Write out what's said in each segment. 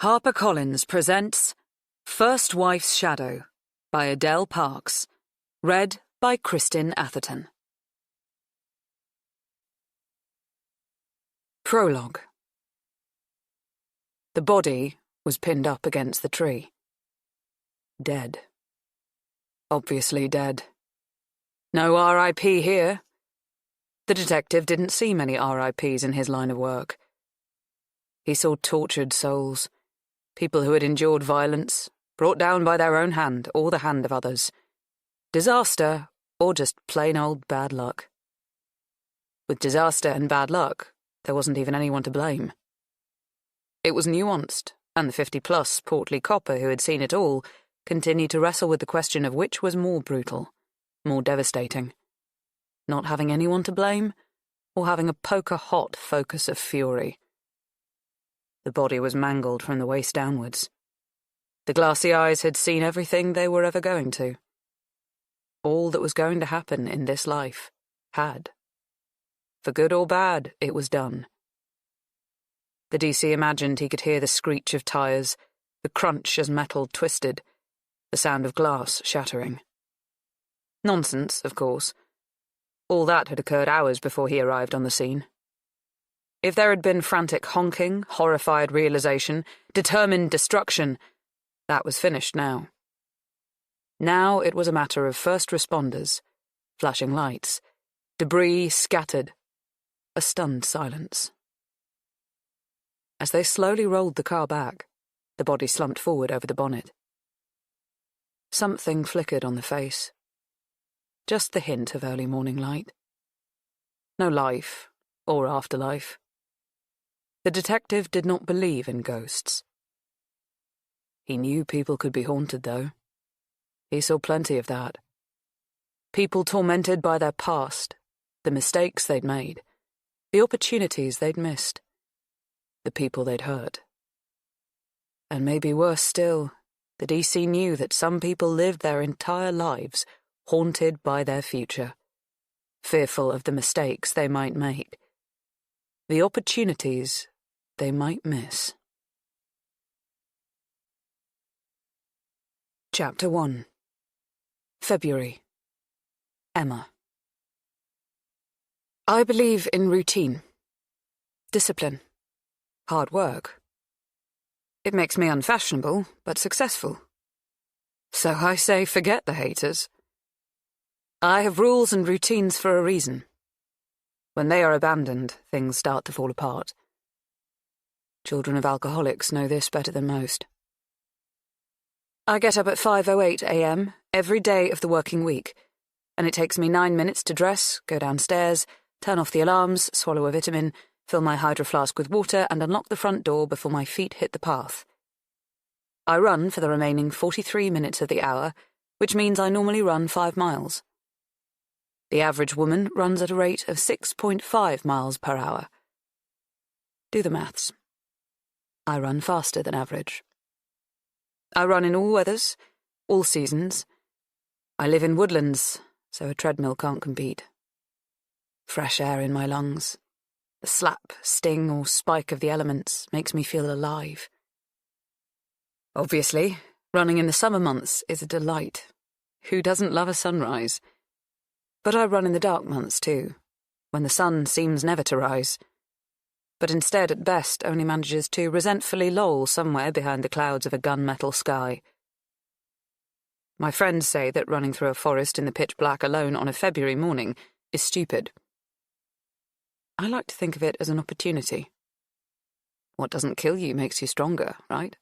HarperCollins presents First Wife's Shadow by Adele Parks, read by Kristin Atherton. Prologue. The body was pinned up against the tree. Dead. Obviously dead. No R.I.P. here. The detective didn't see many R.I.P.s in his line of work. He saw tortured souls, people who had endured violence, brought down by their own hand or the hand of others, disaster or just plain old bad luck. With disaster and bad luck, there wasn't even anyone to blame. It was nuanced, and the 50-plus portly copper who had seen it all continued to wrestle with the question of which was more brutal, more devastating. Not having anyone to blame, or having a poker-hot focus of fury. The body was mangled from the waist downwards. The glassy eyes had seen everything they were ever going to. All that was going to happen in this life had. For good or bad, it was done. The DC imagined he could hear the screech of tires, the crunch as metal twisted, the sound of glass shattering. Nonsense, of course. All that had occurred hours before he arrived on the scene. If there had been frantic honking, horrified realization, determined destruction, that was finished now. Now it was a matter of first responders, flashing lights, debris scattered, a stunned silence. As they slowly rolled the car back, the body slumped forward over the bonnet. Something flickered on the face. Just the hint of early morning light. No life, or afterlife. The detective did not believe in ghosts. He knew people could be haunted, though. He saw plenty of that. People tormented by their past, the mistakes they'd made, the opportunities they'd missed, the people they'd hurt. And maybe worse still, the DC knew that some people lived their entire lives haunted by their future, fearful of the mistakes they might make, the opportunities they might miss. Chapter 1. February. Emma. I believe in routine, discipline, hard work. It makes me unfashionable, but successful. So I say forget the haters. I have rules and routines for a reason. When they are abandoned, things start to fall apart. Children of alcoholics know this better than most. I get up at 5:08 a.m. every day of the working week, and it takes me 9 minutes to dress, go downstairs, turn off the alarms, swallow a vitamin, fill my hydro flask with water, and unlock the front door before my feet hit the path. I run for the remaining 43 minutes of the hour, which means I normally run 5 miles. The average woman runs at a rate of 6.5 miles per hour. Do the maths. I run faster than average. I run in all weathers, all seasons. I live in woodlands, so a treadmill can't compete. Fresh air in my lungs. The slap, sting, or spike of the elements makes me feel alive. Obviously, running in the summer months is a delight. Who doesn't love a sunrise? But I run in the dark months too, when the sun seems never to rise, but instead at best only manages to resentfully loll somewhere behind the clouds of a gunmetal sky. My friends say that running through a forest in the pitch black alone on a February morning is stupid. I like to think of it as an opportunity. What doesn't kill you makes you stronger, right?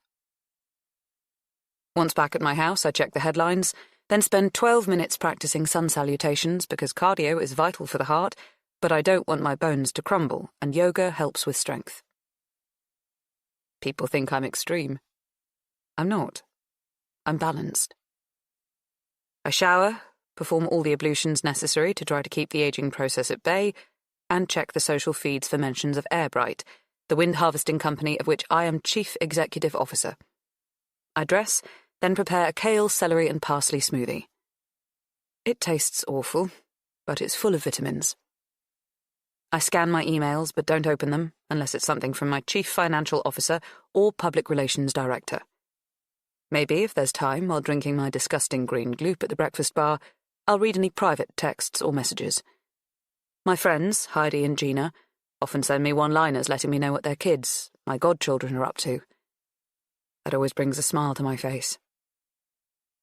Once back at my house, I check the headlines, then spend 12 minutes practicing sun salutations because cardio is vital for the heart, but I don't want my bones to crumble, and yoga helps with strength. People think I'm extreme. I'm not. I'm balanced. I shower, perform all the ablutions necessary to try to keep the aging process at bay, and check the social feeds for mentions of Airbright, the wind harvesting company of which I am Chief Executive Officer. I dress, then prepare a kale, celery, and parsley smoothie. It tastes awful, but it's full of vitamins. I scan my emails but don't open them, unless it's something from my chief financial officer or public relations director. Maybe, if there's time while drinking my disgusting green gloop at the breakfast bar, I'll read any private texts or messages. My friends, Heidi and Gina, often send me one-liners letting me know what their kids, my godchildren, are up to. That always brings a smile to my face.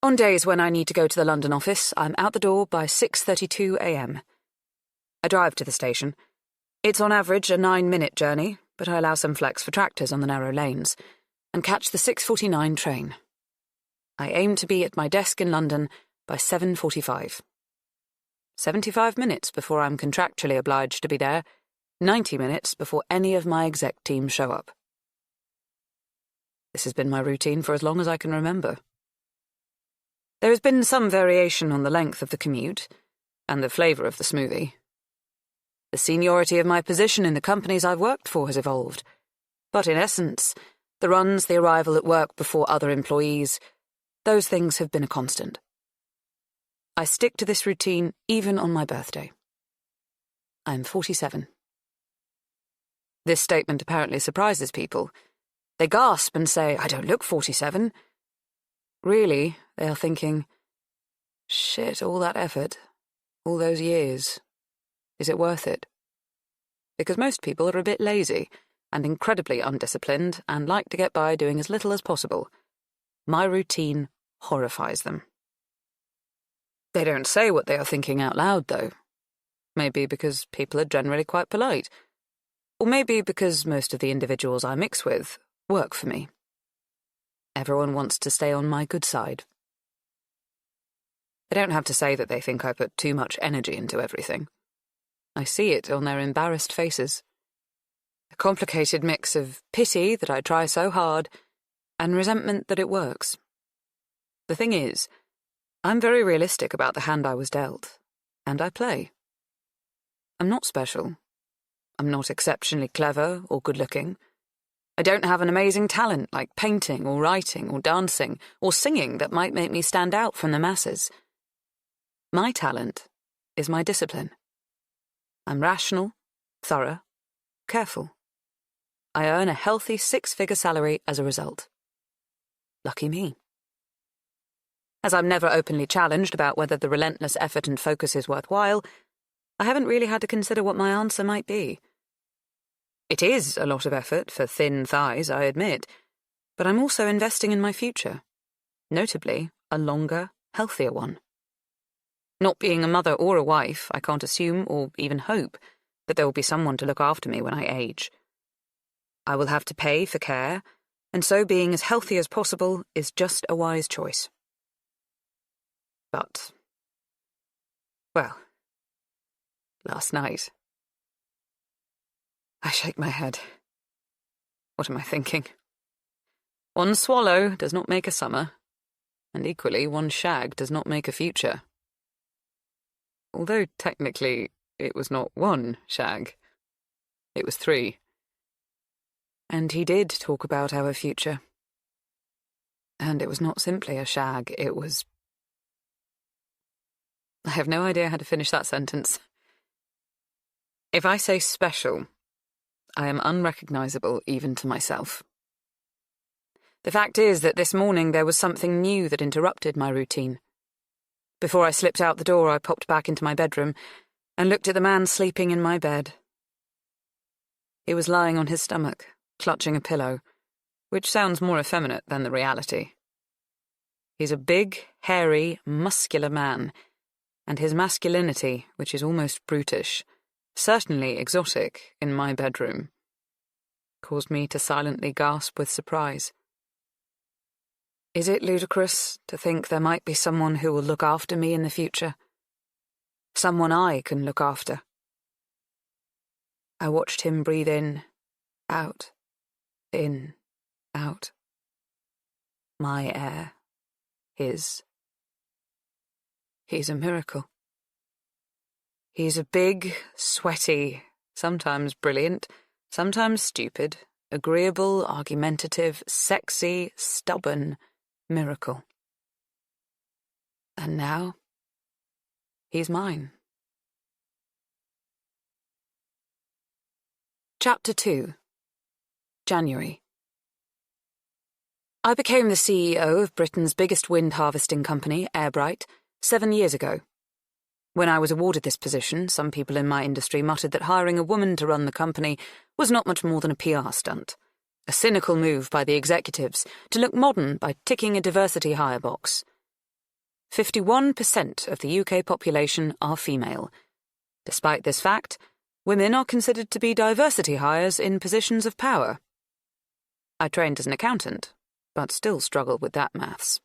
On days when I need to go to the London office, I'm out the door by 6:32 a.m. I drive to the station. It's on average a 9-minute journey, but I allow some flex for tractors on the narrow lanes, and catch the 6:49 train. I aim to be at my desk in London by 7:45. 75 minutes before I'm contractually obliged to be there, 90 minutes before any of my exec team show up. This has been my routine for as long as I can remember. There has been some variation on the length of the commute and the flavour of the smoothie. The seniority of my position in the companies I've worked for has evolved, but in essence, the runs, the arrival at work before other employees, those things have been a constant. I stick to this routine even on my birthday. I'm 47. This statement apparently surprises people. They gasp and say, "I don't look 47. Really, they are thinking, shit, all that effort, all those years, is it worth it? Because most people are a bit lazy and incredibly undisciplined and like to get by doing as little as possible. My routine horrifies them. They don't say what they are thinking out loud, though. Maybe because people are generally quite polite. Or maybe because most of the individuals I mix with work for me. Everyone wants to stay on my good side. They don't have to say that they think I put too much energy into everything. I see it on their embarrassed faces. A complicated mix of pity that I try so hard and resentment that it works. The thing is, I'm very realistic about the hand I was dealt, and I play. I'm not special. I'm not exceptionally clever or good-looking. I don't have an amazing talent like painting or writing or dancing or singing that might make me stand out from the masses. My talent is my discipline. I'm rational, thorough, careful. I earn a healthy 6-figure salary as a result. Lucky me. As I'm never openly challenged about whether the relentless effort and focus is worthwhile, I haven't really had to consider what my answer might be. It is a lot of effort for thin thighs, I admit, but I'm also investing in my future, notably a longer, healthier one. Not being a mother or a wife, I can't assume or even hope that there will be someone to look after me when I age. I will have to pay for care, and so being as healthy as possible is just a wise choice. But, well, last night, I shake my head. What am I thinking? One swallow does not make a summer, and equally one shag does not make a future. Although technically it was not one shag, it was 3. And he did talk about our future. And it was not simply a shag, it was... I have no idea how to finish that sentence. If I say special, I am unrecognisable even to myself. The fact is that this morning there was something new that interrupted my routine. Before I slipped out the door, I popped back into my bedroom and looked at the man sleeping in my bed. He was lying on his stomach, clutching a pillow, which sounds more effeminate than the reality. He's a big, hairy, muscular man, and his masculinity, which is almost brutish, certainly exotic, in my bedroom, caused me to silently gasp with surprise. Is it ludicrous to think there might be someone who will look after me in the future? Someone I can look after? I watched him breathe in, out, in, out. My air, his. He's a miracle. He's a big, sweaty, sometimes brilliant, sometimes stupid, agreeable, argumentative, sexy, stubborn miracle. And now, he's mine. Chapter 2. January. I became the CEO of Britain's biggest wind harvesting company, Airbright, 7 years ago. When I was awarded this position, some people in my industry muttered that hiring a woman to run the company was not much more than a PR stunt, a cynical move by the executives to look modern by ticking a diversity hire box. 51% of the UK population are female. Despite this fact, women are considered to be diversity hires in positions of power. I trained as an accountant, but still struggled with that maths.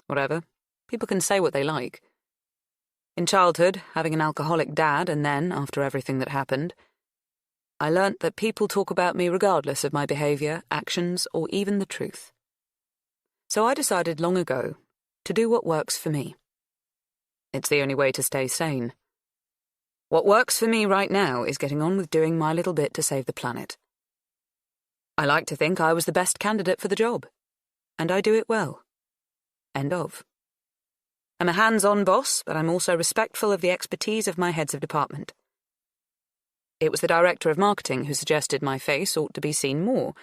Whatever, people can say what they like. In childhood, having an alcoholic dad and then, after everything that happened, I learnt that people talk about me regardless of my behaviour, actions, or even the truth. So I decided long ago to do what works for me. It's the only way to stay sane. What works for me right now is getting on with doing my little bit to save the planet. I like to think I was the best candidate for the job, and I do it well. End of. I'm a hands-on boss, but I'm also respectful of the expertise of my heads of department. It was the director of marketing who suggested my face ought to be seen more,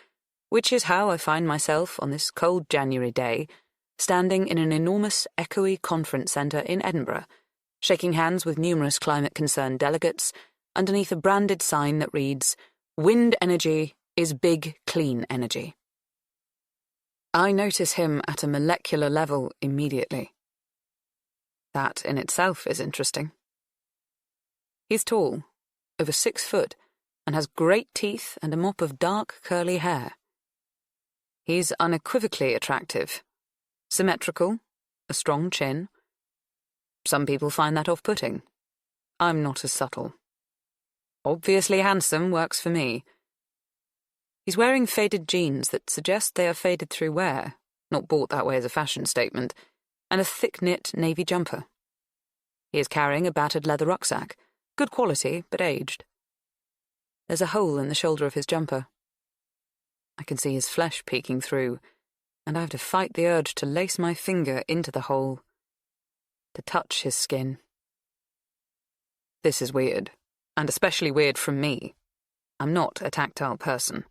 which is how I find myself on this cold January day, standing in an enormous, echoey conference centre in Edinburgh, shaking hands with numerous climate-concerned delegates underneath a branded sign that reads, "Wind energy is big, clean energy." I notice him at a molecular level immediately. That in itself is interesting. He's tall, over 6 foot, and has great teeth and a mop of dark, curly hair. He's unequivocally attractive, symmetrical, a strong chin. Some people find that off-putting. I'm not as subtle. Obviously handsome works for me. He's wearing faded jeans that suggest they are faded through wear, not bought that way as a fashion statement, and a thick-knit navy jumper. He is carrying a battered leather rucksack, good quality but aged. There's a hole in the shoulder of his jumper. I can see his flesh peeking through, and I have to fight the urge to lace my finger into the hole, to touch his skin. This is weird, and especially weird from me. I'm not a tactile person.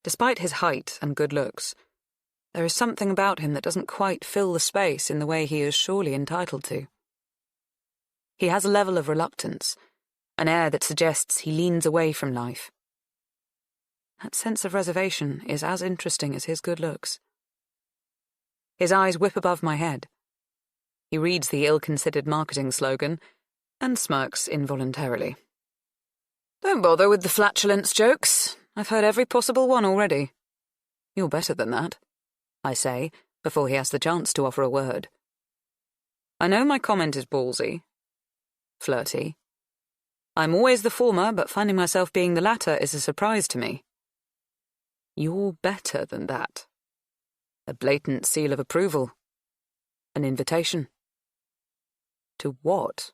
Despite his height and good looks, there is something about him that doesn't quite fill the space in the way he is surely entitled to. He has a level of reluctance, an air that suggests he leans away from life. That sense of reservation is as interesting as his good looks. His eyes whip above my head. He reads the ill-considered marketing slogan and smirks involuntarily. "Don't bother with the flatulence jokes. I've heard every possible one already." "You're better than that," I say, before he has the chance to offer a word. I know my comment is ballsy, flirty. I'm always the former, but finding myself being the latter is a surprise to me. "You're better than that." A blatant seal of approval. An invitation. To what?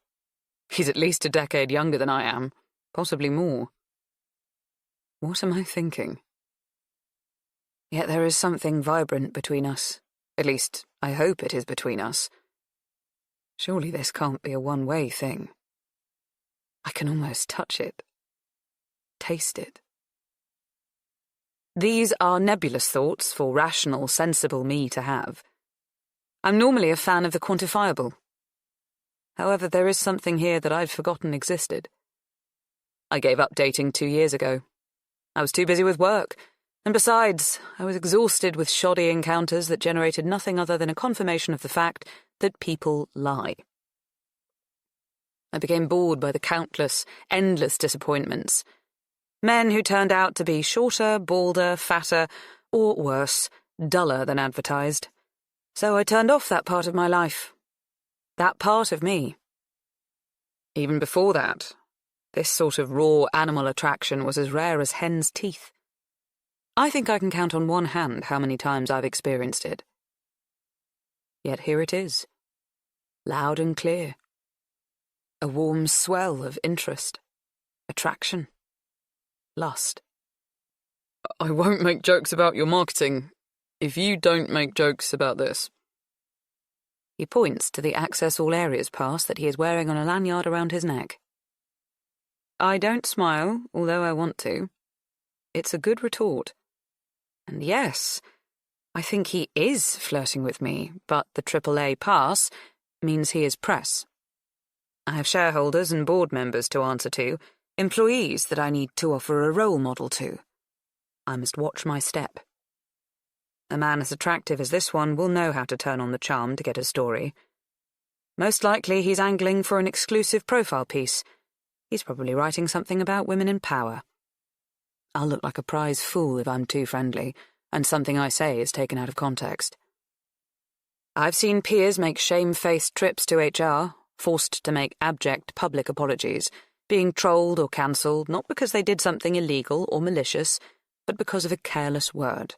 He's at least a decade younger than I am, possibly more. What am I thinking? Yet there is something vibrant between us. At least, I hope it is between us. Surely this can't be a one-way thing. I can almost touch it. Taste it. These are nebulous thoughts for rational, sensible me to have. I'm normally a fan of the quantifiable. However, there is something here that I'd forgotten existed. I gave up dating 2 years ago. I was too busy with work, and besides, I was exhausted with shoddy encounters that generated nothing other than a confirmation of the fact that people lie. I became bored by the countless, endless disappointments. Men who turned out to be shorter, balder, fatter, or worse, duller than advertised. So I turned off that part of my life. That part of me. Even before that, this sort of raw animal attraction was as rare as hen's teeth. I think I can count on one hand how many times I've experienced it. Yet here it is, loud and clear. A warm swell of interest, attraction, lust. "I won't make jokes about your marketing if you don't make jokes about this." He points to the Access All Areas pass that he is wearing on a lanyard around his neck. I don't smile, although I want to. It's a good retort. And yes, I think he is flirting with me, but the AAA pass means he is press. I have shareholders and board members to answer to, employees that I need to offer a role model to. I must watch my step. A man as attractive as this one will know how to turn on the charm to get a story. Most likely he's angling for an exclusive profile piece. He's probably writing something about women in power. I'll look like a prize fool if I'm too friendly, and something I say is taken out of context. I've seen peers make shame-faced trips to HR, forced to make abject public apologies, being trolled or cancelled not because they did something illegal or malicious, but because of a careless word.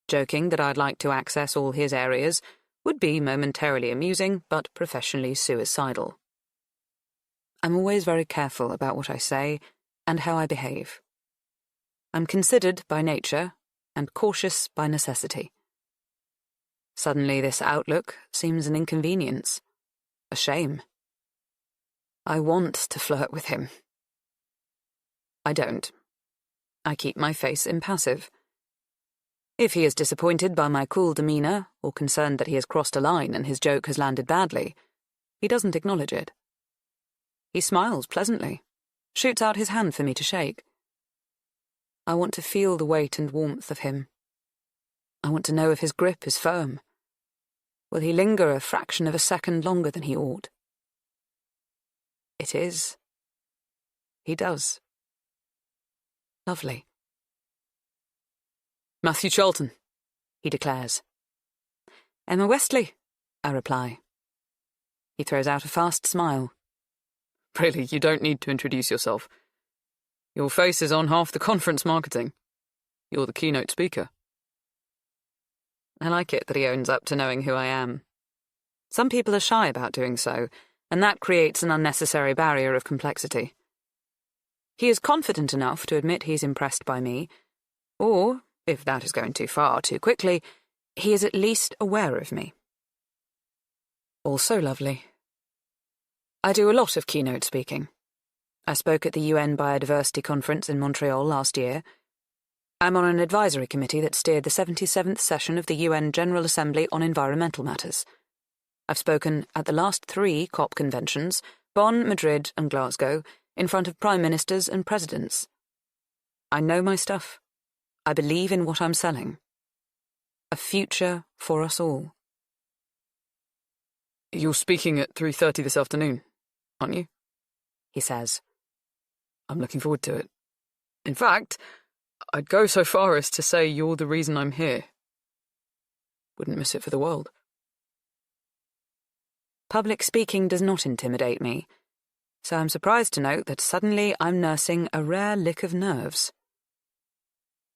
Joking that I'd like to access all his areas would be momentarily amusing, but professionally suicidal. I'm always very careful about what I say and how I behave. I'm considered by nature and cautious by necessity. Suddenly this outlook seems an inconvenience, a shame. I want to flirt with him. I don't. I keep my face impassive. If he is disappointed by my cool demeanour, or concerned that he has crossed a line and his joke has landed badly, he doesn't acknowledge it. He smiles pleasantly, shoots out his hand for me to shake. I want to feel the weight and warmth of him. I want to know if his grip is firm. Will he linger a fraction of a second longer than he ought? It is. He does. Lovely. Matthew Charlton, he declares. Emma Westley, I reply. He throws out a fast smile. Really, you don't need to introduce yourself. Your face is on half the conference marketing. You're the keynote speaker. I like it that he owns up to knowing who I am. Some people are shy about doing so, and that creates an unnecessary barrier of complexity. He is confident enough to admit he's impressed by me, or, if that is going too far too quickly, he is at least aware of me. Also lovely. I do a lot of keynote speaking. I spoke at the UN Biodiversity Conference in Montreal last year. I'm on an advisory committee that steered the 77th session of the UN General Assembly on Environmental Matters. I've spoken at the last 3 COP conventions, Bonn, Madrid and Glasgow, in front of prime ministers and presidents. I know my stuff. I believe in what I'm selling. A future for us all. You're speaking at 3:30 this afternoon, aren't you? He says. I'm looking forward to it. In fact, I'd go so far as to say you're the reason I'm here. Wouldn't miss it for the world. Public speaking does not intimidate me, so I'm surprised to note that suddenly I'm nursing a rare lick of nerves.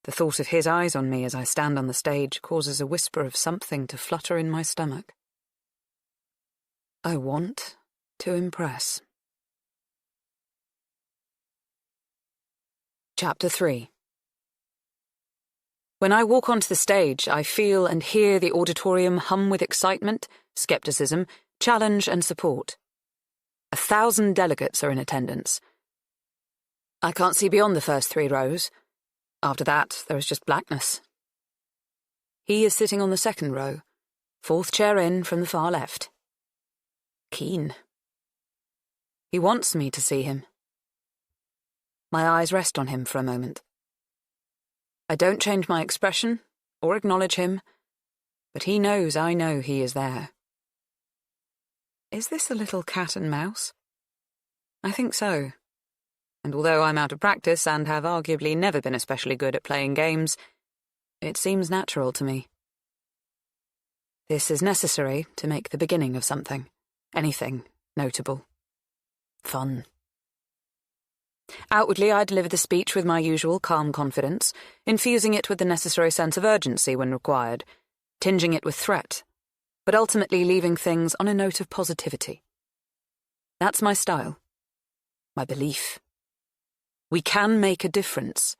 The thought of his eyes on me as I stand on the stage causes a whisper of something to flutter in my stomach. I want to impress. Chapter 3. When I walk onto the stage, I feel and hear the auditorium hum with excitement, skepticism, challenge and support. 1,000 delegates are in attendance. I can't see beyond the first 3 rows. After that, there is just blackness. He is sitting on the 2nd row, 4th chair in from the far left. Keen. He wants me to see him. My eyes rest on him for a moment. I don't change my expression or acknowledge him, but he knows I know he is there. Is this a little cat and mouse? I think so. And although I'm out of practice and have arguably never been especially good at playing games, it seems natural to me. This is necessary to make the beginning of something, anything notable, fun. Outwardly, I deliver the speech with my usual calm confidence, infusing it with the necessary sense of urgency when required, tinging it with threat, but ultimately leaving things on a note of positivity. That's my style, my belief. We can make a difference.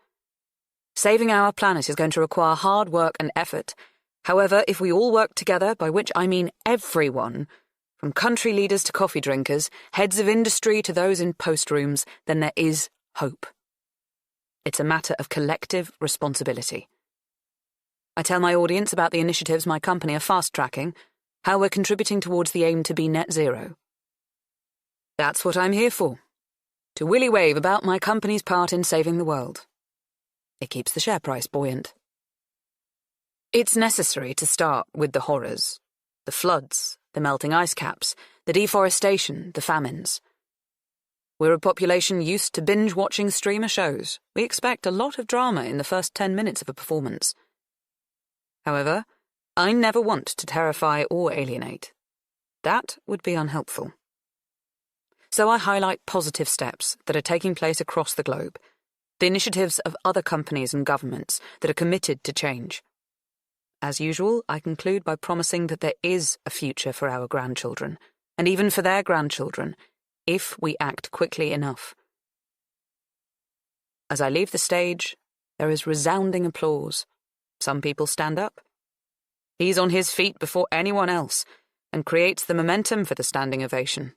Saving our planet is going to require hard work and effort. However, if we all work together, by which I mean everyone, From country leaders to coffee drinkers, heads of industry to those in post rooms, then there is hope. It's a matter of collective responsibility. I tell my audience about the initiatives my company are fast-tracking, how we're contributing towards the aim to be net zero. That's what I'm here for, to willy-wave about my company's part in saving the world. It keeps the share price buoyant. It's necessary to start with the horrors, the floods, the melting ice caps, the deforestation, the famines. We're a population used to binge-watching streamer shows. We expect a lot of drama in the first 10 minutes of a performance. However, I never want to terrify or alienate. That would be unhelpful. So I highlight positive steps that are taking place across the globe, the initiatives of other companies and governments that are committed to change. As usual, I conclude by promising that there is a future for our grandchildren, and even for their grandchildren, if we act quickly enough. As I leave the stage, there is resounding applause. Some people stand up. He's on his feet before anyone else, and creates the momentum for the standing ovation.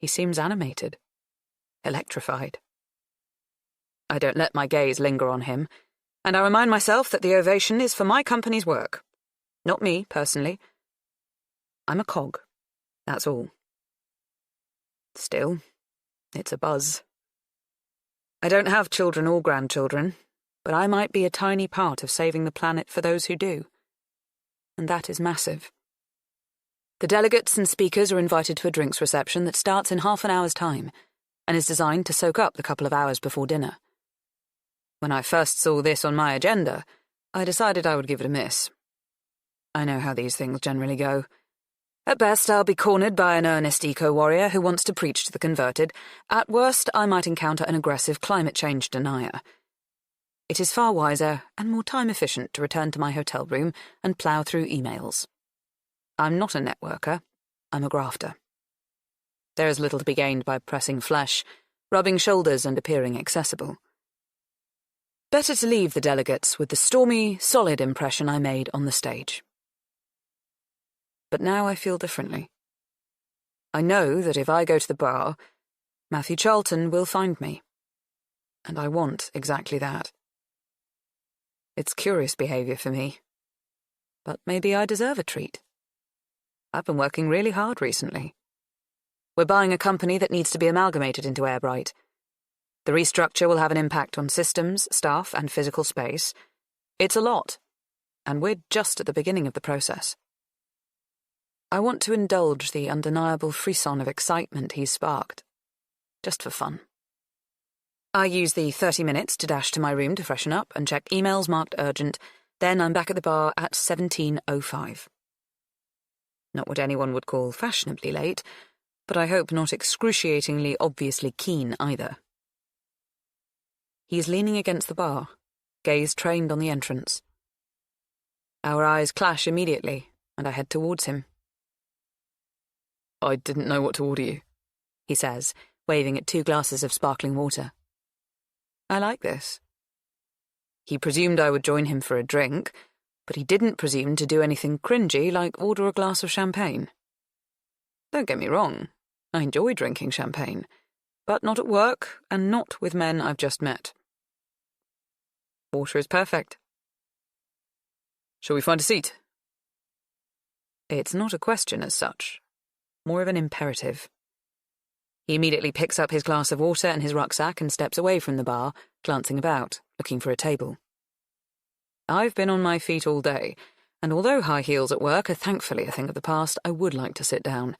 He seems animated, electrified. I don't let my gaze linger on him, and I remind myself that the ovation is for my company's work. Not me, personally. I'm a cog, that's all. Still, it's a buzz. I don't have children or grandchildren, but I might be a tiny part of saving the planet for those who do. And that is massive. The delegates and speakers are invited to a drinks reception that starts in half an hour's time, and is designed to soak up the couple of hours before dinner. When I first saw this on my agenda, I decided I would give it a miss. I know how these things generally go. At best, I'll be cornered by an earnest eco-warrior who wants to preach to the converted. At worst, I might encounter an aggressive climate change denier. It is far wiser and more time-efficient to return to my hotel room and plough through emails. I'm not a networker, I'm a grafter. There is little to be gained by pressing flesh, rubbing shoulders and appearing accessible. Better to leave the delegates with the stormy, solid impression I made on the stage. But now I feel differently. I know that if I go to the bar, Matthew Charlton will find me. And I want exactly that. It's curious behaviour for me. But maybe I deserve a treat. I've been working really hard recently. We're buying a company that needs to be amalgamated into Airbright. The restructure will have an impact on systems, staff, and physical space. It's a lot, and we're just at the beginning of the process. I want to indulge the undeniable frisson of excitement he's sparked, just for fun. I use the 30 minutes to dash to my room to freshen up and check emails marked urgent, then I'm back at the bar at 17:05. Not what anyone would call fashionably late, but I hope not excruciatingly obviously keen either. He is leaning against the bar, gaze trained on the entrance. Our eyes clash immediately, and I head towards him. "I didn't know what to order you," he says, waving at 2 glasses of sparkling water. I like this. He presumed I would join him for a drink, but he didn't presume to do anything cringy like order a glass of champagne. Don't get me wrong, I enjoy drinking champagne, but not at work and not with men I've just met. Water is perfect. Shall we find a seat? It's not a question as such, more of an imperative. He immediately picks up his glass of water and his rucksack and steps away from the bar, glancing about, looking for a table. I've been on my feet all day, and although high heels at work are thankfully a thing of the past, I would like to sit down.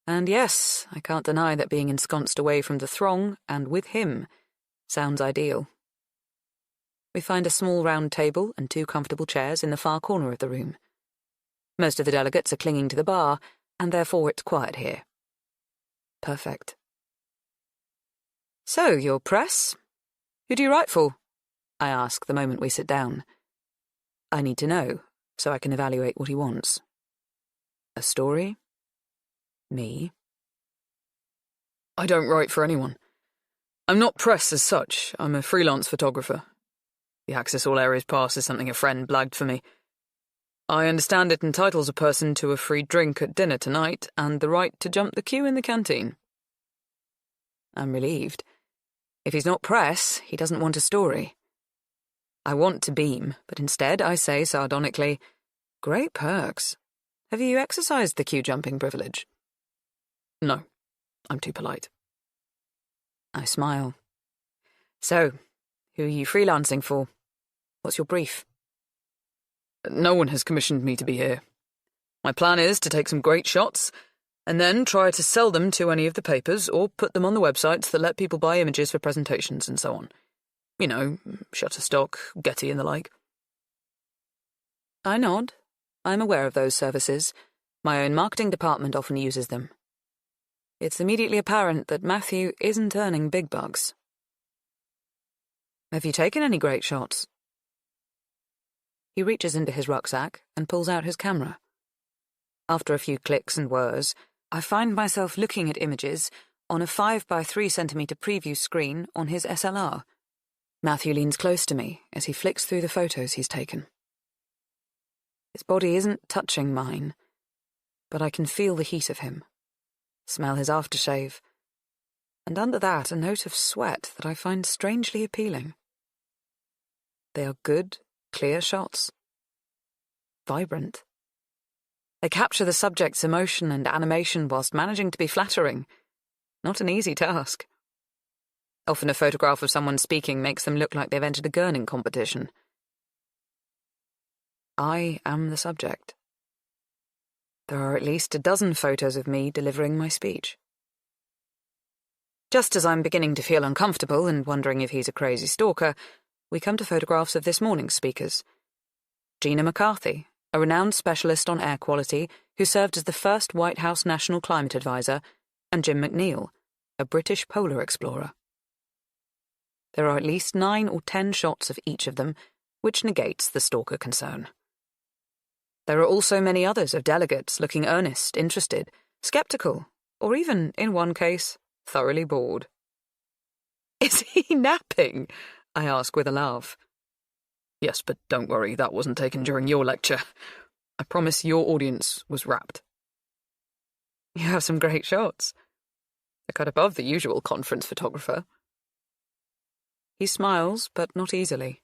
And yes, I can't deny that being ensconced away from the throng, and with him, sounds ideal. We find a small round table and 2 comfortable chairs in the far corner of the room. Most of the delegates are clinging to the bar, and therefore it's quiet here. Perfect. So, your press? Who do you write for? I ask the moment we sit down. I need to know, so I can evaluate what he wants. A story? Me? I don't write for anyone. I'm not press as such, I'm a freelance photographer. The Access All Areas Pass is something a friend blagged for me. I understand it entitles a person to a free drink at dinner tonight and the right to jump the queue in the canteen. I'm relieved. If he's not press, he doesn't want a story. I want to beam, but instead I say sardonically, "Great perks. Have you exercised the queue jumping privilege?" "No, I'm too polite." I smile. "So, who are you freelancing for? What's your brief?" "No one has commissioned me to be here. My plan is to take some great shots and then try to sell them to any of the papers or put them on the websites that let people buy images for presentations and so on. You know, Shutterstock, Getty and the like." I nod. I'm aware of those services. My own marketing department often uses them. It's immediately apparent that Matthew isn't earning big bucks. "Have you taken any great shots?" He reaches into his rucksack and pulls out his camera. After a few clicks and whirs, I find myself looking at images on a 5x3cm preview screen on his SLR. Matthew leans close to me as he flicks through the photos he's taken. His body isn't touching mine, but I can feel the heat of him, smell his aftershave, and under that a note of sweat that I find strangely appealing. They are good, clear shots. Vibrant. They capture the subject's emotion and animation whilst managing to be flattering. Not an easy task. Often a photograph of someone speaking makes them look like they've entered a gurning competition. I am the subject. There are at least a dozen photos of me delivering my speech. Just as I'm beginning to feel uncomfortable and wondering if he's a crazy stalker, we come to photographs of this morning's speakers. Gina McCarthy, a renowned specialist on air quality who served as the first White House National Climate Advisor, and Jim McNeil, a British polar explorer. There are at least 9 or 10 shots of each of them, which negates the stalker concern. There are also many others of delegates looking earnest, interested, sceptical, or even, in one case, thoroughly bored. "Is he napping?" I ask with a laugh. "Yes, but don't worry, that wasn't taken during your lecture. I promise your audience was rapt." "You have some great shots. A cut above the usual conference photographer." He smiles, but not easily.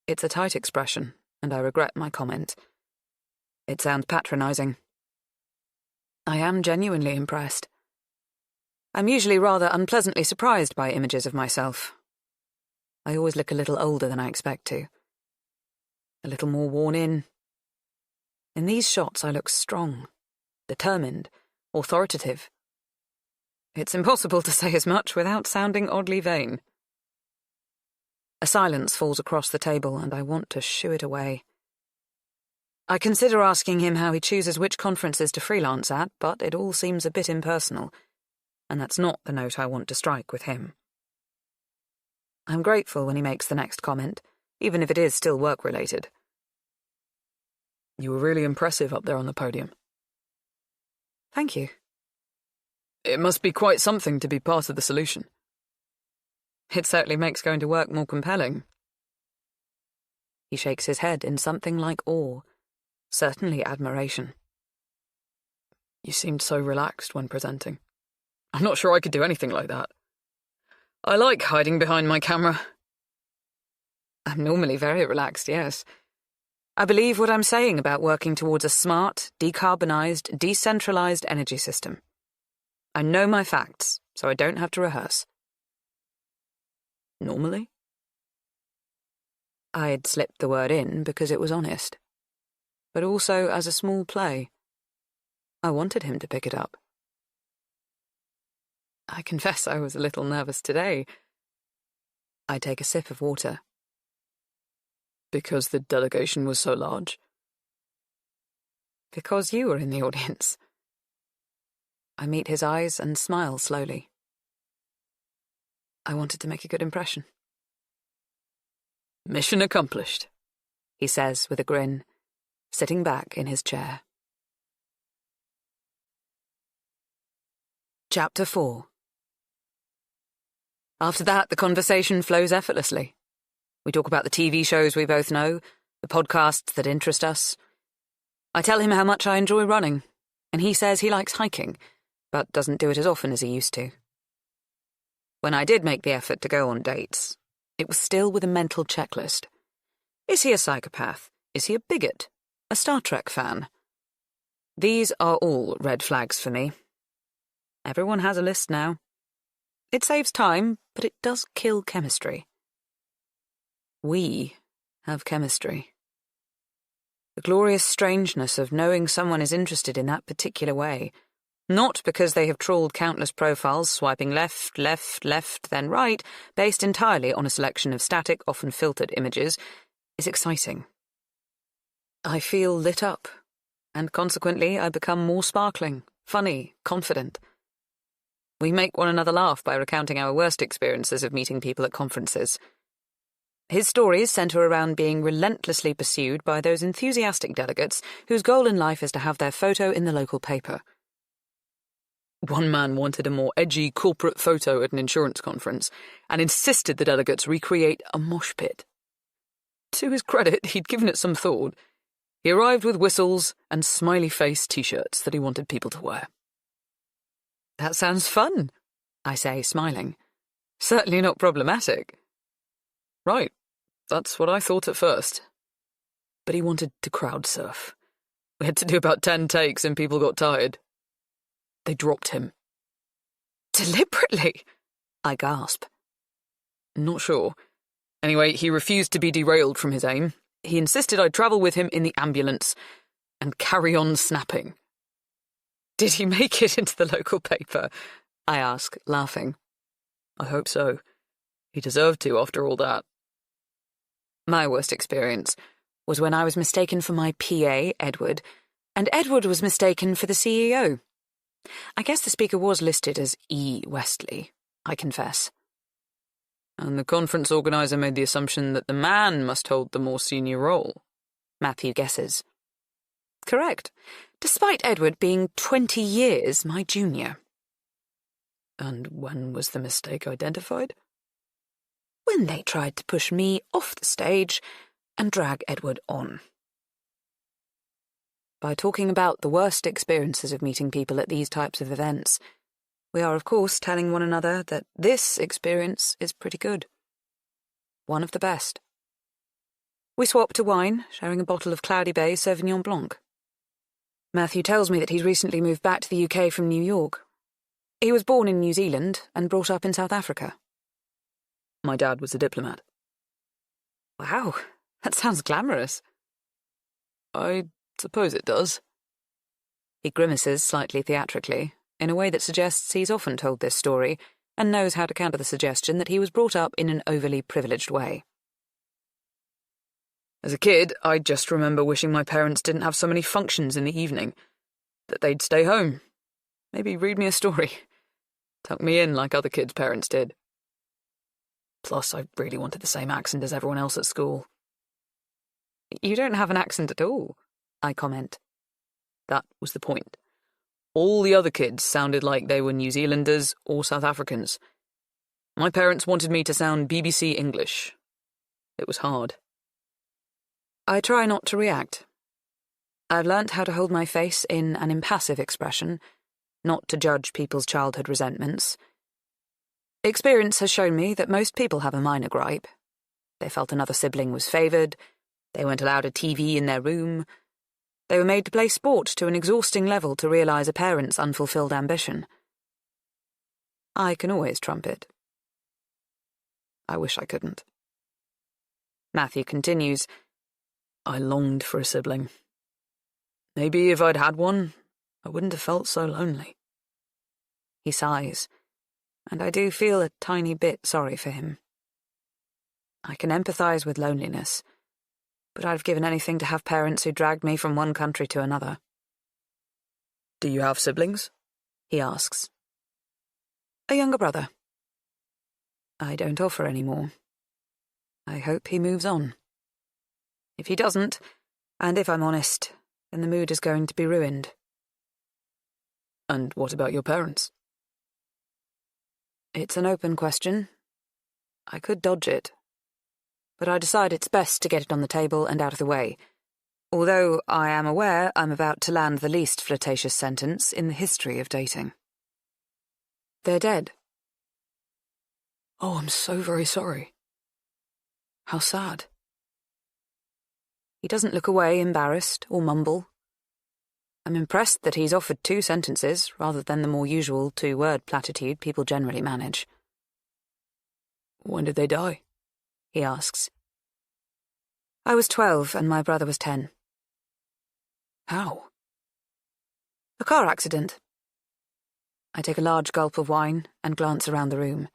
It's a tight expression, and I regret my comment. It sounds patronizing. I am genuinely impressed. I'm usually rather unpleasantly surprised by images of myself. I always look a little older than I expect to. A little more worn in. In these shots I look strong, determined, authoritative. It's impossible to say as much without sounding oddly vain. A silence falls across the table, and I want to shoo it away. I consider asking him how he chooses which conferences to freelance at, but it all seems a bit impersonal, and that's not the note I want to strike with him. I'm grateful when he makes the next comment, even if it is still work-related. "You were really impressive up there on the podium." "Thank you." "It must be quite something to be part of the solution." "It certainly makes going to work more compelling." He shakes his head in something like awe, certainly admiration. "You seemed so relaxed when presenting. I'm not sure I could do anything like that. I like hiding behind my camera." "I'm normally very relaxed, yes. I believe what I'm saying about working towards a smart, decarbonized, decentralized energy system. I know my facts, so I don't have to rehearse." "Normally?" I'd slipped the word in because it was honest, but also as a small play. I wanted him to pick it up. I confess I was a little nervous today. I take a sip of water. "Because the delegation was so large?" "Because you were in the audience." I meet his eyes and smile slowly. I wanted to make a good impression. "Mission accomplished," he says with a grin, sitting back in his chair. Chapter 4. After that, the conversation flows effortlessly. We talk about the TV shows we both know, the podcasts that interest us, I tell him how much I enjoy running, and he says he likes hiking, but doesn't do it as often as he used to. When I did make the effort to go on dates, it was still with a mental checklist. Is he a psychopath? Is he a bigot? A Star Trek fan? These are all red flags for me. Everyone has a list now. It saves time, but it does kill chemistry. We have chemistry. The glorious strangeness of knowing someone is interested in that particular way, not because they have trawled countless profiles, swiping left, left, left, then right, based entirely on a selection of static, often filtered images, is exciting. I feel lit up, and consequently I become more sparkling, funny, confident. We make one another laugh by recounting our worst experiences of meeting people at conferences. His stories centre around being relentlessly pursued by those enthusiastic delegates whose goal in life is to have their photo in the local paper. One man wanted a more edgy corporate photo at an insurance conference and insisted the delegates recreate a mosh pit. To his credit, he'd given it some thought. He arrived with whistles and smiley-face T-shirts that he wanted people to wear. That sounds fun, I say, smiling. Certainly not problematic. Right, that's what I thought at first. But he wanted to crowd surf. We had to do about 10 takes and people got tired. They dropped him. Deliberately? I gasp. Not sure. Anyway, he refused to be derailed from his aim. He insisted I travel with him in the ambulance and carry on snapping. Did he make it into the local paper? I ask, laughing. I hope so. He deserved to after all that. My worst experience was when I was mistaken for my PA, Edward, and Edward was mistaken for the CEO. I guess the speaker was listed as E. Westley, I confess. And the conference organiser made the assumption that the man must hold the more senior role, Matthew guesses. Correct, despite Edward being 20 years my junior. And when was the mistake identified? When they tried to push me off the stage and drag Edward on. By talking about the worst experiences of meeting people at these types of events, we are of course telling one another that this experience is pretty good. One of the best. We swap to wine, sharing a bottle of Cloudy Bay Sauvignon Blanc. Matthew tells me that he's recently moved back to the UK from New York. He was born in New Zealand and brought up in South Africa. My dad was a diplomat. Wow, that sounds glamorous. I suppose it does. He grimaces slightly theatrically, in a way that suggests he's often told this story and knows how to counter the suggestion that he was brought up in an overly privileged way. As a kid, I just remember wishing my parents didn't have so many functions in the evening, that they'd stay home, maybe read me a story, tuck me in like other kids' parents did. Plus, I really wanted the same accent as everyone else at school. You don't have an accent at all, I comment. That was the point. All the other kids sounded like they were New Zealanders or South Africans. My parents wanted me to sound BBC English. It was hard. I try not to react. I've learnt how to hold my face in an impassive expression, not to judge people's childhood resentments. Experience has shown me that most people have a minor gripe. They felt another sibling was favoured, they weren't allowed a TV in their room, they were made to play sport to an exhausting level to realise a parent's unfulfilled ambition. I can always trump it. I wish I couldn't. Matthew continues, I longed for a sibling. Maybe if I'd had one, I wouldn't have felt so lonely. He sighs, and I do feel a tiny bit sorry for him. I can empathise with loneliness, but I'd have given anything to have parents who dragged me from one country to another. Do you have siblings? He asks. A younger brother. I don't offer any more. I hope he moves on. If he doesn't, and if I'm honest, then the mood is going to be ruined. And what about your parents? It's an open question. I could dodge it. But I decide it's best to get it on the table and out of the way. although I am aware I'm about to land the least flirtatious sentence in the history of dating. They're dead. Oh, I'm so very sorry. How sad. He doesn't look away embarrassed or mumble. I'm impressed that he's offered 2 sentences rather than the more usual 2-word platitude people generally manage. When did they die? He asks. I was 12 and my brother was 10. How? A car accident. I take a large gulp of wine and glance around the room.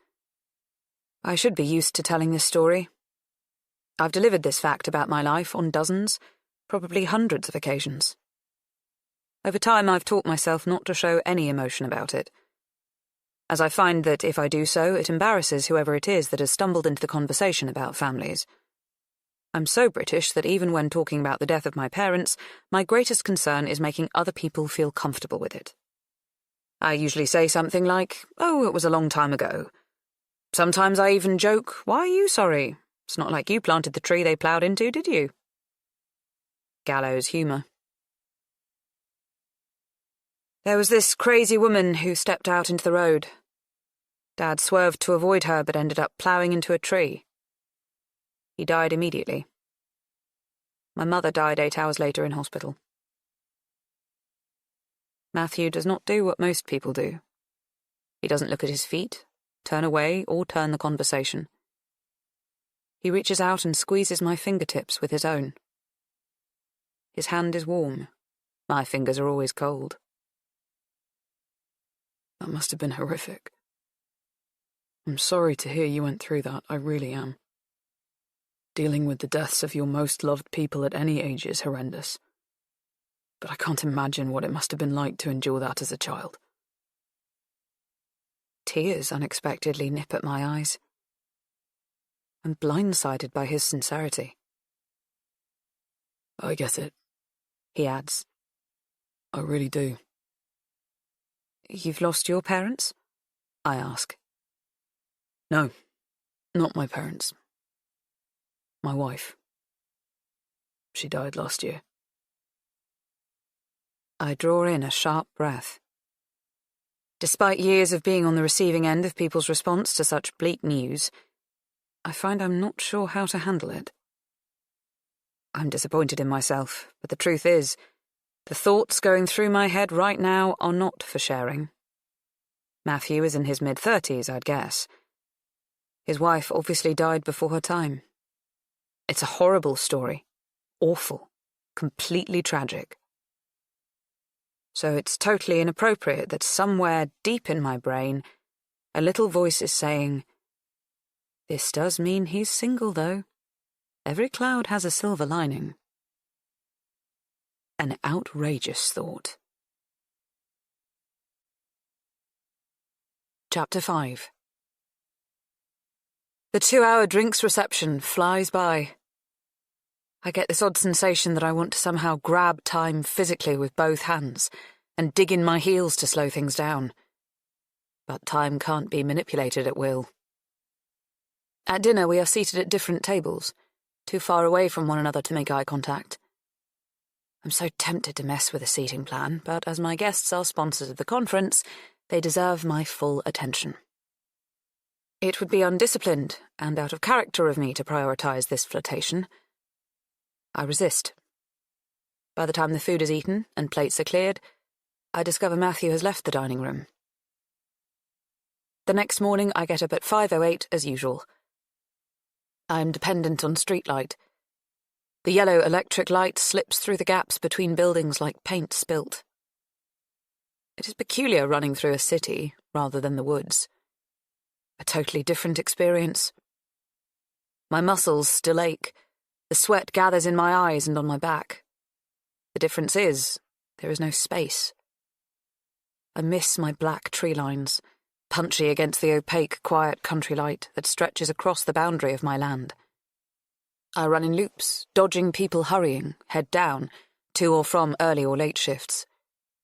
I should be used to telling this story. I've delivered this fact about my life on dozens, probably hundreds of occasions. Over time, I've taught myself not to show any emotion about it, as I find that if I do so, it embarrasses whoever it is that has stumbled into the conversation about families. I'm so British that even when talking about the death of my parents, my greatest concern is making other people feel comfortable with it. I usually say something like, "Oh, it was a long time ago." Sometimes I even joke, "Why are you sorry? It's not like you planted the tree they ploughed into, did you?" Gallows humour. There was this crazy woman who stepped out into the road. Dad swerved to avoid her but ended up ploughing into a tree. He died immediately. My mother died 8 hours later in hospital. Matthew does not do what most people do. He doesn't look at his feet, turn away, or turn the conversation. He reaches out and squeezes my fingertips with his own. His hand is warm. My fingers are always cold. That must have been horrific. I'm sorry to hear you went through that, I really am. Dealing with the deaths of your most loved people at any age is horrendous. But I can't imagine what it must have been like to endure that as a child. Tears unexpectedly nip at my eyes. I'm blindsided by his sincerity. I get it, he adds. I really do. You've lost your parents? I ask. No, not my parents. My wife. She died last year. I draw in a sharp breath. Despite years of being on the receiving end of people's response to such bleak news, I find I'm not sure how to handle it. I'm disappointed in myself, but the truth is, the thoughts going through my head right now are not for sharing. Matthew is in his mid-30s, I'd guess. His wife obviously died before her time. It's a horrible story. Awful. Completely tragic. So it's totally inappropriate that somewhere deep in my brain, a little voice is saying, "This does mean he's single, though. Every cloud has a silver lining." An outrageous thought. Chapter 5. The 2-hour drinks reception flies by. I get this odd sensation that I want to somehow grab time physically with both hands and dig in my heels to slow things down. But time can't be manipulated at will. At dinner, we are seated at different tables, too far away from one another to make eye contact. I'm so tempted to mess with the seating plan, but as my guests are sponsors of the conference, they deserve my full attention. It would be undisciplined and out of character of me to prioritise this flirtation. I resist. By the time the food is eaten and plates are cleared, I discover Matthew has left the dining room. The next morning I get up at 5:08 as usual. I am dependent on streetlight. The yellow electric light slips through the gaps between buildings like paint spilt. It is peculiar running through a city rather than the woods. A totally different experience. My muscles still ache. The sweat gathers in my eyes and on my back. The difference is, there is no space. I miss my black tree lines, punchy against the opaque, quiet country light that stretches across the boundary of my land. I run in loops, dodging people hurrying, head down, to or from early or late shifts.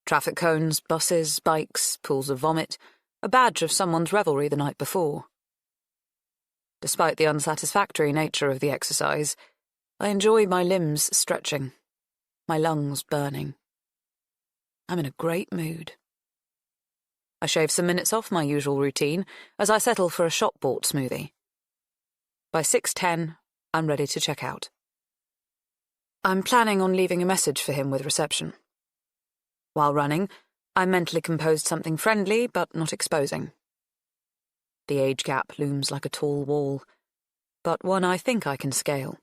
Traffic cones, buses, bikes, pools of vomit, a badge of someone's revelry the night before. Despite the unsatisfactory nature of the exercise, I enjoy my limbs stretching. my lungs burning. I'm in a great mood. I shave some minutes off my usual routine as I settle for a shop-bought smoothie. By 6:10, I'm ready to check out. I'm planning on leaving a message for him with reception. While running, I mentally composed something friendly but not exposing. The age gap looms like a tall wall, but one I think I can scale.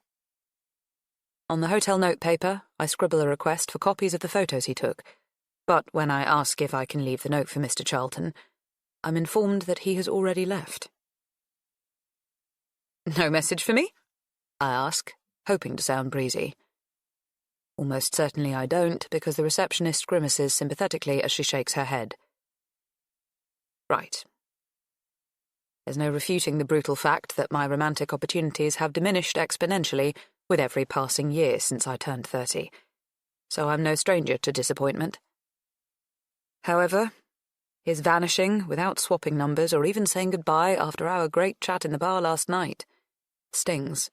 On the hotel notepaper, I scribble a request for copies of the photos he took, but when I ask if I can leave the note for Mr. Charlton, I'm informed that he has already left. "No message for me?" I ask, hoping to sound breezy. Almost certainly I don't, because the receptionist grimaces sympathetically as she shakes her head. Right. There's no refuting the brutal fact that my romantic opportunities have diminished exponentially with every passing year since I turned 30, so I'm no stranger to disappointment. However, his vanishing without swapping numbers or even saying goodbye after our great chat in the bar last night stings.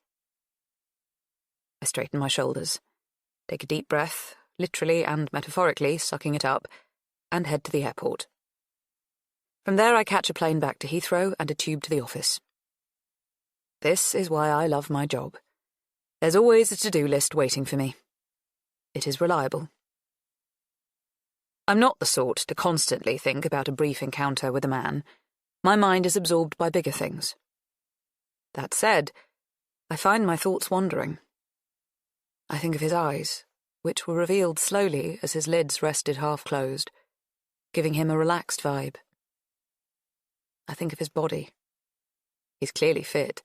I straighten my shoulders, take a deep breath, literally and metaphorically sucking it up, and head to the airport. From there I catch a plane back to Heathrow and a tube to the office. This is why I love my job. There's always a to-do list waiting for me. It is reliable. I'm not the sort to constantly think about a brief encounter with a man. My mind is absorbed by bigger things. That said, I find my thoughts wandering. I think of his eyes, which were revealed slowly as his lids rested half-closed, giving him a relaxed vibe. I think of his body. He's clearly fit,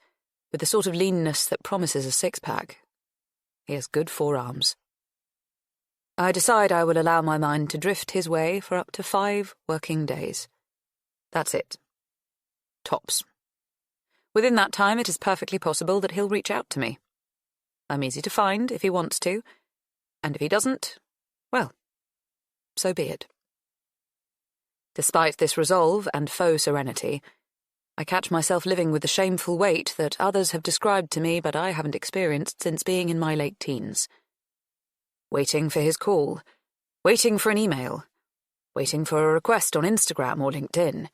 with the sort of leanness that promises a six-pack. He has good forearms. I decide I will allow my mind to drift his way for up to 5 working days. That's it. Tops. Within that time, it is perfectly possible that he'll reach out to me. I'm easy to find if he wants to, and if he doesn't, well, so be it. Despite this resolve and faux serenity, I catch myself living with the shameful weight that others have described to me but I haven't experienced since being in my late teens. Waiting for his call, waiting for an email, waiting for a request on Instagram or LinkedIn.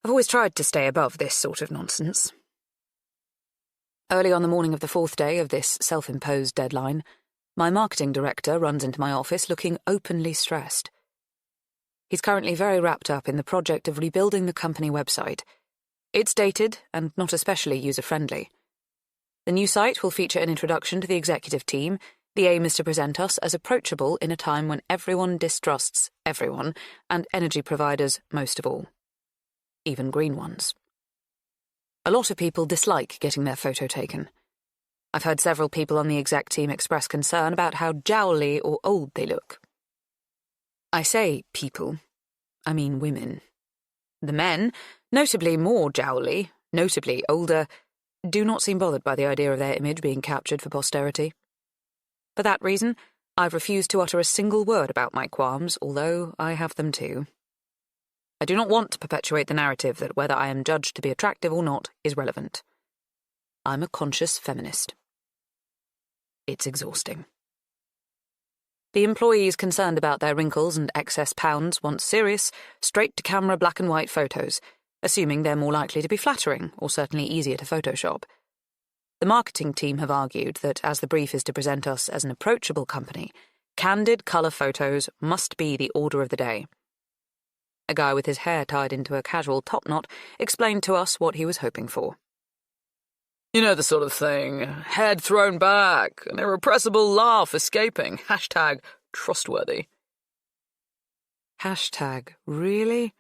I've always tried to stay above this sort of nonsense. Early on the morning of the 4th day of this self-imposed deadline, my marketing director runs into my office looking openly stressed. He's currently very wrapped up in the project of rebuilding the company website. It's dated and not especially user-friendly. The new site will feature an introduction to the executive team. The aim is to present us as approachable in a time when everyone distrusts everyone, and energy providers most of all. Even green ones. A lot of people dislike getting their photo taken. I've heard several people on the exec team express concern about how jowly or old they look. I say people, I mean women. The men, notably more jowly, notably older, do not seem bothered by the idea of their image being captured for posterity. For that reason, I've refused to utter a single word about my qualms, although I have them too. I do not want to perpetuate the narrative that whether I am judged to be attractive or not is relevant. I'm a conscious feminist. It's exhausting. The employees concerned about their wrinkles and excess pounds want serious, straight-to-camera black-and-white photos, assuming they're more likely to be flattering or certainly easier to Photoshop. The marketing team have argued that as the brief is to present us as an approachable company, candid colour photos must be the order of the day. A guy with his hair tied into a casual topknot explained to us what he was hoping for. You know the sort of thing. Head thrown back, an irrepressible laugh escaping. #trustworthy. Really?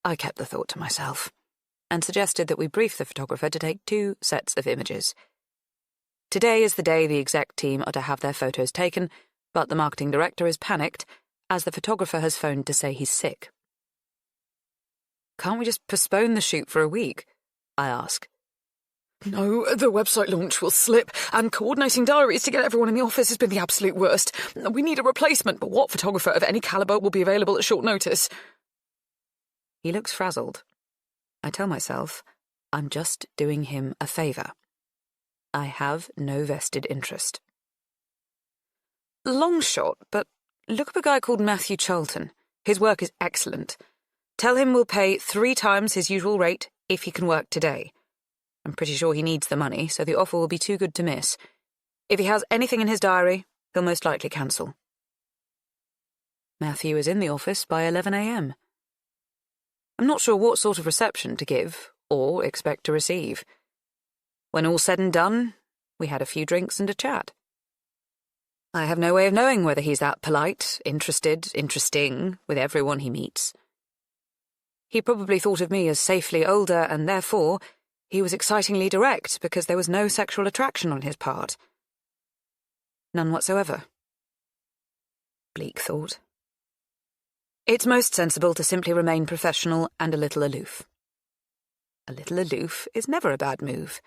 I kept the thought to myself, and suggested that we brief the photographer to take 2 sets of images. Today is the day the exec team are to have their photos taken, but the marketing director is panicked, as the photographer has phoned to say he's sick. Can't we just postpone the shoot for a week? I ask. No, the website launch will slip, and coordinating diaries to get everyone in the office has been the absolute worst. We need a replacement, but what photographer of any calibre will be available at short notice? He looks frazzled. I tell myself, I'm just doing him a favour. I have no vested interest. Long shot, but look up a guy called Matthew Charlton. His work is excellent. Tell him we'll pay 3 times his usual rate if he can work today. I'm pretty sure he needs the money, so the offer will be too good to miss. If he has anything in his diary, he'll most likely cancel. Matthew is in the office by 11 a.m. I'm not sure what sort of reception to give, or expect to receive. When all's said and done, we had a few drinks and a chat. I have no way of knowing whether he's that polite, interested, interesting with everyone he meets. He probably thought of me as safely older, and therefore he was excitingly direct because there was no sexual attraction on his part. None whatsoever. Bleak thought. It's most sensible to simply remain professional and a little aloof. A little aloof is never a bad move.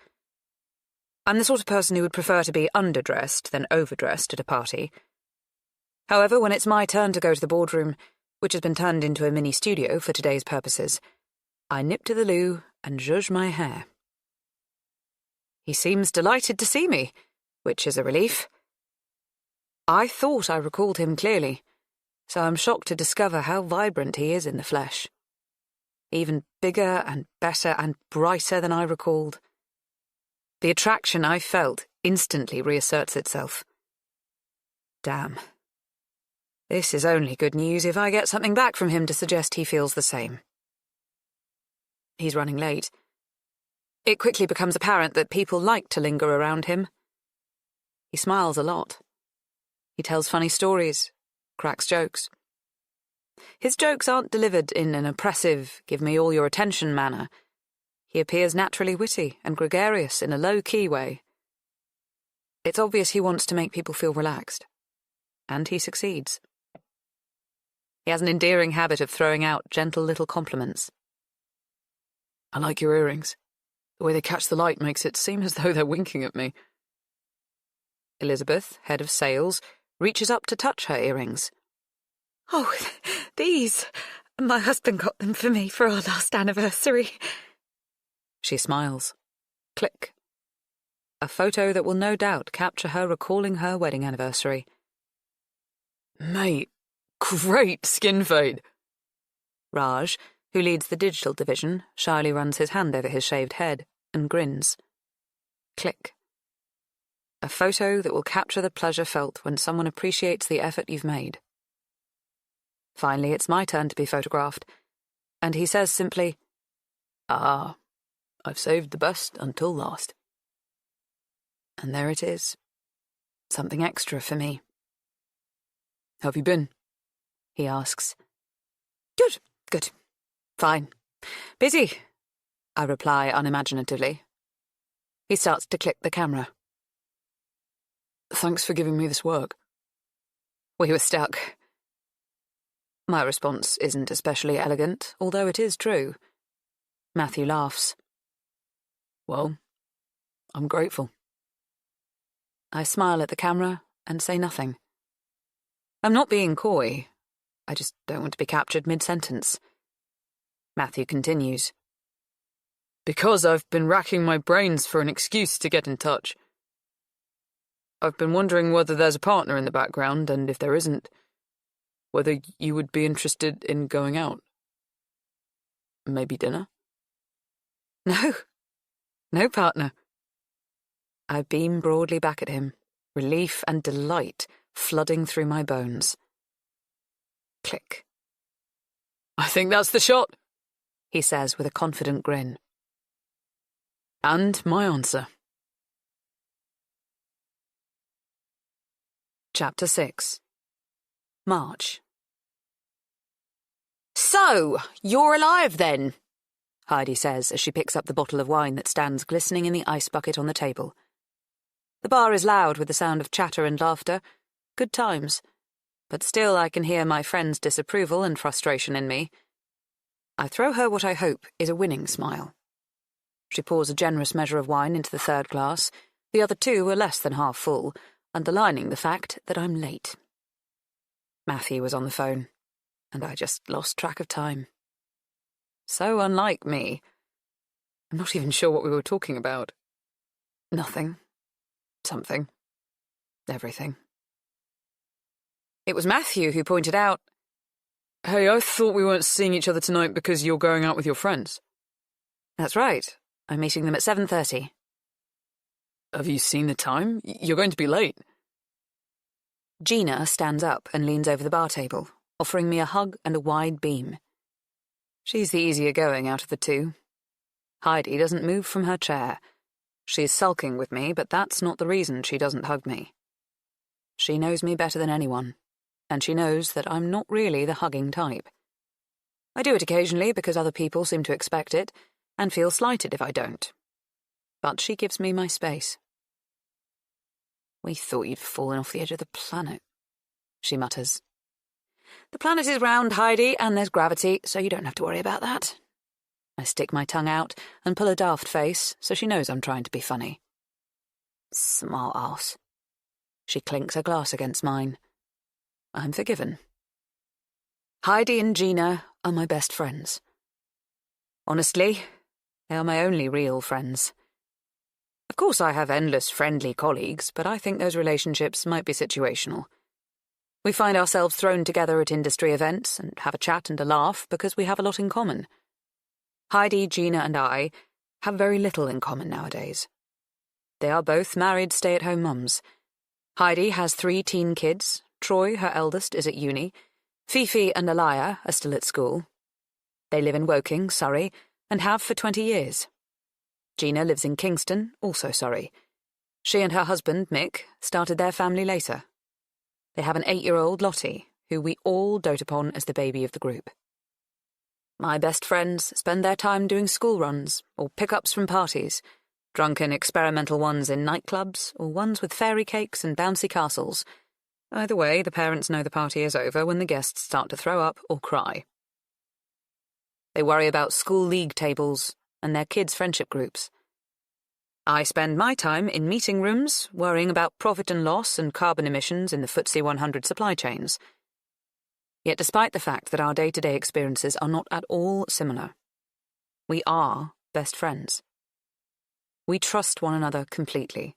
I'm the sort of person who would prefer to be underdressed than overdressed at a party. However, when it's my turn to go to the boardroom, which has been turned into a mini-studio for today's purposes, I nip to the loo and zhuzh my hair. He seems delighted to see me, which is a relief. I thought I recalled him clearly, so I'm shocked to discover how vibrant he is in the flesh. Even bigger and better and brighter than I recalled. The attraction I felt instantly reasserts itself. Damn. This is only good news if I get something back from him to suggest he feels the same. He's running late. It quickly becomes apparent that people like to linger around him. He smiles a lot. He tells funny stories, cracks jokes. His jokes aren't delivered in an oppressive, give-me-all-your-attention manner. He appears naturally witty and gregarious in a low-key way. It's obvious he wants to make people feel relaxed. And he succeeds. He has an endearing habit of throwing out gentle little compliments. I like your earrings. The way they catch the light makes it seem as though they're winking at me. Elizabeth, head of sales, reaches up to touch her earrings. Oh, these. My husband got them for me for our last anniversary. She smiles. Click. A photo that will no doubt capture her recalling her wedding anniversary. Mate, great skin fade. Raj, who leads the digital division, shyly runs his hand over his shaved head and grins. Click. A photo that will capture the pleasure felt when someone appreciates the effort you've made. Finally, it's my turn to be photographed, and he says simply, "Ah, I've saved the best until last." And there it is. Something extra for me. How have you been? He asks. Good. Fine. Busy, I reply unimaginatively. He starts to click the camera. Thanks for giving me this work. We were stuck. My response isn't especially elegant, although it is true. Matthew laughs. Well, I'm grateful. I smile at the camera and say nothing. I'm not being coy. I just don't want to be captured mid-sentence. Matthew continues. Because I've been racking my brains for an excuse to get in touch. I've been wondering whether there's a partner in the background, and if there isn't, whether you would be interested in going out. Maybe dinner? No partner. I beam broadly back at him, relief and delight flooding through my bones. Click. I think that's the shot, he says with a confident grin. And my answer. Chapter 6. March. So, you're alive then, Heidi says as she picks up the bottle of wine that stands glistening in the ice bucket on the table. The bar is loud with the sound of chatter and laughter. Good times. But still I can hear my friend's disapproval and frustration in me. I throw her what I hope is a winning smile. She pours a generous measure of wine into the third glass. The other 2 are less than half full, underlining the fact that I'm late. Matthew was on the phone, and I just lost track of time. So unlike me. I'm not even sure what we were talking about. Nothing. Something. Everything. It was Matthew who pointed out, "Hey, I thought we weren't seeing each other tonight because you're going out with your friends." "That's right. I'm meeting them at 7:30. "Have you seen the time? You're going to be late." Gina stands up and leans over the bar table, offering me a hug and a wide beam. She's the easier going out of the two. Heidi doesn't move from her chair. She's sulking with me, but that's not the reason she doesn't hug me. She knows me better than anyone, and she knows that I'm not really the hugging type. I do it occasionally because other people seem to expect it, and feel slighted if I don't. But she gives me my space. "We thought you'd fallen off the edge of the planet," she mutters. "The planet is round, Heidi, and there's gravity, so you don't have to worry about that." I stick my tongue out and pull a daft face, so she knows I'm trying to be funny. "Smart ass." She clinks her glass against mine. I'm forgiven. Heidi and Gina are my best friends. Honestly, they are my only real friends. Of course I have endless friendly colleagues, but I think those relationships might be situational. We find ourselves thrown together at industry events and have a chat and a laugh because we have a lot in common. Heidi, Gina, and I have very little in common nowadays. They are both married stay-at-home mums. Heidi has 3 teen kids. Troy, her eldest, is at uni. Fifi and Alaya are still at school. They live in Woking, Surrey, and have for 20 years. Gina lives in Kingston, also Surrey. She and her husband, Mick, started their family later. They have an 8-year-old Lottie, who we all dote upon as the baby of the group. My best friends spend their time doing school runs or pickups from parties, drunken experimental ones in nightclubs or ones with fairy cakes and bouncy castles. Either way, the parents know the party is over when the guests start to throw up or cry. They worry about school league tables and their kids' friendship groups. I spend my time in meeting rooms worrying about profit and loss and carbon emissions in the FTSE 100 supply chains. Yet despite the fact that our day-to-day experiences are not at all similar, we are best friends. We trust one another completely,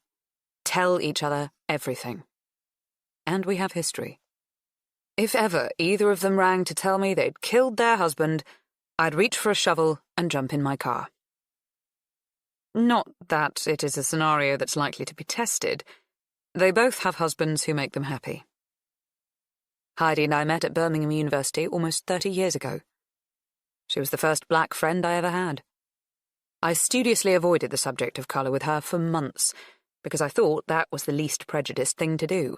tell each other everything. And we have history. If ever either of them rang to tell me they'd killed their husband, I'd reach for a shovel and jump in my car. Not that it is a scenario that's likely to be tested. They both have husbands who make them happy. Heidi and I met at Birmingham University almost 30 years ago. She was the first black friend I ever had. I studiously avoided the subject of colour with her for months, because I thought that was the least prejudiced thing to do.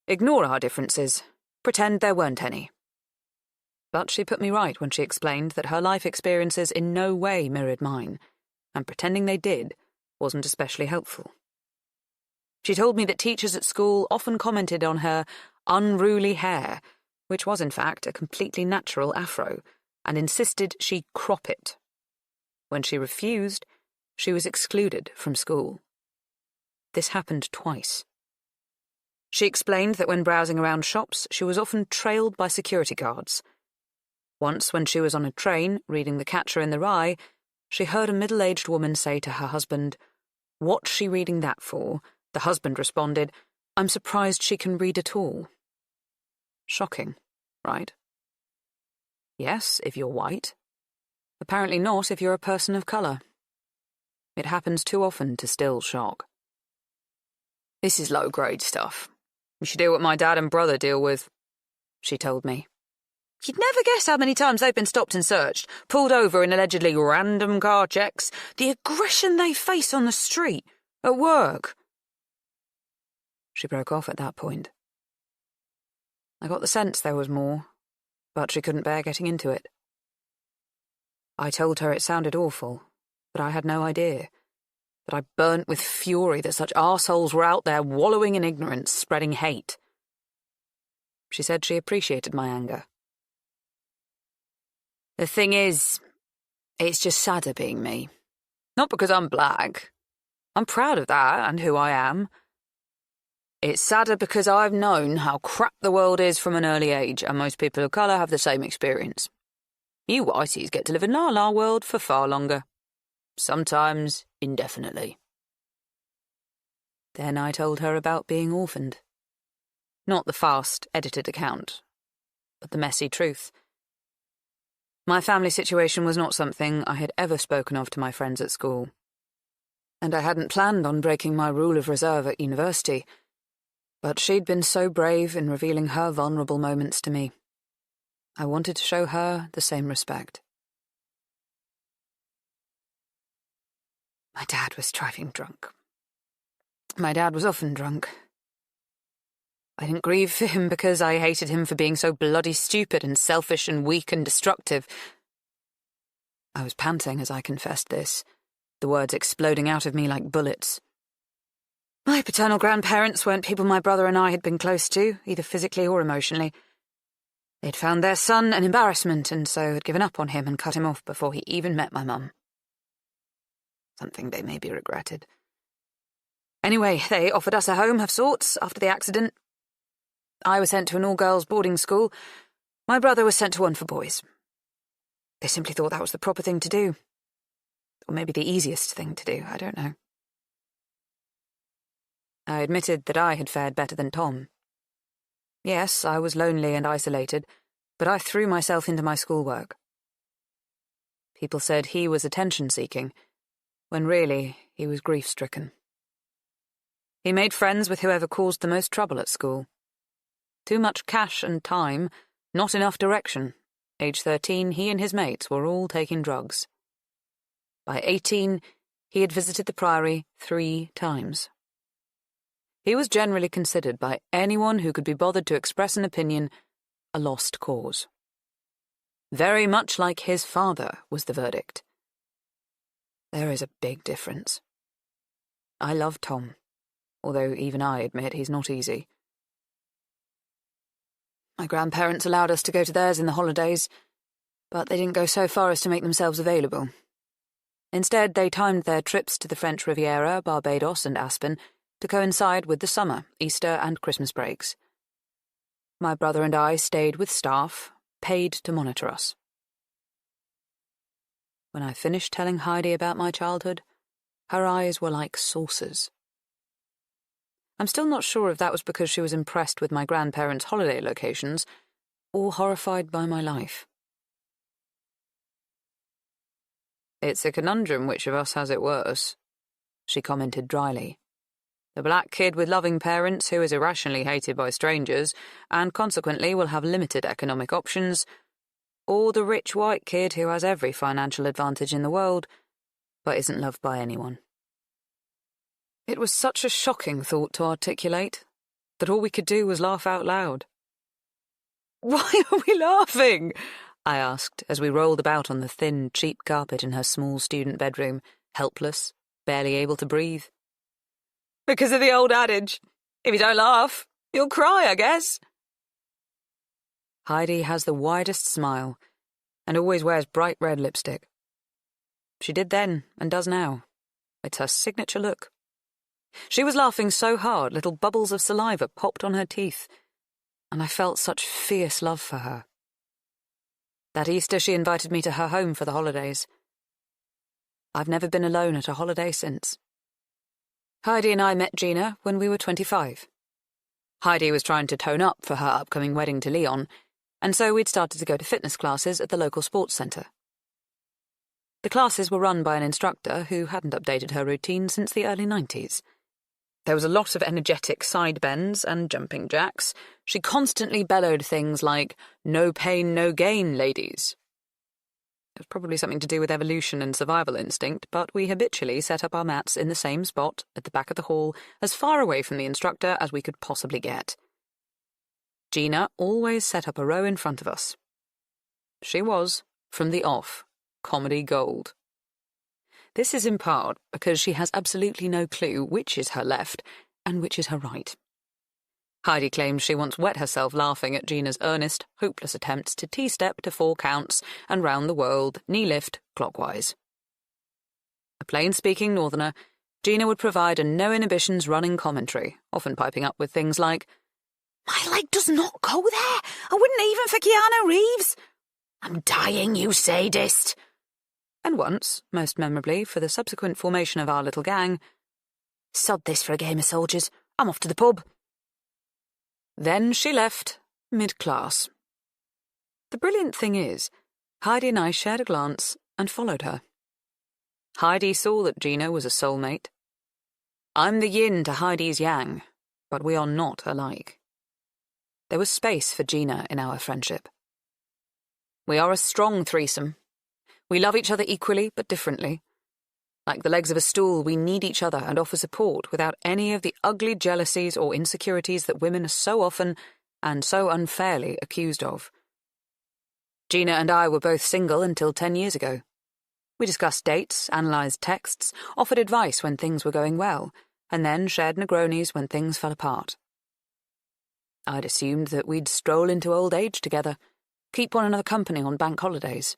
Ignore our differences, pretend there weren't any. But she put me right when she explained that her life experiences in no way mirrored mine, and pretending they did wasn't especially helpful. She told me that teachers at school often commented on her unruly hair, which was in fact a completely natural afro, and insisted she crop it. When she refused, she was excluded from school. This happened twice. She explained that when browsing around shops, she was often trailed by security guards. Once, when she was on a train, reading The Catcher in the Rye, she heard a middle-aged woman say to her husband, "What's she reading that for?" The husband responded, "I'm surprised she can read at all." Shocking, right? Yes, if you're white. Apparently not if you're a person of colour. It happens too often to still shock. "This is low-grade stuff. You should hear what my dad and brother deal with," she told me. You'd never guess how many times they've been stopped and searched, pulled over in allegedly random car checks, the aggression they face on the street, at work. She broke off at that point. I got the sense there was more, but she couldn't bear getting into it. I told her it sounded awful, but I had no idea. That I burnt with fury that such arseholes were out there wallowing in ignorance, spreading hate. She said she appreciated my anger. The thing is, it's just sadder being me. Not because I'm black. I'm proud of that and who I am. It's sadder because I've known how crap the world is from an early age, and most people of colour have the same experience. You whiteys get to live in la-la world for far longer. Sometimes indefinitely. Then I told her about being orphaned. Not the fast, edited account, but the messy truth. My family situation was not something I had ever spoken of to my friends at school, and I hadn't planned on breaking my rule of reserve at university, but she'd been so brave in revealing her vulnerable moments to me. I wanted to show her the same respect. My dad was driving drunk. My dad was often drunk. I didn't grieve for him because I hated him for being so bloody stupid and selfish and weak and destructive. I was panting as I confessed this, the words exploding out of me like bullets. My paternal grandparents weren't people my brother and I had been close to, either physically or emotionally. They'd found their son an embarrassment and so had given up on him and cut him off before he even met my mum. Something they maybe regretted. Anyway, they offered us a home of sorts after the accident. I was sent to an all-girls boarding school. My brother was sent to one for boys. They simply thought that was the proper thing to do. Or maybe the easiest thing to do, I don't know. I admitted that I had fared better than Tom. Yes, I was lonely and isolated, but I threw myself into my schoolwork. People said he was attention-seeking, when really he was grief-stricken. He made friends with whoever caused the most trouble at school. Too much cash and time, not enough direction. Age 13, he and his mates were all taking drugs. By 18, he had visited the Priory 3 times. He was generally considered by anyone who could be bothered to express an opinion a lost cause. Very much like his father, was the verdict. There is a big difference. I love Tom, although even I admit he's not easy. My grandparents allowed us to go to theirs in the holidays, but they didn't go so far as to make themselves available. Instead, they timed their trips to the French Riviera, Barbados and Aspen to coincide with the summer, Easter and Christmas breaks. My brother and I stayed with staff, paid to monitor us. When I finished telling Heidi about my childhood, her eyes were like saucers. I'm still not sure if that was because she was impressed with my grandparents' holiday locations or horrified by my life. It's a conundrum which of us has it worse, she commented dryly. The black kid with loving parents who is irrationally hated by strangers and consequently will have limited economic options, or the rich white kid who has every financial advantage in the world but isn't loved by anyone. It was such a shocking thought to articulate that all we could do was laugh out loud. "Why are we laughing?" I asked as we rolled about on the thin, cheap carpet in her small student bedroom, helpless, barely able to breathe. "Because of the old adage, if you don't laugh, you'll cry, I guess." Heidi has the widest smile and always wears bright red lipstick. She did then and does now. It's her signature look. She was laughing so hard little bubbles of saliva popped on her teeth, and I felt such fierce love for her. That Easter she invited me to her home for the holidays. I've never been alone at a holiday since. Heidi and I met Gina when we were 25. Heidi was trying to tone up for her upcoming wedding to Leon, and so we'd started to go to fitness classes at the local sports centre. The classes were run by an instructor who hadn't updated her routine since the early 90s. There was a lot of energetic side bends and jumping jacks. She constantly bellowed things like, "No pain, no gain, ladies." It was probably something to do with evolution and survival instinct, but we habitually set up our mats in the same spot, at the back of the hall, as far away from the instructor as we could possibly get. Gina always set up a row in front of us. She was, from the off, comedy gold. This is in part because she has absolutely no clue which is her left and which is her right. Heidi claims she once wet herself laughing at Gina's earnest, hopeless attempts to T-step to 4 counts and round the world, knee lift, clockwise. A plain-speaking northerner, Gina would provide a no-inhibitions running commentary, often piping up with things like, "My leg does not go there. I wouldn't even for Keanu Reeves. I'm dying, you sadist." And once, most memorably for the subsequent formation of our little gang, "Sod this for a game of soldiers. I'm off to the pub." Then she left, mid-class. The brilliant thing is, Heidi and I shared a glance and followed her. Heidi saw that Gina was a soulmate. I'm the yin to Heidi's yang, but we are not alike. There was space for Gina in our friendship. We are a strong threesome. We love each other equally but differently. Like the legs of a stool, we need each other and offer support without any of the ugly jealousies or insecurities that women are so often and so unfairly accused of. Gina and I were both single until 10 years ago. We discussed dates, analysed texts, offered advice when things were going well, and then shared Negronis when things fell apart. I'd assumed that we'd stroll into old age together, keep one another company on bank holidays.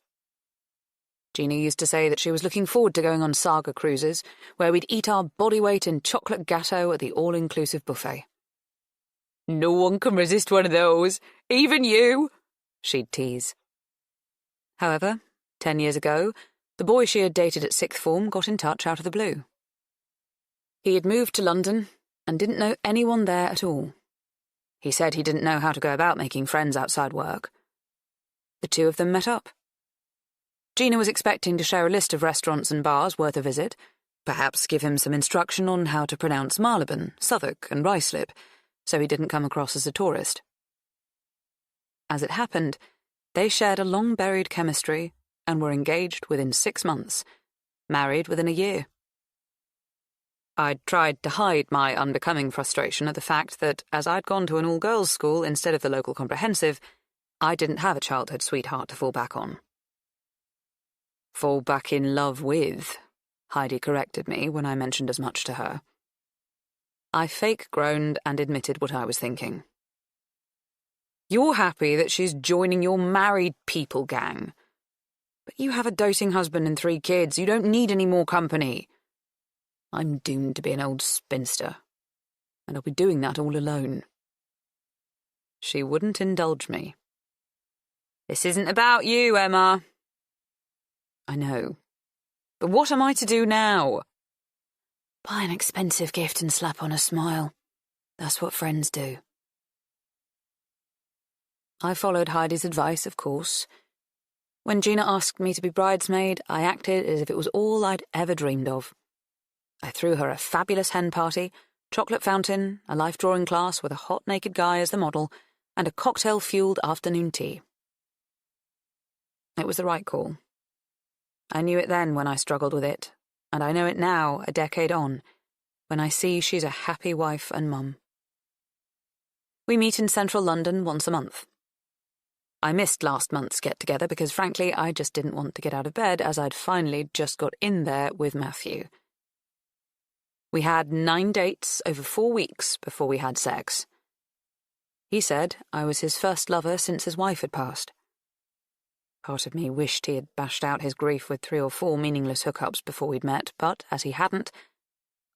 Gina used to say that she was looking forward to going on saga cruises, where we'd eat our body weight in chocolate gâteau at the all-inclusive buffet. No one can resist one of those, even you, she'd tease. However, 10 years ago, the boy she had dated at sixth form got in touch out of the blue. He had moved to London and didn't know anyone there at all. He said he didn't know how to go about making friends outside work. The two of them met up. Gina was expecting to share a list of restaurants and bars worth a visit, perhaps give him some instruction on how to pronounce Marylebone, Southwark and Ruislip, so he didn't come across as a tourist. As it happened, they shared a long-buried chemistry and were engaged within 6 months, married within a year. I'd tried to hide my unbecoming frustration at the fact that, as I'd gone to an all-girls school instead of the local comprehensive, I didn't have a childhood sweetheart to fall back on. Fall back in love with, Heidi corrected me when I mentioned as much to her. I fake-groaned and admitted what I was thinking. You're happy that she's joining your married people gang. But you have a doting husband and 3 kids. You don't need any more company. I'm doomed to be an old spinster, and I'll be doing that all alone. She wouldn't indulge me. This isn't about you, Emma. I know. But what am I to do now? Buy an expensive gift and slap on a smile. That's what friends do. I followed Heidi's advice, of course. When Gina asked me to be bridesmaid, I acted as if it was all I'd ever dreamed of. I threw her a fabulous hen party, chocolate fountain, a life drawing class with a hot naked guy as the model, and a cocktail-fueled afternoon tea. It was the right call. I knew it then when I struggled with it, and I know it now, a decade on, when I see she's a happy wife and mum. We meet in central London once a month. I missed last month's get-together because, frankly, I just didn't want to get out of bed as I'd finally just got in there with Matthew. We had 9 dates over 4 weeks before we had sex. He said I was his first lover since his wife had passed. Part of me wished he had bashed out his grief with 3 or 4 meaningless hookups before we'd met, but, as he hadn't,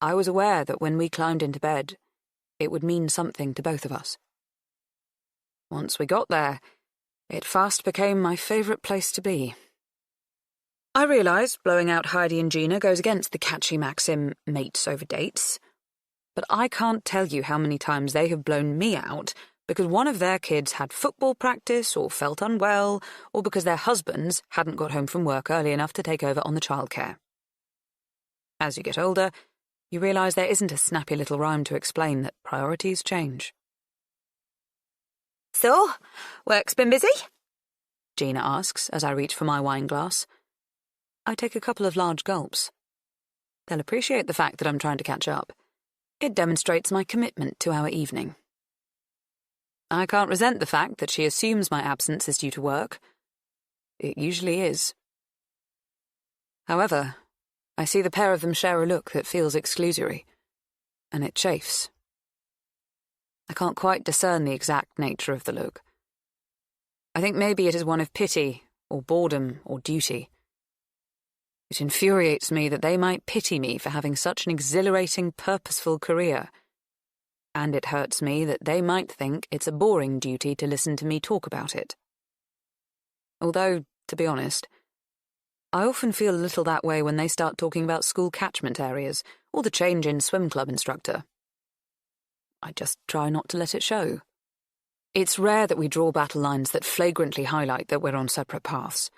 I was aware that when we climbed into bed, it would mean something to both of us. Once we got there, it fast became my favourite place to be. I realise blowing out Heidi and Gina goes against the catchy maxim, mates over dates, but I can't tell you how many times they have blown me out because one of their kids had football practice or felt unwell, or because their husbands hadn't got home from work early enough to take over on the childcare. As you get older, you realise there isn't a snappy little rhyme to explain that priorities change. So, work's been busy? Gina asks as I reach for my wine glass. I take a couple of large gulps. They'll appreciate the fact that I'm trying to catch up. It demonstrates my commitment to our evening. I can't resent the fact that she assumes my absence is due to work. It usually is. However, I see the pair of them share a look that feels exclusory, and it chafes. I can't quite discern the exact nature of the look. I think maybe it is one of pity, or boredom, or duty. It infuriates me that they might pity me for having such an exhilarating, purposeful career. And it hurts me that they might think it's a boring duty to listen to me talk about it. Although, to be honest, I often feel a little that way when they start talking about school catchment areas or the change in swim club instructor. I just try not to let it show. It's rare that we draw battle lines that flagrantly highlight that we're on separate paths.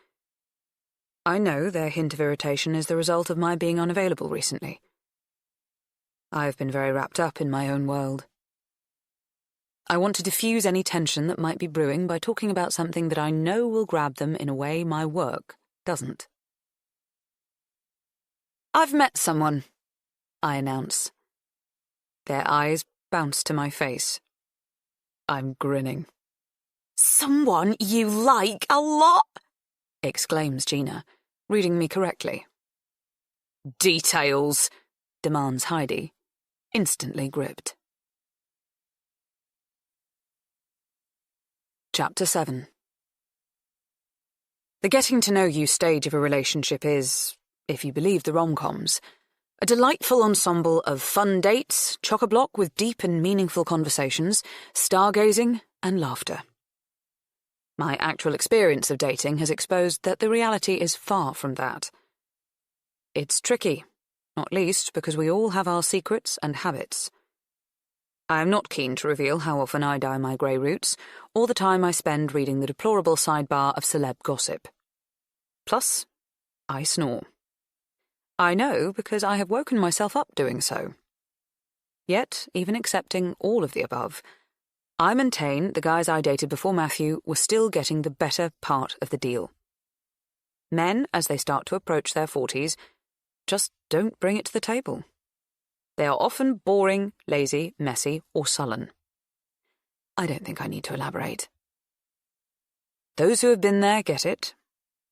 I know their hint of irritation is the result of my being unavailable recently. I've been very wrapped up in my own world. I want to diffuse any tension that might be brewing by talking about something that I know will grab them in a way my work doesn't. "I've met someone," I announce. Their eyes bounce to my face. I'm grinning. "Someone you like a lot?" exclaims Gina, reading me correctly. "Details," demands Heidi, instantly gripped. Chapter 7. The getting-to-know-you stage of a relationship is, if you believe the rom-coms, a delightful ensemble of fun dates, chock-a-block with deep and meaningful conversations, stargazing, and laughter. My actual experience of dating has exposed that the reality is far from that. It's tricky, not least because we all have our secrets and habits. I am not keen to reveal how often I dye my grey roots, or the time I spend reading the deplorable sidebar of celeb gossip. Plus, I snore. I know because I have woken myself up doing so. Yet, even accepting all of the above, I maintain the guys I dated before Matthew were still getting the better part of the deal. Men, as they start to approach their 40s, just don't bring it to the table. They are often boring, lazy, messy, or sullen. I don't think I need to elaborate. Those who have been there get it.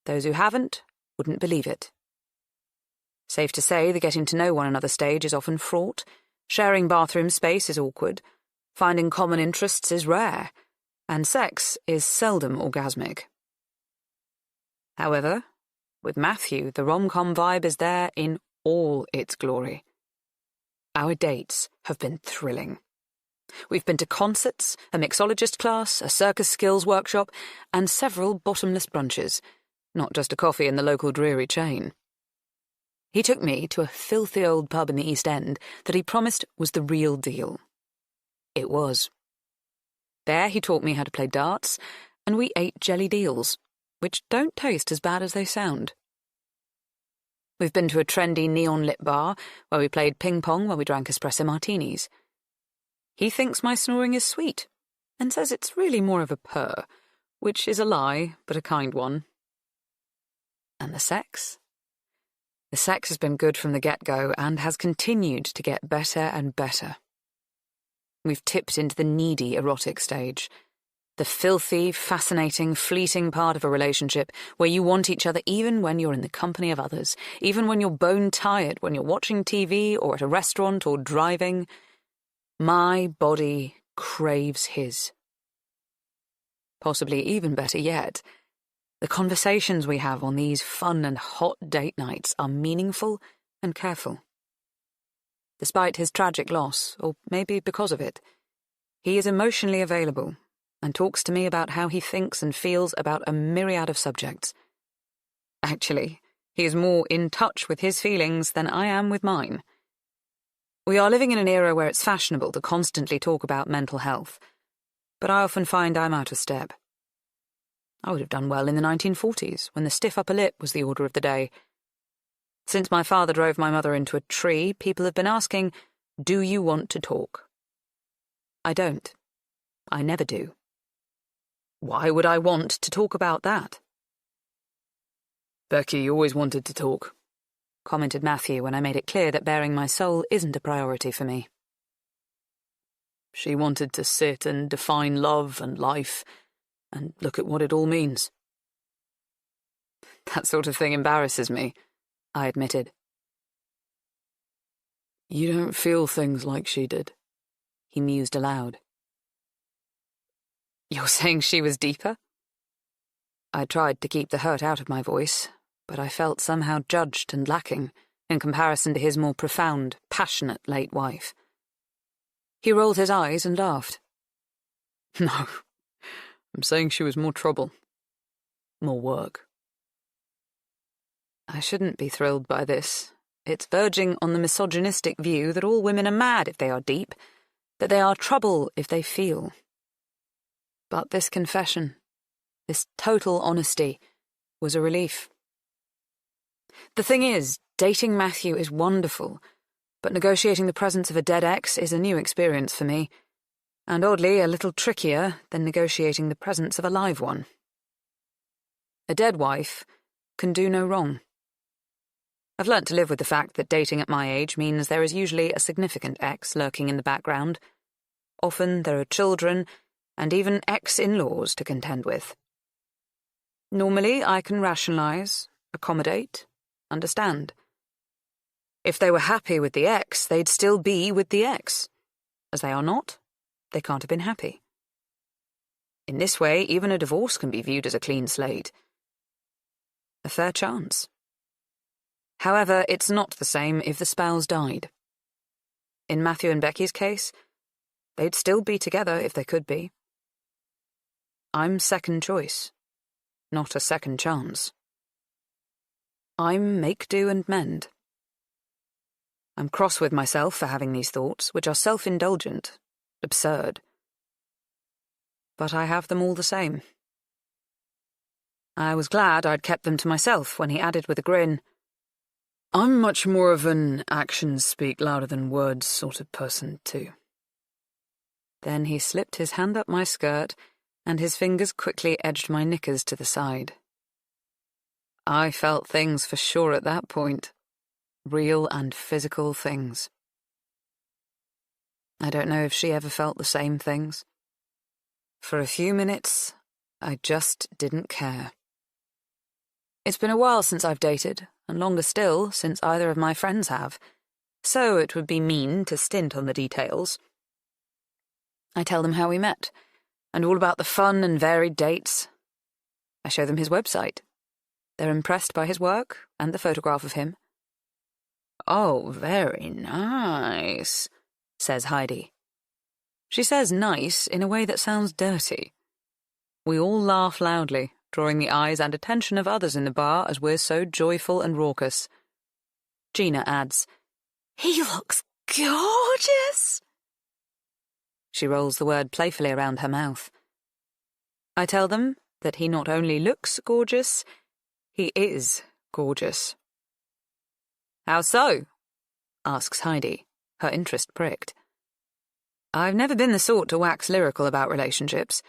Those who haven't wouldn't believe it. Safe to say the getting-to-know-one-another stage is often fraught, sharing bathroom space is awkward, finding common interests is rare, and sex is seldom orgasmic. However, with Matthew, the rom-com vibe is there in all its glory. Our dates have been thrilling. We've been to concerts, a mixologist class, a circus skills workshop, and several bottomless brunches, not just a coffee in the local dreary chain. He took me to a filthy old pub in the East End that he promised was the real deal. It was. There he taught me how to play darts, and we ate jelly deals, which don't taste as bad as they sound. We've been to a trendy neon-lit bar where we played ping-pong while we drank espresso martinis. He thinks my snoring is sweet and says it's really more of a purr, which is a lie, but a kind one. And the sex? The sex has been good from the get-go and has continued to get better and better. We've tipped into the needy erotic stage, the filthy, fascinating, fleeting part of a relationship where you want each other even when you're in the company of others, even when you're bone-tired, when you're watching TV or at a restaurant or driving. My body craves his. Possibly even better yet, the conversations we have on these fun and hot date nights are meaningful and careful. Despite his tragic loss, or maybe because of it, he is emotionally available and talks to me about how he thinks and feels about a myriad of subjects. Actually, he is more in touch with his feelings than I am with mine. We are living in an era where it's fashionable to constantly talk about mental health, but I often find I'm out of step. I would have done well in the 1940s, when the stiff upper lip was the order of the day. Since my father drove my mother into a tree, people have been asking, "Do you want to talk?" I don't. I never do. Why would I want to talk about that? "Becky always wanted to talk," commented Matthew when I made it clear that bearing my soul isn't a priority for me. "She wanted to sit and define love and life, and look at what it all means." That sort of thing embarrasses me, I admitted. "You don't feel things like she did," he mused aloud. "You're saying she was deeper?" I tried to keep the hurt out of my voice, but I felt somehow judged and lacking in comparison to his more profound, passionate late wife. He rolled his eyes and laughed. "No, I'm saying she was more trouble. More work." I shouldn't be thrilled by this. It's verging on the misogynistic view that all women are mad if they are deep, that they are trouble if they feel. But this confession, this total honesty, was a relief. The thing is, dating Matthew is wonderful, but negotiating the presence of a dead ex is a new experience for me, and oddly a little trickier than negotiating the presence of a live one. A dead wife can do no wrong. I've learnt to live with the fact that dating at my age means there is usually a significant ex lurking in the background. Often there are children and even ex-in-laws to contend with. Normally I can rationalise, accommodate, understand. If they were happy with the ex, they'd still be with the ex. As they are not, they can't have been happy. In this way, even a divorce can be viewed as a clean slate. A fair chance. However, it's not the same if the spouse died. In Matthew and Becky's case, they'd still be together if they could be. I'm second choice, not a second chance. I'm make do and mend. I'm cross with myself for having these thoughts, which are self-indulgent, absurd. But I have them all the same. I was glad I'd kept them to myself when he added with a grin, I'm much more of an actions speak louder than words sort of person, too. Then he slipped his hand up my skirt, and his fingers quickly edged my knickers to the side. I felt things for sure at that point. Real and physical things. I don't know if she ever felt the same things. For a few minutes, I just didn't care. It's been a while since I've dated, and longer still since either of my friends have, so it would be mean to stint on the details. I tell them how we met, and all about the fun and varied dates. I show them his website. They're impressed by his work and the photograph of him. Oh, very nice, says Heidi. She says nice in a way that sounds dirty. We all laugh loudly, drawing the eyes and attention of others in the bar as we're so joyful and raucous. Gina adds, He looks gorgeous. She rolls the word playfully around her mouth. I tell them that he not only looks gorgeous, he is gorgeous. How so? Asks Heidi, her interest pricked. I've never been the sort to wax lyrical about relationships.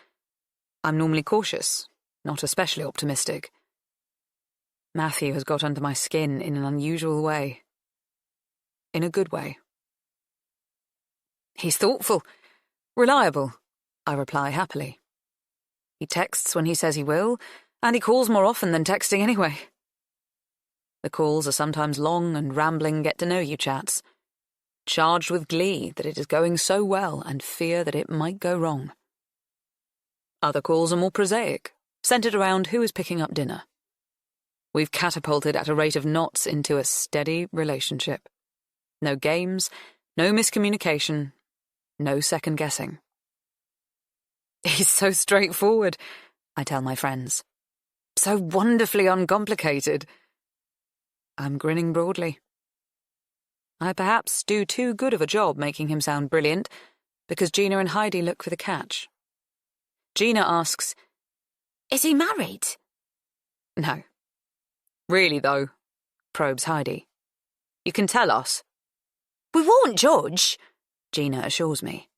I'm normally cautious, not especially optimistic. Matthew has got under my skin in an unusual way. In a good way. He's thoughtful, reliable, I reply happily. He texts when he says he will, and he calls more often than texting anyway. The calls are sometimes long and rambling get-to-know-you chats, charged with glee that it is going so well and fear that it might go wrong. Other calls are more prosaic, centered around who is picking up dinner. We've catapulted at a rate of knots into a steady relationship. No games, no miscommunication, no second-guessing. He's so straightforward, I tell my friends. So wonderfully uncomplicated. I'm grinning broadly. I perhaps do too good of a job making him sound brilliant, because Gina and Heidi look for the catch. Gina asks, Is he married? No. Really, though, probes Heidi. You can tell us. We won't judge, Gina assures me.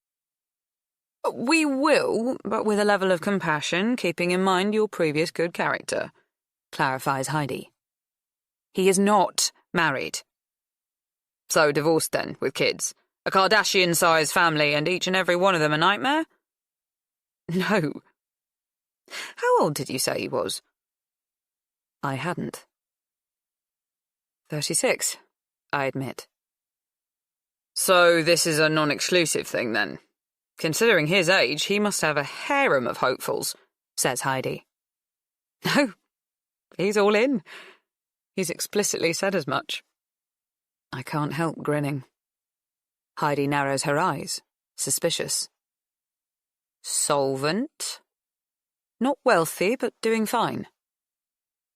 We will, but with a level of compassion, keeping in mind your previous good character, clarifies Heidi. He is not married. So divorced then, with kids. A Kardashian-sized family, and each and every one of them a nightmare? No. How old did you say he was? I hadn't. 36, I admit. So this is a non-exclusive thing, then? Considering his age, he must have a harem of hopefuls, says Heidi. No, he's all in. He's explicitly said as much. I can't help grinning. Heidi narrows her eyes, suspicious. Solvent? Not wealthy, but doing fine.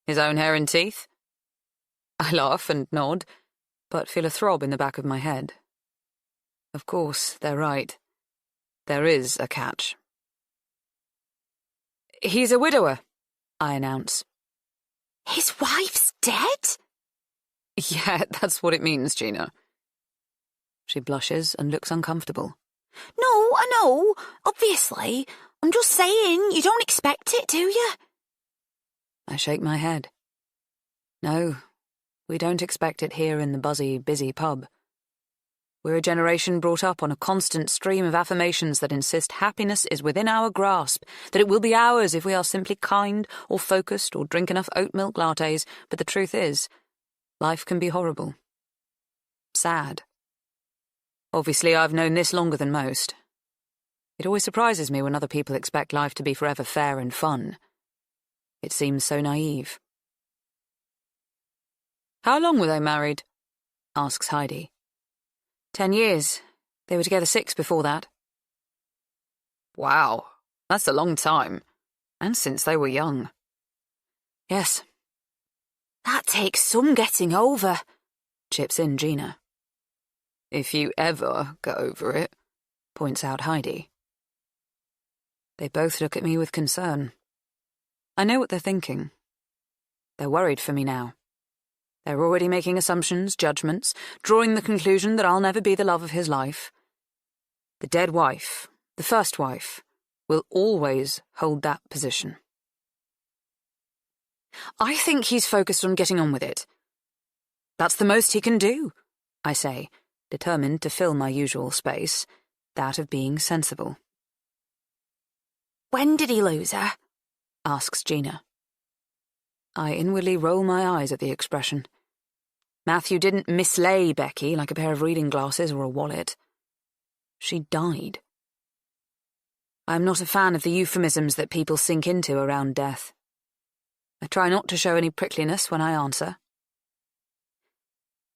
His own hair and teeth? I laugh and nod, but feel a throb in the back of my head. Of course, they're right. There is a catch. He's a widower, I announce. His wife's dead? Yeah, that's what it means, Gina. She blushes and looks uncomfortable. No, I know, obviously. I'm just saying, you don't expect it, do you? I shake my head. No, we don't expect it here in the buzzy, busy pub. We're a generation brought up on a constant stream of affirmations that insist happiness is within our grasp, that it will be ours if we are simply kind or focused or drink enough oat milk lattes, but the truth is, life can be horrible. Sad. Obviously, I've known this longer than most. It always surprises me when other people expect life to be forever fair and fun. It seems so naive. How long were they married? Asks Heidi. 10 years. They were together 6 before that. Wow, that's a long time. And since they were young. Yes. That takes some getting over, chips in Gina. If you ever get over it, points out Heidi. They both look at me with concern. I know what they're thinking. They're worried for me now. They're already making assumptions, judgments, drawing the conclusion that I'll never be the love of his life. The dead wife, the first wife, will always hold that position. I think he's focused on getting on with it. That's the most he can do, I say, determined to fill my usual space, that of being sensible. When did he lose her? Asks Gina. I inwardly roll my eyes at the expression. Matthew didn't mislay Becky like a pair of reading glasses or a wallet. She died. I'm not a fan of the euphemisms that people sink into around death. I try not to show any prickliness when I answer.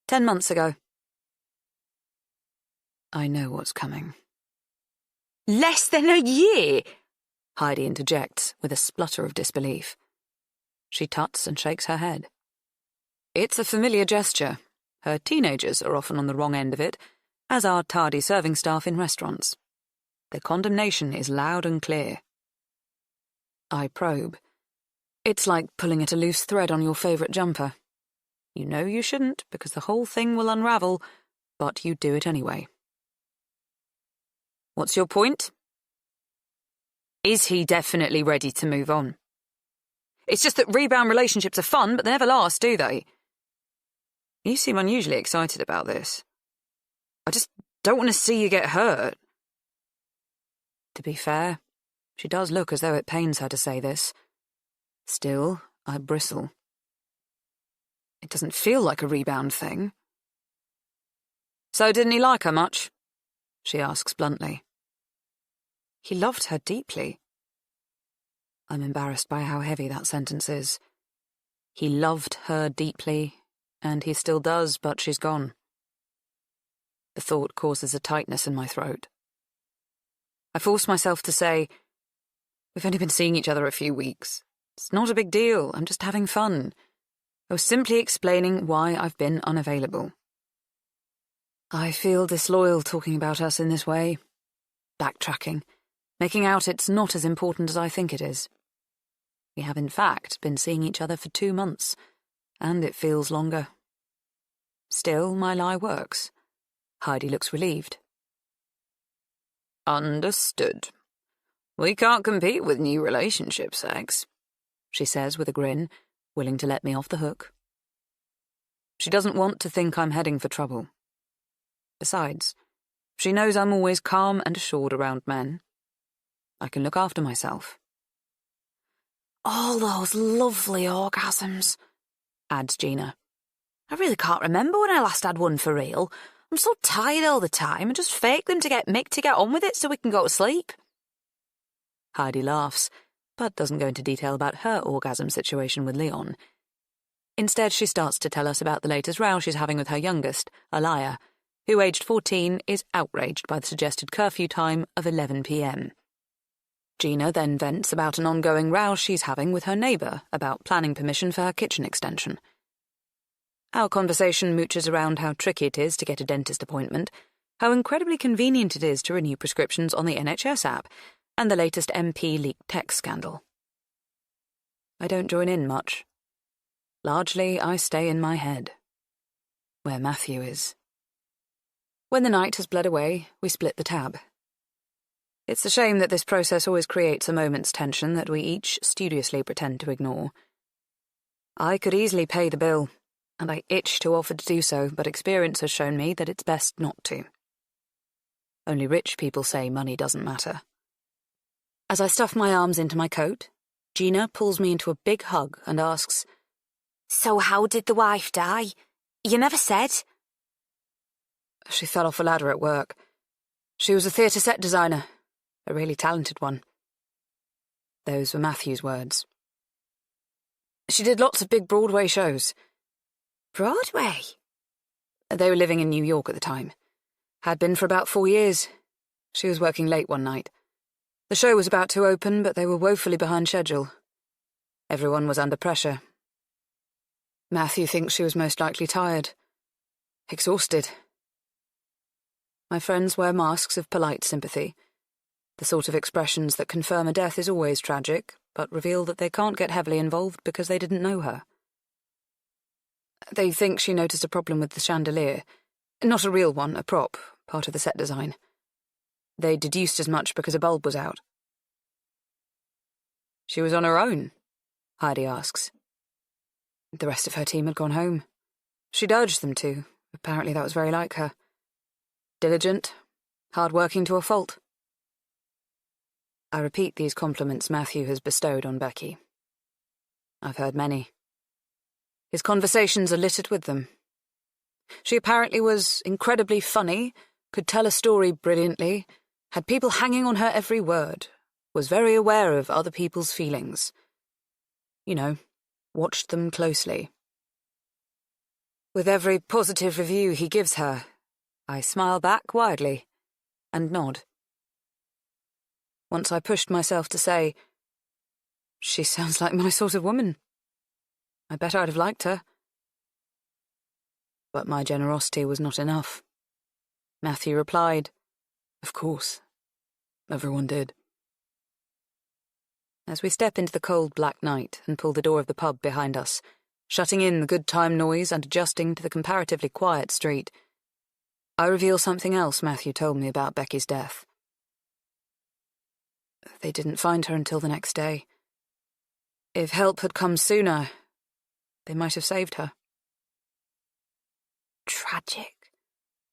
10 months ago. I know what's coming. Less than a year? Heidi interjects with a splutter of disbelief. She tuts and shakes her head. It's a familiar gesture. Her teenagers are often on the wrong end of it, as are tardy serving staff in restaurants. Their condemnation is loud and clear. I probe. It's like pulling at a loose thread on your favourite jumper. You know you shouldn't, because the whole thing will unravel, but you do it anyway. What's your point? Is he definitely ready to move on? It's just that rebound relationships are fun, but they never last, do they? You seem unusually excited about this. I just don't want to see you get hurt. To be fair, she does look as though it pains her to say this. Still, I bristle. It doesn't feel like a rebound thing. So didn't he like her much? She asks bluntly. He loved her deeply. I'm embarrassed by how heavy that sentence is. He loved her deeply, and he still does, but she's gone. The thought causes a tightness in my throat. I force myself to say, we've only been seeing each other a few weeks. It's not a big deal, I'm just having fun. I was simply explaining why I've been unavailable. I feel disloyal talking about us in this way, backtracking, making out it's not as important as I think it is. We have in fact been seeing each other for 2 months, and it feels longer. Still, my lie works. Heidi looks relieved. Understood. We can't compete with new relationship sex, she says with a grin, willing to let me off the hook. She doesn't want to think I'm heading for trouble. Besides, she knows I'm always calm and assured around men. I can look after myself. All those lovely orgasms, adds Gina. I really can't remember when I last had one for real. I'm so tired all the time, and just fake them to get Mick to get on with it so we can go to sleep. Heidi laughs, but doesn't go into detail about her orgasm situation with Leon. Instead, she starts to tell us about the latest row she's having with her youngest, Alaya, who, aged 14, is outraged by the suggested curfew time of 11 p.m. Gina then vents about an ongoing row she's having with her neighbour about planning permission for her kitchen extension. Our conversation mooches around how tricky it is to get a dentist appointment, how incredibly convenient it is to renew prescriptions on the NHS app, and the latest MP leaked text scandal. I don't join in much. Largely, I stay in my head, where Matthew is. When the night has bled away, we split the tab. It's a shame that this process always creates a moment's tension that we each studiously pretend to ignore. I could easily pay the bill, and I itch to offer to do so, but experience has shown me that it's best not to. Only rich people say money doesn't matter. As I stuff my arms into my coat, Gina pulls me into a big hug and asks, "So how did the wife die? You never said." She fell off a ladder at work. She was a theatre set designer, a really talented one. Those were Matthew's words. She did lots of big Broadway shows. Broadway? They were living in New York at the time. Had been for about 4 years. She was working late one night. The show was about to open, but they were woefully behind schedule. Everyone was under pressure. Matthew thinks she was most likely tired. Exhausted. My friends wear masks of polite sympathy, the sort of expressions that confirm a death is always tragic, but reveal that they can't get heavily involved because they didn't know her. They think she noticed a problem with the chandelier. Not a real one, a prop, part of the set design. They deduced as much because a bulb was out. She was on her own, Heidi asks. The rest of her team had gone home. She'd urged them to. Apparently that was very like her. Diligent, hard-working to a fault. I repeat these compliments Matthew has bestowed on Becky. I've heard many. His conversations are littered with them. She apparently was incredibly funny, could tell a story brilliantly, had people hanging on her every word, was very aware of other people's feelings. You know, watched them closely. With every positive review he gives her, I smile back widely and nod. Once I pushed myself to say, "She sounds like my sort of woman. I bet I'd have liked her." But my generosity was not enough. Matthew replied, "Of course. Everyone did." As we step into the cold black night and pull the door of the pub behind us, shutting in the good time noise and adjusting to the comparatively quiet street, I reveal something else Matthew told me about Becky's death. They didn't find her until the next day. If help had come sooner, they might have saved her. "Tragic,"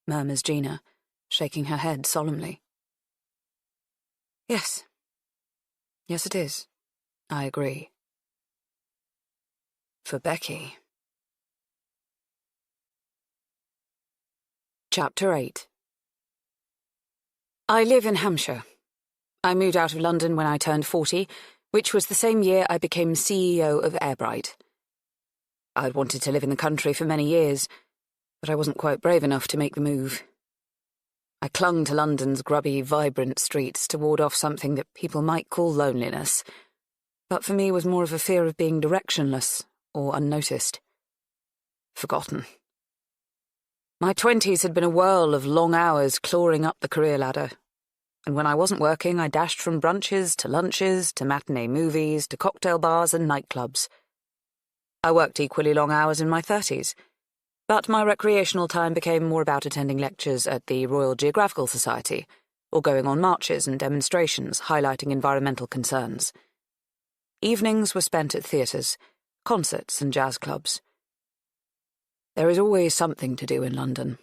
murmurs Gina, shaking her head solemnly. Yes. Yes, it is. I agree. For Becky. Chapter 8. I live in Hampshire. I moved out of London when I turned 40, which was the same year I became CEO of Airbright. I'd wanted to live in the country for many years, but I wasn't quite brave enough to make the move. I clung to London's grubby, vibrant streets to ward off something that people might call loneliness, but for me was more of a fear of being directionless or unnoticed. Forgotten. My 20s had been a whirl of long hours clawing up the career ladder, and when I wasn't working, I dashed from brunches to lunches to matinee movies to cocktail bars and nightclubs. I worked equally long hours in my 30s, but my recreational time became more about attending lectures at the Royal Geographical Society or going on marches and demonstrations highlighting environmental concerns. Evenings were spent at theatres, concerts and jazz clubs. There is always something to do in London,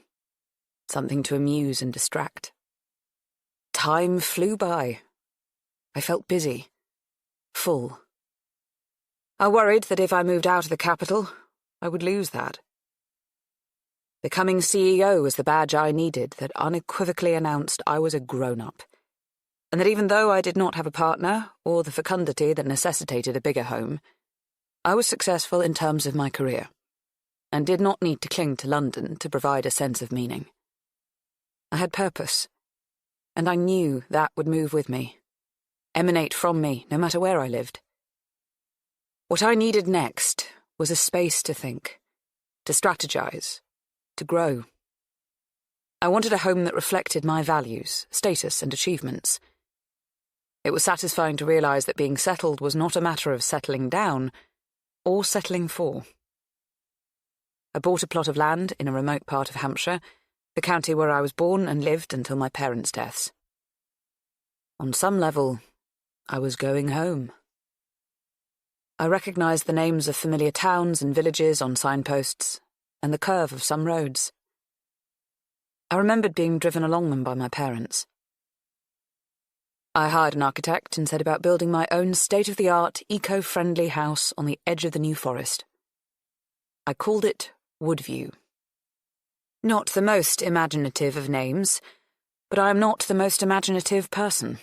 something to amuse and distract. Time flew by. I felt busy, full. I worried that if I moved out of the capital, I would lose that. Becoming CEO was the badge I needed that unequivocally announced I was a grown-up, and that even though I did not have a partner or the fecundity that necessitated a bigger home, I was successful in terms of my career, and did not need to cling to London to provide a sense of meaning. I had purpose, and I knew that would move with me, emanate from me no matter where I lived. What I needed next was a space to think, to strategize, to grow. I wanted a home that reflected my values, status, and achievements. It was satisfying to realise that being settled was not a matter of settling down or settling for. I bought a plot of land in a remote part of Hampshire, the county where I was born and lived until my parents' deaths. On some level, I was going home. I recognised the names of familiar towns and villages on signposts, and the curve of some roads. I remembered being driven along them by my parents. I hired an architect and set about building my own state-of-the-art, eco-friendly house on the edge of the New Forest. I called it Woodview. Not the most imaginative of names, but I am not the most imaginative person.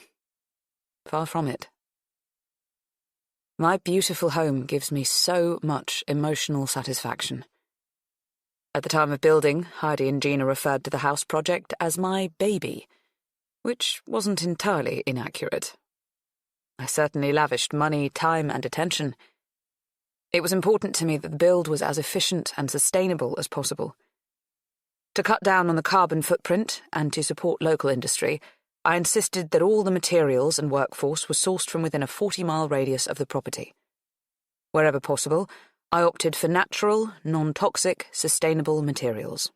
Far from it. My beautiful home gives me so much emotional satisfaction. At the time of building, Heidi and Gina referred to the house project as my baby, which wasn't entirely inaccurate. I certainly lavished money, time, and attention. It was important to me that the build was as efficient and sustainable as possible. To cut down on the carbon footprint and to support local industry, I insisted that all the materials and workforce were sourced from within a 40-mile radius of the property. Wherever possible, I opted for natural, non-toxic, sustainable materials.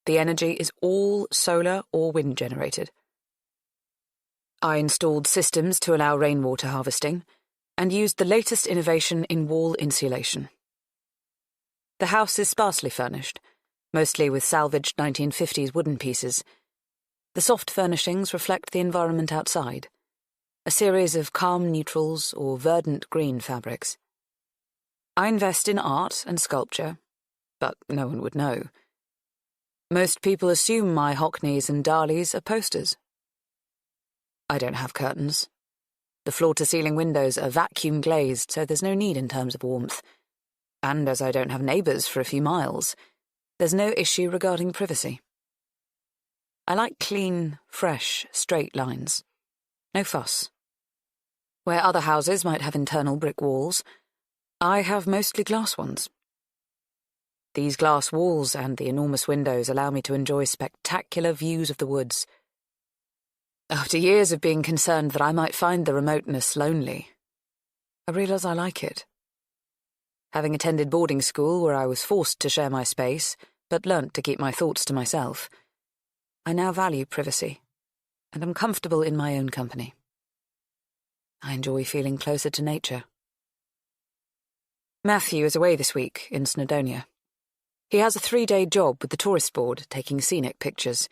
The energy is all solar or wind generated. I installed systems to allow rainwater harvesting and used the latest innovation in wall insulation. The house is sparsely furnished, mostly with salvaged 1950s wooden pieces. The soft furnishings reflect the environment outside, a series of calm neutrals or verdant green fabrics. I invest in art and sculpture, but no one would know. Most people assume my Hockneys and Darleys are posters. I don't have curtains. The floor-to-ceiling windows are vacuum-glazed, so there's no need in terms of warmth. And as I don't have neighbours for a few miles, there's no issue regarding privacy. I like clean, fresh, straight lines. No fuss. Where other houses might have internal brick walls, I have mostly glass ones. These glass walls and the enormous windows allow me to enjoy spectacular views of the woods. After years of being concerned that I might find the remoteness lonely, I realise I like it. Having attended boarding school where I was forced to share my space, but learnt to keep my thoughts to myself, I now value privacy, and am comfortable in my own company. I enjoy feeling closer to nature. Matthew is away this week in Snowdonia. He has a 3-day job with the tourist board taking scenic pictures,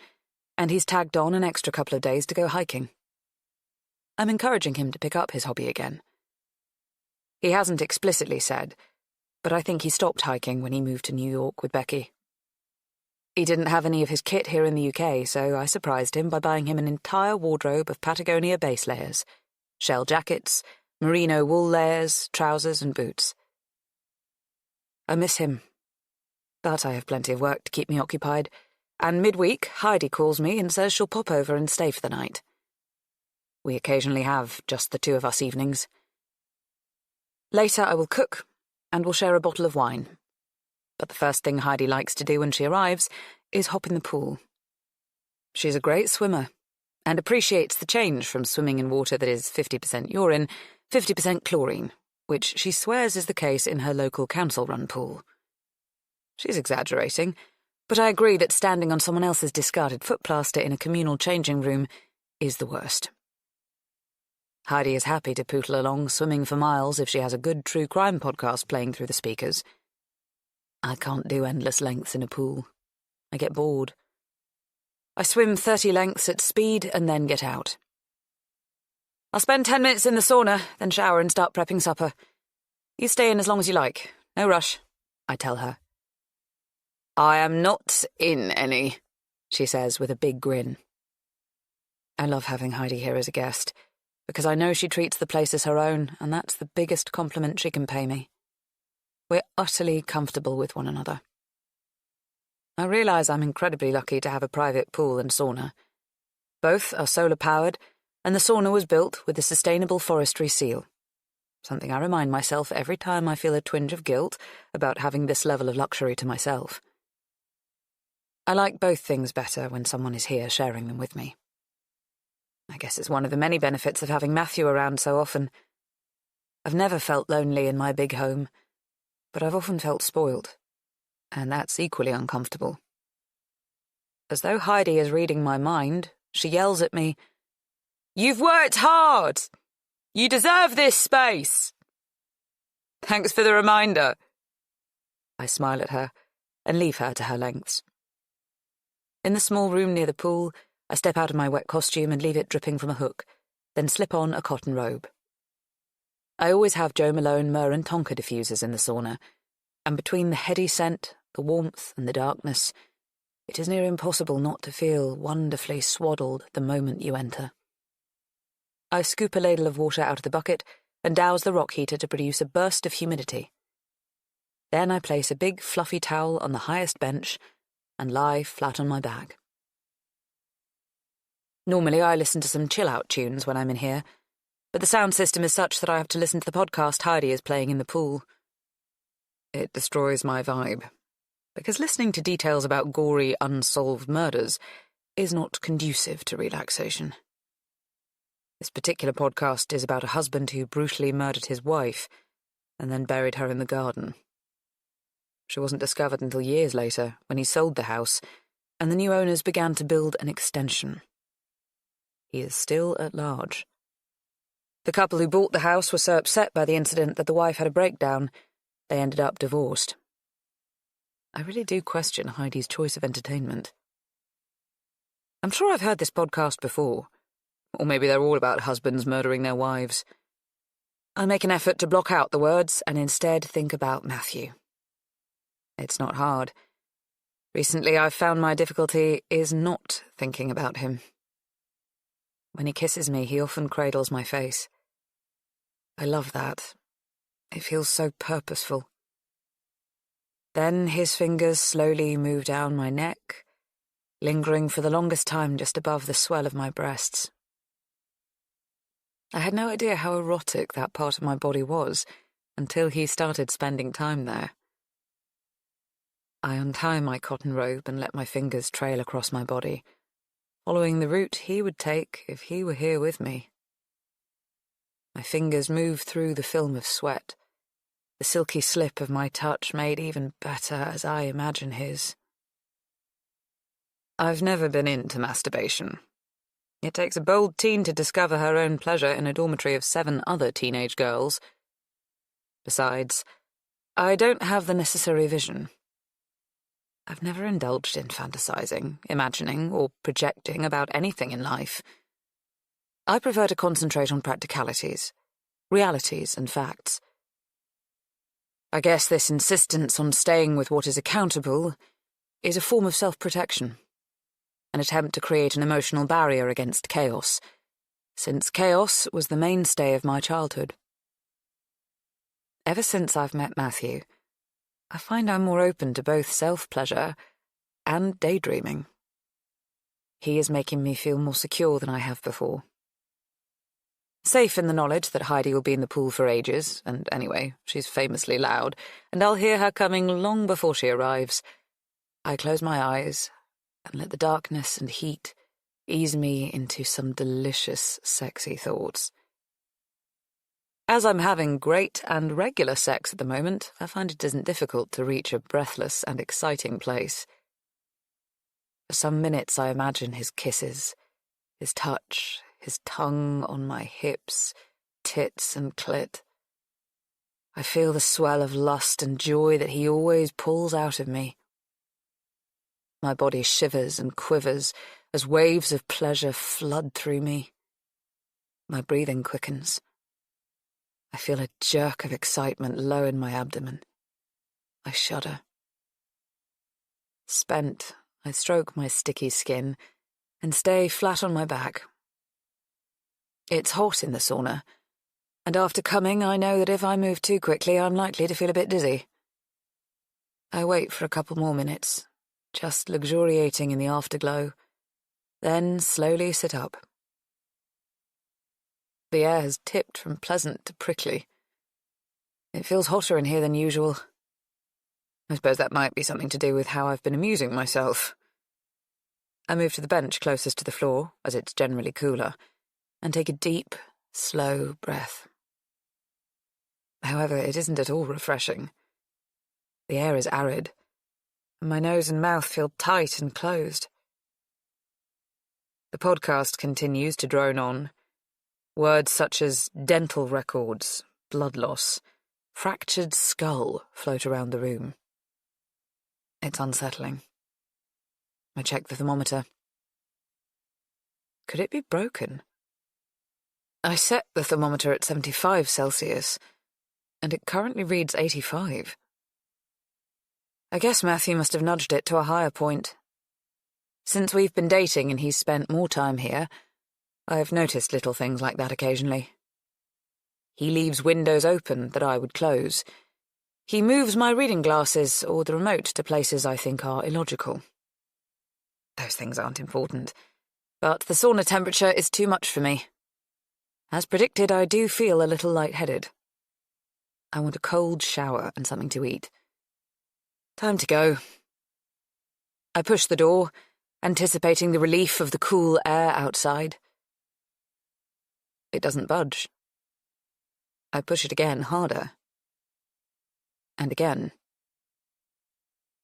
and he's tagged on an extra couple of days to go hiking. I'm encouraging him to pick up his hobby again. He hasn't explicitly said, but I think he stopped hiking when he moved to New York with Becky. He didn't have any of his kit here in the UK, so I surprised him by buying him an entire wardrobe of Patagonia base layers, shell jackets, merino wool layers, trousers and boots. I miss him, but I have plenty of work to keep me occupied, and midweek Heidi calls me and says she'll pop over and stay for the night. We occasionally have just the two of us evenings. Later I will cook, and we'll share a bottle of wine. But the first thing Heidi likes to do when she arrives is hop in the pool. She's a great swimmer, and appreciates the change from swimming in water that is 50% urine, 50% chlorine, which she swears is the case in her local council-run pool. She's exaggerating, but I agree that standing on someone else's discarded foot plaster in a communal changing room is the worst. Heidi is happy to pootle along, swimming for miles if she has a good true crime podcast playing through the speakers. I can't do endless lengths in a pool. I get bored. I swim 30 lengths at speed and then get out. I'll spend 10 minutes in the sauna, then shower and start prepping supper. You stay in as long as you like. No rush, I tell her. I am not in any, she says with a big grin. I love having Heidi here as a guest, because I know she treats the place as her own, and that's the biggest compliment she can pay me. We're utterly comfortable with one another. I realise I'm incredibly lucky to have a private pool and sauna. Both are solar-powered, and the sauna was built with a sustainable forestry seal, something I remind myself every time I feel a twinge of guilt about having this level of luxury to myself. I like both things better when someone is here sharing them with me. I guess it's one of the many benefits of having Matthew around so often. I've never felt lonely in my big home, but I've often felt spoiled, and that's equally uncomfortable. As though Heidi is reading my mind, she yells at me, "You've worked hard! You deserve this space!" "Thanks for the reminder." I smile at her and leave her to her lengths. In the small room near the pool, I step out of my wet costume and leave it dripping from a hook, then slip on a cotton robe. I always have Jo Malone myrrh and tonka diffusers in the sauna, and between the heady scent, the warmth, and the darkness, it is near impossible not to feel wonderfully swaddled the moment you enter. I scoop a ladle of water out of the bucket and douse the rock heater to produce a burst of humidity. Then I place a big fluffy towel on the highest bench and lie flat on my back. Normally I listen to some chill-out tunes when I'm in here, but the sound system is such that I have to listen to the podcast Heidi is playing in the pool. It destroys my vibe, because listening to details about gory, unsolved murders is not conducive to relaxation. This particular podcast is about a husband who brutally murdered his wife and then buried her in the garden. She wasn't discovered until years later, when he sold the house, and the new owners began to build an extension. He is still at large. The couple who bought the house were so upset by the incident that the wife had a breakdown, they ended up divorced. I really do question Heidi's choice of entertainment. I'm sure I've heard this podcast before, or maybe they're all about husbands murdering their wives. I make an effort to block out the words and instead think about Matthew. It's not hard. Recently I've found my difficulty is not thinking about him. When he kisses me, he often cradles my face. I love that. It feels so purposeful. Then his fingers slowly move down my neck, lingering for the longest time just above the swell of my breasts. I had no idea how erotic that part of my body was until he started spending time there. I untie my cotton robe and let my fingers trail across my body, following the route he would take if he were here with me. My fingers move through the film of sweat, the silky slip of my touch made even better as I imagine his. I've never been into masturbation. It takes a bold teen to discover her own pleasure in a dormitory of 7 other teenage girls. Besides, I don't have the necessary vision. I've never indulged in fantasizing, imagining, or projecting about anything in life. I prefer to concentrate on practicalities, realities, and facts. I guess this insistence on staying with what is accountable is a form of self-protection, an attempt to create an emotional barrier against chaos, since chaos was the mainstay of my childhood. Ever since I've met Matthew, I find I'm more open to both self-pleasure and daydreaming. He is making me feel more secure than I have before. Safe in the knowledge that Heidi will be in the pool for ages, and anyway, she's famously loud, and I'll hear her coming long before she arrives. I close my eyes and let the darkness and heat ease me into some delicious, sexy thoughts. As I'm having great and regular sex at the moment, I find it isn't difficult to reach a breathless and exciting place. For some minutes I imagine his kisses, his touch, his tongue on my hips, tits and clit. I feel the swell of lust and joy that he always pulls out of me. My body shivers and quivers as waves of pleasure flood through me. My breathing quickens. I feel a jerk of excitement low in my abdomen. I shudder. Spent, I stroke my sticky skin and stay flat on my back. It's hot in the sauna, and after coming I know that if I move too quickly I'm likely to feel a bit dizzy. I wait for a couple more minutes, just luxuriating in the afterglow, then slowly sit up. The air has tipped from pleasant to prickly. It feels hotter in here than usual. I suppose that might be something to do with how I've been amusing myself. I move to the bench closest to the floor, as it's generally cooler, and take a deep, slow breath. However, it isn't at all refreshing. The air is arid, and my nose and mouth feel tight and closed. The podcast continues to drone on. Words such as dental records, blood loss, fractured skull float around the room. It's unsettling. I check the thermometer. Could it be broken? I set the thermometer at 75 Celsius, and it currently reads 85. I guess Matthew must have nudged it to a higher point. Since we've been dating and he's spent more time here, I've noticed little things like that occasionally. He leaves windows open that I would close. He moves my reading glasses or the remote to places I think are illogical. Those things aren't important, but the sauna temperature is too much for me. As predicted, I do feel a little lightheaded. I want a cold shower and something to eat. Time to go. I push the door, anticipating the relief of the cool air outside. It doesn't budge. I push it again, harder. And again.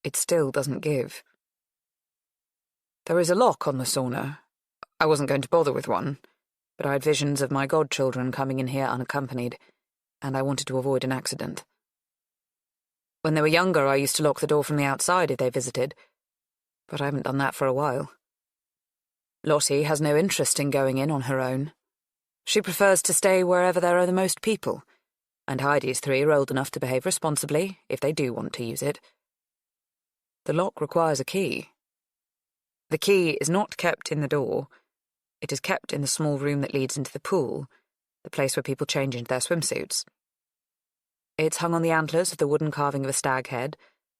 It still doesn't give. There is a lock on the sauna. I wasn't going to bother with one, but I had visions of my godchildren coming in here unaccompanied, and I wanted to avoid an accident. When they were younger, I used to lock the door from the outside if they visited, but I haven't done that for a while. Lottie has no interest in going in on her own. She prefers to stay wherever there are the most people, and Heidi's 3 are old enough to behave responsibly if they do want to use it. The lock requires a key. The key is not kept in the door. It is kept in the small room that leads into the pool, the place where people change into their swimsuits. It's hung on the antlers of the wooden carving of a stag head,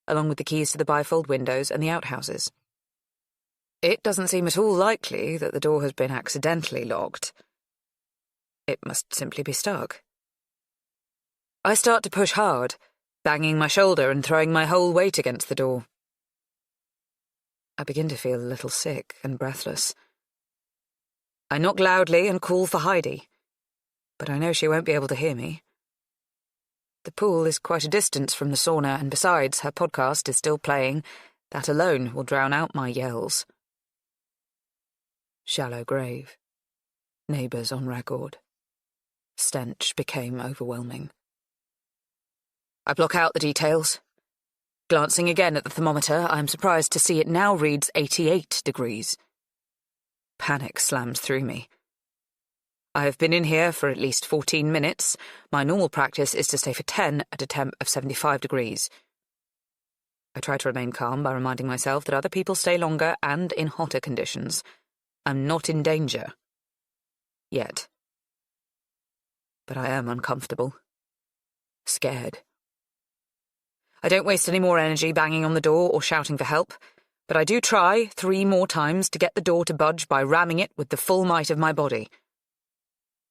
along with the keys to the bifold windows and the outhouses. It doesn't seem at all likely that the door has been accidentally locked. It must simply be stuck. I start to push hard, banging my shoulder and throwing my whole weight against the door. I begin to feel a little sick and breathless. I knock loudly and call for Heidi, but I know she won't be able to hear me. The pool is quite a distance from the sauna, and besides, her podcast is still playing. That alone will drown out my yells. Shallow grave. Neighbours on record. Stench became overwhelming. I block out the details. Glancing again at the thermometer, I am surprised to see it now reads 88 degrees. Panic slams through me. I have been in here for at least 14 minutes. My normal practice is to stay for 10 at a temp of 75 degrees. I try to remain calm by reminding myself that other people stay longer and in hotter conditions. I'm not in danger. Yet. But I am uncomfortable. Scared. I don't waste any more energy banging on the door or shouting for help, but I do try 3 more times to get the door to budge by ramming it with the full might of my body.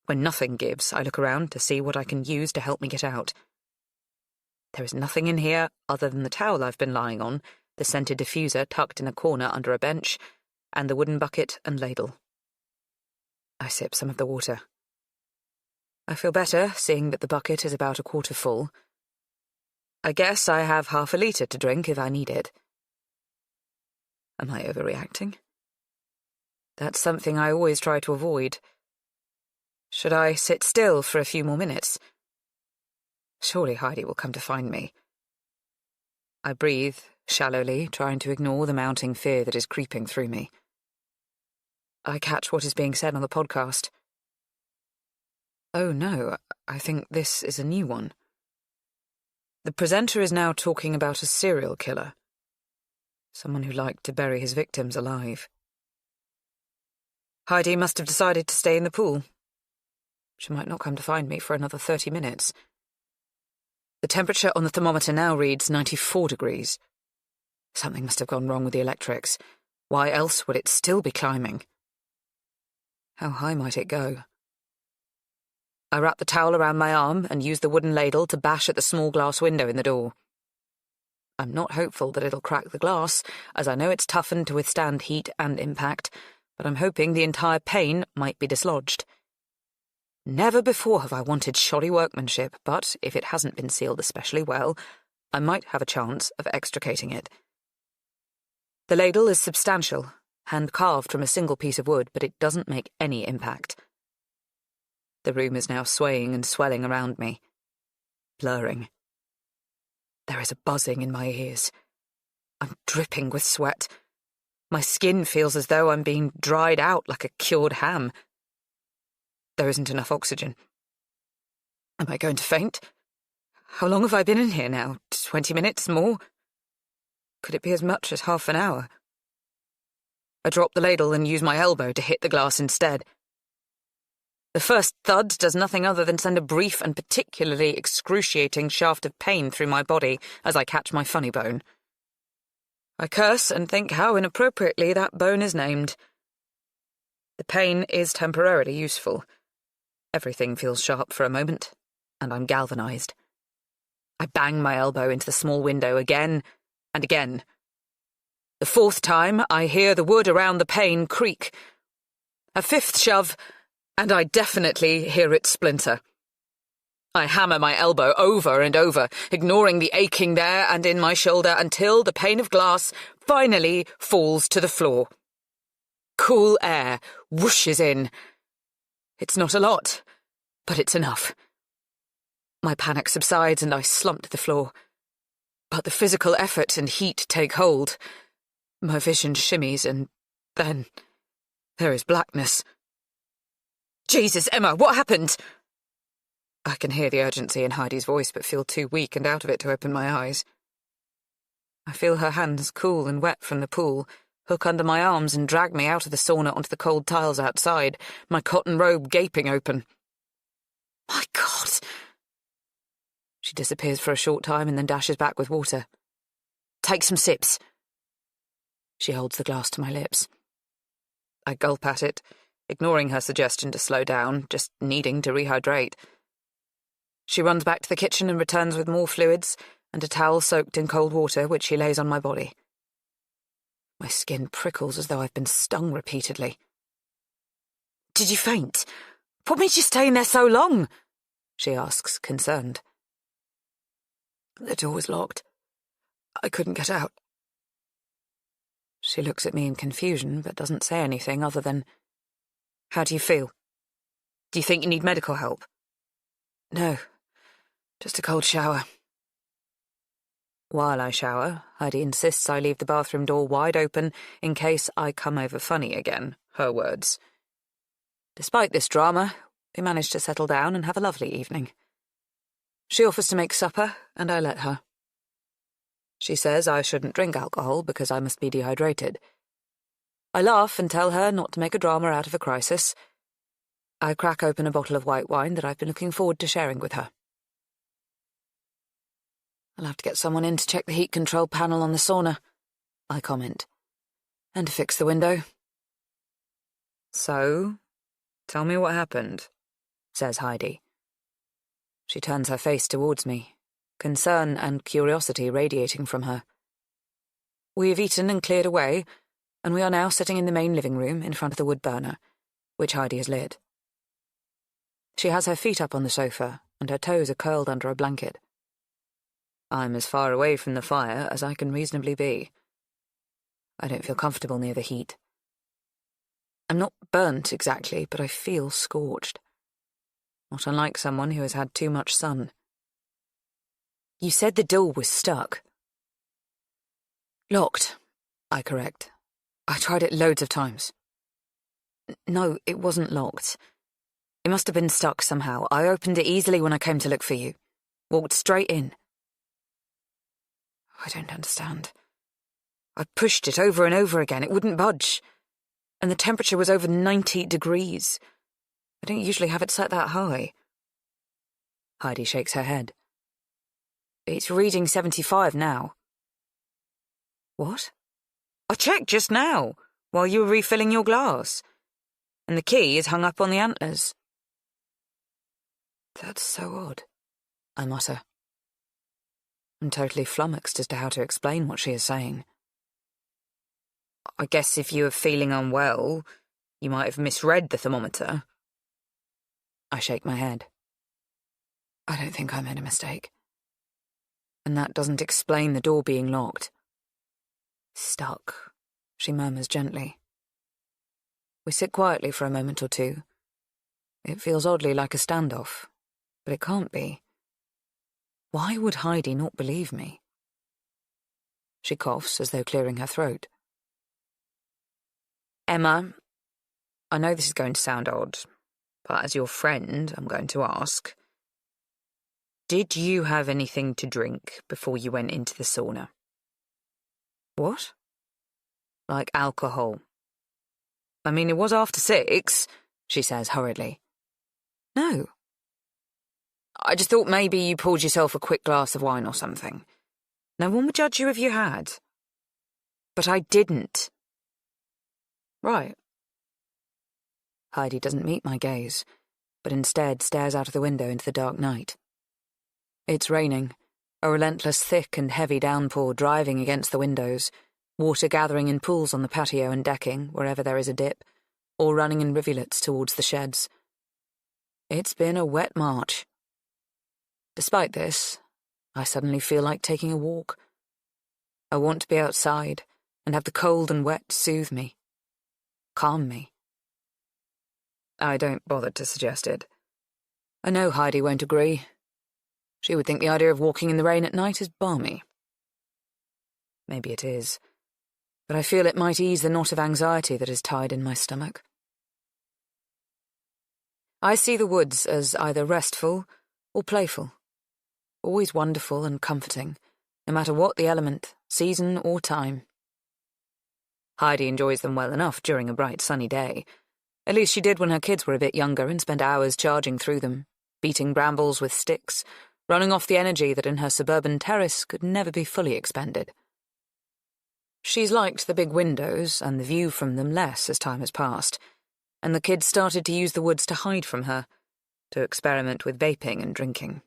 When nothing gives, I look around to see what I can use to help me get out. There is nothing in here other than the towel I've been lying on, the scented diffuser tucked in a corner under a bench, and the wooden bucket and ladle. I sip some of the water. I feel better, seeing that the bucket is about 1/4 full. I guess I have half a litre to drink if I need it. Am I overreacting? That's something I always try to avoid. Should I sit still for a few more minutes? Surely Heidi will come to find me. I breathe, shallowly, trying to ignore the mounting fear that is creeping through me. I catch what is being said on the podcast. Oh no, I think this is a new one. The presenter is now talking about a serial killer. Someone who liked to bury his victims alive. Heidi must have decided to stay in the pool. She might not come to find me for another 30 minutes. The temperature on the thermometer now reads 94 degrees. Something must have gone wrong with the electrics. Why else would it still be climbing? How high might it go? I wrap the towel around my arm and use the wooden ladle to bash at the small glass window in the door. I'm not hopeful that it'll crack the glass, as I know it's toughened to withstand heat and impact, but I'm hoping the entire pane might be dislodged. Never before have I wanted shoddy workmanship, but if it hasn't been sealed especially well, I might have a chance of extricating it. The ladle is substantial, hand-carved from a single piece of wood, but it doesn't make any impact. The room is now swaying and swelling around me, blurring. There is a buzzing in my ears. I'm dripping with sweat. My skin feels as though I'm being dried out like a cured ham. There isn't enough oxygen. Am I going to faint? How long have I been in here now? 20 minutes more? Could it be as much as half an hour? I drop the ladle and use my elbow to hit the glass instead. The first thud does nothing other than send a brief and particularly excruciating shaft of pain through my body as I catch my funny bone. I curse and think how inappropriately that bone is named. The pain is temporarily useful. Everything feels sharp for a moment, and I'm galvanized. I bang my elbow into the small window again and again. The fourth time, I hear the wood around the pane creak. A fifth shove, and I definitely hear it splinter. I hammer my elbow over and over, ignoring the aching there and in my shoulder until the pane of glass finally falls to the floor. Cool air whooshes in. It's not a lot, but it's enough. My panic subsides and I slump to the floor. But the physical effort and heat take hold. My vision shimmies and then there is blackness. Jesus, Emma, what happened? I can hear the urgency in Heidi's voice but feel too weak and out of it to open my eyes. I feel her hands, cool and wet from the pool, hook under my arms and drag me out of the sauna onto the cold tiles outside, my cotton robe gaping open. My God! She disappears for a short time and then dashes back with water. Take some sips. She holds the glass to my lips. I gulp at it, ignoring her suggestion to slow down, just needing to rehydrate. She runs back to the kitchen and returns with more fluids and a towel soaked in cold water, which she lays on my body. My skin prickles as though I've been stung repeatedly. Did you faint? What made you stay in there so long? She asks, concerned. The door was locked. I couldn't get out. She looks at me in confusion, but doesn't say anything other than, How do you feel? Do you think you need medical help? No, just a cold shower. While I shower, Heidi insists I leave the bathroom door wide open in case I come over funny again, her words. Despite this drama, we manage to settle down and have a lovely evening. She offers to make supper, and I let her. She says I shouldn't drink alcohol because I must be dehydrated. I laugh and tell her not to make a drama out of a crisis. I crack open a bottle of white wine that I've been looking forward to sharing with her. I'll have to get someone in to check the heat control panel on the sauna, I comment, and to fix the window. So, tell me what happened, says Heidi. She turns her face towards me, concern and curiosity radiating from her. We have eaten and cleared away, and we are now sitting in the main living room in front of the wood burner, which Heidi has lit. She has her feet up on the sofa, and her toes are curled under a blanket. I'm as far away from the fire as I can reasonably be. I don't feel comfortable near the heat. I'm not burnt exactly, but I feel scorched. Not unlike someone who has had too much sun. You said the door was stuck. Locked, I correct. I tried it loads of times. No, it wasn't locked. It must have been stuck somehow. I opened it easily when I came to look for you. Walked straight in. I don't understand. I pushed it over and over again. It wouldn't budge. And the temperature was over 90 degrees. I don't usually have it set that high. Heidi shakes her head. It's reading 75 now. What? I checked just now, while you were refilling your glass. And the key is hung up on the antlers. That's so odd, I mutter. I'm totally flummoxed as to how to explain what she is saying. I guess if you were feeling unwell, you might have misread the thermometer. I shake my head. I don't think I made a mistake. And that doesn't explain the door being locked. Stuck, she murmurs gently. We sit quietly for a moment or two. It feels oddly like a standoff, but it can't be. Why would Heidi not believe me? She coughs as though clearing her throat. Emma, I know this is going to sound odd, but as your friend, I'm going to ask. Did you have anything to drink before you went into the sauna? What? Like alcohol. I mean, it was after 6, she says hurriedly. No. I just thought maybe you poured yourself a quick glass of wine or something. No one would judge you if you had. But I didn't. Right. Heidi doesn't meet my gaze, but instead stares out of the window into the dark night. It's raining, a relentless thick and heavy downpour driving against the windows, water gathering in pools on the patio and decking wherever there is a dip, or running in rivulets towards the sheds. It's been a wet March. Despite this, I suddenly feel like taking a walk. I want to be outside and have the cold and wet soothe me, calm me. I don't bother to suggest it. I know Heidi won't agree. She would think the idea of walking in the rain at night is balmy. Maybe it is, but I feel it might ease the knot of anxiety that is tied in my stomach. I see the woods as either restful or playful, always wonderful and comforting, no matter what the element, season or time. Heidi enjoys them well enough during a bright sunny day. At least she did when her kids were a bit younger and spent hours charging through them, beating brambles with sticks, running off the energy that in her suburban terrace could never be fully expended. She's liked the big windows and the view from them less as time has passed, and the kids started to use the woods to hide from her, to experiment with vaping and drinking.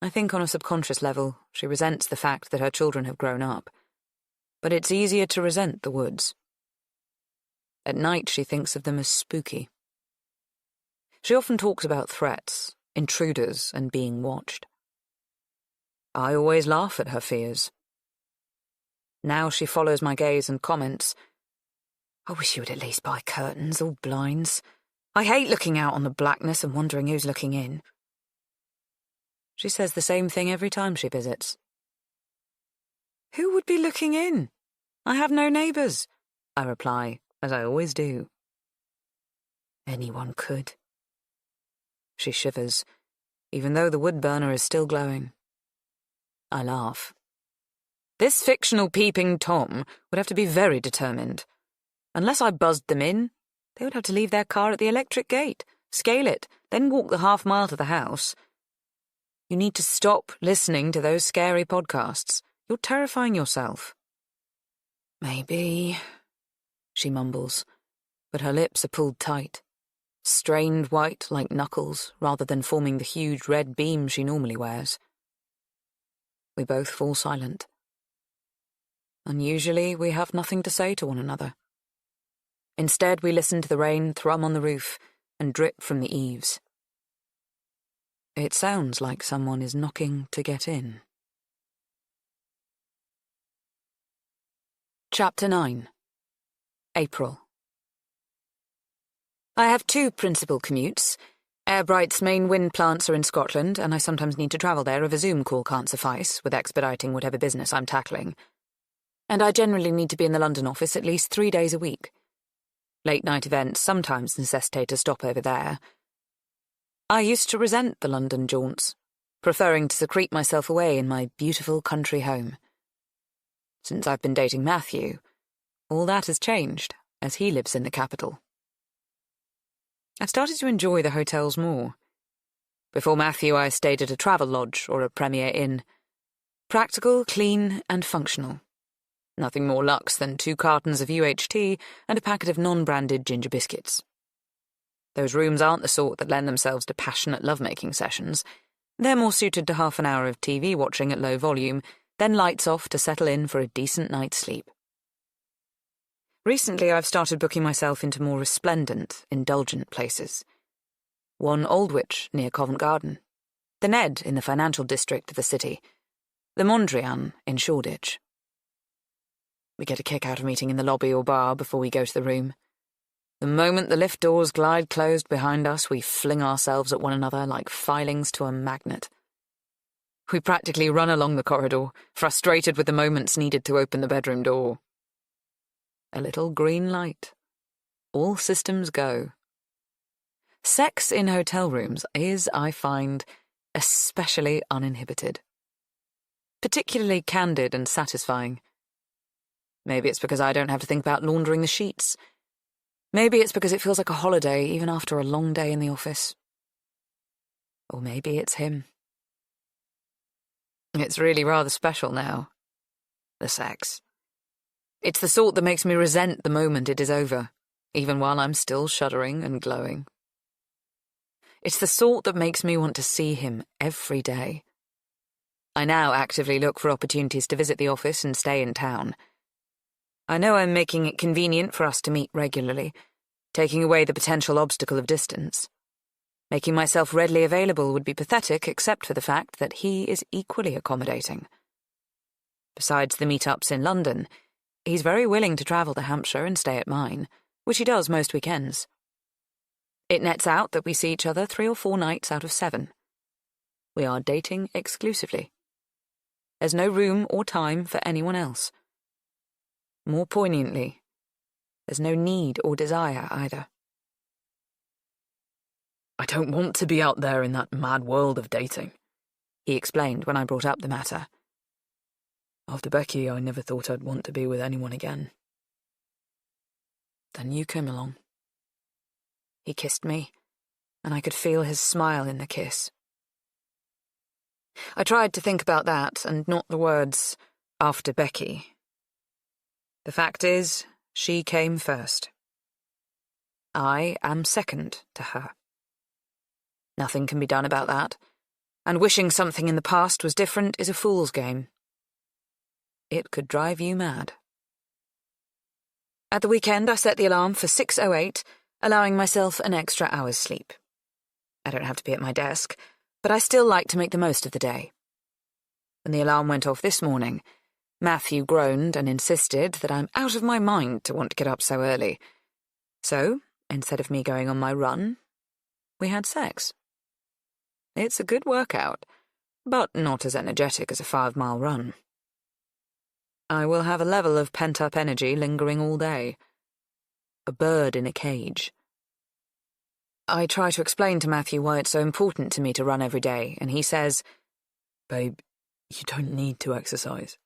I think on a subconscious level she resents the fact that her children have grown up, but it's easier to resent the woods. At night she thinks of them as spooky. She often talks about threats, intruders, and being watched. I always laugh at her fears. Now she follows my gaze and comments, I wish you would at least buy curtains or blinds. I hate looking out on the blackness and wondering who's looking in. She says the same thing every time she visits. Who would be looking in? I have no neighbours, I reply, as I always do. Anyone could. She shivers, even though the wood burner is still glowing. I laugh. This fictional peeping Tom would have to be very determined. Unless I buzzed them in, they would have to leave their car at the electric gate, scale it, then walk the half-mile to the house. You need to stop listening to those scary podcasts. You're terrifying yourself. Maybe, she mumbles, but her lips are pulled tight, strained white like knuckles rather than forming the huge red beam she normally wears. We both fall silent. Unusually, we have nothing to say to one another. Instead, we listen to the rain thrum on the roof and drip from the eaves. It sounds like someone is knocking to get in. Chapter 9. April. I have 2 principal commutes. Airbright's main wind plants are in Scotland, and I sometimes need to travel there if a Zoom call can't suffice, with expediting whatever business I'm tackling. And I generally need to be in the London office at least 3 days a week. Late-night events sometimes necessitate a stop over there. I used to resent the London jaunts, preferring to secrete myself away in my beautiful country home. Since I've been dating Matthew, all that has changed, as he lives in the capital. I've started to enjoy the hotels more. Before Matthew, I stayed at a travel lodge or a Premier Inn. Practical, clean, and functional. Nothing more luxe than 2 cartons of UHT and a packet of non-branded ginger biscuits. Those rooms aren't the sort that lend themselves to passionate lovemaking sessions. They're more suited to half an hour of TV watching at low volume, then lights off to settle in for a decent night's sleep. Recently, I've started booking myself into more resplendent, indulgent places. one Aldwych near Covent Garden, the Ned in the financial district of the city, the Mondrian in Shoreditch. We get a kick out of meeting in the lobby or bar before we go to the room. The moment the lift doors glide closed behind us, we fling ourselves at one another like filings to a magnet. We practically run along the corridor, frustrated with the moments needed to open the bedroom door. A little green light. All systems go. Sex in hotel rooms is, I find, especially uninhibited. Particularly candid and satisfying. Maybe it's because I don't have to think about laundering the sheets. Maybe it's because it feels like a holiday even after a long day in the office. Or maybe it's him. It's really rather special now. The sex. It's the sort that makes me resent the moment it is over, even while I'm still shuddering and glowing. It's the sort that makes me want to see him every day. I now actively look for opportunities to visit the office and stay in town. I know I'm making it convenient for us to meet regularly, taking away the potential obstacle of distance. Making myself readily available would be pathetic except for the fact that he is equally accommodating. Besides the meetups in London, he's very willing to travel to Hampshire and stay at mine, which he does most weekends. It nets out that we see each other 3 or 4 nights out of 7. We are dating exclusively. There's no room or time for anyone else. More poignantly, there's no need or desire either. I don't want to be out there in that mad world of dating, he explained when I brought up the matter. After Becky, I never thought I'd want to be with anyone again. Then you came along. He kissed me, and I could feel his smile in the kiss. I tried to think about that and not the words, after Becky. The fact is, she came first. I am second to her. Nothing can be done about that, and wishing something in the past was different is a fool's game. It could drive you mad. At the weekend, I set the alarm for 6:08, allowing myself an extra hour's sleep. I don't have to be at my desk, but I still like to make the most of the day. When the alarm went off this morning, Matthew groaned and insisted that I'm out of my mind to want to get up so early. So, instead of me going on my run, we had sex. It's a good workout, but not as energetic as a 5-mile run. I will have a level of pent-up energy lingering all day. A bird in a cage. I try to explain to Matthew why it's so important to me to run every day, and he says, Babe, you don't need to exercise.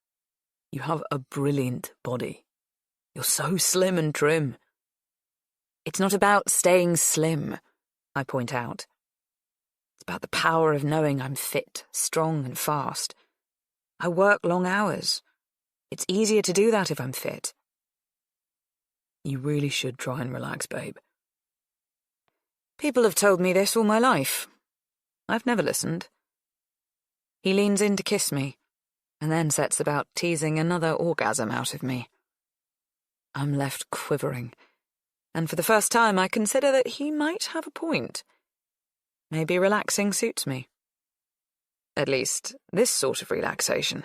You have a brilliant body. You're so slim and trim. It's not about staying slim, I point out. It's about the power of knowing I'm fit, strong and fast. I work long hours. It's easier to do that if I'm fit. You really should try and relax, babe. People have told me this all my life. I've never listened. He leans in to kiss me, and then sets about teasing another orgasm out of me. I'm left quivering, and for the first time I consider that he might have a point. Maybe relaxing suits me. At least, this sort of relaxation.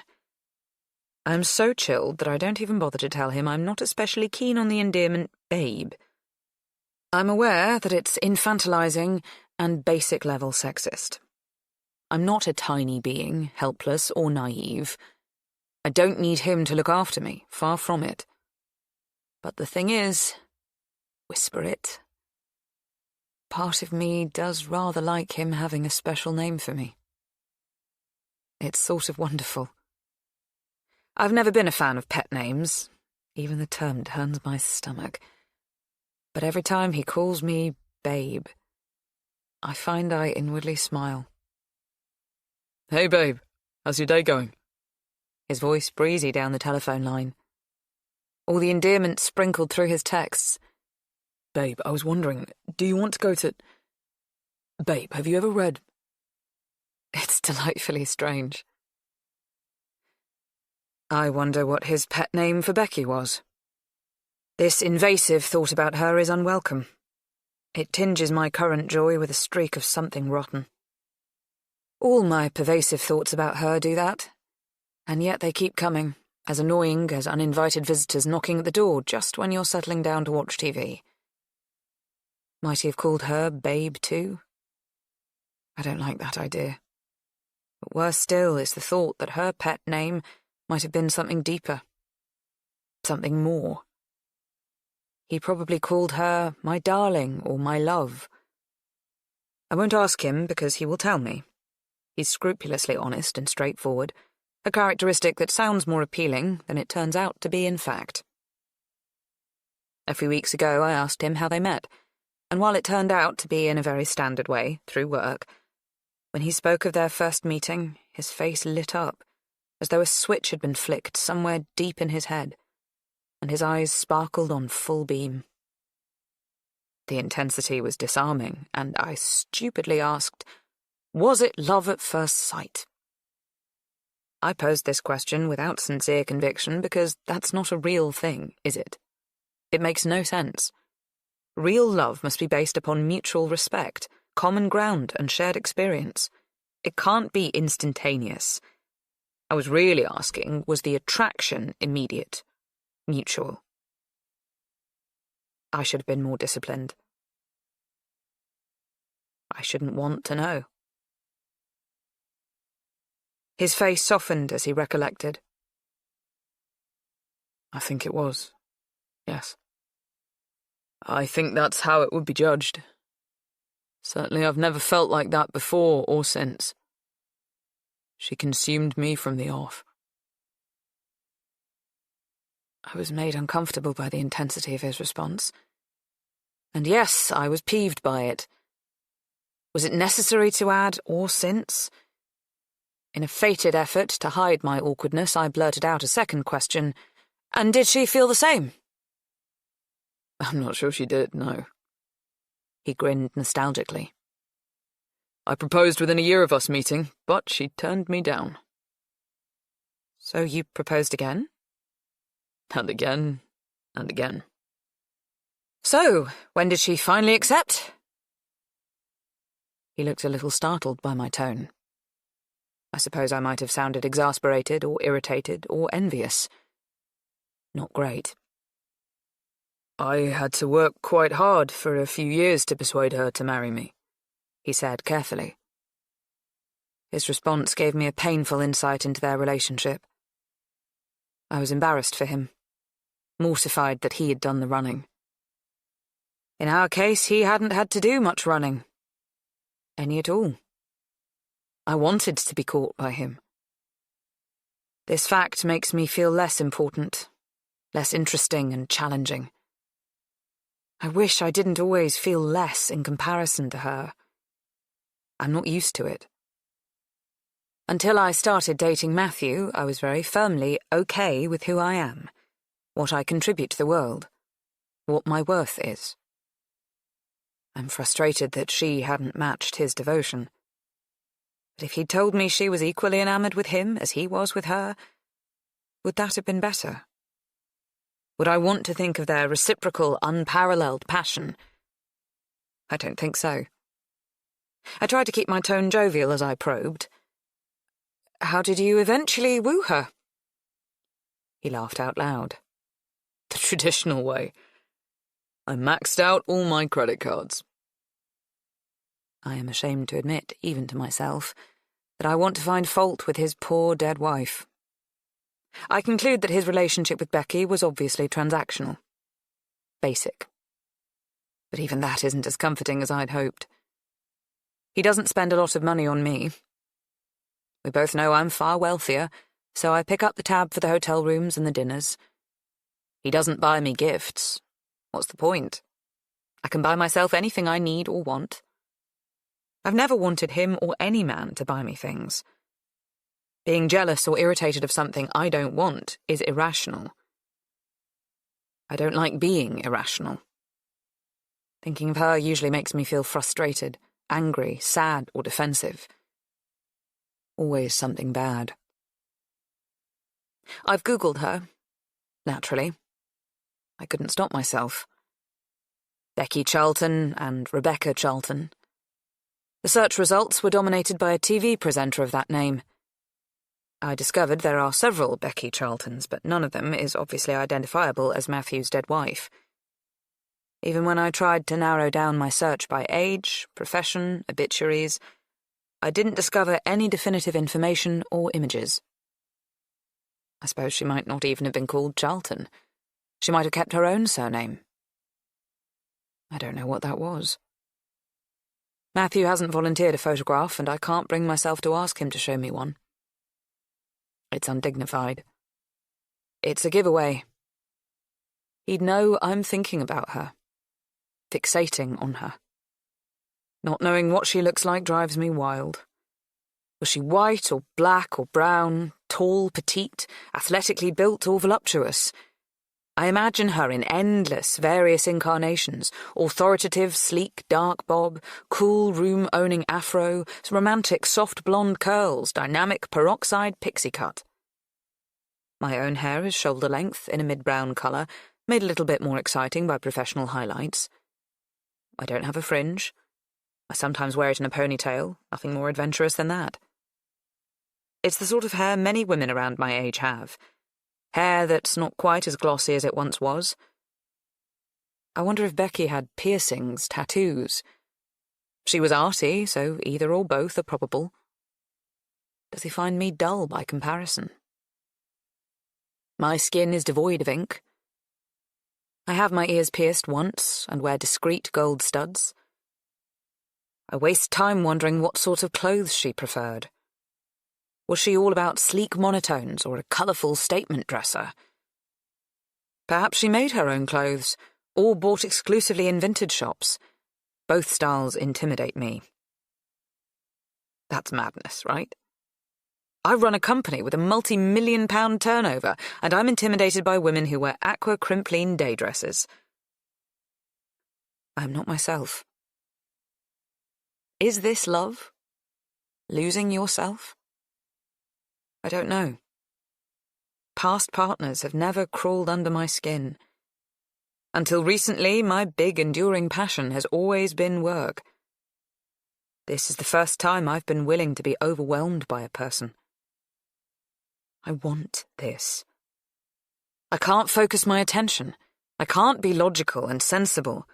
I'm so chilled that I don't even bother to tell him I'm not especially keen on the endearment babe. I'm aware that it's infantilizing and basic-level sexist. I'm not a tiny being, helpless or naive. I don't need him to look after me, far from it. But the thing is, whisper it, part of me does rather like him having a special name for me. It's sort of wonderful. I've never been a fan of pet names. Even the term turns my stomach. But every time he calls me babe, I find I inwardly smile. Hey, babe. How's your day going? His voice breezy down the telephone line. All the endearment sprinkled through his texts. Babe, I was wondering, do you want to go to... Babe, have you ever read... It's delightfully strange. I wonder what his pet name for Becky was. This invasive thought about her is unwelcome. It tinges my current joy with a streak of something rotten. All my pervasive thoughts about her do that, and yet they keep coming, as annoying as uninvited visitors knocking at the door just when you're settling down to watch TV. Might he have called her Babe too? I don't like that idea. But worse still is the thought that her pet name might have been something deeper. Something more. He probably called her my darling or my love. I won't ask him because he will tell me. He's scrupulously honest and straightforward, a characteristic that sounds more appealing than it turns out to be in fact. A few weeks ago I asked him how they met, and while it turned out to be in a very standard way, through work, when he spoke of their first meeting, his face lit up, as though a switch had been flicked somewhere deep in his head, and his eyes sparkled on full beam. The intensity was disarming, and I stupidly asked, was it love at first sight? I posed this question without sincere conviction because that's not a real thing, is it? It makes no sense. Real love must be based upon mutual respect, common ground, and shared experience. It can't be instantaneous. I was really asking, was the attraction immediate? Mutual. I should have been more disciplined. I shouldn't want to know. His face softened as he recollected. I think it was, yes. I think that's how it would be judged. Certainly I've never felt like that before or since. She consumed me from the off. I was made uncomfortable by the intensity of his response. And yes, I was peeved by it. Was it necessary to add or since? In a fated effort to hide my awkwardness, I blurted out a second question. And did she feel the same? I'm not sure she did, no. He grinned nostalgically. I proposed within a year of us meeting, but she turned me down. So you proposed again? And again, and again. So, when did she finally accept? He looked a little startled by my tone. I suppose I might have sounded exasperated or irritated or envious. Not great. I had to work quite hard for a few years to persuade her to marry me, he said carefully. His response gave me a painful insight into their relationship. I was embarrassed for him, mortified that he had done the running. In our case, he hadn't had to do much running. Any at all. I wanted to be caught by him. This fact makes me feel less important, less interesting and challenging. I wish I didn't always feel less in comparison to her. I'm not used to it. Until I started dating Matthew, I was very firmly okay with who I am, what I contribute to the world, what my worth is. I'm frustrated that she hadn't matched his devotion. But if he'd told me she was equally enamoured with him as he was with her, would that have been better? Would I want to think of their reciprocal, unparalleled passion? I don't think so. I tried to keep my tone jovial as I probed. How did you eventually woo her? He laughed out loud. The traditional way. I maxed out all my credit cards. I am ashamed to admit, even to myself, that I want to find fault with his poor dead wife. I conclude that his relationship with Becky was obviously transactional. Basic. But even that isn't as comforting as I'd hoped. He doesn't spend a lot of money on me. We both know I'm far wealthier, so I pick up the tab for the hotel rooms and the dinners. He doesn't buy me gifts. What's the point? I can buy myself anything I need or want. I've never wanted him or any man to buy me things. Being jealous or irritated of something I don't want is irrational. I don't like being irrational. Thinking of her usually makes me feel frustrated, angry, sad, or defensive. Always something bad. I've Googled her. Naturally. I couldn't stop myself. Becky Charlton and Rebecca Charlton. The search results were dominated by a TV presenter of that name. I discovered there are several Becky Charltons, but none of them is obviously identifiable as Matthew's dead wife. Even when I tried to narrow down my search by age, profession, obituaries, I didn't discover any definitive information or images. I suppose she might not even have been called Charlton. She might have kept her own surname. I don't know what that was. Matthew hasn't volunteered a photograph, and I can't bring myself to ask him to show me one. It's undignified. It's a giveaway. He'd know I'm thinking about her, fixating on her. Not knowing what she looks like drives me wild. Was she white or black or brown, tall, petite, athletically built or voluptuous? I imagine her in endless, various incarnations, authoritative, sleek, dark bob, cool, room-owning afro, romantic, soft blonde curls, dynamic, peroxide pixie cut. My own hair is shoulder-length, in a mid-brown colour, made a little bit more exciting by professional highlights. I don't have a fringe. I sometimes wear it in a ponytail, nothing more adventurous than that. It's the sort of hair many women around my age have. Hair that's not quite as glossy as it once was. I wonder if Becky had piercings, tattoos. She was arty, so either or both are probable. Does he find me dull by comparison? My skin is devoid of ink. I have my ears pierced once and wear discreet gold studs. I waste time wondering what sort of clothes she preferred. Was she all about sleek monotones or a colourful statement dresser? Perhaps she made her own clothes, or bought exclusively in vintage shops. Both styles intimidate me. That's madness, right? I run a company with a multi-million-pound turnover, and I'm intimidated by women who wear aqua crimpline day dresses. I'm not myself. Is this love? Losing yourself? I don't know. Past partners have never crawled under my skin. Until recently, my big, enduring passion has always been work. This is the first time I've been willing to be overwhelmed by a person. I want this. I can't focus my attention. I can't be logical and sensible.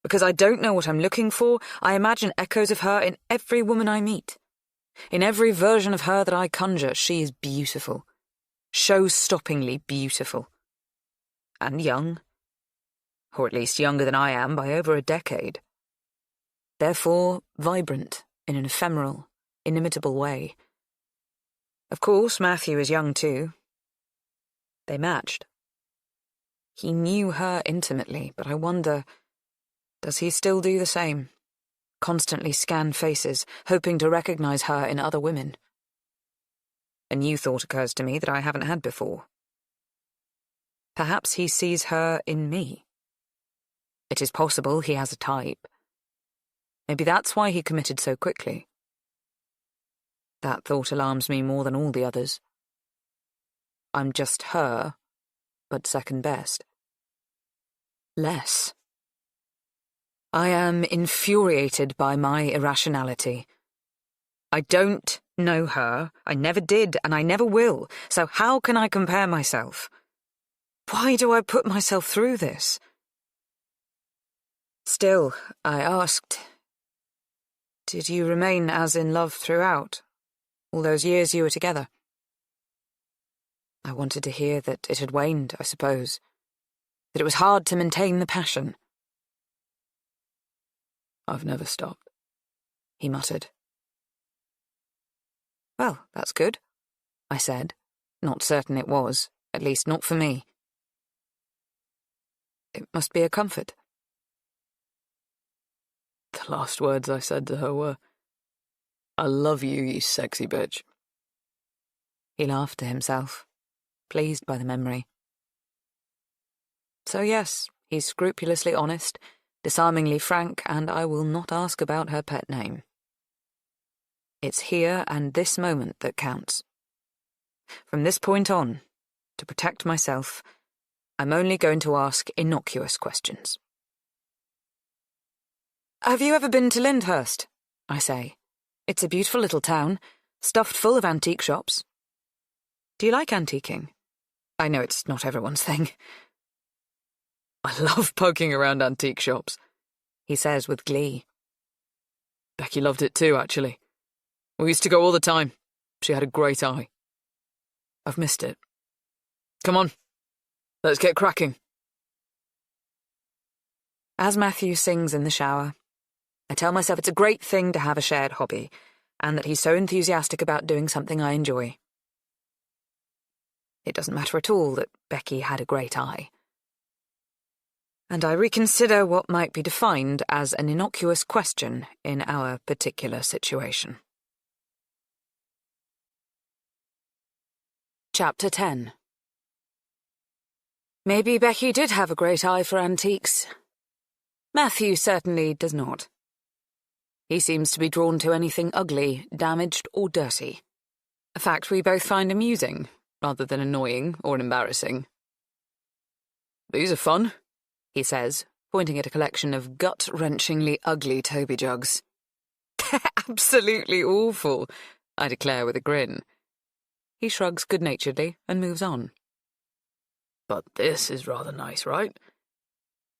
Because I don't know what I'm looking for, I imagine echoes of her in every woman I meet. In every version of her that I conjure, she is beautiful. Show-stoppingly beautiful. And young. Or at least younger than I am by over a decade. Therefore, vibrant in an ephemeral, inimitable way. Of course, Matthew is young too. They matched. He knew her intimately, but I wonder, does he still do the same? Constantly scan faces, hoping to recognize her in other women. A new thought occurs to me that I haven't had before. Perhaps he sees her in me. It is possible he has a type. Maybe that's why he committed so quickly. That thought alarms me more than all the others. I'm just her, but second best. Less. I am infuriated by my irrationality. I don't know her, I never did, and I never will, so how can I compare myself? Why do I put myself through this? Still, I asked, did you remain as in love throughout, all those years you were together? I wanted to hear that it had waned, I suppose, that it was hard to maintain the passion. I've never stopped, he muttered. Well, that's good, I said, not certain it was, at least not for me. It must be a comfort. The last words I said to her were, I love you, you sexy bitch. He laughed to himself, pleased by the memory. So yes, he's scrupulously honest, disarmingly frank, and I will not ask about her pet name. It's here and this moment that counts. From this point on, to protect myself, I'm only going to ask innocuous questions. Have you ever been to Lyndhurst? I say. It's a beautiful little town, stuffed full of antique shops. Do you like antiquing? I know it's not everyone's thing. I love poking around antique shops, he says with glee. Becky loved it too, actually. We used to go all the time. She had a great eye. I've missed it. Come on, let's get cracking. As Matthew sings in the shower, I tell myself it's a great thing to have a shared hobby, and that he's so enthusiastic about doing something I enjoy. It doesn't matter at all that Becky had a great eye. And I reconsider what might be defined as an innocuous question in our particular situation. Chapter 10. Maybe Becky did have a great eye for antiques. Matthew certainly does not. He seems to be drawn to anything ugly, damaged, or dirty. A fact we both find amusing, rather than annoying or embarrassing. These are fun, he says, pointing at a collection of gut-wrenchingly ugly Toby jugs. They're absolutely awful, I declare with a grin. He shrugs good-naturedly and moves on. But this is rather nice, right?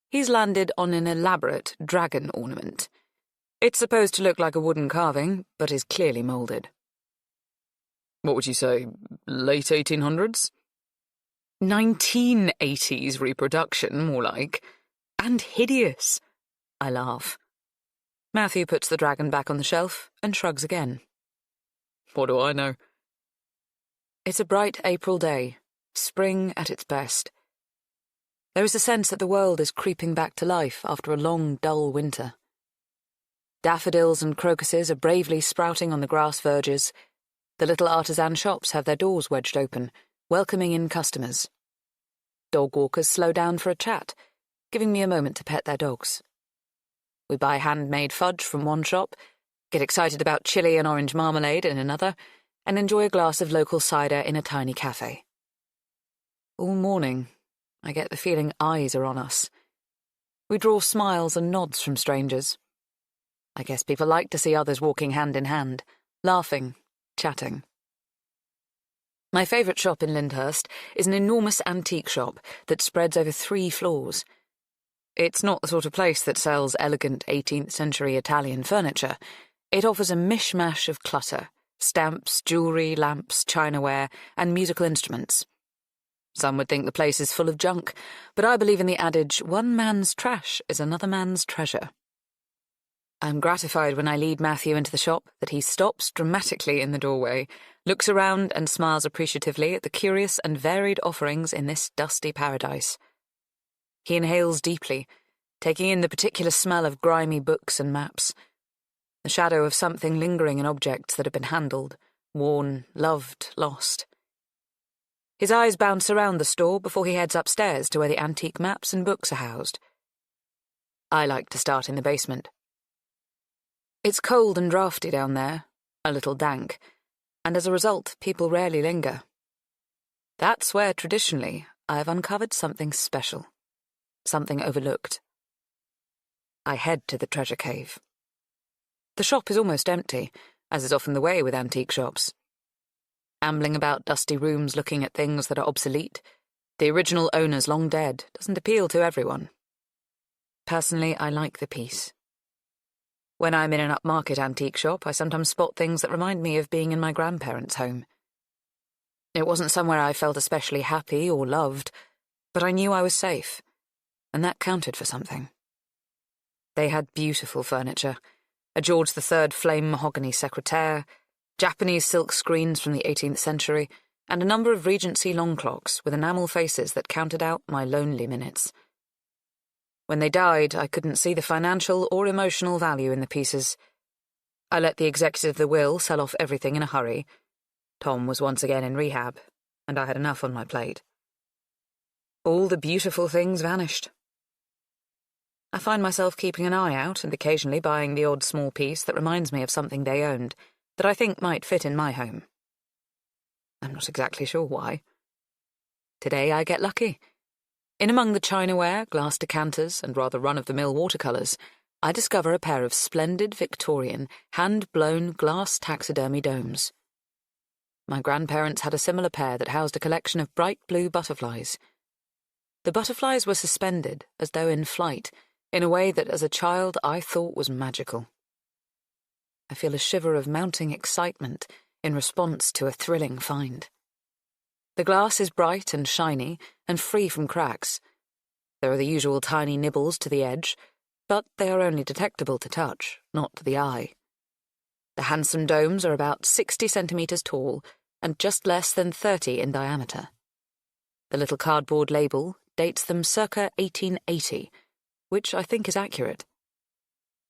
He's landed on an elaborate dragon ornament. It's supposed to look like a wooden carving, but is clearly moulded. What would you say, late 1800s? 1980s reproduction, more like. And hideous. I laugh. Matthew puts the dragon back on the shelf and shrugs again. What do I know? It's a bright April day, spring at its best. There is a sense that the world is creeping back to life after a long, dull winter. Daffodils and crocuses are bravely sprouting on the grass verges. The little artisan shops have their doors wedged open, welcoming in customers. Dog walkers slow down for a chat, giving me a moment to pet their dogs. We buy handmade fudge from one shop, get excited about chili and orange marmalade in another, and enjoy a glass of local cider in a tiny cafe. All morning, I get the feeling eyes are on us. We draw smiles and nods from strangers. I guess people like to see others walking hand in hand, laughing, chatting. My favourite shop in Lyndhurst is an enormous antique shop that spreads over 3 floors. It's not the sort of place that sells elegant 18th century Italian furniture. It offers a mishmash of clutter, stamps, jewellery, lamps, chinaware, and musical instruments. Some would think the place is full of junk, but I believe in the adage, one man's trash is another man's treasure. I'm gratified when I lead Matthew into the shop that he stops dramatically in the doorway, looks around and smiles appreciatively at the curious and varied offerings in this dusty paradise. He inhales deeply, taking in the particular smell of grimy books and maps, the shadow of something lingering in objects that have been handled, worn, loved, lost. His eyes bounce around the store before he heads upstairs to where the antique maps and books are housed. I like to start in the basement. It's cold and draughty down there, a little dank, and as a result, people rarely linger. That's where, traditionally, I have uncovered something special, something overlooked. I head to the treasure cave. The shop is almost empty, as is often the way with antique shops. Ambling about dusty rooms looking at things that are obsolete, the original owners long dead, doesn't appeal to everyone. Personally, I like the peace. When I'm in an upmarket antique shop, I sometimes spot things that remind me of being in my grandparents' home. It wasn't somewhere I felt especially happy or loved, but I knew I was safe, and that counted for something. They had beautiful furniture, a George III flame mahogany secretaire, Japanese silk screens from the 18th century, and a number of Regency long clocks with enamel faces that counted out my lonely minutes. When they died, I couldn't see the financial or emotional value in the pieces. I let the executive of the will sell off everything in a hurry. Tom was once again in rehab, and I had enough on my plate. All the beautiful things vanished. I find myself keeping an eye out and occasionally buying the odd small piece that reminds me of something they owned, that I think might fit in my home. I'm not exactly sure why. Today I get lucky. In among the chinaware, glass decanters, and rather run-of-the-mill watercolours, I discover a pair of splendid Victorian, hand-blown glass taxidermy domes. My grandparents had a similar pair that housed a collection of bright blue butterflies. The butterflies were suspended, as though in flight, in a way that as a child I thought was magical. I feel a shiver of mounting excitement in response to a thrilling find. The glass is bright and shiny and free from cracks. There are the usual tiny nibbles to the edge, but they are only detectable to touch, not to the eye. The handsome domes are about 60 centimetres tall and just less than 30 in diameter. The little cardboard label dates them circa 1880, which I think is accurate.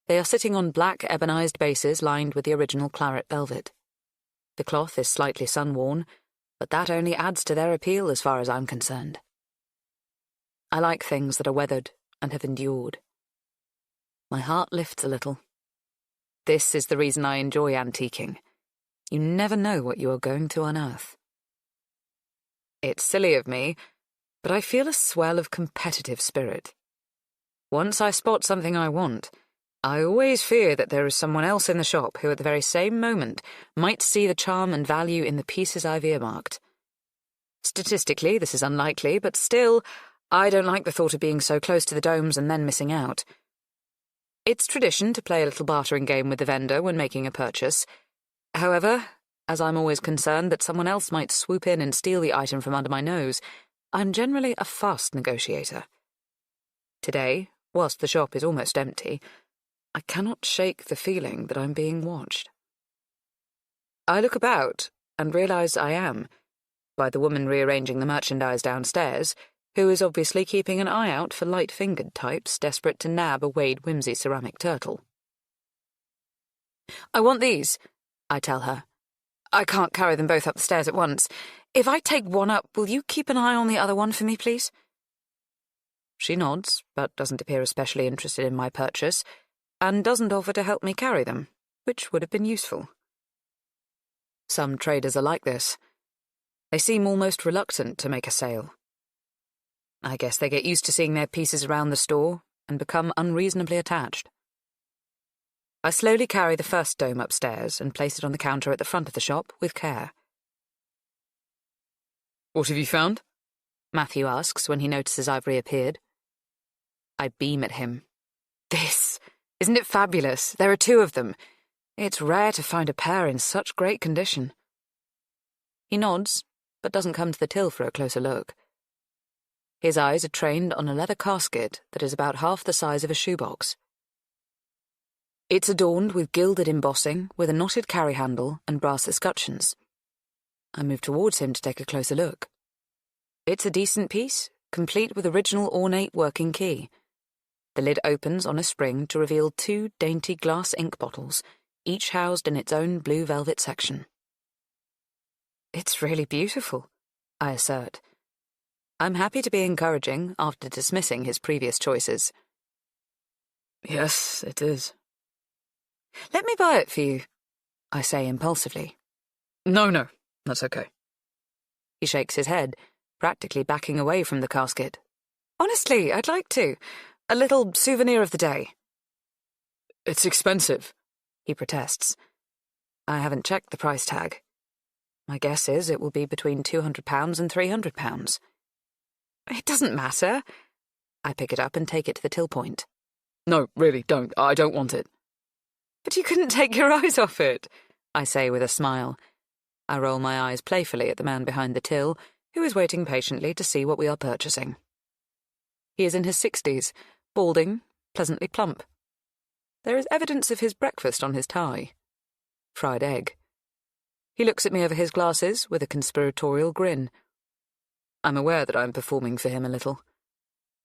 They are sitting on black ebonized bases lined with the original claret velvet. The cloth is slightly sun-worn, but that only adds to their appeal as far as I'm concerned. I like things that are weathered and have endured. My heart lifts a little. This is the reason I enjoy antiquing. You never know what you are going to unearth. It's silly of me, but I feel a swell of competitive spirit. Once I spot something I want, I always fear that there is someone else in the shop who at the very same moment might see the charm and value in the pieces I've earmarked. Statistically, this is unlikely, but still, I don't like the thought of being so close to the domes and then missing out. It's tradition to play a little bartering game with the vendor when making a purchase. However, as I'm always concerned that someone else might swoop in and steal the item from under my nose, I'm generally a fast negotiator. Today, whilst the shop is almost empty, I cannot shake the feeling that I'm being watched. I look about and realise I am, by the woman rearranging the merchandise downstairs, who is obviously keeping an eye out for light-fingered types desperate to nab a Wade Whimsy ceramic turtle. "I want these," I tell her. "I can't carry them both up the stairs at once. If I take one up, will you keep an eye on the other one for me, please?" She nods, but doesn't appear especially interested in my purchase, and doesn't offer to help me carry them, which would have been useful. Some traders are like this. They seem almost reluctant to make a sale. I guess they get used to seeing their pieces around the store and become unreasonably attached. I slowly carry the first dome upstairs and place it on the counter at the front of the shop with care. "What have you found?" Matthew asks when he notices I've reappeared. I beam at him. "This! Isn't it fabulous? There are two of them. It's rare to find a pair in such great condition." He nods, but doesn't come to the till for a closer look. His eyes are trained on a leather casket that is about half the size of a shoebox. It's adorned with gilded embossing, with a knotted carry handle and brass escutcheons. I move towards him to take a closer look. It's a decent piece, complete with original ornate working key. The lid opens on a spring to reveal two dainty glass ink bottles, each housed in its own blue velvet section. "It's really beautiful," I assert. I'm happy to be encouraging after dismissing his previous choices. "Yes, it is." "Let me buy it for you," I say impulsively. No, that's okay." He shakes his head, practically backing away from the casket. "Honestly, I'd like to. A little souvenir of the day." "It's expensive," he protests. I haven't checked the price tag. My guess is it will be between £200 and £300. "It doesn't matter." I pick it up and take it to the till point. "No, really, don't. I don't want it." "But you couldn't take your eyes off it," I say with a smile. I roll my eyes playfully at the man behind the till, who is waiting patiently to see what we are purchasing. He is in his 60s, balding, pleasantly plump. There is evidence of his breakfast on his tie. Fried egg. He looks at me over his glasses with a conspiratorial grin. I'm aware that I'm performing for him a little.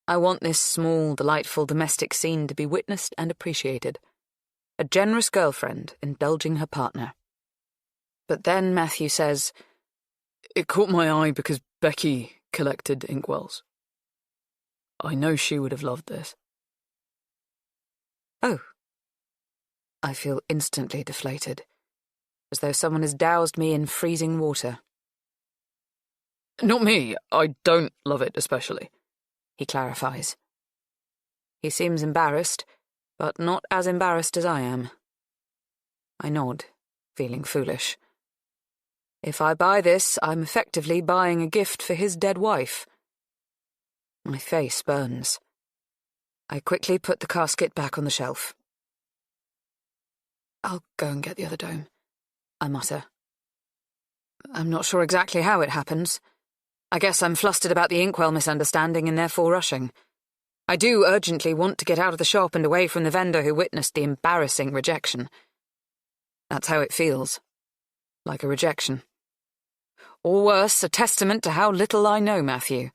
I want this small, delightful domestic scene to be witnessed and appreciated. A generous girlfriend indulging her partner. But then Matthew says, "It caught my eye because Becky collected inkwells. I know she would have loved this." "Oh." I feel instantly deflated, as though someone has doused me in freezing water. "Not me. I don't love it especially," he clarifies. He seems embarrassed, but not as embarrassed as I am. I nod, feeling foolish. If I buy this, I'm effectively buying a gift for his dead wife. My face burns. I quickly put the casket back on the shelf. I'll go and get the other dome, I mutter. I'm not sure exactly how it happens. I guess I'm flustered about the inkwell misunderstanding and therefore rushing. I do urgently want to get out of the shop and away from the vendor who witnessed the embarrassing rejection. That's how it feels. Like a rejection. Or worse, a testament to how little I know Matthew.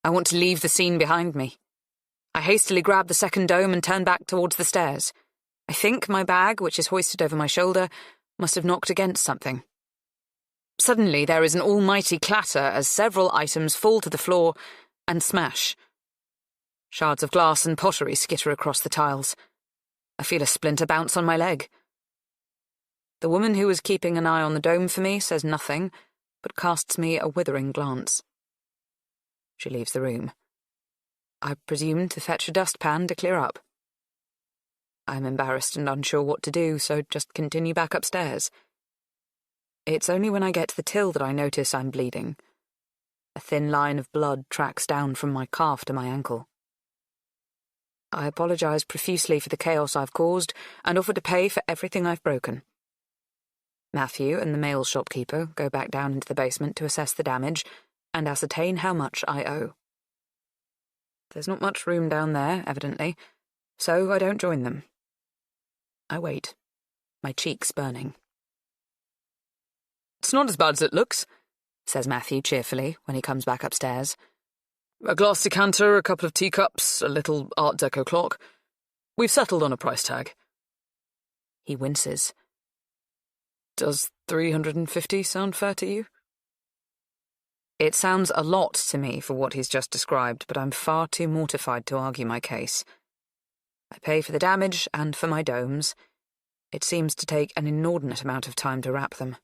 I want to leave the scene behind me. I hastily grab the second dome and turn back towards the stairs. I think my bag, which is hoisted over my shoulder, must have knocked against something. Suddenly there is an almighty clatter as several items fall to the floor and smash. Shards of glass and pottery skitter across the tiles. I feel a splinter bounce on my leg. The woman who was keeping an eye on the dome for me says nothing, but casts me a withering glance. She leaves the room. I presume to fetch a dustpan to clear up. I'm embarrassed and unsure what to do, so just continue back upstairs. It's only when I get to the till that I notice I'm bleeding. A thin line of blood tracks down from my calf to my ankle. I apologise profusely for the chaos I've caused and offer to pay for everything I've broken. Matthew and the mail shopkeeper go back down into the basement to assess the damage and ascertain how much I owe. There's not much room down there, evidently, so I don't join them. I wait, my cheeks burning. It's not as bad as it looks, says Matthew cheerfully when he comes back upstairs. A glass decanter, a couple of teacups, a little Art Deco clock. We've settled on a price tag. He winces. Does $350 sound fair to you? It sounds a lot to me for what he's just described, but I'm far too mortified to argue my case. I pay for the damage and for my domes. It seems to take an inordinate amount of time to wrap them.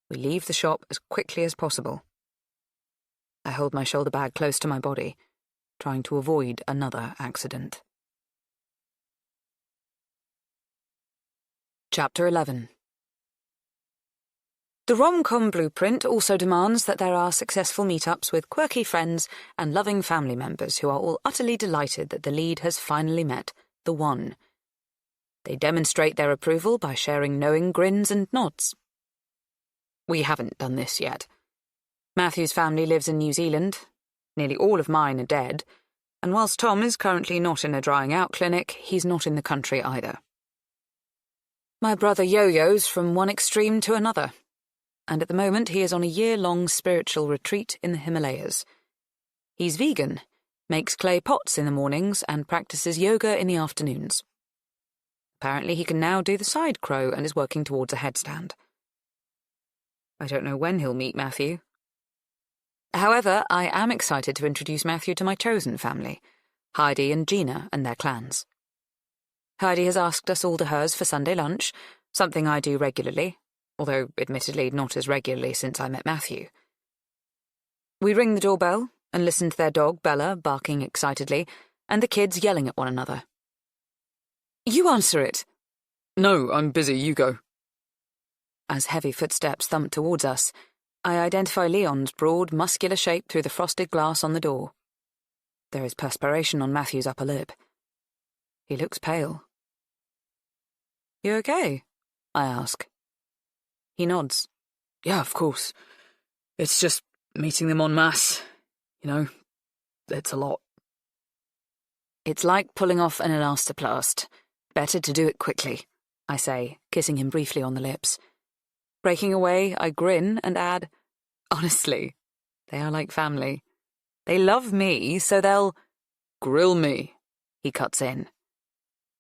We leave the shop as quickly as possible. I hold my shoulder bag close to my body, trying to avoid another accident. Chapter 11. The rom-com blueprint also demands that there are successful meetups with quirky friends and loving family members who are all utterly delighted that the lead has finally met the one. They demonstrate their approval by sharing knowing grins and nods. We haven't done this yet. Matthew's family lives in New Zealand. Nearly all of mine are dead, and whilst Tom is currently not in a drying-out clinic, he's not in the country either. My brother yo-yos from one extreme to another, and at the moment he is on a year-long spiritual retreat in the Himalayas. He's vegan, makes clay pots in the mornings, and practices yoga in the afternoons. Apparently he can now do the side crow and is working towards a headstand. I don't know when he'll meet Matthew. However, I am excited to introduce Matthew to my chosen family, Heidi and Gina and their clans. Heidi has asked us all to hers for Sunday lunch, something I do regularly, although admittedly not as regularly since I met Matthew. We ring the doorbell and listen to their dog Bella barking excitedly and the kids yelling at one another. You answer it. No, I'm busy, you go. As heavy footsteps thump towards us, I identify Leon's broad, muscular shape through the frosted glass on the door. There is perspiration on Matthew's upper lip. He looks pale. You okay? I ask. He nods. Yeah, of course. It's just meeting them en masse. You know, it's a lot. It's like pulling off an elastoplast. Better to do it quickly, I say, kissing him briefly on the lips. Breaking away, I grin and add, honestly, they are like family. They love me, so they'll grill me, he cuts in.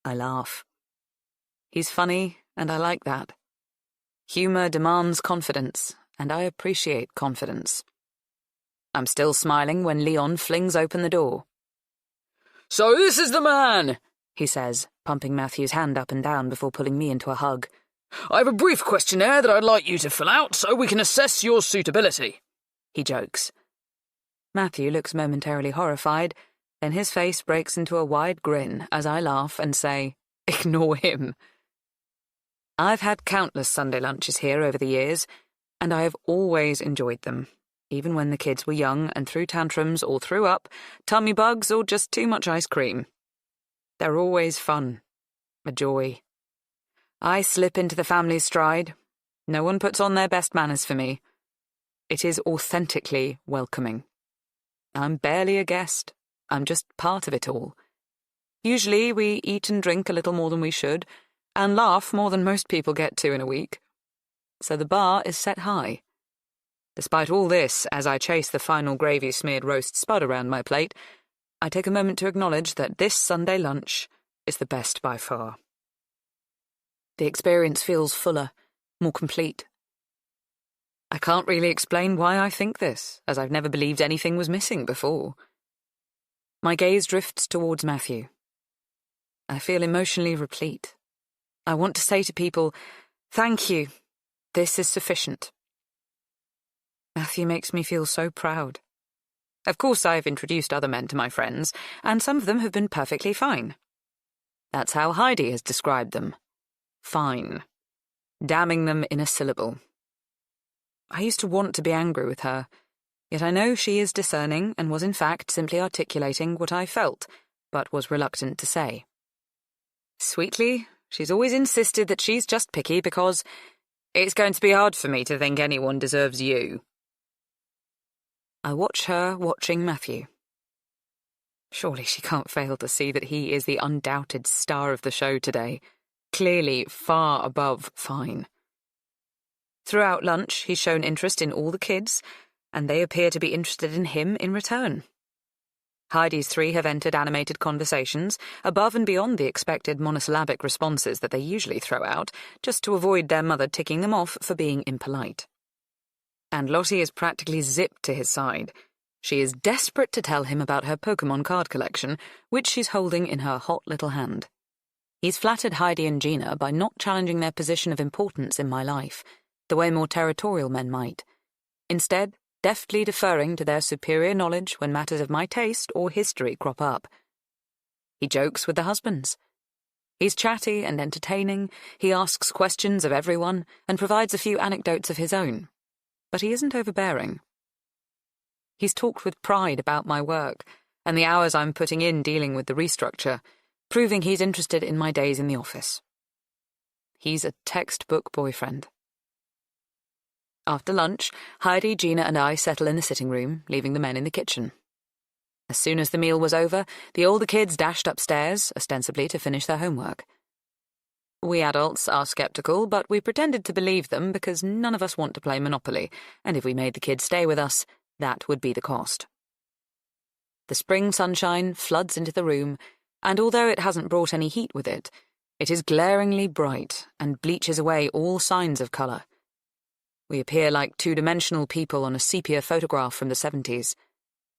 I laugh. He's funny, and I like that. Humour demands confidence, and I appreciate confidence. I'm still smiling when Leon flings open the door. So this is the man, he says, pumping Matthew's hand up and down before pulling me into a hug. I have a brief questionnaire that I'd like you to fill out so we can assess your suitability, he jokes. Matthew looks momentarily horrified, Then his face breaks into a wide grin as I laugh and say, "Ignore him." I've had countless Sunday lunches here over the years, and I have always enjoyed them, even when the kids were young and threw tantrums or threw up, tummy bugs or just too much ice cream. They're always fun, a joy. I slip into the family's stride. No one puts on their best manners for me. It is authentically welcoming. I'm barely a guest. I'm just part of it all. Usually we eat and drink a little more than we should, and laugh more than most people get to in a week. So the bar is set high. Despite all this, as I chase the final gravy-smeared roast spud around my plate, I take a moment to acknowledge that this Sunday lunch is the best by far. The experience feels fuller, more complete. I can't really explain why I think this, as I've never believed anything was missing before. My gaze drifts towards Matthew. I feel emotionally replete. I want to say to people, "Thank you. This is sufficient." Matthew makes me feel so proud. Of course, I've introduced other men to my friends, and some of them have been perfectly fine. That's how Heidi has described them. Fine. Damning them in a syllable. I used to want to be angry with her, yet I know she is discerning and was in fact simply articulating what I felt, but was reluctant to say. Sweetly, she's always insisted that she's just picky because it's going to be hard for me to think anyone deserves you. I watch her watching Matthew. Surely she can't fail to see that he is the undoubted star of the show today, clearly far above fine. Throughout lunch, he's shown interest in all the kids, and they appear to be interested in him in return. Heidi's three have entered animated conversations, above and beyond the expected monosyllabic responses that they usually throw out, just to avoid their mother ticking them off for being impolite. And Lottie is practically zipped to his side. She is desperate to tell him about her Pokemon card collection, which she's holding in her hot little hand. He's flattered Heidi and Gina by not challenging their position of importance in my life, the way more territorial men might. Instead, deftly deferring to their superior knowledge when matters of my taste or history crop up. He jokes with the husbands. He's chatty and entertaining, he asks questions of everyone, and provides a few anecdotes of his own. But he isn't overbearing. He's talked with pride about my work, and the hours I'm putting in dealing with the restructure, proving he's interested in my days in the office. He's a textbook boyfriend. After lunch, Heidi, Gina, and I settle in the sitting room, leaving the men in the kitchen. As soon as the meal was over, the older kids dashed upstairs, ostensibly to finish their homework. We adults are sceptical, but we pretended to believe them because none of us want to play Monopoly, and if we made the kids stay with us, that would be the cost. The spring sunshine floods into the room, and although it hasn't brought any heat with it, it is glaringly bright and bleaches away all signs of colour. We appear like two-dimensional people on a sepia photograph from the 70s,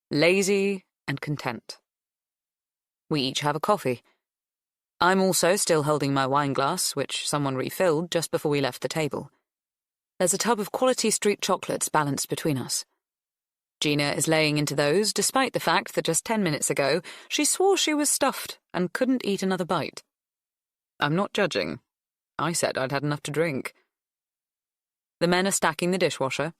lazy and content. We each have a coffee. I'm also still holding my wine glass, which someone refilled just before we left the table. There's a tub of Quality Street chocolates balanced between us. Gina is laying into those, despite the fact that just 10 minutes ago she swore she was stuffed and couldn't eat another bite. I'm not judging. I said I'd had enough to drink. The men are stacking the dishwasher.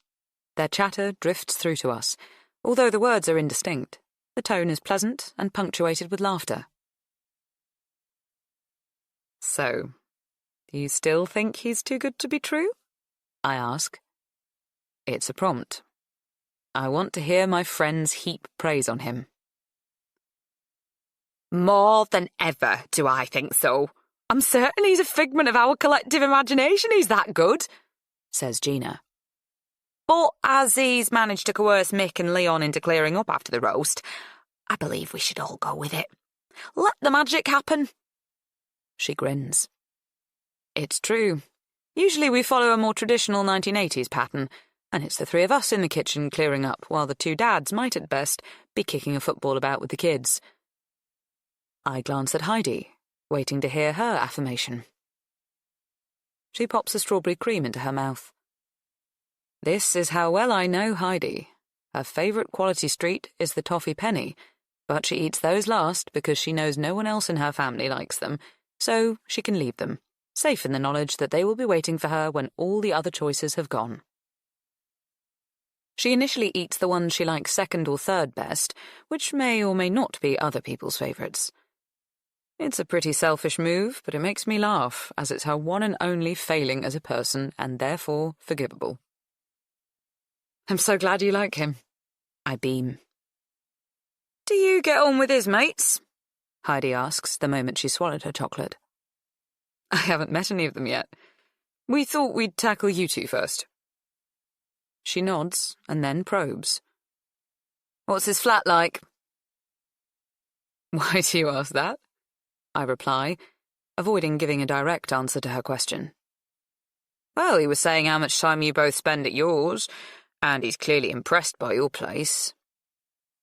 Their chatter drifts through to us. Although the words are indistinct, the tone is pleasant and punctuated with laughter. So, do you still think he's too good to be true? I ask. It's a prompt. I want to hear my friends heap praise on him. More than ever do I think so. I'm certain he's a figment of our collective imagination, he's that good, says Gina. But as he's managed to coerce Mick and Leon into clearing up after the roast, I believe we should all go with it. Let the magic happen. She grins. It's true. Usually we follow a more traditional 1980s pattern, and it's the three of us in the kitchen clearing up, while the two dads might at best be kicking a football about with the kids. I glance at Heidi, waiting to hear her affirmation. She pops a strawberry cream into her mouth. This is how well I know Heidi. Her favourite Quality Street is the toffee penny, But she eats those last because she knows no one else in her family likes them, so she can leave them, safe in the knowledge that they will be waiting for her when all the other choices have gone. She initially eats the ones she likes second or third best, which may or may not be other people's favourites. It's a pretty selfish move, but it makes me laugh, as it's her one and only failing as a person, and therefore forgivable. I'm so glad you like him. I beam. Do you get on with his mates? Heidi asks the moment she swallowed her chocolate. I haven't met any of them yet. We thought we'd tackle you two first. She nods and then probes. What's his flat like? Why do you ask that? I reply, avoiding giving a direct answer to her question. Well, he was saying how much time you both spend at yours, and he's clearly impressed by your place.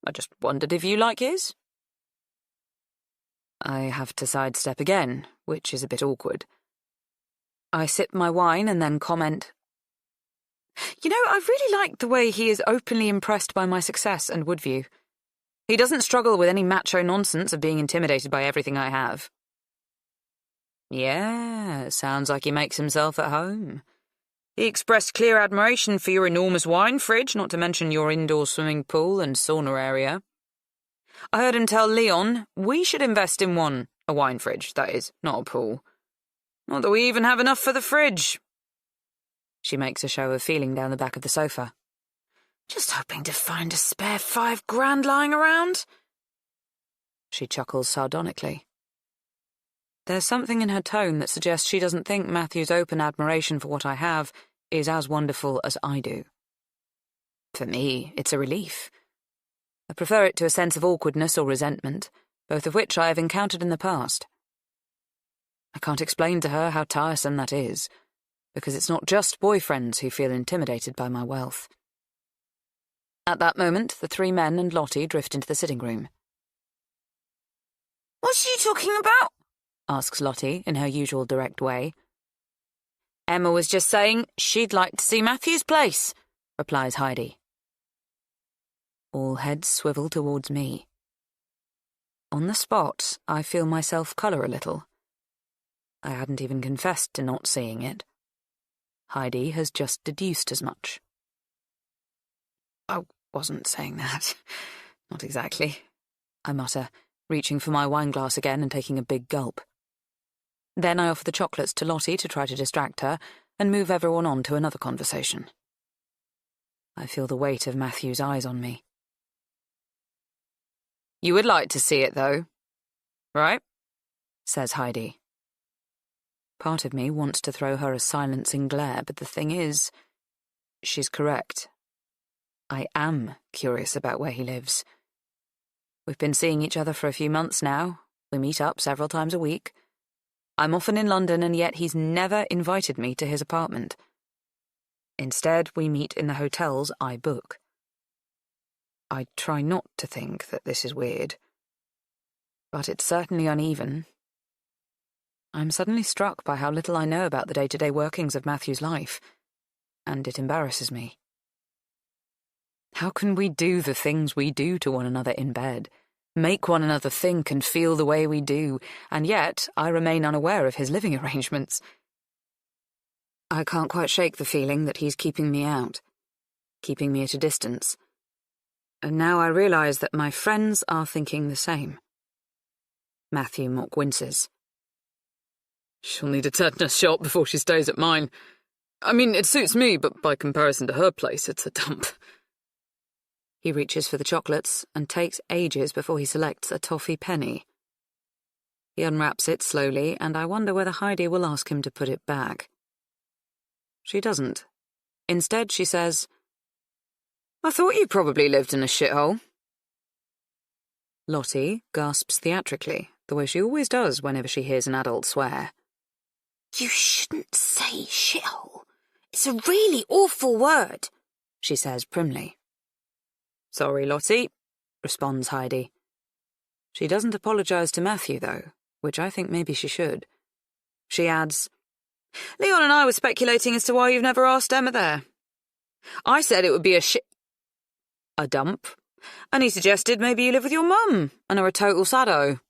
I just wondered if you like his? I have to sidestep again, which is a bit awkward. I sip my wine and then comment, You know, I really like the way he is openly impressed by my success and Woodview. He doesn't struggle with any macho nonsense of being intimidated by everything I have. Yeah, sounds like he makes himself at home. He expressed clear admiration for your enormous wine fridge, not to mention your indoor swimming pool and sauna area. I heard him tell Leon we should invest in one, a wine fridge, that is, not a pool. Not that we even have enough for the fridge. She makes a show of feeling down the back of the sofa. Just hoping to find a spare $5,000 lying around. She chuckles sardonically. There's something in her tone that suggests she doesn't think Matthew's open admiration for what I have is as wonderful as I do. For me, it's a relief. I prefer it to a sense of awkwardness or resentment, both of which I have encountered in the past. I can't explain to her how tiresome that is, because it's not just boyfriends who feel intimidated by my wealth. At that moment, the three men and Lottie drift into the sitting room. What's she talking about? Asks Lottie in her usual direct way. Emma was just saying she'd like to see Matthew's place, replies Heidi. All heads swivel towards me. On the spot, I feel myself colour a little. I hadn't even confessed to not seeing it. Heidi has just deduced as much. I wasn't saying that. Not exactly, I mutter, reaching for my wineglass again and taking a big gulp. Then I offer the chocolates to Lottie to try to distract her and move everyone on to another conversation. I feel the weight of Matthew's eyes on me. You would like to see it, though, right? Says Heidi. Part of me wants to throw her a silencing glare, but the thing is, she's correct. I am curious about where he lives. We've been seeing each other for a few months now. We meet up several times a week. I'm often in London, and yet he's never invited me to his apartment. Instead, we meet in the hotels I book. I try not to think that this is weird, but it's certainly uneven. I'm suddenly struck by how little I know about the day-to-day workings of Matthew's life, and it embarrasses me. How can we do the things we do to one another in bed, make one another think and feel the way we do, and yet I remain unaware of his living arrangements? I can't quite shake the feeling that he's keeping me out, keeping me at a distance. And now I realise that my friends are thinking the same. Matthew mock winces. She'll need a tetanus shot before she stays at mine. I mean, it suits me, but by comparison to her place, it's a dump. He reaches for the chocolates and takes ages before he selects a toffee penny. He unwraps it slowly, and I wonder whether Heidi will ask him to put it back. She doesn't. Instead, she says, I thought you probably lived in a shithole. Lottie gasps theatrically, the way she always does whenever she hears an adult swear. You shouldn't say shithole. It's a really awful word, she says primly. Sorry, Lottie, responds Heidi. She doesn't apologise to Matthew, though, which I think maybe she should. She adds, Leon and I were speculating as to why you've never asked Emma there. I said it would be a dump, And he suggested maybe you live with your mum and are a total saddo.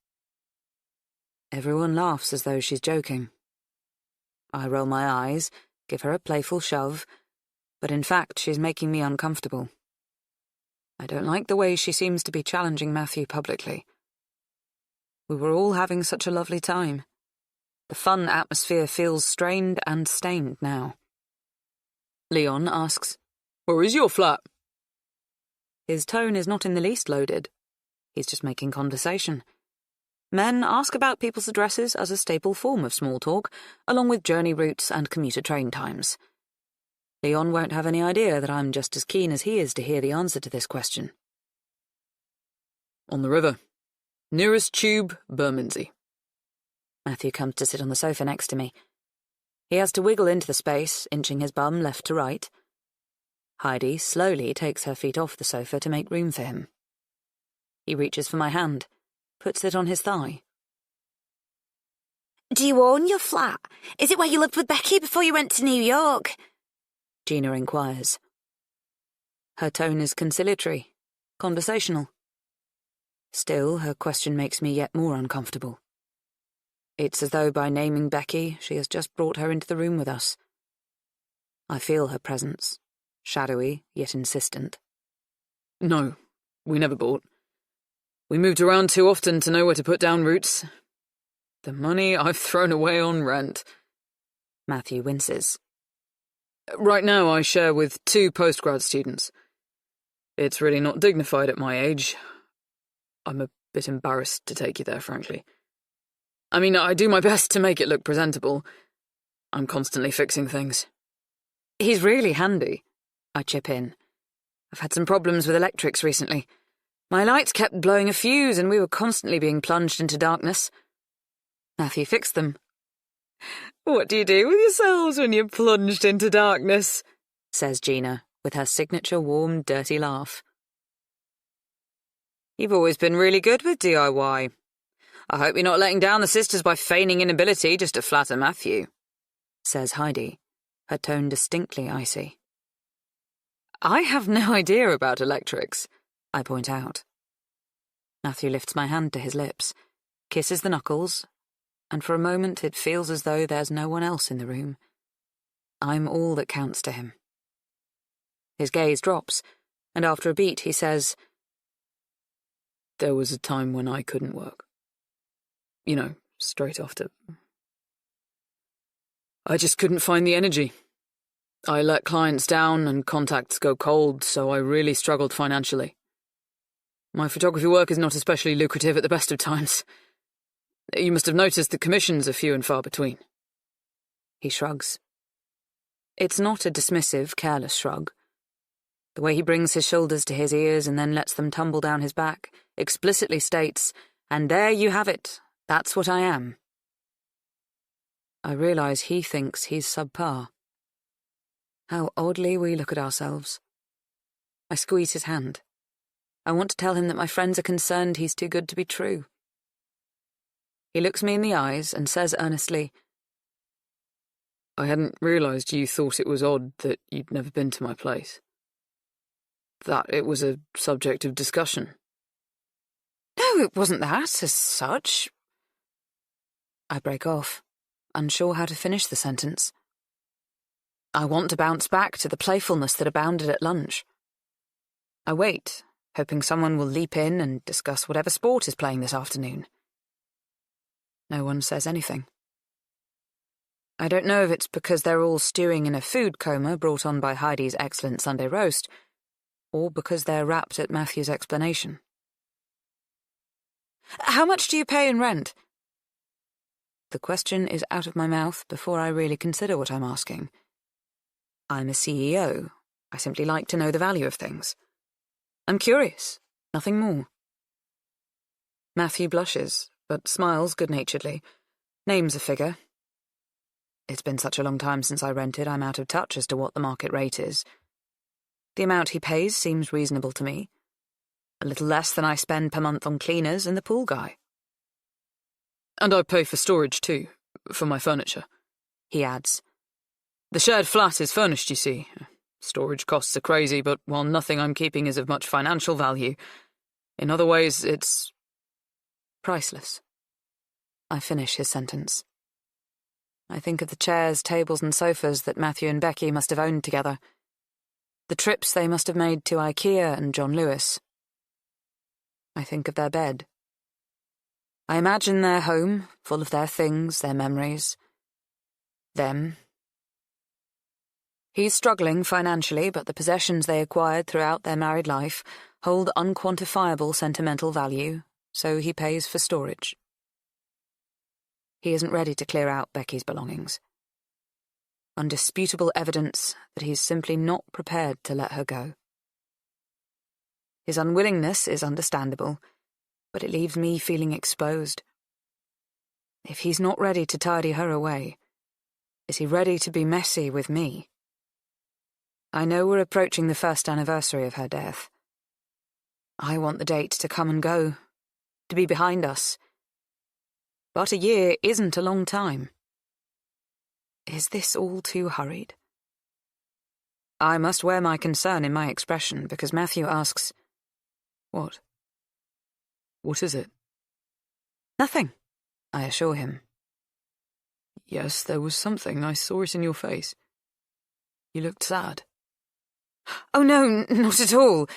Everyone laughs as though she's joking. I roll my eyes, give her a playful shove, but in fact she's making me uncomfortable. I don't like the way she seems to be challenging Matthew publicly. We were all having such a lovely time. The fun atmosphere feels strained and stained now. Leon asks, "Where is your flat?" His tone is not in the least loaded. He's just making conversation. Men ask about people's addresses as a staple form of small talk, along with journey routes and commuter train times. Leon won't have any idea that I'm just as keen as he is to hear the answer to this question. "On the river. Nearest tube, Bermondsey." Matthew comes to sit on the sofa next to me. He has to wiggle into the space, inching his bum left to right. Heidi slowly takes her feet off the sofa to make room for him. He reaches for my hand, puts it on his thigh. Do you own your flat? Is it where you lived with Becky before you went to New York? Gina inquires. Her tone is conciliatory, conversational. Still, her question makes me yet more uncomfortable. It's as though by naming Becky, she has just brought her into the room with us. I feel her presence, shadowy yet insistent. "No, we never bought. We moved around too often to know where to put down roots. The money I've thrown away on rent." Matthew winces. "Right now I share with 2 postgrad students. It's really not dignified at my age. I'm a bit embarrassed to take you there, frankly. I mean, I do my best to make it look presentable. I'm constantly fixing things." "He's really handy," I chip in. "I've had some problems with electrics recently. My lights kept blowing a fuse and we were constantly being plunged into darkness. Matthew fixed them." "What do you do with yourselves when you're plunged into darkness?" says Gina, with her signature warm, dirty laugh. "You've always been really good with DIY. I hope you're not letting down the sisters by feigning inability just to flatter Matthew," says Heidi, her tone distinctly icy. "I have no idea about electrics," I point out. Matthew lifts my hand to his lips, kisses the knuckles, and for a moment it feels as though there's no one else in the room. I'm all that counts to him. His gaze drops, and after a beat he says, "There was a time when I couldn't work. You know, straight after. I just couldn't find the energy. I let clients down and contacts go cold, so I really struggled financially. My photography work is not especially lucrative at the best of times. You must have noticed the commissions are few and far between." He shrugs. It's not a dismissive, careless shrug. The way he brings his shoulders to his ears and then lets them tumble down his back explicitly states, "And there you have it. That's what I am." I realise he thinks he's subpar. How oddly we look at ourselves. I squeeze his hand. I want to tell him that my friends are concerned he's too good to be true. He looks me in the eyes and says earnestly, "I hadn't realised you thought it was odd that you'd never been to my place. That it was a subject of discussion." "No, it wasn't that, as such." I break off, unsure how to finish the sentence. I want to bounce back to the playfulness that abounded at lunch. I wait, hoping someone will leap in and discuss whatever sport is playing this afternoon. No one says anything. I don't know if it's because they're all stewing in a food coma brought on by Heidi's excellent Sunday roast, or because they're rapt at Matthew's explanation. "How much do you pay in rent?" The question is out of my mouth before I really consider what I'm asking. I'm a CEO. I simply like to know the value of things. I'm curious, nothing more. Matthew blushes, but smiles good-naturedly, names a figure. It's been such a long time since I rented, I'm out of touch as to what the market rate is. The amount he pays seems reasonable to me. A little less than I spend per month on cleaners and the pool guy. "And I pay for storage too, for my furniture," he adds. "The shared flat is furnished, you see. Storage costs are crazy, but while nothing I'm keeping is of much financial value, in other ways it's priceless. I finish his sentence. I think of the chairs, tables and sofas that Matthew and Becky must have owned together. The trips they must have made to IKEA and John Lewis. I think of their bed. I imagine their home, full of their things, their memories. Them. He's struggling financially, but the possessions they acquired throughout their married life hold unquantifiable sentimental value, so he pays for storage. He isn't ready to clear out Becky's belongings. Undisputable evidence that he's simply not prepared to let her go. His unwillingness is understandable, but it leaves me feeling exposed. If he's not ready to tidy her away, is he ready to be messy with me? I know we're approaching the first anniversary of her death. I want the date to come and go, to be behind us. But a year isn't a long time. Is this all too hurried? I must wear my concern in my expression because Matthew asks, "What? What is it?" "Nothing," I assure him. "Yes, there was something. I saw it in your face. You looked sad." "Oh no, not at all."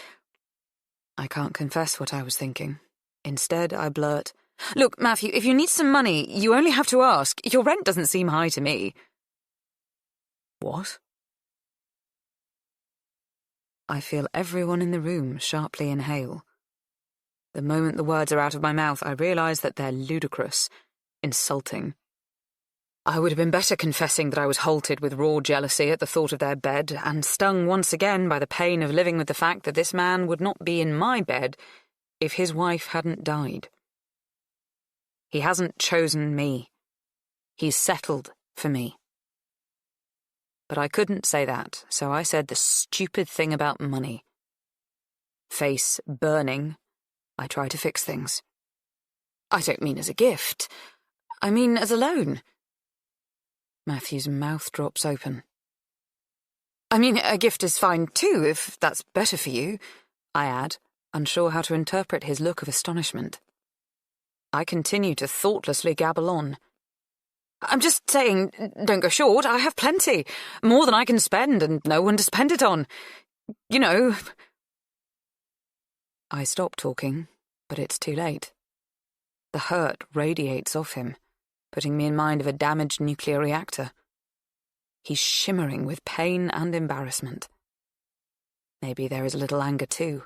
I can't confess what I was thinking. Instead, I blurt, "Look, Matthew, if you need some money, you only have to ask. Your rent doesn't seem high to me." "What?" I feel everyone in the room sharply inhale. The moment the words are out of my mouth, I realise that they're ludicrous, insulting. I would have been better confessing that I was halted with raw jealousy at the thought of their bed, and stung once again by the pain of living with the fact that this man would not be in my bed if his wife hadn't died. He hasn't chosen me. He's settled for me. But I couldn't say that, so I said the stupid thing about money. Face burning, I try to fix things. I don't mean as a gift. I mean as a loan. Matthew's mouth drops open. I mean, a gift is fine too, if that's better for you, I add, unsure how to interpret his look of astonishment. I continue to thoughtlessly gabble on. I'm just saying, don't go short, I have plenty. More than I can spend and no one to spend it on. You know. I stop talking, but it's too late. The hurt radiates off him, putting me in mind of a damaged nuclear reactor. He's shimmering with pain and embarrassment. Maybe there is a little anger too.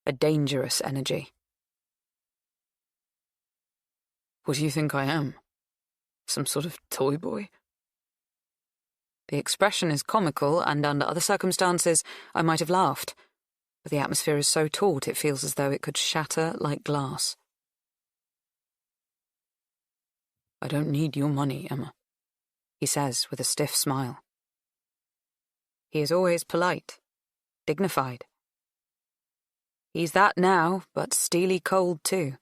A dangerous energy. "What do you think I am? Some sort of toy boy?" The expression is comical, and under other circumstances I might have laughed, but the atmosphere is so taut it feels as though it could shatter like glass. "I don't need your money, Emma," he says with a stiff smile. He is always polite, dignified. He's that now, but steely cold too.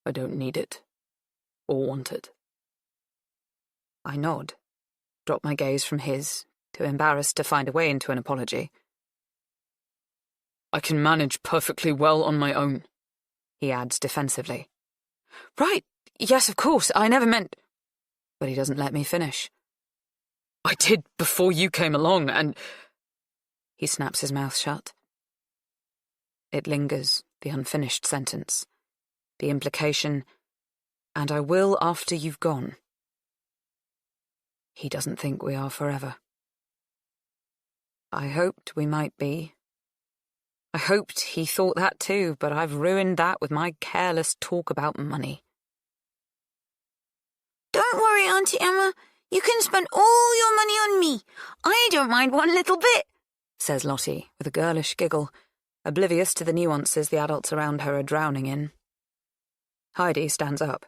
"I don't need it, or want it." I nod, drop my gaze from his, too embarrassed to find a way into an apology. "I can manage perfectly well on my own," he adds defensively. Right, yes, of course, I never meant... But he doesn't let me finish. "I did before you came along, and..." He snaps his mouth shut. It lingers, the unfinished sentence. The implication, "And I will after you've gone." He doesn't think we are forever. I hoped we might be. I hoped he thought that too, but I've ruined that with my careless talk about money. "Don't worry, Auntie Emma. You can spend all your money on me. I don't mind one little bit," says Lottie with a girlish giggle, oblivious to the nuances the adults around her are drowning in. Heidi stands up.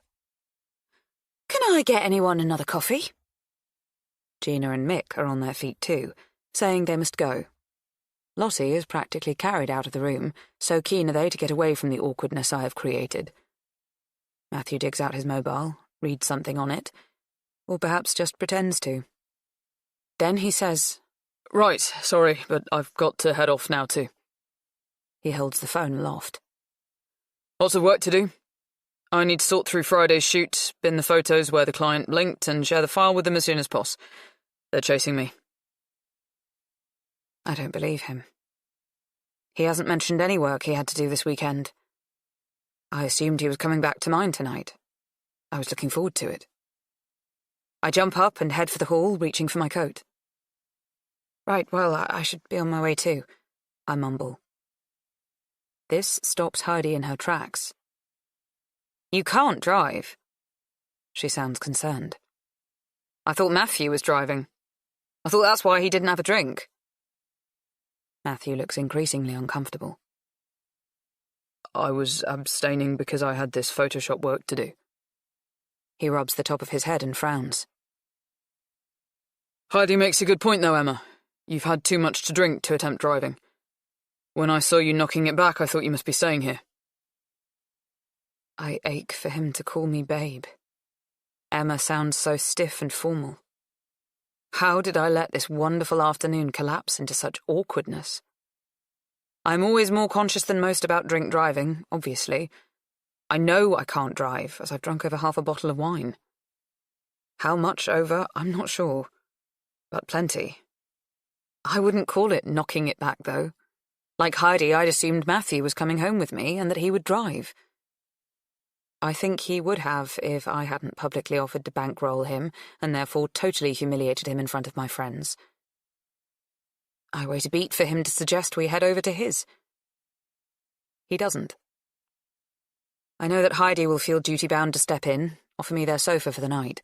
"Can I get anyone another coffee?" Gina and Mick are on their feet too, saying they must go. Lottie is practically carried out of the room, so keen are they to get away from the awkwardness I have created. Matthew digs out his mobile, reads something on it, or perhaps just pretends to. Then he says, "Right, sorry, but I've got to head off now too." He holds the phone aloft. "Lots of work to do. I need to sort through Friday's shoot, bin the photos where the client blinked, and share the file with them as soon as possible. They're chasing me." I don't believe him. He hasn't mentioned any work he had to do this weekend. I assumed he was coming back to mine tonight. I was looking forward to it. I jump up and head for the hall, reaching for my coat. "Right, well, I should be on my way too," I mumble. This stops Heidi in her tracks. "You can't drive." She sounds concerned. "I thought Matthew was driving. I thought that's why he didn't have a drink." Matthew looks increasingly uncomfortable. "I was abstaining because I had this Photoshop work to do." He rubs the top of his head and frowns. "Heidi makes a good point though, Emma. You've had too much to drink to attempt driving. When I saw you knocking it back, I thought you must be staying here." I ache for him to call me babe. Emma sounds so stiff and formal. How did I let this wonderful afternoon collapse into such awkwardness? I'm always more conscious than most about drink driving, obviously. I know I can't drive, as I've drunk over half a bottle of wine. How much over, I'm not sure. But plenty. I wouldn't call it knocking it back, though. Like Heidi, I'd assumed Matthew was coming home with me and that he would drive. I think he would have if I hadn't publicly offered to bankroll him and therefore totally humiliated him in front of my friends. I wait a beat for him to suggest we head over to his. He doesn't. I know that Heidi will feel duty-bound to step in, offer me their sofa for the night.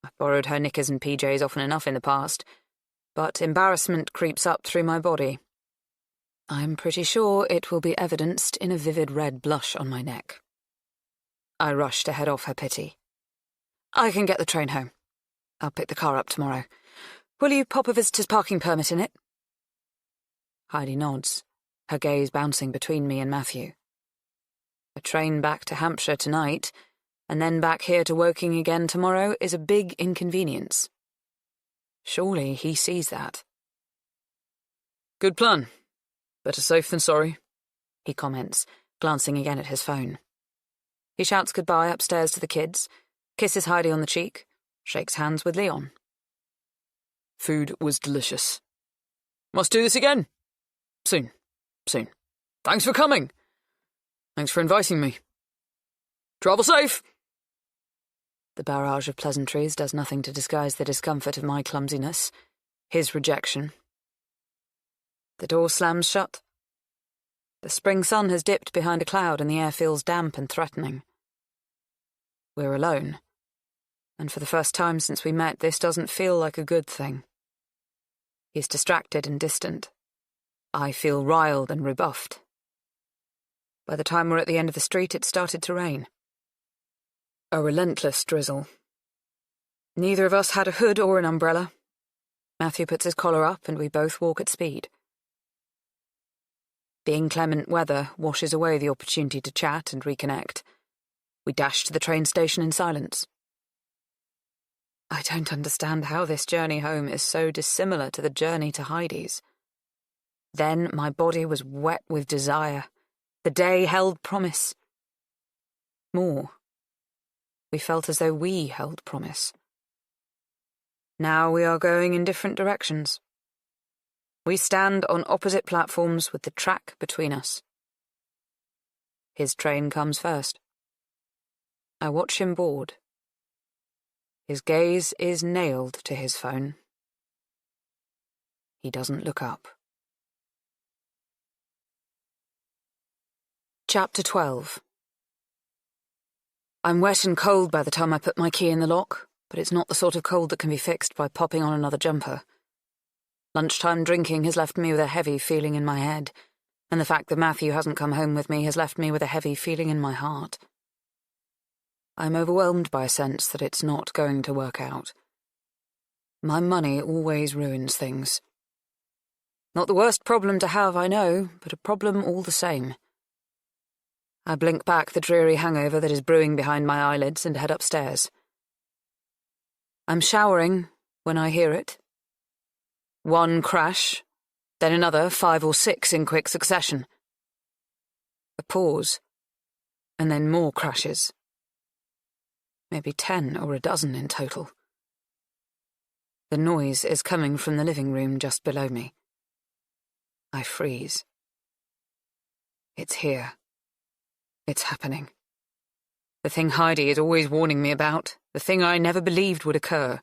I've borrowed her knickers and PJs often enough in the past, but embarrassment creeps up through my body. I'm pretty sure it will be evidenced in a vivid red blush on my neck. I rush to head off her pity. "I can get the train home. I'll pick the car up tomorrow. Will you pop a visitor's parking permit in it?" Heidi nods, her gaze bouncing between me and Matthew. A train back to Hampshire tonight, and then back here to Woking again tomorrow is a big inconvenience. Surely he sees that. "Good plan. Better safe than sorry," he comments, glancing again at his phone. He shouts goodbye upstairs to the kids, kisses Heidi on the cheek, shakes hands with Leon. "Food was delicious. Must do this again. Soon. Thanks for coming. Thanks for inviting me. Travel safe." The barrage of pleasantries does nothing to disguise the discomfort of my clumsiness, his rejection. The door slams shut. The spring sun has dipped behind a cloud and the air feels damp and threatening. We're alone, and for the first time since we met, this doesn't feel like a good thing. He's distracted and distant. I feel riled and rebuffed. By the time we're at the end of the street, it started to rain. A relentless drizzle. Neither of us had a hood or an umbrella. Matthew puts his collar up and we both walk at speed. The inclement weather washes away the opportunity to chat and reconnect. We dash to the train station in silence. I don't understand how this journey home is so dissimilar to the journey to Heidi's. Then my body was wet with desire. The day held promise. More. We felt as though we held promise. Now we are going in different directions. We stand on opposite platforms with the track between us. His train comes first. I watch him board. His gaze is nailed to his phone. He doesn't look up. Chapter 12. I'm wet and cold by the time I put my key in the lock, but it's not the sort of cold that can be fixed by popping on another jumper. Lunchtime drinking has left me with a heavy feeling in my head, and the fact that Matthew hasn't come home with me has left me with a heavy feeling in my heart. I'm overwhelmed by a sense that it's not going to work out. My money always ruins things. Not the worst problem to have, I know, but a problem all the same. I blink back the dreary hangover that is brewing behind my eyelids and head upstairs. I'm showering when I hear it, One crash, then another 5 or 6 in quick succession. A pause, and then more crashes. Maybe 10 or a dozen in total. The noise is coming from the living room just below me. I freeze. It's here. It's happening. The thing Heidi is always warning me about, the thing I never believed would occur.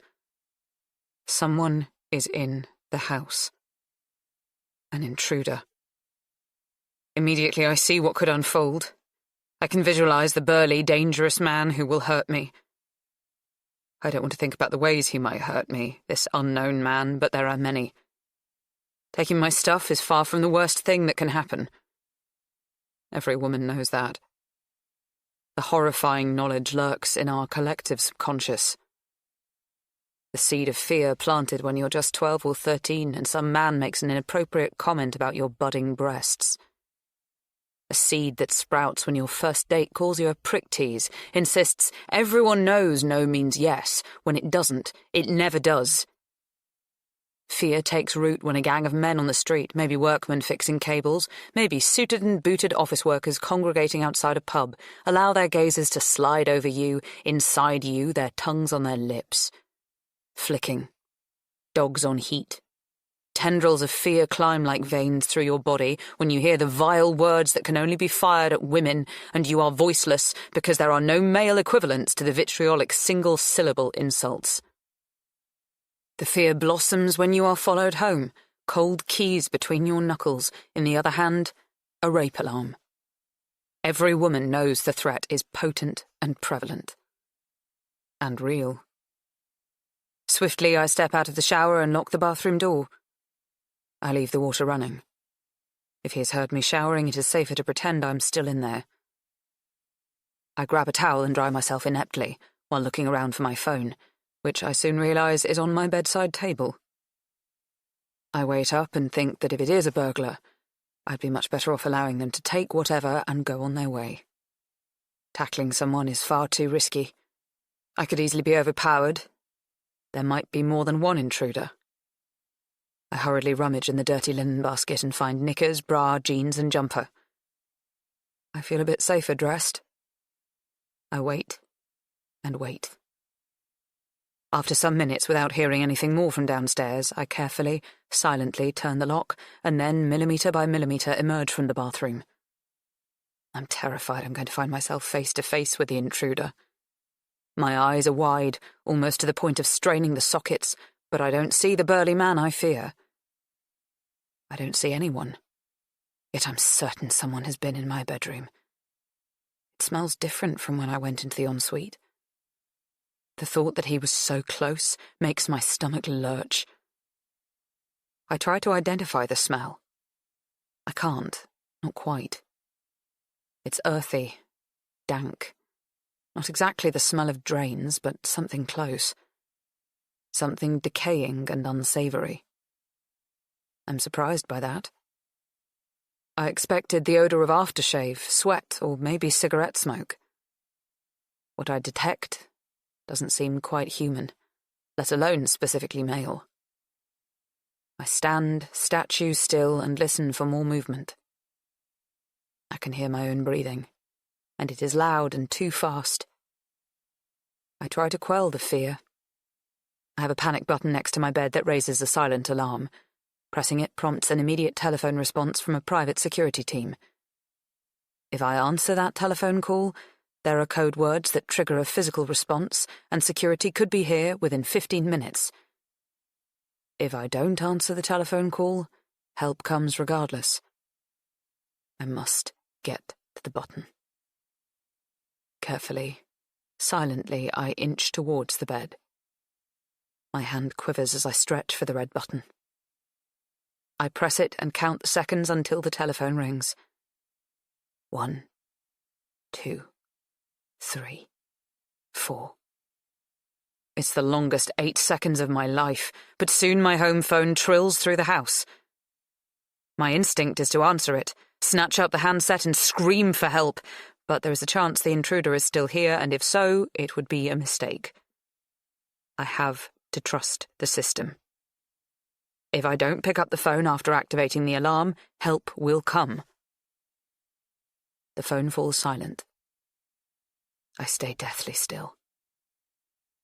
Someone is in the house. An intruder. Immediately I see what could unfold. I can visualize the burly, dangerous man who will hurt me. I don't want to think about the ways he might hurt me, this unknown man, but there are many. Taking my stuff is far from the worst thing that can happen. Every woman knows that. The horrifying knowledge lurks in our collective subconscious. The seed of fear planted when you're just 12 or 13 and some man makes an inappropriate comment about your budding breasts. A seed that sprouts when your first date calls you a prick tease, insists everyone knows no means yes, when it doesn't, it never does. Fear takes root when a gang of men on the street, maybe workmen fixing cables, maybe suited and booted office workers congregating outside a pub, allow their gazes to slide over you, inside you, their tongues on their lips. Flicking. Dogs on heat. Tendrils of fear climb like veins through your body when you hear the vile words that can only be fired at women, and you are voiceless because there are no male equivalents to the vitriolic single-syllable insults. The fear blossoms when you are followed home, cold keys between your knuckles, in the other hand, a rape alarm. Every woman knows the threat is potent and prevalent. And real. Swiftly I step out of the shower and lock the bathroom door. I leave the water running. If he has heard me showering, it is safer to pretend I'm still in there. I grab a towel and dry myself ineptly, while looking around for my phone, which I soon realise is on my bedside table. I wait up and think that if it is a burglar, I'd be much better off allowing them to take whatever and go on their way. Tackling someone is far too risky. I could easily be overpowered. There might be more than one intruder. I hurriedly rummage in the dirty linen basket and find knickers, bra, jeans, and jumper. I feel a bit safer dressed. I wait and wait. After some minutes without hearing anything more from downstairs, I carefully, silently turn the lock and then, millimetre by millimetre, emerge from the bathroom. I'm terrified I'm going to find myself face to face with the intruder. My eyes are wide, almost to the point of straining the sockets, but I don't see the burly man I fear. I don't see anyone. Yet I'm certain someone has been in my bedroom. It smells different from when I went into the ensuite. The thought that he was so close makes my stomach lurch. I try to identify the smell. I can't, not quite. It's earthy, dank. Not exactly the smell of drains, but something close. Something decaying and unsavoury. I'm surprised by that. I expected the odour of aftershave, sweat, or maybe cigarette smoke. What I detect doesn't seem quite human, let alone specifically male. I stand, statue still, and listen for more movement. I can hear my own breathing, and it is loud and too fast. I try to quell the fear. I have a panic button next to my bed that raises a silent alarm. Pressing it prompts an immediate telephone response from a private security team. If I answer that telephone call, there are code words that trigger a physical response, and security could be here within 15 minutes. If I don't answer the telephone call, help comes regardless. I must get to the button. Carefully, silently, I inch towards the bed. My hand quivers as I stretch for the red button. I press it and count the seconds until the telephone rings. 1, 2, 3, 4. It's the longest 8 seconds of my life, but soon my home phone trills through the house. My instinct is to answer it, snatch up the handset and scream for help, but there is a chance the intruder is still here, and if so, it would be a mistake. I have to trust the system. If I don't pick up the phone after activating the alarm, help will come. The phone falls silent. I stay deathly still.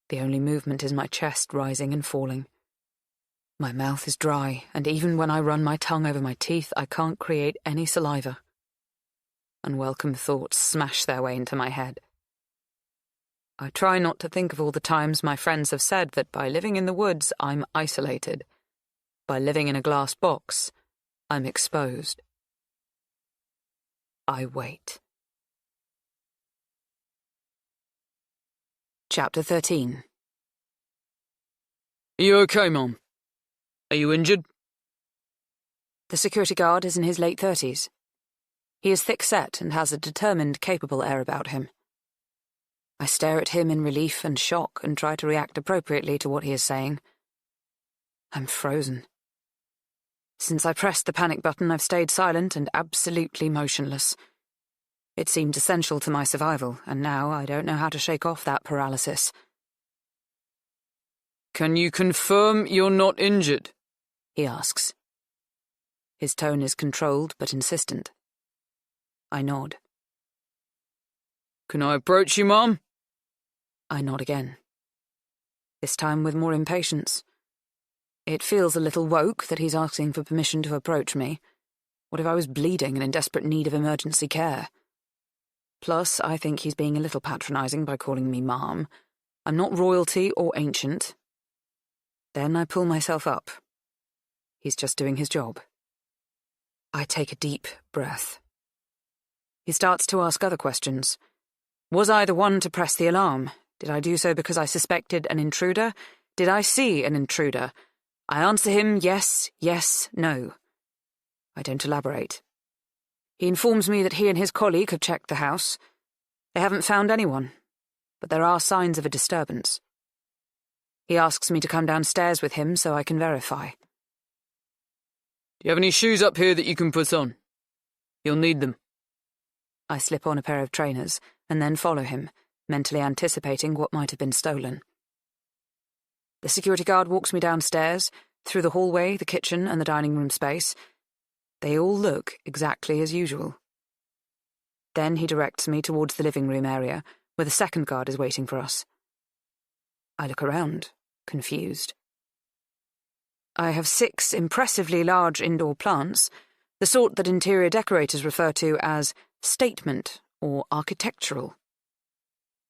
The only movement is my chest rising and falling. My mouth is dry, and even when I run my tongue over my teeth, I can't create any saliva. Unwelcome thoughts smash their way into my head. I try not to think of all the times my friends have said that by living in the woods, I'm isolated. By living in a glass box, I'm exposed. I wait. Chapter 13. Are you okay, Mom? Are you injured? The security guard is in his late 30s. He is thick-set and has a determined, capable air about him. I stare at him in relief and shock and try to react appropriately to what he is saying. I'm frozen. Since I pressed the panic button, I've stayed silent and absolutely motionless. It seemed essential to my survival, and now I don't know how to shake off that paralysis. Can you confirm you're not injured? He asks. His tone is controlled but insistent. I nod. Can I approach you, Mom? I nod again. This time with more impatience. It feels a little woke that he's asking for permission to approach me. What if I was bleeding and in desperate need of emergency care? Plus, I think he's being a little patronising by calling me Mom. I'm not royalty or ancient. Then I pull myself up. He's just doing his job. I take a deep breath. He starts to ask other questions. Was I the one to press the alarm? Did I do so because I suspected an intruder? Did I see an intruder? I answer him yes, yes, no. I don't elaborate. He informs me that he and his colleague have checked the house. They haven't found anyone, but there are signs of a disturbance. He asks me to come downstairs with him so I can verify. Do you have any shoes up here that you can put on? You'll need them. I slip on a pair of trainers and then follow him, mentally anticipating what might have been stolen. The security guard walks me downstairs, through the hallway, the kitchen, and the dining room space. They all look exactly as usual. Then he directs me towards the living room area, where the second guard is waiting for us. I look around, confused. I have 6 impressively large indoor plants, the sort that interior decorators refer to as statement or architectural.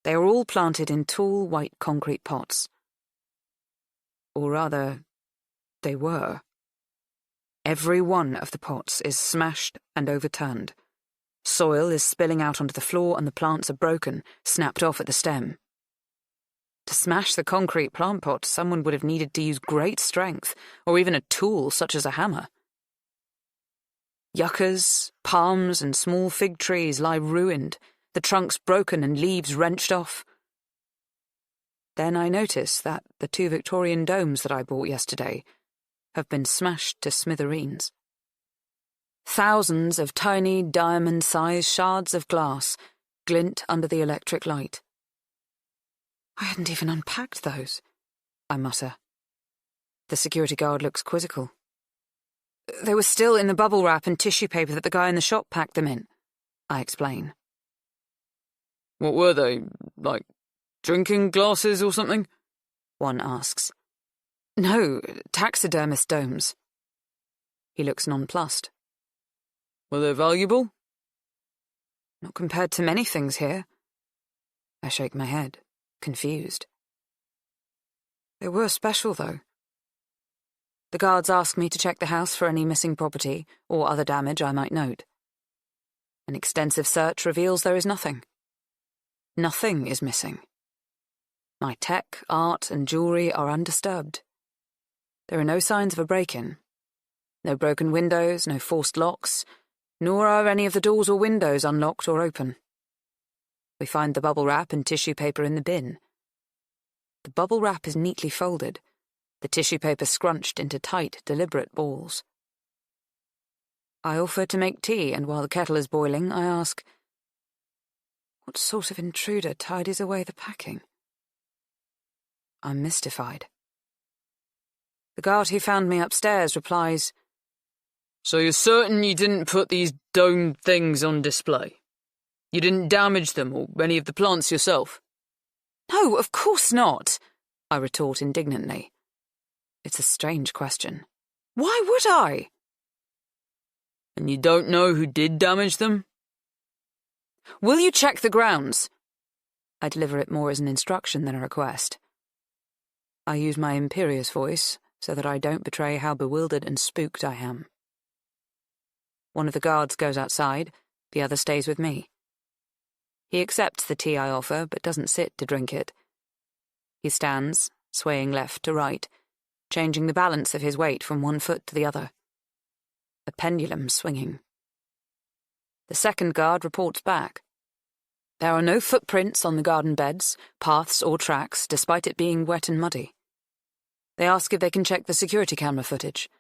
They are all planted in tall, white concrete pots. Or rather, they were. Every one of the pots is smashed and overturned. Soil is spilling out onto the floor and the plants are broken, snapped off at the stem. To smash the concrete plant pots, someone would have needed to use great strength, or even a tool such as a hammer. Yuccas, palms, and small fig trees lie ruined, the trunks broken and leaves wrenched off. Then I notice that the 2 Victorian domes that I bought yesterday have been smashed to smithereens. Thousands of tiny diamond-sized shards of glass glint under the electric light. I hadn't even unpacked those, I mutter. The security guard looks quizzical. They were still in the bubble wrap and tissue paper that the guy in the shop packed them in, I explain. What were they, like drinking glasses or something? One asks. No, taxidermist domes. He looks nonplussed. Were they valuable? Not compared to many things here. I shake my head, confused. They were special, though. The guards ask me to check the house for any missing property or other damage I might note. An extensive search reveals there is nothing. Nothing is missing. My tech, art, and jewellery are undisturbed. There are no signs of a break-in. No broken windows, no forced locks, nor are any of the doors or windows unlocked or open. We find the bubble wrap and tissue paper in the bin. The bubble wrap is neatly folded, the tissue paper scrunched into tight, deliberate balls. I offer to make tea, and while the kettle is boiling, I ask, what sort of intruder tidies away the packing? I'm mystified. The guard who found me upstairs replies, "So you're certain you didn't put these domed things on display? You didn't damage them or any of the plants yourself?" "No, of course not," I retort indignantly. It's a strange question. Why would I? "And you don't know who did damage them?" "Will you check the grounds?" I deliver it more as an instruction than a request. I use my imperious voice so that I don't betray how bewildered and spooked I am. One of the guards goes outside, the other stays with me. He accepts the tea I offer, but doesn't sit to drink it. He stands, swaying left to right, changing the balance of his weight from one foot to the other. A pendulum swinging. The second guard reports back. There are no footprints on the garden beds, paths or tracks, despite it being wet and muddy. They ask if they can check the security camera footage.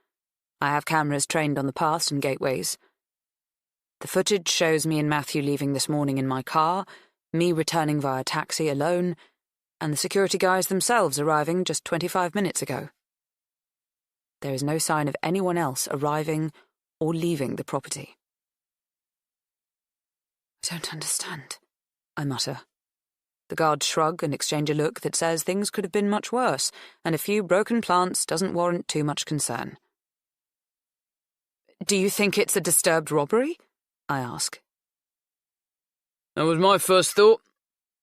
I have cameras trained on the paths and gateways. The footage shows me and Matthew leaving this morning in my car, me returning via taxi alone, and the security guys themselves arriving just 25 minutes ago. There is no sign of anyone else arriving or leaving the property. "I don't understand," I mutter. The guards shrug and exchange a look that says things could have been much worse, and a few broken plants doesn't warrant too much concern. "Do you think it's a disturbed robbery?" I ask. "That was my first thought,"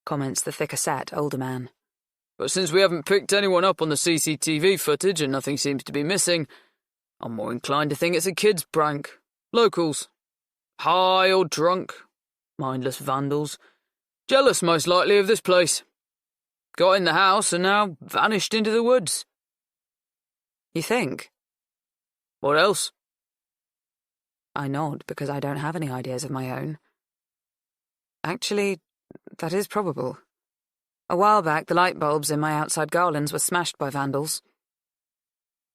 comments the thicker-set older man. "But since we haven't picked anyone up on the CCTV footage and nothing seems to be missing, I'm more inclined to think it's a kid's prank. Locals. High or drunk. Mindless vandals. Jealous, most likely, of this place. Got in the house and now vanished into the woods." "You think?" "What else?" I nod because I don't have any ideas of my own. Actually, that is probable. A while back, the light bulbs in my outside garlands were smashed by vandals.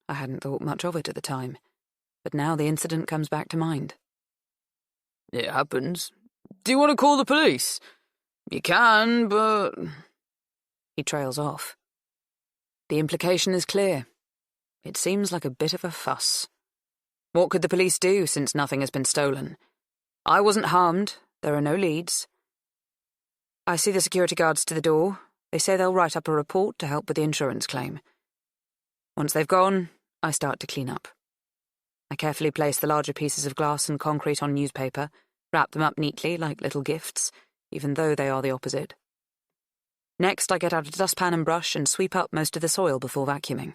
I hadn't thought much of it at the time, but now the incident comes back to mind. "It happens. Do you want to call the police? You can, but..." He trails off. The implication is clear. It seems like a bit of a fuss. What could the police do since nothing has been stolen? I wasn't harmed. There are no leads. I see the security guards to the door. They say they'll write up a report to help with the insurance claim. Once they've gone, I start to clean up. I carefully place the larger pieces of glass and concrete on newspaper, wrap them up neatly like little gifts, even though they are the opposite. Next, I get out a dustpan and brush and sweep up most of the soil before vacuuming.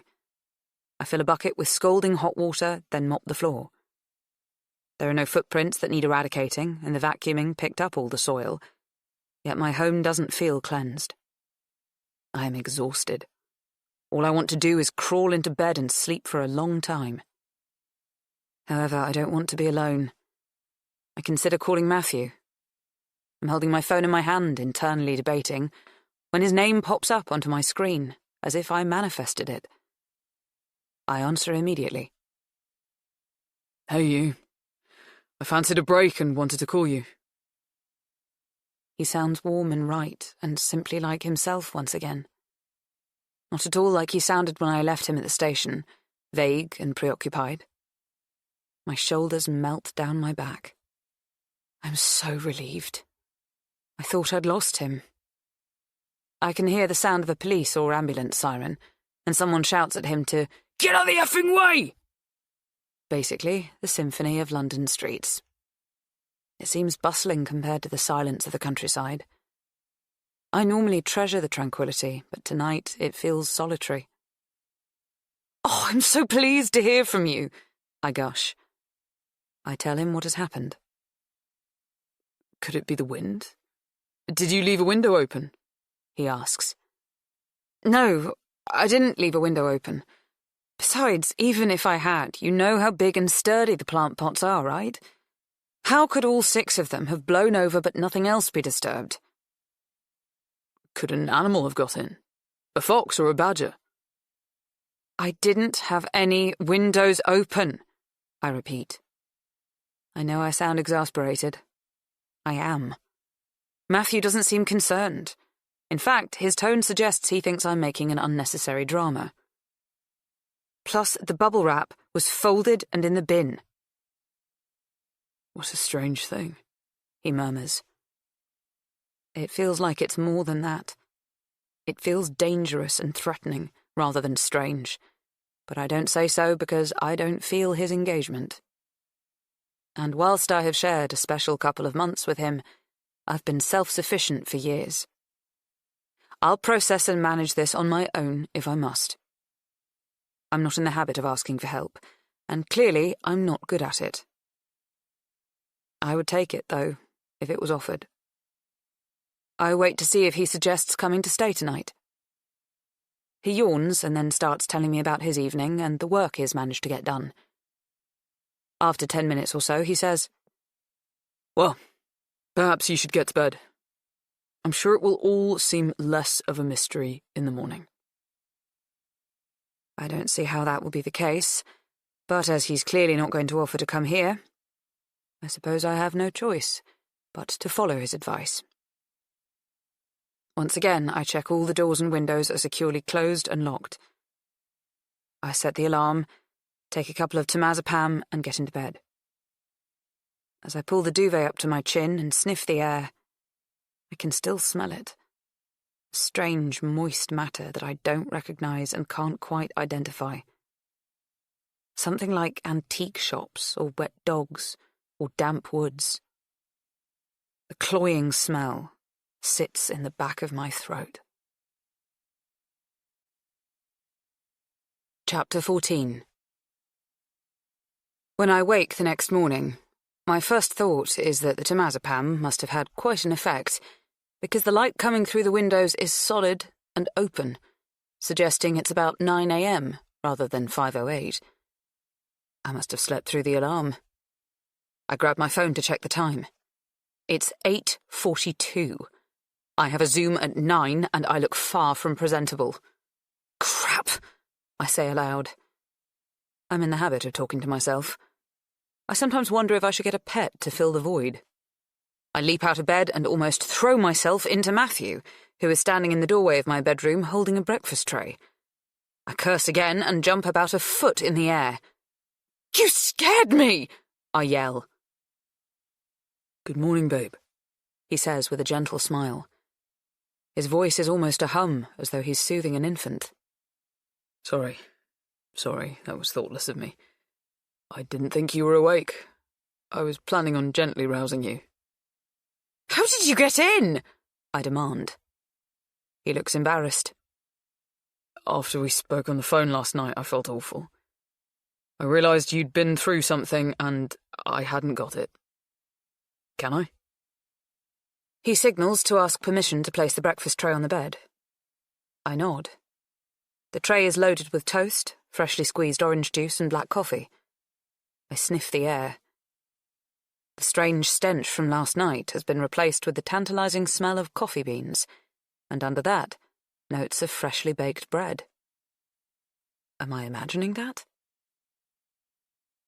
I fill a bucket with scalding hot water, then mop the floor. There are no footprints that need eradicating, and the vacuuming picked up all the soil, yet my home doesn't feel cleansed. I am exhausted. All I want to do is crawl into bed and sleep for a long time. However, I don't want to be alone. I consider calling Matthew. I'm holding my phone in my hand, internally debating, when his name pops up onto my screen, as if I manifested it. I answer immediately. "Hey, you. I fancied a break and wanted to call you." He sounds warm and right, and simply like himself once again. Not at all like he sounded when I left him at the station, vague and preoccupied. My shoulders melt down my back. I'm so relieved. I thought I'd lost him. I can hear the sound of a police or ambulance siren, and someone shouts at him to "Get out of the effing way!" Basically, the symphony of London streets. It seems bustling compared to the silence of the countryside. I normally treasure the tranquility, but tonight it feels solitary. "Oh, I'm so pleased to hear from you," I gush. I tell him what has happened. "Could it be the wind? Did you leave a window open?" he asks. "No, I didn't leave a window open. Besides, even if I had, you know how big and sturdy the plant pots are, right? How could all 6 of them have blown over but nothing else be disturbed?" "Could an animal have got in? A fox or a badger?" "I didn't have any windows open," I repeat. I know I sound exasperated. I am. Matthew doesn't seem concerned. In fact, his tone suggests he thinks I'm making an unnecessary drama. plus the bubble wrap was folded and in the bin. What a strange thing, he murmurs. It feels like it's more than that. It feels dangerous and threatening rather than strange, but I don't say so because I don't feel his engagement. And whilst I have shared a special couple of months with him, I've been self-sufficient for years. I'll process and manage this on my own if I must. I'm not in the habit of asking for help, and clearly I'm not good at it. I would take it, though, if it was offered. I wait to see if he suggests coming to stay tonight. He yawns and then starts telling me about his evening and the work he has managed to get done. After 10 minutes or so, he says, "Well, perhaps you should get to bed. I'm sure it will all seem less of a mystery in the morning." I don't see how that will be the case, but as he's clearly not going to offer to come here, I suppose I have no choice but to follow his advice. Once again, I check all the doors and windows are securely closed and locked. I set the alarm, take a couple of temazepam, and get into bed. As I pull the duvet up to my chin and sniff the air, I can still smell it. Strange, moist matter that I don't recognize and can't quite identify. Something like antique shops or wet dogs or damp woods. The cloying smell sits in the back of my throat. Chapter 14. When I wake the next morning, my first thought is that the temazepam must have had quite an effect, because the light coming through the windows is solid and open, suggesting it's about 9 a.m. rather than 5:08. I must have slept through the alarm. I grab my phone to check the time. It's 8:42. I have a Zoom at 9 and I look far from presentable. Crap, I say aloud. I'm in the habit of talking to myself. I sometimes wonder if I should get a pet to fill the void. I leap out of bed and almost throw myself into Matthew, who is standing in the doorway of my bedroom holding a breakfast tray. I curse again and jump about a foot in the air. "You scared me!" I yell. "Good morning, babe," he says with a gentle smile. His voice is almost a hum, as though he's soothing an infant. Sorry, that was thoughtless of me. I didn't think you were awake. I was planning on gently rousing you." "How did you get in?" I demand. He looks embarrassed. "After we spoke on the phone last night, I felt awful. I realised you'd been through something and I hadn't got it. Can I?" He signals to ask permission to place the breakfast tray on the bed. I nod. The tray is loaded with toast, freshly squeezed orange juice and black coffee. I sniff the air. The strange stench from last night has been replaced with the tantalizing smell of coffee beans, and under that, notes of freshly baked bread. Am I imagining that?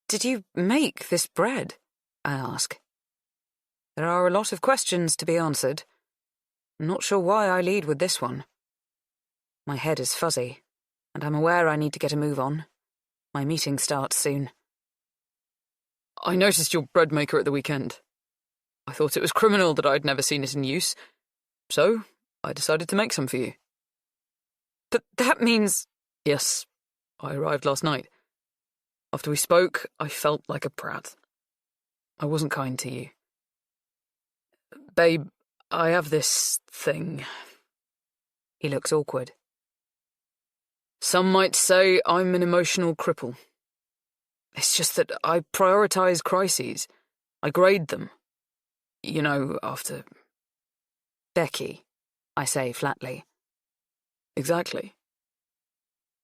"Did you make this bread?" I ask. There are a lot of questions to be answered. I'm not sure why I lead with this one. My head is fuzzy, and I'm aware I need to get a move on. My meeting starts soon. "I noticed your bread maker at the weekend. I thought it was criminal that I'd never seen it in use, so I decided to make some for you." "But that means—" "Yes, I arrived last night. After we spoke, I felt like a prat. I wasn't kind to you. Babe, I have this thing." He looks awkward. "Some might say I'm an emotional cripple. It's just that I prioritise crises. I grade them. You know, after—" "Becky," I say flatly. "Exactly.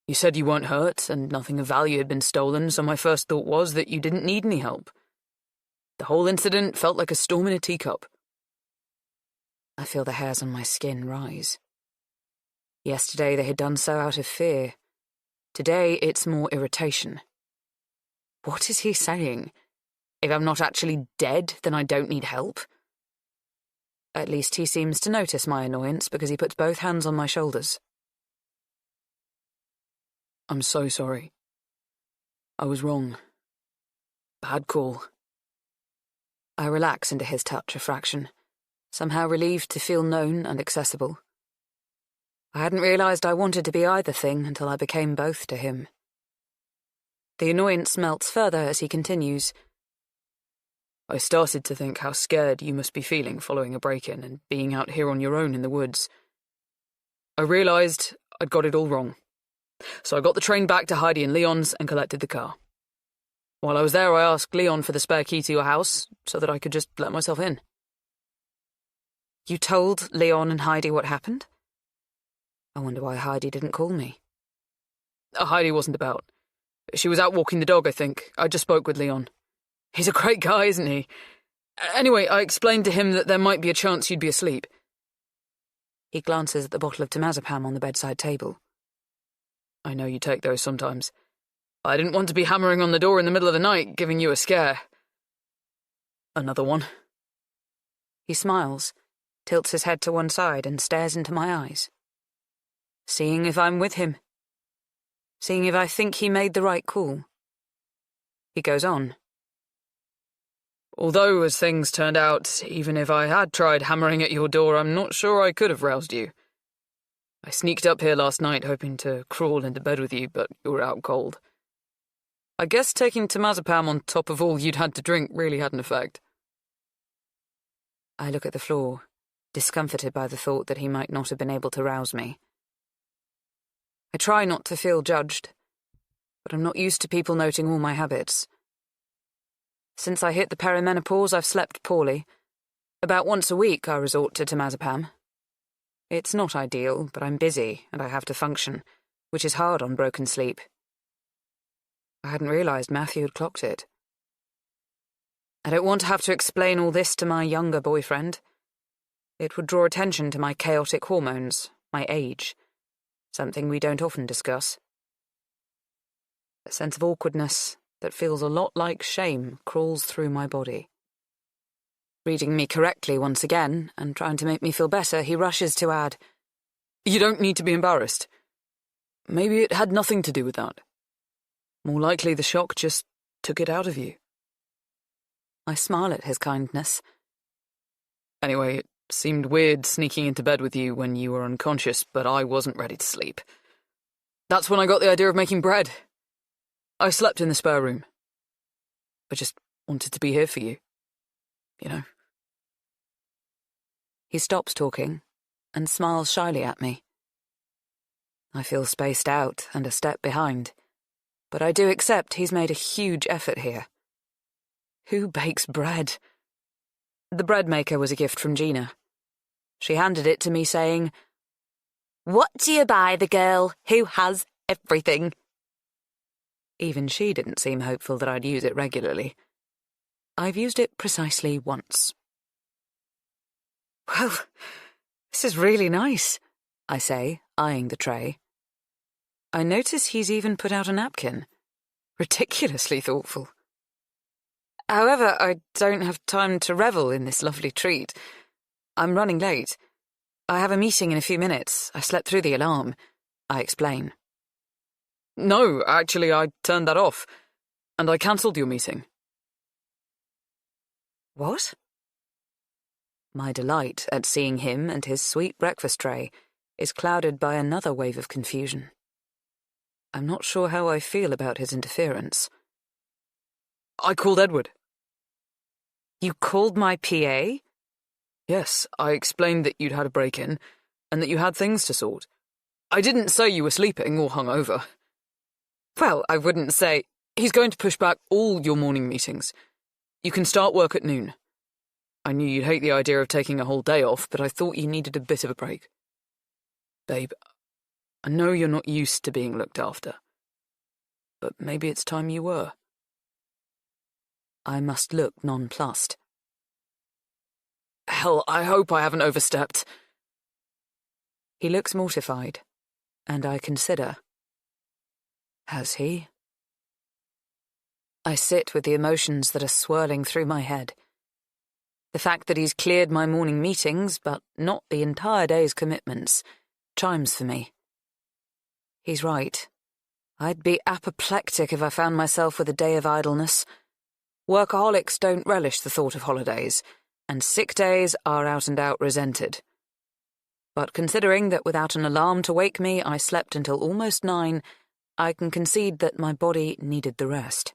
You said you weren't hurt and nothing of value had been stolen, so my first thought was that you didn't need any help. The whole incident felt like a storm in a teacup." I feel the hairs on my skin rise. Yesterday they had done so out of fear. Today it's more irritation. What is he saying? If I'm not actually dead, then I don't need help? At least he seems to notice my annoyance because he puts both hands on my shoulders. "I'm so sorry," I was wrong. Bad call. I relax into his touch a fraction, somehow relieved to feel known and accessible. I hadn't realised I wanted to be either thing until I became both to him. The annoyance melts further as he continues. I started to think how scared you must be feeling following a break-in and being out here on your own in the woods. I realised I'd got it all wrong. So I got the train back to Heidi and Leon's and collected the car. While I was there, I asked Leon for the spare key to your house so that I could just let myself in. You told Leon and Heidi what happened? I wonder why Heidi didn't call me. Heidi wasn't about. She was out walking the dog, I think. I just spoke with Leon. He's a great guy, isn't he? Anyway, I explained to him that there might be a chance you'd be asleep. He glances at the bottle of temazepam on the bedside table. I know you take those sometimes. I didn't want to be hammering on the door in the middle of the night, giving you a scare. Another one. He smiles, tilts his head to one side and stares into my eyes. Seeing if I'm with him. Seeing if I think he made the right call. He goes on. Although, as things turned out, even if I had tried hammering at your door, I'm not sure I could have roused you. I sneaked up here last night hoping to crawl into bed with you, but you were out cold. I guess taking temazepam on top of all you'd had to drink really had an effect. I look at the floor, discomforted by the thought that he might not have been able to rouse me. I try not to feel judged, but I'm not used to people noting all my habits. Since I hit the perimenopause, I've slept poorly. About once a week I resort to temazepam. It's not ideal, but I'm busy and I have to function, which is hard on broken sleep. I hadn't realised Matthew had clocked it. I don't want to have to explain all this to my younger boyfriend. It would draw attention to my chaotic hormones, my age, something we don't often discuss. A sense of awkwardness that feels a lot like shame crawls through my body. Reading me correctly once again, and trying to make me feel better, he rushes to add, You don't need to be embarrassed. Maybe it had nothing to do with that. More likely the shock just took it out of you. I smile at his kindness. Anyway, it seemed weird sneaking into bed with you when you were unconscious, but I wasn't ready to sleep. That's when I got the idea of making bread. I slept in the spare room. I just wanted to be here for you. You know. He stops talking and smiles shyly at me. I feel spaced out and a step behind, but I do accept he's made a huge effort here. Who bakes bread? The bread maker was a gift from Gina. She handed it to me saying, What do you buy the girl who has everything? Even she didn't seem hopeful that I'd use it regularly. I've used it precisely once. Well, this is really nice, I say, eyeing the tray. I notice he's even put out a napkin. Ridiculously thoughtful. However, I don't have time to revel in this lovely treat. I'm running late. I have a meeting in a few minutes. I slept through the alarm, I explain. No, actually, I turned that off, and I cancelled your meeting. What? My delight at seeing him and his sweet breakfast tray is clouded by another wave of confusion. I'm not sure how I feel about his interference. I called Edward. You called my PA? Yes, I explained that you'd had a break-in, and that you had things to sort. I didn't say you were sleeping or hungover. Well, I wouldn't say... He's going to push back all your morning meetings. You can start work at noon. I knew you'd hate the idea of taking a whole day off, but I thought you needed a bit of a break. Babe, I know you're not used to being looked after, but maybe it's time you were. I must look nonplussed. Hell, I hope I haven't overstepped. He looks mortified, and I consider... Has he? I sit with the emotions that are swirling through my head. The fact that he's cleared my morning meetings, but not the entire day's commitments, chimes for me. He's right. I'd be apoplectic if I found myself with a day of idleness. Workaholics don't relish the thought of holidays, and sick days are out and out resented. But considering that without an alarm to wake me I slept until almost 9, I can concede that my body needed the rest.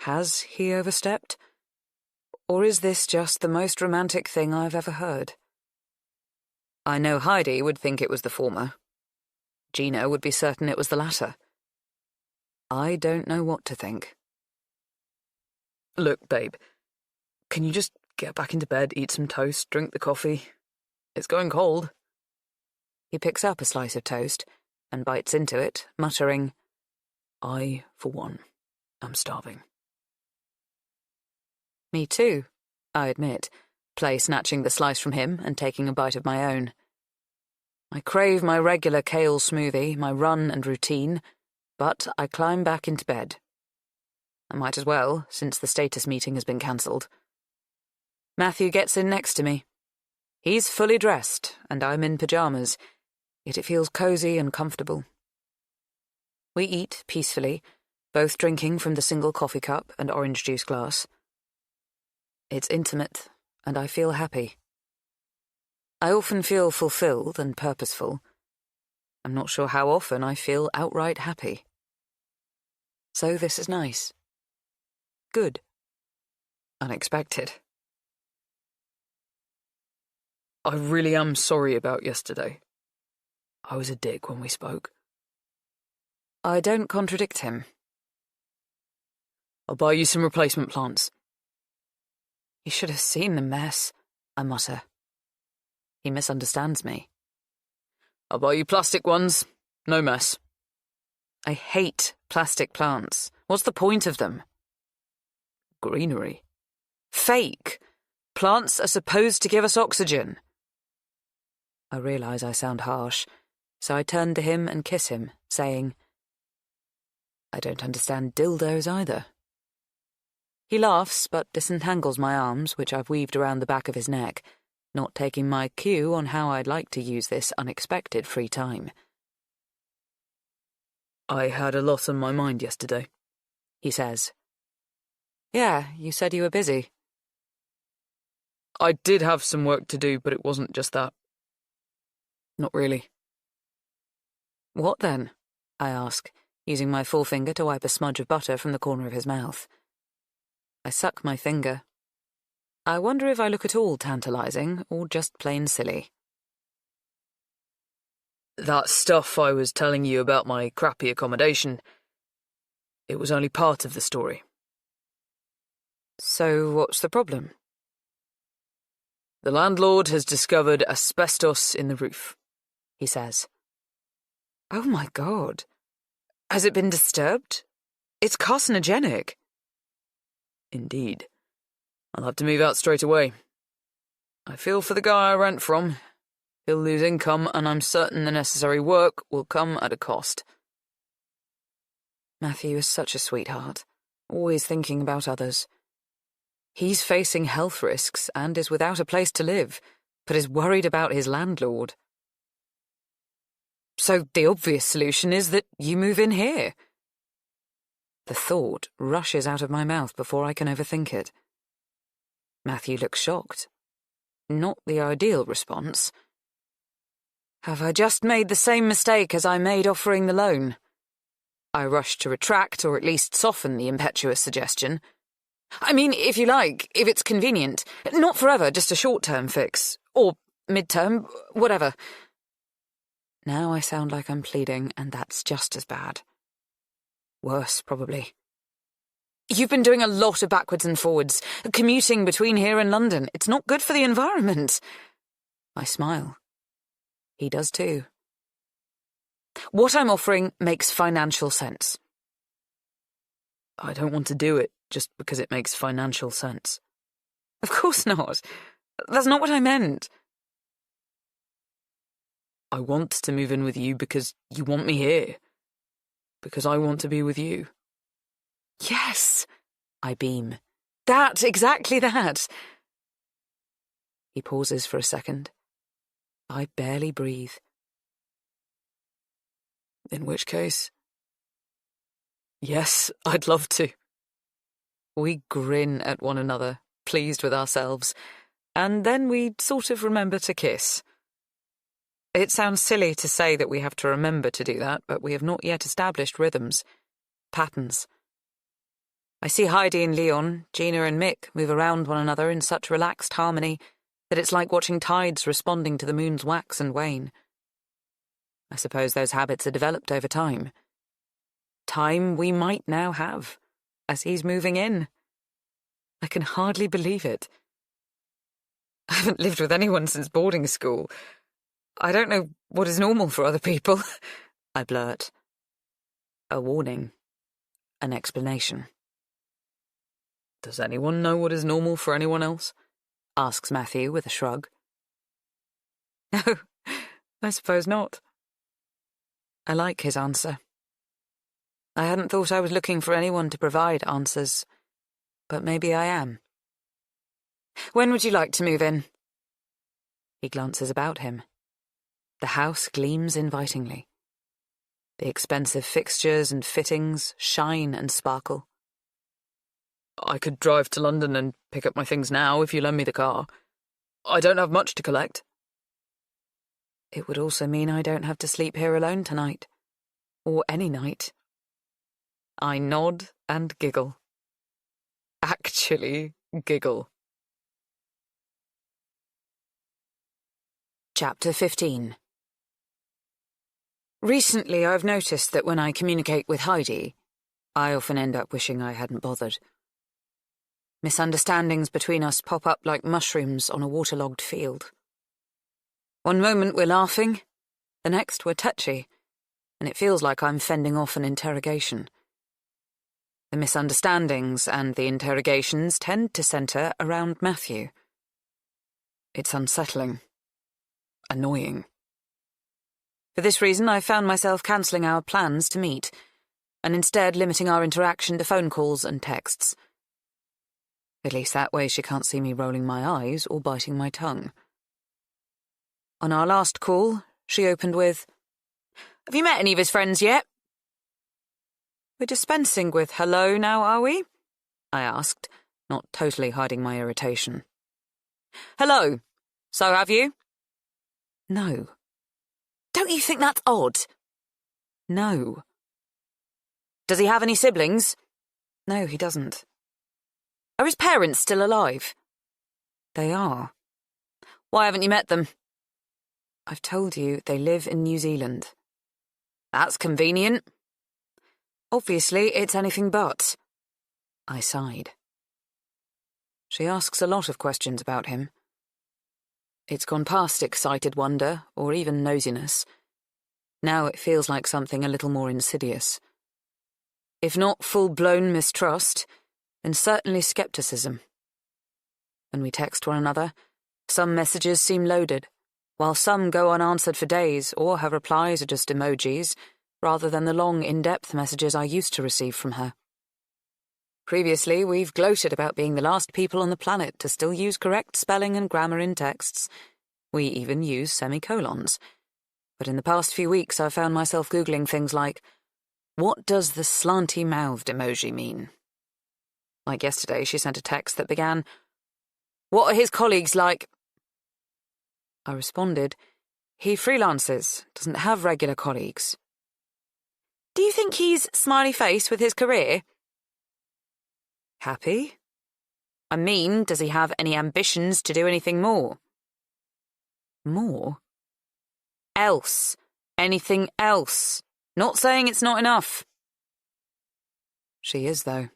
Has he overstepped? Or is this just the most romantic thing I've ever heard? I know Heidi would think it was the former. Gina would be certain it was the latter. I don't know what to think. Look, babe, can you just get back into bed, eat some toast, drink the coffee? It's going cold. He picks up a slice of toast and bites into it, muttering, I, for one, am starving. Me too, I admit, play snatching the slice from him and taking a bite of my own. I crave my regular kale smoothie, my run and routine, but I climb back into bed. I might as well, since the status meeting has been cancelled. Matthew gets in next to me. He's fully dressed, and I'm in pyjamas, yet it feels cosy and comfortable. We eat peacefully, both drinking from the single coffee cup and orange juice glass. It's intimate, and I feel happy. I often feel fulfilled and purposeful. I'm not sure how often I feel outright happy. So this is nice. Good. Unexpected. I really am sorry about yesterday. I was a dick when we spoke. I don't contradict him. I'll buy you some replacement plants. You should have seen the mess, I mutter. He misunderstands me. I'll buy you plastic ones. No mess. I hate plastic plants. What's the point of them? Greenery. Fake. Plants are supposed to give us oxygen. I realise I sound harsh, so I turn to him and kiss him, saying, I don't understand dildos either. He laughs, but disentangles my arms, which I've weaved around the back of his neck, not taking my cue on how I'd like to use this unexpected free time. I had a lot on my mind yesterday, he says. Yeah, you said you were busy. I did have some work to do, but it wasn't just that. Not really. What then? I ask, using my forefinger to wipe a smudge of butter from the corner of his mouth. I suck my finger. I wonder if I look at all tantalising or just plain silly. That stuff I was telling you about my crappy accommodation, it was only part of the story. So what's the problem? The landlord has discovered asbestos in the roof, he says. Oh my God. Has it been disturbed? It's carcinogenic. Indeed. I'll have to move out straight away. I feel for the guy I rent from. He'll lose income, and I'm certain the necessary work will come at a cost. Matthew is such a sweetheart, always thinking about others. He's facing health risks and is without a place to live, but is worried about his landlord. So the obvious solution is that you move in here. The thought rushes out of my mouth before I can overthink it. Matthew looks shocked. Not the ideal response. Have I just made the same mistake as I made offering the loan? I rush to retract or at least soften the impetuous suggestion. I mean, if you like, if it's convenient. Not forever, just a short-term fix. Or mid-term, whatever. Now I sound like I'm pleading, and that's just as bad. Worse, probably. You've been doing a lot of backwards and forwards, commuting between here and London. It's not good for the environment. I smile. He does too. What I'm offering makes financial sense. I don't want to do it just because it makes financial sense. Of course not. That's not what I meant. I want to move in with you because you want me here. Because I want to be with you. Yes, I beam. Exactly that. He pauses for a second. I barely breathe. In which case, Yes, I'd love to. We grin at one another, pleased with ourselves, and then we sort of remember to kiss. It sounds silly to say that we have to remember to do that, but we have not yet established rhythms, patterns. I see Heidi and Leon, Gina and Mick move around one another in such relaxed harmony that it's like watching tides responding to the moon's wax and wane. I suppose those habits are developed over time. Time we might now have, as he's moving in. I can hardly believe it. I haven't lived with anyone since boarding school. I don't know what is normal for other people, I blurt. A warning. An explanation. Does anyone know what is normal for anyone else? Asks Matthew with a shrug. No, I suppose not. I like his answer. I hadn't thought I was looking for anyone to provide answers, but maybe I am. When would you like to move in? He glances about him. The house gleams invitingly. The expensive fixtures and fittings shine and sparkle. I could drive to London and pick up my things now if you lend me the car. I don't have much to collect. It would also mean I don't have to sleep here alone tonight. Or any night. I nod and giggle. Actually, giggle. Chapter 15. Recently I've noticed that when I communicate with Heidi, I often end up wishing I hadn't bothered. Misunderstandings between us pop up like mushrooms on a waterlogged field. One moment we're laughing, the next we're touchy, and it feels like I'm fending off an interrogation. The misunderstandings and the interrogations tend to centre around Matthew. It's unsettling. Annoying. For this reason, I found myself cancelling our plans to meet, and instead limiting our interaction to phone calls and texts. At least that way she can't see me rolling my eyes or biting my tongue. On our last call, she opened with, "Have you met any of his friends yet?" "We're dispensing with hello now, are we?" I asked, not totally hiding my irritation. "Hello. So have you?" "No." "Don't you think that's odd?" "No." "Does he have any siblings?" "No, he doesn't." "Are his parents still alive?" "They are." "Why haven't you met them?" "I've told you they live in New Zealand." "That's convenient." "Obviously, it's anything but." I sighed. She asks a lot of questions about him. It's gone past excited wonder, or even nosiness. Now it feels like something a little more insidious. If not full-blown mistrust, then certainly skepticism. When we text one another, some messages seem loaded, while some go unanswered for days, or her replies are just emojis, rather than the long, in-depth messages I used to receive from her. Previously, we've gloated about being the last people on the planet to still use correct spelling and grammar in texts. We even use semicolons. But in the past few weeks, I've found myself Googling things like, what does the slanty-mouthed emoji mean? Like yesterday, she sent a text that began, "What are his colleagues like?" I responded, "He freelances, doesn't have regular colleagues." "Do you think he's smiley face with his career?" "Happy?" "I mean, does he have any ambitions to do anything more?" "More?" "Else. Anything else. Not saying it's not enough." She is, though.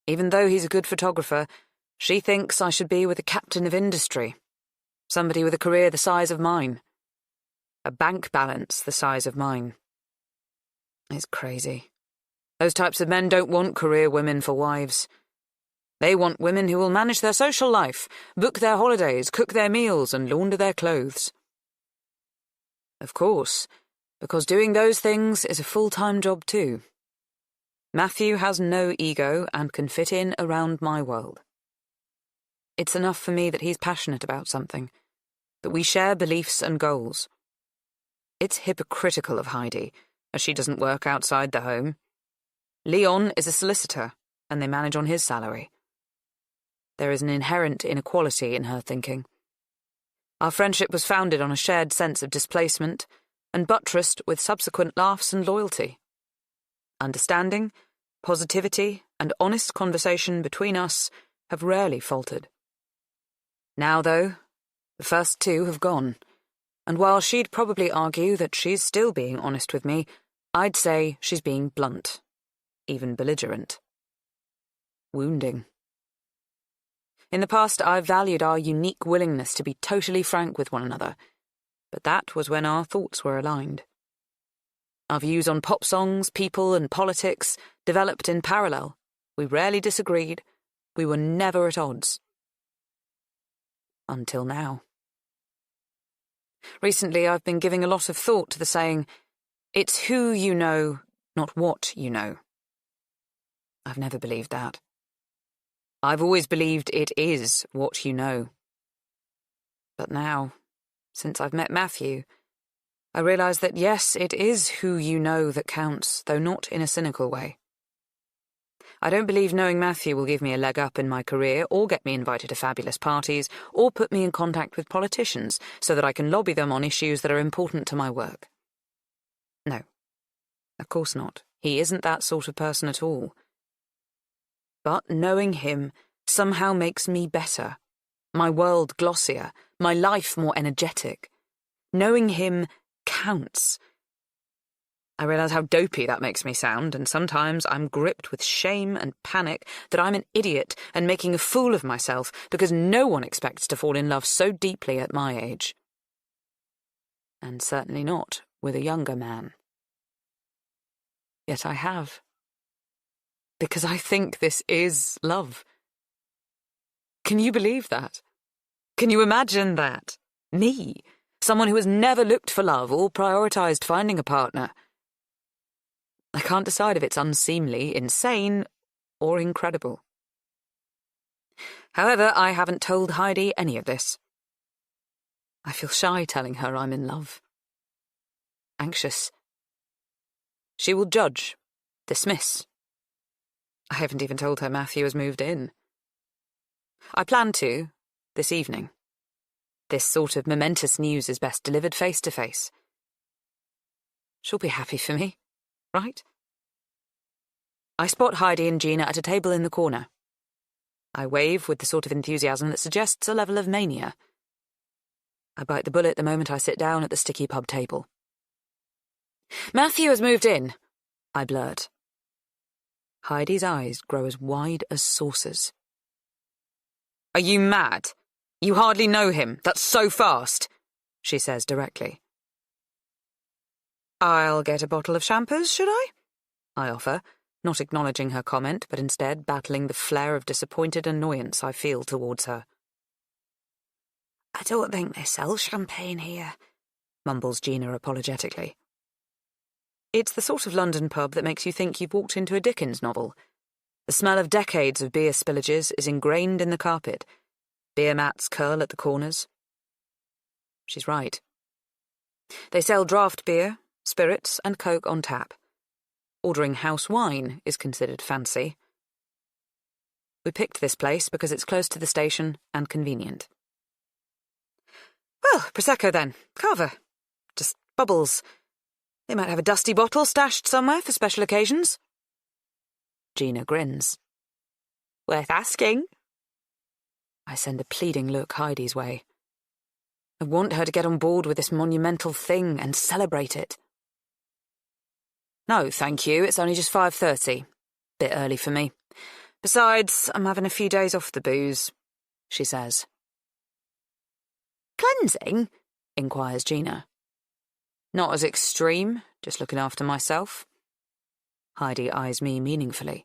Even though he's a good photographer, she thinks I should be with a captain of industry. Somebody with a career the size of mine. A bank balance the size of mine. It's crazy. Those types of men don't want career women for wives. They want women who will manage their social life, book their holidays, cook their meals, and launder their clothes. Of course, because doing those things is a full-time job too. Matthew has no ego and can fit in around my world. It's enough for me that he's passionate about something, that we share beliefs and goals. It's hypocritical of Heidi, as she doesn't work outside the home. Leon is a solicitor, and they manage on his salary. There is an inherent inequality in her thinking. Our friendship was founded on a shared sense of displacement and buttressed with subsequent laughs and loyalty. Understanding, positivity, and honest conversation between us have rarely faltered. Now, though, the first two have gone, and while she'd probably argue that she's still being honest with me, I'd say she's being blunt, even belligerent. Wounding. In the past, I've valued our unique willingness to be totally frank with one another, but that was when our thoughts were aligned. Our views on pop songs, people, and politics developed in parallel. We rarely disagreed. We were never at odds. Until now. Recently, I've been giving a lot of thought to the saying, "It's who you know, not what you know." I've never believed that. I've always believed it is what you know. But now, since I've met Matthew, I realise that yes, it is who you know that counts, though not in a cynical way. I don't believe knowing Matthew will give me a leg up in my career or get me invited to fabulous parties or put me in contact with politicians so that I can lobby them on issues that are important to my work. No, of course not. He isn't that sort of person at all. But knowing him somehow makes me better, my world glossier, my life more energetic. Knowing him counts. I realise how dopey that makes me sound, and sometimes I'm gripped with shame and panic that I'm an idiot and making a fool of myself because no one expects to fall in love so deeply at my age. And certainly not with a younger man. Yet I have. Because I think this is love. Can you believe that? Can you imagine that? Me, someone who has never looked for love or prioritised finding a partner. I can't decide if it's unseemly, insane, or incredible. However, I haven't told Heidi any of this. I feel shy telling her I'm in love. Anxious. She will judge, dismiss. I haven't even told her Matthew has moved in. I plan to, this evening. This sort of momentous news is best delivered face to face. She'll be happy for me, right? I spot Heidi and Gina at a table in the corner. I wave with the sort of enthusiasm that suggests a level of mania. I bite the bullet the moment I sit down at the sticky pub table. "Matthew has moved in," I blurt. Heidi's eyes grow as wide as saucers. "Are you mad? You hardly know him. That's so fast," she says directly. "I'll get a bottle of champers, should I?" I offer, not acknowledging her comment, but instead battling the flare of disappointed annoyance I feel towards her. "I don't think they sell champagne here," mumbles Gina apologetically. It's the sort of London pub that makes you think you've walked into a Dickens novel. The smell of decades of beer spillages is ingrained in the carpet. Beer mats curl at the corners. She's right. They sell draft beer, spirits, and Coke on tap. Ordering house wine is considered fancy. We picked this place because it's close to the station and convenient. "Well, Prosecco then. Carver. Just bubbles. They might have a dusty bottle stashed somewhere for special occasions." Gina grins. "Worth asking." I send a pleading look Heidi's way. I want her to get on board with this monumental thing and celebrate it. "No, thank you. It's only just 5:30. Bit early for me. Besides, I'm having a few days off the booze," she says. "Cleansing?" inquires Gina. "Not as extreme, just looking after myself." Heidi eyes me meaningfully.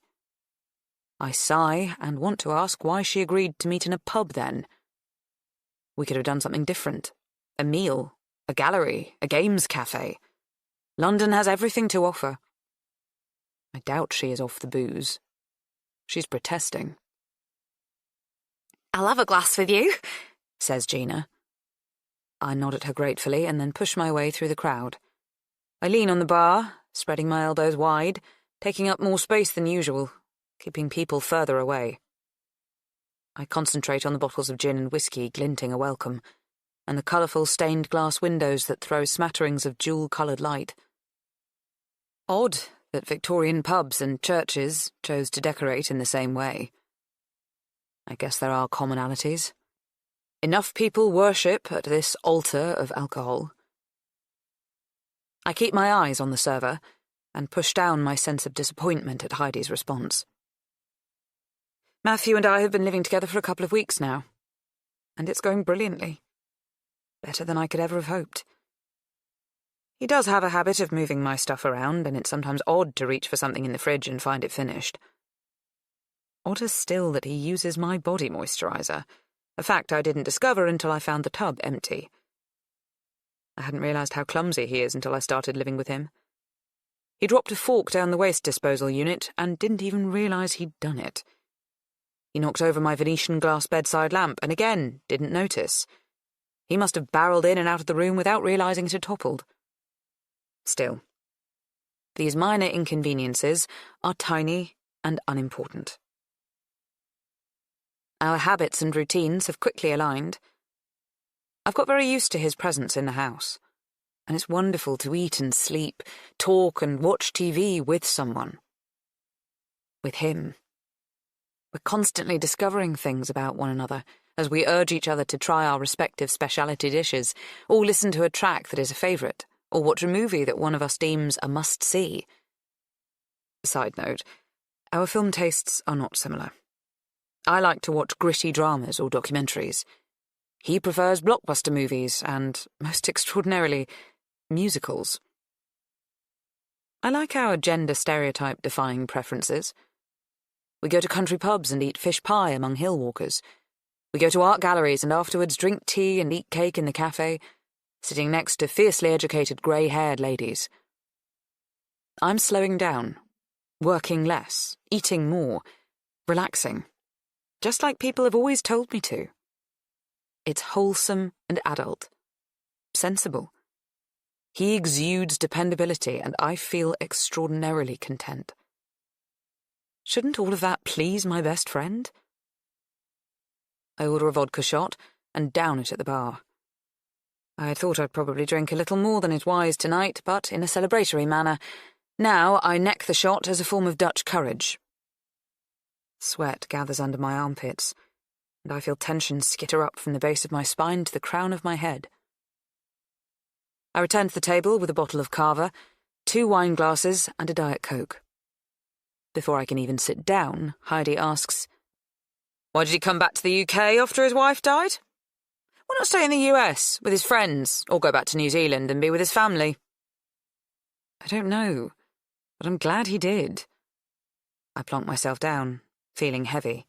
I sigh and want to ask why she agreed to meet in a pub then. We could have done something different. A meal, a gallery, a games cafe. London has everything to offer. I doubt she is off the booze. She's protesting. "I'll have a glass with you," says Gina. I nod at her gratefully and then push my way through the crowd. I lean on the bar, spreading my elbows wide, taking up more space than usual, keeping people further away. I concentrate on the bottles of gin and whiskey glinting a welcome, and the colourful stained glass windows that throw smatterings of jewel-coloured light. Odd that Victorian pubs and churches chose to decorate in the same way. I guess there are commonalities. Enough people worship at this altar of alcohol. I keep my eyes on the server and push down my sense of disappointment at Heidi's response. Matthew and I have been living together for a couple of weeks now, and it's going brilliantly. Better than I could ever have hoped. He does have a habit of moving my stuff around, and it's sometimes odd to reach for something in the fridge and find it finished. Odder still that he uses my body moisturiser, a fact I didn't discover until I found the tub empty. I hadn't realised how clumsy he is until I started living with him. He dropped a fork down the waste disposal unit and didn't even realise he'd done it. He knocked over my Venetian glass bedside lamp and again didn't notice. He must have barreled in and out of the room without realising it had toppled. Still, these minor inconveniences are tiny and unimportant. Our habits and routines have quickly aligned. I've got very used to his presence in the house, and it's wonderful to eat and sleep, talk and watch TV with someone. With him. We're constantly discovering things about one another as we urge each other to try our respective specialty dishes, or listen to a track that is a favourite, or watch a movie that one of us deems a must-see. Side note, our film tastes are not similar. I like to watch gritty dramas or documentaries. He prefers blockbuster movies and, most extraordinarily, musicals. I like our gender stereotype-defying preferences. We go to country pubs and eat fish pie among hill walkers. We go to art galleries and afterwards drink tea and eat cake in the cafe, sitting next to fiercely educated grey-haired ladies. I'm slowing down, working less, eating more, relaxing, just like people have always told me to. It's wholesome and adult, sensible. He exudes dependability, and I feel extraordinarily content. Shouldn't all of that please my best friend? I order a vodka shot and down it at the bar. I had thought I'd probably drink a little more than is wise tonight, but in a celebratory manner. Now I neck the shot as a form of Dutch courage. Sweat gathers under my armpits, and I feel tension skitter up from the base of my spine to the crown of my head. I return to the table with a bottle of Cava, 2 wine glasses, and a Diet Coke. Before I can even sit down, Heidi asks, "Why did he come back to the UK after his wife died? Why not stay in the US with his friends, or go back to New Zealand and be with his family?" I don't know, but I'm glad he did. I plonk myself down, feeling heavy.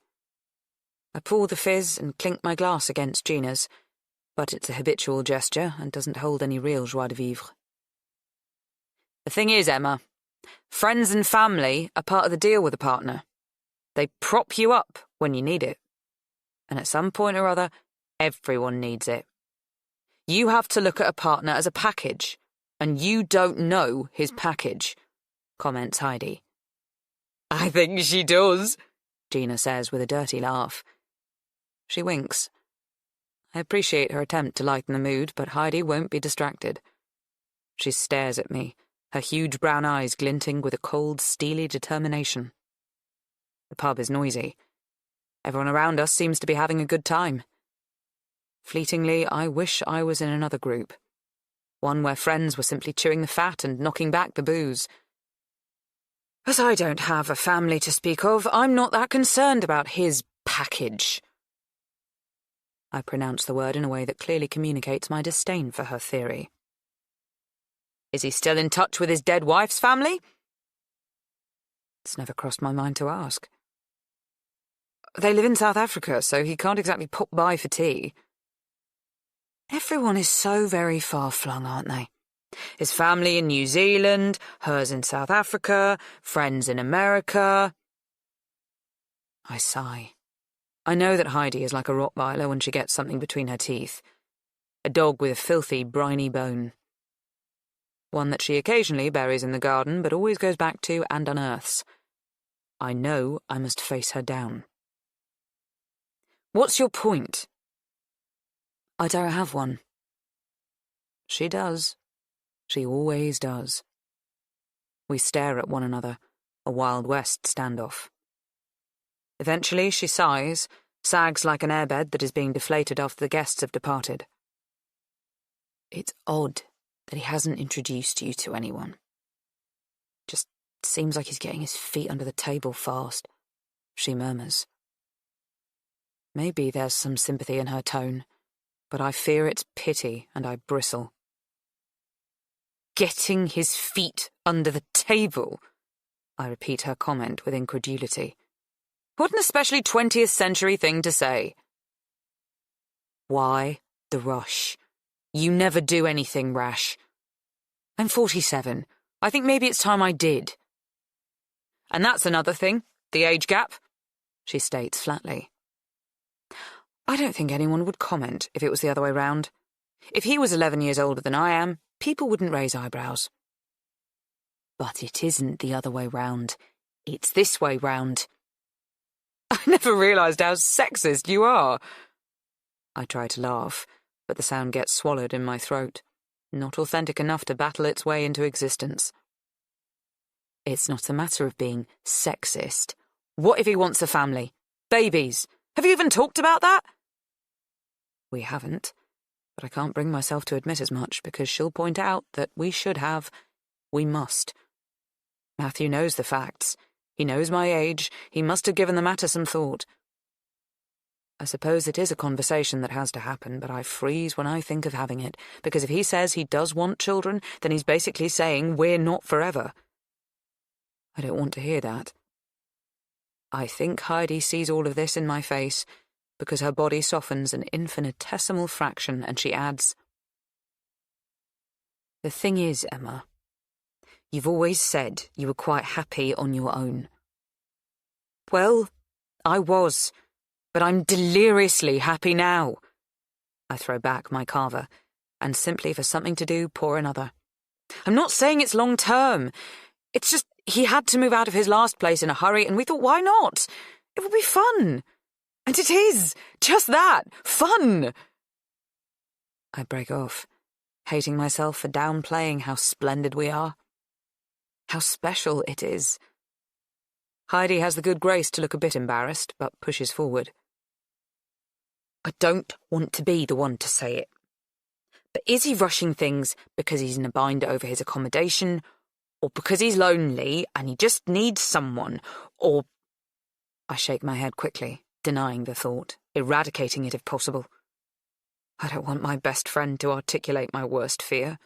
I pour the fizz and clink my glass against Gina's, but it's a habitual gesture and doesn't hold any real joie de vivre. The thing is, Emma, friends and family are part of the deal with a partner. They prop you up when you need it. And at some point or other, everyone needs it. You have to look at a partner as a package, and you don't know his package, comments Heidi. I think she does, Gina says with a dirty laugh. She winks. I appreciate her attempt to lighten the mood, but Heidi won't be distracted. She stares at me, her huge brown eyes glinting with a cold, steely determination. The pub is noisy. Everyone around us seems to be having a good time. Fleetingly, I wish I was in another group. One where friends were simply chewing the fat and knocking back the booze. As I don't have a family to speak of, I'm not that concerned about his package. I pronounce the word in a way that clearly communicates my disdain for her theory. Is he still in touch with his dead wife's family? It's never crossed my mind to ask. They live in South Africa, so he can't exactly pop by for tea. Everyone is so very far-flung, aren't they? His family in New Zealand, hers in South Africa, friends in America. I sigh. I know that Heidi is like a Rottweiler when she gets something between her teeth. A dog with a filthy, briny bone. one that she occasionally buries in the garden but always goes back to and unearths. I know I must face her down. "What's your point?" "I don't have one." She does. She always does. We stare at one another, a Wild West standoff. Eventually she sighs, sags like an airbed that is being deflated after the guests have departed. "It's odd that he hasn't introduced you to anyone. Just seems like he's getting his feet under the table fast," she murmurs. Maybe there's some sympathy in her tone, but I fear it's pity and I bristle. "Getting his feet under the table?" I repeat her comment with incredulity. What an especially 20th century thing to say. Why the rush? You never do anything rash. I'm 47. I think maybe it's time I did. And that's another thing, the age gap, she states flatly. I don't think anyone would comment if it was the other way round. If he was 11 years older than I am, people wouldn't raise eyebrows. But it isn't the other way round. It's this way round. I never realised how sexist you are. I try to laugh, but the sound gets swallowed in my throat, not authentic enough to battle its way into existence. It's not a matter of being sexist. What if he wants a family? Babies? Have you even talked about that? We haven't, but I can't bring myself to admit as much because she'll point out that we should have, we must. Matthew knows the facts. He knows my age. He must have given the matter some thought. I suppose it is a conversation that has to happen, but I freeze when I think of having it, because if he says he does want children, then he's basically saying we're not forever. I don't want to hear that. I think Heidi sees all of this in my face, because her body softens an infinitesimal fraction, and she adds, The thing is, Emma, you've always said you were quite happy on your own. Well, I was, but I'm deliriously happy now. I throw back my carver, and simply for something to do, pour another. I'm not saying it's long-term. It's just he had to move out of his last place in a hurry, and we thought, why not? It would be fun. And it is, just that, fun. I break off, hating myself for downplaying how splendid we are. How special it is. Heidi has the good grace to look a bit embarrassed, but pushes forward. I don't want to be the one to say it. But is he rushing things because he's in a bind over his accommodation, or because he's lonely and he just needs someone, or... I shake my head quickly, denying the thought, eradicating it if possible. I don't want my best friend to articulate my worst fear.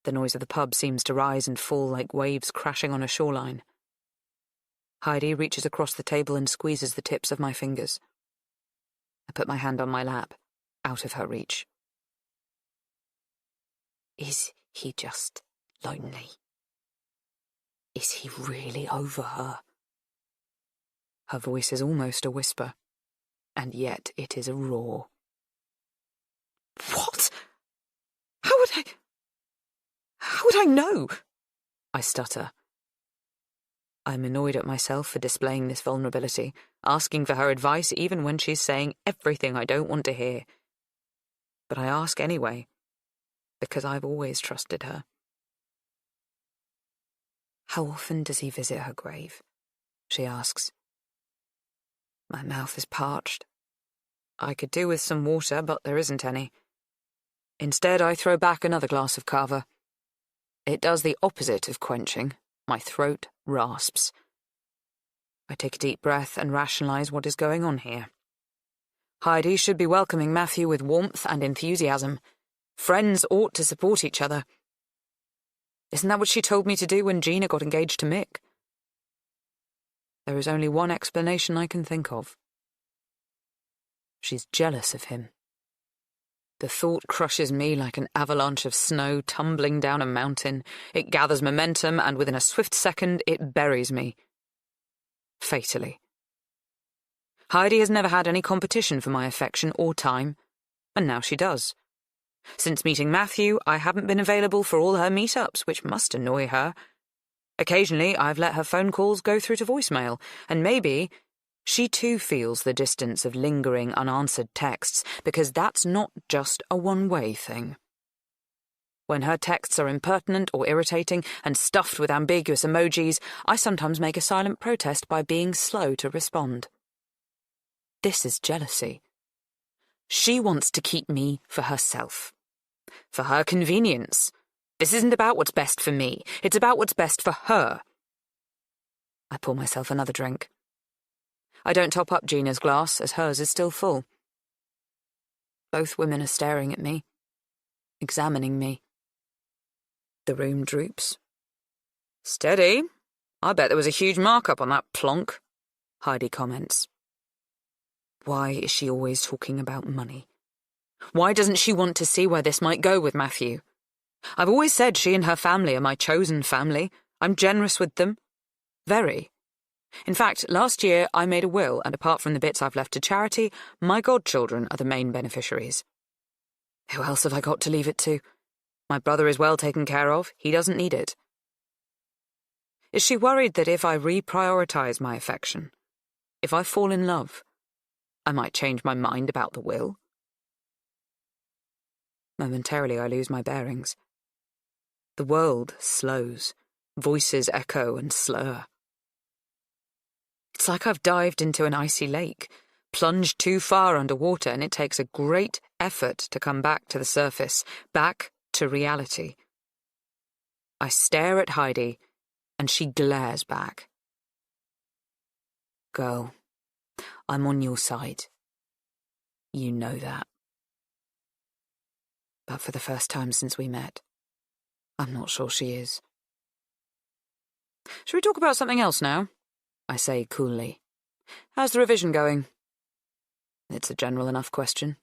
The noise of the pub seems to rise and fall like waves crashing on a shoreline. Heidi reaches across the table and squeezes the tips of my fingers. I put my hand on my lap, out of her reach. Is he just lonely? Is he really over her? Her voice is almost a whisper, and yet it is a roar. What? How would I know? I stutter. I'm annoyed at myself for displaying this vulnerability, asking for her advice even when she's saying everything I don't want to hear. But I ask anyway, because I've always trusted her. How often does he visit her grave? She asks. My mouth is parched. I could do with some water, but there isn't any. Instead, I throw back another glass of cava. It does the opposite of quenching. My throat rasps. I take a deep breath and rationalise what is going on here. Heidi should be welcoming Matthew with warmth and enthusiasm. Friends ought to support each other. Isn't that what she told me to do when Gina got engaged to Mick? There is only one explanation I can think of. She's jealous of him. The thought crushes me like an avalanche of snow tumbling down a mountain. It gathers momentum, and within a swift second, it buries me. Fatally. Heidi has never had any competition for my affection or time, and now she does. Since meeting Matthew, I haven't been available for all her meetups, which must annoy her. Occasionally, I've let her phone calls go through to voicemail, and maybe she too feels the distance of lingering unanswered texts, because that's not just a one-way thing. When her texts are impertinent or irritating and stuffed with ambiguous emojis, I sometimes make a silent protest by being slow to respond. This is jealousy. She wants to keep me for herself. For her convenience. This isn't about what's best for me. It's about what's best for her. I pour myself another drink. I don't top up Gina's glass, as hers is still full. Both women are staring at me, examining me. The room droops. Steady. I bet there was a huge markup on that plonk, Heidi comments. Why is she always talking about money? Why doesn't she want to see where this might go with Matthew? I've always said she and her family are my chosen family. I'm generous with them. Very. In fact, last year I made a will, and apart from the bits I've left to charity, my godchildren are the main beneficiaries. Who else have I got to leave it to? My brother is well taken care of. He doesn't need it. Is she worried that if I reprioritise my affection, if I fall in love, I might change my mind about the will? Momentarily I lose my bearings. The world slows, voices echo and slur. It's like I've dived into an icy lake, plunged too far underwater, and it takes a great effort to come back to the surface, back to reality. I stare at Heidi, and she glares back. Girl, I'm on your side. You know that. But for the first time since we met, I'm not sure she is. Shall we talk about something else now? I say coolly. How's the revision going? It's a general enough question.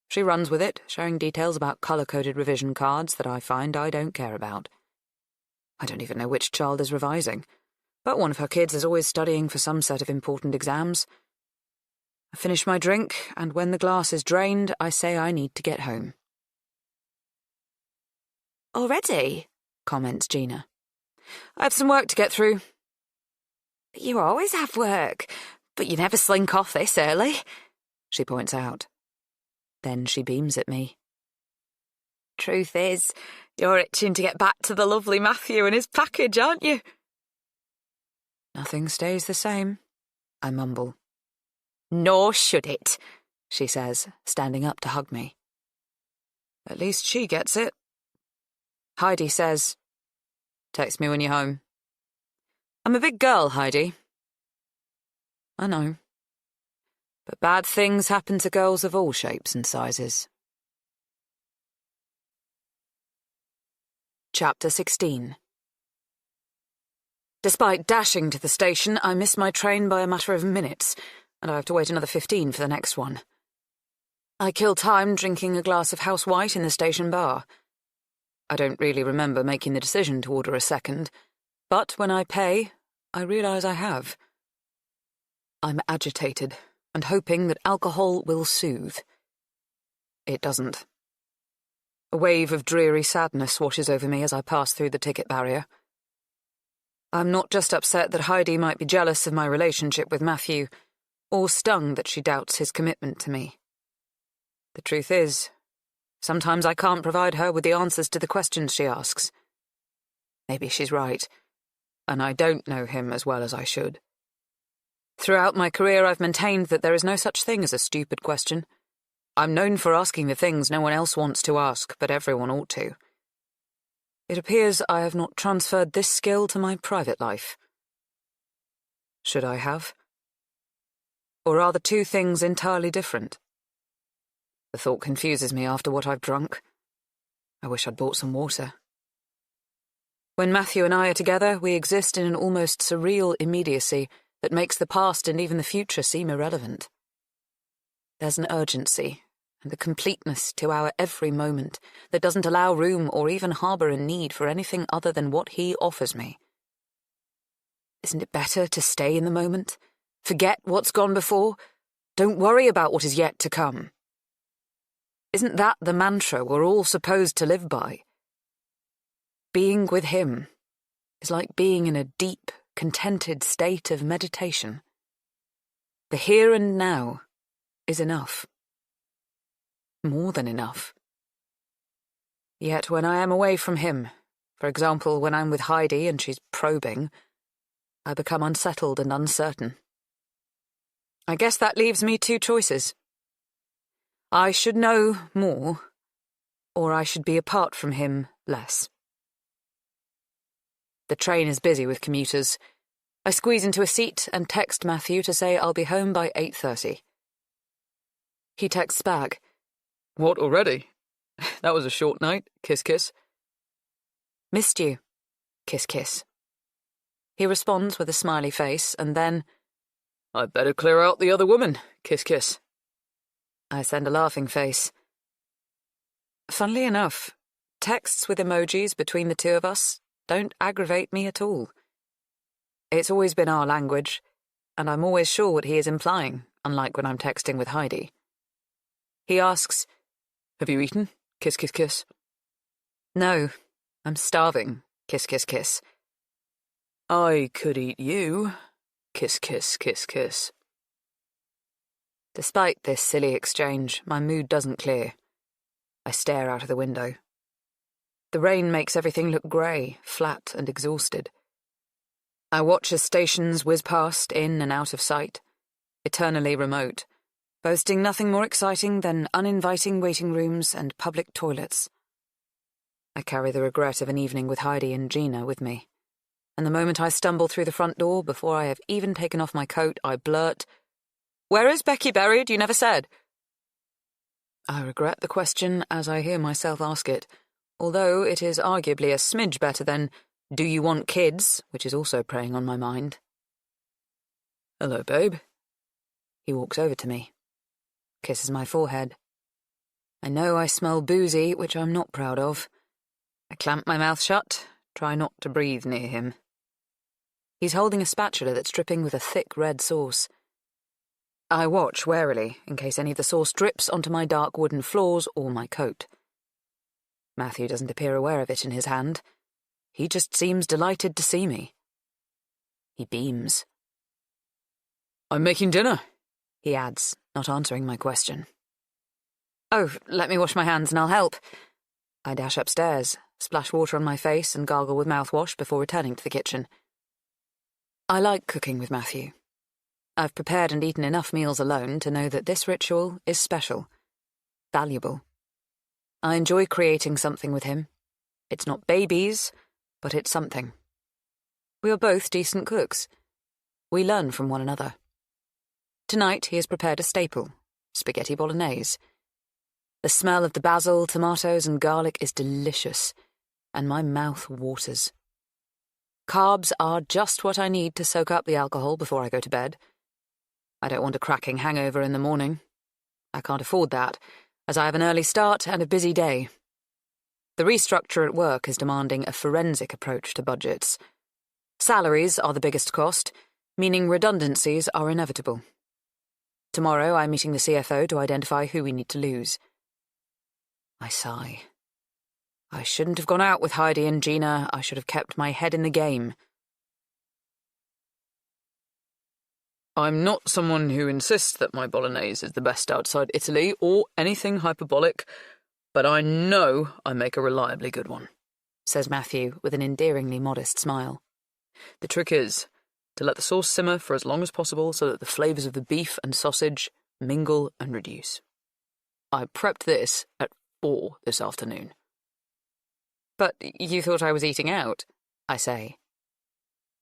She runs with it, sharing details about colour-coded revision cards that I find I don't care about. I don't even know which child is revising, but one of her kids is always studying for some set of important exams. I finish my drink, and when the glass is drained, I say I need to get home. Already? Comments Gina. I have some work to get through. You always have work, but you never slink off this early, she points out. Then she beams at me. Truth is, you're itching to get back to the lovely Matthew and his package, aren't you? Nothing stays the same, I mumble. Nor should it, she says, standing up to hug me. At least she gets it. Heidi says, text me when you're home. I'm a big girl, Heidi. I know. But bad things happen to girls of all shapes and sizes. Chapter 16. Despite dashing to the station, I miss my train by a matter of minutes, and I have to wait another 15 for the next one. I kill time drinking a glass of house white in the station bar. I don't really remember making the decision to order a second, but when I pay, I realise I have. I'm agitated and hoping that alcohol will soothe. It doesn't. A wave of dreary sadness washes over me as I pass through the ticket barrier. I'm not just upset that Heidi might be jealous of my relationship with Matthew, or stung that she doubts his commitment to me. The truth is, sometimes I can't provide her with the answers to the questions she asks. Maybe she's right, and I don't know him as well as I should. Throughout my career, I've maintained that there is no such thing as a stupid question. I'm known for asking the things no one else wants to ask, but everyone ought to. It appears I have not transferred this skill to my private life. Should I have? Or are the two things entirely different? The thought confuses me after what I've drunk. I wish I'd bought some water. When Matthew and I are together, we exist in an almost surreal immediacy that makes the past and even the future seem irrelevant. There's an urgency and a completeness to our every moment that doesn't allow room or even harbour a need for anything other than what he offers me. Isn't it better to stay in the moment? Forget what's gone before? Don't worry about what is yet to come. Isn't that the mantra we're all supposed to live by? Being with him is like being in a deep, contented state of meditation. The here and now is enough. More than enough. Yet when I am away from him, for example, when I'm with Heidi and she's probing, I become unsettled and uncertain. I guess that leaves me two choices. I should know more, or I should be apart from him less. The train is busy with commuters. I squeeze into a seat and text Matthew to say I'll be home by 8:30. He texts back, What, already? That was a short night. Kiss, kiss. Missed you. Kiss, kiss. He responds with a smiley face, and then, I'd better clear out the other woman. Kiss, kiss. I send a laughing face. Funnily enough, texts with emojis between the two of us don't aggravate me at all. It's always been our language, and I'm always sure what he is implying, unlike when I'm texting with Heidi. He asks, Have you eaten? Kiss, kiss, kiss. No, I'm starving. Kiss, kiss, kiss. I could eat you. Kiss, kiss, kiss, kiss. Despite this silly exchange, my mood doesn't clear. I stare out of the window. The rain makes everything look grey, flat and exhausted. I watch as stations whiz past, in and out of sight, eternally remote, boasting nothing more exciting than uninviting waiting rooms and public toilets. I carry the regret of an evening with Heidi and Gina with me, and the moment I stumble through the front door, before I have even taken off my coat, I blurt, Where is Becky buried? You never said. I regret the question as I hear myself ask it, although it is arguably a smidge better than, Do you want kids? Which is also preying on my mind. Hello, babe. He walks over to me, kisses my forehead. I know I smell boozy, which I'm not proud of. I clamp my mouth shut, try not to breathe near him. He's holding a spatula that's dripping with a thick red sauce. I watch warily, in case any of the sauce drips onto my dark wooden floors or my coat. Matthew doesn't appear aware of it in his hand. He just seems delighted to see me. He beams. I'm making dinner, he adds, not answering my question. Oh, let me wash my hands and I'll help. I dash upstairs, splash water on my face and gargle with mouthwash before returning to the kitchen. I like cooking with Matthew. I've prepared and eaten enough meals alone to know that this ritual is special, valuable. I enjoy creating something with him. It's not babies, but it's something. We are both decent cooks. We learn from one another. Tonight he has prepared a staple, spaghetti bolognese. The smell of the basil, tomatoes and garlic is delicious, and my mouth waters. Carbs are just what I need to soak up the alcohol before I go to bed. I don't want a cracking hangover in the morning. I can't afford that, as I have an early start and a busy day. The restructure at work is demanding a forensic approach to budgets. Salaries are the biggest cost, meaning redundancies are inevitable. Tomorrow I'm meeting the CFO to identify who we need to lose. I sigh. I shouldn't have gone out with Heidi and Gina. I should have kept my head in the game. I'm not someone who insists that my bolognese is the best outside Italy or anything hyperbolic, but I know I make a reliably good one, says Matthew with an endearingly modest smile. The trick is to let the sauce simmer for as long as possible so that the flavours of the beef and sausage mingle and reduce. I prepped this at 4 this afternoon. But you thought I was eating out, I say.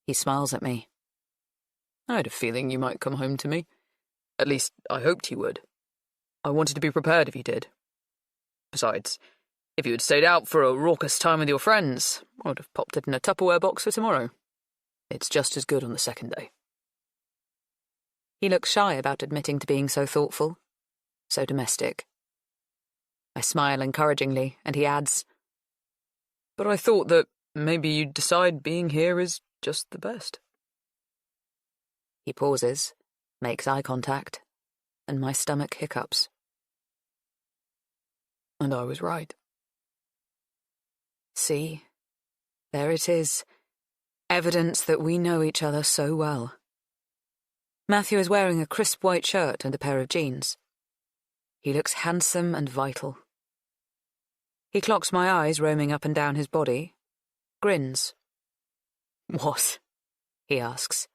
He smiles at me. I had a feeling you might come home to me. At least, I hoped you would. I wanted to be prepared if you did. Besides, if you had stayed out for a raucous time with your friends, I would have popped it in a Tupperware box for tomorrow. It's just as good on the second day. He looks shy about admitting to being so thoughtful, so domestic. I smile encouragingly, and he adds, But I thought that maybe you'd decide being here is just the best. He pauses, makes eye contact, and my stomach hiccups. And I was right. See, there it is. Evidence that we know each other so well. Matthew is wearing a crisp white shirt and a pair of jeans. He looks handsome and vital. He clocks my eyes roaming up and down his body, grins. "What?" he asks.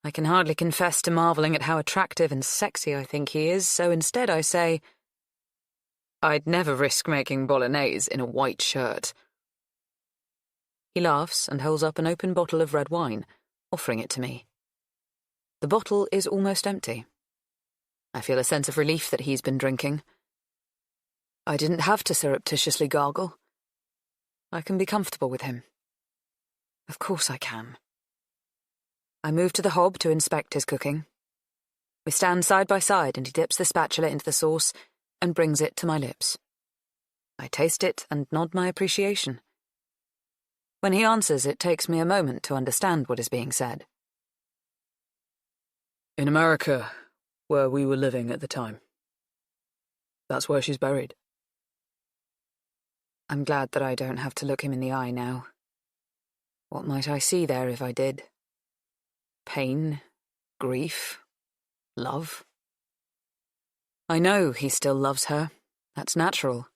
I can hardly confess to marvelling at how attractive and sexy I think he is, so instead I say, "I'd never risk making bolognese in a white shirt." He laughs and holds up an open bottle of red wine, offering it to me. The bottle is almost empty. I feel a sense of relief that he's been drinking. I didn't have to surreptitiously gargle. I can be comfortable with him. Of course I can. I move to the hob to inspect his cooking. We stand side by side and he dips the spatula into the sauce and brings it to my lips. I taste it and nod my appreciation. When he answers, it takes me a moment to understand what is being said. In America, where we were living at the time. That's where she's buried. I'm glad that I don't have to look him in the eye now. What might I see there if I did? Pain, grief, love. I know he still loves her. That's natural,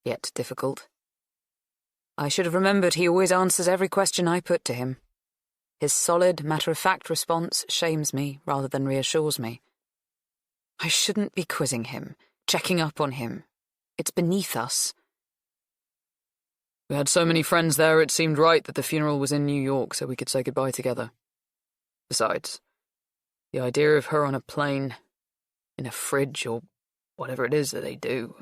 yet difficult. I should have remembered he always answers every question I put to him. His solid, matter-of-fact response shames me rather than reassures me. I shouldn't be quizzing him, checking up on him. It's beneath us. We had so many friends there, it seemed right that the funeral was in New York so we could say goodbye together. Besides, the idea of her on a plane, in a fridge, or whatever it is that they do.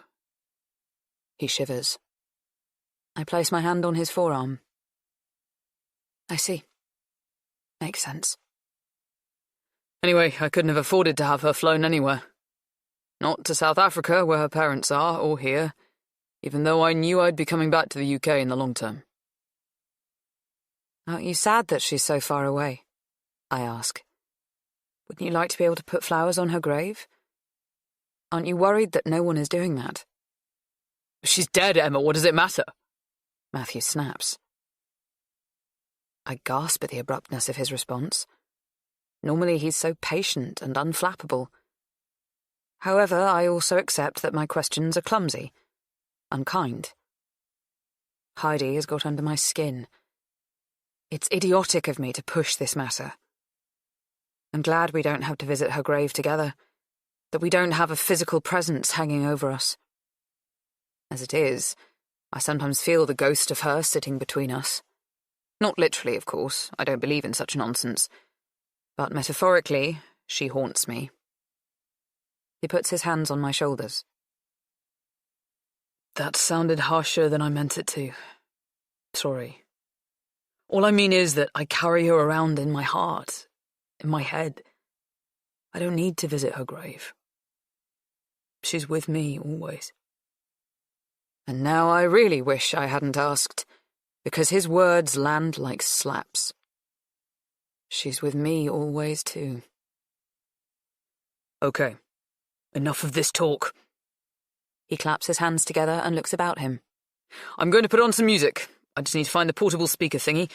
He shivers. I place my hand on his forearm. I see. Makes sense. Anyway, I couldn't have afforded to have her flown anywhere. Not to South Africa, where her parents are, or here, even though I knew I'd be coming back to the UK in the long term. Aren't you sad that she's so far away? I ask. Wouldn't you like to be able to put flowers on her grave? Aren't you worried that no one is doing that? She's dead, Emma. What does it matter? Matthew snaps. I gasp at the abruptness of his response. Normally he's so patient and unflappable. However, I also accept that my questions are clumsy, unkind. Heidi has got under my skin. It's idiotic of me to push this matter. I'm glad we don't have to visit her grave together, that we don't have a physical presence hanging over us. As it is, I sometimes feel the ghost of her sitting between us. Not literally, of course, I don't believe in such nonsense. But metaphorically, she haunts me. He puts his hands on my shoulders. That sounded harsher than I meant it to. Sorry. All I mean is that I carry her around in my heart, in my head. I don't need to visit her grave. She's with me always. And now I really wish I hadn't asked, because his words land like slaps. She's with me always, too. Okay, enough of this talk. He claps his hands together and looks about him. I'm going to put on some music. I just need to find the portable speaker thingy.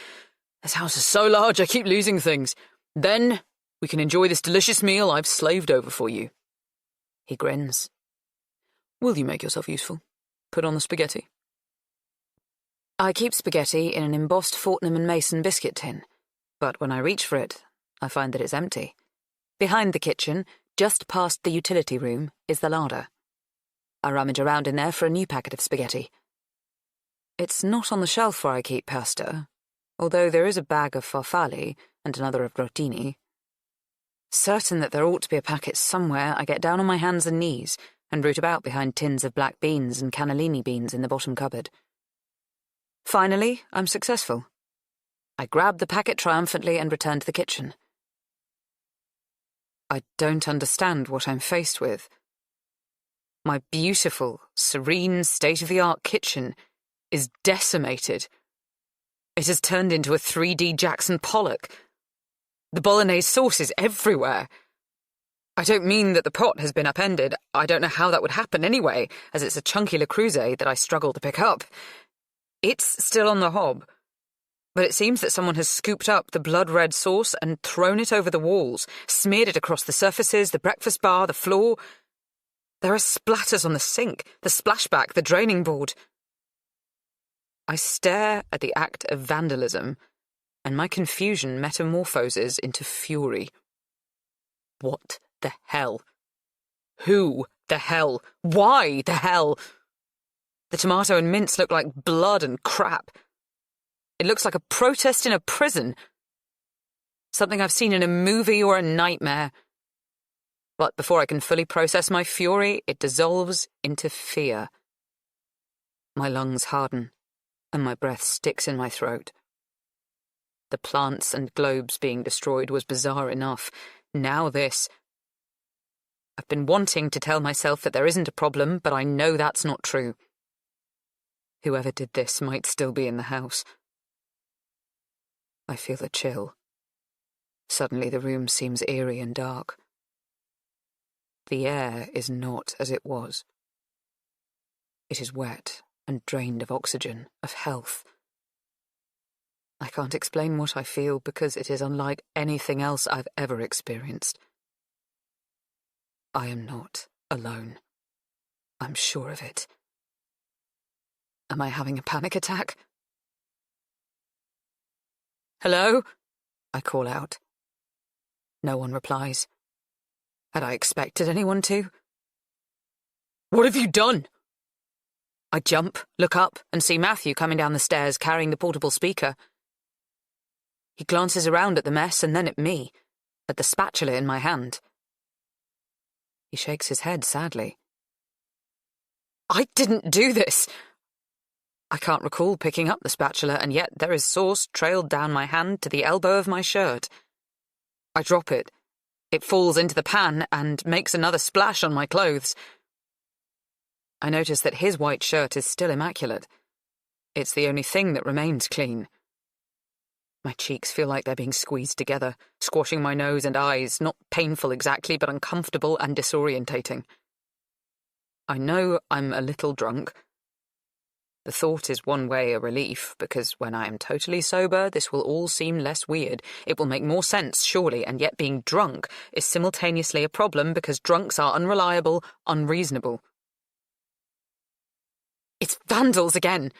This house is so large, I keep losing things. Then we can enjoy this delicious meal I've slaved over for you. He grins. Will you make yourself useful? Put on the spaghetti. I keep spaghetti in an embossed Fortnum and Mason biscuit tin, but when I reach for it, I find that it's empty. Behind the kitchen, just past the utility room, is the larder. I rummage around in there for a new packet of spaghetti. It's not on the shelf where I keep pasta, although there is a bag of farfalle and another of rotini. Certain that there ought to be a packet somewhere, I get down on my hands and knees and root about behind tins of black beans and cannellini beans in the bottom cupboard. Finally, I'm successful. I grab the packet triumphantly and return to the kitchen. I don't understand what I'm faced with. My beautiful, serene, state-of-the-art kitchen is decimated. It has turned into a 3D Jackson Pollock. The bolognese sauce is everywhere. I don't mean that the pot has been upended. I don't know how that would happen anyway, as it's a chunky Le Creuset that I struggle to pick up. It's still on the hob, but it seems that someone has scooped up the blood-red sauce and thrown it over the walls, smeared it across the surfaces, the breakfast bar, the floor. There are splatters on the sink, the splashback, the draining board. I stare at the act of vandalism, and my confusion metamorphoses into fury. What the hell? Who the hell? Why the hell? The tomato and mince look like blood and crap. It looks like a protest in a prison. Something I've seen in a movie or a nightmare. But before I can fully process my fury, it dissolves into fear. My lungs harden, and my breath sticks in my throat. The plants and globes being destroyed was bizarre enough. Now this. I've been wanting to tell myself that there isn't a problem, but I know that's not true. Whoever did this might still be in the house. I feel a chill. Suddenly the room seems eerie and dark. The air is not as it was. It is wet and drained of oxygen, of health. I can't explain what I feel because it is unlike anything else I've ever experienced. I am not alone. I'm sure of it. Am I having a panic attack? Hello? I call out. No one replies. Had I expected anyone to? What have you done? I jump, look up, and see Matthew coming down the stairs carrying the portable speaker. He glances around at the mess and then at me, at the spatula in my hand. He shakes his head sadly. I didn't do this. I can't recall picking up the spatula, and yet there is sauce trailed down my hand to the elbow of my shirt. I drop it. It falls into the pan and makes another splash on my clothes. I notice that his white shirt is still immaculate. It's the only thing that remains clean. My cheeks feel like they're being squeezed together, squashing my nose and eyes, not painful exactly, but uncomfortable and disorientating. I know I'm a little drunk. The thought is one way a relief, because when I am totally sober, this will all seem less weird. It will make more sense, surely, and yet being drunk is simultaneously a problem because drunks are unreliable, unreasonable. It's vandals again,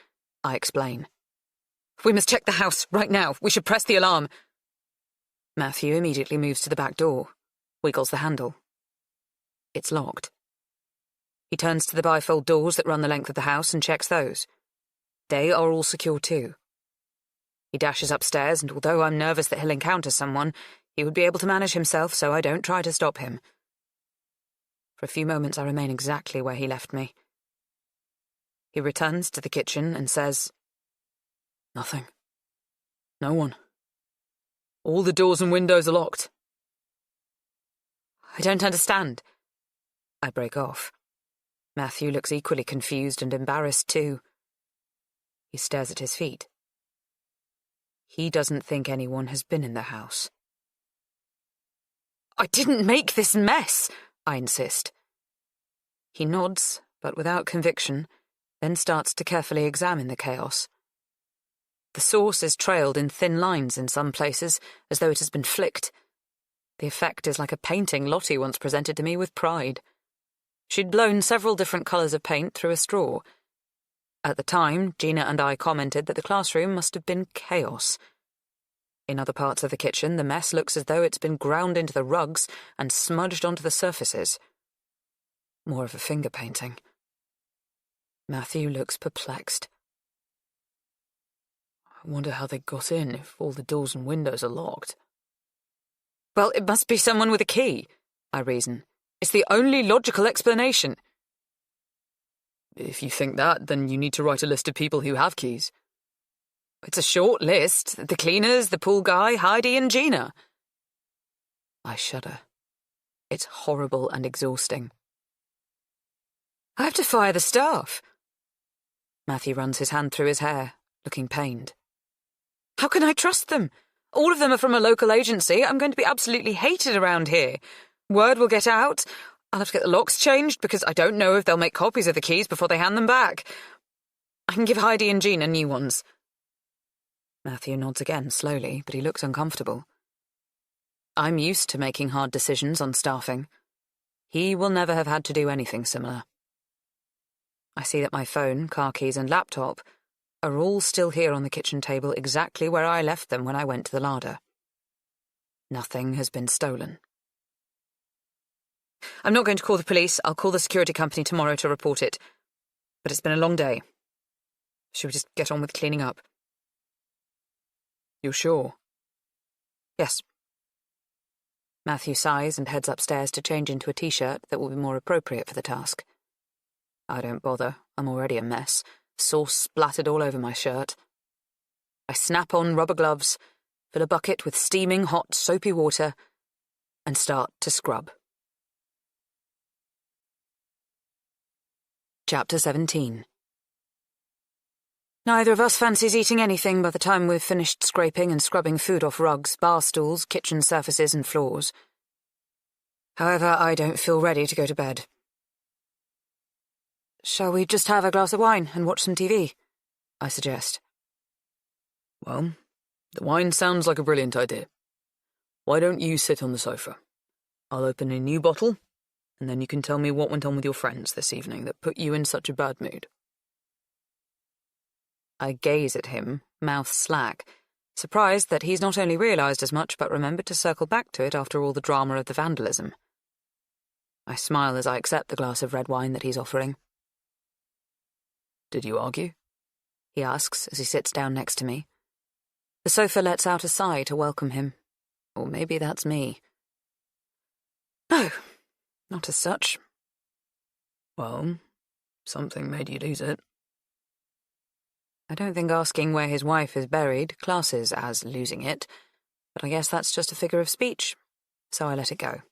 I explain. We must check the house, right now. We should press the alarm. Matthew immediately moves to the back door, wiggles the handle. It's locked. He turns to the bifold doors that run the length of the house and checks those. They are all secure too. He dashes upstairs, and although I'm nervous that he'll encounter someone, he would be able to manage himself, so I don't try to stop him. For a few moments I remain exactly where he left me. He returns to the kitchen and says, Nothing. No one. All the doors and windows are locked. I don't understand. I break off. Matthew looks equally confused and embarrassed too. He stares at his feet. He doesn't think anyone has been in the house. I didn't make this mess, I insist. He nods, but without conviction, then starts to carefully examine the chaos. The sauce is trailed in thin lines in some places, as though it has been flicked. The effect is like a painting Lottie once presented to me with pride. She'd blown several different colours of paint through a straw. At the time, Gina and I commented that the classroom must have been chaos. In other parts of the kitchen, the mess looks as though it's been ground into the rugs and smudged onto the surfaces. More of a finger painting. Matthew looks perplexed. I wonder how they got in if all the doors and windows are locked. Well, it must be someone with a key, I reason. It's the only logical explanation. If you think that, then you need to write a list of people who have keys. It's a short list. The cleaners, the pool guy, Heidi and Gina. I shudder. It's horrible and exhausting. I have to fire the staff. Matthew runs his hand through his hair, looking pained. How can I trust them? All of them are from a local agency. I'm going to be absolutely hated around here. Word will get out. I'll have to get the locks changed because I don't know if they'll make copies of the keys before they hand them back. I can give Heidi and Gina new ones. Matthew nods again, slowly, but he looks uncomfortable. I'm used to making hard decisions on staffing. He will never have had to do anything similar. I see that my phone, car keys, and laptop are all still here on the kitchen table exactly where I left them when I went to the larder. Nothing has been stolen. I'm not going to call the police. I'll call the security company tomorrow to report it. But it's been a long day. Should we just get on with cleaning up? You're sure? Yes. Matthew sighs and heads upstairs to change into a t-shirt that will be more appropriate for the task. I don't bother. I'm already a mess. Sauce splattered all over my shirt. I snap on rubber gloves, fill a bucket with steaming hot soapy water, and start to scrub. Chapter 17. Neither of us fancies eating anything by the time we've finished scraping and scrubbing food off rugs, bar stools, kitchen surfaces and floors. However, I don't feel ready to go to bed. Shall we just have a glass of wine and watch some TV? I suggest. Well, the wine sounds like a brilliant idea. Why don't you sit on the sofa? I'll open a new bottle, and then you can tell me what went on with your friends this evening that put you in such a bad mood. I gaze at him, mouth slack, surprised that he's not only realised as much but remembered to circle back to it after all the drama of the vandalism. I smile as I accept the glass of red wine that he's offering. Did you argue? He asks as he sits down next to me. The sofa lets out a sigh to welcome him. Or maybe that's me. No, not as such. Well, something made you lose it. I don't think asking where his wife is buried classes as losing it, but I guess that's just a figure of speech, so I let it go.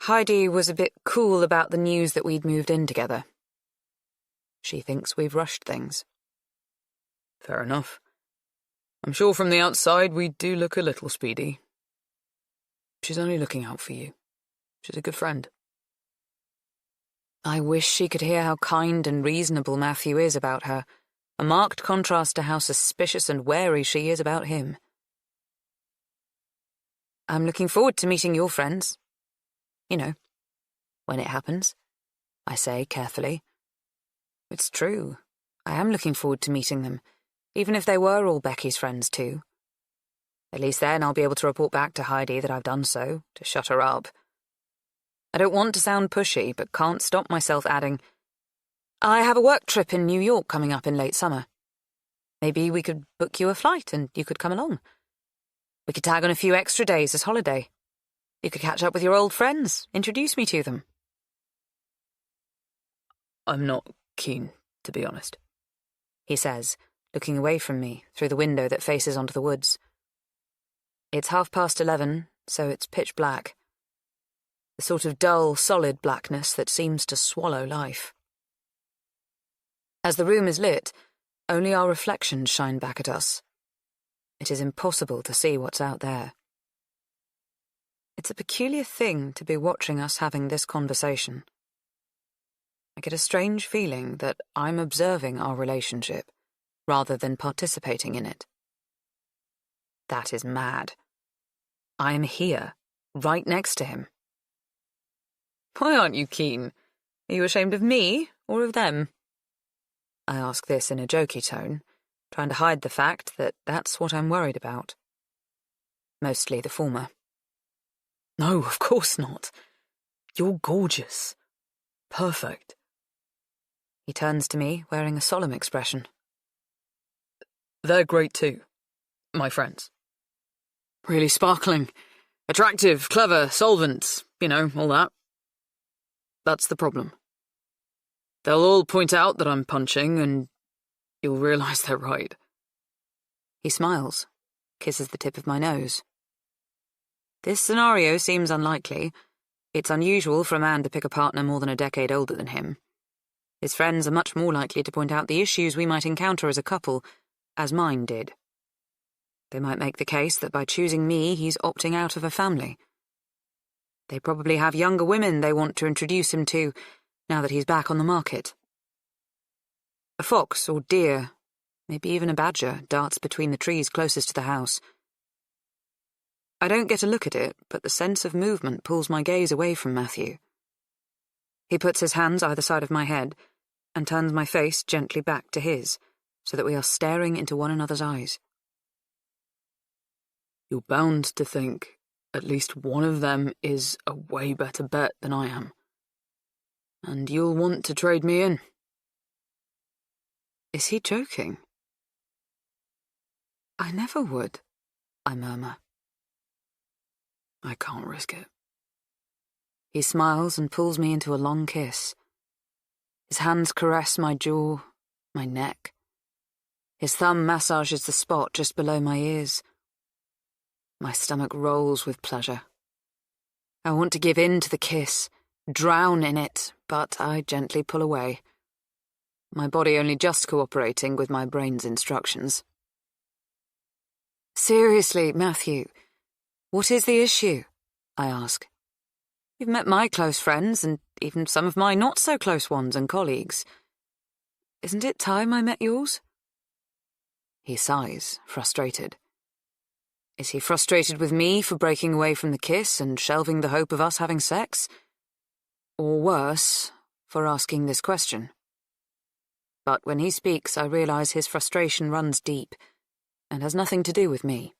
Heidi was a bit cool about the news that we'd moved in together. She thinks we've rushed things. Fair enough. I'm sure from the outside we do look a little speedy. She's only looking out for you. She's a good friend. I wish she could hear how kind and reasonable Matthew is about her, a marked contrast to how suspicious and wary she is about him. I'm looking forward to meeting your friends. You know, when it happens, I say carefully. It's true. I am looking forward to meeting them, even if they were all Becky's friends too. At least then I'll be able to report back to Heidi that I've done so, to shut her up. I don't want to sound pushy, but can't stop myself adding, I have a work trip in New York coming up in late summer. Maybe we could book you a flight and you could come along. We could tag on a few extra days as holiday. You could catch up with your old friends, introduce me to them. I'm not keen, to be honest, he says, looking away from me through the window that faces onto the woods. It's 11:30, so it's pitch black. The sort of dull, solid blackness that seems to swallow life. As the room is lit, only our reflections shine back at us. It is impossible to see what's out there. It's a peculiar thing to be watching us having this conversation. I get a strange feeling that I'm observing our relationship, rather than participating in it. That is mad. I am here, right next to him. Why aren't you keen? Are you ashamed of me, or of them? I ask this in a jokey tone, trying to hide the fact that that's what I'm worried about. Mostly the former. No, of course not. You're gorgeous. Perfect. He turns to me, wearing a solemn expression. They're great too. My friends. Really sparkling. Attractive, clever, solvent, you know, all that. That's the problem. They'll all point out that I'm punching, and you'll realise they're right. He smiles, kisses the tip of my nose. This scenario seems unlikely. It's unusual for a man to pick a partner more than a decade older than him. His friends are much more likely to point out the issues we might encounter as a couple, as mine did. They might make the case that by choosing me, he's opting out of a family, They probably have younger women they want to introduce him to, now that he's back on the market. A fox or deer, maybe even a badger, darts between the trees closest to the house. I don't get a look at it, but the sense of movement pulls my gaze away from Matthew. He puts his hands either side of my head and turns my face gently back to his, so that we are staring into one another's eyes. You're bound to think at least one of them is a way better bet than I am. And you'll want to trade me in. Is he joking? I never would, I murmur. I can't risk it. He smiles and pulls me into a long kiss. His hands caress my jaw, my neck. His thumb massages the spot just below my ears. My stomach rolls with pleasure. I want to give in to the kiss, drown in it, but I gently pull away. My body only just cooperating with my brain's instructions. Seriously, Matthew, what is the issue? I ask. You've met my close friends, and even some of my not-so-close ones and colleagues. Isn't it time I met yours? He sighs, frustrated. Is he frustrated with me for breaking away from the kiss and shelving the hope of us having sex? Or worse, for asking this question? But when he speaks, I realise his frustration runs deep and has nothing to do with me.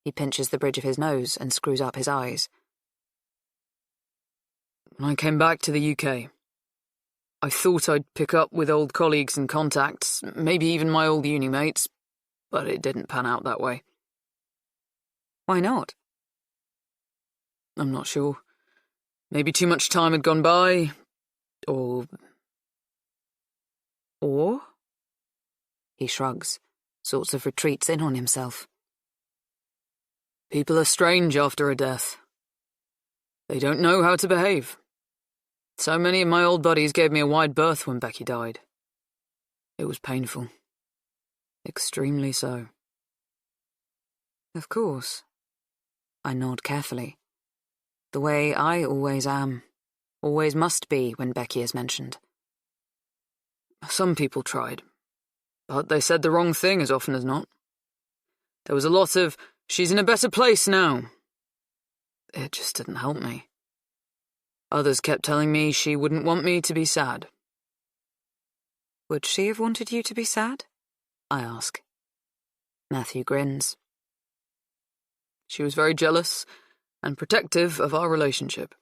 He pinches the bridge of his nose and screws up his eyes. When I came back to the UK, I thought I'd pick up with old colleagues and contacts, maybe even my old uni mates, but it didn't pan out that way. Why not? I'm not sure. Maybe too much time had gone by, or... Or? He shrugs, sorts of retreats in on himself. People are strange after a death. They don't know how to behave. So many of my old buddies gave me a wide berth when Becky died. It was painful. Extremely so. Of course. I nod carefully. The way I always am, always must be when Becky is mentioned. Some people tried, but they said the wrong thing as often as not. There was a lot of, she's in a better place now. It just didn't help me. Others kept telling me she wouldn't want me to be sad. Would she have wanted you to be sad? I ask. Matthew grins. She was very jealous and protective of our relationship.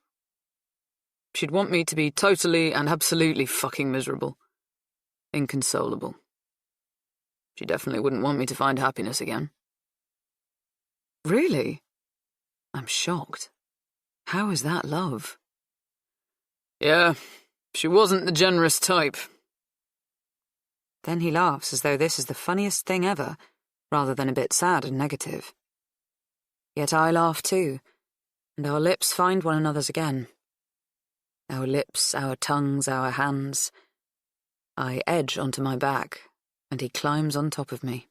She'd want me to be totally and absolutely fucking miserable. Inconsolable. She definitely wouldn't want me to find happiness again. Really? I'm shocked. How is that love? Yeah, she wasn't the generous type. Then he laughs as though this is the funniest thing ever, rather than a bit sad and negative. Yet I laugh too, and our lips find one another's again. Our lips, our tongues, our hands. I edge onto my back, and he climbs on top of me.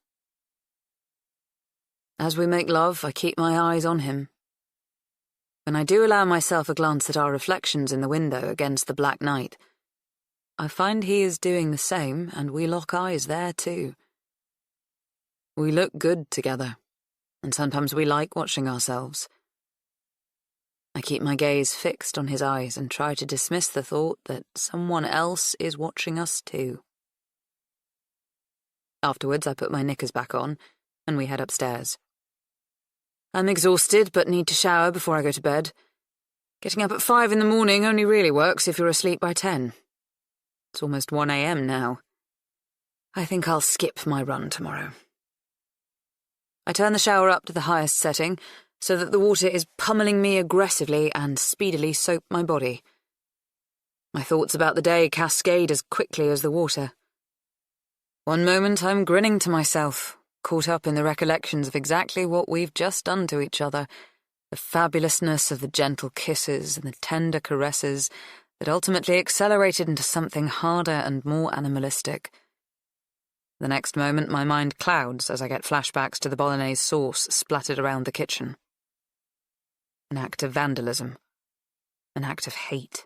As we make love, I keep my eyes on him. When I do allow myself a glance at our reflections in the window against the black night, I find he is doing the same, and we lock eyes there too. We look good together, and sometimes we like watching ourselves. I keep my gaze fixed on his eyes and try to dismiss the thought that someone else is watching us too. Afterwards, I put my knickers back on, and we head upstairs. I'm exhausted, but need to shower before I go to bed. Getting up at 5 in the morning only really works if you're asleep by 10. It's almost 1 a.m. now. I think I'll skip my run tomorrow. I turn the shower up to the highest setting, so that the water is pummeling me aggressively and speedily soap my body. My thoughts about the day cascade as quickly as the water. One moment I'm grinning to myself, caught up in the recollections of exactly what we've just done to each other, the fabulousness of the gentle kisses and the tender caresses that ultimately accelerated into something harder and more animalistic. The next moment my mind clouds as I get flashbacks to the bolognese sauce splattered around the kitchen. An act of vandalism. An act of hate.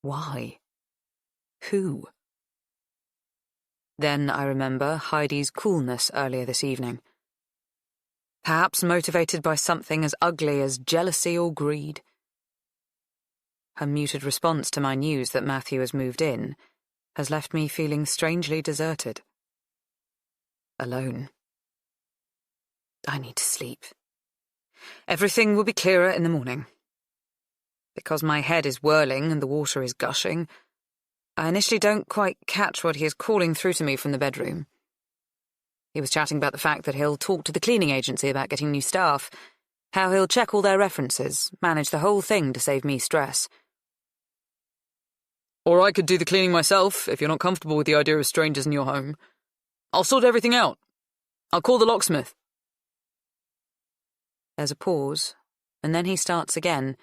Why? Who? Then I remember Heidi's coolness earlier this evening. Perhaps motivated by something as ugly as jealousy or greed. Her muted response to my news that Matthew has moved in has left me feeling strangely deserted. Alone. I need to sleep. Everything will be clearer in the morning. Because my head is whirling and the water is gushing, I initially don't quite catch what he is calling through to me from the bedroom. He was chatting about the fact that he'll talk to the cleaning agency about getting new staff, how he'll check all their references, manage the whole thing to save me stress. Or I could do the cleaning myself, if you're not comfortable with the idea of strangers in your home. I'll sort everything out. I'll call the locksmith. There's a pause, and then he starts again.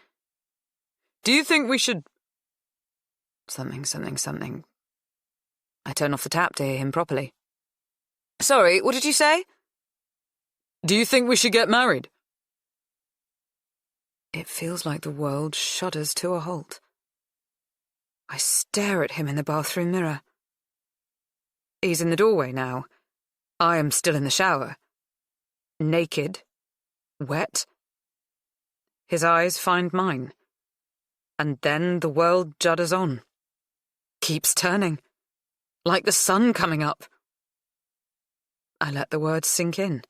Do you think we should... Something. I turn off the tap to hear him properly. Sorry, what did you say? Do you think we should get married? It feels like the world shudders to a halt. I stare at him in the bathroom mirror. He's in the doorway now. I am still in the shower. Naked. Wet. His eyes find mine. And then the world judders on. Keeps turning. Like the sun coming up. I let the words sink in.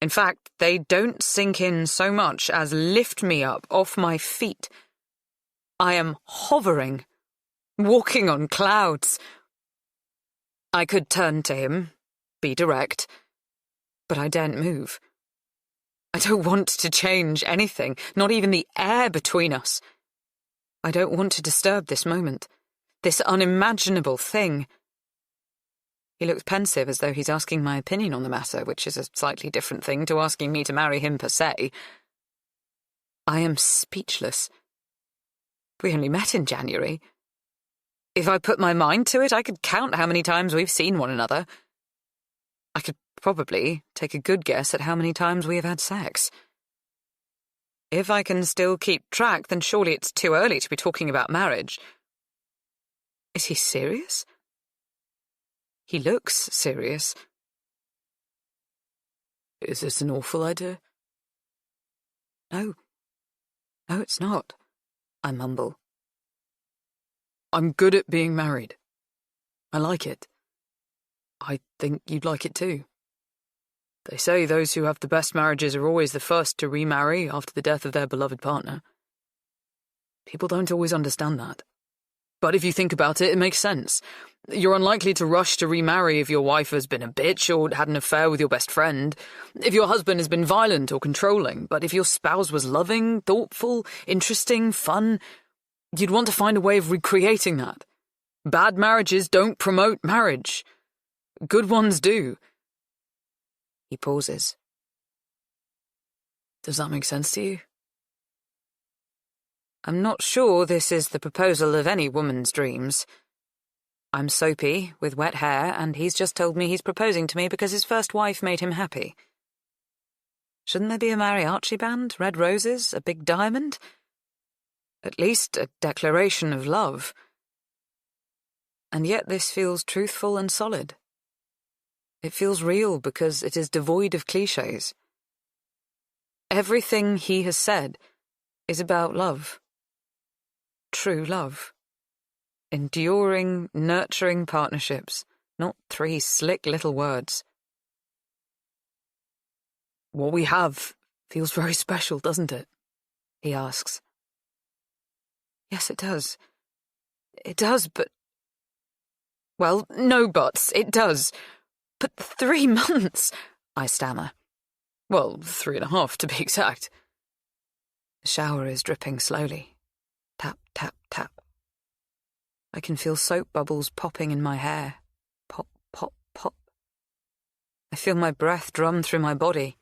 In fact, they don't sink in so much as lift me up off my feet. I am hovering, walking on clouds. I could turn to him, be direct, but I daren't move. I don't want to change anything, not even the air between us. I don't want to disturb this moment, this unimaginable thing. He looks pensive, as though he's asking my opinion on the matter, which is a slightly different thing to asking me to marry him per se. I am speechless. We only met in January. If I put my mind to it, I could count how many times we've seen one another. I could probably take a good guess at how many times we have had sex. If I can still keep track, then surely it's too early to be talking about marriage. Is he serious? He looks serious. Is this an awful idea? No, it's not, I mumble. I'm good at being married. I like it. I think you'd like it too. They say those who have the best marriages are always the first to remarry after the death of their beloved partner. People don't always understand that. But if you think about it, it makes sense. You're unlikely to rush to remarry if your wife has been a bitch or had an affair with your best friend, if your husband has been violent or controlling, but if your spouse was loving, thoughtful, interesting, fun, you'd want to find a way of recreating that. Bad marriages don't promote marriage. Good ones do. He pauses. Does that make sense to you? I'm not sure this is the proposal of any woman's dreams. I'm soapy, with wet hair, and he's just told me he's proposing to me because his first wife made him happy. Shouldn't there be a mariachi band, red roses, a big diamond? At least a declaration of love. And yet this feels truthful and solid. It feels real because it is devoid of clichés. Everything he has said is about love. True love. Enduring, nurturing partnerships, not 3 slick little words. What we have feels very special, doesn't it? He asks. Yes, it does. It does, but... Well, no buts, it does. But 3 months, I stammer. Well, 3.5 to be exact. The shower is dripping slowly. Tap, tap, tap. I can feel soap bubbles popping in my hair. Pop, pop, pop. I feel my breath drum through my body.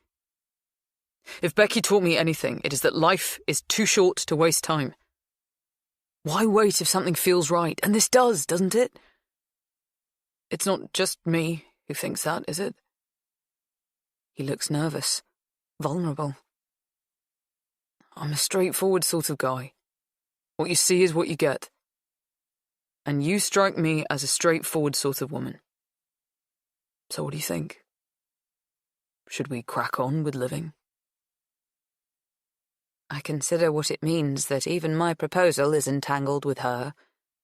If Becky taught me anything, it is that life is too short to waste time. Why wait if something feels right? And this does, doesn't it? It's not just me who thinks that, is it? He looks nervous, vulnerable. I'm a straightforward sort of guy. What you see is what you get. And you strike me as a straightforward sort of woman. So what do you think? Should we crack on with living? I consider what it means that even my proposal is entangled with her,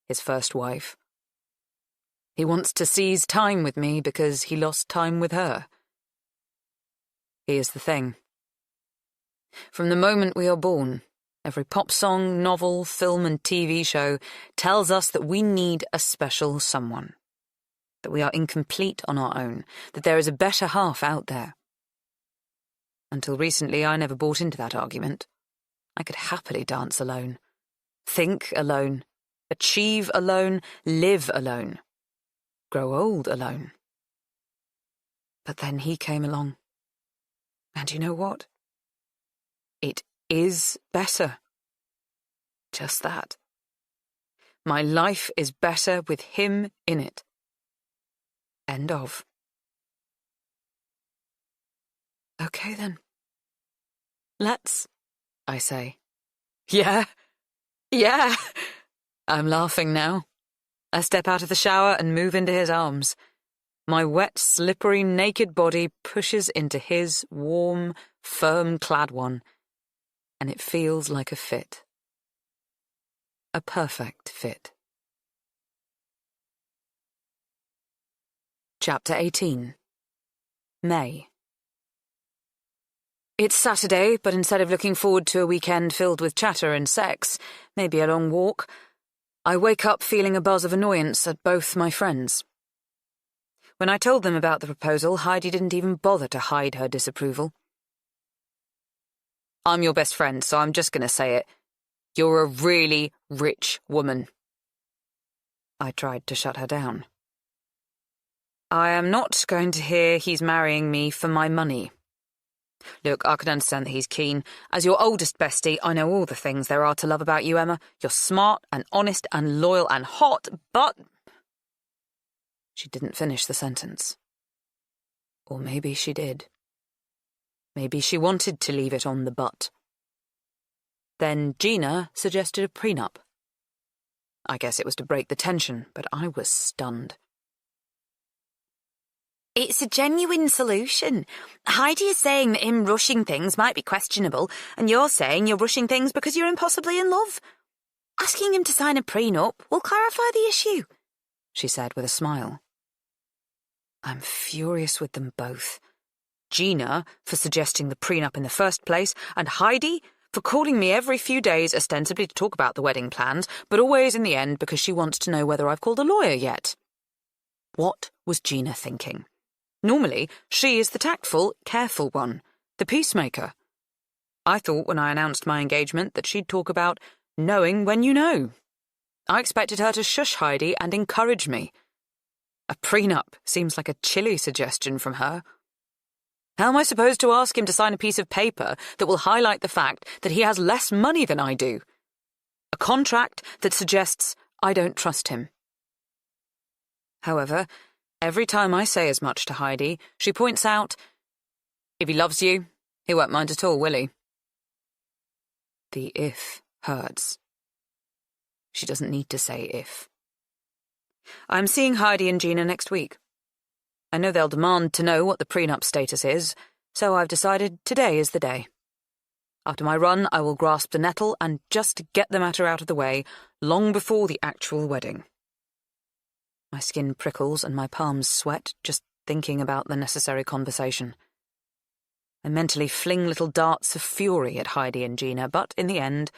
his first wife. He wants to seize time with me because he lost time with her. Here's the thing. From the moment we are born, every pop song, novel, film and TV show tells us that we need a special someone, that we are incomplete on our own, that there is a better half out there. Until recently, I never bought into that argument. I could happily dance alone, think alone, achieve alone, live alone, grow old alone. But then he came along. And you know what? It is better. Just that. My life is better with him in it. End of. Okay then. Let's, I say. Yeah. I'm laughing now. I step out of the shower and move into his arms. My wet, slippery, naked body pushes into his warm, firm-clad one, and it feels like a fit. A perfect fit. Chapter 18. May. It's Saturday, but instead of looking forward to a weekend filled with chatter and sex, maybe a long walk, I wake up feeling a buzz of annoyance at both my friends. When I told them about the proposal, Heidi didn't even bother to hide her disapproval. I'm your best friend, so I'm just going to say it. You're a really rich woman. I tried to shut her down. I am not going to hear he's marrying me for my money. Look, I can understand that he's keen. As your oldest bestie, I know all the things there are to love about you, Emma. You're smart and honest and loyal and hot, but... She didn't finish the sentence. Or maybe she did. Maybe she wanted to leave it on the but. Then Gina suggested a prenup. I guess it was to break the tension, but I was stunned. It's a genuine solution. Heidi is saying that him rushing things might be questionable, and you're saying you're rushing things because you're impossibly in love. Asking him to sign a prenup will clarify the issue, she said with a smile. I'm furious with them both. Gina for suggesting the prenup in the first place, and Heidi for calling me every few days ostensibly to talk about the wedding plans, but always in the end because she wants to know whether I've called a lawyer yet. What was Gina thinking? Normally, she is the tactful, careful one, the peacemaker. I thought when I announced my engagement that she'd talk about knowing when you know. I expected her to shush Heidi and encourage me. A prenup seems like a chilly suggestion from her. How am I supposed to ask him to sign a piece of paper that will highlight the fact that he has less money than I do? A contract that suggests I don't trust him. However, every time I say as much to Heidi, she points out, if he loves you, he won't mind at all, will he? The if hurts. She doesn't need to say if. I'm seeing Heidi and Gina next week. I know they'll demand to know what the prenup status is, so I've decided today is the day. After my run, I will grasp the nettle and just get the matter out of the way, long before the actual wedding. My skin prickles and my palms sweat just thinking about the necessary conversation. I mentally fling little darts of fury at Heidi and Gina, but in the end,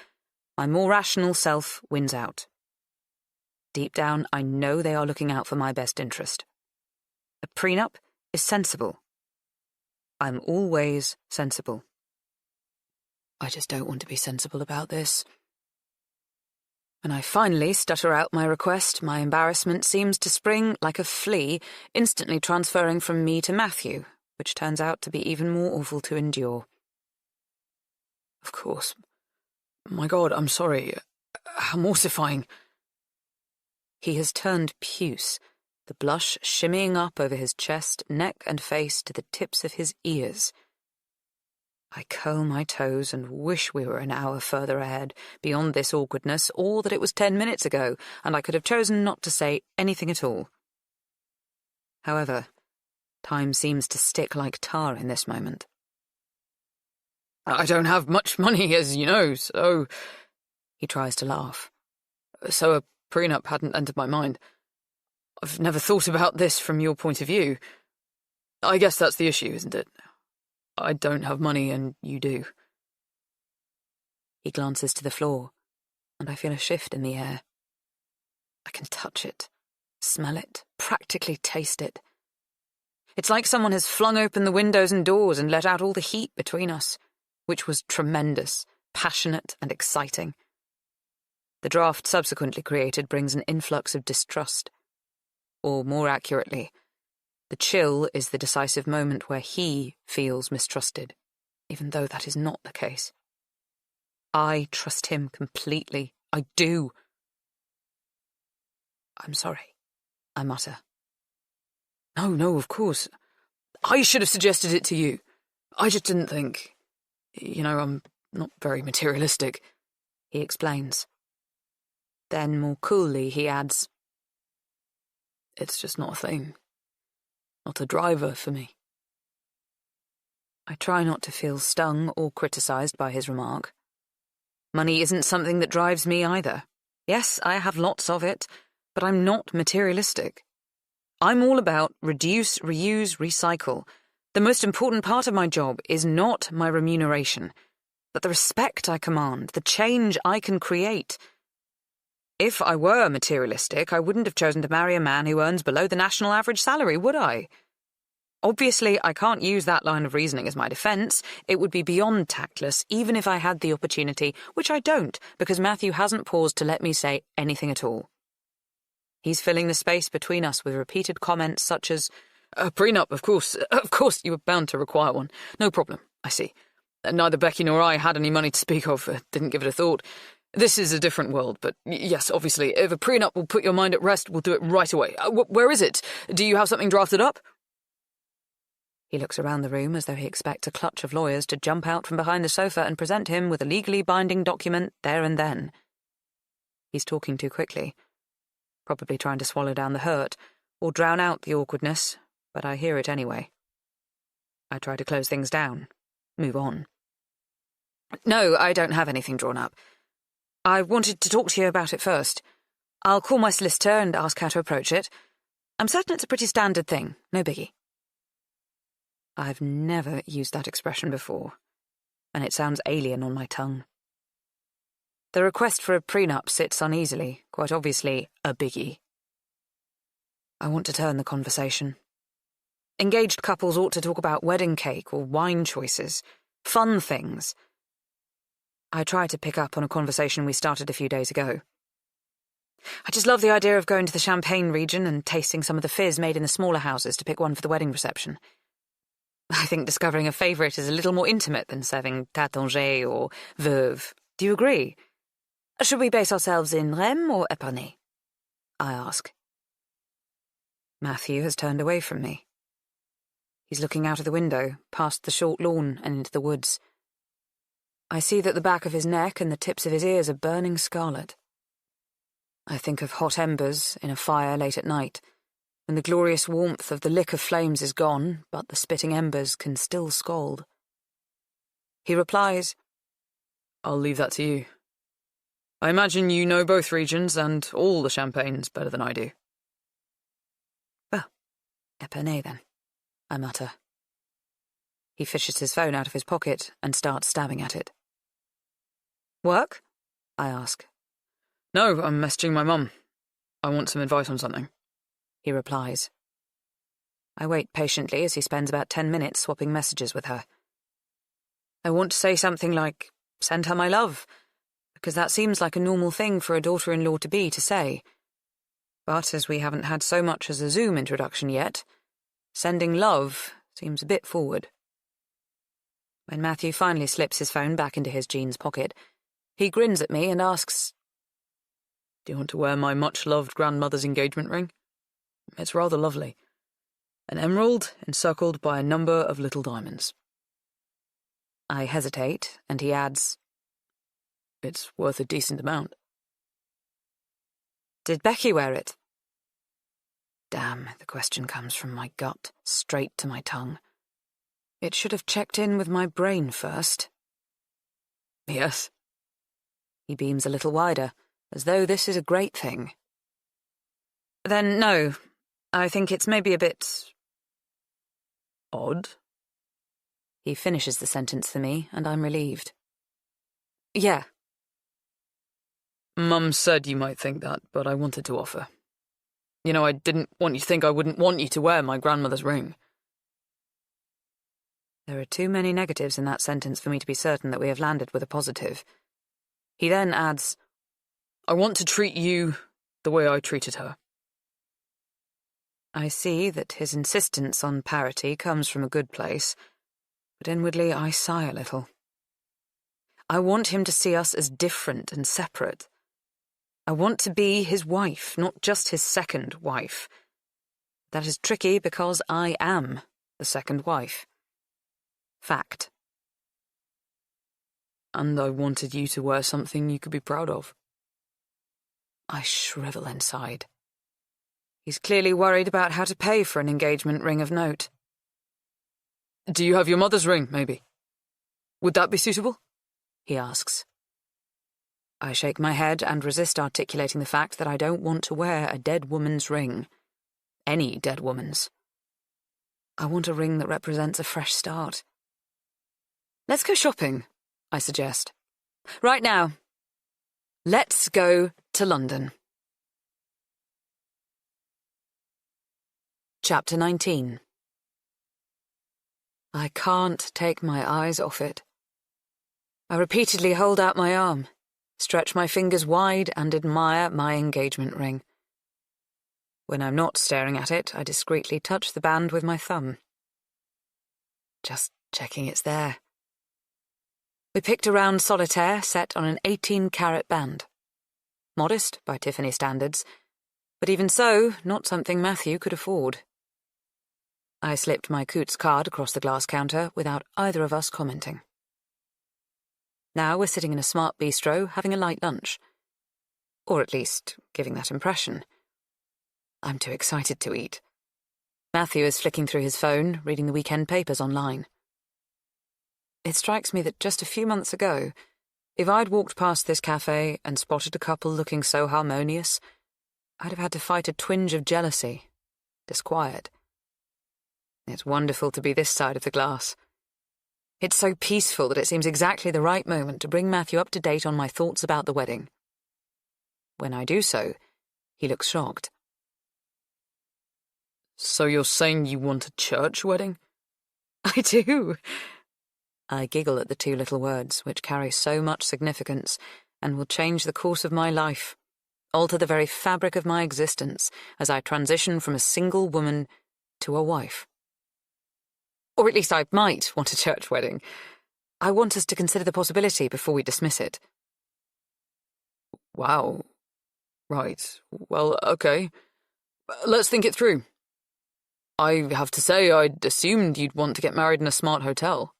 my more rational self wins out. Deep down, I know they are looking out for my best interest. A prenup is sensible. I'm always sensible. I just don't want to be sensible about this. When I finally stutter out my request, my embarrassment seems to spring like a flea, instantly transferring from me to Matthew, which turns out to be even more awful to endure. Of course. My God, I'm sorry. How mortifying. He has turned puce, the blush shimmying up over his chest, neck and face to the tips of his ears. I curl my toes and wish we were an hour further ahead, beyond this awkwardness, or that it was 10 minutes ago, and I could have chosen not to say anything at all. However, time seems to stick like tar in this moment. I don't have much money, as you know, so... He tries to laugh. So a prenup hadn't entered my mind. I've never thought about this from your point of view. I guess that's the issue, isn't it? I don't have money and you do. He glances to the floor, and I feel a shift in the air. I can touch it, smell it, practically taste it. It's like someone has flung open the windows and doors and let out all the heat between us, which was tremendous, passionate, and exciting. The draft subsequently created brings an influx of distrust. Or, more accurately, the chill is the decisive moment where he feels mistrusted, even though that is not the case. I trust him completely. I do. I'm sorry, I mutter. No, of course. I should have suggested it to you. I just didn't think... I'm not very materialistic, he explains. Then, more coolly, he adds, it's just not a thing. Not a driver for me. I try not to feel stung or criticised by his remark. Money isn't something that drives me either. Yes, I have lots of it, but I'm not materialistic. I'm all about reduce, reuse, recycle. The most important part of my job is not my remuneration, but the respect I command, the change I can create. If I were materialistic, I wouldn't have chosen to marry a man who earns below the national average salary, would I? Obviously, I can't use that line of reasoning as my defence. It would be beyond tactless, even if I had the opportunity, which I don't, because Matthew hasn't paused to let me say anything at all. He's filling the space between us with repeated comments such as, a prenup, of course. Of course, you were bound to require one. No problem, I see. Neither Becky nor I had any money to speak of. Didn't give it a thought. This is a different world, but yes, obviously, if a prenup will put your mind at rest, we'll do it right away. Where is it? Do you have something drafted up? He looks around the room as though he expects a clutch of lawyers to jump out from behind the sofa and present him with a legally binding document there and then. He's talking too quickly, probably trying to swallow down the hurt, or drown out the awkwardness, but I hear it anyway. I try to close things down, move on. No, I don't have anything drawn up. I wanted to talk to you about it first. I'll call my solicitor and ask how to approach it. I'm certain it's a pretty standard thing, no biggie. I've never used that expression before, and it sounds alien on my tongue. The request for a prenup sits uneasily, quite obviously a biggie. I want to turn the conversation. Engaged couples ought to talk about wedding cake or wine choices, fun things. I try to pick up on a conversation we started a few days ago. I just love the idea of going to the Champagne region and tasting some of the fizz made in the smaller houses to pick one for the wedding reception. I think discovering a favourite is a little more intimate than serving Taittinger or Veuve. Do you agree? Should we base ourselves in Rheims or Épernay? I ask. Matthew has turned away from me. He's looking out of the window, past the short lawn and into the woods. I see that the back of his neck and the tips of his ears are burning scarlet. I think of hot embers in a fire late at night, and the glorious warmth of the lick of flames is gone, but the spitting embers can still scald. He replies, I'll leave that to you. I imagine you know both regions and all the champagnes better than I do. Well, Épernay then, I mutter. He fishes his phone out of his pocket and starts stabbing at it. Work? I ask. No, I'm messaging my mum. I want some advice on something. He replies. I wait patiently as he spends about 10 minutes swapping messages with her. I want to say something like, send her my love, because that seems like a normal thing for a daughter-in-law-to-be to say. But as we haven't had so much as a Zoom introduction yet, sending love seems a bit forward. When Matthew finally slips his phone back into his jeans pocket, he grins at me and asks, Do you want to wear my much-loved grandmother's engagement ring? It's rather lovely. An emerald encircled by a number of little diamonds. I hesitate, and he adds, It's worth a decent amount. Did Becky wear it? Damn, the question comes from my gut, straight to my tongue. It should have checked in with my brain first. Yes. He beams a little wider, as though this is a great thing. Then no, I think it's maybe a bit... Odd? He finishes the sentence for me, and I'm relieved. Yeah. Mum said you might think that, but I wanted to offer. You know, I didn't want you to think I wouldn't want you to wear my grandmother's ring. There are too many negatives in that sentence for me to be certain that we have landed with a positive. He then adds, I want to treat you the way I treated her. I see that his insistence on parity comes from a good place, but inwardly I sigh a little. I want him to see us as different and separate. I want to be his wife, not just his second wife. That is tricky because I am the second wife. Fact. And I wanted you to wear something you could be proud of. I shrivel inside. He's clearly worried about how to pay for an engagement ring of note. Do you have your mother's ring, maybe? Would that be suitable? He asks. I shake my head and resist articulating the fact that I don't want to wear a dead woman's ring. Any dead woman's. I want a ring that represents a fresh start. Let's go shopping, I suggest. Right now. Let's go to London. Chapter 19. I can't take my eyes off it. I repeatedly hold out my arm, stretch my fingers wide and admire my engagement ring. When I'm not staring at it, I discreetly touch the band with my thumb. Just checking it's there. We picked a round solitaire set on an 18-carat band. Modest by Tiffany standards, but even so, not something Matthew could afford. I slipped my Coots card across the glass counter without either of us commenting. Now we're sitting in a smart bistro having a light lunch. Or at least giving that impression. I'm too excited to eat. Matthew is flicking through his phone, reading the weekend papers online. It strikes me that just a few months ago, if I'd walked past this cafe and spotted a couple looking so harmonious, I'd have had to fight a twinge of jealousy, disquiet. It's wonderful to be this side of the glass. It's so peaceful that it seems exactly the right moment to bring Matthew up to date on my thoughts about the wedding. When I do so, he looks shocked. So you're saying you want a church wedding? I do. I giggle at the two little words, which carry so much significance and will change the course of my life, alter the very fabric of my existence as I transition from a single woman to a wife. Or at least I might want a church wedding. I want us to consider the possibility before we dismiss it. Wow. Right. Well, okay. Let's think it through. I have to say, I'd assumed you'd want to get married in a smart hotel.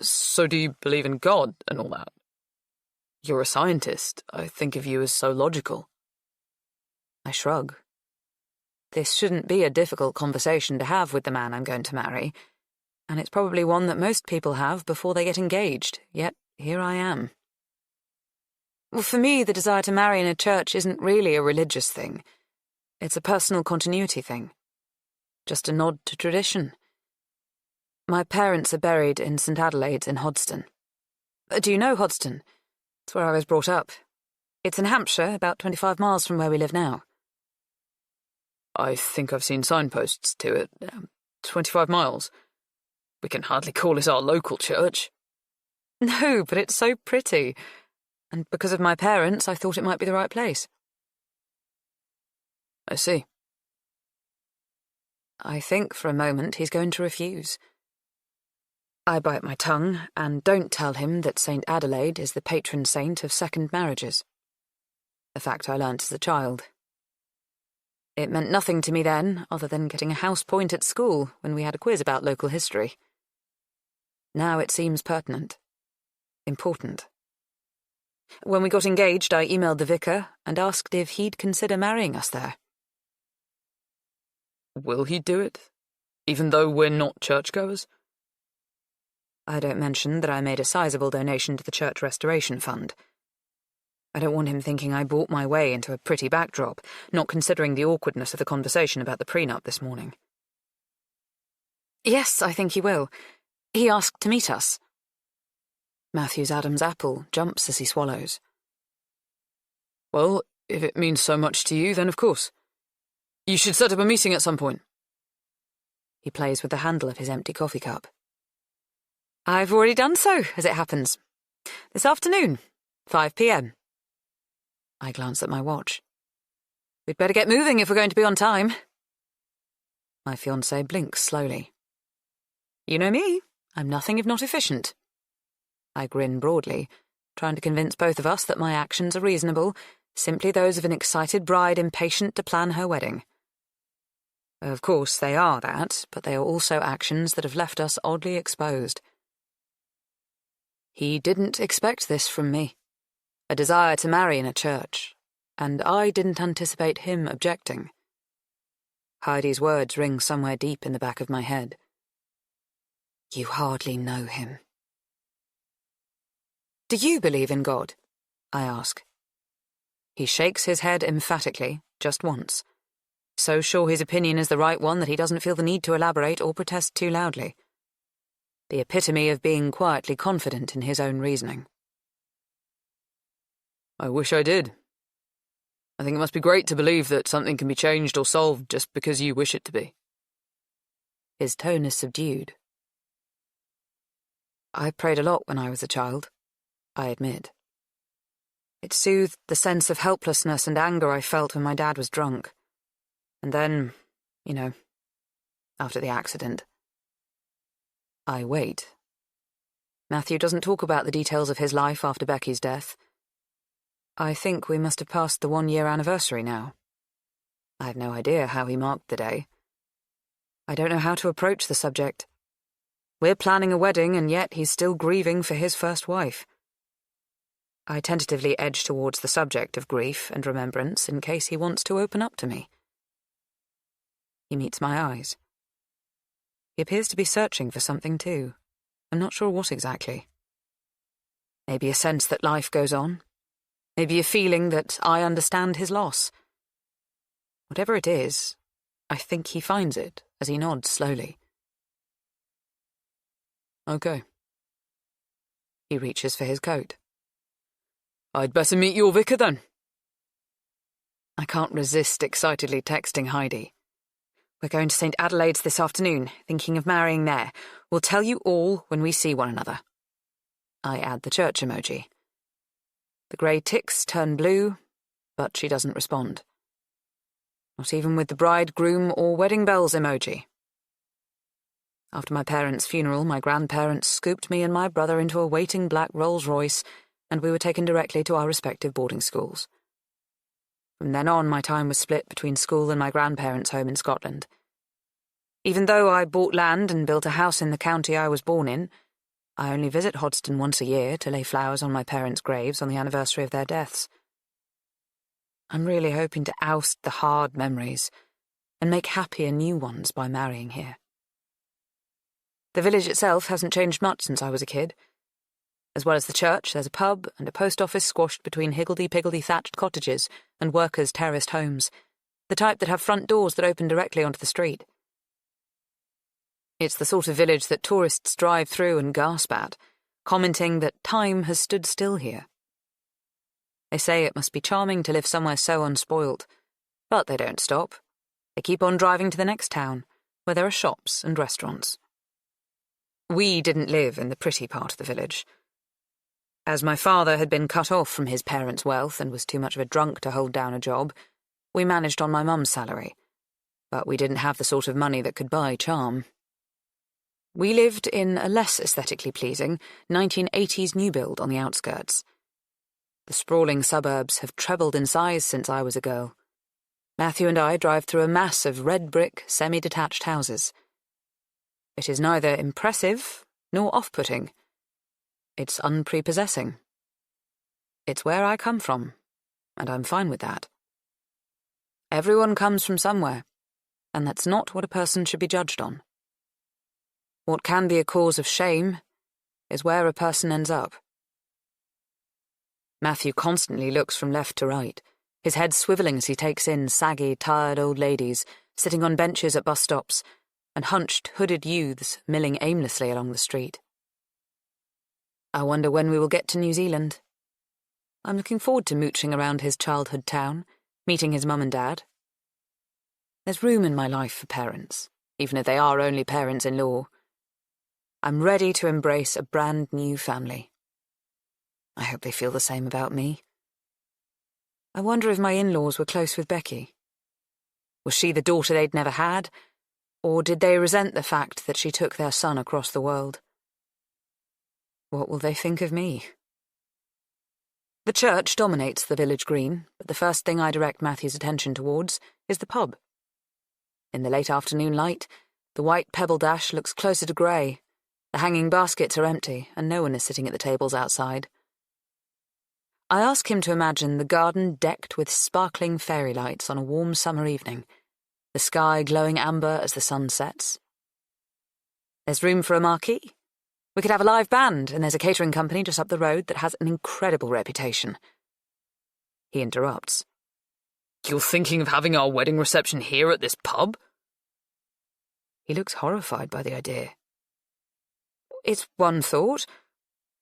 So do you believe in God and all that? You're a scientist. I think of you as so logical. I shrug. This shouldn't be a difficult conversation to have with the man I'm going to marry, and it's probably one that most people have before they get engaged, yet here I am. Well, for me, the desire to marry in a church isn't really a religious thing. It's a personal continuity thing. Just a nod to tradition. My parents are buried in St. Adelaide's in Hoddesdon. Do you know Hoddesdon? It's where I was brought up. It's in Hampshire, about 25 miles from where we live now. I think I've seen signposts to it. 25 miles. We can hardly call it our local church. No, but it's so pretty. And because of my parents, I thought it might be the right place. I see. I think for a moment he's going to refuse. I bite my tongue and don't tell him that St. Adelaide is the patron saint of second marriages. A fact I learnt as a child. It meant nothing to me then, other than getting a house point at school when we had a quiz about local history. Now it seems pertinent. Important. When we got engaged, I emailed the vicar and asked if he'd consider marrying us there. Will he do it, even though we're not churchgoers? I don't mention that I made a sizable donation to the Church Restoration Fund. I don't want him thinking I bought my way into a pretty backdrop, not considering the awkwardness of the conversation about the prenup this morning. Yes, I think he will. He asked to meet us. Matthew's Adam's apple jumps as he swallows. Well, if it means so much to you, then of course. You should set up a meeting at some point. He plays with the handle of his empty coffee cup. I've already done so, as it happens. This afternoon, 5 p.m. I glance at my watch. We'd better get moving if we're going to be on time. My fiancé blinks slowly. You know me, I'm nothing if not efficient. I grin broadly, trying to convince both of us that my actions are reasonable, simply those of an excited bride impatient to plan her wedding. Of course, they are that, but they are also actions that have left us oddly exposed. He didn't expect this from me, a desire to marry in a church, and I didn't anticipate him objecting. Heidi's words ring somewhere deep in the back of my head. You hardly know him. Do you believe in God? I ask. He shakes his head emphatically, just once, so sure his opinion is the right one that he doesn't feel the need to elaborate or protest too loudly. The epitome of being quietly confident in his own reasoning. I wish I did. I think it must be great to believe that something can be changed or solved just because you wish it to be. His tone is subdued. I prayed a lot when I was a child, I admit. It soothed the sense of helplessness and anger I felt when my dad was drunk. And then, after the accident. I wait. Matthew doesn't talk about the details of his life after Becky's death. I think we must have passed the 1-year anniversary now. I have no idea how he marked the day. I don't know how to approach the subject. We're planning a wedding, and yet he's still grieving for his first wife. I tentatively edge towards the subject of grief and remembrance in case he wants to open up to me. He meets my eyes. He appears to be searching for something too. I'm not sure what exactly. Maybe a sense that life goes on. Maybe a feeling that I understand his loss. Whatever it is, I think he finds it as he nods slowly. Okay. He reaches for his coat. I'd better meet your vicar then. I can't resist excitedly texting Heidi. We're going to St. Adelaide's this afternoon, thinking of marrying there. We'll tell you all when we see one another. I add the church emoji. The grey ticks turn blue, but she doesn't respond. Not even with the bridegroom or wedding bells emoji. After my parents' funeral, my grandparents scooped me and my brother into a waiting black Rolls-Royce, and we were taken directly to our respective boarding schools. From then on, my time was split between school and my grandparents' home in Scotland. Even though I bought land and built a house in the county I was born in, I only visit Hoddesdon once a year to lay flowers on my parents' graves on the anniversary of their deaths. I'm really hoping to oust the hard memories and make happier new ones by marrying here. The village itself hasn't changed much since I was a kid. As well as the church, there's a pub and a post office squashed between higgledy-piggledy thatched cottages and workers' terraced homes, the type that have front doors that open directly onto the street. It's the sort of village that tourists drive through and gasp at, commenting that time has stood still here. They say it must be charming to live somewhere so unspoilt, but they don't stop. They keep on driving to the next town, where there are shops and restaurants. We didn't live in the pretty part of the village. As my father had been cut off from his parents' wealth and was too much of a drunk to hold down a job, we managed on my mum's salary, but we didn't have the sort of money that could buy charm. We lived in a less aesthetically pleasing 1980s new build on the outskirts. The sprawling suburbs have trebled in size since I was a girl. Matthew and I drive through a mass of red brick, semi-detached houses. It is neither impressive nor off-putting. It's unprepossessing. It's where I come from, and I'm fine with that. Everyone comes from somewhere, and that's not what a person should be judged on. What can be a cause of shame is where a person ends up. Matthew constantly looks from left to right, his head swivelling as he takes in saggy, tired old ladies sitting on benches at bus stops and hunched, hooded youths milling aimlessly along the street. I wonder when we will get to New Zealand. I'm looking forward to mooching around his childhood town, meeting his mum and dad. There's room in my life for parents, even if they are only parents-in-law. I'm ready to embrace a brand new family. I hope they feel the same about me. I wonder if my in-laws were close with Becky. Was she the daughter they'd never had, or did they resent the fact that she took their son across the world? What will they think of me? The church dominates the village green, but the first thing I direct Matthew's attention towards is the pub. In the late afternoon light, the white pebble dash looks closer to grey. The hanging baskets are empty, and no one is sitting at the tables outside. I ask him to imagine the garden decked with sparkling fairy lights on a warm summer evening, the sky glowing amber as the sun sets. There's room for a marquee. We could have a live band, and there's a catering company just up the road that has an incredible reputation. He interrupts. You're thinking of having our wedding reception here at this pub? He looks horrified by the idea. It's one thought.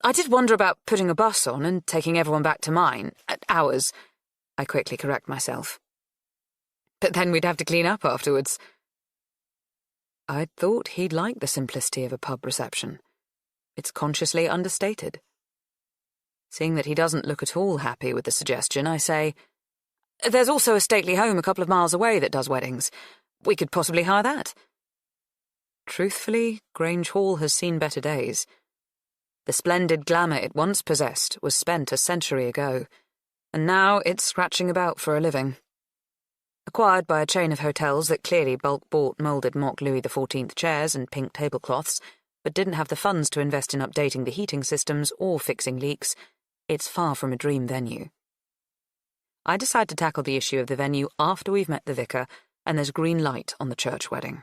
I did wonder about putting a bus on and taking everyone back to mine. Ours. I quickly correct myself. But then we'd have to clean up afterwards. I'd thought he'd like the simplicity of a pub reception. It's consciously understated. Seeing that he doesn't look at all happy with the suggestion, I say, there's also a stately home a couple of miles away that does weddings. We could possibly hire that. Truthfully, Grange Hall has seen better days. The splendid glamour it once possessed was spent a century ago, and now it's scratching about for a living. Acquired by a chain of hotels that clearly bulk-bought moulded mock Louis XIV chairs and pink tablecloths, but didn't have the funds to invest in updating the heating systems or fixing leaks, it's far from a dream venue. I decide to tackle the issue of the venue after we've met the vicar and there's green light on the church wedding.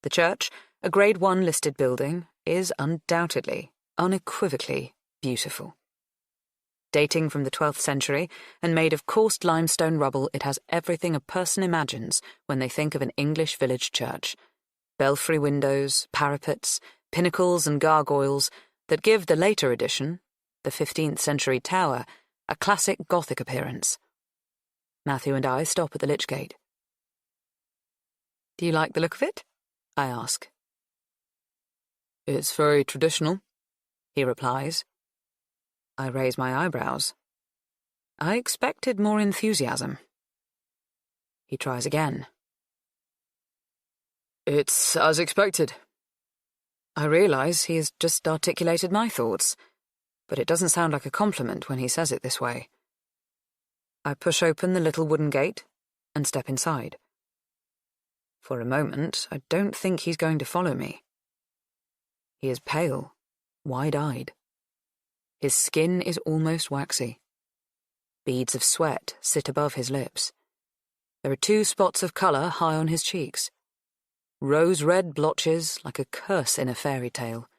The church, a Grade 1 listed building, is undoubtedly, unequivocally beautiful. Dating from the 12th century and made of coursed limestone rubble, it has everything a person imagines when they think of an English village church. Belfry windows, parapets, pinnacles and gargoyles that give the later edition, the 15th century tower, a classic Gothic appearance. Matthew and I stop at the lich gate. Do you like the look of it? I ask. It's very traditional, he replies. I raise my eyebrows. I expected more enthusiasm. He tries again. It's as expected. I realise he has just articulated my thoughts, but it doesn't sound like a compliment when he says it this way. I push open the little wooden gate and step inside. For a moment, I don't think he's going to follow me. He is pale, wide-eyed. His skin is almost waxy. Beads of sweat sit above his lips. There are 2 spots of colour high on his cheeks. Rose-red blotches like a curse in a fairy tale.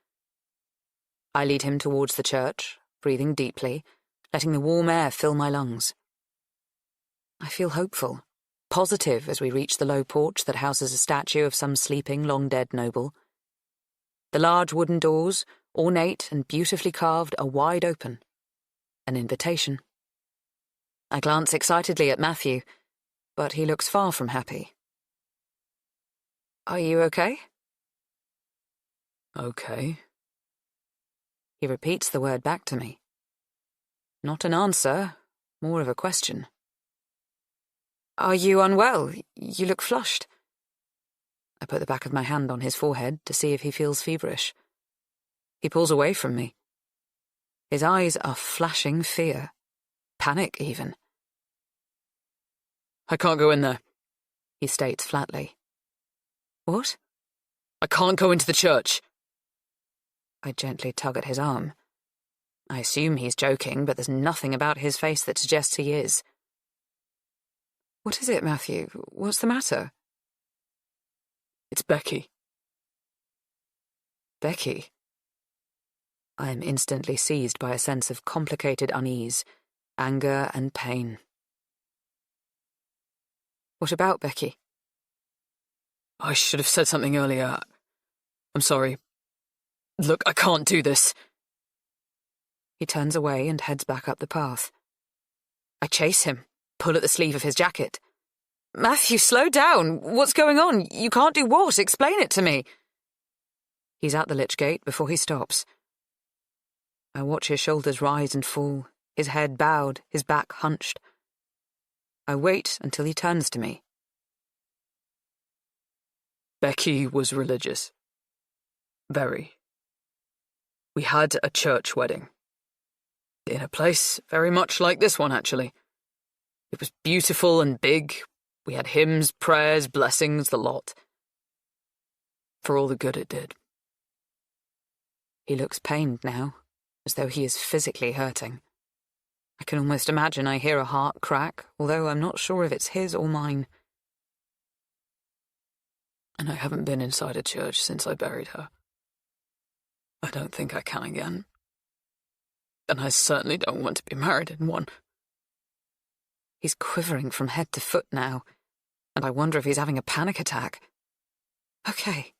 I lead him towards the church, breathing deeply, letting the warm air fill my lungs. I feel hopeful, positive as we reach the low porch that houses a statue of some sleeping, long-dead noble. The large wooden doors, ornate and beautifully carved, are wide open. An invitation. I glance excitedly at Matthew, but he looks far from happy. Are you okay? Okay. He repeats the word back to me. Not an answer, more of a question. Are you unwell? You look flushed. I put the back of my hand on his forehead to see if he feels feverish. He pulls away from me. His eyes are flashing fear. Panic, even. I can't go in there, he states flatly. What? I can't go into the church. I gently tug at his arm. I assume he's joking, but there's nothing about his face that suggests he is. What is it, Matthew? What's the matter? It's Becky. Becky? I am instantly seized by a sense of complicated unease, anger and pain. What about Becky? I should have said something earlier. I'm sorry. Look, I can't do this. He turns away and heads back up the path. I chase him, pull at the sleeve of his jacket. Matthew, slow down. What's going on? You can't do what? Explain it to me. He's at the lich gate before he stops. I watch his shoulders rise and fall, his head bowed, his back hunched. I wait until he turns to me. Becky was religious. Very. We had a church wedding. In a place very much like this one, actually. It was beautiful and big. We had hymns, prayers, blessings, the lot. For all the good it did. He looks pained now, as though he is physically hurting. I can almost imagine I hear a heart crack, although I'm not sure if it's his or mine. And I haven't been inside a church since I buried her. I don't think I can again. And I certainly don't want to be married in one. He's quivering from head to foot now, and I wonder if he's having a panic attack. Okay,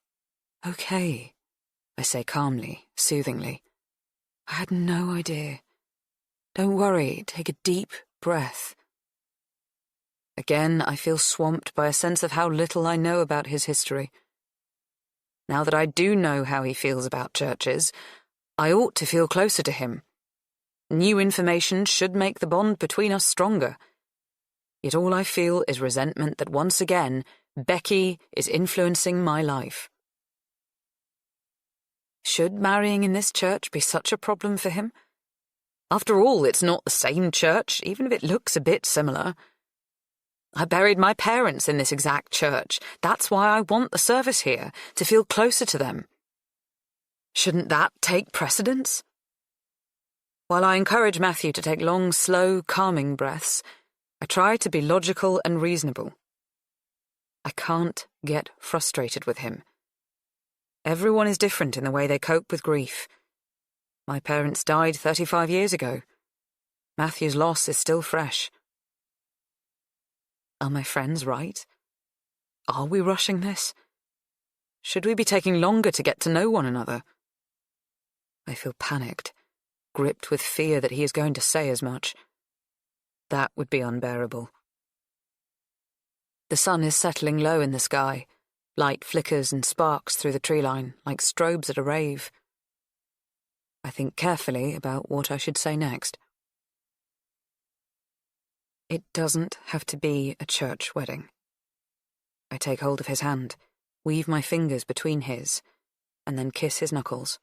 I say calmly, soothingly. I had no idea. Don't worry, take a deep breath. Again, I feel swamped by a sense of how little I know about his history. Now that I do know how he feels about churches, I ought to feel closer to him. New information should make the bond between us stronger. Yet all I feel is resentment that once again, Becky is influencing my life. Should marrying in this church be such a problem for him? After all, it's not the same church, even if it looks a bit similar. I buried my parents in this exact church. That's why I want the service here, to feel closer to them. Shouldn't that take precedence? While I encourage Matthew to take long, slow, calming breaths, I try to be logical and reasonable. I can't get frustrated with him. Everyone is different in the way they cope with grief. My parents died 35 years ago. Matthew's loss is still fresh. Are my friends right? Are we rushing this? Should we be taking longer to get to know one another? I feel panicked, gripped with fear that he is going to say as much. That would be unbearable. The sun is settling low in the sky. Light flickers and sparks through the tree line like strobes at a rave. I think carefully about what I should say next. It doesn't have to be a church wedding. I take hold of his hand, weave my fingers between his, and then kiss his knuckles.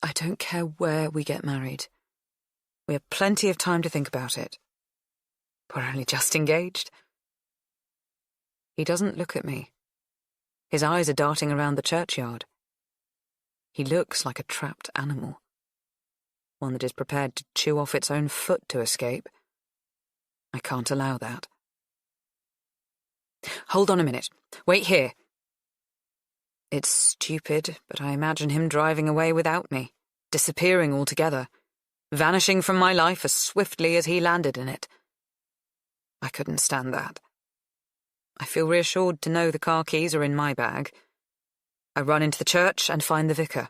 I don't care where we get married. We have plenty of time to think about it. We're only just engaged. He doesn't look at me. His eyes are darting around the churchyard. He looks like a trapped animal, one that is prepared to chew off its own foot to escape. I can't allow that. Hold on a minute. Wait here. It's stupid, but I imagine him driving away without me, disappearing altogether, vanishing from my life as swiftly as he landed in it. I couldn't stand that. I feel reassured to know the car keys are in my bag. I run into the church and find the vicar.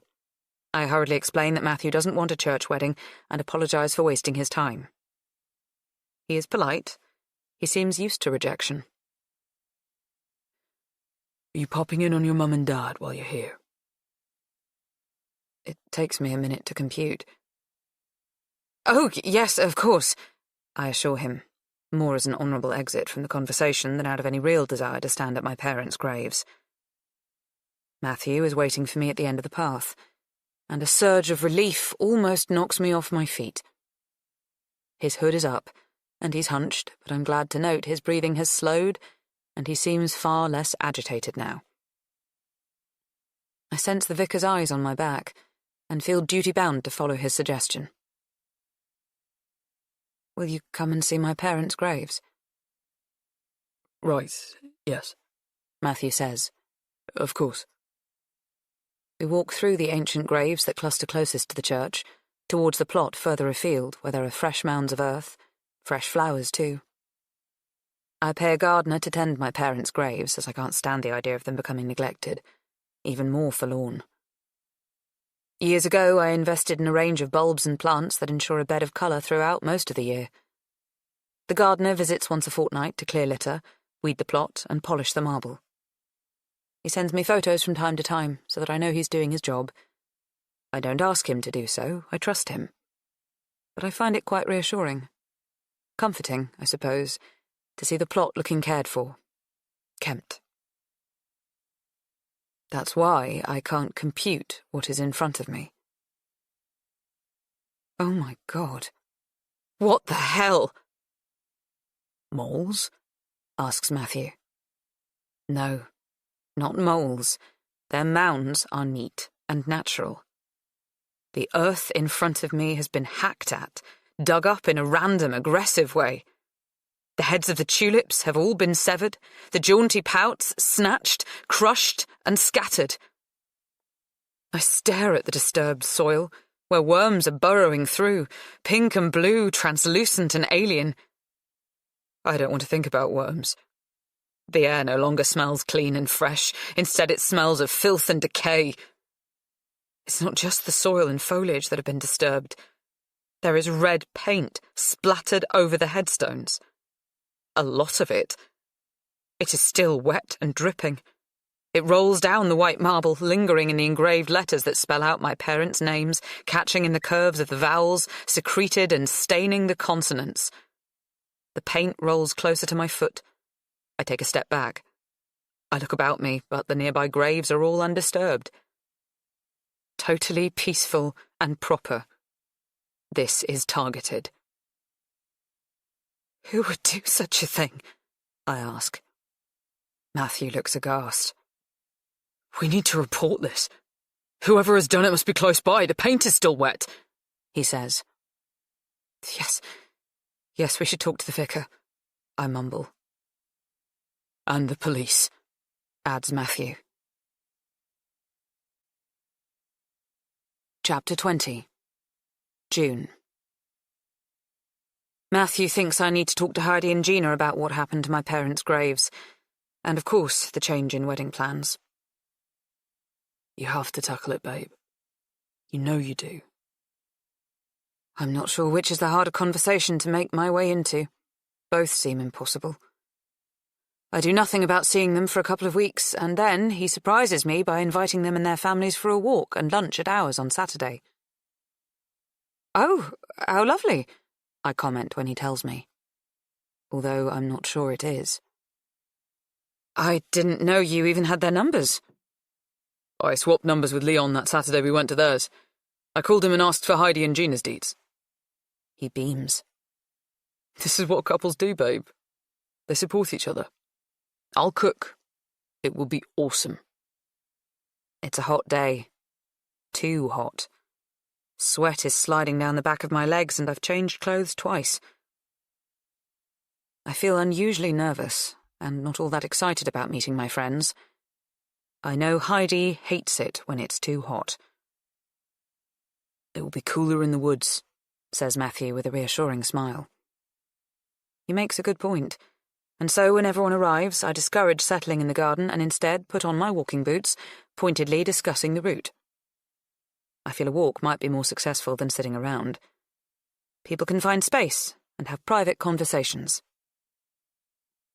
I hurriedly explain that Matthew doesn't want a church wedding and apologise for wasting his time. He is polite. He seems used to rejection. Are you popping in on your mum and dad while you're here? It takes me a minute to compute. Oh, yes, of course, I assure him, more as an honourable exit from the conversation than out of any real desire to stand at my parents' graves. Matthew is waiting for me at the end of the path, and a surge of relief almost knocks me off my feet. His hood is up, and he's hunched, but I'm glad to note his breathing has slowed, and he seems far less agitated now. I sense the vicar's eyes on my back and feel duty-bound to follow his suggestion. Will you come and see my parents' graves? Right, yes, Matthew says. of course. We walk through the ancient graves that cluster closest to the church, towards the plot further afield where there are fresh mounds of earth, fresh flowers too. I pay a gardener to tend my parents' graves, as I can't stand the idea of them becoming neglected, even more forlorn. Years ago, I invested in a range of bulbs and plants that ensure a bed of colour throughout most of the year. The gardener visits once a fortnight to clear litter, weed the plot, and polish the marble. He sends me photos from time to time so that I know he's doing his job. I don't ask him to do so, I trust him. But I find it quite reassuring. Comforting, I suppose, to see the plot looking cared for. Kempt. That's why I can't compute what is in front of me. Oh my God. What the hell? Moles? Asks Matthew. No, not moles. Their mounds are neat and natural. The earth in front of me has been hacked at, dug up in a random, aggressive way. The heads of the tulips have all been severed, the jaunty pouts snatched, crushed, and scattered. I stare at the disturbed soil, where worms are burrowing through, pink and blue, translucent and alien. I don't want to think about worms. The air no longer smells clean and fresh. Instead, it smells of filth and decay. It's not just the soil and foliage that have been disturbed. There is red paint splattered over the headstones. A lot of it. It is still wet and dripping. It rolls down the white marble, lingering in the engraved letters that spell out my parents' names, catching in the curves of the vowels, secreted and staining the consonants. The paint rolls closer to my foot. I take a step back. I look about me, but the nearby graves are all undisturbed. Totally peaceful and proper. This is targeted. Who would do such a thing? I ask. Matthew looks aghast. We need to report this. Whoever has done it must be close by. The paint is still wet, he says. Yes, we should talk to the vicar, I mumble. And the police, adds Matthew. Chapter 20. June. Matthew thinks I need to talk to Heidi and Gina about what happened to my parents' graves, and of course the change in wedding plans. You have to tackle it, babe. You know you do. I'm not sure which is the harder conversation to make my way into. Both seem impossible. I do nothing about seeing them for a couple of weeks, and then he surprises me by inviting them and their families for a walk and lunch at ours on Saturday. Oh, how lovely, I comment when he tells me, although I'm not sure it is. I didn't know you even had their numbers. I swapped numbers with Leon that Saturday we went to theirs. I called him and asked for Heidi and Gina's deeds. He beams. This is what couples do, babe. They support each other. I'll cook. It will be awesome. It's a hot day. Too hot. Sweat is sliding down the back of my legs and I've changed clothes twice. I feel unusually nervous and not all that excited about meeting my friends. I know Heidi hates it when it's too hot. It will be cooler in the woods, says Matthew with a reassuring smile. He makes a good point, and so when everyone arrives, I discourage settling in the garden and instead put on my walking boots, pointedly discussing the route. I feel a walk might be more successful than sitting around. People can find space and have private conversations.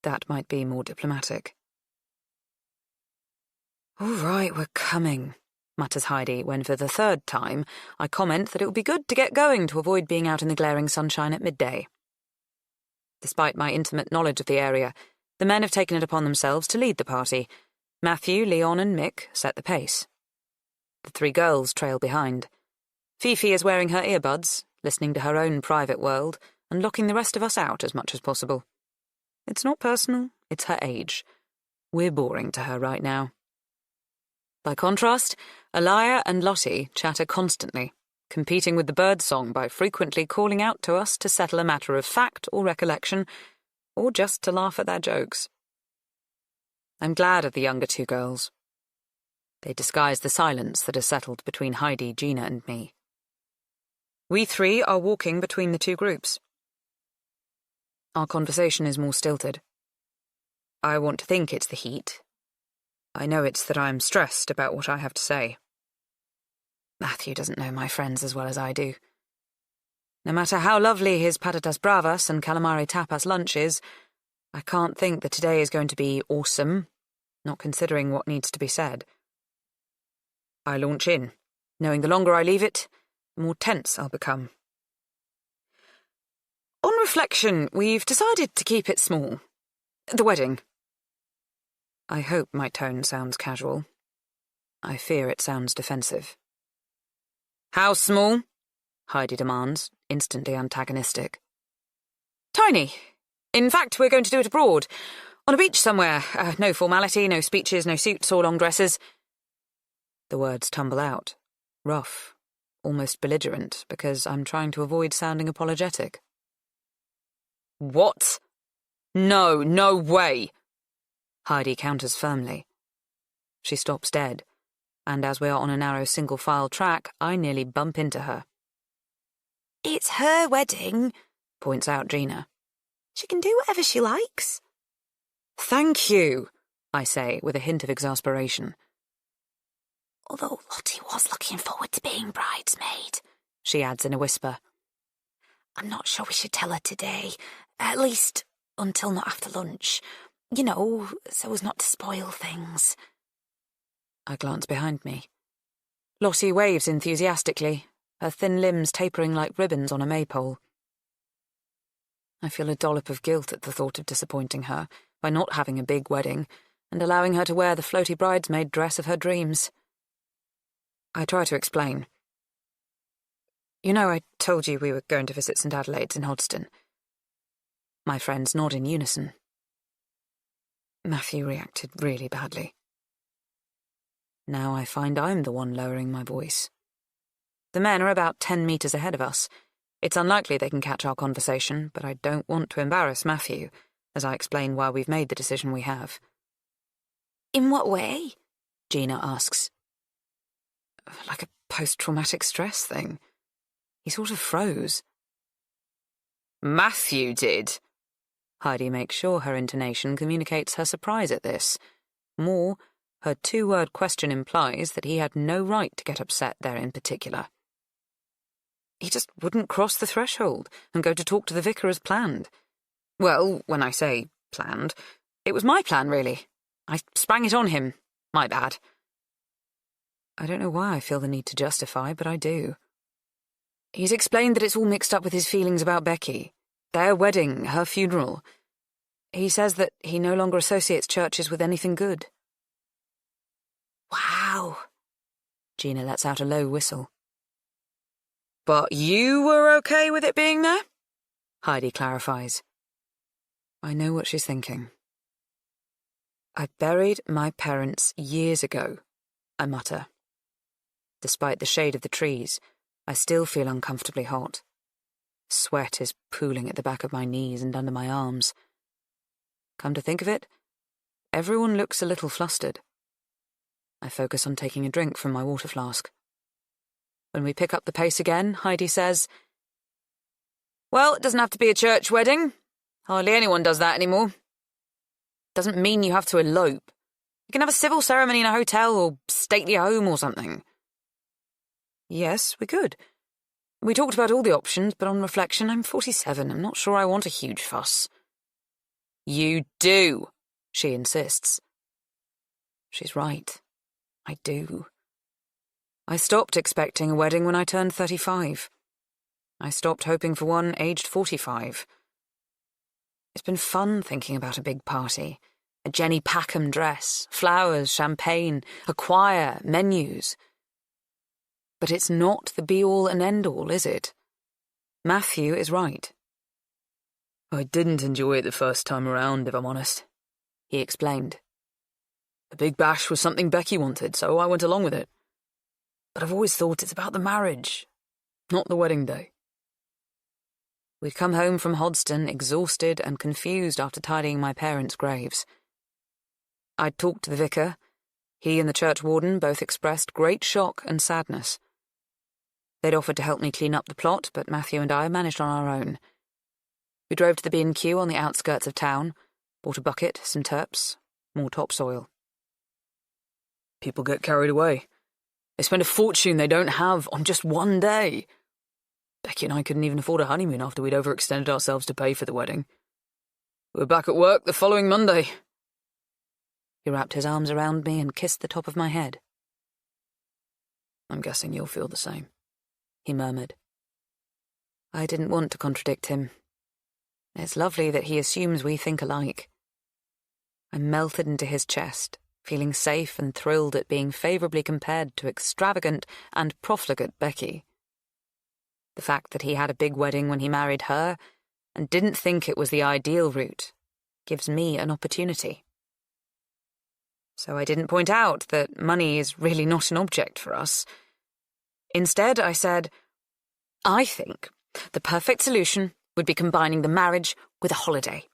That might be more diplomatic. All right, we're coming, mutters Heidi when for the third time I comment that it would be good to get going to avoid being out in the glaring sunshine at midday. Despite my intimate knowledge of the area, the men have taken it upon themselves to lead the party. Matthew, Leon and Mick set the pace. The three girls trail behind. Fifi is wearing her earbuds, listening to her own private world, and locking the rest of us out as much as possible. It's not personal, it's her age. We're boring to her right now. By contrast, Alaya and Lottie chatter constantly, competing with the birdsong by frequently calling out to us to settle a matter of fact or recollection, or just to laugh at their jokes. I'm glad of the younger two girls. They disguise the silence that has settled between Heidi, Gina, and me. We three are walking between the two groups. Our conversation is more stilted. I want to think it's the heat. I know it's that I'm stressed about what I have to say. Matthew doesn't know my friends as well as I do. No matter how lovely his patatas bravas and calamari tapas lunch is, I can't think that today is going to be awesome, not considering what needs to be said. I launch in, knowing the longer I leave it, the more tense I'll become. On reflection, we've decided to keep it small. The wedding. I hope my tone sounds casual. I fear it sounds defensive. How small? Heidi demands, instantly antagonistic. Tiny. In fact, we're going to do it abroad. On a beach somewhere. No formality, no speeches, no suits or long dresses. The words tumble out. Rough. Almost belligerent, because I'm trying to avoid sounding apologetic. What? No, no way! Heidi counters firmly. She stops dead, and as we are on a narrow single-file track, I nearly bump into her. It's her wedding, points out Gina. She can do whatever she likes. Thank you, I say, with a hint of exasperation. Although Lottie was looking forward to being bridesmaid, she adds in a whisper. I'm not sure we should tell her today, at least until not after lunch. You know, so as not to spoil things. I glance behind me. Lottie waves enthusiastically, her thin limbs tapering like ribbons on a maypole. I feel a dollop of guilt at the thought of disappointing her by not having a big wedding and allowing her to wear the floaty bridesmaid dress of her dreams. I try to explain. You know, I told you we were going to visit St. Adelaide's in Hoddesdon. My friends nod in unison. Matthew reacted really badly. Now I find I'm the one lowering my voice. The men are about 10 metres ahead of us. It's unlikely they can catch our conversation, but I don't want to embarrass Matthew, as I explain why we've made the decision we have. In what way? Gina asks. Like a post-traumatic stress thing. He sort of froze. Matthew did. Heidi makes sure her intonation communicates her surprise at this. More, her two-word question implies that he had no right to get upset there in particular. He just wouldn't cross the threshold and go to talk to the vicar as planned. Well, when I say planned, it was my plan, really. I sprang it on him. My bad. I don't know why I feel the need to justify, but I do. He's explained that it's all mixed up with his feelings about Becky. Their wedding, her funeral. He says that he no longer associates churches with anything good. Wow. Gina lets out a low whistle. But you were okay with it being there? Heidi clarifies. I know what she's thinking. I buried my parents years ago, I mutter. Despite the shade of the trees, I still feel uncomfortably hot. Sweat is pooling at the back of my knees and under my arms. Come to think of it, everyone looks a little flustered. I focus on taking a drink from my water flask. When we pick up the pace again, Heidi says, Well, it doesn't have to be a church wedding. Hardly anyone does that anymore. Doesn't mean you have to elope. You can have a civil ceremony in a hotel or stately home or something. Yes, we could. We talked about all the options, but on reflection, I'm 47. I'm not sure I want a huge fuss. You do, she insists. She's right. I do. I stopped expecting a wedding when I turned 35. I stopped hoping for one aged 45. It's been fun thinking about a big party. A Jenny Packham dress, flowers, champagne, a choir, menus. But it's not the be-all and end-all, is it? Matthew is right. I didn't enjoy it the first time around, if I'm honest, he explained. The big bash was something Becky wanted, so I went along with it. But I've always thought it's about the marriage, not the wedding day. We'd come home from Hodston exhausted and confused after tidying my parents' graves. I'd talked to the vicar. He and the church warden both expressed great shock and sadness. They'd offered to help me clean up the plot, but Matthew and I managed on our own. We drove to the B&Q on the outskirts of town, bought a bucket, some turps, more topsoil. People get carried away. They spend a fortune they don't have on just one day. Becky and I couldn't even afford a honeymoon after we'd overextended ourselves to pay for the wedding. We were back at work the following Monday. He wrapped his arms around me and kissed the top of my head. I'm guessing you'll feel the same, he murmured. I didn't want to contradict him. It's lovely that he assumes we think alike. I melted into his chest, feeling safe and thrilled at being favourably compared to extravagant and profligate Becky. The fact that he had a big wedding when he married her and didn't think it was the ideal route gives me an opportunity. So I didn't point out that money is really not an object for us. Instead, I said, I think the perfect solution would be combining the marriage with a holiday,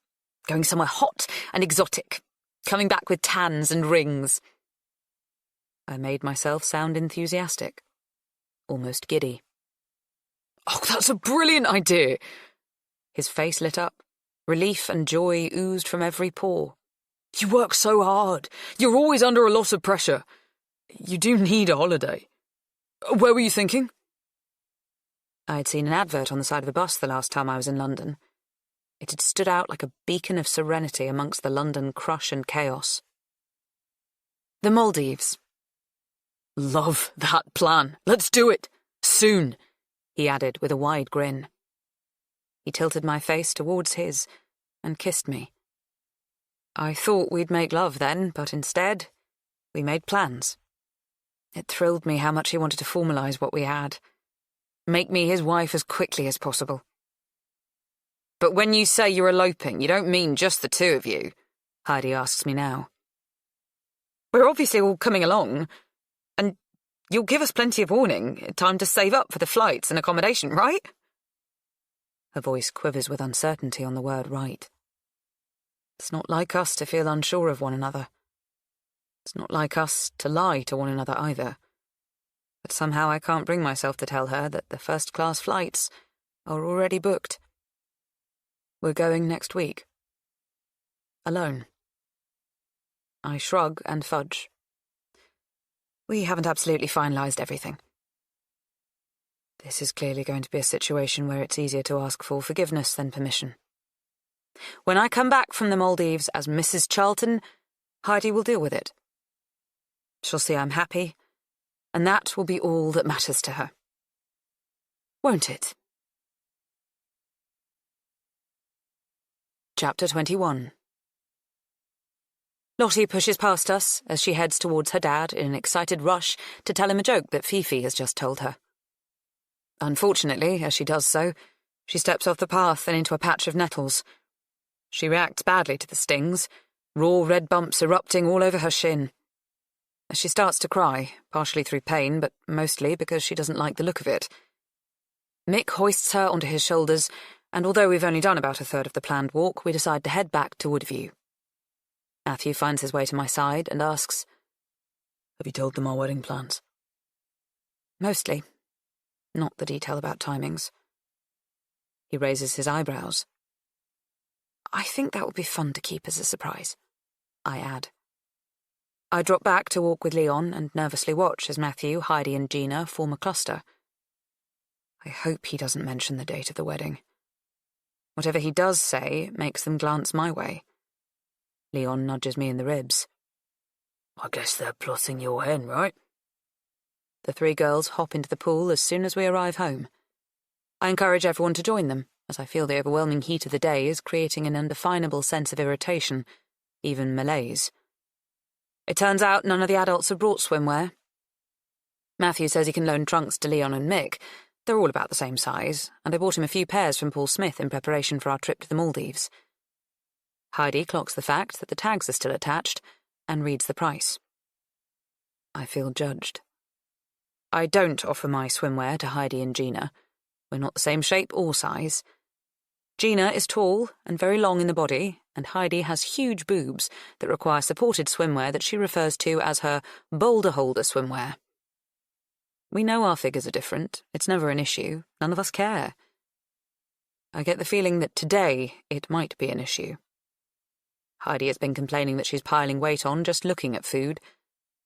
going somewhere hot and exotic, coming back with tans and rings. I made myself sound enthusiastic, almost giddy. Oh, that's a brilliant idea! His face lit up. Relief and joy oozed from every pore. You work so hard. You're always under a lot of pressure. You do need a holiday. Where were you thinking? I'd seen an advert on the side of the bus the last time I was in London. It had stood out like a beacon of serenity amongst the London crush and chaos. The Maldives. Love that plan. Let's do it. Soon, he added with a wide grin. He tilted my face towards his and kissed me. I thought we'd make love then, but instead, we made plans. It thrilled me how much he wanted to formalise what we had. Make me his wife as quickly as possible. But when you say you're eloping, you don't mean just the two of you, Heidi asks me now. We're obviously all coming along, and you'll give us plenty of warning, time to save up for the flights and accommodation, right? Her voice quivers with uncertainty on the word right. It's not like us to feel unsure of one another. It's not like us to lie to one another either. But somehow I can't bring myself to tell her that the first-class flights are already booked. We're going next week. Alone. I shrug and fudge. We haven't absolutely finalised everything. This is clearly going to be a situation where it's easier to ask for forgiveness than permission. When I come back from the Maldives as Mrs. Charlton, Heidi will deal with it. She'll see I'm happy, and that will be all that matters to her. Won't it? Chapter 21. Lottie pushes past us as she heads towards her dad in an excited rush to tell him a joke that Fifi has just told her. Unfortunately, as she does so, she steps off the path and into a patch of nettles. She reacts badly to the stings, raw red bumps erupting all over her shin. She starts to cry, partially through pain, but mostly because she doesn't like the look of it. Mick hoists her onto his shoulders, and although we've only done about a third of the planned walk, we decide to head back to Woodview. Matthew finds his way to my side and asks, Have you told them our wedding plans? Mostly. Not the detail about timings. He raises his eyebrows. I think that would be fun to keep as a surprise, I add. I drop back to walk with Leon and nervously watch as Matthew, Heidi and Gina form a cluster. I hope he doesn't mention the date of the wedding. Whatever he does say makes them glance my way. Leon nudges me in the ribs. I guess they're plotting your hen, right? The three girls hop into the pool as soon as we arrive home. I encourage everyone to join them, as I feel the overwhelming heat of the day is creating an undefinable sense of irritation, even malaise. It turns out none of the adults have brought swimwear. Matthew says he can loan trunks to Leon and Mick. They're all about the same size, and I bought him a few pairs from Paul Smith in preparation for our trip to the Maldives. Heidi clocks the fact that the tags are still attached, and reads the price. I feel judged. I don't offer my swimwear to Heidi and Gina. We're not the same shape or size. Gina is tall and very long in the body, and Heidi has huge boobs that require supported swimwear that she refers to as her boulder holder swimwear. We know our figures are different. It's never an issue. None of us care. I get the feeling that today it might be an issue. Heidi has been complaining that she's piling weight on just looking at food,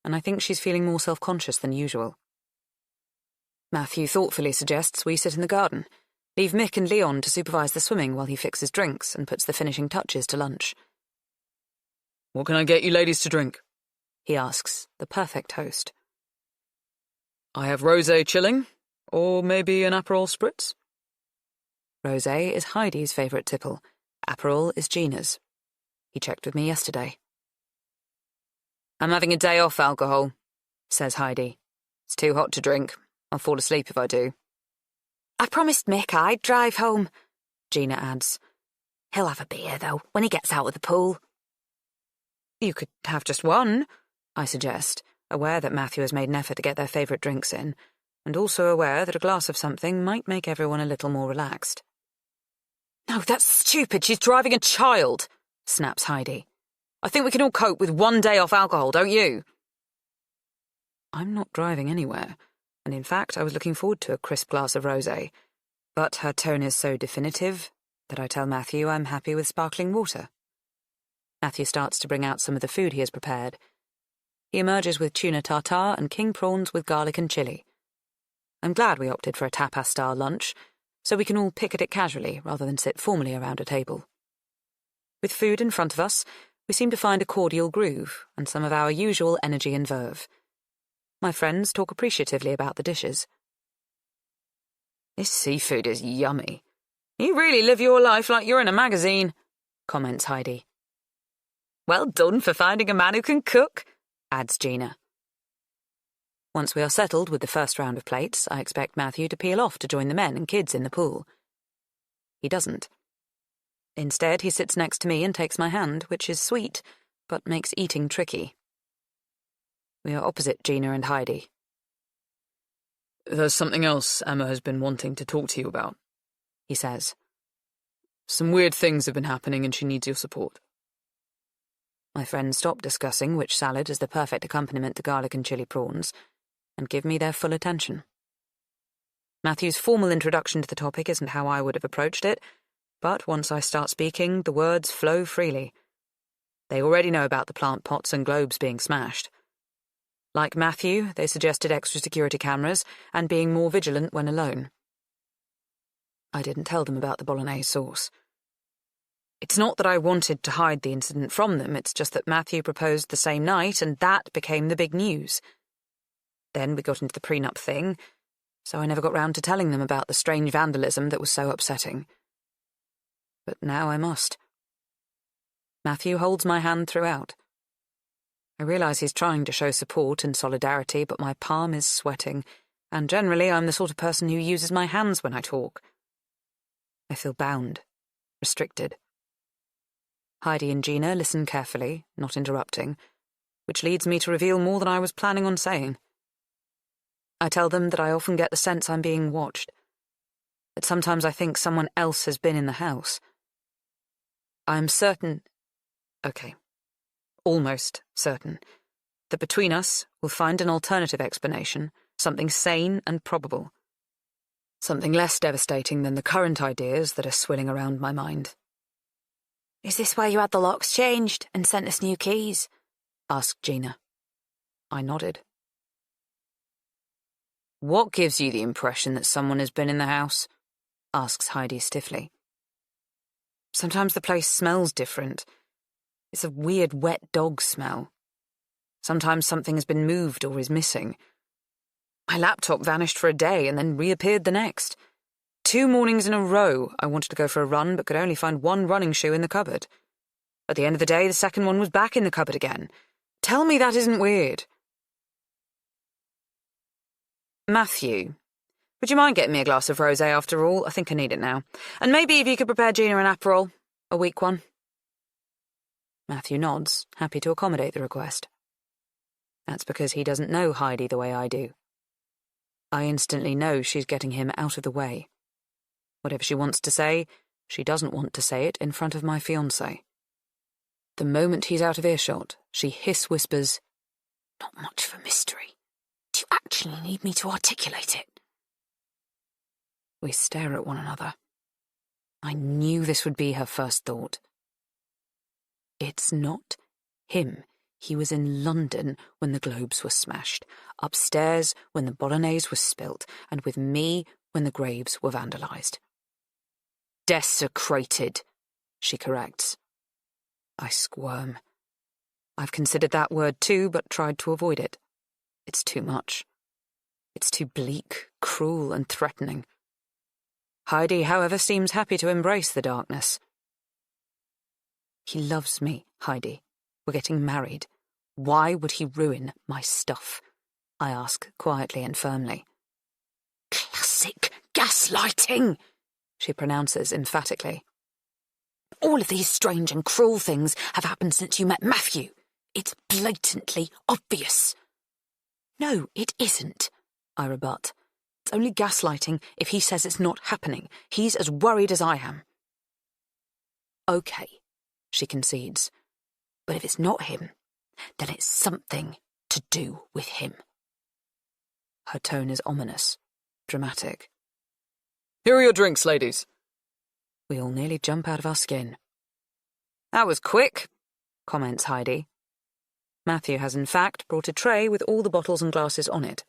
and I think she's feeling more self-conscious than usual. Matthew thoughtfully suggests we sit in the garden, leave Mick and Leon to supervise the swimming while he fixes drinks and puts the finishing touches to lunch. What can I get you ladies to drink? He asks, the perfect host. I have rosé chilling, or maybe an Aperol spritz. Rosé is Heidi's favourite tipple. Aperol is Gina's. He checked with me yesterday. I'm having a day off alcohol, says Heidi. It's too hot to drink. I'll fall asleep if I do. I promised Mick I'd drive home, Gina adds. He'll have a beer, though, when he gets out of the pool. You could have just one, I suggest, aware that Matthew has made an effort to get their favourite drinks in, and also aware that a glass of something might make everyone a little more relaxed. No, that's stupid. She's driving a child, snaps Heidi. I think we can all cope with one day off alcohol, don't you? I'm not driving anywhere, and in fact I was looking forward to a crisp glass of rosé, but her tone is so definitive that I tell Matthew I'm happy with sparkling water. Matthew starts to bring out some of the food he has prepared. He emerges with tuna tartare and king prawns with garlic and chilli. I'm glad we opted for a tapas-style lunch, so we can all pick at it casually rather than sit formally around a table. With food in front of us, we seem to find a cordial groove and some of our usual energy and verve. My friends talk appreciatively about the dishes. This seafood is yummy. You really live your life like you're in a magazine, comments Heidi. Well done for finding a man who can cook, adds Gina. Once we are settled with the first round of plates, I expect Matthew to peel off to join the men and kids in the pool. He doesn't. Instead, he sits next to me and takes my hand, which is sweet, but makes eating tricky. We are opposite Gina and Heidi. There's something else Emma has been wanting to talk to you about, he says. Some weird things have been happening and she needs your support. My friends stop discussing which salad is the perfect accompaniment to garlic and chili prawns, and give me their full attention. Matthew's formal introduction to the topic isn't how I would have approached it, but once I start speaking, the words flow freely. They already know about the plant pots and globes being smashed. Like Matthew, they suggested extra security cameras and being more vigilant when alone. I didn't tell them about the bolognese sauce. It's not that I wanted to hide the incident from them, it's just that Matthew proposed the same night and that became the big news. Then we got into the prenup thing, so I never got round to telling them about the strange vandalism that was so upsetting. But now I must. Matthew holds my hand throughout. I realise he's trying to show support and solidarity, but my palm is sweating, and generally I'm the sort of person who uses my hands when I talk. I feel bound, restricted. Heidi and Gina listen carefully, not interrupting, which leads me to reveal more than I was planning on saying. I tell them that I often get the sense I'm being watched, that sometimes I think someone else has been in the house. I am certain, almost certain, that between us we'll find an alternative explanation, something sane and probable, something less devastating than the current ideas that are swilling around my mind. Is this where you had the locks changed and sent us new keys? asked Gina. I nodded. What gives you the impression that someone has been in the house? asks Heidi stiffly. Sometimes the place smells different. It's a weird wet dog smell. Sometimes something has been moved or is missing. My laptop vanished for a day and then reappeared the next. 2 mornings in a row I wanted to go for a run but could only find one running shoe in the cupboard. At the end of the day, the second one was back in the cupboard again. Tell me that isn't weird. Matthew, would you mind getting me a glass of rosé after all? I think I need it now. And maybe if you could prepare Gina an Aperol, a weak one. Matthew nods, happy to accommodate the request. That's because he doesn't know Heidi the way I do. I instantly know she's getting him out of the way. Whatever she wants to say, she doesn't want to say it in front of my fiancé. The moment he's out of earshot, she hiss-whispers, "Not much for mystery. Do you actually need me to articulate it?" We stare at one another. I knew this would be her first thought. It's not him. He was in London when the globes were smashed, upstairs when the bolognese was spilt, and with me when the graves were vandalised. Desecrated, she corrects. I squirm. I've considered that word too, but tried to avoid it. It's too much. It's too bleak, cruel, and threatening. Heidi, however, seems happy to embrace the darkness. He loves me, Heidi. We're getting married. Why would he ruin my stuff? I ask quietly and firmly. "Classic gaslighting," she pronounces emphatically. "All of these strange and cruel things have happened since you met Matthew. It's blatantly obvious." No, it isn't, I rebut. It's only gaslighting if he says it's not happening. He's as worried as I am. Okay, she concedes. But if it's not him, then it's something to do with him. Her tone is ominous, dramatic. Here are your drinks, ladies. We all nearly jump out of our skin. That was quick, comments Heidi. Matthew has in fact brought a tray with all the bottles and glasses on it.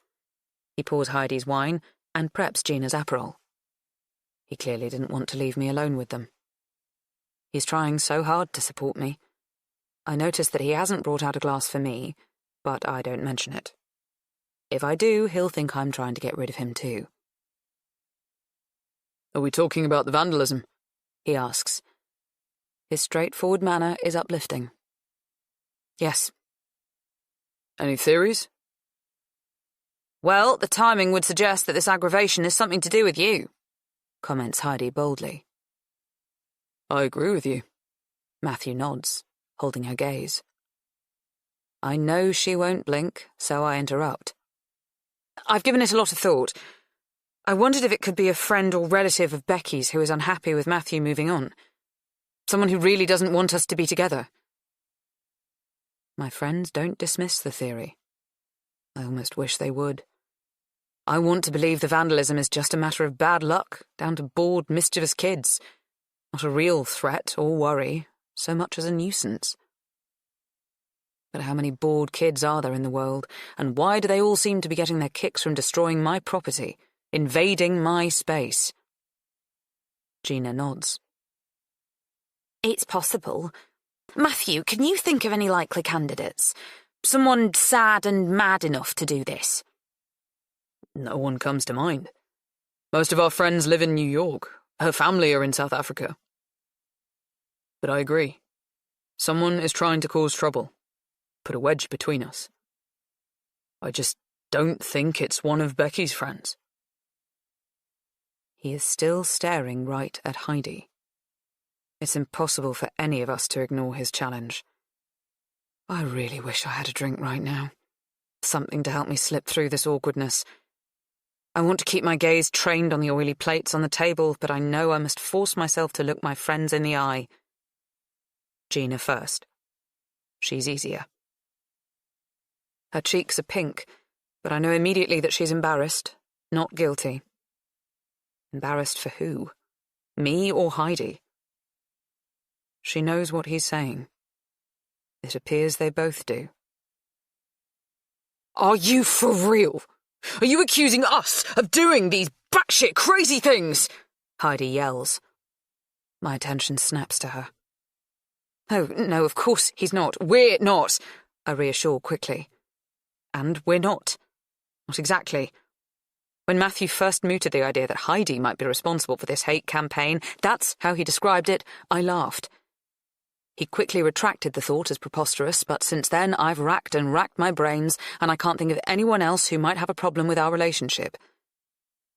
He pours Heidi's wine and preps Gina's Aperol. He clearly didn't want to leave me alone with them. He's trying so hard to support me. I notice that he hasn't brought out a glass for me, but I don't mention it. If I do, he'll think I'm trying to get rid of him too. Are we talking about the vandalism? He asks. His straightforward manner is uplifting. Yes. Any theories? Well, the timing would suggest that this aggravation is something to do with you, comments Heidi boldly. I agree with you. Matthew nods, holding her gaze. I know she won't blink, so I interrupt. I've given it a lot of thought. I wondered if it could be a friend or relative of Becky's who is unhappy with Matthew moving on. Someone who really doesn't want us to be together. My friends don't dismiss the theory. I almost wish they would. I want to believe the vandalism is just a matter of bad luck, down to bored, mischievous kids. Not a real threat or worry, so much as a nuisance. But how many bored kids are there in the world, and why do they all seem to be getting their kicks from destroying my property, invading my space? Gina nods. It's possible. Matthew, can you think of any likely candidates? Someone sad and mad enough to do this? No one comes to mind. Most of our friends live in New York. Her family are in South Africa. But I agree. Someone is trying to cause trouble. Put a wedge between us. I just don't think it's one of Becky's friends. He is still staring right at Heidi. It's impossible for any of us to ignore his challenge. I really wish I had a drink right now. Something to help me slip through this awkwardness. I want to keep my gaze trained on the oily plates on the table, but I know I must force myself to look my friends in the eye. Gina first. She's easier. Her cheeks are pink, but I know immediately that she's embarrassed, not guilty. Embarrassed for who? Me or Heidi? She knows what he's saying. It appears they both do. Are you for real? Are you accusing us of doing these batshit crazy things? Heidi yells. My attention snaps to her. Oh, no, of course he's not. We're not, I reassure quickly. And we're not. Not exactly. When Matthew first mooted the idea that Heidi might be responsible for this hate campaign, that's how he described it, I laughed. He quickly retracted the thought as preposterous, but since then I've racked and racked my brains, and I can't think of anyone else who might have a problem with our relationship.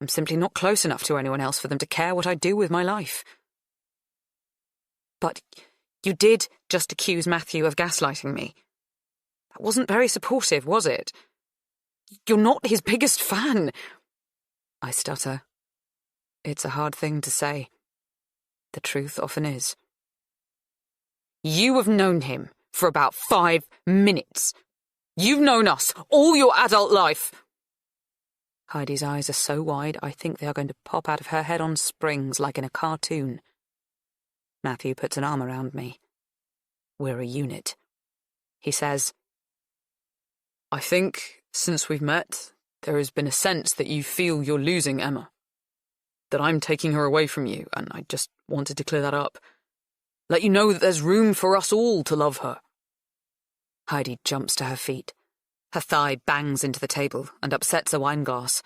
I'm simply not close enough to anyone else for them to care what I do with my life. But You did just accuse Matthew of gaslighting me. That wasn't very supportive, was it? You're not his biggest fan. I stutter. It's a hard thing to say. The truth often is. You have known him for about 5 minutes. You've known us all your adult life. Heidi's eyes are so wide I think they are going to pop out of her head on springs like in a cartoon. Matthew puts an arm around me. We're a unit. He says, I think since we've met, there has been a sense that you feel you're losing Emma. That I'm taking her away from you, and I just wanted to clear that up. Let you know that there's room for us all to love her. Heidi jumps to her feet. Her thigh bangs into the table and upsets a wine glass.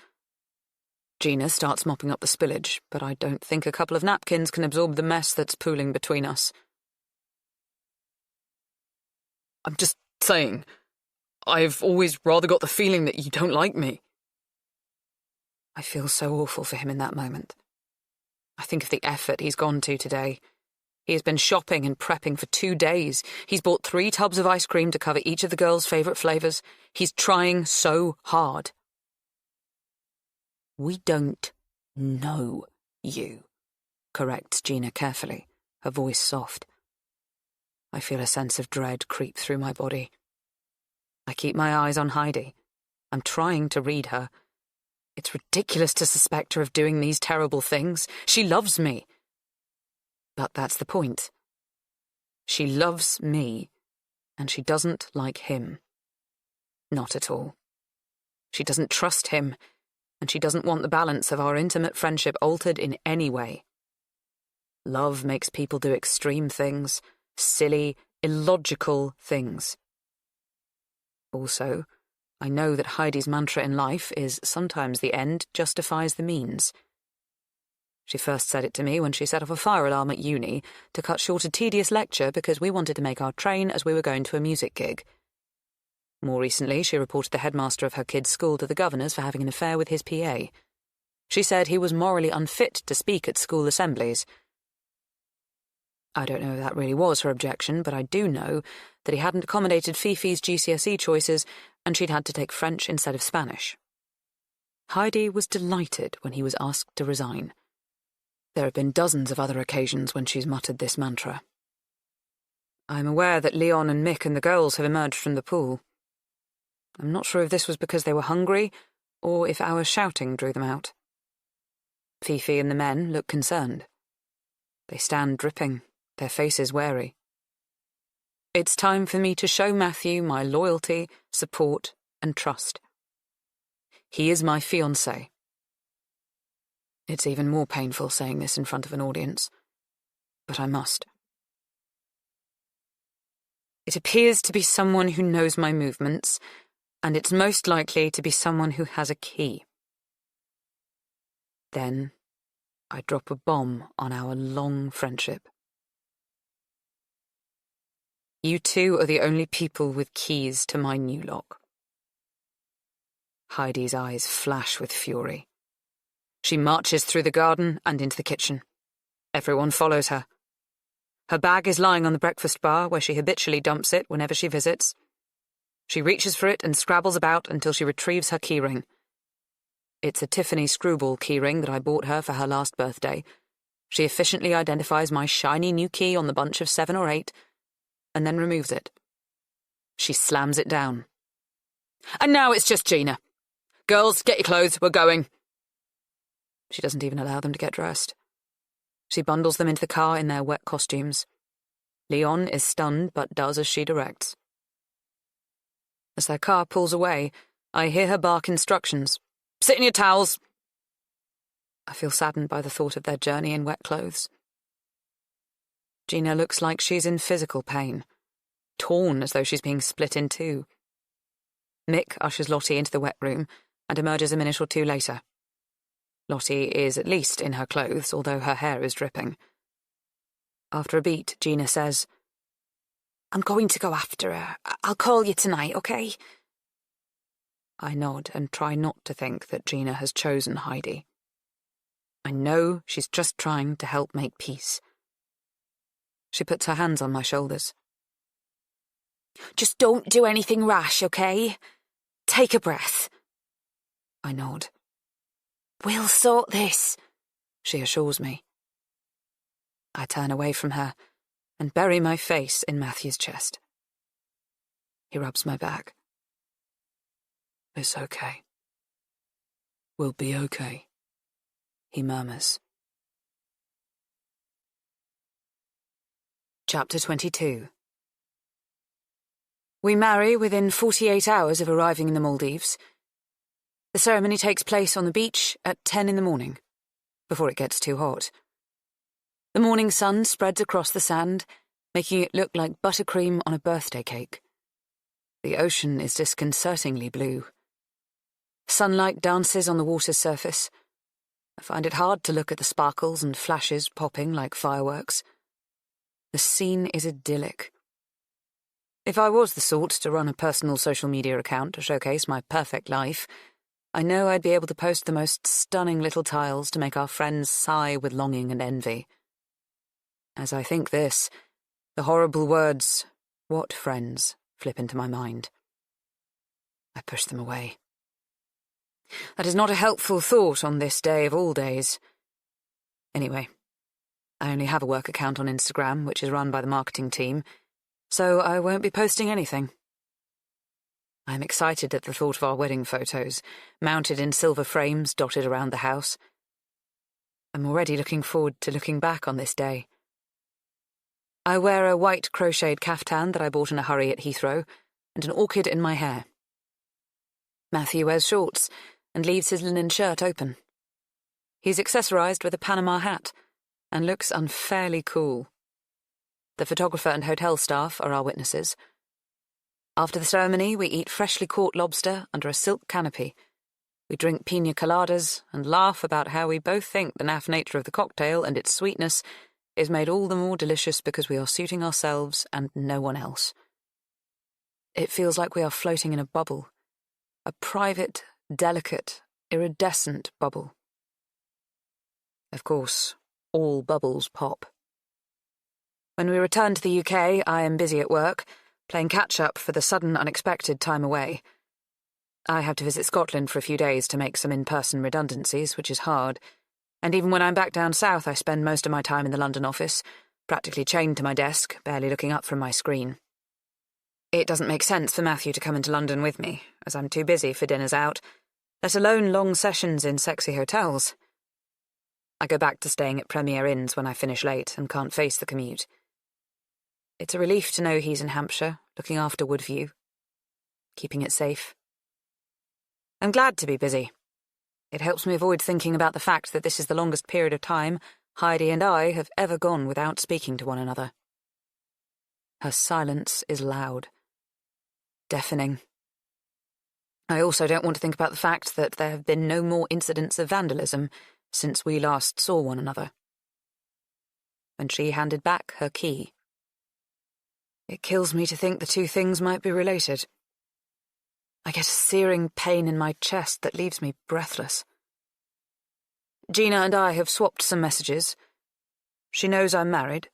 Gina starts mopping up the spillage, but I don't think a couple of napkins can absorb the mess that's pooling between us. I'm just saying, I've always rather got the feeling that you don't like me. I feel so awful for him in that moment. I think of the effort he's gone to today. He has been shopping and prepping for 2 days. He's bought 3 tubs of ice cream to cover each of the girls' favourite flavours. He's trying so hard. We don't know you, corrects Gina carefully, her voice soft. I feel a sense of dread creep through my body. I keep my eyes on Heidi. I'm trying to read her. It's ridiculous to suspect her of doing these terrible things. She loves me. But that's the point. She loves me, and she doesn't like him. Not at all. She doesn't trust him, and she doesn't want the balance of our intimate friendship altered in any way. Love makes people do extreme things, silly, illogical things. Also, I know that Heidi's mantra in life is sometimes the end justifies the means. She first said it to me when she set off a fire alarm at uni to cut short a tedious lecture because we wanted to make our train as we were going to a music gig. More recently, she reported the headmaster of her kid's school to the governors for having an affair with his PA. She said he was morally unfit to speak at school assemblies. I don't know if that really was her objection, but I do know that he hadn't accommodated Fifi's GCSE choices and she'd had to take French instead of Spanish. Heidi was delighted when he was asked to resign. There have been dozens of other occasions when she's muttered this mantra. I'm aware that Leon and Mick and the girls have emerged from the pool. I'm not sure if this was because they were hungry or if our shouting drew them out. Fifi and the men look concerned. They stand dripping, their faces wary. It's time for me to show Matthew my loyalty, support, and trust. He is my fiancé. It's even more painful saying this in front of an audience, but I must. It appears to be someone who knows my movements, and it's most likely to be someone who has a key. Then I drop a bomb on our long friendship. You two are the only people with keys to my new lock. Heidi's eyes flash with fury. She marches through the garden and into the kitchen. Everyone follows her. Her bag is lying on the breakfast bar where she habitually dumps it whenever she visits. She reaches for it and scrabbles about until she retrieves her keyring. It's a Tiffany screwball keyring that I bought her for her last birthday. She efficiently identifies my shiny new key on the bunch of 7 or 8, and then removes it. She slams it down. And now it's just Gina. Girls, get your clothes, we're going. She doesn't even allow them to get dressed. She bundles them into the car in their wet costumes. Leon is stunned but does as she directs. As their car pulls away, I hear her bark instructions. Sit in your towels. I feel saddened by the thought of their journey in wet clothes. Gina looks like she's in physical pain, torn as though she's being split in two. Mick ushers Lottie into the wet room and emerges a minute or two later. Lottie is at least in her clothes, although her hair is dripping. After a beat, Gina says, I'm going to go after her. I'll call you tonight, okay? I nod and try not to think that Gina has chosen Heidi. I know she's just trying to help make peace. She puts her hands on my shoulders. Just don't do anything rash, okay? Take a breath. I nod. We'll sort this, she assures me. I turn away from her and bury my face in Matthew's chest. He rubs my back. It's okay. We'll be okay, he murmurs. Chapter 22. We marry within 48 hours of arriving in the Maldives. The ceremony takes place on the beach at 10 in the morning, before it gets too hot. The morning sun spreads across the sand, making it look like buttercream on a birthday cake. The ocean is disconcertingly blue. Sunlight dances on the water's surface. I find it hard to look at the sparkles and flashes popping like fireworks. The scene is idyllic. If I was the sort to run a personal social media account to showcase my perfect life, I know I'd be able to post the most stunning little tiles to make our friends sigh with longing and envy. As I think this, the horrible words, "What friends?" flip into my mind. I push them away. That is not a helpful thought on this day of all days. Anyway, I only have a work account on Instagram, which is run by the marketing team, so I won't be posting anything. I'm excited at the thought of our wedding photos, mounted in silver frames dotted around the house. I'm already looking forward to looking back on this day. I wear a white crocheted caftan that I bought in a hurry at Heathrow, and an orchid in my hair. Matthew wears shorts and leaves his linen shirt open. He's accessorized with a Panama hat and looks unfairly cool. The photographer and hotel staff are our witnesses. After the ceremony, we eat freshly caught lobster under a silk canopy. We drink piña coladas and laugh about how we both think the naff nature of the cocktail and its sweetness is made all the more delicious because we are suiting ourselves and no one else. It feels like we are floating in a bubble, a private, delicate, iridescent bubble. Of course, all bubbles pop. When we return to the UK, I am busy at work, playing catch-up for the sudden unexpected time away. I have to visit Scotland for a few days to make some in-person redundancies, which is hard, and even when I'm back down south I spend most of my time in the London office, practically chained to my desk, barely looking up from my screen. It doesn't make sense for Matthew to come into London with me, as I'm too busy for dinners out, let alone long sessions in sexy hotels. I go back to staying at Premier Inns when I finish late and can't face the commute. It's a relief to know he's in Hampshire, looking after Woodview, keeping it safe. I'm glad to be busy. It helps me avoid thinking about the fact that this is the longest period of time Heidi and I have ever gone without speaking to one another. Her silence is loud, deafening. I also don't want to think about the fact that there have been no more incidents of vandalism since we last saw one another. When she handed back her key. It kills me to think the two things might be related. I get a searing pain in my chest that leaves me breathless. Gina and I have swapped some messages. She knows I'm married.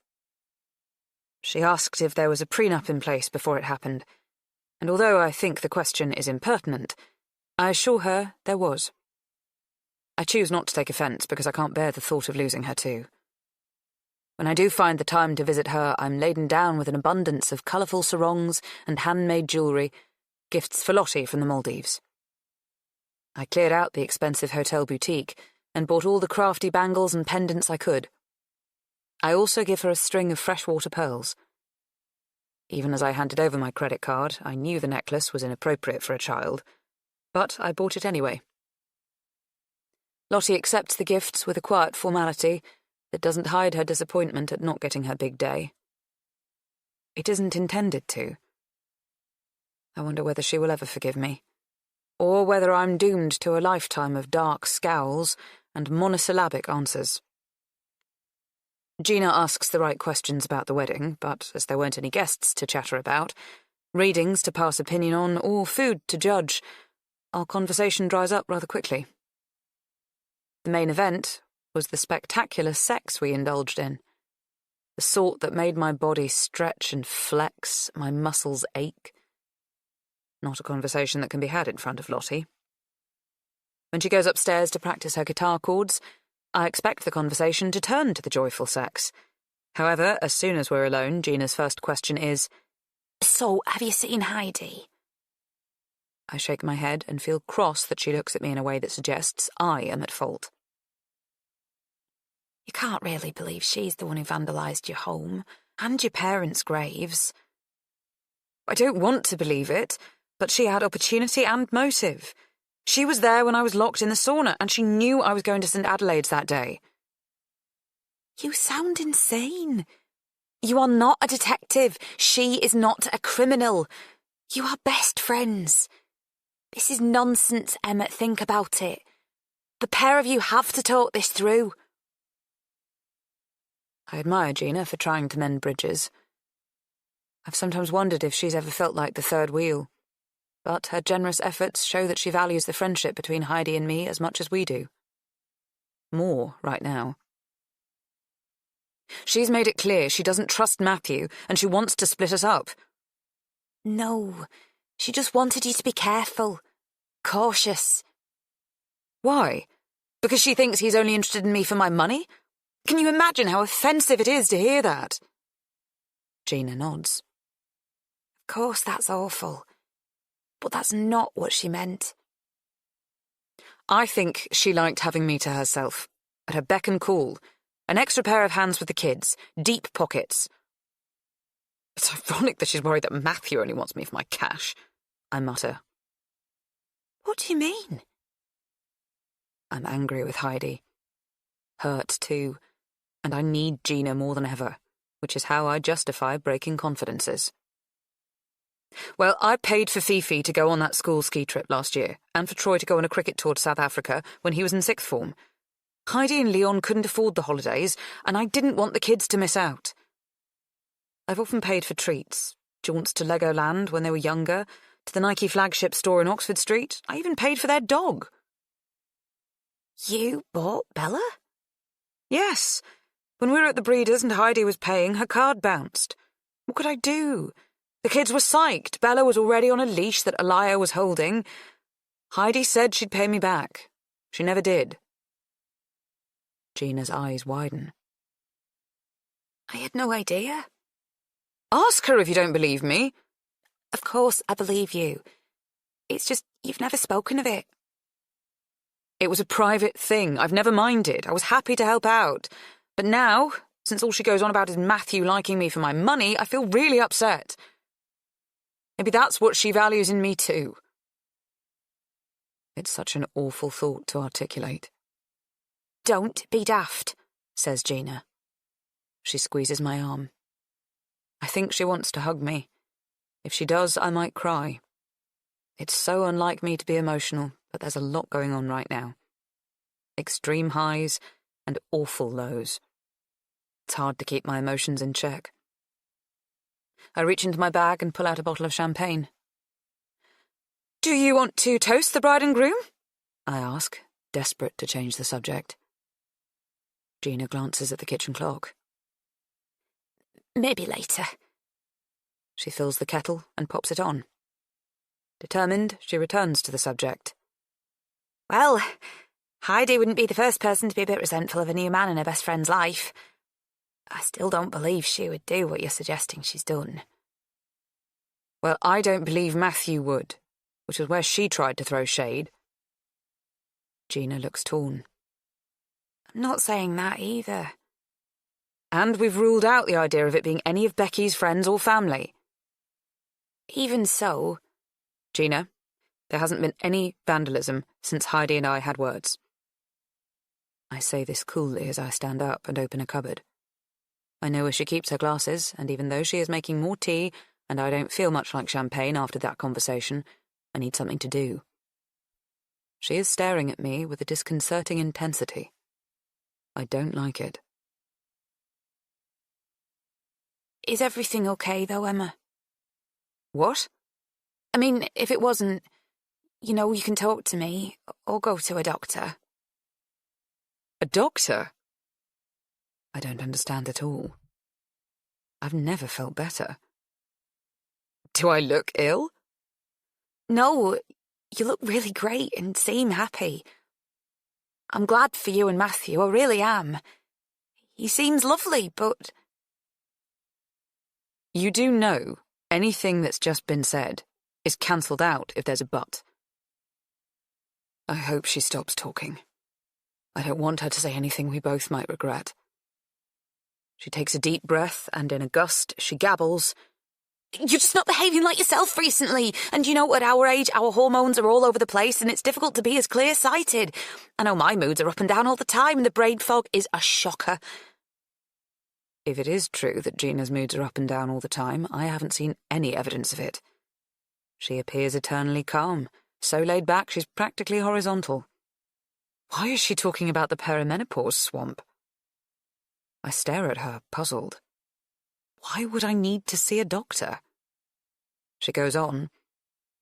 She asked if there was a prenup in place before it happened, and although I think the question is impertinent, I assure her there was. I choose not to take offence because I can't bear the thought of losing her too. When I do find the time to visit her, I'm laden down with an abundance of colourful sarongs and handmade jewellery, gifts for Lottie from the Maldives. I cleared out the expensive hotel boutique and bought all the crafty bangles and pendants I could. I also give her a string of freshwater pearls. Even as I handed over my credit card, I knew the necklace was inappropriate for a child, but I bought it anyway. Lottie accepts the gifts with a quiet formality that doesn't hide her disappointment at not getting her big day. It isn't intended to. I wonder whether she will ever forgive me, or whether I'm doomed to a lifetime of dark scowls and monosyllabic answers. Gina asks the right questions about the wedding, but as there weren't any guests to chatter about, readings to pass opinion on, or food to judge, our conversation dries up rather quickly. The main event was the spectacular sex we indulged in. the sort that made my body stretch and flex, my muscles ache. Not a conversation that can be had in front of Lottie. When she goes upstairs to practice her guitar chords, I expect the conversation to turn to the joyful sex. However, as soon as we're alone, Gina's first question is, "So, have you seen Heidi?" I shake my head and feel cross that she looks at me in a way that suggests I am at fault. "You can't really believe she's the one who vandalised your home and your parents' graves." I don't want to believe it, but she had opportunity and motive. She was there when I was locked in the sauna, and she knew I was going to St. Adelaide's that day. "You sound insane. You are not a detective. She is not a criminal. You are best friends. This is nonsense, Emma. Think about it. The pair of you have to talk this through." I admire Gina for trying to mend bridges. I've sometimes wondered if she's ever felt like the third wheel, but her generous efforts show that she values the friendship between Heidi and me as much as we do. More right now. She's made it clear she doesn't trust Matthew and she wants to split us up. No, she just wanted you to be careful. Cautious. Why? Because she thinks he's only interested in me for my money? Can you imagine how offensive it is to hear that? Gina nods. Of course that's awful, but that's not what she meant. I think she liked having me to herself, at her beck and call, an extra pair of hands with the kids, deep pockets. It's ironic that she's worried that Matthew only wants me for my cash, I mutter. What do you mean? I'm angry with Heidi. Hurt, too, and I need Gina more than ever, which is how I justify breaking confidences. Well, I paid for Fifi to go on that school ski trip last year, and for Troy to go on a cricket tour to South Africa when he was in sixth form. Heidi and Leon couldn't afford the holidays, and I didn't want the kids to miss out. I've often paid for treats, jaunts to Legoland when they were younger, to the Nike flagship store in Oxford Street. I even paid for their dog. You bought Bella? Yes. When we were at the Breeders and Heidi was paying, her card bounced. What could I do? The kids were psyched. Bella was already on a leash that Elia was holding. Heidi said she'd pay me back. She never did. Gina's eyes widen. I had no idea. Ask her if you don't believe me. Of course I believe you. It's just you've never spoken of it. It was a private thing. I've never minded. I was happy to help out. But now, since all she goes on about is Matthew liking me for my money, I feel really upset. Maybe that's what she values in me too. It's such an awful thought to articulate. Don't be daft, says Gina. She squeezes my arm. I think she wants to hug me. If she does, I might cry. It's so unlike me to be emotional, but there's a lot going on right now. Extreme highs and awful lows. It's hard to keep my emotions in check. I reach into my bag and pull out a bottle of champagne. Do you want to toast the bride and groom? I ask, desperate to change the subject. Gina glances at the kitchen clock. Maybe later. She fills the kettle and pops it on. Determined, she returns to the subject. Well, Heidi wouldn't be the first person to be a bit resentful of a new man in her best friend's life. I still don't believe she would do what you're suggesting she's done. Well, I don't believe Matthew would, which is where she tried to throw shade. Gina looks torn. I'm not saying that either. And we've ruled out the idea of it being any of Becky's friends or family. Even so... Gina, there hasn't been any vandalism since Heidi and I had words. I say this coolly as I stand up and open a cupboard. I know where she keeps her glasses, and even though she is making more tea, and I don't feel much like champagne after that conversation, I need something to do. She is staring at me with a disconcerting intensity. I don't like it. Is everything okay, though, Emma? What? I mean, if it wasn't, you know, you can talk to me, or go to a doctor. A doctor? I don't understand at all. I've never felt better. Do I look ill? No, you look really great and seem happy. I'm glad for you and Matthew, I really am. He seems lovely, but... You do know anything that's just been said is cancelled out if there's a but. I hope she stops talking. I don't want her to say anything we both might regret. She takes a deep breath, and in a gust, she gabbles. You're just not behaving like yourself recently. And you know, at our age, our hormones are all over the place and it's difficult to be as clear-sighted. I know my moods are up and down all the time and the brain fog is a shocker. If it is true that Gina's moods are up and down all the time, I haven't seen any evidence of it. She appears eternally calm, so laid back she's practically horizontal. Why is she talking about the perimenopause swamp? I stare at her, puzzled. Why would I need to see a doctor? She goes on.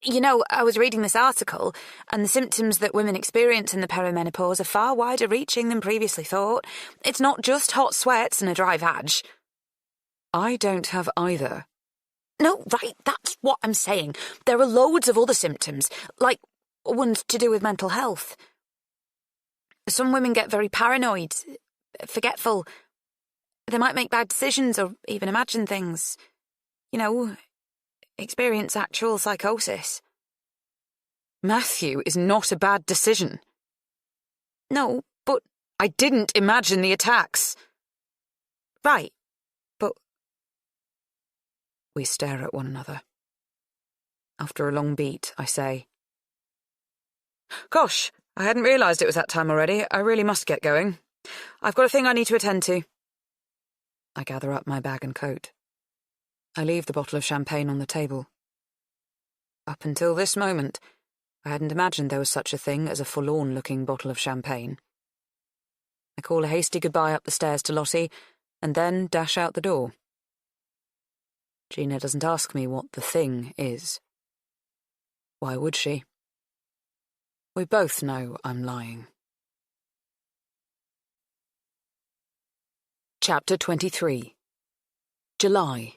You know, I was reading this article, and the symptoms that women experience in the perimenopause are far wider reaching than previously thought. It's not just hot sweats and a dry vag. I don't have either. No, right, that's what I'm saying. There are loads of other symptoms, like ones to do with mental health. Some women get very paranoid, forgetful. They might make bad decisions or even imagine things. You know, experience actual psychosis. Matthew is not a bad decision. No, but... I didn't imagine the attacks. Right, but... We stare at one another. After a long beat, I say, Gosh, I hadn't realised it was that time already. I really must get going. I've got a thing I need to attend to. I gather up my bag and coat. I leave the bottle of champagne on the table. Up until this moment, I hadn't imagined there was such a thing as a forlorn-looking bottle of champagne. I call a hasty goodbye up the stairs to Lottie, and then dash out the door. Gina doesn't ask me what the thing is. Why would she? We both know I'm lying. Chapter 23. July.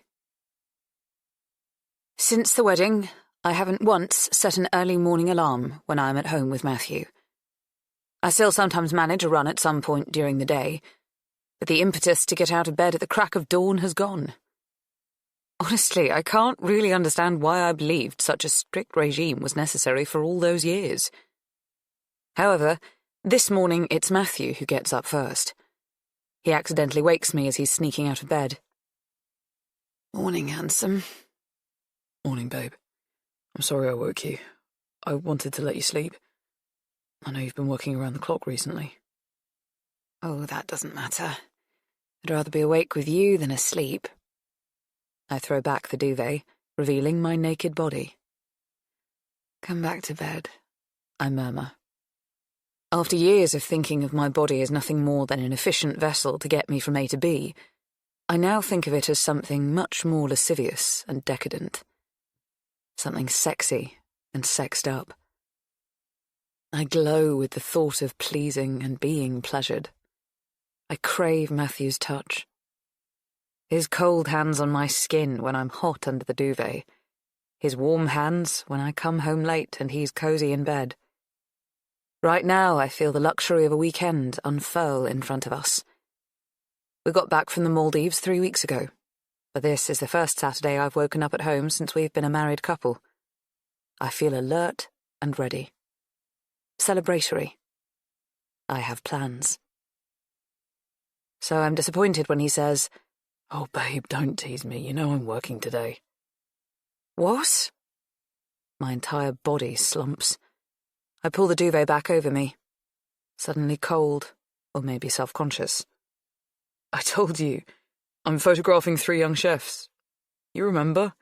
Since the wedding, I haven't once set an early morning alarm when I'm at home with Matthew. I still sometimes manage a run at some point during the day, but the impetus to get out of bed at the crack of dawn has gone. Honestly, I can't really understand why I believed such a strict regime was necessary for all those years. However, this morning it's Matthew who gets up first. He accidentally wakes me as he's sneaking out of bed. Morning, handsome. Morning, babe. I'm sorry I woke you. I wanted to let you sleep. I know you've been working around the clock recently. Oh, that doesn't matter. I'd rather be awake with you than asleep. I throw back the duvet, revealing my naked body. Come back to bed, I murmur. After years of thinking of my body as nothing more than an efficient vessel to get me from A to B, I now think of it as something much more lascivious and decadent. Something sexy and sexed up. I glow with the thought of pleasing and being pleasured. I crave Matthew's touch. His cold hands on my skin when I'm hot under the duvet. His warm hands when I come home late and he's cozy in bed. Right now, I feel the luxury of a weekend unfurl in front of us. We got back from the Maldives 3 weeks ago, but this is the first Saturday I've woken up at home since we've been a married couple. I feel alert and ready. Celebratory. I have plans. So I'm disappointed when he says, Oh, babe, don't tease me. You know I'm working today. What? My entire body slumps. I pull the duvet back over me. Suddenly cold, or maybe self-conscious. I told you, I'm photographing 3 young chefs. You remember?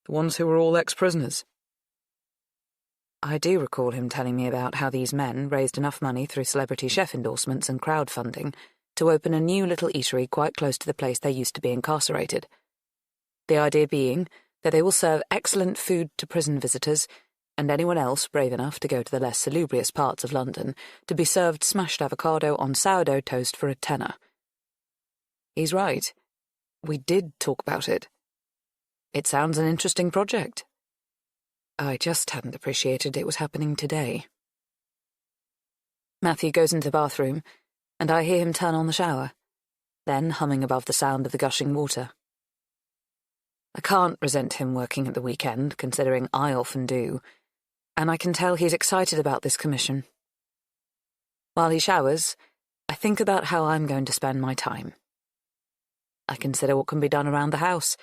The ones who were all ex-prisoners. I do recall him telling me about how these men raised enough money through celebrity chef endorsements and crowdfunding to open a new little eatery quite close to the place they used to be incarcerated. The idea being that they will serve excellent food to prison visitors and anyone else brave enough to go to the less salubrious parts of London to be served smashed avocado on sourdough toast for a tenner. He's right. We did talk about it. It sounds an interesting project. I just hadn't appreciated it was happening today. Matthew goes into the bathroom, and I hear him turn on the shower, then humming above the sound of the gushing water. I can't resent him working at the weekend, considering I often do, and I can tell he's excited about this commission. While he showers, I think about how I'm going to spend my time. I consider what can be done around the house.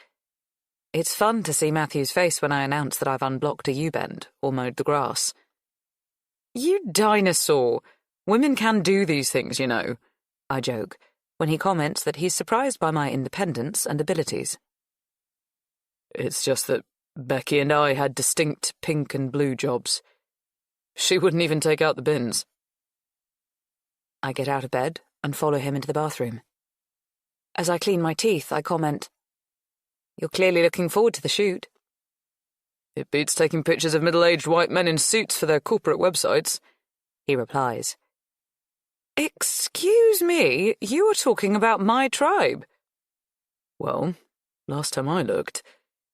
It's fun to see Matthew's face when I announce that I've unblocked a U-bend or mowed the grass. You dinosaur! Women can do these things, you know, I joke, when he comments that he's surprised by my independence and abilities. It's just that Becky and I had distinct pink and blue jobs. She wouldn't even take out the bins. I get out of bed and follow him into the bathroom. As I clean my teeth, I comment, "You're clearly looking forward to the shoot." "It beats taking pictures of middle-aged white men in suits for their corporate websites," he replies. "Excuse me, you were talking about my tribe." "Well, last time I looked,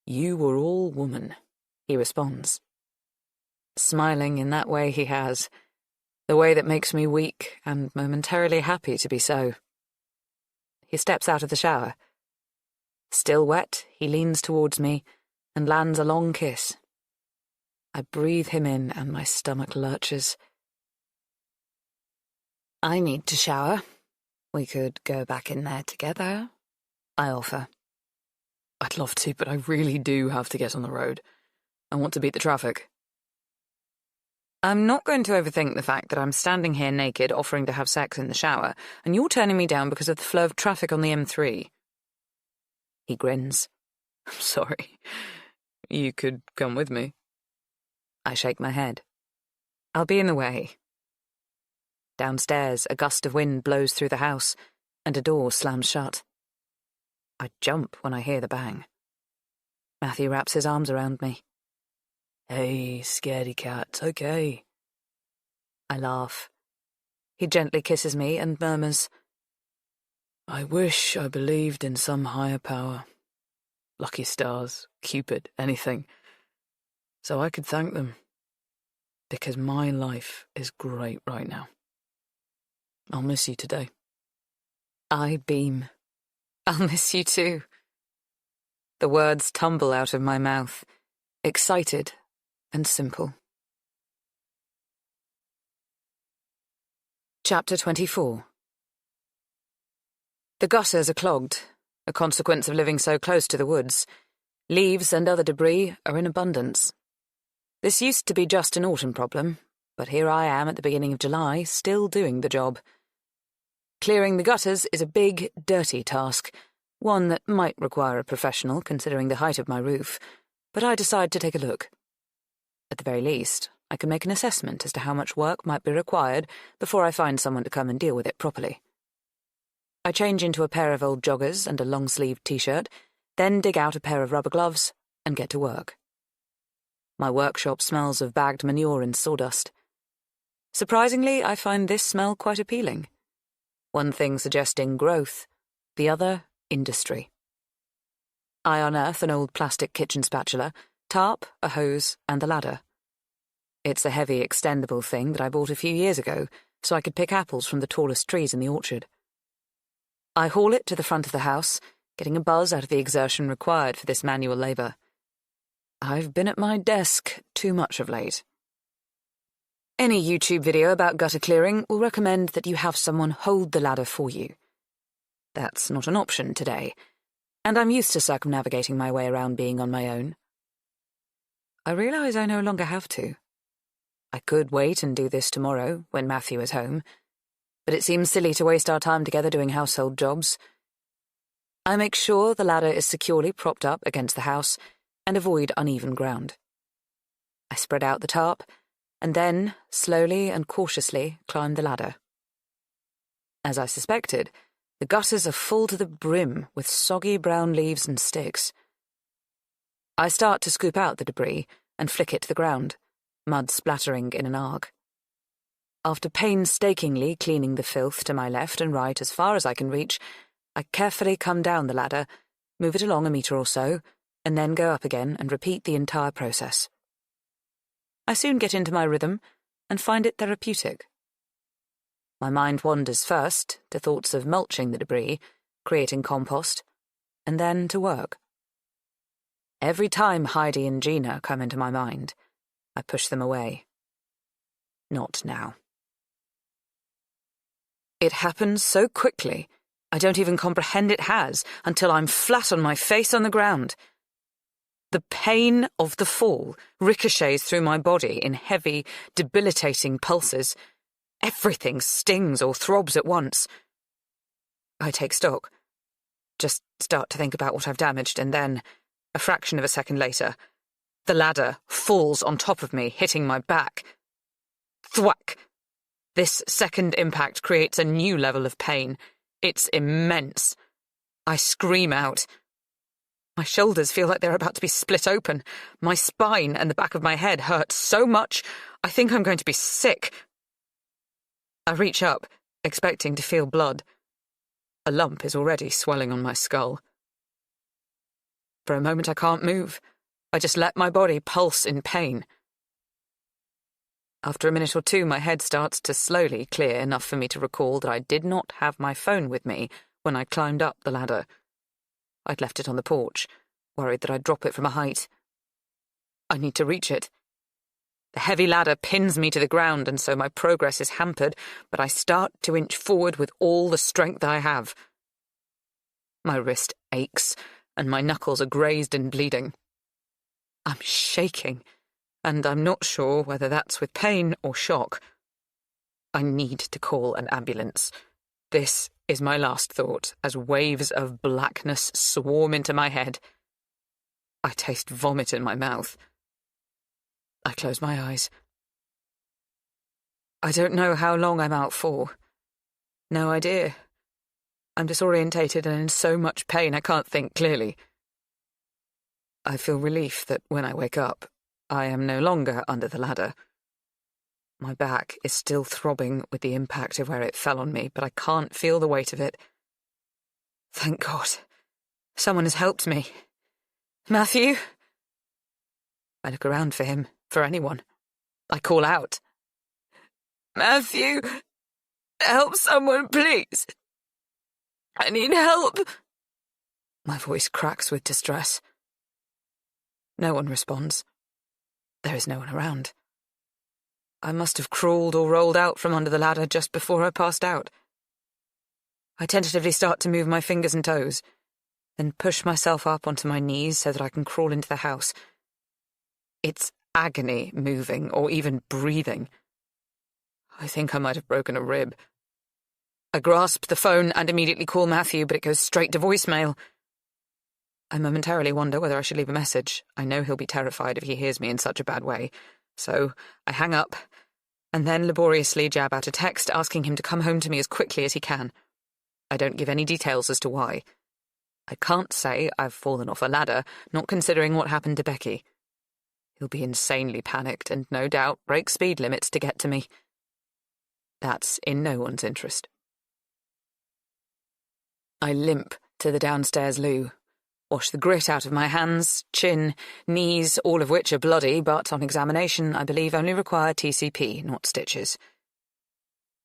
you were all woman," he responds. Smiling in that way he has, the way that makes me weak and momentarily happy to be so. He steps out of the shower. Still wet, he leans towards me and lands a long kiss. I breathe him in and my stomach lurches. "I need to shower. We could go back in there together," I offer. "I'd love to, but I really do have to get on the road. I want to beat the traffic." I'm not going to overthink the fact that I'm standing here naked offering to have sex in the shower, and you're turning me down because of the flow of traffic on the M3. He grins. "I'm sorry. You could come with me." I shake my head. "I'll be in the way." Downstairs, a gust of wind blows through the house, and a door slams shut. I jump when I hear the bang. Matthew wraps his arms around me. "Hey, scaredy cat, it's okay." I laugh. He gently kisses me and murmurs, "I wish I believed in some higher power. Lucky stars, Cupid, anything. So I could thank them. Because my life is great right now. I'll miss you today." I beam. "I'll miss you too." The words tumble out of my mouth, excited and simple. Chapter 24. The gutters are clogged, a consequence of living so close to the woods. Leaves and other debris are in abundance. This used to be just an autumn problem, but here I am at the beginning of July, still doing the job. Clearing the gutters is a big, dirty task, one that might require a professional considering the height of my roof, but I decide to take a look. At the very least, I can make an assessment as to how much work might be required before I find someone to come and deal with it properly. I change into a pair of old joggers and a long-sleeved t-shirt, then dig out a pair of rubber gloves and get to work. My workshop smells of bagged manure and sawdust. Surprisingly, I find this smell quite appealing. One thing suggesting growth, the other industry. I unearth an old plastic kitchen spatula, tarp, a hose, and a ladder. It's a heavy, extendable thing that I bought a few years ago, so I could pick apples from the tallest trees in the orchard. I haul it to the front of the house, getting a buzz out of the exertion required for this manual labour. I've been at my desk too much of late. Any YouTube video about gutter clearing will recommend that you have someone hold the ladder for you. That's not an option today, and I'm used to circumnavigating my way around being on my own. I realise I no longer have to. I could wait and do this tomorrow, when Matthew is home, but it seems silly to waste our time together doing household jobs. I make sure the ladder is securely propped up against the house and avoid uneven ground. I spread out the tarp, and then, slowly and cautiously, climb the ladder. As I suspected, the gutters are full to the brim with soggy brown leaves and sticks. I start to scoop out the debris and flick it to the ground, mud splattering in an arc. After painstakingly cleaning the filth to my left and right as far as I can reach, I carefully come down the ladder move it along a metre or so, and then go up again and repeat the entire process. I soon get into my rhythm and find it therapeutic. My mind wanders first to thoughts of mulching the debris, creating compost, and then to work. Every time Heidi and Gina come into my mind, I push them away. Not now. It happens so quickly, I don't even comprehend it has until I'm flat on my face on the ground. The pain of the fall ricochets through my body in heavy, debilitating pulses. Everything stings or throbs at once. I take stock. Just start to think about what I've damaged, and then, a fraction of a second later, the ladder falls on top of me, hitting my back. Thwack! This second impact creates a new level of pain. It's immense. I scream out. My shoulders feel like they're about to be split open. My spine and the back of my head hurt so much, I think I'm going to be sick. I reach up, expecting to feel blood. A lump is already swelling on my skull. For a moment I can't move. I just let my body pulse in pain. After a minute or two, my head starts to slowly clear enough for me to recall that I did not have my phone with me when I climbed up the ladder. I'd left it on the porch, worried that I'd drop it from a height. I need to reach it. The heavy ladder pins me to the ground, and so my progress is hampered, but I start to inch forward with all the strength I have. My wrist aches, and my knuckles are grazed and bleeding. I'm shaking, and I'm not sure whether that's with pain or shock. I need to call an ambulance. This is my last thought, as waves of blackness swarm into my head. I taste vomit in my mouth. I close my eyes. I don't know how long I'm out for. No idea. I'm disorientated and in so much pain I can't think clearly. I feel relief that when I wake up, I am no longer under the ladder. My back is still throbbing with the impact of where it fell on me, but I can't feel the weight of it. Thank God. Someone has helped me. Matthew? I look around for him, for anyone. I call out. Matthew, help someone, please. I need help. My voice cracks with distress. No one responds. There is no one around. I must have crawled or rolled out from under the ladder just before I passed out. I tentatively start to move my fingers and toes, then push myself up onto my knees so that I can crawl into the house. It's agony moving or even breathing. I think I might have broken a rib. I grasp the phone and immediately call Matthew, but it goes straight to voicemail. I momentarily wonder whether I should leave a message. I know he'll be terrified if he hears me in such a bad way. So I hang up, and then laboriously jab out a text asking him to come home to me as quickly as he can. I don't give any details as to why. I can't say I've fallen off a ladder, not considering what happened to Becky. He'll be insanely panicked and no doubt break speed limits to get to me. That's in no one's interest. I limp to the downstairs loo, wash the grit out of my hands, chin, knees, all of which are bloody, but on examination I believe only require TCP, not stitches.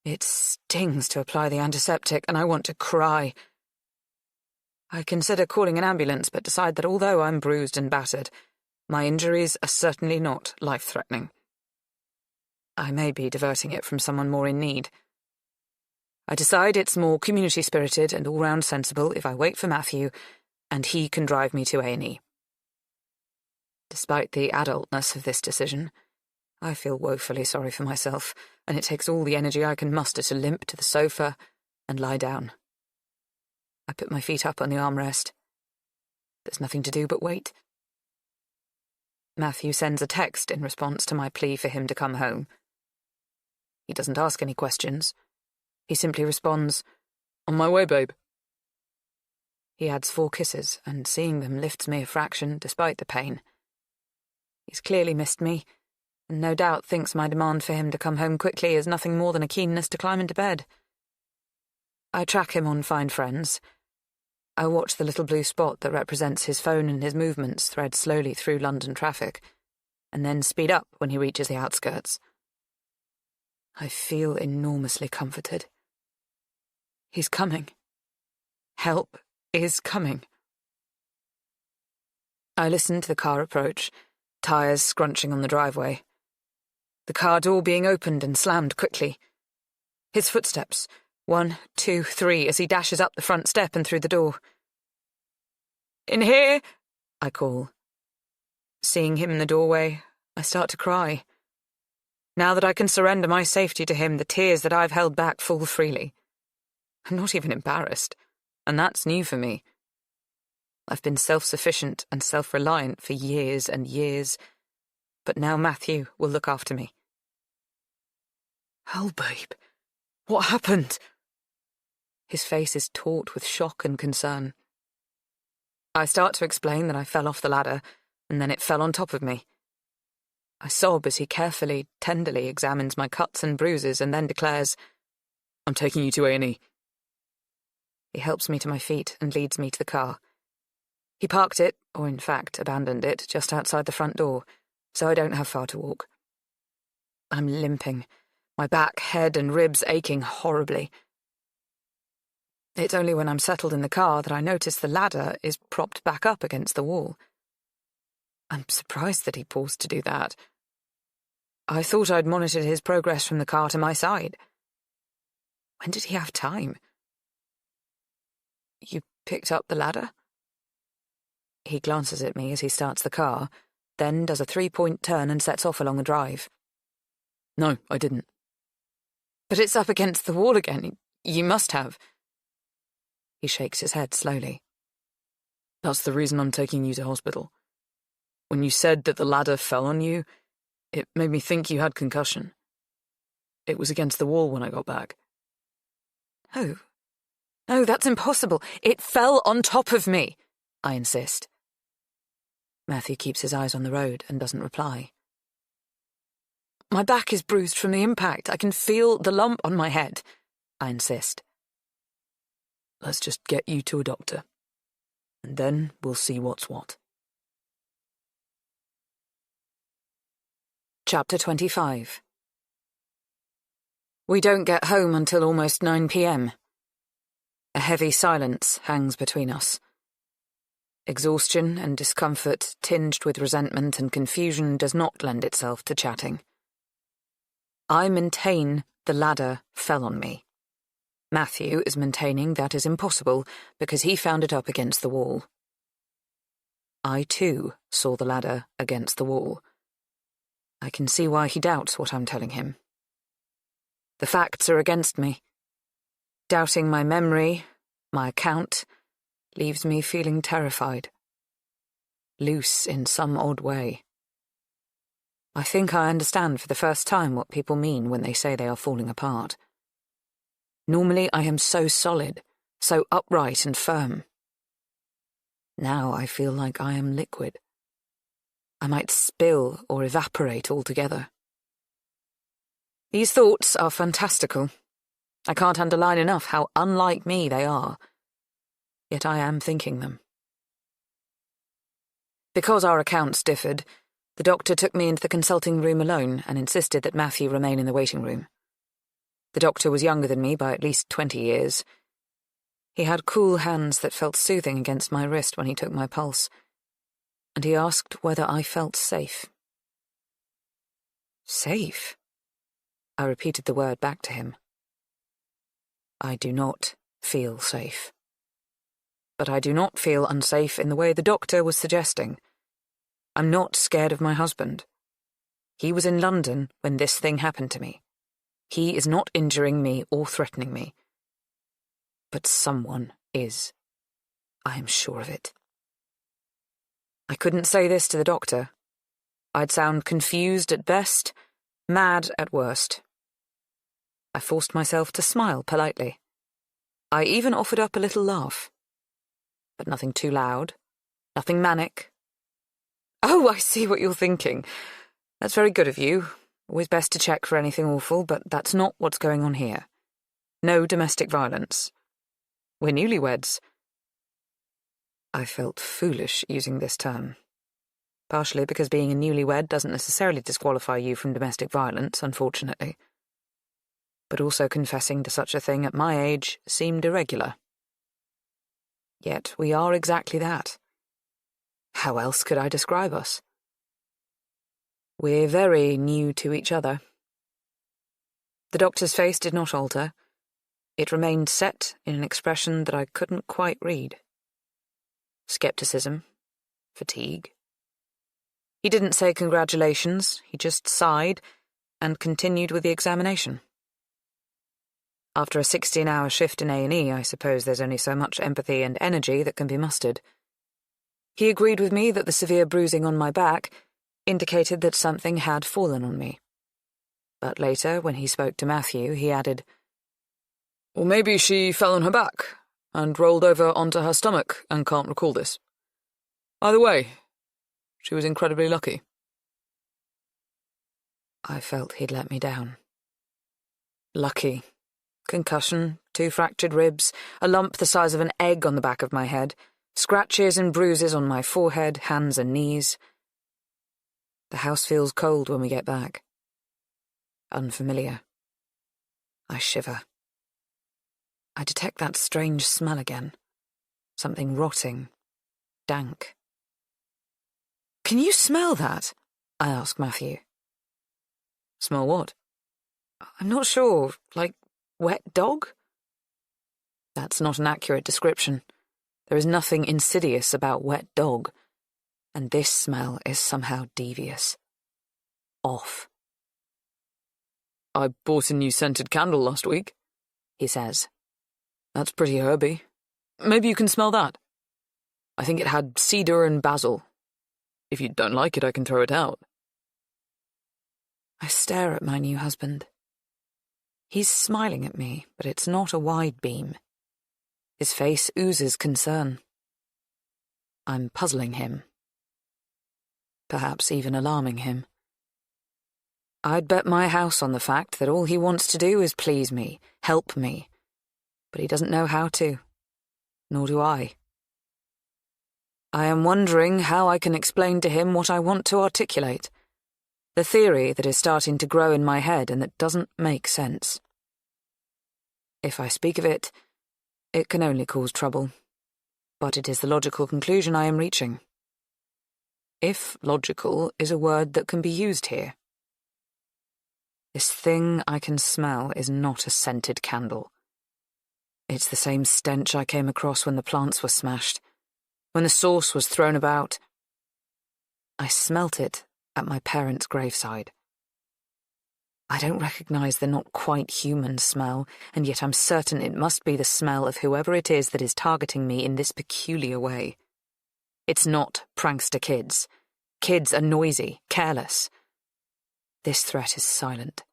It stings to apply the antiseptic, and I want to cry. I consider calling an ambulance, but decide that although I'm bruised and battered, my injuries are certainly not life-threatening. I may be diverting it from someone more in need. I decide it's more community-spirited and all-round sensible if I wait for Matthew, and he can drive me to A&E. Despite the adultness of this decision, I feel woefully sorry for myself, and it takes all the energy I can muster to limp to the sofa and lie down. I put my feet up on the armrest. There's nothing to do but wait. Matthew sends a text in response to my plea for him to come home. He doesn't ask any questions. He simply responds, "On my way, babe." He adds 4 kisses, and seeing them lifts me a fraction, despite the pain. He's clearly missed me, and no doubt thinks my demand for him to come home quickly is nothing more than a keenness to climb into bed. I track him on Find Friends. I watch the little blue spot that represents his phone and his movements thread slowly through London traffic, and then speed up when he reaches the outskirts. I feel enormously comforted. He's coming. Help is coming. I listen to the car approach, tyres scrunching on the driveway. The car door being opened and slammed quickly. His footsteps, 1, 2, 3, as he dashes up the front step and through the door. "In here," I call. Seeing him in the doorway, I start to cry. Now that I can surrender my safety to him, the tears that I've held back fall freely. I'm not even embarrassed, and that's new for me. I've been self-sufficient and self-reliant for years and years, but now Matthew will look after me. "Oh, babe, what happened?" His face is taut with shock and concern. I start to explain that I fell off the ladder, and then it fell on top of me. I sob as he carefully, tenderly examines my cuts and bruises and then declares, "I'm taking you to A&E. He helps me to my feet and leads me to the car. He parked it, or in fact abandoned it, just outside the front door, so I don't have far to walk. I'm limping, my back, head and ribs aching horribly. It's only when I'm settled in the car that I notice the ladder is propped back up against the wall. I'm surprised that he paused to do that. I thought I'd monitored his progress from the car to my side. When did he have time? "You picked up the ladder?" He glances at me as he starts the car, then does a 3-point turn and sets off along the drive. "No, I didn't." "But it's up against the wall again. You must have." He shakes his head slowly. "That's the reason I'm taking you to hospital. When you said that the ladder fell on you, it made me think you had concussion. It was against the wall when I got back." "Oh. No, that's impossible. It fell on top of me," I insist. Matthew keeps his eyes on the road and doesn't reply. "My back is bruised from the impact. I can feel the lump on my head," I insist. "Let's just get you to a doctor, and then we'll see what's what." Chapter 25. We don't get home until almost 9 p.m. A heavy silence hangs between us. Exhaustion and discomfort tinged with resentment and confusion does not lend itself to chatting. I maintain the ladder fell on me. Matthew is maintaining that is impossible because he found it up against the wall. I too saw the ladder against the wall. I can see why he doubts what I'm telling him. The facts are against me. Doubting my memory, my account, leaves me feeling terrified. Loose in some odd way. I think I understand for the first time what people mean when they say they are falling apart. Normally I am so solid, so upright and firm. Now I feel like I am liquid. I might spill or evaporate altogether. These thoughts are fantastical. I can't underline enough how unlike me they are. Yet I am thinking them. Because our accounts differed, the doctor took me into the consulting room alone and insisted that Matthew remain in the waiting room. The doctor was younger than me by at least 20 years. He had cool hands that felt soothing against my wrist when he took my pulse, and he asked whether I felt safe. Safe? I repeated the word back to him. I do not feel safe. But I do not feel unsafe in the way the doctor was suggesting. I'm not scared of my husband. He was in London when this thing happened to me. He is not injuring me or threatening me. But someone is. I am sure of it. I couldn't say this to the doctor. I'd sound confused at best, mad at worst. I forced myself to smile politely. I even offered up a little laugh. But nothing too loud, nothing manic. "Oh, I see what you're thinking. That's very good of you. Always best to check for anything awful, but that's not what's going on here. No domestic violence. We're newlyweds. I felt foolish using this term. Partially because being a newlywed doesn't necessarily disqualify you from domestic violence, unfortunately. But also confessing to such a thing at my age seemed irregular. Yet we are exactly that. How else could I describe us? We're very new to each other. The doctor's face did not alter. It remained set in an expression that I couldn't quite read. Skepticism, fatigue. He didn't say congratulations, he just sighed and continued with the examination. After a 16-hour shift in A&E, I suppose there's only so much empathy and energy that can be mustered. He agreed with me that the severe bruising on my back indicated that something had fallen on me. But later, when he spoke to Matthew, he added, "Or maybe she fell on her back and rolled over onto her stomach and can't recall this. Either way, she was incredibly lucky." I felt he'd let me down. Lucky. Concussion, 2 fractured ribs, a lump the size of an egg on the back of my head, scratches and bruises on my forehead, hands and knees. The house feels cold when we get back. Unfamiliar. I shiver. I detect that strange smell again. Something rotting, dank. "Can you smell that?" I ask Matthew. Smell what? "I'm not sure, like wet dog?" That's not an accurate description. There is nothing insidious about wet dog, and this smell is somehow devious. Off. "I bought a new scented candle last week," he says. "That's pretty herby. Maybe you can smell that. I think it had cedar and basil. If you don't like it, I can throw it out." I stare at my new husband. He's smiling at me, but it's not a wide beam. His face oozes concern. I'm puzzling him. Perhaps even alarming him. I'd bet my house on the fact that all he wants to do is please me, help me. But he doesn't know how to. Nor do I. I am wondering how I can explain to him what I want to articulate. The theory that is starting to grow in my head and that doesn't make sense. If I speak of it, it can only cause trouble. But it is the logical conclusion I am reaching. If logical is a word that can be used here. This thing I can smell is not a scented candle. It's the same stench I came across when the plants were smashed, when the sauce was thrown about. I smelt it at my parents' graveside. I don't recognize the not quite human smell, and yet I'm certain it must be the smell of whoever it is that is targeting me in this peculiar way. It's not prankster kids. Kids are noisy, careless. This threat is silent,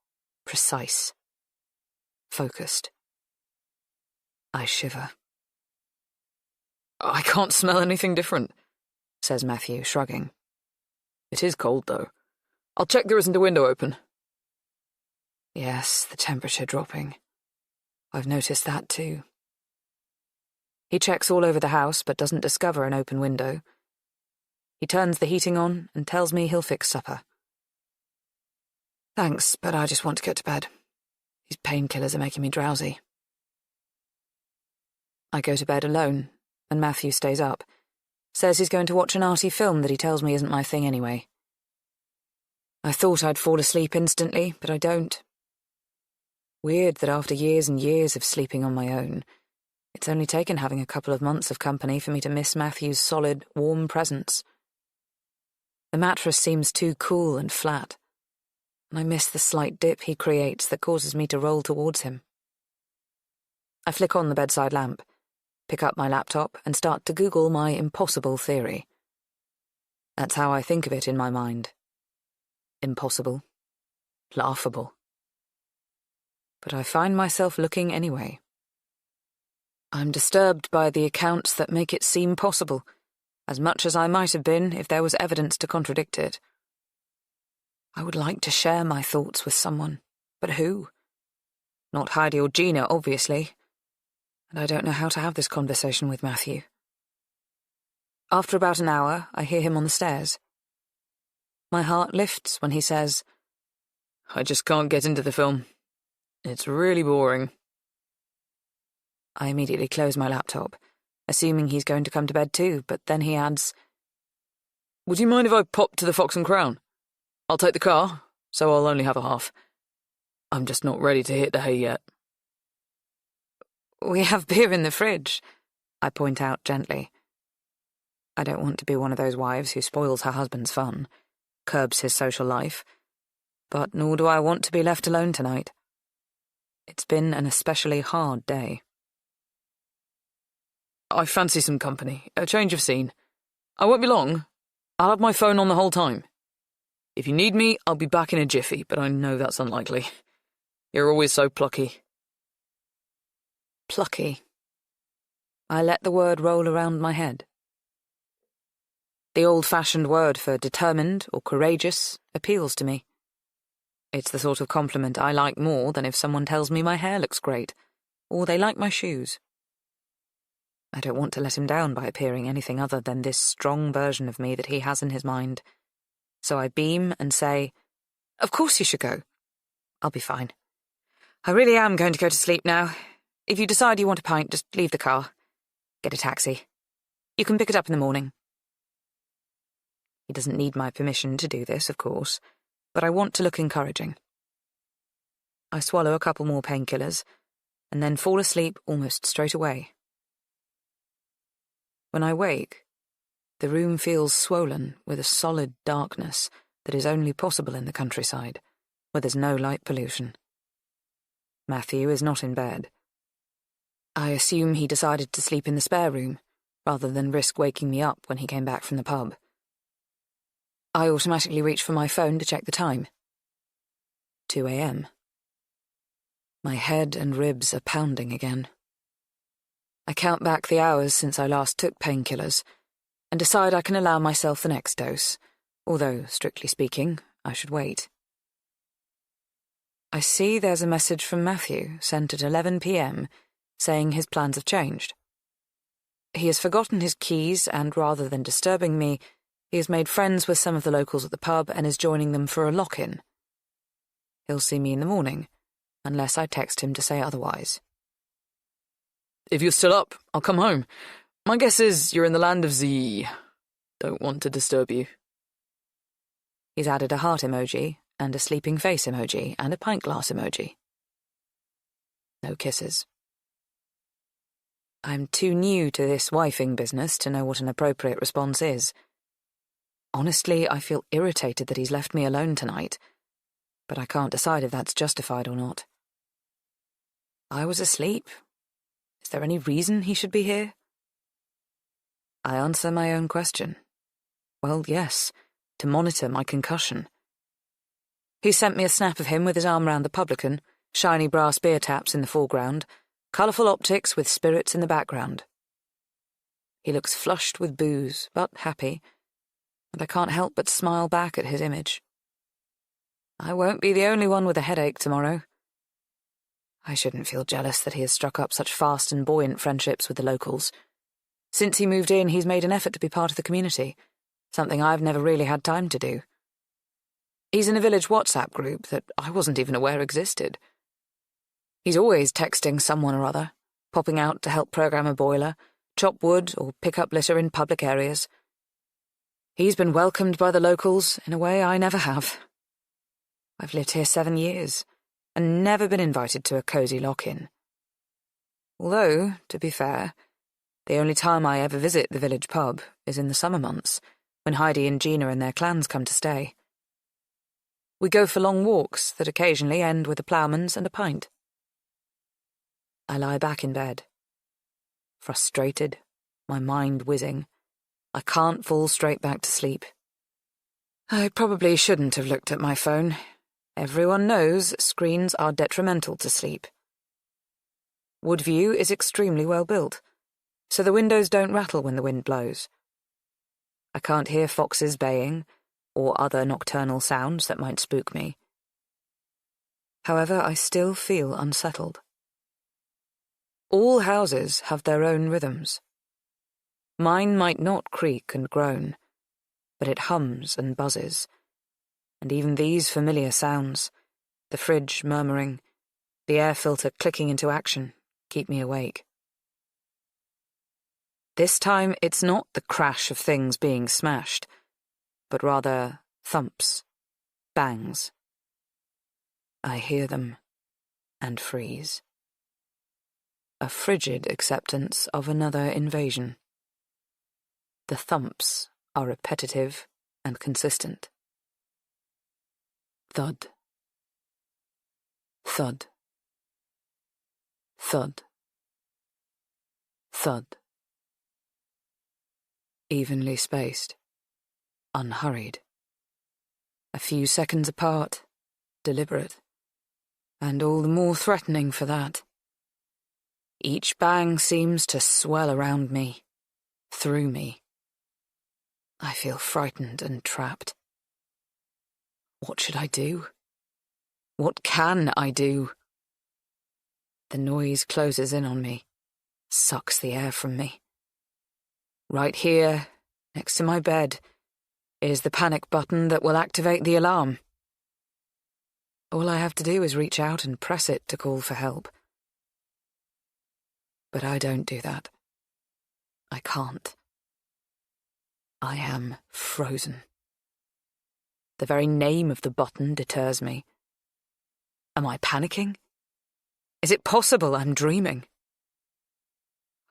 precise, focused. I shiver. "I can't smell anything different," says Matthew, shrugging. "It is cold, though. I'll check there isn't a window open." Yes, the temperature dropping. I've noticed that too. He checks all over the house but doesn't discover an open window. He turns the heating on and tells me he'll fix supper. Thanks, but I just want to get to bed. These painkillers are making me drowsy. I go to bed alone, and Matthew stays up. Says he's going to watch an arty film that he tells me isn't my thing anyway. I thought I'd fall asleep instantly, but I don't. Weird that after years and years of sleeping on my own, it's only taken having a couple of months of company for me to miss Matthew's solid, warm presence. The mattress seems too cool and flat, and I miss the slight dip he creates that causes me to roll towards him. I flick on the bedside lamp, pick up my laptop, and start to Google my impossible theory. That's how I think of it in my mind. Impossible. Laughable. But I find myself looking anyway. I'm disturbed by the accounts that make it seem possible, as much as I might have been if there was evidence to contradict it. I would like to share my thoughts with someone, but who? Not Heidi or Gina, obviously. And I don't know how to have this conversation with Matthew. After about an hour, I hear him on the stairs. My heart lifts when he says, I just can't get into the film. It's really boring. I immediately close my laptop, assuming he's going to come to bed too, but then he adds, Would you mind if I pop to the Fox and Crown? I'll take the car, so I'll only have a half. I'm just not ready to hit the hay yet. We have beer in the fridge, I point out gently. I don't want to be one of those wives who spoils her husband's fun, curbs his social life, but nor do I want to be left alone tonight. It's been an especially hard day. I fancy some company, a change of scene. I won't be long. I'll have my phone on the whole time. If you need me, I'll be back in a jiffy, but I know that's unlikely. You're always so plucky. Plucky. I let the word roll around my head. The old-fashioned word for determined or courageous appeals to me. It's the sort of compliment I like more than if someone tells me my hair looks great, or they like my shoes. I don't want to let him down by appearing anything other than this strong version of me that he has in his mind. So I beam and say, Of course you should go. I'll be fine. I really am going to go to sleep now. If you decide you want a pint, just leave the car. Get a taxi. You can pick it up in the morning. He doesn't need my permission to do this, of course, but I want to look encouraging. I swallow a couple more painkillers, and then fall asleep almost straight away. When I wake, the room feels swollen with a solid darkness that is only possible in the countryside, where there's no light pollution. Matthew is not in bed. I assume he decided to sleep in the spare room, rather than risk waking me up when he came back from the pub. I automatically reach for my phone to check the time. 2 a.m. My head and ribs are pounding again. I count back the hours since I last took painkillers, and decide I can allow myself the next dose, although, strictly speaking, I should wait. I see there's a message from Matthew sent at 11 p.m. saying his plans have changed. He has forgotten his keys and, rather than disturbing me, he has made friends with some of the locals at the pub and is joining them for a lock-in. He'll see me in the morning, unless I text him to say otherwise. If you're still up, I'll come home. My guess is you're in the land of Z. Don't want to disturb you. He's added a heart emoji, and a sleeping face emoji, and a pint glass emoji. No kisses. I'm too new to this wifing business to know what an appropriate response is. Honestly, I feel irritated that he's left me alone tonight, but I can't decide if that's justified or not. I was asleep. Is there any reason he should be here? I answer my own question. Well, yes, to monitor my concussion. He sent me a snap of him with his arm round the publican, shiny brass beer taps in the foreground, colourful optics with spirits in the background. He looks flushed with booze, but happy, and I can't help but smile back at his image. I won't be the only one with a headache tomorrow. I shouldn't feel jealous that he has struck up such fast and buoyant friendships with the locals. Since he moved in, he's made an effort to be part of the community, something I've never really had time to do. He's in a village WhatsApp group that I wasn't even aware existed. He's always texting someone or other, popping out to help program a boiler, chop wood, or pick up litter in public areas. He's been welcomed by the locals in a way I never have. I've lived here 7 years, and never been invited to a cosy lock-in. Although, to be fair, the only time I ever visit the village pub is in the summer months, when Heidi and Gina and their clans come to stay. We go for long walks that occasionally end with a ploughman's and a pint. I lie back in bed. Frustrated, my mind whizzing. I can't fall straight back to sleep. I probably shouldn't have looked at my phone. Everyone knows screens are detrimental to sleep. Woodview is extremely well built, so the windows don't rattle when the wind blows. I can't hear foxes baying, or other nocturnal sounds that might spook me. However, I still feel unsettled. All houses have their own rhythms. Mine might not creak and groan, but it hums and buzzes, and even these familiar sounds, the fridge murmuring, the air filter clicking into action, keep me awake. This time it's not the crash of things being smashed, but rather thumps, bangs. I hear them and freeze. A frigid acceptance of another invasion. The thumps are repetitive and consistent. Thud. Thud. Thud. Thud. Evenly spaced, unhurried. A few seconds apart, deliberate, and all the more threatening for that. Each bang seems to swell around me, through me. I feel frightened and trapped. What should I do? What can I do? The noise closes in on me, sucks the air from me. Right here, next to my bed, is the panic button that will activate the alarm. All I have to do is reach out and press it to call for help. But I don't do that. I can't. I am frozen. The very name of the button deters me. Am I panicking? Is it possible I'm dreaming?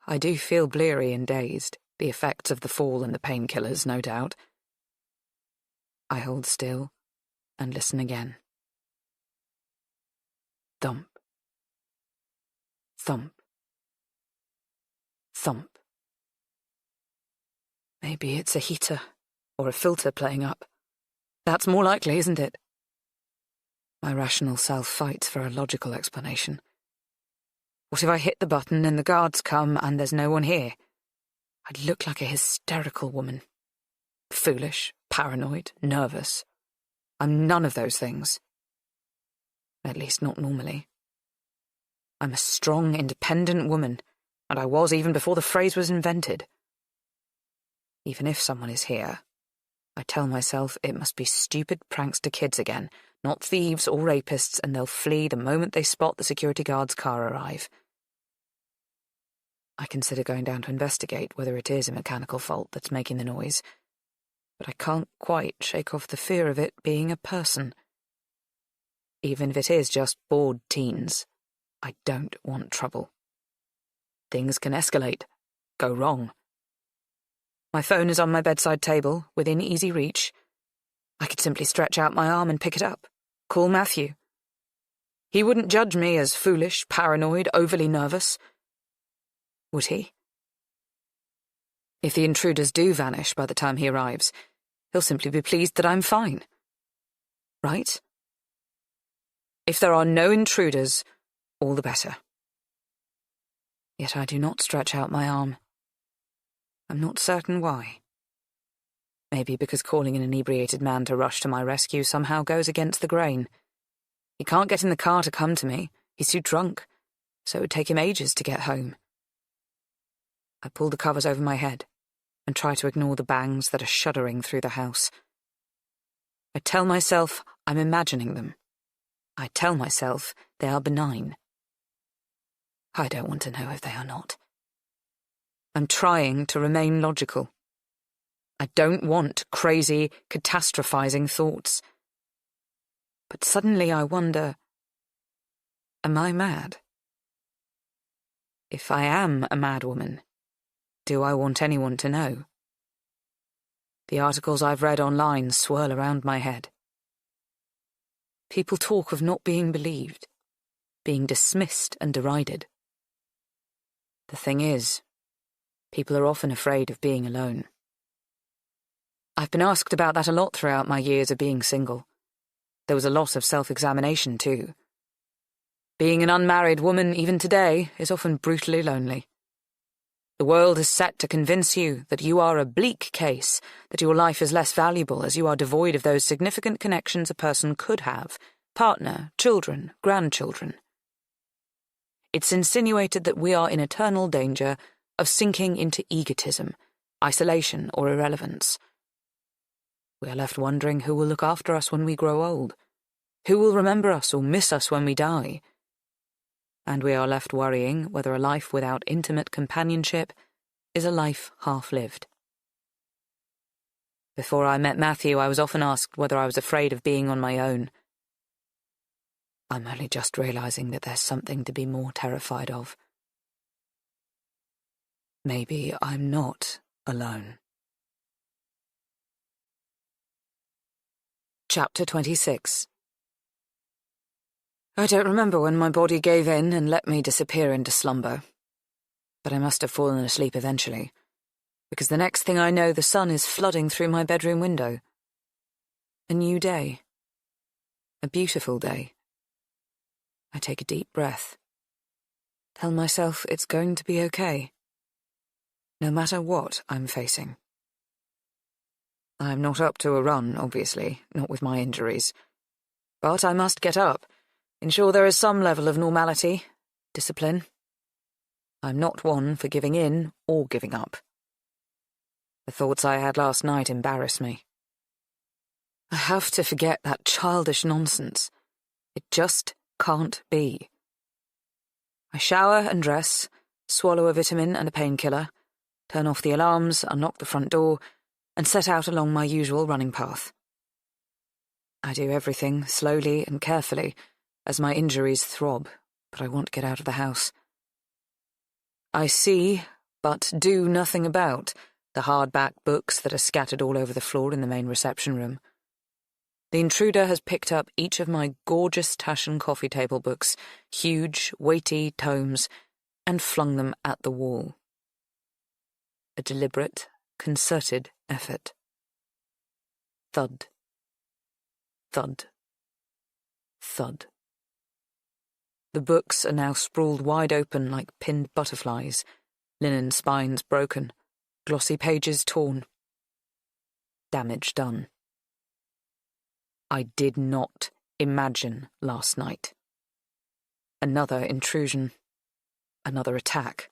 I do feel bleary and dazed, the effects of the fall and the painkillers, no doubt. I hold still and listen again. Thump. Thump. Thump. Maybe it's a heater or a filter playing up. That's more likely, isn't it? My rational self fights for a logical explanation. What if I hit the button and the guards come and there's no one here? I'd look like a hysterical woman. Foolish, paranoid, nervous. I'm none of those things. At least not normally. I'm a strong, independent woman, and I was even before the phrase was invented. Even if someone is here, I tell myself it must be stupid prankster kids again, not thieves or rapists, and they'll flee the moment they spot the security guard's car arrive. I consider going down to investigate whether it is a mechanical fault that's making the noise, but I can't quite shake off the fear of it being a person. Even if it is just bored teens, I don't want trouble. Things can escalate, go wrong. My phone is on my bedside table, within easy reach. I could simply stretch out my arm and pick it up, call Matthew. He wouldn't judge me as foolish, paranoid, overly nervous. Would he? If the intruders do vanish by the time he arrives, he'll simply be pleased that I'm fine. Right? If there are no intruders, all the better. Yet I do not stretch out my arm. I'm not certain why. Maybe because calling an inebriated man to rush to my rescue somehow goes against the grain. He can't get in the car to come to me. He's too drunk, so it would take him ages to get home. I pull the covers over my head and try to ignore the bangs that are shuddering through the house. I tell myself I'm imagining them. I tell myself they are benign. I don't want to know if they are not. I'm trying to remain logical. I don't want crazy, catastrophizing thoughts. But suddenly I wonder, am I mad? If I am a mad woman, do I want anyone to know? The articles I've read online swirl around my head. People talk of not being believed, being dismissed and derided. The thing is, people are often afraid of being alone. I've been asked about that a lot throughout my years of being single. There was a lot of self-examination, too. Being an unmarried woman, even today, is often brutally lonely. The world is set to convince you that you are a bleak case, that your life is less valuable as you are devoid of those significant connections a person could have, partner, children, grandchildren. It's insinuated that we are in eternal danger of sinking into egotism, isolation or irrelevance. We are left wondering who will look after us when we grow old, who will remember us or miss us when we die. And we are left worrying whether a life without intimate companionship is a life half-lived. Before I met Matthew, I was often asked whether I was afraid of being on my own. I'm only just realizing that there's something to be more terrified of. Maybe I'm not alone. Chapter 26. I don't remember when my body gave in and let me disappear into slumber, but I must have fallen asleep eventually, because the next thing I know, the sun is flooding through my bedroom window. A new day. A beautiful day. I take a deep breath. Tell myself it's going to be okay, no matter what I'm facing. I'm not up to a run, obviously, not with my injuries. But I must get up, ensure there is some level of normality, discipline. I'm not one for giving in or giving up. The thoughts I had last night embarrass me. I have to forget that childish nonsense. It just can't be. I shower and dress, swallow a vitamin and a painkiller, turn off the alarms, unlock the front door, and set out along my usual running path. I do everything slowly and carefully, as my injuries throb, but I want to get out of the house. I see, but do nothing about, the hardback books that are scattered all over the floor in the main reception room. The intruder has picked up each of my gorgeous Taschen coffee table books, huge, weighty tomes, and flung them at the wall. A deliberate, concerted effort. Thud. Thud. Thud. The books are now sprawled wide open like pinned butterflies, linen spines broken, glossy pages torn. Damage done. I did not imagine last night. Another intrusion. Another attack.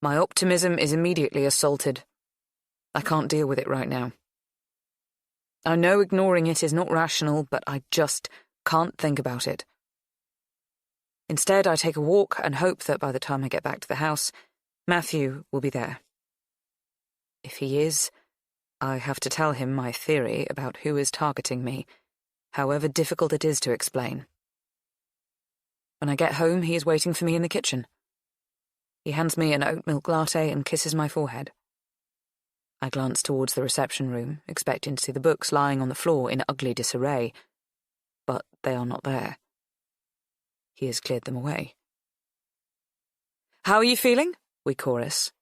My optimism is immediately assaulted. I can't deal with it right now. I know ignoring it is not rational, but I just can't think about it. Instead, I take a walk and hope that by the time I get back to the house, Matthew will be there. If he is, I have to tell him my theory about who is targeting me, however difficult it is to explain. When I get home, he is waiting for me in the kitchen. He hands me an oat milk latte and kisses my forehead. I glance towards the reception room, expecting to see the books lying on the floor in ugly disarray, but they are not there. He has cleared them away. "How are you feeling?" we chorus.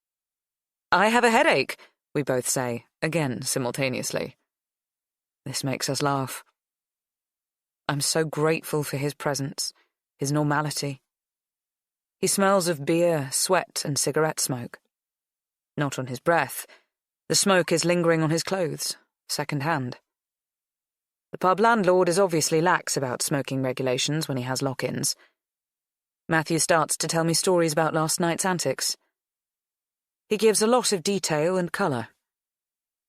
"I have a headache," we both say, again simultaneously. This makes us laugh. I'm so grateful for his presence, his normality. He smells of beer, sweat, and cigarette smoke. Not on his breath. The smoke is lingering on his clothes, second-hand. The pub landlord is obviously lax about smoking regulations when he has lock-ins. Matthew starts to tell me stories about last night's antics. He gives a lot of detail and colour,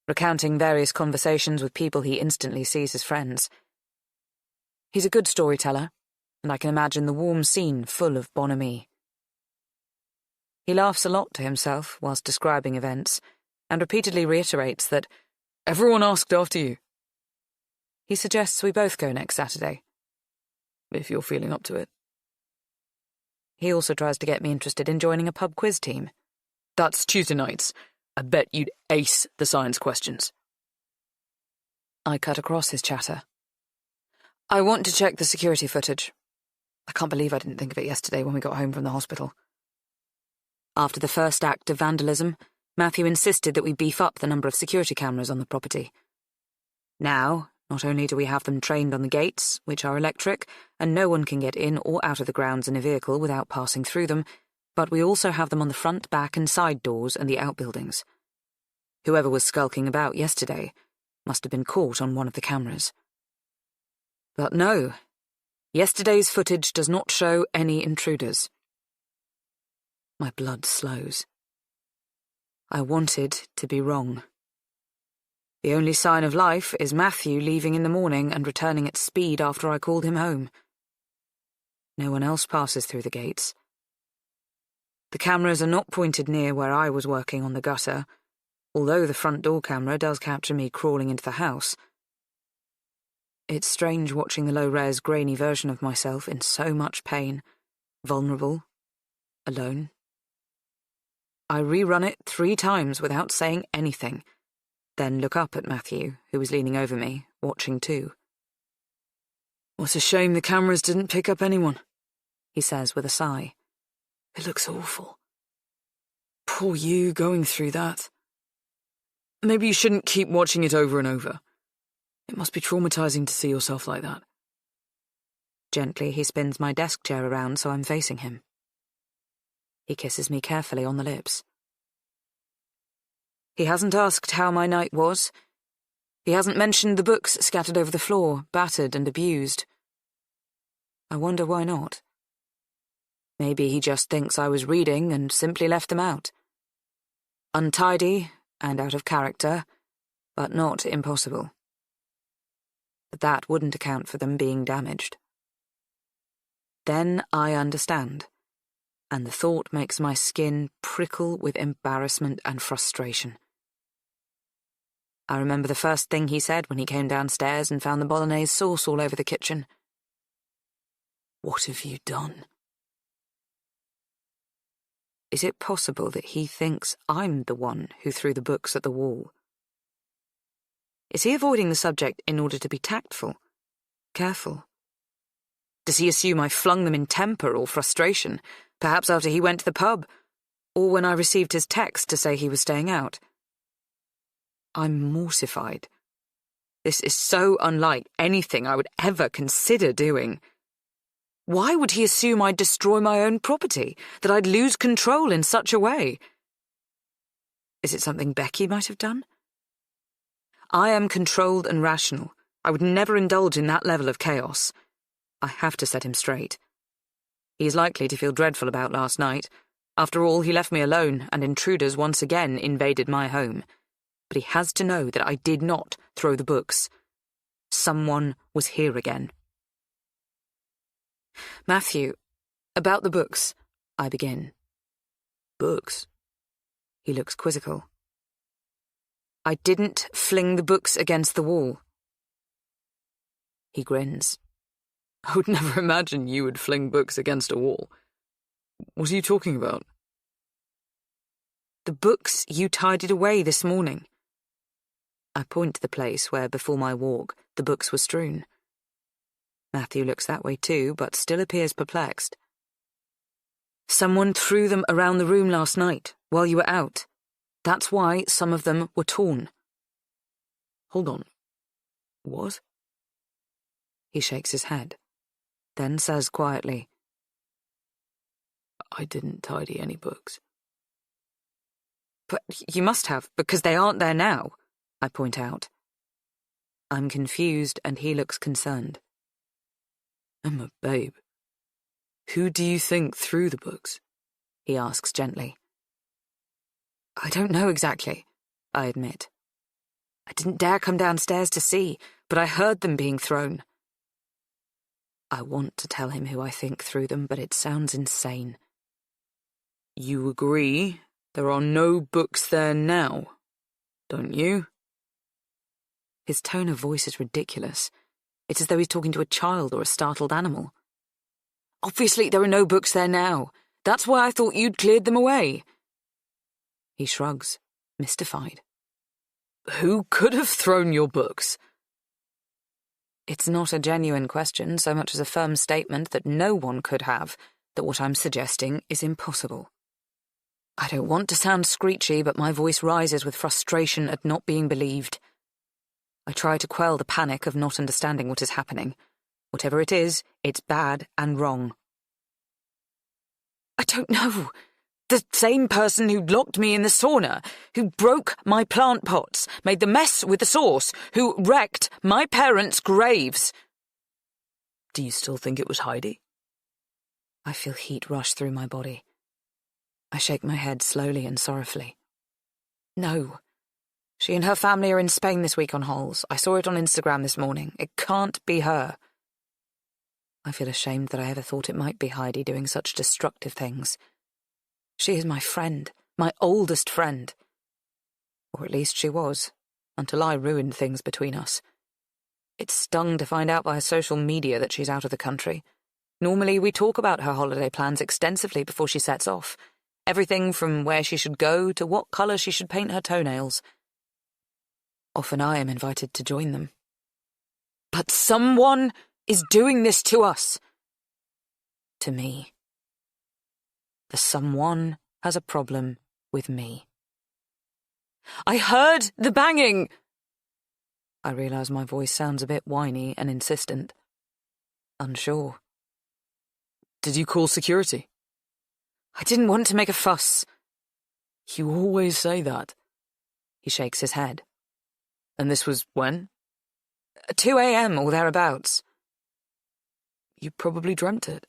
recounting various conversations with people he instantly sees as friends. He's a good storyteller, and I can imagine the warm scene full of bonhomie. He laughs a lot to himself whilst describing events, and repeatedly reiterates that everyone asked after you. He suggests we both go next Saturday, if you're feeling up to it. He also tries to get me interested in joining a pub quiz team. That's Tuesday nights. I bet you'd ace the science questions. I cut across his chatter. I want to check the security footage. I can't believe I didn't think of it yesterday when we got home from the hospital. After the first act of vandalism, Matthew insisted that we beef up the number of security cameras on the property. Now, not only do we have them trained on the gates, which are electric, and no one can get in or out of the grounds in a vehicle without passing through them, but we also have them on the front, back, and side doors and the outbuildings. Whoever was skulking about yesterday must have been caught on one of the cameras. But no, yesterday's footage does not show any intruders. My blood slows. I wanted to be wrong. The only sign of life is Matthew leaving in the morning and returning at speed after I called him home. No one else passes through the gates. The cameras are not pointed near where I was working on the gutter, although the front door camera does capture me crawling into the house. It's strange watching the low-res, grainy version of myself in so much pain, vulnerable, alone. I rerun it 3 times without saying anything, then look up at Matthew, who was leaning over me, watching too. "What a shame the cameras didn't pick up anyone," he says with a sigh. "It looks awful. Poor you going through that. Maybe you shouldn't keep watching it over and over. It must be traumatizing to see yourself like that." Gently, he spins my desk chair around so I'm facing him. He kisses me carefully on the lips. He hasn't asked how my night was. He hasn't mentioned the books scattered over the floor, battered and abused. I wonder why not. Maybe he just thinks I was reading and simply left them out. Untidy and out of character, but not impossible. But that wouldn't account for them being damaged. Then I understand, and the thought makes my skin prickle with embarrassment and frustration. I remember the first thing he said when he came downstairs and found the bolognese sauce all over the kitchen. "What have you done?" Is it possible that he thinks I'm the one who threw the books at the wall? Is he avoiding the subject in order to be tactful, careful? Does he assume I flung them in temper or frustration, perhaps after he went to the pub, or when I received his text to say he was staying out? I'm mortified. This is so unlike anything I would ever consider doing. Why would he assume I'd destroy my own property, that I'd lose control in such a way? Is it something Becky might have done? I am controlled and rational. I would never indulge in that level of chaos. I have to set him straight. He is likely to feel dreadful about last night. After all, he left me alone, and intruders once again invaded my home. But he has to know that I did not throw the books. Someone was here again. "Matthew, about the books," I begin. "Books?" He looks quizzical. "I didn't fling the books against the wall." He grins. "I would never imagine you would fling books against a wall. What are you talking about?" "The books you tidied away this morning." I point to the place where, before my walk, the books were strewn. Matthew looks that way too, but still appears perplexed. "Someone threw them around the room last night, while you were out. That's why some of them were torn." "Hold on. What?" He shakes his head, then says quietly, "I didn't tidy any books." "But you must have, because they aren't there now," I point out. I'm confused and he looks concerned. "Emma, babe, who do you think threw the books?" he asks gently. "I don't know exactly," I admit. "I didn't dare come downstairs to see, but I heard them being thrown." I want to tell him who I think threw them, but it sounds insane. "You agree there are no books there now, don't you?" His tone of voice is ridiculous. It's as though he's talking to a child or a startled animal. "Obviously there are no books there now. That's why I thought you'd cleared them away." He shrugs, mystified. "Who could have thrown your books?" It's not a genuine question so much as a firm statement that no one could have, that what I'm suggesting is impossible. I don't want to sound screechy, but my voice rises with frustration at not being believed. I try to quell the panic of not understanding what is happening. Whatever it is, it's bad and wrong. "I don't know. The same person who locked me in the sauna, who broke my plant pots, made the mess with the sauce, who wrecked my parents' graves." "Do you still think it was Heidi?" I feel heat rush through my body. I shake my head slowly and sorrowfully. No. She and her family are in Spain this week on holes. I saw it on Instagram this morning. It can't be her. I feel ashamed that I ever thought it might be Heidi doing such destructive things. She is my friend, my oldest friend. Or at least she was, until I ruined things between us. It stung to find out via social media that she's out of the country. Normally we talk about her holiday plans extensively before she sets off. Everything from where she should go to what colour she should paint her toenails. Often I am invited to join them. But someone is doing this to us. To me. The someone has a problem with me. I heard the banging! I realise my voice sounds a bit whiny and insistent. Unsure. Did you call security? I didn't want to make a fuss. You always say that. He shakes his head. And this was when? 2 a.m. or thereabouts. You probably dreamt it.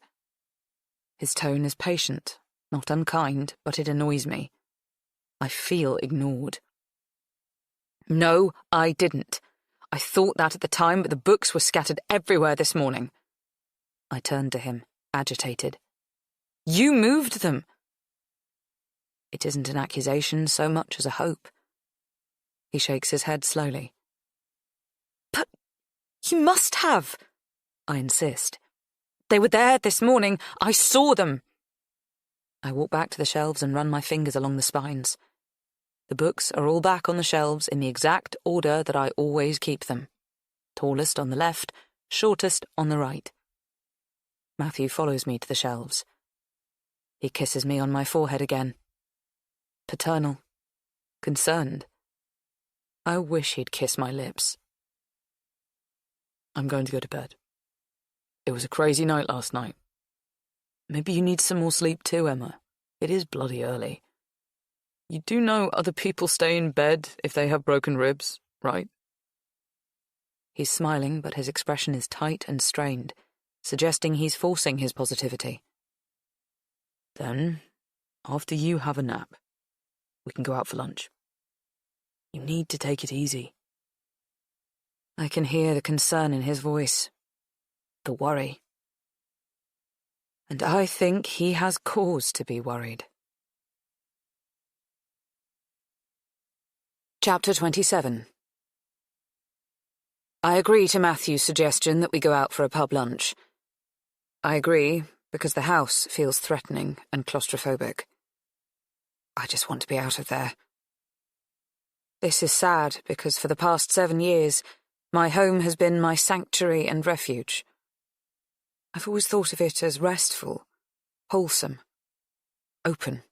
His tone is patient, not unkind, but it annoys me. I feel ignored. No, I didn't. I thought that at the time, but the books were scattered everywhere this morning. I turned to him, agitated. You moved them. It isn't an accusation so much as a hope. He shakes his head slowly. But you must have, I insist. They were there this morning. I saw them. I walk back to the shelves and run my fingers along the spines. The books are all back on the shelves in the exact order that I always keep them. Tallest on the left, shortest on the right. Matthew follows me to the shelves. He kisses me on my forehead again. Paternal. Concerned. I wish he'd kiss my lips. I'm going to go to bed. It was a crazy night last night. Maybe you need some more sleep too, Emma. It is bloody early. You do know other people stay in bed if they have broken ribs, right? He's smiling, but his expression is tight and strained, suggesting he's forcing his positivity. Then, after you have a nap, we can go out for lunch. You need to take it easy. I can hear the concern in his voice, the worry. And I think he has cause to be worried. Chapter 27. I agree to Matthew's suggestion that we go out for a pub lunch. I agree because the house feels threatening and claustrophobic. I just want to be out of there. This is sad because for the past 7 years, my home has been my sanctuary and refuge. I've always thought of it as restful, wholesome, open.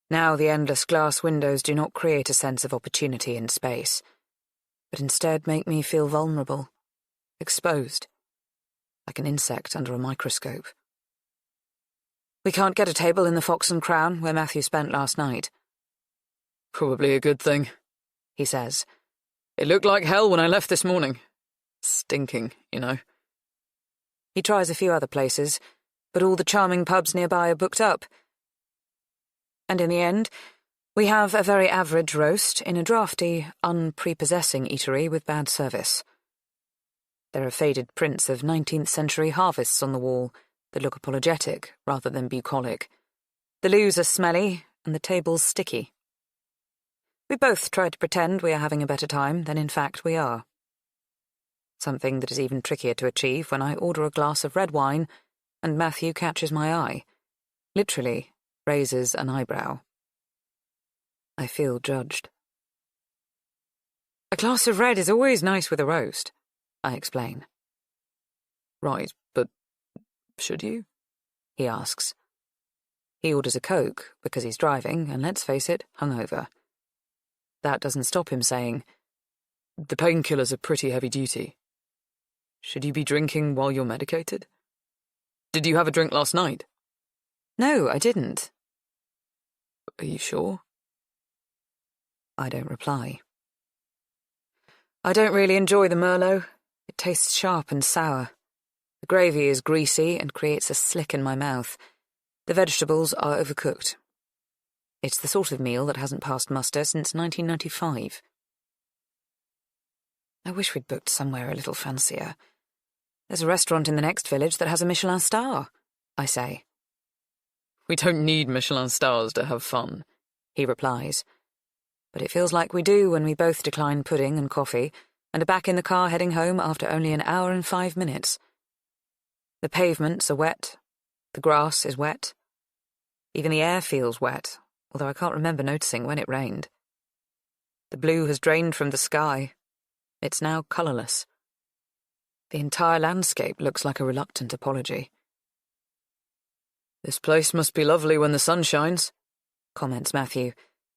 Now the endless glass windows do not create a sense of opportunity in space, but instead make me feel vulnerable, exposed, like an insect under a microscope. We can't get a table in the Fox and Crown where Matthew spent last night. Probably a good thing, he says. It looked like hell when I left this morning. Stinking, you know. He tries a few other places, but all the charming pubs nearby are booked up. And in the end, we have a very average roast in a draughty, unprepossessing eatery with bad service. There are faded prints of 19th century harvests on the wall that look apologetic rather than bucolic. The loos are smelly and the tables sticky. We both try to pretend we are having a better time than in fact we are. Something that is even trickier to achieve when I order a glass of red wine and Matthew catches my eye, literally raises an eyebrow. I feel judged. A glass of red is always nice with a roast, I explain. Right, but should you? He asks. He orders a Coke because he's driving and, let's face it, hungover. That doesn't stop him saying, The painkillers are pretty heavy duty. Should you be drinking while you're medicated? Did you have a drink last night? No, I didn't. Are you sure? I don't reply. I don't really enjoy the Merlot. It tastes sharp and sour. The gravy is greasy and creates a slick in my mouth. The vegetables are overcooked. It's the sort of meal that hasn't passed muster since 1995. I wish we'd booked somewhere a little fancier. There's a restaurant in the next village that has a Michelin star, I say. We don't need Michelin stars to have fun, he replies. But it feels like we do when we both decline pudding and coffee and are back in the car heading home after only an hour and 5 minutes. The pavements are wet. The grass is wet. Even the air feels wet, although I can't remember noticing when it rained. The blue has drained from the sky. It's now colourless. The entire landscape looks like a reluctant apology. This place must be lovely when the sun shines, comments Matthew,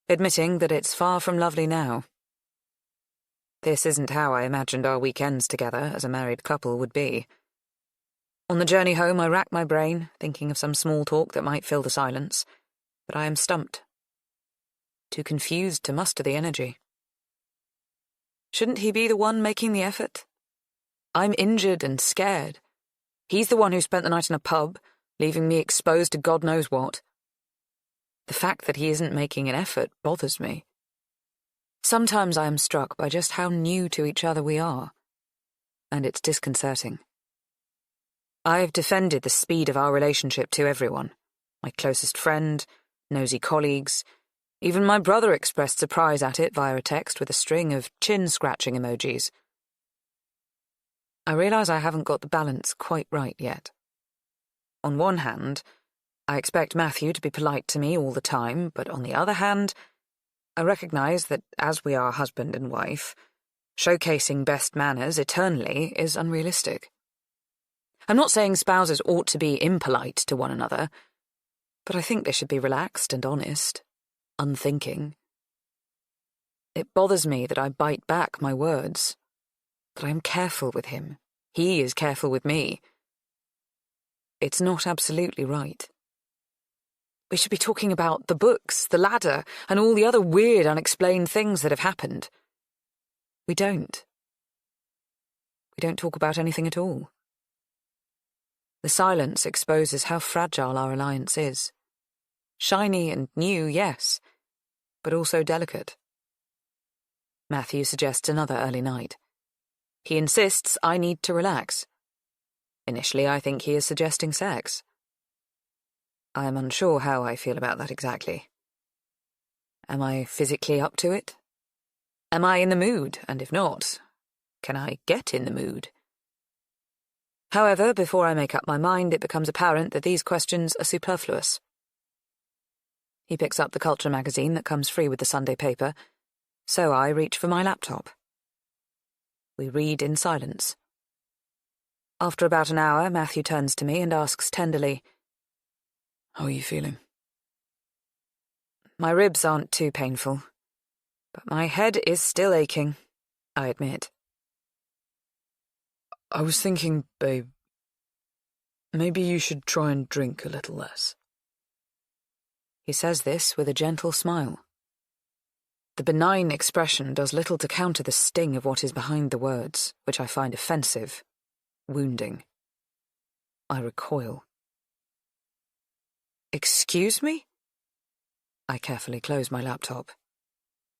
admitting that it's far from lovely now. This isn't how I imagined our weekends together as a married couple would be. On the journey home, I rack my brain, thinking of some small talk that might fill the silence, but I am stumped. Too confused to muster the energy. Shouldn't he be the one making the effort? I'm injured and scared. He's the one who spent the night in a pub, leaving me exposed to God knows what. The fact that he isn't making an effort bothers me. Sometimes I am struck by just how new to each other we are, and it's disconcerting. I've defended the speed of our relationship to everyone. My closest friend, nosy colleagues, even my brother expressed surprise at it via a text with a string of chin-scratching emojis. I realise I haven't got the balance quite right yet. On one hand, I expect Matthew to be polite to me all the time, but on the other hand, I recognise that as we are husband and wife, showcasing best manners eternally is unrealistic. I'm not saying spouses ought to be impolite to one another, but I think they should be relaxed and honest, unthinking. It bothers me that I bite back my words, that I am careful with him. He is careful with me. It's not absolutely right. We should be talking about the books, the ladder, and all the other weird, unexplained things that have happened. We don't. We don't talk about anything at all. The silence exposes how fragile our alliance is. Shiny and new, yes, but also delicate. Matthew suggests another early night. He insists I need to relax. Initially, I think he is suggesting sex. I am unsure how I feel about that exactly. Am I physically up to it? Am I in the mood? And if not, can I get in the mood? However, before I make up my mind, it becomes apparent that these questions are superfluous. He picks up the culture magazine that comes free with the Sunday paper, so I reach for my laptop. We read in silence. After about an hour, Matthew turns to me and asks tenderly, "How are you feeling?" My ribs aren't too painful, but my head is still aching, I admit. I was thinking, babe, maybe you should try and drink a little less. He says this with a gentle smile. The benign expression does little to counter the sting of what is behind the words, which I find offensive, wounding. I recoil. Excuse me? I carefully close my laptop.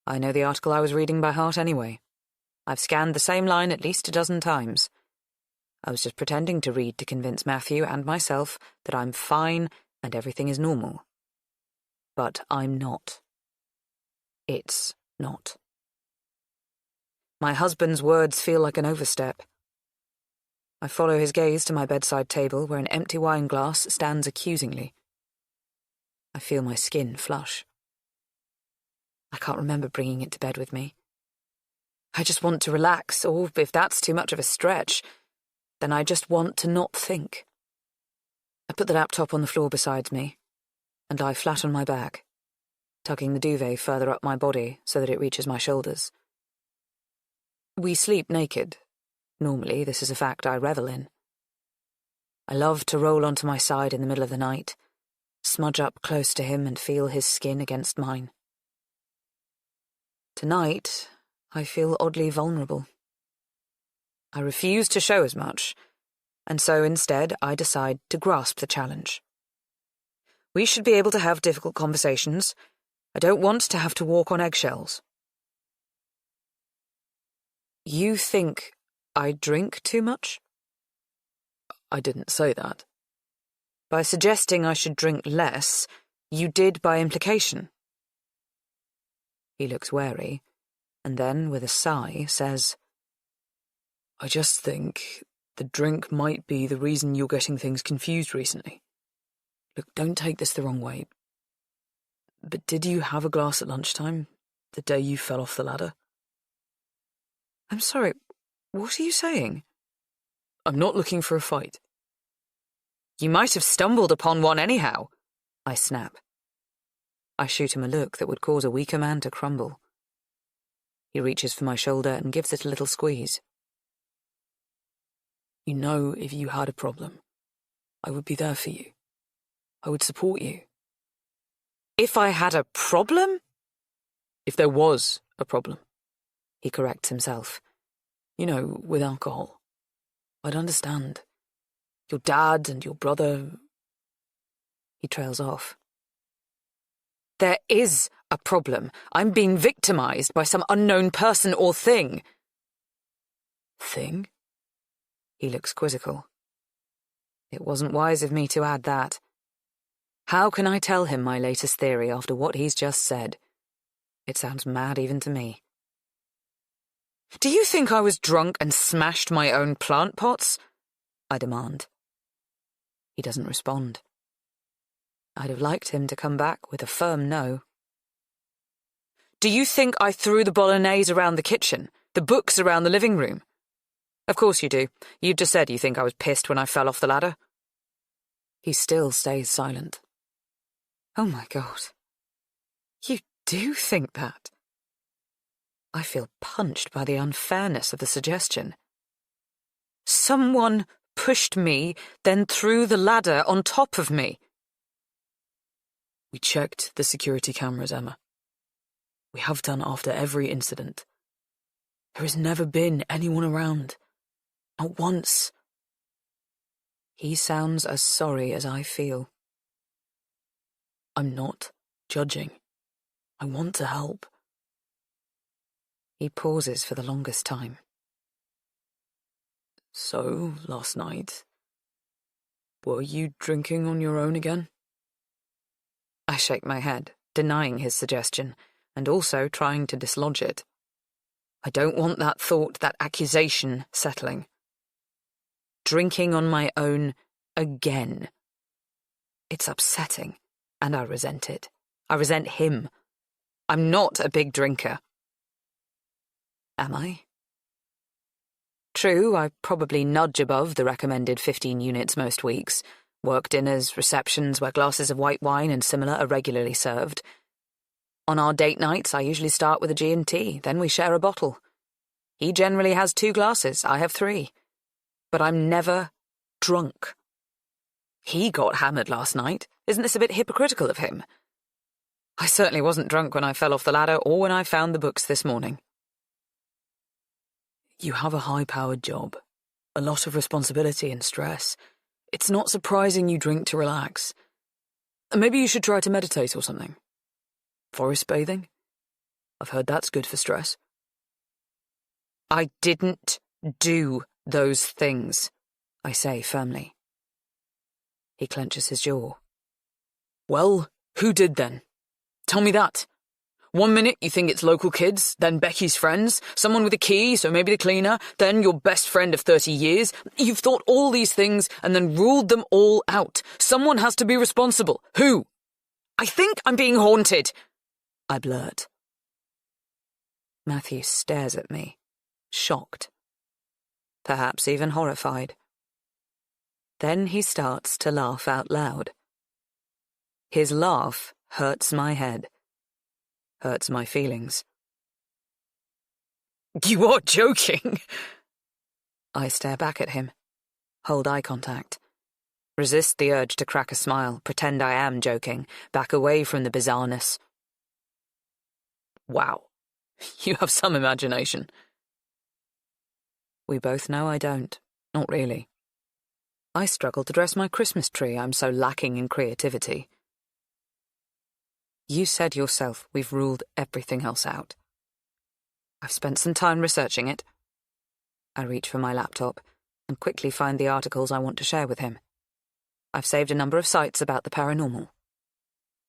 I know the article I was reading by heart anyway. I've scanned the same line at least a dozen times. I was just pretending to read to convince Matthew and myself that I'm fine and everything is normal. But I'm not. It's not. My husband's words feel like an overstep. I follow his gaze to my bedside table where an empty wine glass stands accusingly. I feel my skin flush. I can't remember bringing it to bed with me. I just want to relax, or if that's too much of a stretch, then I just want to not think. I put the laptop on the floor beside me and lie flat on my back, tucking the duvet further up my body so that it reaches my shoulders. We sleep naked. Normally, this is a fact I revel in. I love to roll onto my side in the middle of the night, smudge up close to him and feel his skin against mine. Tonight, I feel oddly vulnerable. I refuse to show as much, and so instead I decide to grasp the challenge. We should be able to have difficult conversations, I don't want to have to walk on eggshells. You think I drink too much? I didn't say that. By suggesting I should drink less, you did by implication. He looks wary, and then, with a sigh, says, I just think the drink might be the reason you're getting things confused recently. Look, don't take this the wrong way, but did you have a glass at lunchtime, the day you fell off the ladder? I'm sorry, what are you saying? I'm not looking for a fight. You might have stumbled upon one anyhow, I snap. I shoot him a look that would cause a weaker man to crumble. He reaches for my shoulder and gives it a little squeeze. You know, if you had a problem, I would be there for you. I would support you. If I had a problem? If there was a problem. He corrects himself. You know, with alcohol. I'd understand. Your dad and your brother. He trails off. There is a problem. I'm being victimized by some unknown person or thing. Thing? He looks quizzical. It wasn't wise of me to add that. How can I tell him my latest theory after what he's just said? It sounds mad even to me. Do you think I was drunk and smashed my own plant pots? I demand. He doesn't respond. I'd have liked him to come back with a firm no. Do you think I threw the bolognese around the kitchen, the books around the living room? Of course you do. You've just said you think I was pissed when I fell off the ladder. He still stays silent. Oh my God. You do think that? I feel punched by the unfairness of the suggestion. Someone pushed me, then threw the ladder on top of me. We checked the security cameras, Emma. We have done after every incident. There has never been anyone around. Not once. He sounds as sorry as I feel. I'm not judging. I want to help. He pauses for the longest time. So, last night, were you drinking on your own again? I shake my head, denying his suggestion, and also trying to dislodge it. I don't want that thought, that accusation, settling. Drinking on my own again. It's upsetting, and I resent it. I resent him. I'm not a big drinker. Am I? True, I probably nudge above the recommended 15 units most weeks. Work dinners, receptions where glasses of white wine and similar are regularly served. On our date nights, I usually start with a G&T, then we share a bottle. He generally has 2 glasses, I have 3. But I'm never drunk. He got hammered last night. Isn't this a bit hypocritical of him? I certainly wasn't drunk when I fell off the ladder or when I found the books this morning. You have a high-powered job, a lot of responsibility and stress. It's not surprising you drink to relax. Maybe you should try to meditate or something. Forest bathing? I've heard that's good for stress. I didn't do those things, I say firmly. He clenches his jaw. Well, who did then? Tell me that. 1 minute you think it's local kids, then Becky's friends, someone with a key, so maybe the cleaner, then your best friend of 30 years. You've thought all these things and then ruled them all out. Someone has to be responsible. Who? I think I'm being haunted, I blurt. Matthew stares at me, shocked. Perhaps even horrified. Then he starts to laugh out loud. His laugh hurts my head. Hurts my feelings. You are joking. I stare back at him, hold eye contact, resist the urge to crack a smile, pretend I am joking, back away from the bizarreness. Wow, you have some imagination. We both know I don't. Not really. I struggle to dress my Christmas tree, I'm so lacking in creativity. You said yourself we've ruled everything else out. I've spent some time researching it. I reach for my laptop and quickly find the articles I want to share with him. I've saved a number of sites about the paranormal.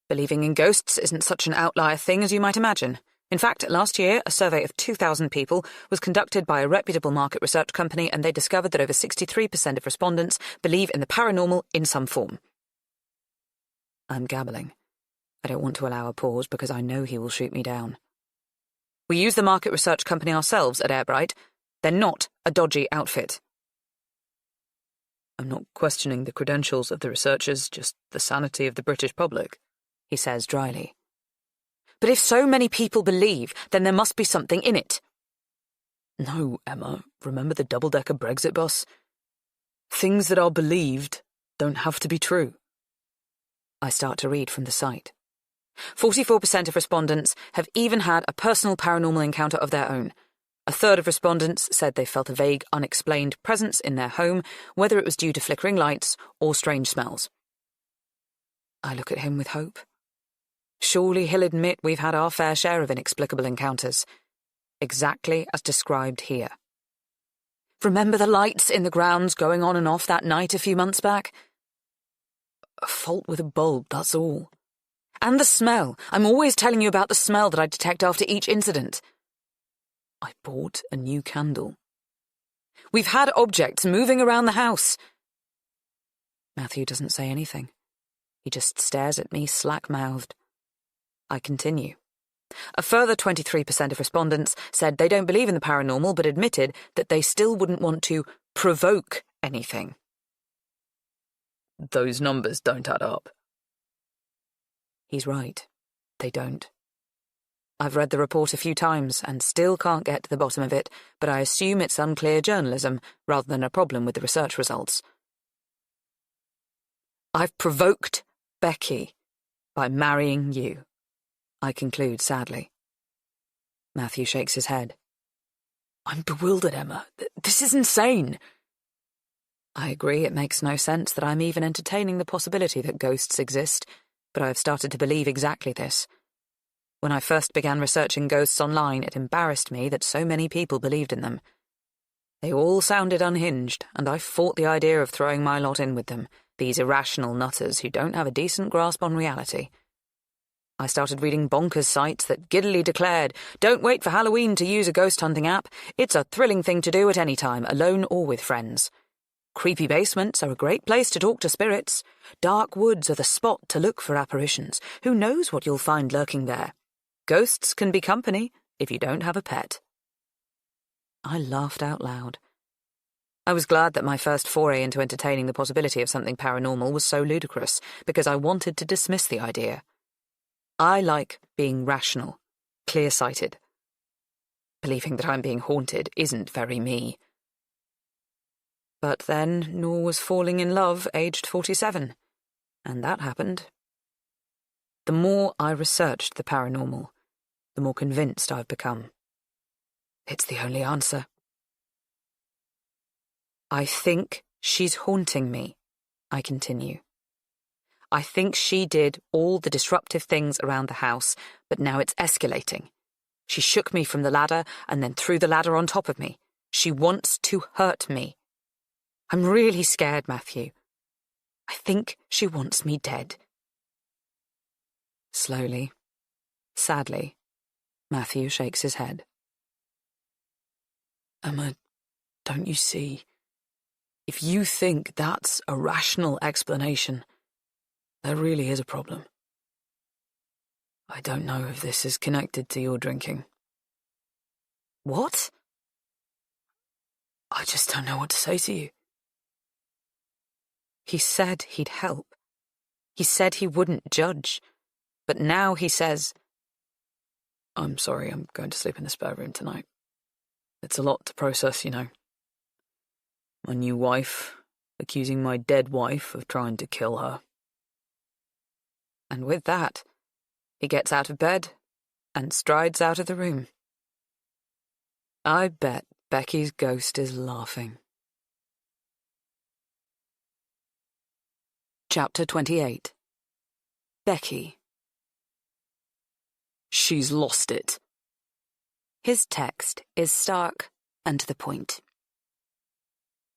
Believing in ghosts isn't such an outlier thing as you might imagine. In fact, last year, a survey of 2,000 people was conducted by a reputable market research company, and they discovered that over 63% of respondents believe in the paranormal in some form. I'm gabbling. I don't want to allow a pause because I know he will shoot me down. We use the market research company ourselves at Airbright. They're not a dodgy outfit. I'm not questioning the credentials of the researchers, just the sanity of the British public, he says dryly. But if so many people believe, then there must be something in it. No, Emma, remember the double-decker Brexit bus? Things that are believed don't have to be true. I start to read from the site. 44% of respondents have even had a personal paranormal encounter of their own. A third of respondents said they felt a vague, unexplained presence in their home, whether it was due to flickering lights or strange smells. I look at him with hope. Surely he'll admit we've had our fair share of inexplicable encounters, exactly as described here. Remember the lights in the grounds going on and off that night a few months back? A fault with a bulb, that's all. And the smell. I'm always telling you about the smell that I detect after each incident. I bought a new candle. We've had objects moving around the house. Matthew doesn't say anything. He just stares at me slack-mouthed. I continue. A further 23% of respondents said they don't believe in the paranormal but admitted that they still wouldn't want to provoke anything. Those numbers don't add up. He's right. They don't. I've read the report a few times and still can't get to the bottom of it, but I assume it's unclear journalism rather than a problem with the research results. I've provoked Becky by marrying you, I conclude sadly. Matthew shakes his head. I'm bewildered, Emma. This is insane. I agree it makes no sense that I'm even entertaining the possibility that ghosts exist, but I have started to believe exactly this. When I first began researching ghosts online, it embarrassed me that so many people believed in them. They all sounded unhinged, and I fought the idea of throwing my lot in with them, these irrational nutters who don't have a decent grasp on reality. I started reading bonkers sites that giddily declared, "Don't wait for Halloween to use a ghost hunting app. It's a thrilling thing to do at any time, alone or with friends. Creepy basements are a great place to talk to spirits. Dark woods are the spot to look for apparitions. Who knows what you'll find lurking there? Ghosts can be company if you don't have a pet." I laughed out loud. I was glad that my first foray into entertaining the possibility of something paranormal was so ludicrous, because I wanted to dismiss the idea. I like being rational, clear-sighted. Believing that I'm being haunted isn't very me. But then Nor was falling in love aged 47, and that happened. The more I researched the paranormal, the more convinced I've become. It's the only answer. I think she's haunting me, I continue. I think she did all the disruptive things around the house, but now it's escalating. She shook me from the ladder and then threw the ladder on top of me. She wants to hurt me. I'm really scared, Matthew. I think she wants me dead. Slowly, sadly, Matthew shakes his head. Emma, don't you see? If you think that's a rational explanation, there really is a problem. I don't know if this is connected to your drinking. What? I just don't know what to say to you. He said he'd help. He said he wouldn't judge. But now he says, I'm sorry, I'm going to sleep in the spare room tonight. It's a lot to process, you know. My new wife, accusing my dead wife of trying to kill her. And with that, he gets out of bed and strides out of the room. I bet Becky's ghost is laughing. Chapter 28. Becky. She's lost it. His text is stark and to the point.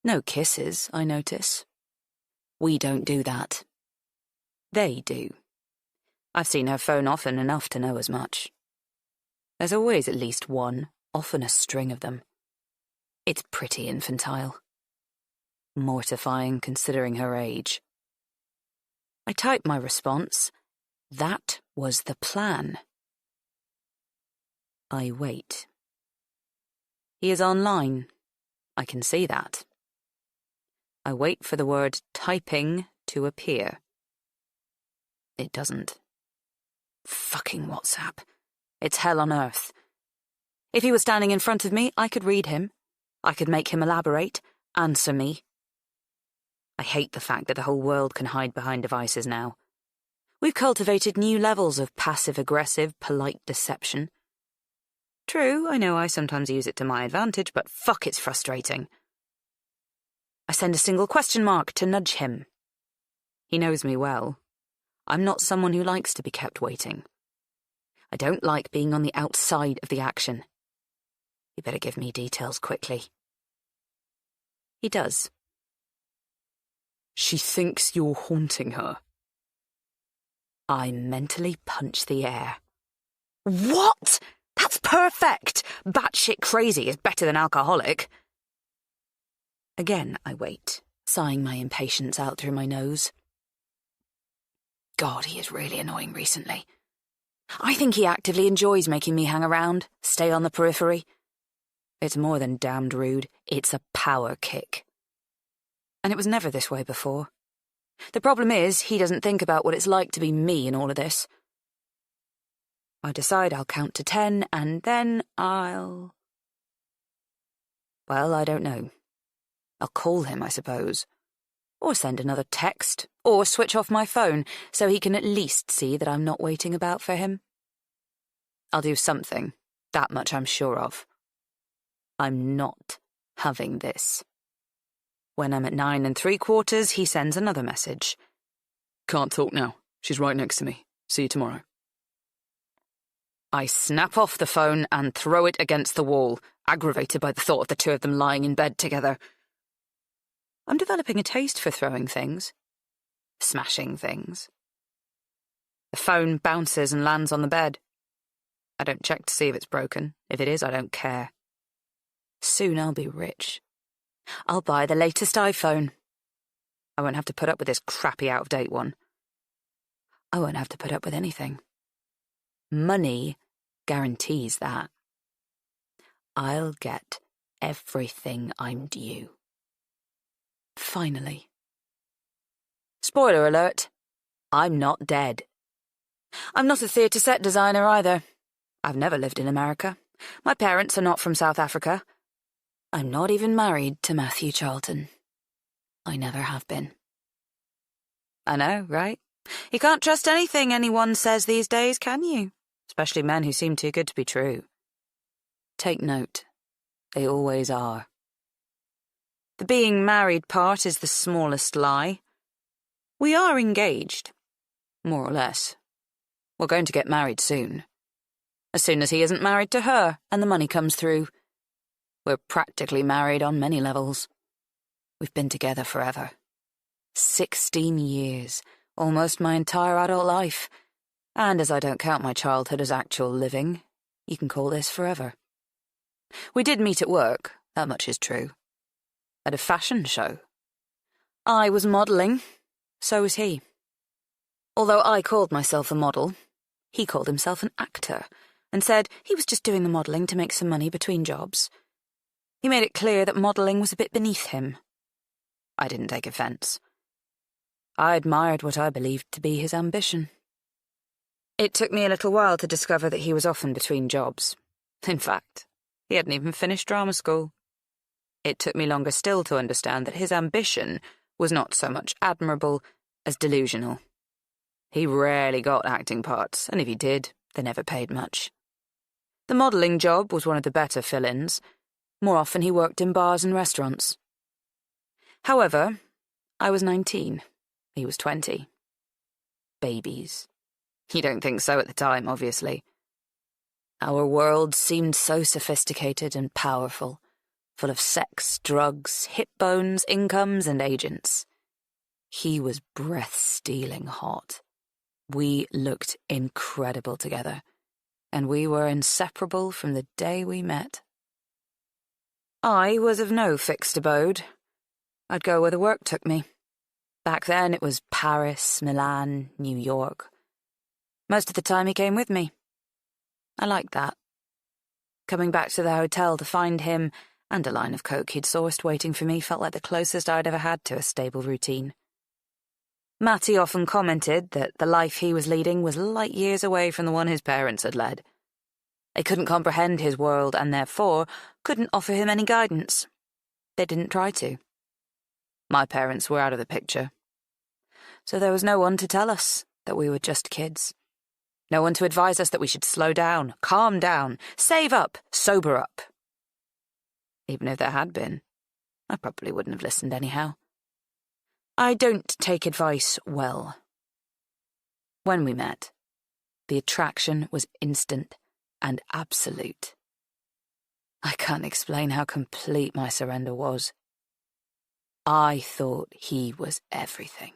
No kisses, I notice. We don't do that. They do. I've seen her phone often enough to know as much. There's always at least one, often a string of them. It's pretty infantile. Mortifying considering her age. I type my response. That was the plan. I wait. He is online. I can see that. I wait for the word typing to appear. It doesn't. Fucking WhatsApp. It's hell on earth. If he was standing in front of me, I could read him. I could make him elaborate, answer me. I hate the fact that the whole world can hide behind devices now. We've cultivated new levels of passive-aggressive, polite deception. True, I know I sometimes use it to my advantage, but fuck, it's frustrating. I send a single question mark to nudge him. He knows me well. I'm not someone who likes to be kept waiting. I don't like being on the outside of the action. You better give me details quickly. He does. She thinks you're haunting her. I mentally punch the air. What? That's perfect! Batshit crazy is better than alcoholic. Again I wait, sighing my impatience out through my nose. God, he is really annoying recently. I think he actively enjoys making me hang around, stay on the periphery. It's more than damned rude, it's a power kick. And it was never this way before. The problem is, he doesn't think about what it's like to be me in all of this. I decide I'll count to 10, and then Well, I don't know. I'll call him, I suppose. Or send another text, or switch off my phone, so he can at least see that I'm not waiting about for him. I'll do something, that much I'm sure of. I'm not having this. When I'm at 9 3/4, he sends another message. Can't talk now. She's right next to me. See you tomorrow. I snap off the phone and throw it against the wall, aggravated by the thought of the two of them lying in bed together. I'm developing a taste for throwing things. Smashing things. The phone bounces and lands on the bed. I don't check to see if it's broken. If it is, I don't care. Soon I'll be rich. I'll buy the latest iPhone. I won't have to put up with this crappy out-of-date one. I won't have to put up with anything. Money guarantees that. I'll get everything I'm due. Finally. Spoiler alert, I'm not dead. I'm not a theatre set designer either. I've never lived in America. My parents are not from South Africa. I'm not even married to Matthew Charlton. I never have been. I know, right? You can't trust anything anyone says these days, can you? Especially men who seem too good to be true. Take note. They always are. The being married part is the smallest lie. We are engaged. More or less. We're going to get married soon. As soon as he isn't married to her and the money comes through. We're practically married on many levels. We've been together forever. 16 years, almost my entire adult life. And as I don't count my childhood as actual living, you can call this forever. We did meet at work, that much is true. At a fashion show. I was modelling, so was he. Although I called myself a model, he called himself an actor, and said he was just doing the modelling to make some money between jobs. He made it clear that modelling was a bit beneath him. I didn't take offence. I admired what I believed to be his ambition. It took me a little while to discover that he was often between jobs. In fact, he hadn't even finished drama school. It took me longer still to understand that his ambition was not so much admirable as delusional. He rarely got acting parts, and if he did, they never paid much. The modelling job was one of the better fill-ins. More often he worked in bars and restaurants. However, I was 19. He was 20. Babies. You don't think so at the time, obviously. Our world seemed so sophisticated and powerful, full of sex, drugs, hip bones, incomes, and agents. He was breath-stealing hot. We looked incredible together, and we were inseparable from the day we met. I was of no fixed abode. I'd go where the work took me. Back then it was Paris, Milan, New York. Most of the time he came with me. I liked that. Coming back to the hotel to find him and a line of coke he'd sourced waiting for me felt like the closest I'd ever had to a stable routine. Matty often commented that the life he was leading was light years away from the one his parents had led. They couldn't comprehend his world and therefore couldn't offer him any guidance. They didn't try to. My parents were out of the picture. So there was no one to tell us that we were just kids. No one to advise us that we should slow down, calm down, save up, sober up. Even if there had been, I probably wouldn't have listened anyhow. I don't take advice well. When we met, the attraction was instant and absolute. I can't explain how complete my surrender was. I thought he was everything.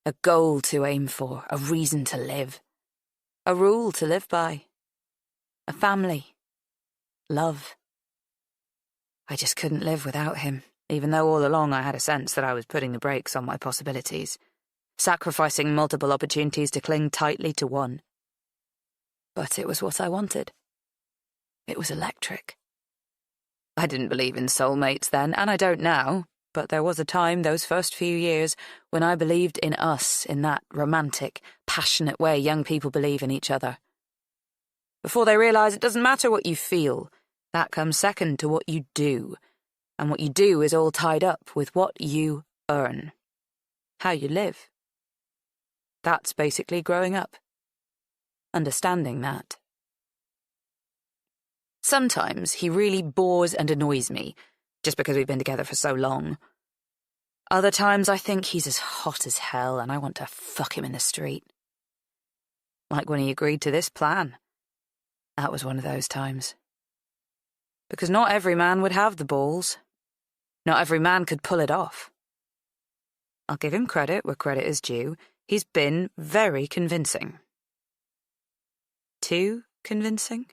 A goal to aim for, a reason to live, a rule to live by, a family, love. I just couldn't live without him, even though all along I had a sense that I was putting the brakes on my possibilities, sacrificing multiple opportunities to cling tightly to one. But it was what I wanted. It was electric. I didn't believe in soulmates then, and I don't now, but there was a time, those first few years, when I believed in us in that romantic, passionate way young people believe in each other. Before they realise it doesn't matter what you feel, that comes second to what you do, and what you do is all tied up with what you earn, how you live. That's basically growing up. Understanding that. Sometimes he really bores and annoys me, just because we've been together for so long. Other times I think he's as hot as hell and I want to fuck him in the street. Like when he agreed to this plan. That was one of those times. Because not every man would have the balls. Not every man could pull it off. I'll give him credit where credit is due. He's been very convincing. Too convincing?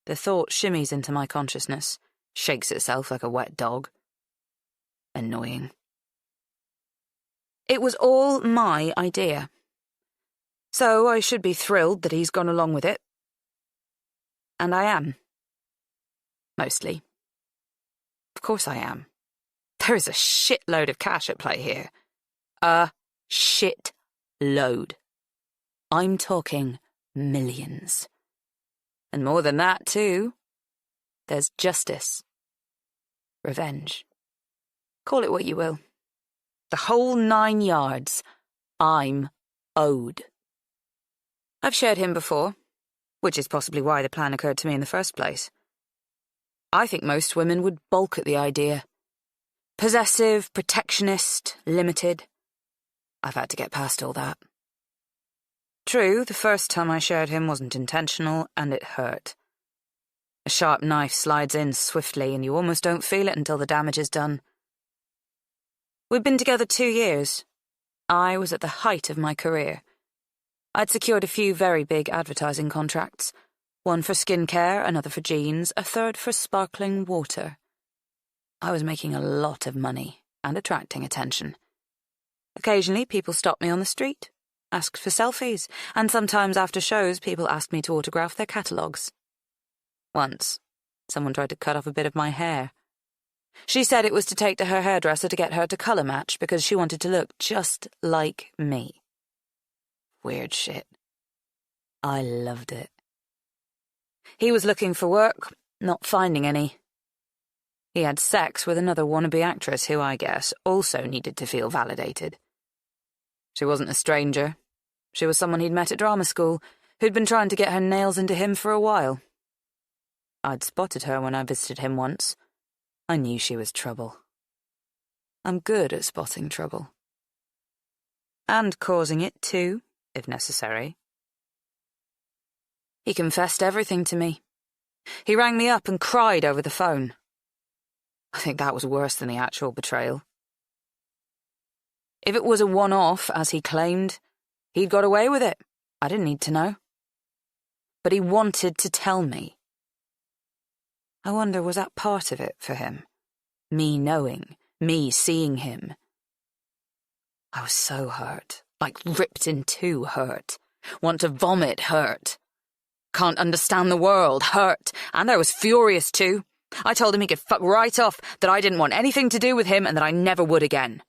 The thought shimmies into my consciousness, shakes itself like a wet dog. Annoying. It was all my idea. So I should be thrilled that he's gone along with it. And I am. Mostly. Of course I am. There is a shitload of cash at play here. A shitload. I'm talking millions. And more than that, too. There's justice. Revenge. Call it what you will. The whole 9 yards. I'm owed. I've shared him before, which is possibly why the plan occurred to me in the first place. I think most women would balk at the idea. Possessive, protectionist, limited. I've had to get past all that. True, the first time I shared him wasn't intentional, and it hurt. A sharp knife slides in swiftly, and you almost don't feel it until the damage is done. We'd been together 2 years. I was at the height of my career. I'd secured a few very big advertising contracts. One for skincare, another for jeans, a third for sparkling water. I was making a lot of money and attracting attention. Occasionally, people stopped me on the street, asked for selfies, and sometimes after shows, people asked me to autograph their catalogues. Once, someone tried to cut off a bit of my hair. She said it was to take to her hairdresser to get her to colour match because she wanted to look just like me. Weird shit. I loved it. He was looking for work, not finding any. He had sex with another wannabe actress who, I guess, also needed to feel validated. She wasn't a stranger. She was someone he'd met at drama school, who'd been trying to get her nails into him for a while. I'd spotted her when I visited him once. I knew she was trouble. I'm good at spotting trouble. And causing it, too, if necessary. He confessed everything to me. He rang me up and cried over the phone. I think that was worse than the actual betrayal. If it was a one-off, as he claimed, he'd got away with it. I didn't need to know. But he wanted to tell me. I wonder, was that part of it for him? Me knowing, me seeing him. I was so hurt, like ripped in two hurt. Want to vomit hurt. Can't understand the world hurt, and I was furious too. I told him he could fuck right off, that I didn't want anything to do with him and that I never would again.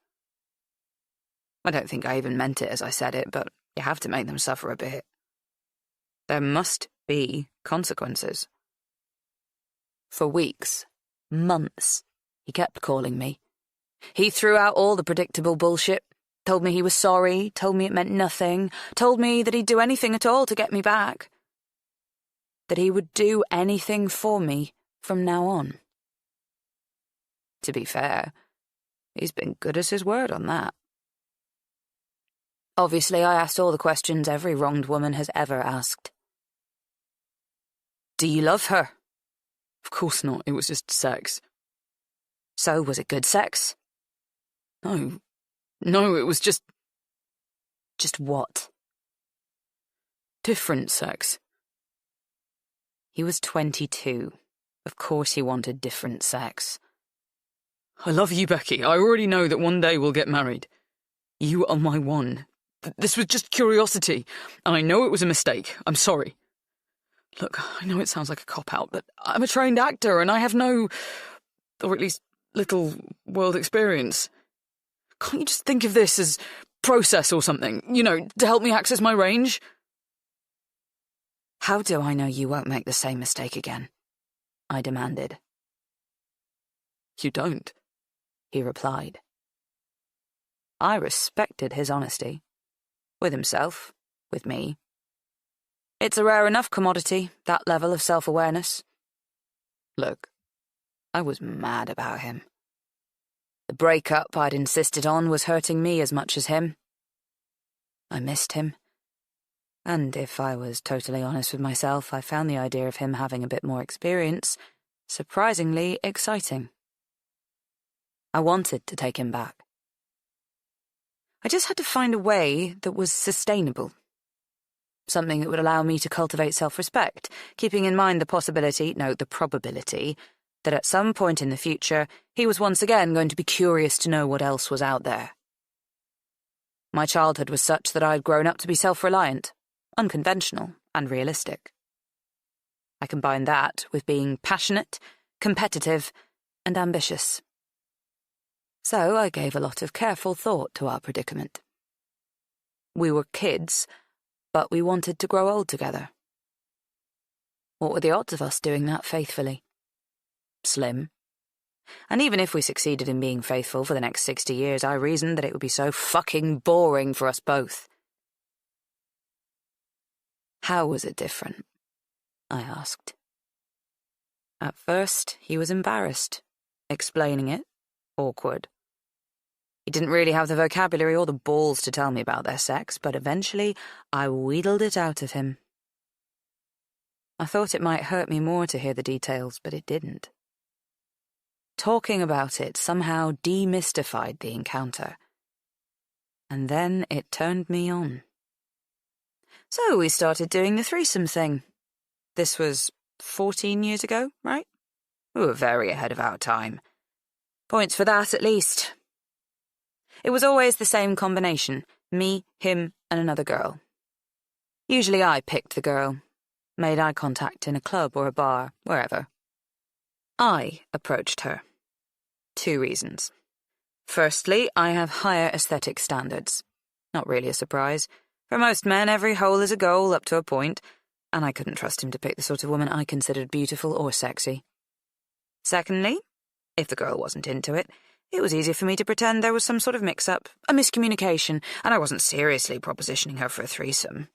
I don't think I even meant it as I said it, but you have to make them suffer a bit. There must be consequences. For weeks, months, he kept calling me. He threw out all the predictable bullshit, told me he was sorry, told me it meant nothing, told me that he'd do anything at all to get me back. That he would do anything for me from now on. To be fair, he's been good as his word on that. Obviously, I asked all the questions every wronged woman has ever asked. Do you love her? Of course not, it was just sex. So, was it good sex? No, it was just... Just what? Different sex. He was 22. Of course he wanted different sex. I love you, Becky. I already know that one day we'll get married. You are my one. This was just curiosity, and I know it was a mistake. I'm sorry. Look, I know it sounds like a cop-out, but I'm a trained actor, and I have no, or at least little, world experience. Can't you just think of this as process or something, to help me access my range? How do I know you won't make the same mistake again? I demanded. You don't, he replied. I respected his honesty. With himself, with me. It's a rare enough commodity, that level of self-awareness. Look, I was mad about him. The breakup I'd insisted on was hurting me as much as him. I missed him. And if I was totally honest with myself, I found the idea of him having a bit more experience surprisingly exciting. I wanted to take him back. I just had to find a way that was sustainable. Something that would allow me to cultivate self-respect, keeping in mind the probability, that at some point in the future, he was once again going to be curious to know what else was out there. My childhood was such that I'd grown up to be self-reliant, unconventional, and realistic. I combined that with being passionate, competitive, and ambitious. So I gave a lot of careful thought to our predicament. We were kids, but we wanted to grow old together. What were the odds of us doing that faithfully? Slim. And even if we succeeded in being faithful for the next 60 years, I reasoned that it would be so fucking boring for us both. How was it different? I asked. At first, he was embarrassed, explaining it, awkward. He didn't really have the vocabulary or the balls to tell me about their sex, but eventually I wheedled it out of him. I thought it might hurt me more to hear the details, but it didn't. Talking about it somehow demystified the encounter. And then it turned me on. So we started doing the threesome thing. This was 14 years ago, right? We were very ahead of our time. Points for that, at least. It was always the same combination, me, him, and another girl. Usually I picked the girl, made eye contact in a club or a bar, wherever. I approached her. 2 reasons. Firstly, I have higher aesthetic standards. Not really a surprise. For most men, every hole is a goal up to a point, and I couldn't trust him to pick the sort of woman I considered beautiful or sexy. Secondly, if the girl wasn't into it, it was easier for me to pretend there was some sort of mix-up, a miscommunication, and I wasn't seriously propositioning her for a threesome.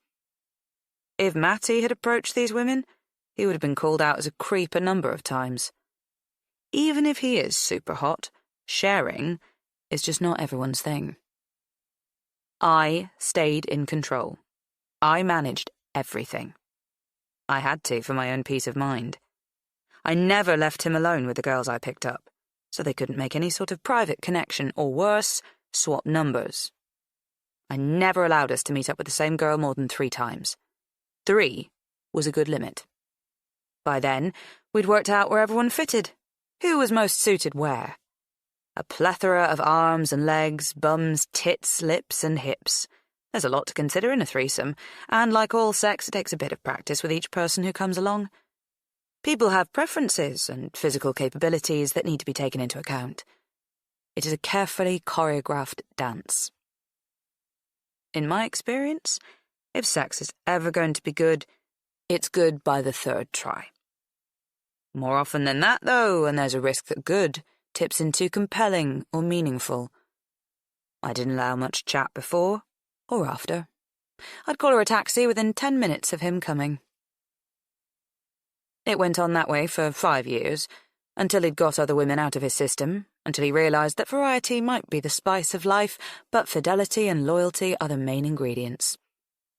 If Matty had approached these women, he would have been called out as a creep a number of times. Even if he is super hot, sharing is just not everyone's thing. I stayed in control. I managed everything. I had to for my own peace of mind. I never left him alone with the girls I picked up, so they couldn't make any sort of private connection, or worse, swap numbers. I never allowed us to meet up with the same girl more than 3 times. 3 was a good limit. By then, we'd worked out where everyone fitted, who was most suited where. A plethora of arms and legs, bums, tits, lips, and hips. There's a lot to consider in a threesome, and like all sex, it takes a bit of practice with each person who comes along. People have preferences and physical capabilities that need to be taken into account. It is a carefully choreographed dance. In my experience, if sex is ever going to be good, it's good by the 3rd try. More often than that, though, and there's a risk that good tips into compelling or meaningful. I didn't allow much chat before or after. I'd call her a taxi within 10 minutes of him coming. It went on that way for 5 years, until he'd got other women out of his system, until he realised that variety might be the spice of life, but fidelity and loyalty are the main ingredients.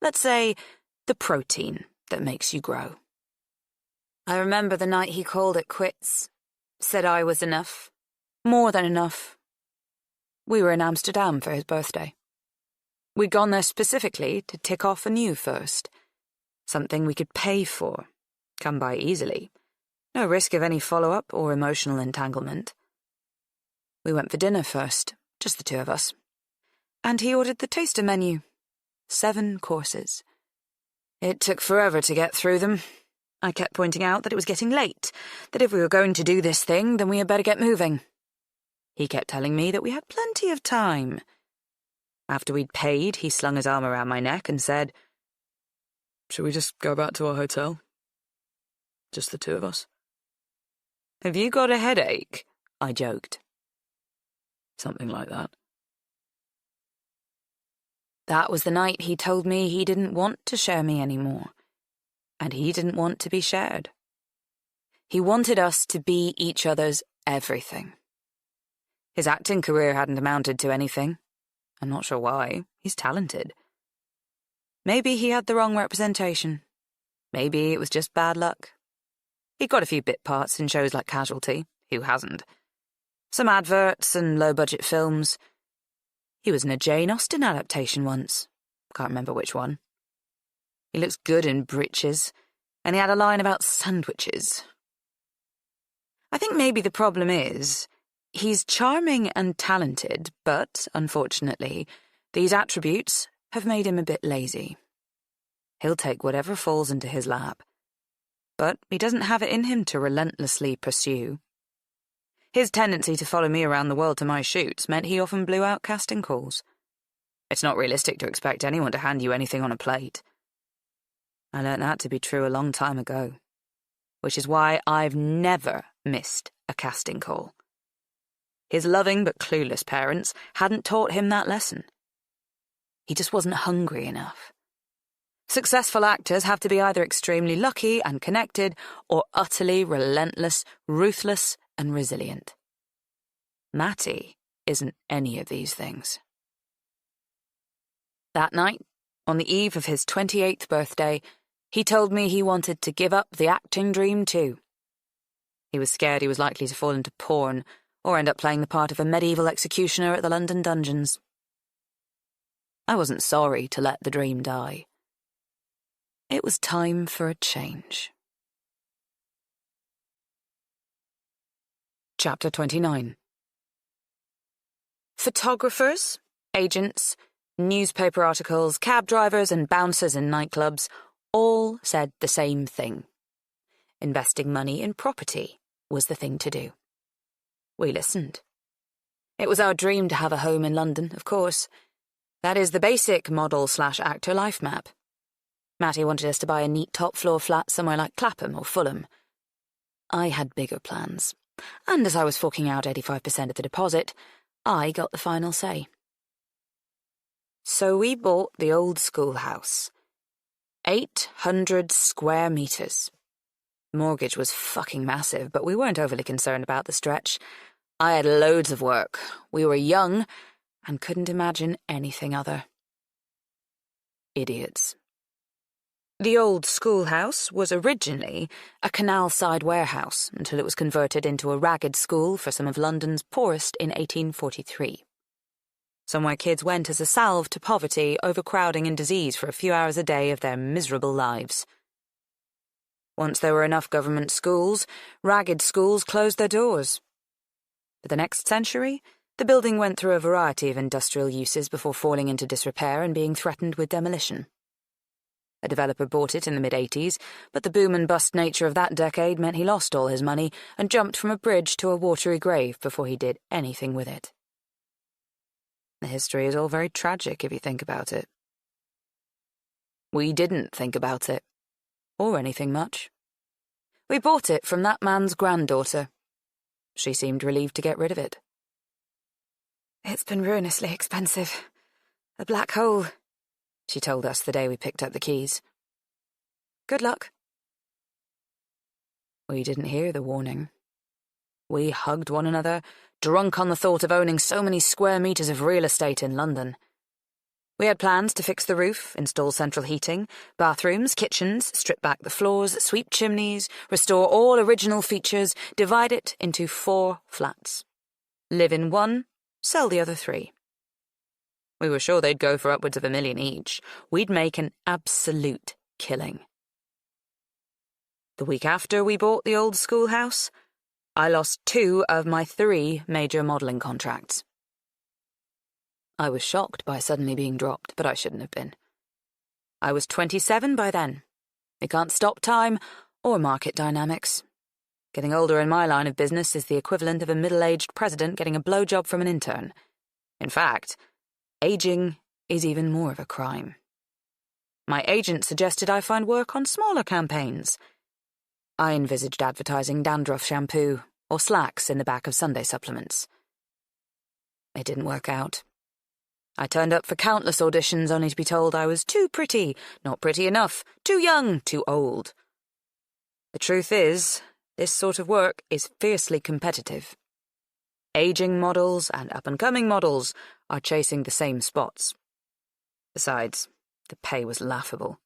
Let's say, the protein that makes you grow. I remember the night he called it quits, said I was enough, more than enough. We were in Amsterdam for his birthday. We'd gone there specifically to tick off a new first, something we could pay for, come by easily, no risk of any follow-up or emotional entanglement. We went for dinner first, just the 2 of us, and he ordered the taster menu, 7 courses. It took forever to get through them. I kept pointing out that it was getting late, that if we were going to do this thing, then we had better get moving. He kept telling me that we had plenty of time. After we'd paid, he slung his arm around my neck and said, "Should we just go back to our hotel? Just the 2 of us?" "Have you got a headache?" I joked. Something like that. That was the night he told me he didn't want to share me anymore, and he didn't want to be shared. He wanted us to be each other's everything. His acting career hadn't amounted to anything. I'm not sure why. He's talented. Maybe he had the wrong representation. Maybe it was just bad luck. He got a few bit parts in shows like Casualty. Who hasn't? Some adverts and low-budget films. He was in a Jane Austen adaptation once. Can't remember which one. He looks good in breeches, and he had a line about sandwiches. I think maybe the problem is, he's charming and talented, but, unfortunately, these attributes have made him a bit lazy. He'll take whatever falls into his lap. But he doesn't have it in him to relentlessly pursue. His tendency to follow me around the world to my shoots meant he often blew out casting calls. It's not realistic to expect anyone to hand you anything on a plate. I learnt that to be true a long time ago, which is why I've never missed a casting call. His loving but clueless parents hadn't taught him that lesson. He just wasn't hungry enough. Successful actors have to be either extremely lucky and connected or utterly relentless, ruthless, and resilient. Matty isn't any of these things. That night, on the eve of his 28th birthday, he told me he wanted to give up the acting dream too. He was scared he was likely to fall into porn or end up playing the part of a medieval executioner at the London dungeons. I wasn't sorry to let the dream die. It was time for a change. Chapter 29. Photographers, agents, newspaper articles, cab drivers and bouncers in nightclubs all said the same thing. Investing money in property was the thing to do. We listened. It was our dream to have a home in London, of course. That is the basic model/actor life map. Matty wanted us to buy a neat top-floor flat somewhere like Clapham or Fulham. I had bigger plans, and as I was forking out 85% of the deposit, I got the final say. So we bought the old schoolhouse. 800 square meters. The mortgage was fucking massive, but we weren't overly concerned about the stretch. I had loads of work. We were young and couldn't imagine anything other. Idiots. The old schoolhouse was originally a canal-side warehouse until it was converted into a ragged school for some of London's poorest in 1843. Somewhere kids went as a salve to poverty, overcrowding and disease for a few hours a day of their miserable lives. Once there were enough government schools, ragged schools closed their doors. For the next century, the building went through a variety of industrial uses before falling into disrepair and being threatened with demolition. A developer bought it in the mid-80s, but the boom and bust nature of that decade meant he lost all his money and jumped from a bridge to a watery grave before he did anything with it. The history is all very tragic if you think about it. We didn't think about it, or anything much. We bought it from that man's granddaughter. She seemed relieved to get rid of it. "It's been ruinously expensive. A black hole," she told us the day we picked up the keys. "Good luck." We didn't hear the warning. We hugged one another, drunk on the thought of owning so many square meters of real estate in London. We had plans to fix the roof, install central heating, bathrooms, kitchens, strip back the floors, sweep chimneys, restore all original features, divide it into 4 flats. Live in one, sell the other 3. We were sure they'd go for upwards of $1 million each. We'd make an absolute killing. The week after we bought the old schoolhouse, I lost 2 of my 3 major modelling contracts. I was shocked by suddenly being dropped, but I shouldn't have been. I was 27 by then. You can't stop time or market dynamics. Getting older in my line of business is the equivalent of a middle-aged president getting a blowjob from an intern. In fact, aging is even more of a crime. My agent suggested I find work on smaller campaigns. I envisaged advertising dandruff shampoo or slacks in the back of Sunday supplements. It didn't work out. I turned up for countless auditions only to be told I was too pretty, not pretty enough, too young, too old. The truth is, this sort of work is fiercely competitive. Aging models and up-and-coming models are chasing the same spots. Besides, the pay was laughable.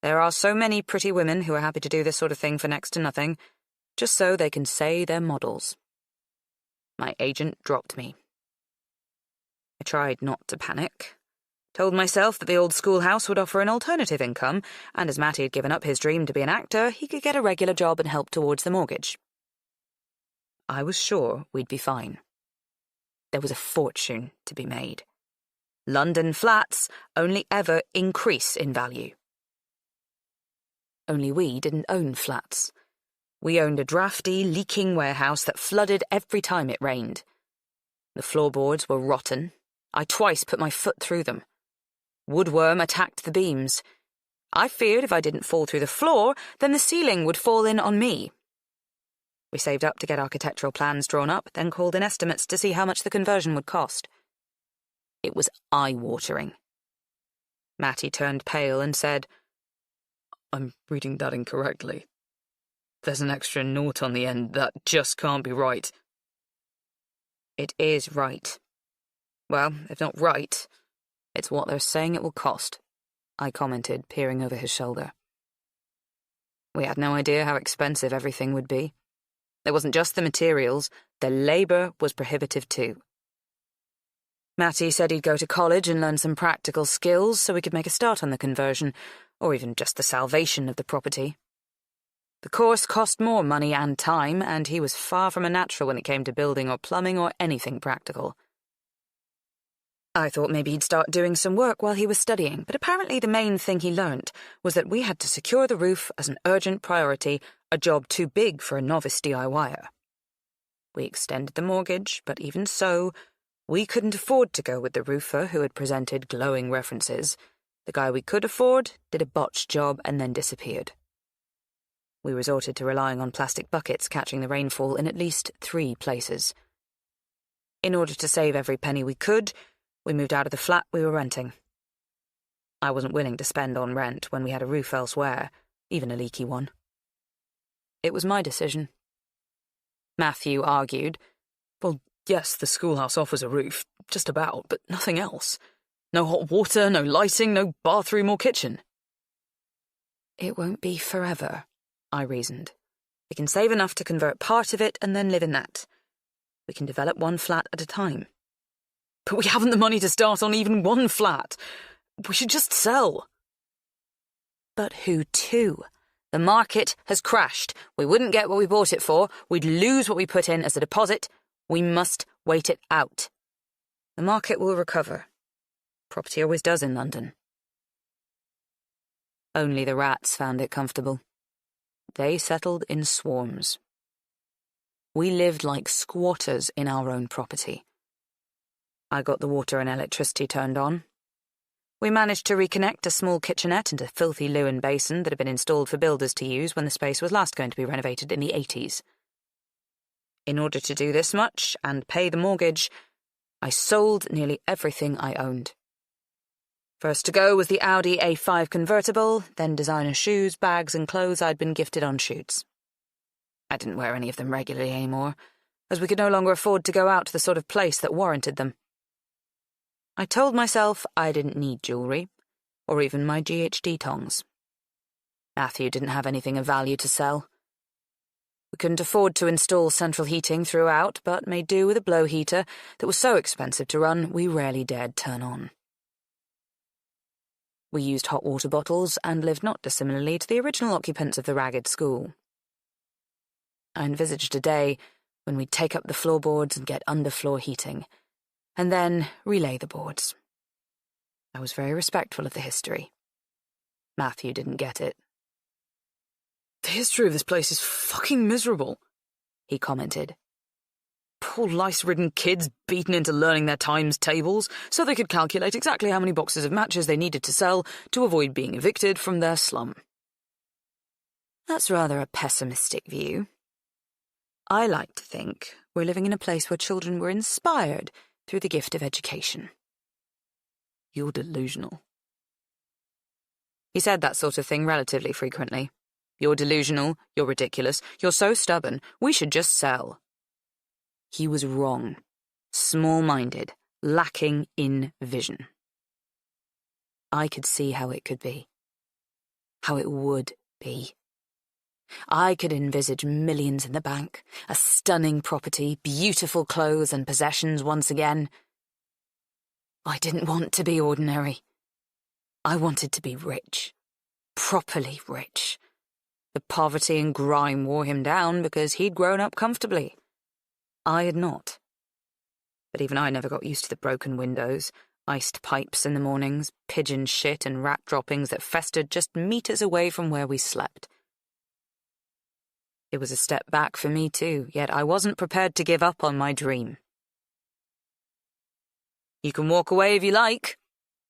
There are so many pretty women who are happy to do this sort of thing for next to nothing, just so they can say they're models. My agent dropped me. I tried not to panic. Told myself that the old schoolhouse would offer an alternative income, and as Matty had given up his dream to be an actor, he could get a regular job and help towards the mortgage. I was sure we'd be fine. There was a fortune to be made. London flats only ever increase in value. Only we didn't own flats. We owned a drafty, leaking warehouse that flooded every time it rained. The floorboards were rotten. I twice put my foot through them. Woodworm attacked the beams. I feared if I didn't fall through the floor, then the ceiling would fall in on me. We saved up to get architectural plans drawn up, then called in estimates to see how much the conversion would cost. It was eye-watering. Matty turned pale and said, "I'm reading that incorrectly. There's an extra naught on the end. That just can't be right." "It is right." "Well, if not right, it's what they're saying it will cost," I commented, peering over his shoulder. We had no idea how expensive everything would be. There wasn't just the materials, the labour was prohibitive too. Matty said he'd go to college and learn some practical skills so we could make a start on the conversion, or even just the salvation of the property. The course cost more money and time, and he was far from a natural when it came to building or plumbing or anything practical. I thought maybe he'd start doing some work while he was studying, but apparently the main thing he learnt was that we had to secure the roof as an urgent priority, a job too big for a novice DIYer. We extended the mortgage, but even so, we couldn't afford to go with the roofer who had presented glowing references. The guy we could afford did a botched job and then disappeared. We resorted to relying on plastic buckets catching the rainfall in at least 3 places. In order to save every penny we could, we moved out of the flat we were renting. I wasn't willing to spend on rent when we had a roof elsewhere, even a leaky one. It was my decision. Matthew argued, "Well, yes, the schoolhouse offers a roof, just about, but nothing else. No hot water, no lighting, no bathroom or kitchen." It won't be forever, I reasoned. We can save enough to convert part of it and then live in that. We can develop one flat at a time. But we haven't the money to start on even one flat. We should just sell. But who to? The market has crashed. We wouldn't get what we bought it for. We'd lose what we put in as a deposit. We must wait it out. The market will recover. Property always does in London. Only the rats found it comfortable. They settled in swarms. We lived like squatters in our own property. I got the water and electricity turned on. We managed to reconnect a small kitchenette and a filthy loo and basin that had been installed for builders to use when the space was last going to be renovated in the 80s. In order to do this much and pay the mortgage, I sold nearly everything I owned. First to go was the Audi A5 convertible, then designer shoes, bags and clothes I'd been gifted on shoots. I didn't wear any of them regularly anymore, as we could no longer afford to go out to the sort of place that warranted them. I told myself I didn't need jewellery, or even my GHD tongs. Matthew didn't have anything of value to sell. We couldn't afford to install central heating throughout, but made do with a blow heater that was so expensive to run we rarely dared turn on. We used hot water bottles and lived not dissimilarly to the original occupants of the ragged school. I envisaged a day when we'd take up the floorboards and get underfloor heating, and then relay the boards. I was very respectful of the history. Matthew didn't get it. The history of this place is fucking miserable, he commented. Poor lice-ridden kids beaten into learning their times tables so they could calculate exactly how many boxes of matches they needed to sell to avoid being evicted from their slum. That's rather a pessimistic view. I like to think we're living in a place where children were inspired through the gift of education. You're delusional. He said that sort of thing relatively frequently. You're delusional, you're ridiculous, you're so stubborn, we should just sell. He was wrong, small-minded, lacking in vision. I could see how it could be. How it would be. I could envisage millions in the bank, a stunning property, beautiful clothes and possessions once again. I didn't want to be ordinary. I wanted to be rich. Properly rich. The poverty and grime wore him down because he'd grown up comfortably. I had not. But even I never got used to the broken windows, iced pipes in the mornings, pigeon shit and rat droppings that festered just meters away from where we slept. It was a step back for me too, yet I wasn't prepared to give up on my dream. You can walk away if you like,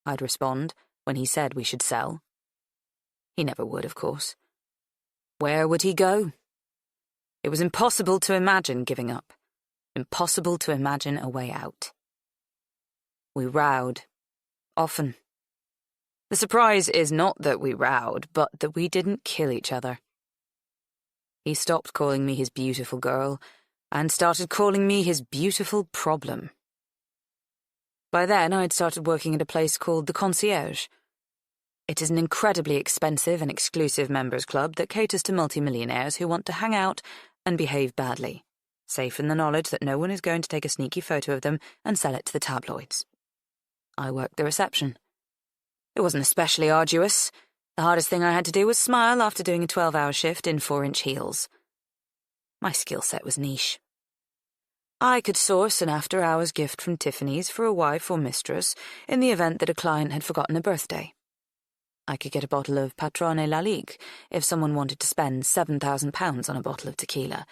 I'd respond when he said we should sell. He never would, of course. Where would he go? It was impossible to imagine giving up. Impossible to imagine a way out. We rowed. Often. The surprise is not that we rowed, but that we didn't kill each other. He stopped calling me his beautiful girl and started calling me his beautiful problem. By then, I'd started working at a place called the Concierge. It is an incredibly expensive and exclusive members' club that caters to multimillionaires who want to hang out and behave badly, safe in the knowledge that no one is going to take a sneaky photo of them and sell it to the tabloids. I worked the reception. It wasn't especially arduous. The hardest thing I had to do was smile after doing a 12-hour shift in 4-inch heels. My skill set was niche. I could source an after-hours gift from Tiffany's for a wife or mistress in the event that a client had forgotten a birthday. I could get a bottle of Patrone La Ligue if someone wanted to spend £7,000 on a bottle of tequila.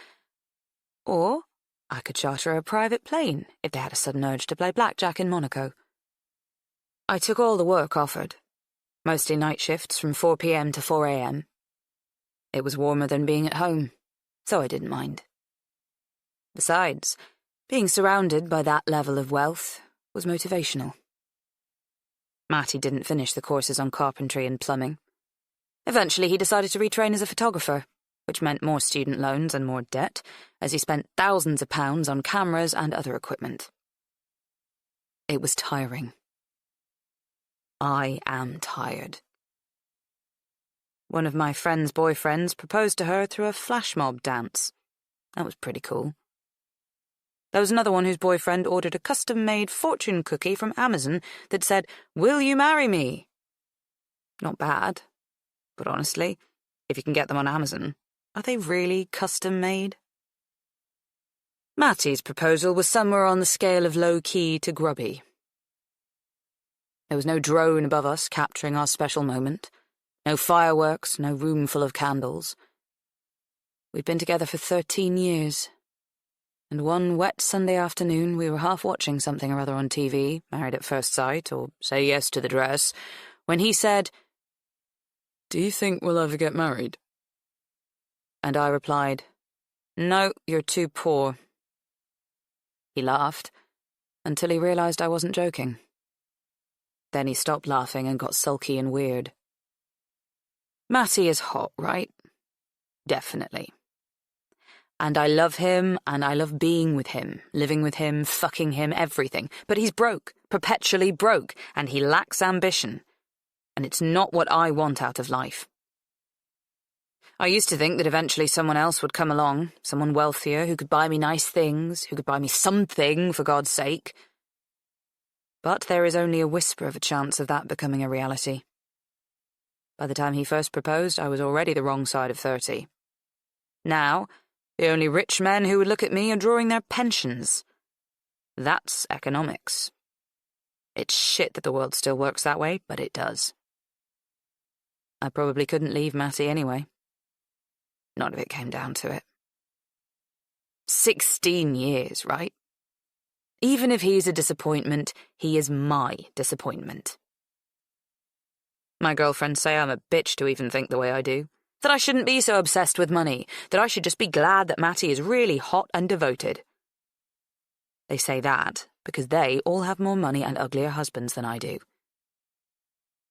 Or I could charter a private plane if they had a sudden urge to play blackjack in Monaco. I took all the work offered. Mostly night shifts from 4 p.m. to 4 a.m. It was warmer than being at home, so I didn't mind. Besides, being surrounded by that level of wealth was motivational. Matty didn't finish the courses on carpentry and plumbing. Eventually he decided to retrain as a photographer, which meant more student loans and more debt, as he spent thousands of pounds on cameras and other equipment. It was tiring. I am tired. one of my friend's boyfriends proposed to her through a flash mob dance. That was pretty cool. There was another one whose boyfriend ordered a custom-made fortune cookie from Amazon that said, "Will you marry me?" Not bad, but honestly, if you can get them on Amazon, are they really custom-made? Matty's proposal was somewhere on the scale of low-key to grubby. There was no drone above us capturing our special moment, no fireworks, no room full of candles. We'd been together for 13 years, and one wet Sunday afternoon we were half watching something or other on TV, Married at First Sight, or Say Yes to the Dress, when he said, "Do you think we'll ever get married?" And I replied, "No, you're too poor." He laughed, until he realized I wasn't joking. Then he stopped laughing and got sulky and weird. Matty is hot, right? Definitely. And I love him, and I love being with him, living with him, fucking him, everything. But he's broke, perpetually broke, and he lacks ambition. And it's not what I want out of life. I used to think that eventually someone else would come along, someone wealthier, who could buy me nice things, who could buy me something, for God's sake. But there is only a whisper of a chance of that becoming a reality. By the time he first proposed, I was already the wrong side of 30. Now, the only rich men who would look at me are drawing their pensions. That's economics. It's shit that the world still works that way, but it does. I probably couldn't leave Matty anyway. Not if it came down to it. 16 years, right? Even if he's a disappointment, he is my disappointment. My girlfriends say I'm a bitch to even think the way I do, that I shouldn't be so obsessed with money, that I should just be glad that Matty is really hot and devoted. They say that because they all have more money and uglier husbands than I do.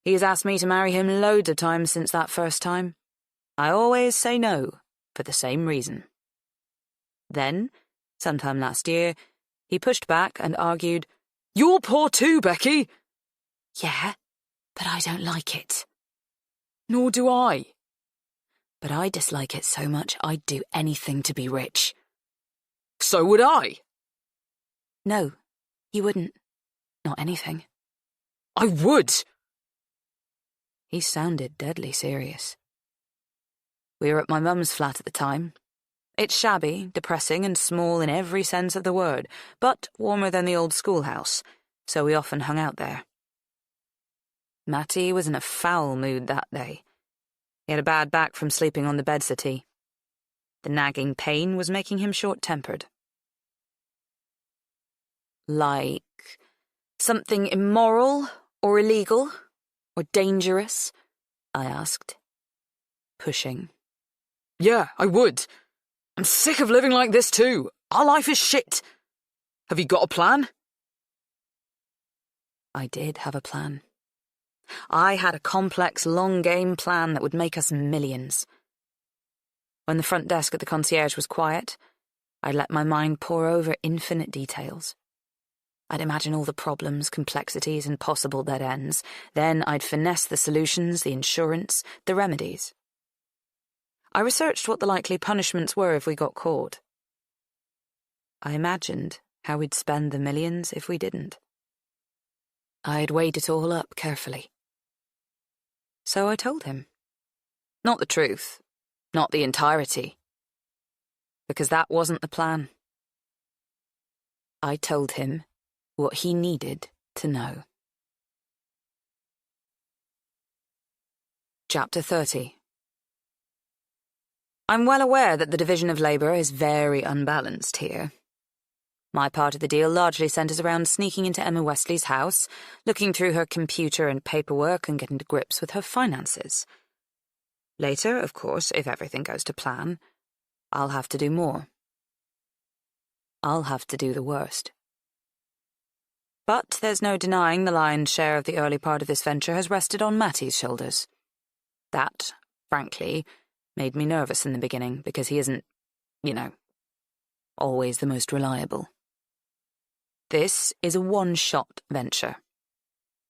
He has asked me to marry him loads of times since that first time. I always say no, for the same reason. Then, sometime last year, he pushed back and argued, "You're poor too, Becky." "Yeah, but I don't like it." "Nor do I." "But I dislike it so much I'd do anything to be rich." "So would I." "No, you wouldn't. Not anything." "I would." He sounded deadly serious. We were at my mum's flat at the time. It's shabby, depressing, and small in every sense of the word, but warmer than the old schoolhouse, so we often hung out there. Matty was in a foul mood that day. He had a bad back from sleeping on the bed settee. The nagging pain was making him short-tempered. Like something immoral or illegal or dangerous? I asked, pushing. "Yeah, I would. I'm sick of living like this too. Our life is shit. Have you got a plan?" I did have a plan. I had a complex, long-game plan that would make us millions. When the front desk at the concierge was quiet, I'd let my mind pore over infinite details. I'd imagine all the problems, complexities, and possible dead ends. Then I'd finesse the solutions, the insurance, the remedies. I researched what the likely punishments were if we got caught. I imagined how we'd spend the millions if we didn't. I'd weighed it all up carefully. So I told him. Not the truth, not the entirety, because that wasn't the plan. I told him what he needed to know. Chapter 30. I'm well aware that the division of labour is very unbalanced here. My part of the deal largely centres around sneaking into Emma Westley's house, looking through her computer and paperwork and getting to grips with her finances. Later, of course, if everything goes to plan, I'll have to do more. I'll have to do the worst. But there's no denying the lion's share of the early part of this venture has rested on Matty's shoulders. That, frankly, made me nervous in the beginning because he isn't, always the most reliable. This is a one-shot venture.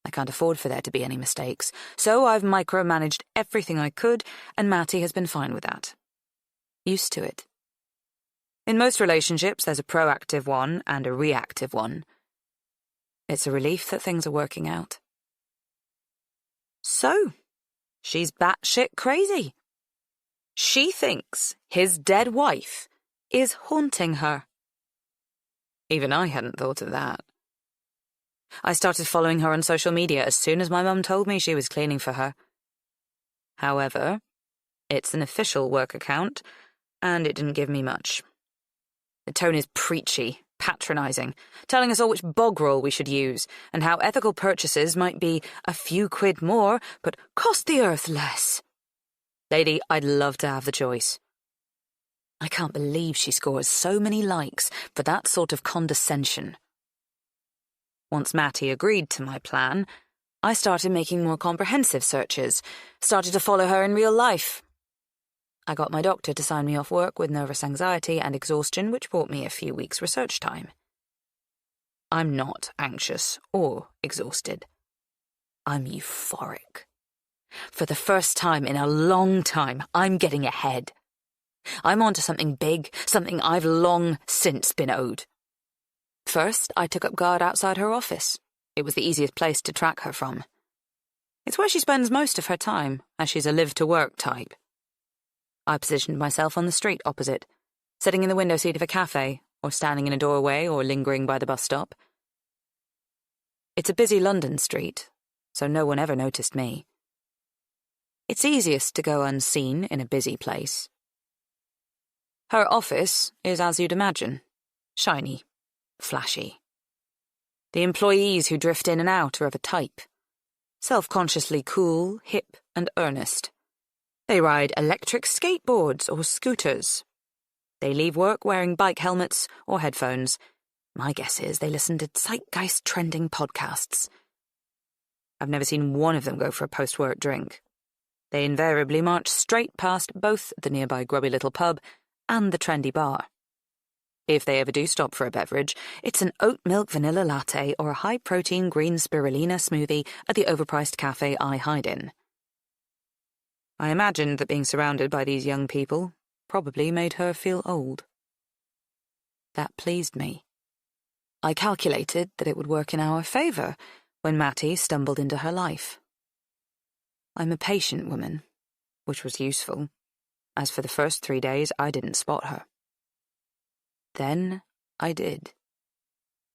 I can't afford for there to be any mistakes, so I've micromanaged everything I could, and Matty has been fine with that. Used to it. In most relationships, there's a proactive one and a reactive one. It's a relief that things are working out. So, she's batshit crazy. She thinks his dead wife is haunting her. Even I hadn't thought of that. I started following her on social media as soon as my mum told me she was cleaning for her. However, it's an official work account, and it didn't give me much. The tone is preachy, patronising, telling us all which bog roll we should use, and how ethical purchases might be a few quid more, but cost the earth less. Lady, I'd love to have the choice. I can't believe she scores so many likes for that sort of condescension. Once Matty agreed to my plan, I started making more comprehensive searches, started to follow her in real life. I got my doctor to sign me off work with nervous anxiety and exhaustion, which bought me a few weeks' research time. I'm not anxious or exhausted. I'm euphoric. For the first time in a long time, I'm getting ahead. I'm onto something big, something I've long since been owed. First, I took up guard outside her office. It was the easiest place to track her from. It's where she spends most of her time, as she's a live-to-work type. I positioned myself on the street opposite, sitting in the window seat of a cafe, or standing in a doorway, or lingering by the bus stop. It's a busy London street, so no one ever noticed me. It's easiest to go unseen in a busy place. Her office is as you'd imagine, shiny, flashy. The employees who drift in and out are of a type, self-consciously cool, hip, and earnest. They ride electric skateboards or scooters. They leave work wearing bike helmets or headphones. My guess is they listen to zeitgeist-trending podcasts. I've never seen one of them go for a post-work drink. They invariably march straight past both the nearby grubby little pub and the trendy bar. If they ever do stop for a beverage, it's an oat milk vanilla latte or a high-protein green spirulina smoothie at the overpriced cafe I hide in. I imagined that being surrounded by these young people probably made her feel old. That pleased me. I calculated that it would work in our favour when Matty stumbled into her life. I'm a patient woman, which was useful, as for the first 3 days I didn't spot her. Then I did.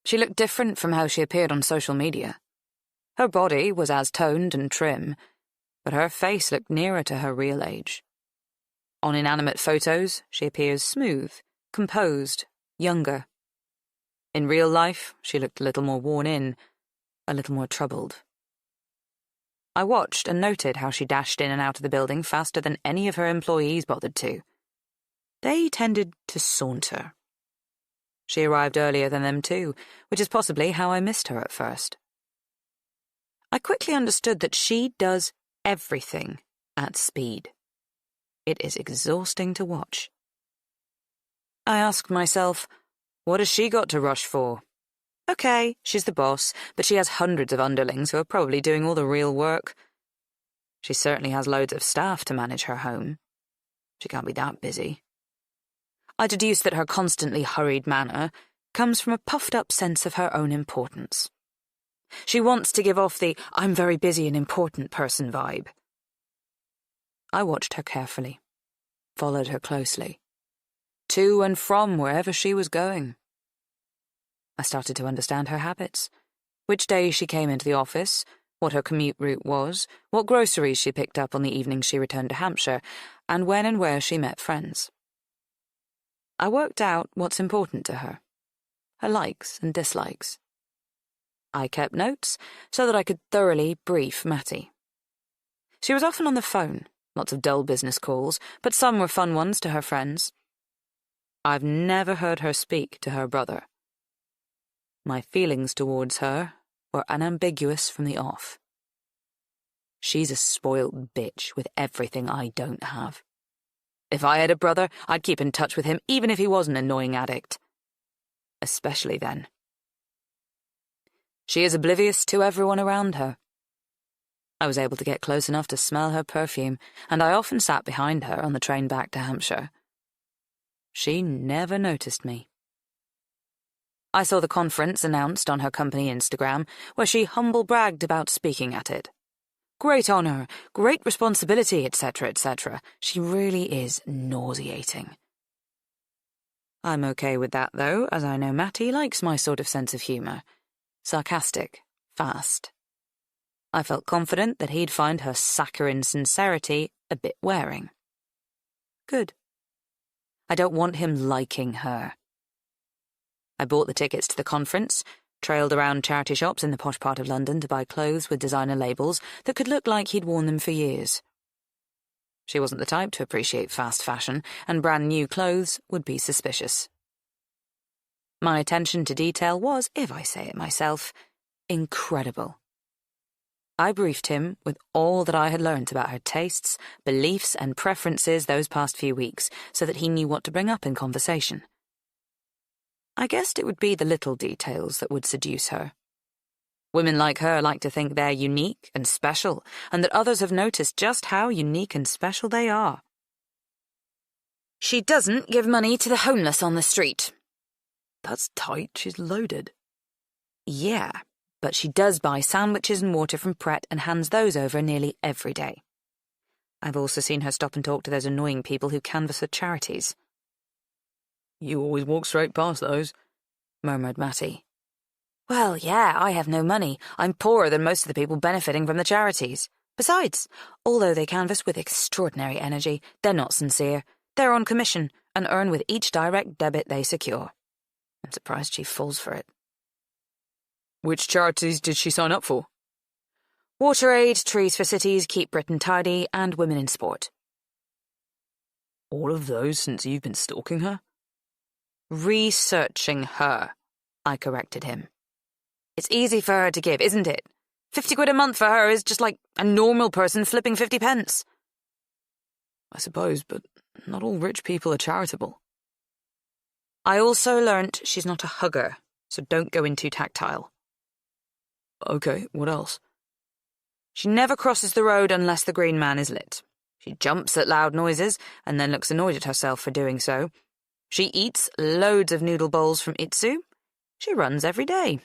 She looked different from how she appeared on social media. Her body was as toned and trim, but her face looked nearer to her real age. On inanimate photos, she appears smooth, composed, younger. In real life, she looked a little more worn in, a little more troubled. I watched and noted how she dashed in and out of the building faster than any of her employees bothered to. They tended to saunter. She arrived earlier than them too, which is possibly how I missed her at first. I quickly understood that she does everything at speed. It is exhausting to watch. I asked myself, what has she got to rush for? Okay, she's the boss, but she has hundreds of underlings who are probably doing all the real work. She certainly has loads of staff to manage her home. She can't be that busy. I deduced that her constantly hurried manner comes from a puffed-up sense of her own importance. She wants to give off the I'm very busy and important person vibe. I watched her carefully, followed her closely, to and from wherever she was going. I started to understand her habits, which days she came into the office, what her commute route was, what groceries she picked up on the evenings she returned to Hampshire, and when and where she met friends. I worked out what's important to her, her likes and dislikes. I kept notes so that I could thoroughly brief Matty. She was often on the phone, lots of dull business calls, but some were fun ones to her friends. I've never heard her speak to her brother. My feelings towards her were unambiguous from the off. She's a spoiled bitch with everything I don't have. If I had a brother, I'd keep in touch with him even if he was an annoying addict. Especially then. She is oblivious to everyone around her. I was able to get close enough to smell her perfume, and I often sat behind her on the train back to Hampshire. She never noticed me. I saw the conference announced on her company Instagram, where she humble-bragged about speaking at it. Great honour, great responsibility, etc., etc. She really is nauseating. I'm okay with that, though, as I know Matty likes my sort of sense of humour. Sarcastic, fast. I felt confident that he'd find her saccharine sincerity a bit wearing. Good. I don't want him liking her. I bought the tickets to the conference, trailed around charity shops in the posh part of London to buy clothes with designer labels that could look like he'd worn them for years. She wasn't the type to appreciate fast fashion, and brand new clothes would be suspicious. My attention to detail was, if I say it myself, incredible. I briefed him with all that I had learnt about her tastes, beliefs, and preferences those past few weeks, so that he knew what to bring up in conversation. I guessed it would be the little details that would seduce her. Women like her like to think they're unique and special, and that others have noticed just how unique and special they are. She doesn't give money to the homeless on the street. That's tight, she's loaded. Yeah, but she does buy sandwiches and water from Pret and hands those over nearly every day. I've also seen her stop and talk to those annoying people who canvass her charities. You always walk straight past those, murmured Matty. Well, yeah, I have no money. I'm poorer than most of the people benefiting from the charities. Besides, although they canvass with extraordinary energy, they're not sincere. They're on commission and earn with each direct debit they secure. I'm surprised she falls for it. Which charities did she sign up for? WaterAid, Trees for Cities, Keep Britain Tidy, and Women in Sport. All of those since you've been stalking her? Researching her, I corrected him. It's easy for her to give, isn't it? 50 quid a month for her is just like a normal person flipping 50 pence. I suppose, but not all rich people are charitable. I also learnt she's not a hugger, so don't go in too tactile. Okay, what else? She never crosses the road unless the green man is lit. She jumps at loud noises and then looks annoyed at herself for doing so. She eats loads of noodle bowls from Itsu. She runs every day.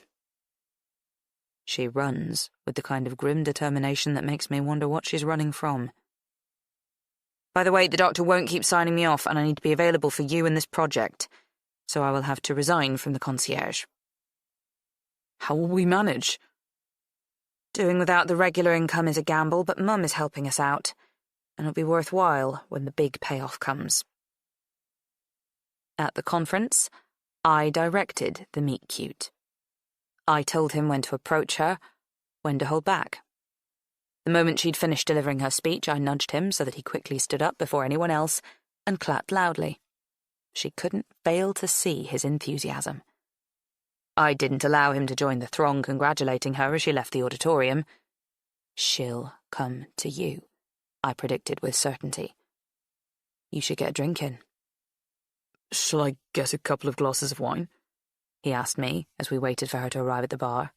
She runs with the kind of grim determination that makes me wonder what she's running from. By the way, the doctor won't keep signing me off, and I need to be available for you in this project, so I will have to resign from the concierge. How will we manage? Doing without the regular income is a gamble, but Mum is helping us out, and it'll be worthwhile when the big payoff comes. At the conference, I directed the meet-cute. I told him when to approach her, when to hold back. The moment she'd finished delivering her speech, I nudged him so that he quickly stood up before anyone else and clapped loudly. She couldn't fail to see his enthusiasm. I didn't allow him to join the throng congratulating her as she left the auditorium. She'll come to you, I predicted with certainty. You should get a drink in. Shall I get a couple of glasses of wine? He asked me as we waited for her to arrive at the bar.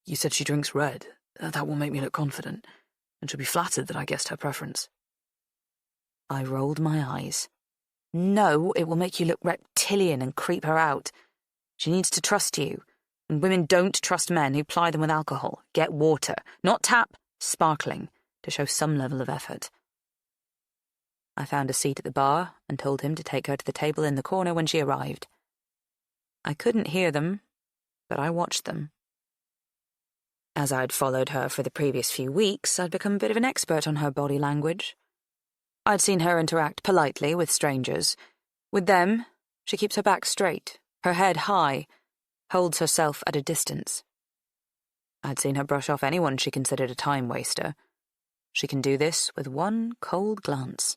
You said she drinks red. That will make me look confident, and she'll be flattered that I guessed her preference. I rolled my eyes. No, it will make you look reptilian and creep her out. She needs to trust you, and women don't trust men who ply them with alcohol. Get water, not tap, sparkling, to show some level of effort. I found a seat at the bar and told him to take her to the table in the corner when she arrived. I couldn't hear them, but I watched them. As I'd followed her for the previous few weeks, I'd become a bit of an expert on her body language. I'd seen her interact politely with strangers. With them, she keeps her back straight, her head high, holds herself at a distance. I'd seen her brush off anyone she considered a time waster. She can do this with one cold glance.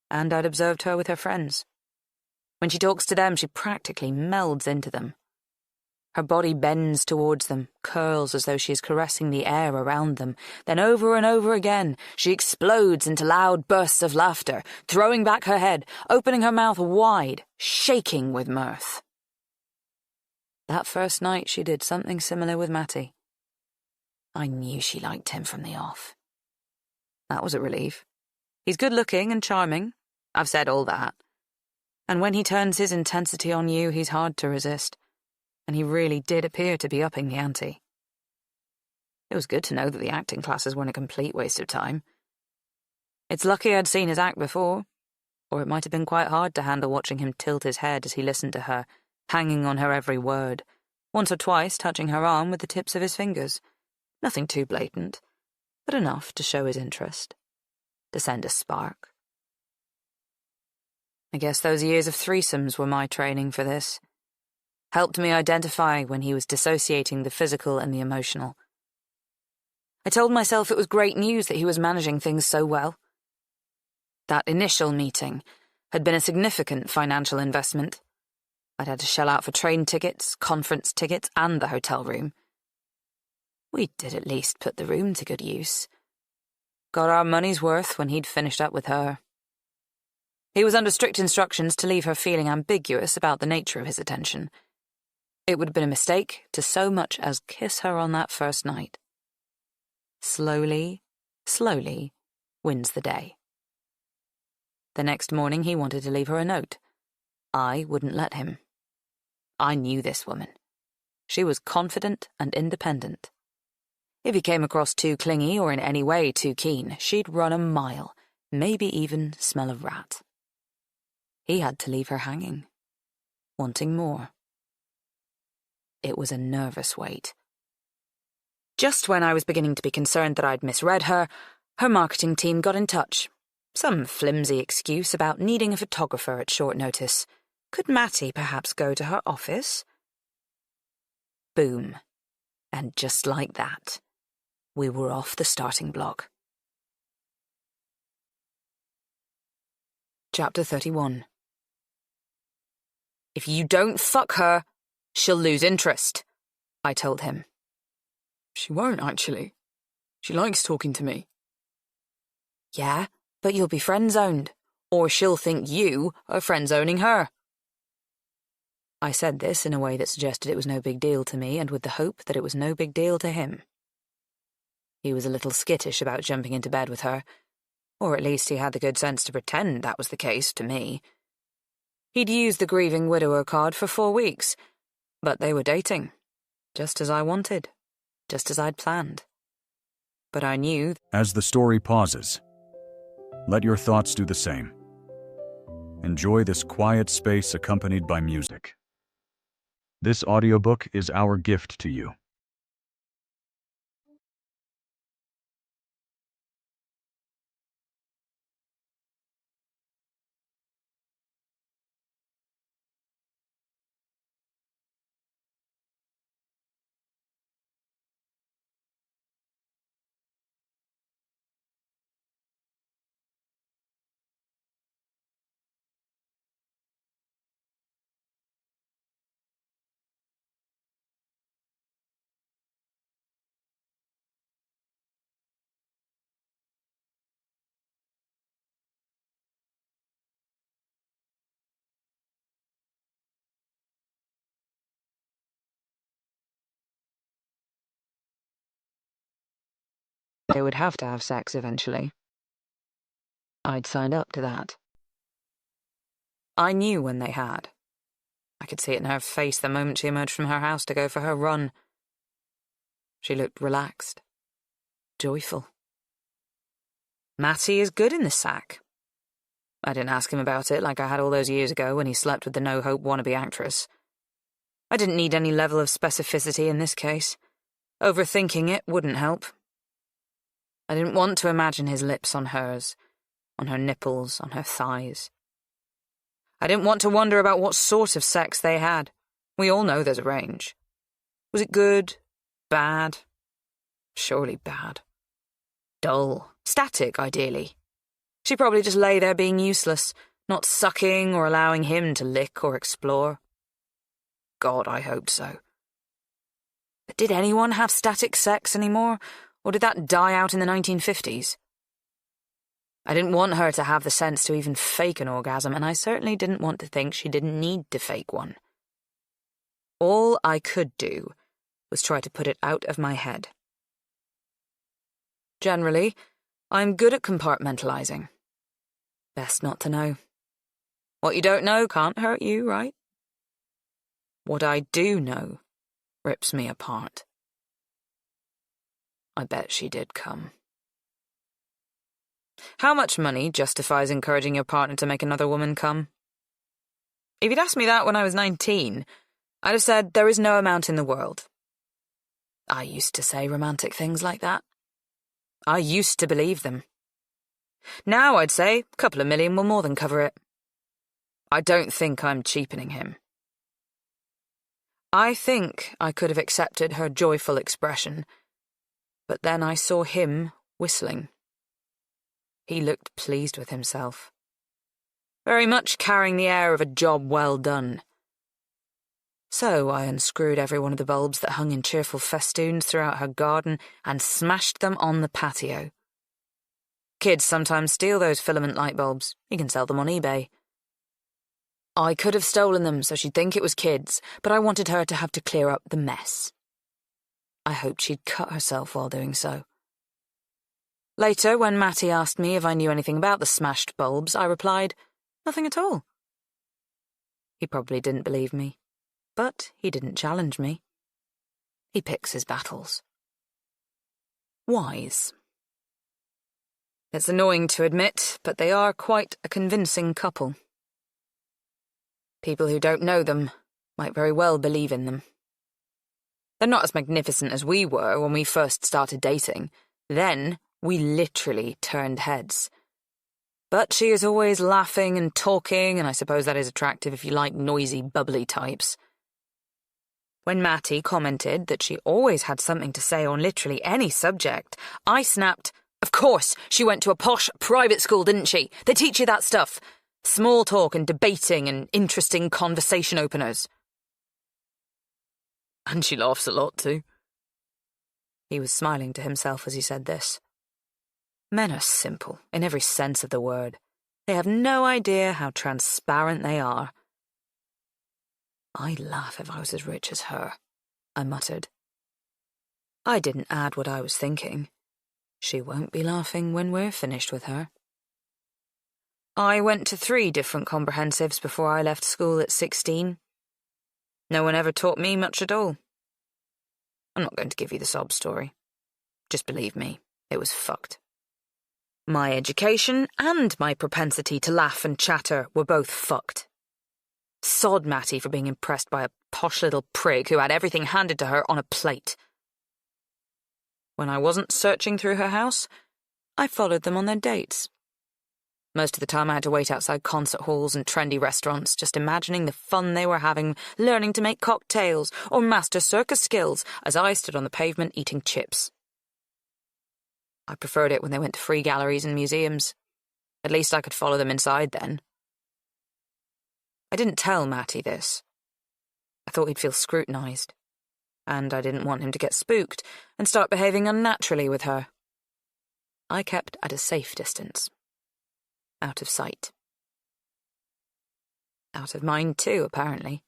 And I'd observed her with her friends. When she talks to them, she practically melds into them. Her body bends towards them, curls as though she is caressing the air around them. Then over and over again, she explodes into loud bursts of laughter, throwing back her head, opening her mouth wide, shaking with mirth. That first night she did something similar with Matty. I knew she liked him from the off. That was a relief. He's good-looking and charming. I've said all that. And when he turns his intensity on you, he's hard to resist. And he really did appear to be upping the ante. It was good to know that the acting classes weren't a complete waste of time. It's lucky I'd seen his act before, or it might have been quite hard to handle watching him tilt his head as he listened to her, hanging on her every word, once or twice touching her arm with the tips of his fingers. Nothing too blatant, but enough to show his interest, to send a spark. I guess those years of threesomes were my training for this. Helped me identify when he was dissociating the physical and the emotional. I told myself it was great news that he was managing things so well. That initial meeting had been a significant financial investment. I'd had to shell out for train tickets, conference tickets, and the hotel room. We did at least put the room to good use. Got our money's worth when he'd finished up with her. He was under strict instructions to leave her feeling ambiguous about the nature of his attention. It would have been a mistake to so much as kiss her on that first night. Slowly wins the day. The next morning he wanted to leave her a note. I wouldn't let him. I knew this woman. She was confident and independent. If he came across too clingy or in any way too keen, she'd run a mile, maybe even smell a rat. He had to leave her hanging, wanting more. It was a nervous wait. Just when I was beginning to be concerned that I'd misread her, her marketing team got in touch. Some flimsy excuse about needing a photographer at short notice. Could Matty perhaps go to her office? Boom. And just like that, we were off the starting block. Chapter 31. If you don't fuck her, she'll lose interest, I told him. She won't, actually. She likes talking to me. Yeah, but you'll be friend-zoned, or she'll think you are friend-zoning her. I said this in a way that suggested it was no big deal to me and with the hope that it was no big deal to him. He was a little skittish about jumping into bed with her, or at least he had the good sense to pretend that was the case to me. He'd used the grieving widower card for 4 weeks, but they were dating, just as I wanted, just as I'd planned. But I knew... As the story pauses, let your thoughts do the same. Enjoy this quiet space accompanied by music. This audiobook is our gift to you. They would have to have sex eventually. I'd signed up to that. I knew when they had. I could see it in her face the moment she emerged from her house to go for her run. She looked relaxed, joyful. Matty is good in the sack. I didn't ask him about it like I had all those years ago when he slept with the no-hope wannabe actress. I didn't need any level of specificity in this case. Overthinking it wouldn't help. I didn't want to imagine his lips on hers, on her nipples, on her thighs. I didn't want to wonder about what sort of sex they had. We all know there's a range. Was it good? Bad? Surely bad. Dull. Static, ideally. She probably just lay there being useless, not sucking or allowing him to lick or explore. God, I hoped so. But did anyone have static sex anymore? Or did that die out in the 1950s? I didn't want her to have the sense to even fake an orgasm, and I certainly didn't want to think she didn't need to fake one. All I could do was try to put it out of my head. Generally, I'm good at compartmentalizing. Best not to know. What you don't know can't hurt you, right? What I do know rips me apart. I bet she did come. How much money justifies encouraging your partner to make another woman come? If you'd asked me that when I was 19, I'd have said there is no amount in the world. I used to say romantic things like that. I used to believe them. Now I'd say a couple of million will more than cover it. I don't think I'm cheapening him. I think I could have accepted her joyful expression, but then I saw him whistling. He looked pleased with himself, very much carrying the air of a job well done. So I unscrewed every one of the bulbs that hung in cheerful festoons throughout her garden and smashed them on the patio. Kids sometimes steal those filament light bulbs. You can sell them on eBay. I could have stolen them so she'd think it was kids, but I wanted her to have to clear up the mess. I hoped she'd cut herself while doing so. Later, when Matty asked me if I knew anything about the smashed bulbs, I replied, nothing at all. He probably didn't believe me, but he didn't challenge me. He picks his battles. Wise. It's annoying to admit, but they are quite a convincing couple. People who don't know them might very well believe in them. They're not as magnificent as we were when we first started dating. Then we literally turned heads. But she is always laughing and talking, and I suppose that is attractive if you like noisy, bubbly types. When Matty commented that she always had something to say on literally any subject, I snapped, "Of course, she went to a posh private school, didn't she? They teach you that stuff. Small talk and debating and interesting conversation openers." And she laughs a lot too. He was smiling to himself as he said this. Men are simple, in every sense of the word. They have no idea how transparent they are. I'd laugh if I was as rich as her, I muttered. I didn't add what I was thinking. She won't be laughing when we're finished with her. I went to 3 different comprehensives before I left school at 16. No one ever taught me much at all. I'm not going to give you the sob story. Just believe me, it was fucked. My education and my propensity to laugh and chatter were both fucked. Sod Matty for being impressed by a posh little prig who had everything handed to her on a plate. When I wasn't searching through her house, I followed them on their dates. Most of the time I had to wait outside concert halls and trendy restaurants, just imagining the fun they were having, learning to make cocktails or master circus skills as I stood on the pavement eating chips. I preferred it when they went to free galleries and museums. At least I could follow them inside then. I didn't tell Matty this. I thought he'd feel scrutinised, and I didn't want him to get spooked and start behaving unnaturally with her. I kept at a safe distance. Out of sight. Out of mind too, apparently.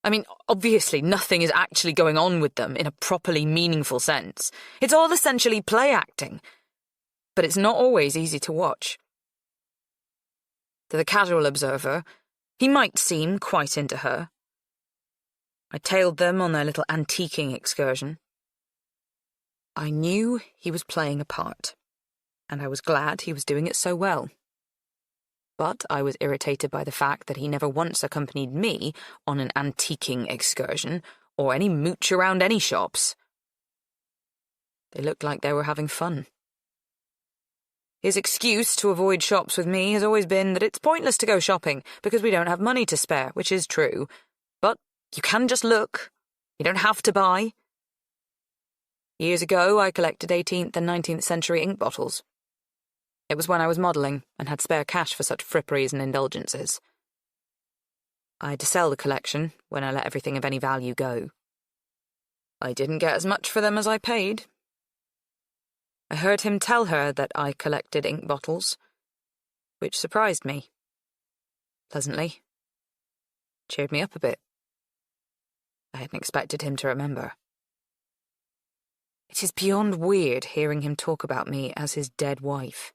I mean, obviously nothing is actually going on with them in a properly meaningful sense. It's all essentially play acting. But it's not always easy to watch. To the casual observer, he might seem quite into her. I tailed them on their little antiquing excursion. I knew he was playing a part, and I was glad he was doing it so well. But I was irritated by the fact that he never once accompanied me on an antiquing excursion or any mooch around any shops. They looked like they were having fun. His excuse to avoid shops with me has always been that it's pointless to go shopping because we don't have money to spare, which is true. But you can just look. You don't have to buy. Years ago, I collected 18th and 19th century ink bottles. It was when I was modelling and had spare cash for such fripperies and indulgences. I had to sell the collection when I let everything of any value go. I didn't get as much for them as I paid. I heard him tell her that I collected ink bottles, which surprised me. Pleasantly. Cheered me up a bit. I hadn't expected him to remember. It is beyond weird hearing him talk about me as his dead wife.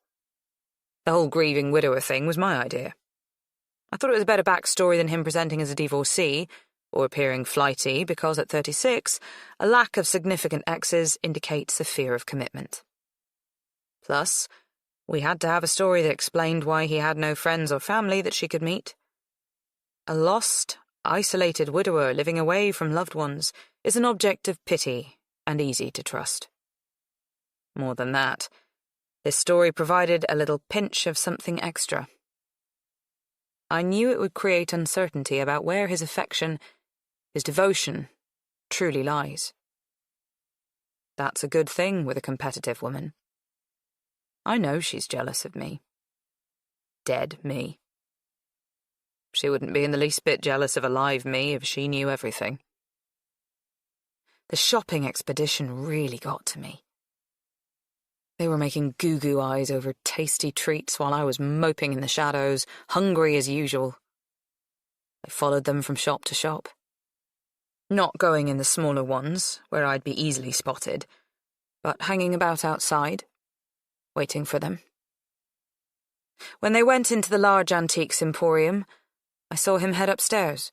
The whole grieving widower thing was my idea. I thought it was a better backstory than him presenting as a divorcee, or appearing flighty, because at 36, a lack of significant exes indicates a fear of commitment. Plus, we had to have a story that explained why he had no friends or family that she could meet. A lost, isolated widower living away from loved ones is an object of pity and easy to trust. More than that, this story provided a little pinch of something extra. I knew it would create uncertainty about where his affection, his devotion, truly lies. That's a good thing with a competitive woman. I know she's jealous of me. Dead me. She wouldn't be in the least bit jealous of alive me if she knew everything. The shopping expedition really got to me. They were making goo-goo eyes over tasty treats while I was moping in the shadows, hungry as usual. I followed them from shop to shop. Not going in the smaller ones, where I'd be easily spotted, but hanging about outside, waiting for them. When they went into the large antiques emporium, I saw him head upstairs,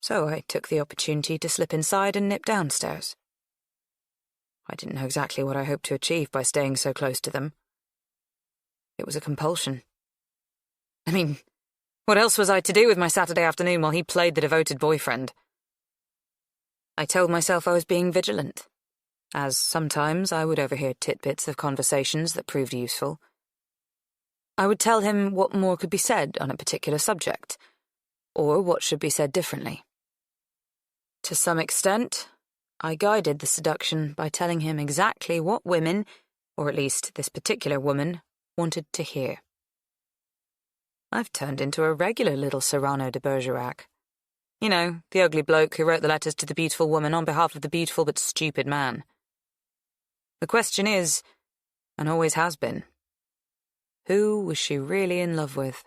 so I took the opportunity to slip inside and nip downstairs. I didn't know exactly what I hoped to achieve by staying so close to them. It was a compulsion. I mean, what else was I to do with my Saturday afternoon while he played the devoted boyfriend? I told myself I was being vigilant, as sometimes I would overhear tidbits of conversations that proved useful. I would tell him what more could be said on a particular subject, or what should be said differently. To some extent, I guided the seduction by telling him exactly what women, or at least this particular woman, wanted to hear. I've turned into a regular little Cyrano de Bergerac. You know, the ugly bloke who wrote the letters to the beautiful woman on behalf of the beautiful but stupid man. The question is, and always has been, who was she really in love with?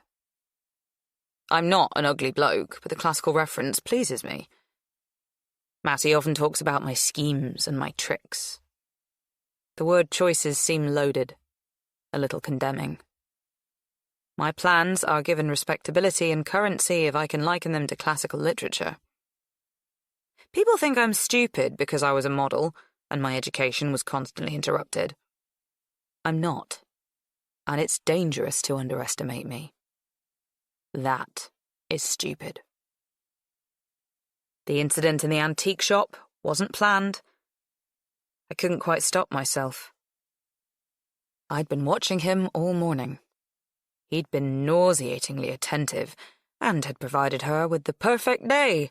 I'm not an ugly bloke, but the classical reference pleases me. Matty often talks about my schemes and my tricks. The word choices seem loaded, a little condemning. My plans are given respectability and currency if I can liken them to classical literature. People think I'm stupid because I was a model and my education was constantly interrupted. I'm not, and it's dangerous to underestimate me. That is stupid. The incident in the antique shop wasn't planned. I couldn't quite stop myself. I'd been watching him all morning. He'd been nauseatingly attentive and had provided her with the perfect day,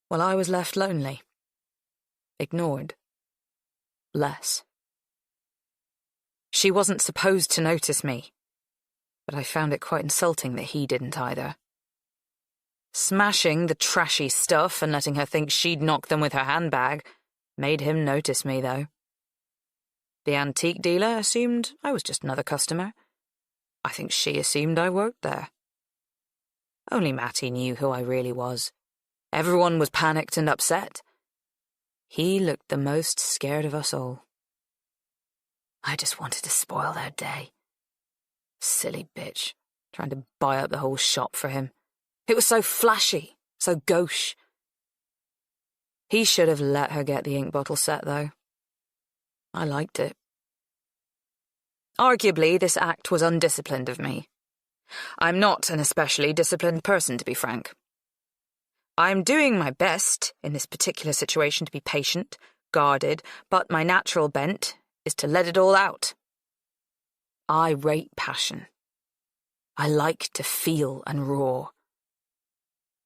while I was left lonely. Ignored. Less. She wasn't supposed to notice me, but I found it quite insulting that he didn't either. Smashing the trashy stuff and letting her think she'd knock them with her handbag made him notice me, though. The antique dealer assumed I was just another customer. I think she assumed I worked there. Only Matty knew who I really was. Everyone was panicked and upset. He looked the most scared of us all. I just wanted to spoil their day. Silly bitch, trying to buy up the whole shop for him. It was so flashy, so gauche. He should have let her get the ink bottle set, though. I liked it. Arguably, this act was undisciplined of me. I'm not an especially disciplined person, to be frank. I'm doing my best in this particular situation to be patient, guarded, but my natural bent is to let it all out. I rate passion. I like to feel and roar.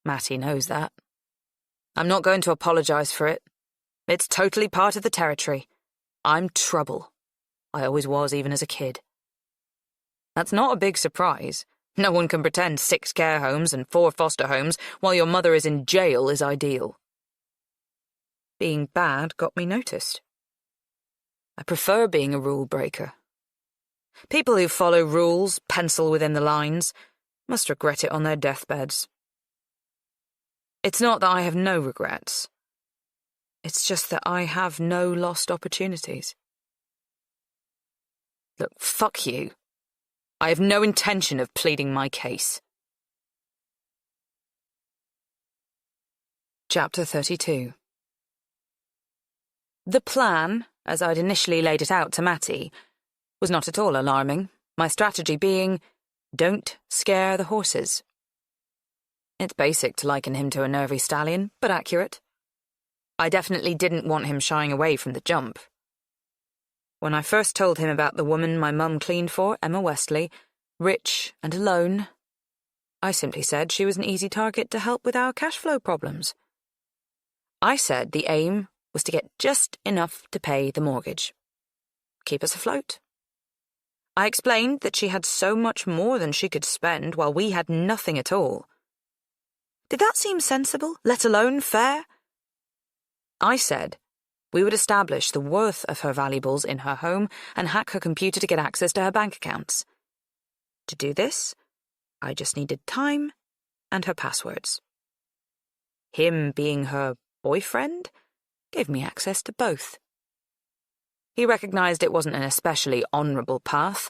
Matty knows that. I'm not going to apologise for it. It's totally part of the territory. I'm trouble. I always was, even as a kid. That's not a big surprise. No one can pretend 6 care homes and 4 foster homes while your mother is in jail is ideal. Being bad got me noticed. I prefer being a rule breaker. People who follow rules, pencil within the lines, must regret it on their deathbeds. It's not that I have no regrets. It's just that I have no lost opportunities. Look, fuck you. I have no intention of pleading my case. Chapter 32. The plan, as I'd initially laid it out to Matty, was not at all alarming, my strategy being, don't scare the horses. It's basic to liken him to a nervy stallion, but accurate. I definitely didn't want him shying away from the jump. When I first told him about the woman my mum cleaned for, Emma Westley, rich and alone, I simply said she was an easy target to help with our cash flow problems. I said the aim was to get just enough to pay the mortgage. Keep us afloat. I explained that she had so much more than she could spend while we had nothing at all. Did that seem sensible, let alone fair? I said we would establish the worth of her valuables in her home and hack her computer to get access to her bank accounts. To do this, I just needed time and her passwords. Him being her boyfriend gave me access to both. He recognized it wasn't an especially honorable path,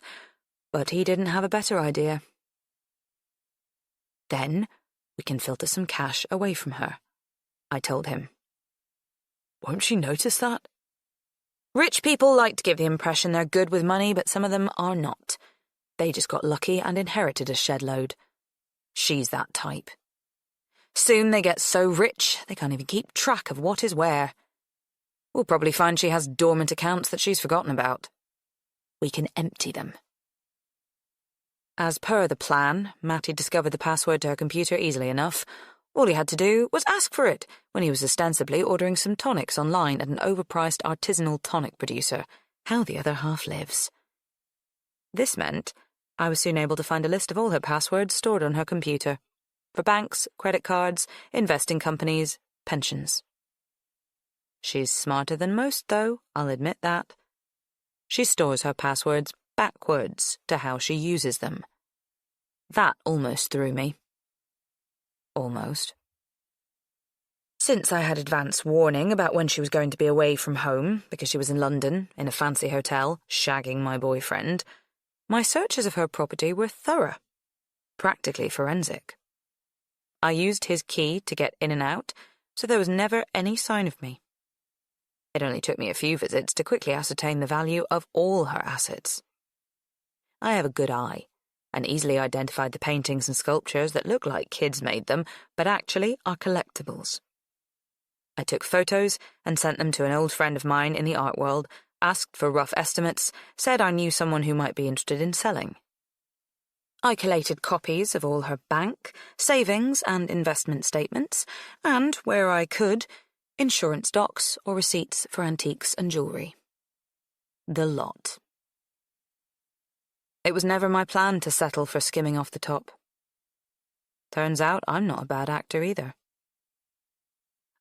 but he didn't have a better idea. Then we can filter some cash away from her, I told him. Won't she notice that? Rich people like to give the impression they're good with money, but some of them are not. They just got lucky and inherited a shed load. She's that type. Soon they get so rich they can't even keep track of what is where. We'll probably find she has dormant accounts that she's forgotten about. We can empty them. As per the plan, Matty discovered the password to her computer easily enough. All he had to do was ask for it when he was ostensibly ordering some tonics online at an overpriced artisanal tonic producer. How the other half lives. This meant I was soon able to find a list of all her passwords stored on her computer. For banks, credit cards, investing companies, pensions. She's smarter than most, though, I'll admit that. She stores her passwords backwards to how she uses them. That almost threw me. Almost. Since I had advance warning about when she was going to be away from home, because she was in London, in a fancy hotel, shagging my boyfriend, my searches of her property were thorough, practically forensic. I used his key to get in and out, so there was never any sign of me. It only took me a few visits to quickly ascertain the value of all her assets. I have a good eye, and easily identified the paintings and sculptures that look like kids made them, but actually are collectibles. I took photos and sent them to an old friend of mine in the art world, asked for rough estimates, said I knew someone who might be interested in selling. I collated copies of all her bank, savings and investment statements, and, where I could, insurance docs or receipts for antiques and jewellery. The lot. It was never my plan to settle for skimming off the top. Turns out I'm not a bad actor either.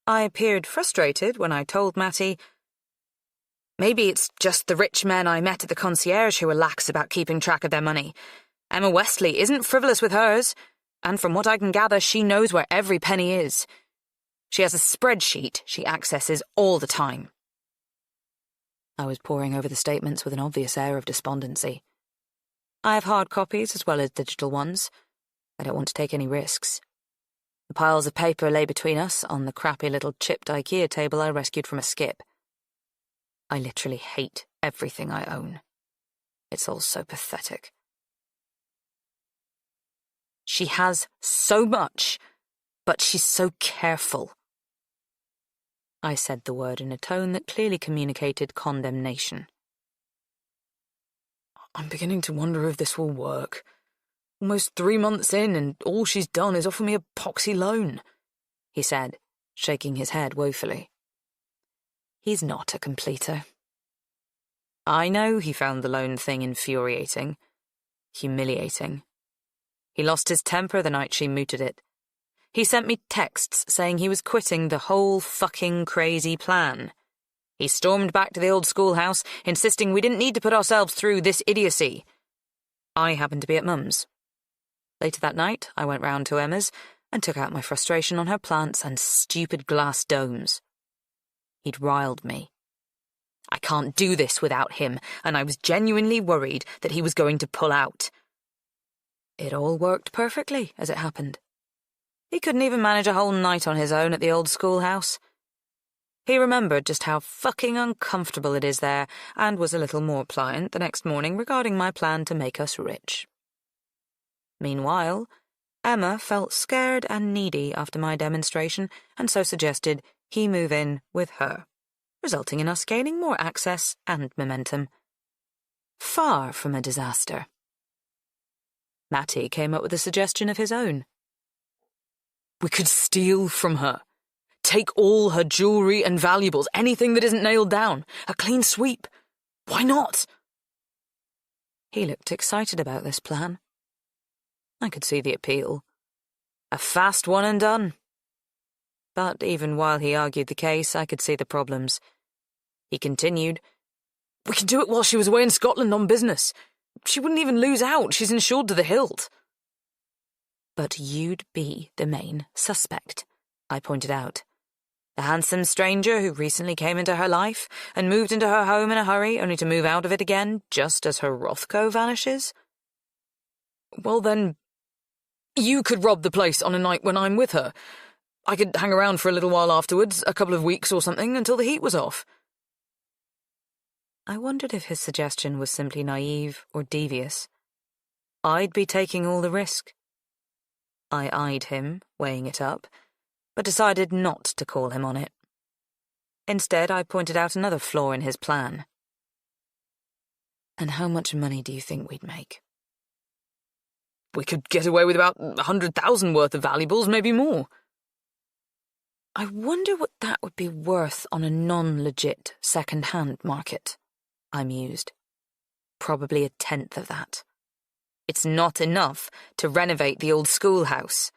I appeared frustrated when I told Matty, maybe it's just the rich men I met at the concierge who are lax about keeping track of their money. Emma Westley isn't frivolous with hers, and from what I can gather, she knows where every penny is. She has a spreadsheet she accesses all the time. I was poring over the statements with an obvious air of despondency. I have hard copies as well as digital ones. I don't want to take any risks. The piles of paper lay between us on the crappy little chipped IKEA table I rescued from a skip. I literally hate everything I own. It's all so pathetic. She has so much, but she's so careful. I said the word in a tone that clearly communicated condemnation. I'm beginning to wonder if this will work. Almost 3 months in, and all she's done is offer me a poxy loan, he said, shaking his head woefully. He's not a completer. I know he found the loan thing infuriating, humiliating. He lost his temper the night she mooted it. He sent me texts saying he was quitting the whole fucking crazy plan. He stormed back to the old schoolhouse, insisting we didn't need to put ourselves through this idiocy. I happened to be at Mum's. Later that night, I went round to Emma's and took out my frustration on her plants and stupid glass domes. He'd riled me. I can't do this without him, and I was genuinely worried that he was going to pull out. It all worked perfectly, as it happened. He couldn't even manage a whole night on his own at the old schoolhouse. He remembered just how fucking uncomfortable it is there, and was a little more pliant the next morning regarding my plan to make us rich. Meanwhile, Emma felt scared and needy after my demonstration, and so suggested he move in with her, resulting in us gaining more access and momentum. Far from a disaster. Matty came up with a suggestion of his own. We could steal from her. Take all her jewellery and valuables, anything that isn't nailed down. A clean sweep. Why not? He looked excited about this plan. I could see the appeal. A fast one and done. But even while he argued the case, I could see the problems. He continued, We could do it while she was away in Scotland on business. She wouldn't even lose out. She's insured to the hilt. But you'd be the main suspect, I pointed out. The handsome stranger who recently came into her life and moved into her home in a hurry only to move out of it again just as her Rothko vanishes. Well then, you could rob the place on a night when I'm with her. I could hang around for a little while afterwards, a couple of weeks or something, until the heat was off. I wondered if his suggestion was simply naive or devious. I'd be taking all the risk. I eyed him, weighing it up, but decided not to call him on it. Instead, I pointed out another flaw in his plan. And how much money do you think we'd make? We could get away with about 100,000 worth of valuables, maybe more. I wonder what that would be worth on a non-legit second-hand market, I mused. Probably 1/10 of that. It's not enough to renovate the old schoolhouse.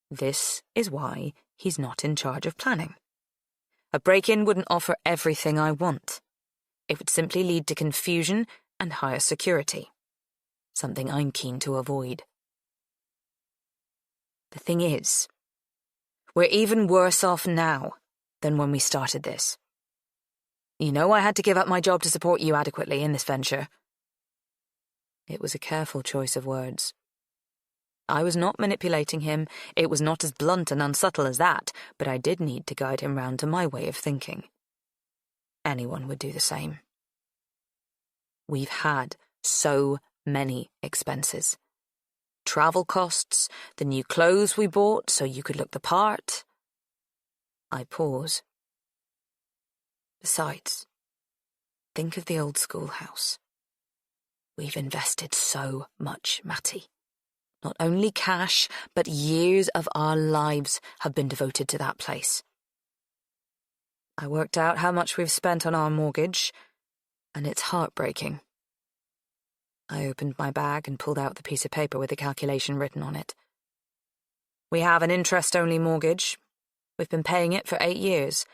This is why he's not in charge of planning. A break-in wouldn't offer everything I want. It would simply lead to confusion and higher security, something I'm keen to avoid. The thing is, we're even worse off now than when we started this. You know I had to give up my job to support you adequately in this venture. It was a careful choice of words. I was not manipulating him, it was not as blunt and unsubtle as that, but I did need to guide him round to my way of thinking. Anyone would do the same. We've had so many expenses. Travel costs, the new clothes we bought so you could look the part. I pause. Besides, think of the old schoolhouse. We've invested so much, Matty. Not only cash, but years of our lives have been devoted to that place. I worked out how much we've spent on our mortgage, and it's heartbreaking. I opened my bag and pulled out the piece of paper with the calculation written on it. We have an interest-only mortgage. We've been paying it for 8 years,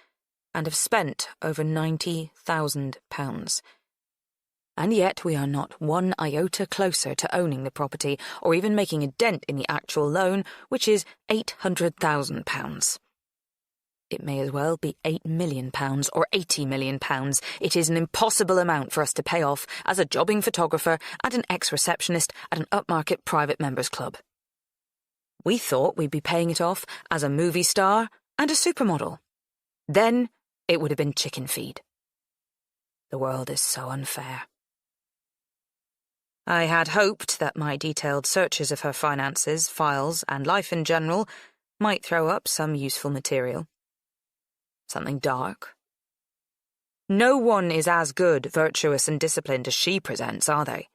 and have spent over £90,000. And yet we are not one iota closer to owning the property, or even making a dent in the actual loan, which is £800,000. It may as well be £8 million or £80 million. It is an impossible amount for us to pay off as a jobbing photographer and an ex-receptionist at an upmarket private members club. We thought we'd be paying it off as a movie star and a supermodel. Then it would have been chicken feed. The world is so unfair. I had hoped that my detailed searches of her finances, files, and life in general might throw up some useful material. Something dark. No one is as good, virtuous, and disciplined as she presents, are they?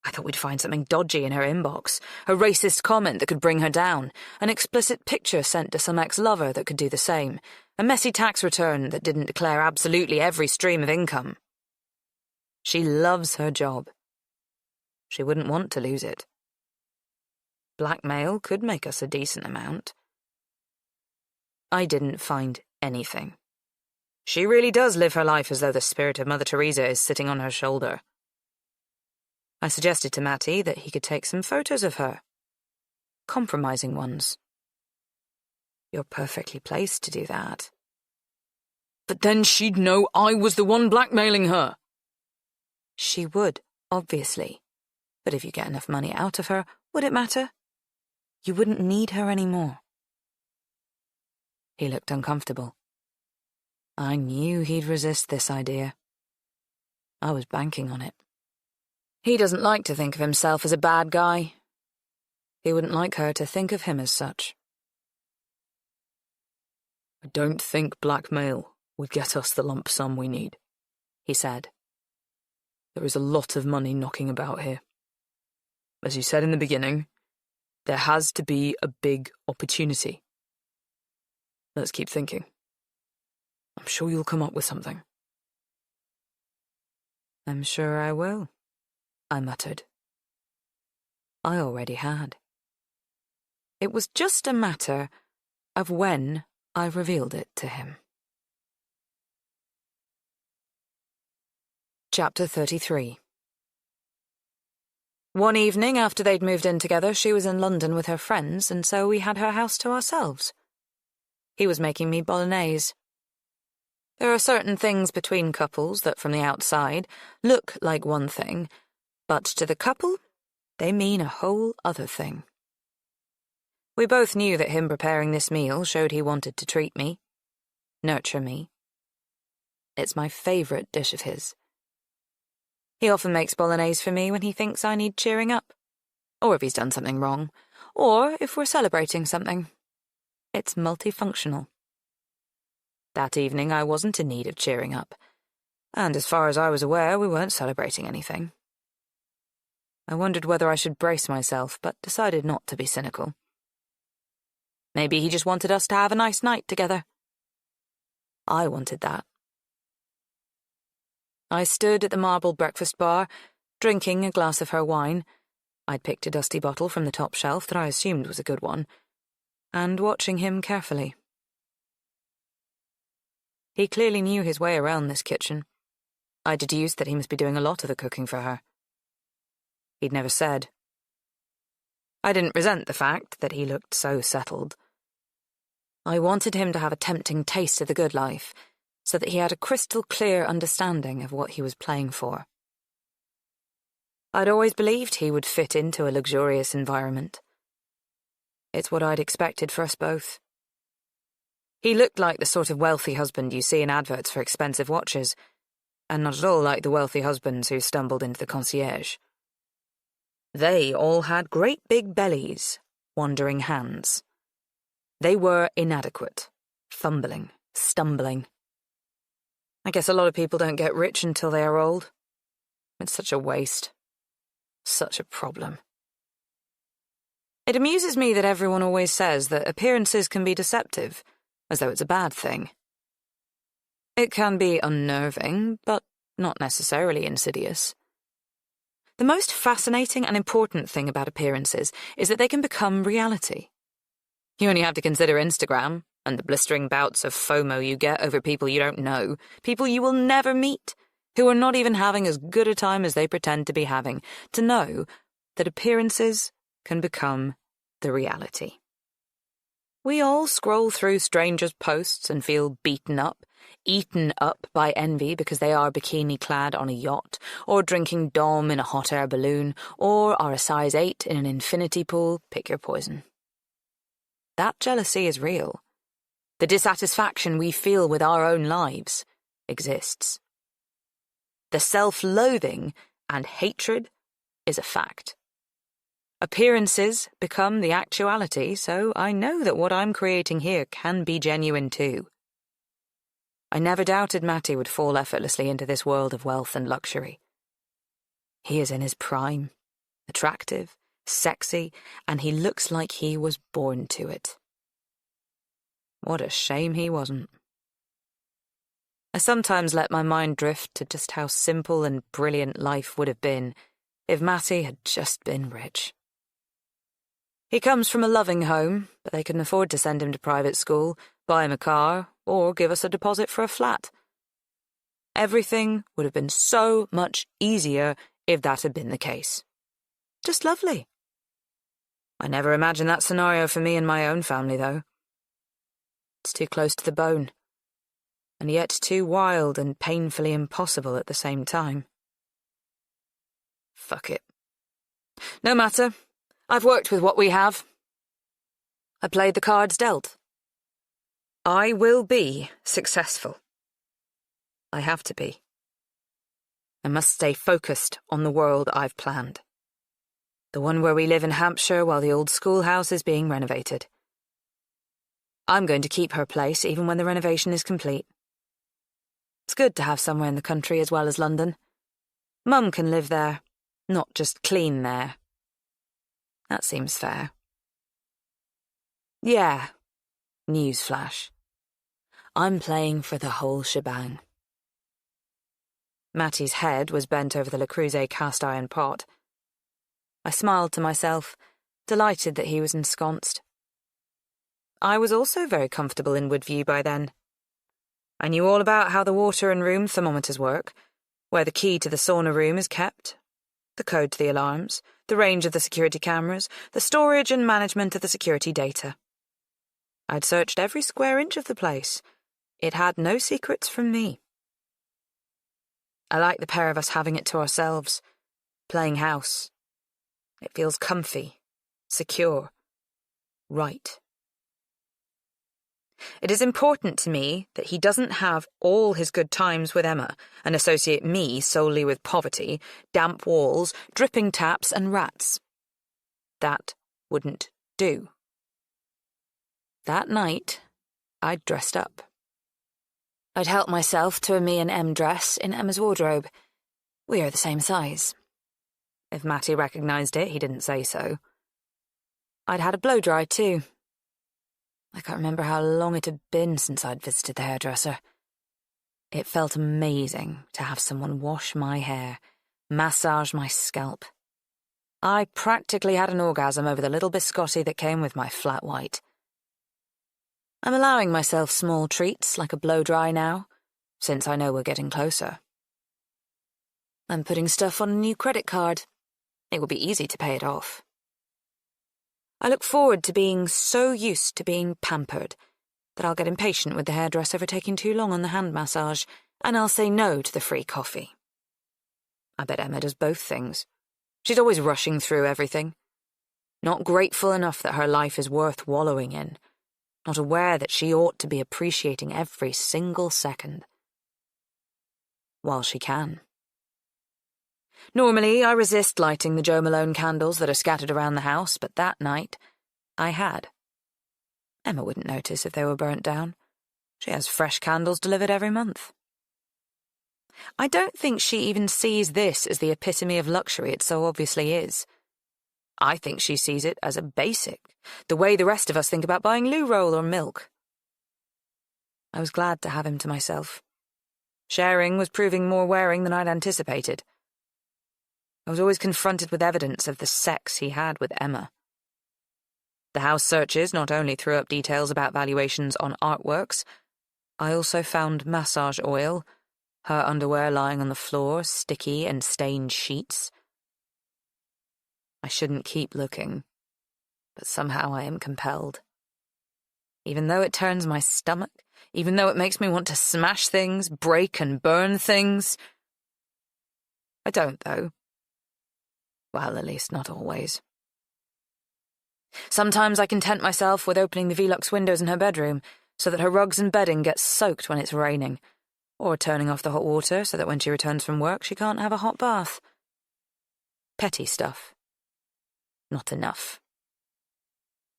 I thought we'd find something dodgy in her inbox, a racist comment that could bring her down, an explicit picture sent to some ex-lover that could do the same, a messy tax return that didn't declare absolutely every stream of income. She loves her job. She wouldn't want to lose it. Blackmail could make us a decent amount. I didn't find anything. She really does live her life as though the spirit of Mother Teresa is sitting on her shoulder. I suggested to Matty that he could take some photos of her. Compromising ones. You're perfectly placed to do that. But then she'd know I was the one blackmailing her. She would, obviously. But if you get enough money out of her, would it matter? You wouldn't need her anymore. He looked uncomfortable. I knew he'd resist this idea. I was banking on it. He doesn't like to think of himself as a bad guy. He wouldn't like her to think of him as such. I don't think blackmail would get us the lump sum we need, he said. There is a lot of money knocking about here. As you said in the beginning, there has to be a big opportunity. Let's keep thinking. I'm sure you'll come up with something. I'm sure I will, I muttered. I already had. It was just a matter of when I revealed it to him. Chapter 33. One evening after they'd moved in together, she was in London with her friends, and so we had her house to ourselves. He was making me bolognese. There are certain things between couples that from the outside look like one thing, but to the couple, they mean a whole other thing. We both knew that him preparing this meal showed he wanted to treat me, nurture me. It's my favourite dish of his. He often makes bolognese for me when he thinks I need cheering up, or if he's done something wrong, or if we're celebrating something. It's multifunctional. That evening I wasn't in need of cheering up, and as far as I was aware, we weren't celebrating anything. I wondered whether I should brace myself, but decided not to be cynical. Maybe he just wanted us to have a nice night together. I wanted that. I stood at the marble breakfast bar, drinking a glass of her wine. I'd picked a dusty bottle from the top shelf that I assumed was a good one, and watching him carefully. He clearly knew his way around this kitchen. I deduced that he must be doing a lot of the cooking for her. He'd never said. I didn't resent the fact that he looked so settled. I wanted him to have a tempting taste of the good life, so that he had a crystal-clear understanding of what he was playing for. I'd always believed he would fit into a luxurious environment. It's what I'd expected for us both. He looked like the sort of wealthy husband you see in adverts for expensive watches, and not at all like the wealthy husbands who stumbled into the concierge. They all had great big bellies, wandering hands. They were inadequate, fumbling, stumbling. I guess a lot of people don't get rich until they are old. It's such a waste. Such a problem. It amuses me that everyone always says that appearances can be deceptive, as though it's a bad thing. It can be unnerving, but not necessarily insidious. The most fascinating and important thing about appearances is that they can become reality. You only have to consider Instagram and the blistering bouts of FOMO you get over people you don't know, people you will never meet, who are not even having as good a time as they pretend to be having, to know that appearances can become the reality. We all scroll through strangers' posts and feel beaten up, eaten up by envy because they are bikini-clad on a yacht, or drinking Dom in a hot air balloon, or are a size 8 in an infinity pool, pick your poison. That jealousy is real. The dissatisfaction we feel with our own lives exists. The self-loathing and hatred is a fact. Appearances become the actuality, so I know that what I'm creating here can be genuine too. I never doubted Matty would fall effortlessly into this world of wealth and luxury. He is in his prime, attractive, sexy, and he looks like he was born to it. What a shame he wasn't. I sometimes let my mind drift to just how simple and brilliant life would have been if Matty had just been rich. He comes from a loving home, but they couldn't afford to send him to private school, buy him a car, or give us a deposit for a flat. Everything would have been so much easier if that had been the case. Just lovely. I never imagined that scenario for me and my own family, though. It's too close to the bone. and yet too wild and painfully impossible at the same time. Fuck it. No matter. I've worked with what we have. I played the cards dealt. I will be successful. I have to be. I must stay focused on the world I've planned. The one where we live in Hampshire while the old schoolhouse is being renovated. I'm going to keep her place even when the renovation is complete. It's good to have somewhere in the country as well as London. Mum can live there, not just clean there. That seems fair. Yeah, newsflash. I'm playing for the whole shebang. Matty's head was bent over the Le Creuset cast-iron pot. I smiled to myself, delighted that he was ensconced. I was also very comfortable in Woodview by then. I knew all about how the water and room thermometers work, where the key to the sauna room is kept, the code to the alarms, the range of the security cameras, the storage and management of the security data. I'd searched every square inch of the place. It had no secrets from me. I like the pair of us having it to ourselves, playing house. It feels comfy, secure, right. It is important to me that he doesn't have all his good times with Emma and associate me solely with poverty, damp walls, dripping taps, and rats. That wouldn't do. That night, I'd dressed up. I'd helped myself to a me and M dress in Emma's wardrobe. We are the same size. If Matty recognised it, he didn't say so. I'd had a blow-dry too. I can't remember how long it had been since I'd visited the hairdresser. It felt amazing to have someone wash my hair, massage my scalp. I practically had an orgasm over the little biscotti that came with my flat white. I'm allowing myself small treats like a blow-dry now, since I know we're getting closer. I'm putting stuff on a new credit card. It will be easy to pay it off. I look forward to being so used to being pampered that I'll get impatient with the hairdresser for taking too long on the hand massage, and I'll say no to the free coffee. I bet Emma does both things. She's always rushing through everything. Not grateful enough that her life is worth wallowing in. Not aware that she ought to be appreciating every single second. While she can. Normally, I resist lighting the Jo Malone candles that are scattered around the house, but that night, I had. Emma wouldn't notice if they were burnt down. She has fresh candles delivered every month. I don't think she even sees this as the epitome of luxury it so obviously is. I think she sees it as a basic, the way the rest of us think about buying loo roll or milk. I was glad to have him to myself. Sharing was proving more wearing than I'd anticipated. I was always confronted with evidence of the sex he had with Emma. The house searches not only threw up details about valuations on artworks, I also found massage oil, her underwear lying on the floor, sticky and stained sheets. I shouldn't keep looking, but somehow I am compelled. Even though it turns my stomach, even though it makes me want to smash things, break and burn things. I don't, though. Well, at least not always. Sometimes I content myself with opening the Velux windows in her bedroom so that her rugs and bedding get soaked when it's raining, or turning off the hot water so that when she returns from work she can't have a hot bath. Petty stuff. Not enough.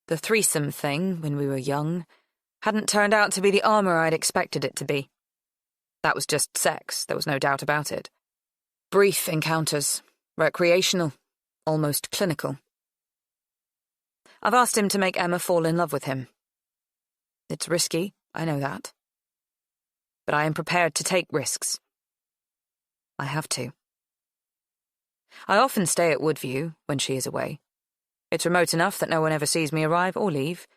The threesome thing, when we were young, hadn't turned out to be the armour I'd expected it to be. That was just sex, there was no doubt about it. Brief encounters, recreational, almost clinical. I've asked him to make Emma fall in love with him. It's risky, I know that. But I am prepared to take risks. I have to. I often stay at Woodview when she is away. It's remote enough that no one ever sees me arrive or leave.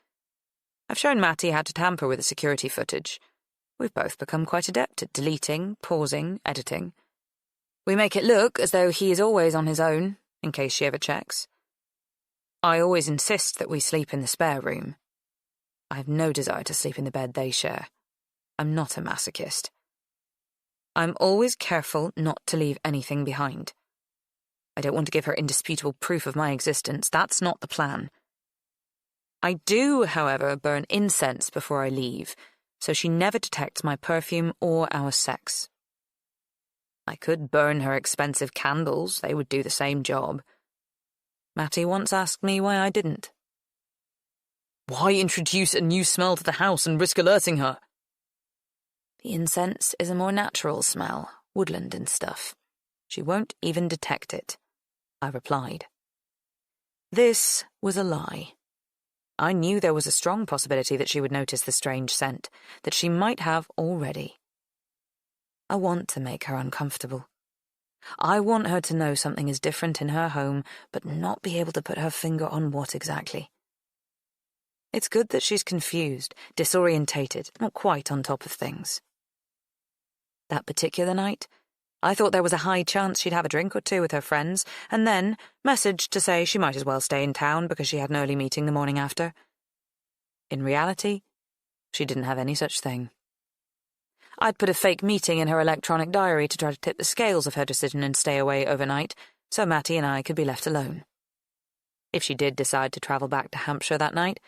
I've shown Matty how to tamper with the security footage. We've both become quite adept at deleting, pausing, editing. We make it look as though he is always on his own, in case she ever checks. I always insist that we sleep in the spare room. I have no desire to sleep in the bed they share. I'm not a masochist. I'm always careful not to leave anything behind. I don't want to give her indisputable proof of my existence. That's not the plan. I do, however, burn incense before I leave, so she never detects my perfume or our sex. I could burn her expensive candles. They would do the same job. Matty once asked me why I didn't. Why introduce a new smell to the house and risk alerting her? The incense is a more natural smell, woodland and stuff. She won't even detect it, I replied. This was a lie. I knew there was a strong possibility that she would notice the strange scent, that she might have already. I want to make her uncomfortable. I want her to know something is different in her home, but not be able to put her finger on what exactly. It's good that she's confused, disorientated, not quite on top of things. That particular night, I thought there was a high chance she'd have a drink or two with her friends, and then messaged to say she might as well stay in town because she had an early meeting the morning after. In reality, she didn't have any such thing. I'd put a fake meeting in her electronic diary to try to tip the scales of her decision and stay away overnight, so Matty and I could be left alone. If she did decide to travel back to Hampshire that night,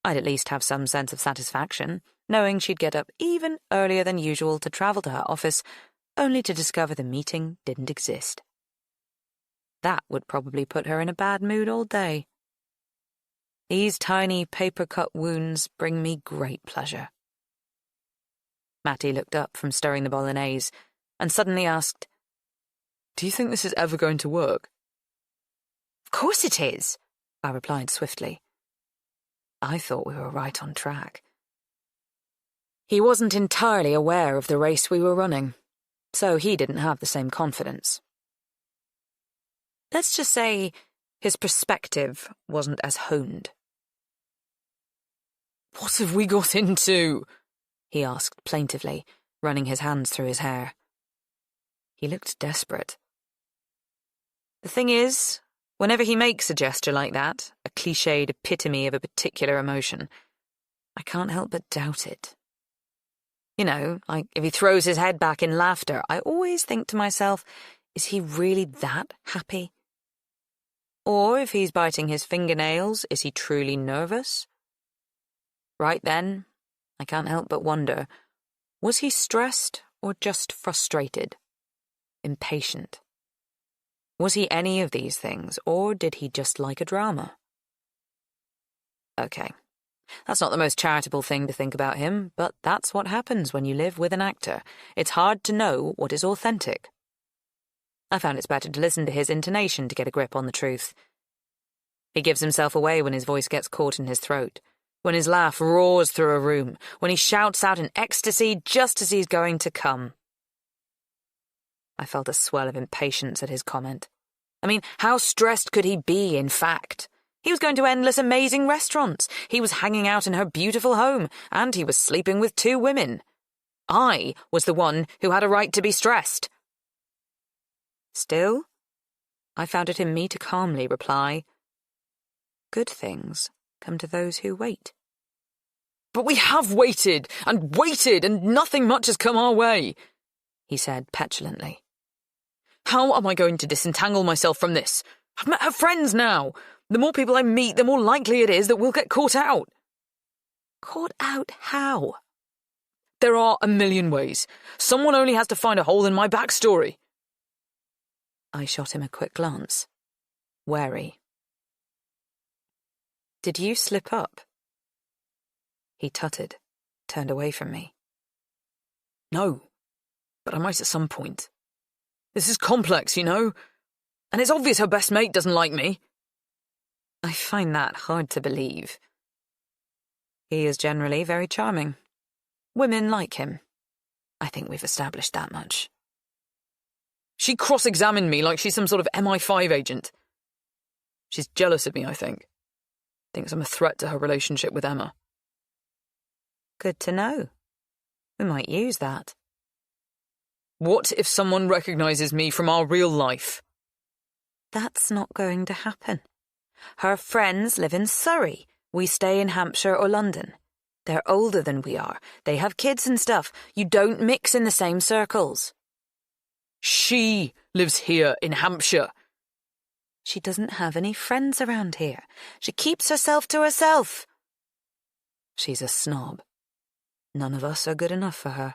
I'd at least have some sense of satisfaction, knowing she'd get up even earlier than usual to travel to her office, only to discover the meeting didn't exist. That would probably put her in a bad mood all day. These tiny paper-cut wounds bring me great pleasure. Matty looked up from stirring the bolognese and suddenly asked, "Do you think this is ever going to work?" "Of course it is," I replied swiftly. I thought we were right on track. He wasn't entirely aware of the race we were running, so he didn't have the same confidence. Let's just say his perspective wasn't as honed. "What have we got into?" he asked plaintively, running his hands through his hair. He looked desperate. The thing is, whenever he makes a gesture like that, a cliched epitome of a particular emotion, I can't help but doubt it. You know, like if he throws his head back in laughter, I always think to myself, is he really that happy? Or if he's biting his fingernails, is he truly nervous? Right then, I can't help but wonder, was he stressed or just frustrated? Impatient? Was he any of these things, or did he just like a drama? Okay, that's not the most charitable thing to think about him, but that's what happens when you live with an actor. It's hard to know what is authentic. I found it's better to listen to his intonation to get a grip on the truth. He gives himself away when his voice gets caught in his throat, when his laugh roars through a room, when he shouts out in ecstasy just as he's going to come. I felt a swell of impatience at his comment. I mean, how stressed could he be, in fact? He was going to endless amazing restaurants. He was hanging out in her beautiful home, and he was sleeping with 2 women. I was the one who had a right to be stressed. Still, I found it in me to calmly reply, "Good things come to those who wait." "But we have waited, and nothing much has come our way," he said petulantly. "How am I going to disentangle myself from this? I've met her friends now. The more people I meet, the more likely it is that we'll get caught out." Caught out how? "There are a million ways. Someone only has to find a hole in my backstory." I shot him a quick glance, wary. "Did you slip up?" He tutted, turned away from me. "No, but I might at some point. This is complex, you know, and it's obvious her best mate doesn't like me." I find that hard to believe. He is generally very charming. Women like him. I think we've established that much. She cross-examined me like she's some sort of MI5 agent. She's jealous of me, I think. Thinks I'm a threat to her relationship with Emma. Good to know. We might use that. What if someone recognizes me from our real life? That's not going to happen. Her friends live in Surrey. We stay in Hampshire or London. They're older than we are. They have kids and stuff. You don't mix in the same circles. She lives here in Hampshire. She doesn't have any friends around here. She keeps herself to herself. She's a snob. None of us are good enough for her.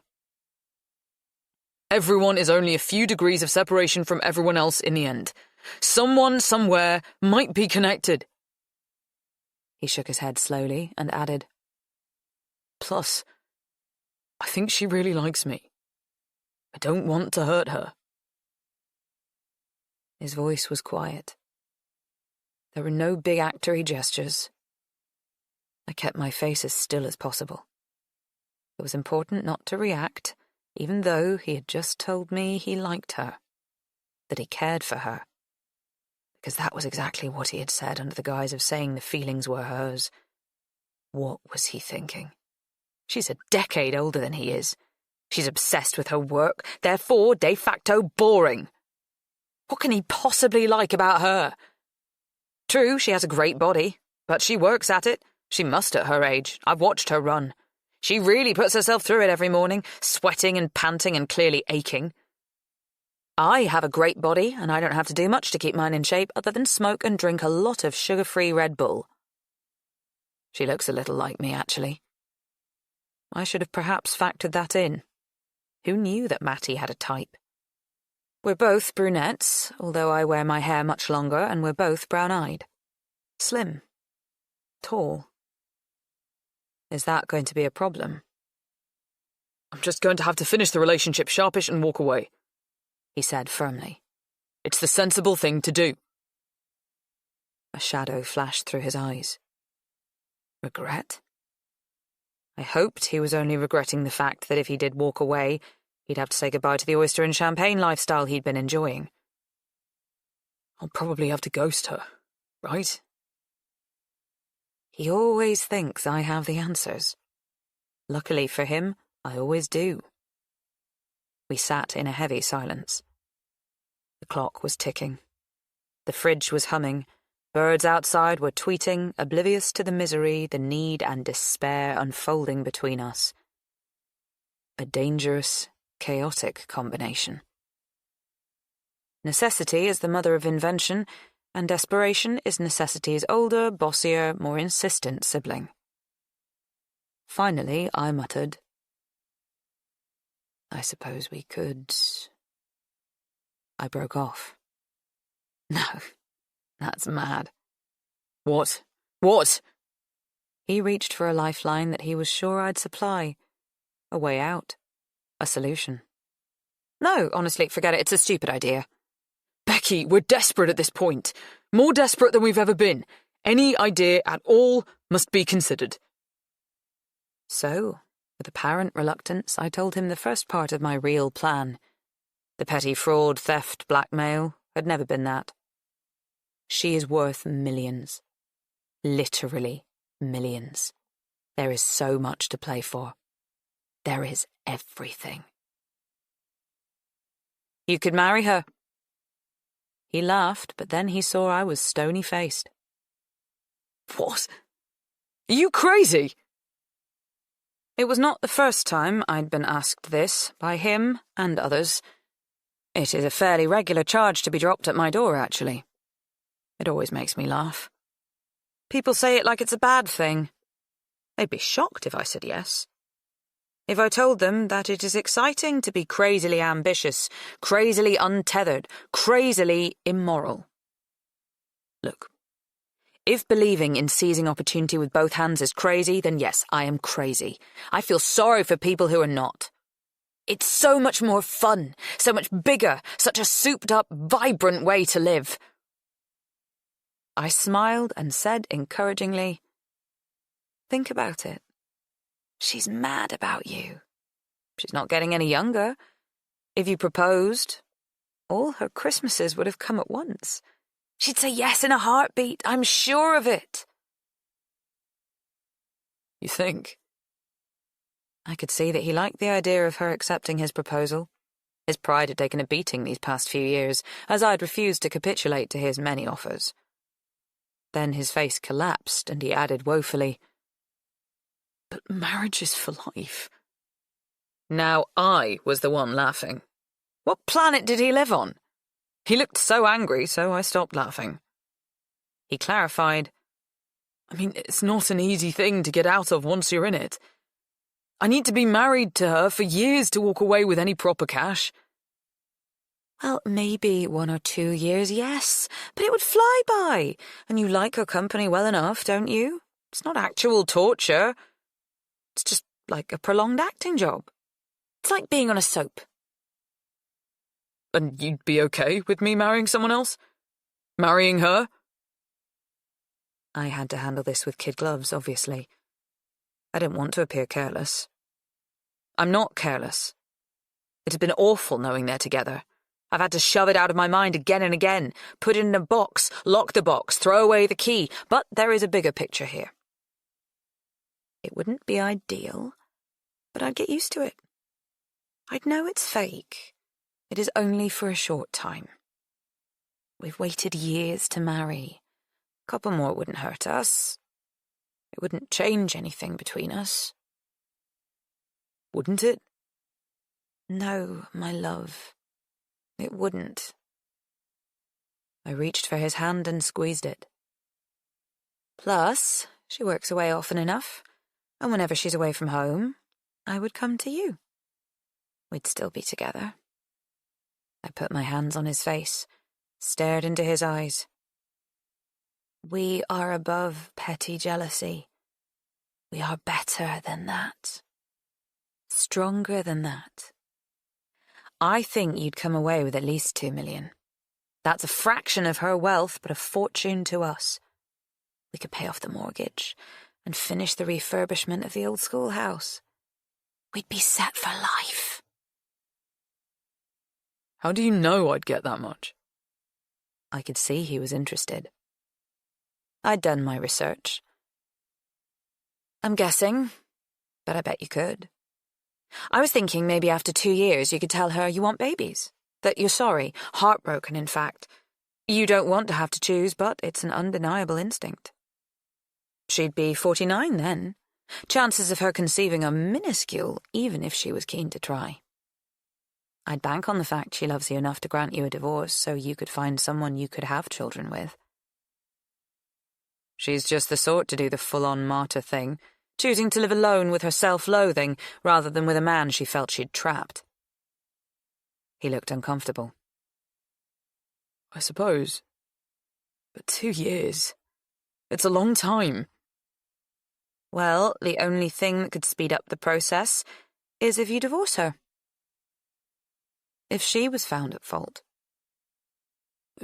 Everyone is only a few degrees of separation from everyone else in the end. Someone somewhere might be connected. He shook his head slowly and added, Plus, I think she really likes me. I don't want to hurt her. His voice was quiet. There were no big actory gestures. I kept my face as still as possible. It was important not to react, even though he had just told me he liked her, that he cared for her, because that was exactly what he had said under the guise of saying the feelings were hers. What was he thinking? She's a decade older than he is. She's obsessed with her work, therefore de facto boring. What can he possibly like about her? True, she has a great body, but she works at it. She must at her age. I've watched her run. She really puts herself through it every morning, sweating and panting and clearly aching. I have a great body, and I don't have to do much to keep mine in shape other than smoke and drink a lot of sugar-free Red Bull. She looks a little like me, actually. I should have perhaps factored that in. Who knew that Matty had a type? We're both brunettes, although I wear my hair much longer, and we're both brown-eyed. Slim. Tall. Is that going to be a problem? I'm just going to have to finish the relationship sharpish and walk away, he said firmly. It's the sensible thing to do. A shadow flashed through his eyes. Regret? I hoped he was only regretting the fact that if he did walk away, he'd have to say goodbye to the oyster and champagne lifestyle he'd been enjoying. I'll probably have to ghost her, right? He always thinks I have the answers. Luckily for him, I always do. We sat in a heavy silence. The clock was ticking. The fridge was humming. Birds outside were tweeting, oblivious to the misery, the need and despair unfolding between us. A dangerous, chaotic combination. Necessity is the mother of invention, and desperation is necessity's older, bossier, more insistent sibling. Finally, I muttered, I suppose we could... I broke off. No, that's mad. What? What? He reached for a lifeline that he was sure I'd supply. A way out. A solution. No, honestly, forget it. It's a stupid idea. Becky, we're desperate at this point. More desperate than we've ever been. Any idea at all must be considered. So, with apparent reluctance, I told him the first part of my real plan. The petty fraud, theft, blackmail had never been that. She is worth millions. Literally millions. There is so much to play for. There is everything. You could marry her. He laughed, but then he saw I was stony-faced. What? Are you crazy? It was not the first time I'd been asked this by him and others. It is a fairly regular charge to be dropped at my door, actually. It always makes me laugh. People say it like it's a bad thing. They'd be shocked if I said yes. If I told them that it is exciting to be crazily ambitious, crazily untethered, crazily immoral. Look, if believing in seizing opportunity with both hands is crazy, then yes, I am crazy. I feel sorry for people who are not. It's so much more fun, so much bigger, such a souped-up, vibrant way to live. I smiled and said encouragingly, think about it. She's mad about you. She's not getting any younger. If you proposed, all her Christmases would have come at once. She'd say yes in a heartbeat, I'm sure of it. You think? I could see that he liked the idea of her accepting his proposal. His pride had taken a beating these past few years, as I'd refused to capitulate to his many offers. Then his face collapsed, and he added woefully, But marriage is for life. Now I was the one laughing. What planet did he live on? He looked so angry, so I stopped laughing. He clarified, I mean, it's not an easy thing to get out of once you're in it. I need to be married to her for years to walk away with any proper cash. Well, maybe 1 or 2 years, yes, but it would fly by, and you like her company well enough, don't you? It's not actual torture. It's just like a prolonged acting job. It's like being on a soap. And you'd be okay with me marrying someone else? Marrying her? I had to handle this with kid gloves, obviously. I didn't want to appear careless. I'm not careless. It has been awful knowing they're together. I've had to shove it out of my mind again and again, put it in a box, lock the box, throw away the key, but there is a bigger picture here. It wouldn't be ideal, but I'd get used to it. I'd know it's fake. It is only for a short time. We've waited years to marry. A couple more wouldn't hurt us. It wouldn't change anything between us. Wouldn't it? No, my love. It wouldn't. I reached for his hand and squeezed it. Plus, she works away often enough, and whenever she's away from home, I would come to you. We'd still be together. I put my hands on his face, stared into his eyes. We are above petty jealousy. We are better than that. Stronger than that. I think you'd come away with at least 2 million. That's a fraction of her wealth, but a fortune to us. We could pay off the mortgage and finish the refurbishment of the old schoolhouse. We'd be set for life. How do you know I'd get that much? I could see he was interested. I'd done my research. I'm guessing, but I bet you could. I was thinking maybe after 2 years you could tell her you want babies. That you're sorry, heartbroken in fact. You don't want to have to choose, but it's an undeniable instinct. She'd be 49 then. Chances of her conceiving are minuscule, even if she was keen to try. I'd bank on the fact she loves you enough to grant you a divorce so you could find someone you could have children with. She's just the sort to do the full-on martyr thing, choosing to live alone with her self-loathing rather than with a man she felt she'd trapped. He looked uncomfortable. I suppose. But 2 years. It's a long time. Well, the only thing that could speed up the process is if you divorce her. If she was found at fault.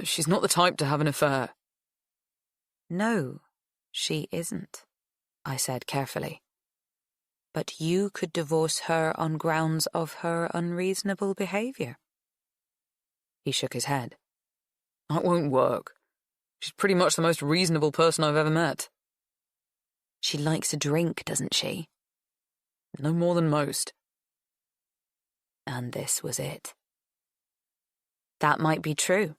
She's not the type to have an affair. No, she isn't, I said carefully. But you could divorce her on grounds of her unreasonable behaviour. He shook his head. That won't work. She's pretty much the most reasonable person I've ever met. She likes a drink, doesn't she? No more than most. And this was it. That might be true,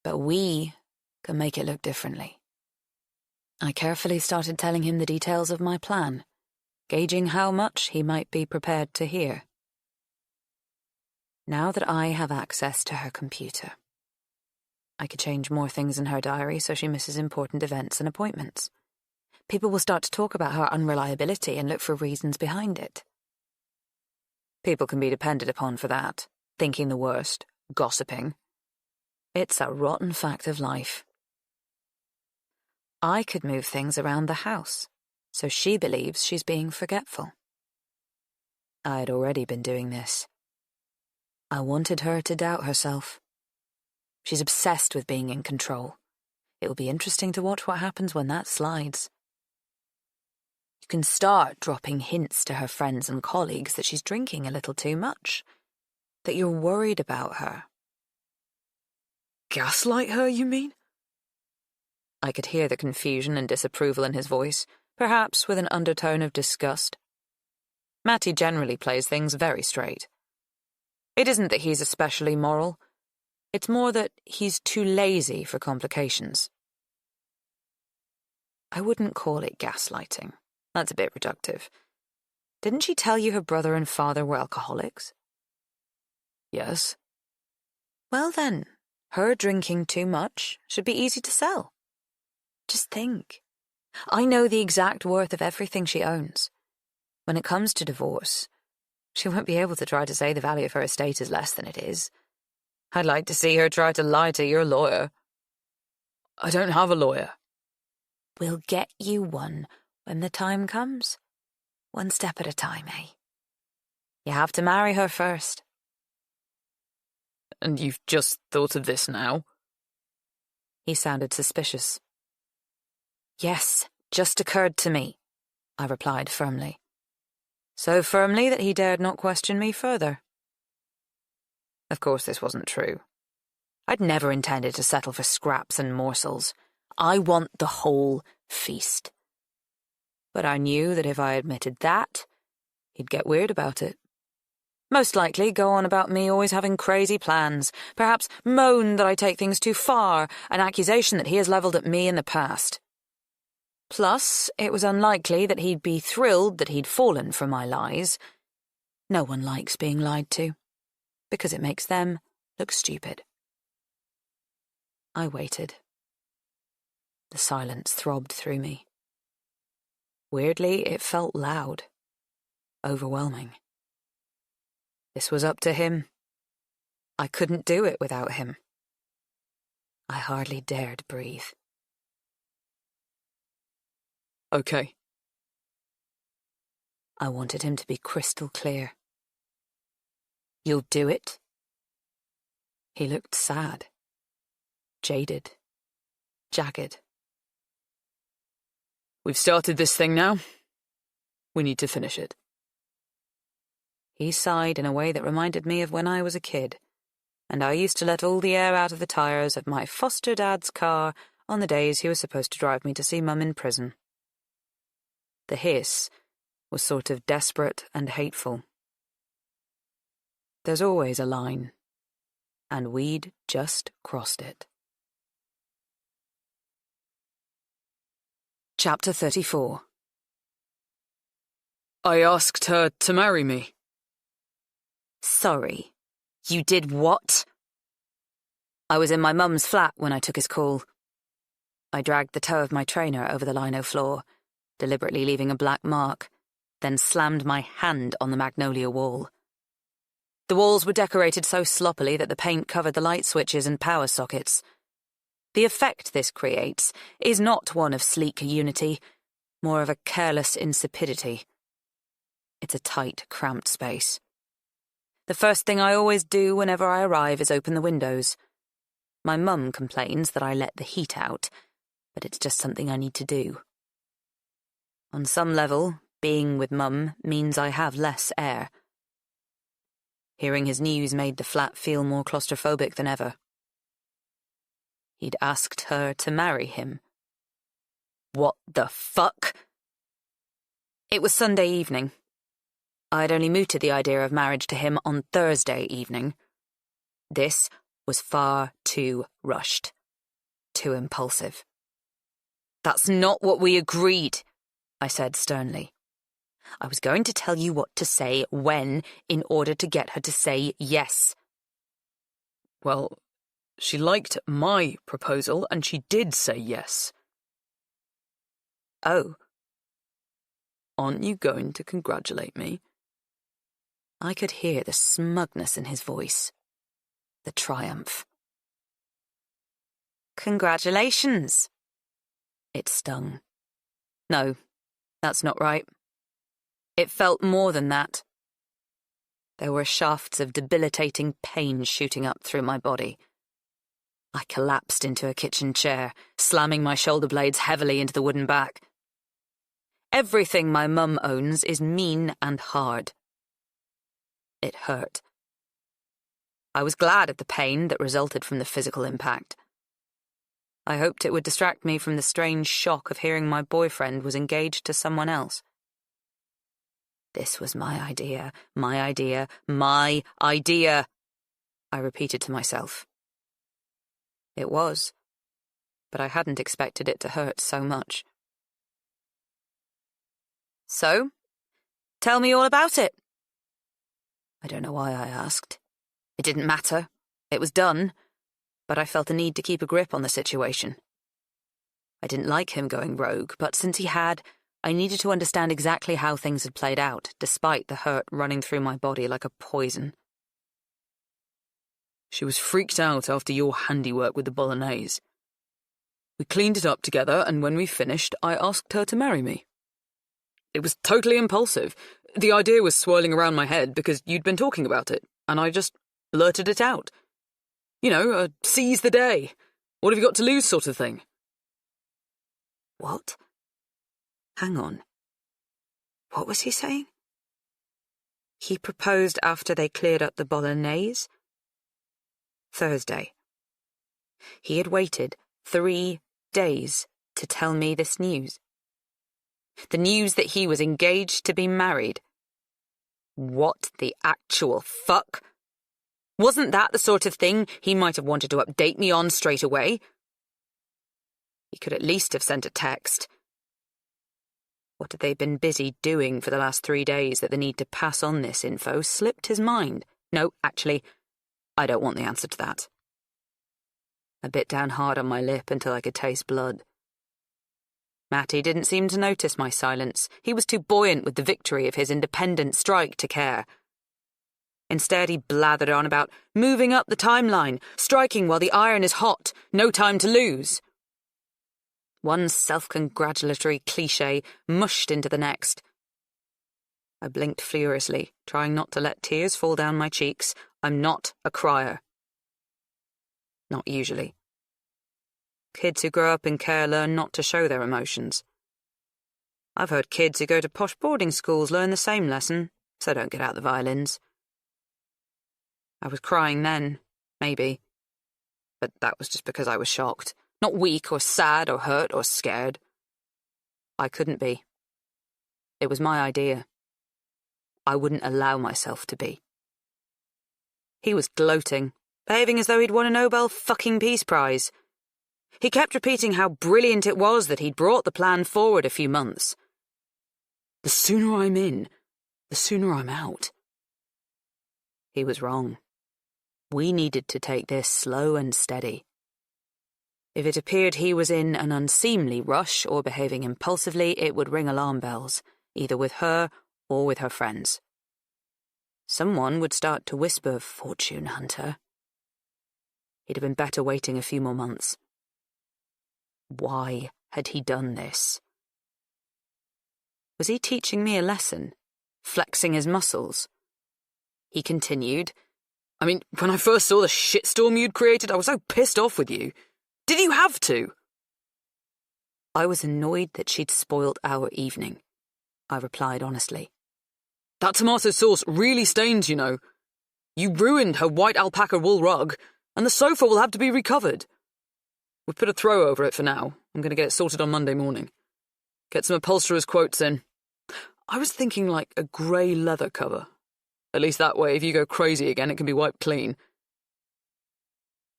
but we can make it look differently. I carefully started telling him the details of my plan, gauging how much he might be prepared to hear. Now that I have access to her computer, I could change more things in her diary so she misses important events and appointments. People will start to talk about her unreliability and look for reasons behind it. People can be depended upon for that, thinking the worst, gossiping. It's a rotten fact of life. I could move things around the house, so she believes she's being forgetful. I'd already been doing this. I wanted her to doubt herself. She's obsessed with being in control. It will be interesting to watch what happens when that slides. You can start dropping hints to her friends and colleagues that she's drinking a little too much, that you're worried about her. Gaslight her, you mean? I could hear the confusion and disapproval in his voice, perhaps with an undertone of disgust. Matty generally plays things very straight. It isn't that he's especially moral. It's more that he's too lazy for complications. I wouldn't call it gaslighting. That's a bit reductive. Didn't she tell you her brother and father were alcoholics? Yes. Well then, her drinking too much should be easy to sell. Just think. I know the exact worth of everything she owns. When it comes to divorce, she won't be able to try to say the value of her estate is less than it is. I'd like to see her try to lie to your lawyer. I don't have a lawyer. We'll get you one when the time comes. One step at a time, eh? You have to marry her first. And you've just thought of this now? He sounded suspicious. Yes, just occurred to me, I replied firmly. So firmly that he dared not question me further. Of course this wasn't true. I'd never intended to settle for scraps and morsels. I want the whole feast. But I knew that if I admitted that, he'd get weird about it. Most likely go on about me always having crazy plans, perhaps moan that I take things too far, an accusation that he has levelled at me in the past. Plus, it was unlikely that he'd be thrilled that he'd fallen for my lies. No one likes being lied to, because it makes them look stupid. I waited. The silence throbbed through me. Weirdly, it felt loud, overwhelming. This was up to him. I couldn't do it without him. I hardly dared breathe. Okay. I wanted him to be crystal clear. You'll do it? He looked sad, jaded, jagged. We've started this thing now. We need to finish it. He sighed in a way that reminded me of when I was a kid, and I used to let all the air out of the tyres of my foster dad's car on the days he was supposed to drive me to see Mum in prison. The hiss was sort of desperate and hateful. There's always a line, and we'd just crossed it. Chapter 34. I asked her to marry me. Sorry, you did what? I was in my mum's flat when I took his call. I dragged the toe of my trainer over the lino floor, deliberately leaving a black mark, then slammed my hand on the magnolia wall. The walls were decorated so sloppily that the paint covered the light switches and power sockets. The effect this creates is not one of sleek unity, more of a careless insipidity. It's a tight, cramped space. The first thing I always do whenever I arrive is open the windows. My mum complains that I let the heat out, but it's just something I need to do. On some level, being with Mum means I have less air. Hearing his news made the flat feel more claustrophobic than ever. He'd asked her to marry him. What the fuck? It was Sunday evening. I'd only mooted the idea of marriage to him on Thursday evening. This was far too rushed. Too impulsive. That's not what we agreed, I said sternly. I was going to tell you what to say when, in order to get her to say yes. Well, she liked my proposal and she did say yes. Oh. Aren't you going to congratulate me? I could hear the smugness in his voice. The triumph. Congratulations. It stung. No, that's not right. It felt more than that. There were shafts of debilitating pain shooting up through my body. I collapsed into a kitchen chair, slamming my shoulder blades heavily into the wooden back. Everything my mum owns is mean and hard. It hurt. I was glad of the pain that resulted from the physical impact. I hoped it would distract me from the strange shock of hearing my boyfriend was engaged to someone else. This was my idea, my idea, my idea, I repeated to myself. It was, but I hadn't expected it to hurt so much. So, tell me all about it. I don't know why I asked. It didn't matter. It was done. But I felt a need to keep a grip on the situation. I didn't like him going rogue, but since he had, I needed to understand exactly how things had played out, despite the hurt running through my body like a poison. She was freaked out after your handiwork with the bolognese. We cleaned it up together, and when we finished, I asked her to marry me. It was totally impulsive. The idea was swirling around my head because you'd been talking about it, and I just blurted it out. You know, a seize the day. What have you got to lose sort of thing. What? Hang on. What was he saying? He proposed after they cleared up the bolognese? Thursday. He had waited 3 days to tell me this news. The news that he was engaged to be married. What the actual fuck? Wasn't that the sort of thing he might have wanted to update me on straight away? He could at least have sent a text. What had they been busy doing for the last 3 days that the need to pass on this info slipped his mind? No, actually, I don't want the answer to that. I bit down hard on my lip until I could taste blood. Matty didn't seem to notice my silence. He was too buoyant with the victory of his independent strike to care. Instead, he blathered on about moving up the timeline, striking while the iron is hot, no time to lose. One self-congratulatory cliché mushed into the next. I blinked furiously, trying not to let tears fall down my cheeks. I'm not a crier. Not usually. Kids who grow up in care learn not to show their emotions. I've heard kids who go to posh boarding schools learn the same lesson, so don't get out the violins. I was crying then, maybe. But that was just because I was shocked. Not weak or sad or hurt or scared. I couldn't be. It was my idea. I wouldn't allow myself to be. He was gloating, behaving as though he'd won a Nobel fucking Peace Prize. He kept repeating how brilliant it was that he'd brought the plan forward a few months. The sooner I'm in, the sooner I'm out. He was wrong. We needed to take this slow and steady. If it appeared he was in an unseemly rush or behaving impulsively, it would ring alarm bells, either with her or with her friends. Someone would start to whisper, "Fortune hunter." He'd have been better waiting a few more months. Why had he done this? Was he teaching me a lesson? Flexing his muscles? He continued. I mean, when I first saw the shitstorm you'd created, I was so pissed off with you. Did you have to? I was annoyed that she'd spoiled our evening, I replied honestly. That tomato sauce really stains, you know. You ruined her white alpaca wool rug, and the sofa will have to be recovered. We've put a throw over it for now. I'm going to get it sorted on Monday morning. Get some upholsterer's quotes in. I was thinking like a grey leather cover. At least that way, if you go crazy again, it can be wiped clean.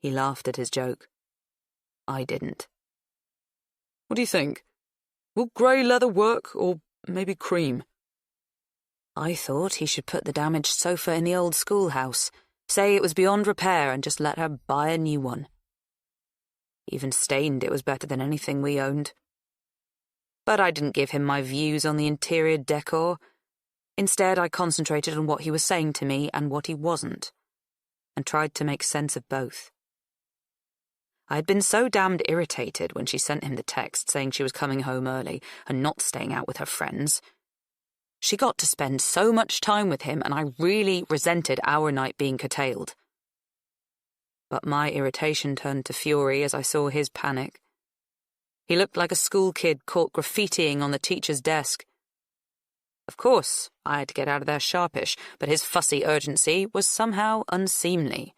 He laughed at his joke. I didn't. What do you think? Will grey leather work, or maybe cream? I thought he should put the damaged sofa in the old schoolhouse, say it was beyond repair, and just let her buy a new one. Even stained, it was better than anything we owned. But I didn't give him my views on the interior decor. Instead, I concentrated on what he was saying to me and what he wasn't, and tried to make sense of both. I had been so damned irritated when she sent him the text saying she was coming home early and not staying out with her friends. She got to spend so much time with him, and I really resented our night being curtailed. But my irritation turned to fury as I saw his panic. He looked like a school kid caught graffitiing on the teacher's desk. Of course, I had to get out of there sharpish, but his fussy urgency was somehow unseemly.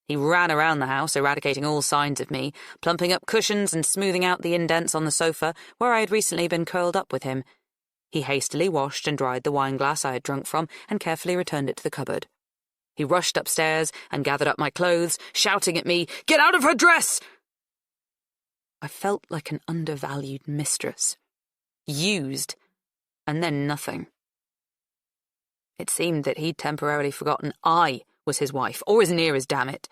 He ran around the house, eradicating all signs of me, plumping up cushions and smoothing out the indents on the sofa where I had recently been curled up with him. He hastily washed and dried the wine glass I had drunk from and carefully returned it to the cupboard. He rushed upstairs and gathered up my clothes, shouting at me, "Get out of her dress!" I felt like an undervalued mistress. Used. and then nothing. It seemed that he'd temporarily forgotten I was his wife, or as near as, damn it.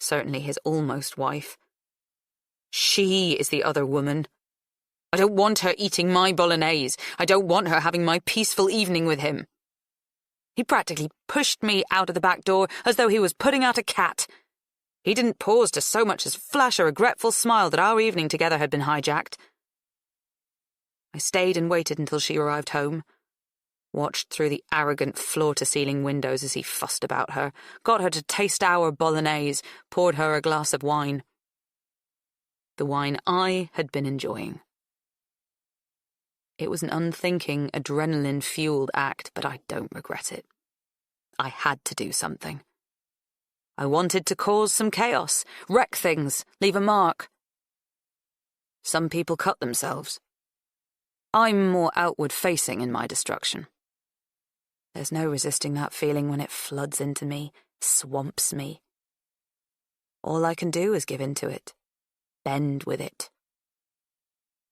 Certainly his almost wife. She is the other woman. I don't want her eating my bolognese. I don't want her having my peaceful evening with him. He practically pushed me out of the back door as though he was putting out a cat. He didn't pause to so much as flash a regretful smile that our evening together had been hijacked. I stayed and waited until she arrived home, watched through the arrogant floor-to-ceiling windows as he fussed about her, got her to taste our bolognese, poured her a glass of wine. The wine I had been enjoying. It was an unthinking, adrenaline-fueled act, but I don't regret it. I had to do something. I wanted to cause some chaos, wreck things, leave a mark. Some people cut themselves. I'm more outward-facing in my destruction. There's no resisting that feeling when it floods into me, swamps me. All I can do is give in to it, bend with it.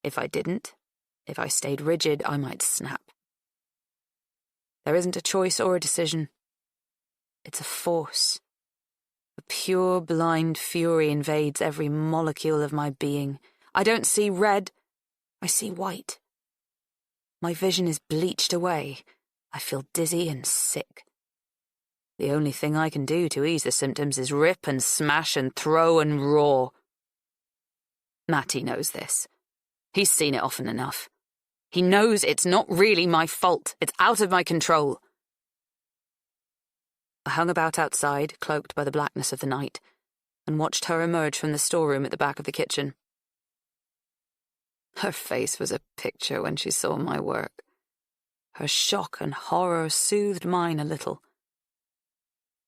If I didn't, if I stayed rigid, I might snap. There isn't a choice or a decision. It's a force. A pure, blind fury invades every molecule of my being. I don't see red, I see white. My vision is bleached away. I feel dizzy and sick. The only thing I can do to ease the symptoms is rip and smash and throw and roar. Matty knows this. He's seen it often enough. He knows it's not really my fault. It's out of my control. I hung about outside, cloaked by the blackness of the night, and watched her emerge from the storeroom at the back of the kitchen. Her face was a picture when she saw my work. Her shock and horror soothed mine a little.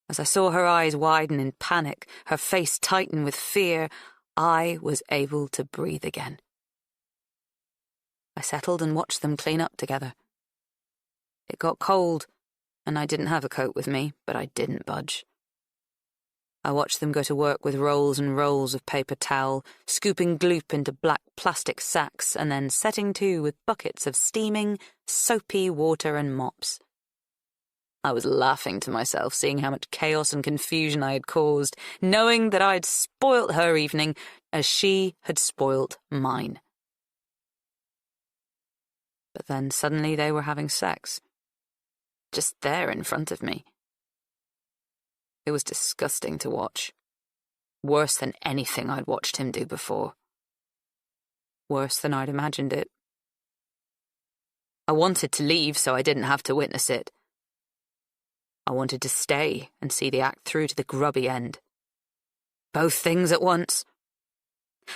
As I saw her eyes widen in panic, her face tighten with fear, I was able to breathe again. I settled and watched them clean up together. It got cold, and I didn't have a coat with me, but I didn't budge. I watched them go to work with rolls and rolls of paper towel, scooping gloop into black plastic sacks, and then setting to with buckets of steaming, soapy water and mops. I was laughing to myself, seeing how much chaos and confusion I had caused, knowing that I'd spoilt her evening as she had spoilt mine. But then suddenly they were having sex. Just there in front of me. It was disgusting to watch. Worse than anything I'd watched him do before. Worse than I'd imagined it. I wanted to leave so I didn't have to witness it. I wanted to stay and see the act through to the grubby end. Both things at once.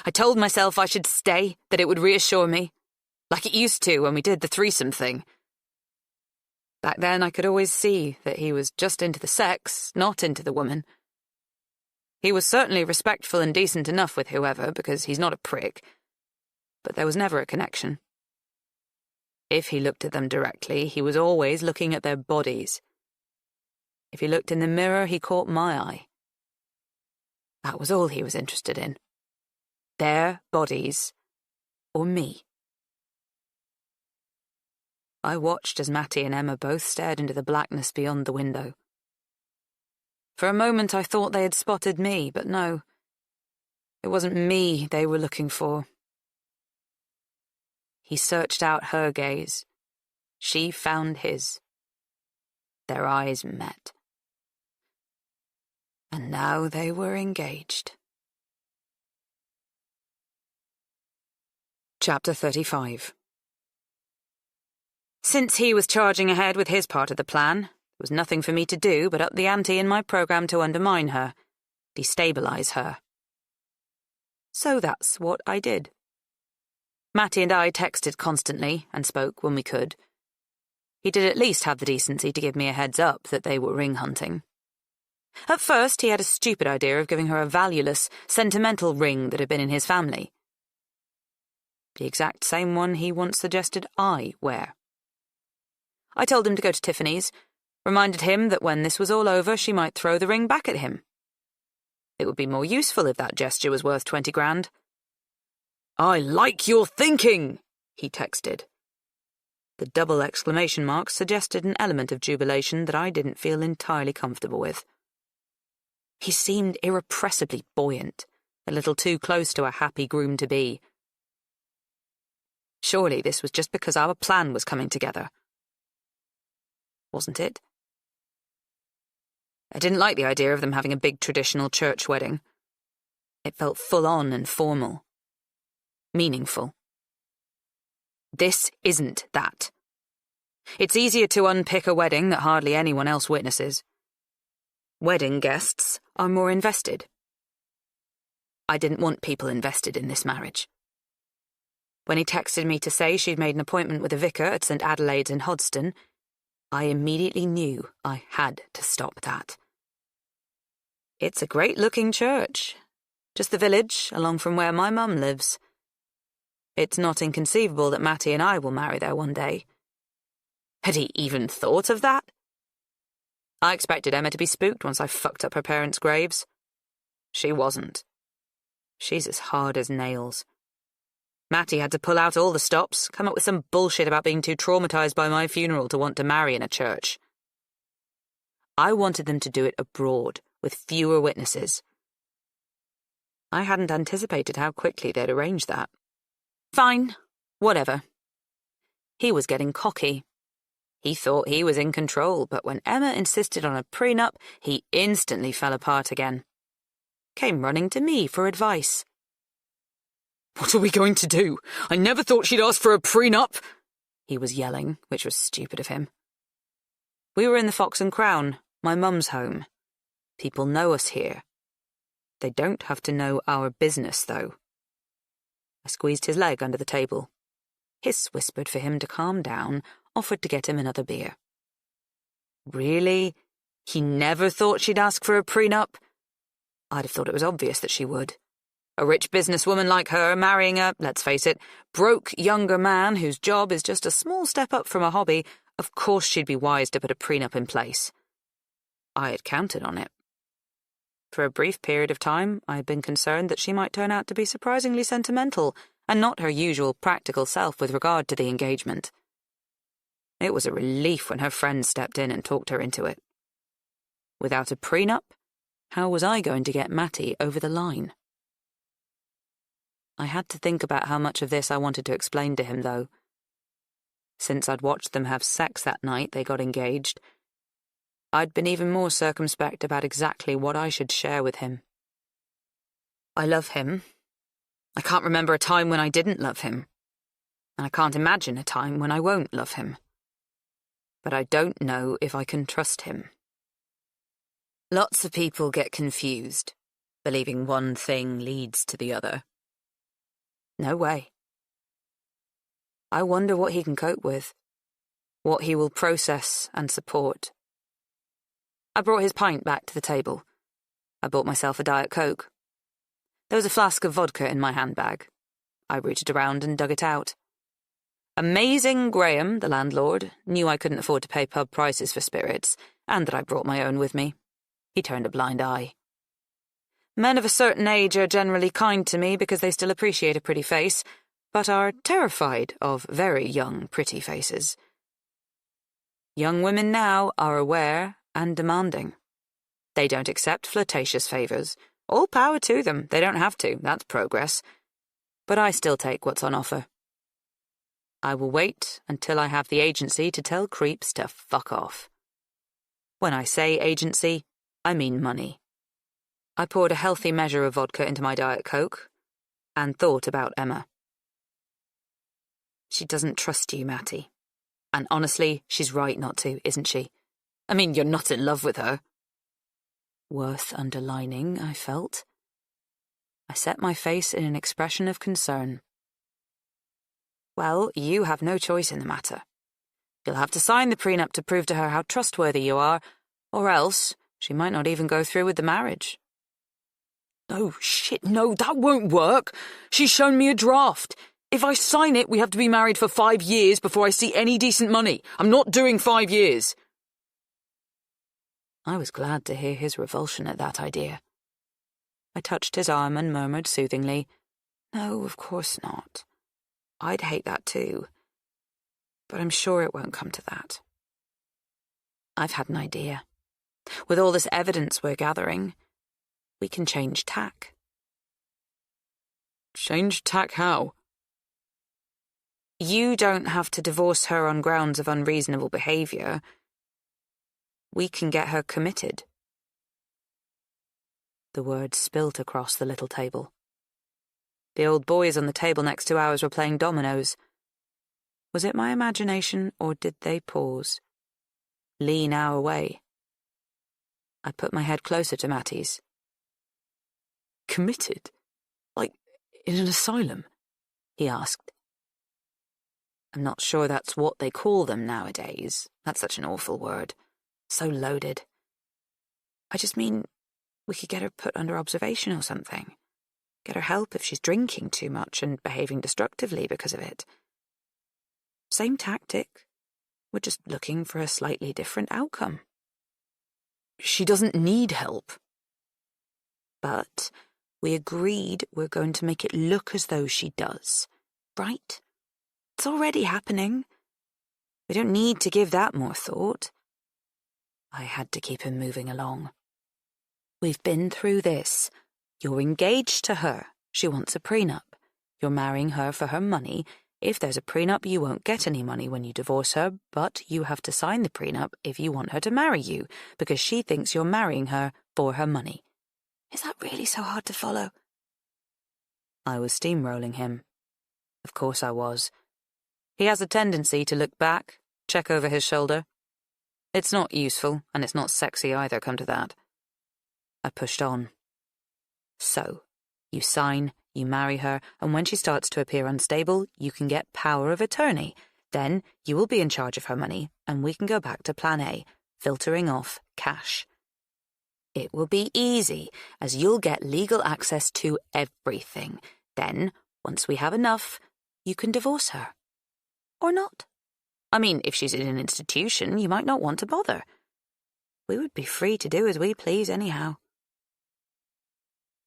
I told myself I should stay, that it would reassure me, like it used to when we did the threesome thing. Back then I could always see that he was just into the sex, not into the woman. He was certainly respectful and decent enough with whoever, because he's not a prick, but there was never a connection. If he looked at them directly, he was always looking at their bodies. If he looked in the mirror, he caught my eye. That was all he was interested in. Their bodies, or me. I watched as Matty and Emma both stared into the blackness beyond the window. For a moment I thought they had spotted me, but no. It wasn't me they were looking for. He searched out her gaze. She found his. Their eyes met. And now they were engaged. Chapter 35. Since he was charging ahead with his part of the plan, there was nothing for me to do but up the ante in my program to undermine her, destabilize her. So that's what I did. Matty and I texted constantly and spoke when we could. He did at least have the decency to give me a heads up that they were ring hunting. At first, he had a stupid idea of giving her a valueless, sentimental ring that had been in his family. The exact same one he once suggested I wear. I told him to go to Tiffany's, reminded him that when this was all over, she might throw the ring back at him. It would be more useful if that gesture was worth 20 grand. "I like your thinking," he texted. The double exclamation marks suggested an element of jubilation that I didn't feel entirely comfortable with. He seemed irrepressibly buoyant, a little too close to a happy groom-to-be. Surely this was just because our plan was coming together. Wasn't it? I didn't like the idea of them having a big traditional church wedding. It felt full-on and formal. Meaningful. This isn't that. It's easier to unpick a wedding that hardly anyone else witnesses. Wedding guests are more invested. I didn't want people invested in this marriage. When he texted me to say she'd made an appointment with a vicar at St. Adelaide's in Hodston, I immediately knew I had to stop that. It's a great-looking church. Just the village, along from where my mum lives. It's not inconceivable that Matty and I will marry there one day. Had he even thought of that? I expected Emma to be spooked once I fucked up her parents' graves. She wasn't. She's as hard as nails. Matty had to pull out all the stops, come up with some bullshit about being too traumatised by my funeral to want to marry in a church. I wanted them to do it abroad, with fewer witnesses. I hadn't anticipated how quickly they'd arrange that. Fine, whatever. He was getting cocky. He thought he was in control, but when Emma insisted on a prenup, he instantly fell apart again. Came running to me for advice. What are we going to do? I never thought she'd ask for a prenup, he was yelling, which was stupid of him. We were in the Fox and Crown, my mum's home. People know us here. They don't have to know our business, though. I squeezed his leg under the table. Hiss whispered for him to calm down, offered to get him another beer. Really? He never thought she'd ask for a prenup? I'd have thought it was obvious that she would. A rich businesswoman like her marrying a, let's face it, broke younger man whose job is just a small step up from a hobby, of course she'd be wise to put a prenup in place. I had counted on it. For a brief period of time, I had been concerned that she might turn out to be surprisingly sentimental and not her usual practical self with regard to the engagement. It was a relief when her friends stepped in and talked her into it. Without a prenup, how was I going to get Matty over the line? I had to think about how much of this I wanted to explain to him, though. Since I'd watched them have sex that night they got engaged, I'd been even more circumspect about exactly what I should share with him. I love him. I can't remember a time when I didn't love him. And I can't imagine a time when I won't love him. But I don't know if I can trust him. Lots of people get confused, believing one thing leads to the other. No way. I wonder what he can cope with, what he will process and support. I brought his pint back to the table. I bought myself a Diet Coke. There was a flask of vodka in my handbag. I reached around and dug it out. Amazing Graham, the landlord, knew I couldn't afford to pay pub prices for spirits, and that I brought my own with me. He turned a blind eye. Men of a certain age are generally kind to me because they still appreciate a pretty face, but are terrified of very young, pretty faces. Young women now are aware and demanding. They don't accept flirtatious favours. All power to them. They don't have to. That's progress. But I still take what's on offer. I will wait until I have the agency to tell creeps to fuck off. When I say agency, I mean money. I poured a healthy measure of vodka into my Diet Coke and thought about Emma. She doesn't trust you, Matty. And honestly, she's right not to, isn't she? I mean, you're not in love with her. Worth underlining, I felt. I set my face in an expression of concern. Well, you have no choice in the matter. You'll have to sign the prenup to prove to her how trustworthy you are, or else she might not even go through with the marriage. Oh, shit, no, that won't work. She's shown me a draft. If I sign it, we have to be married for 5 years before I see any decent money. I'm not doing 5 years. I was glad to hear his revulsion at that idea. I touched his arm and murmured soothingly, "No, of course not. I'd hate that too. But I'm sure it won't come to that. I've had an idea. With all this evidence we're gathering, we can change tack. Change tack how? You don't have to divorce her on grounds of unreasonable behaviour. We can get her committed. The words spilt across the little table. The old boys on the table next to ours were playing dominoes. Was it my imagination, or did they pause? Lean our way. I put my head closer to Matty's. Committed? Like, in an asylum? He asked. I'm not sure that's what they call them nowadays. That's such an awful word. So loaded. I just mean, we could get her put under observation or something. Get her help if she's drinking too much and behaving destructively because of it. Same tactic. We're just looking for a slightly different outcome. She doesn't need help. But we agreed we're going to make it look as though she does, right? It's already happening. We don't need to give that more thought. I had to keep him moving along. We've been through this. You're engaged to her. She wants a prenup. You're marrying her for her money. If there's a prenup, you won't get any money when you divorce her, but you have to sign the prenup if you want her to marry you, because she thinks you're marrying her for her money. Is that really so hard to follow? I was steamrolling him. Of course I was. He has a tendency to look back, check over his shoulder. It's not useful, and it's not sexy either, come to that. I pushed on. So, you sign, you marry her, and when she starts to appear unstable, you can get power of attorney. Then you will be in charge of her money, and we can go back to plan A, filtering off cash. It will be easy, as you'll get legal access to everything. Then, once we have enough, you can divorce her. Or not. I mean, if she's in an institution, you might not want to bother. We would be free to do as we please anyhow.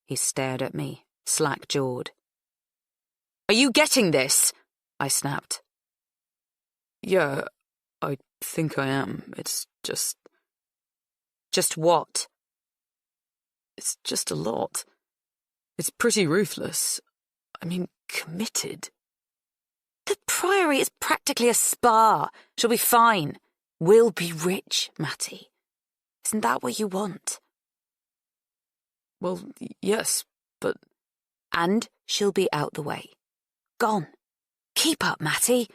He stared at me, slack-jawed. Are you getting this? I snapped. Yeah, I think I am. It's just... Just what? It's just a lot. It's pretty ruthless. I mean, committed. The Priory is practically a spa. She'll be fine. We'll be rich, Matty. Isn't that what you want? Well, yes, but... And she'll be out the way. Gone. Keep up, Matty.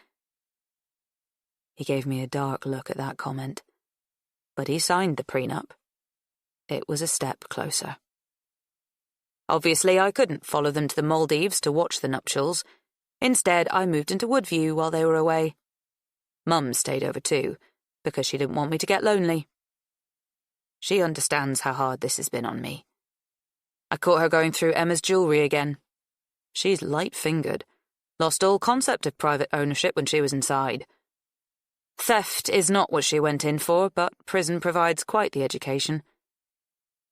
He gave me a dark look at that comment. But he signed the prenup. It was a step closer. Obviously, I couldn't follow them to the Maldives to watch the nuptials. Instead, I moved into Woodview while they were away. Mum stayed over too, because she didn't want me to get lonely. She understands how hard this has been on me. I caught her going through Emma's jewellery again. She's light-fingered. Lost all concept of private ownership when she was inside. Theft is not what she went in for, but prison provides quite the education.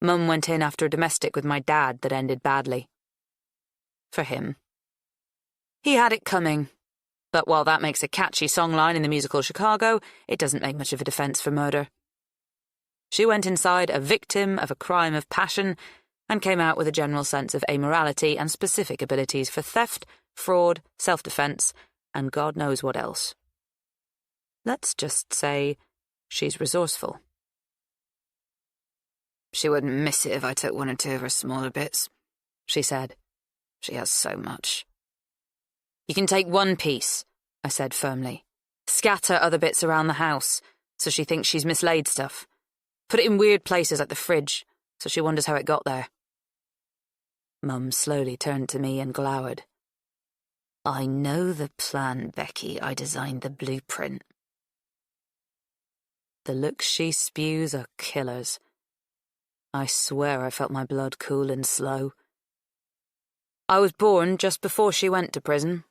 Mum went in after a domestic with my dad that ended badly. For him. He had it coming, but while that makes a catchy songline in the musical Chicago, it doesn't make much of a defence for murder. She went inside a victim of a crime of passion and came out with a general sense of amorality and specific abilities for theft, fraud, self-defence, and God knows what else. Let's just say she's resourceful. She wouldn't miss it if I took one or two of her smaller bits, she said. She has so much. You can take one piece, I said firmly. Scatter other bits around the house, so she thinks she's mislaid stuff. Put it in weird places like the fridge, so she wonders how it got there. Mum slowly turned to me and glowered. I know the plan, Becky. I designed the blueprint. The looks she spews are killers. I swear I felt my blood cool and slow. I was born just before she went to prison,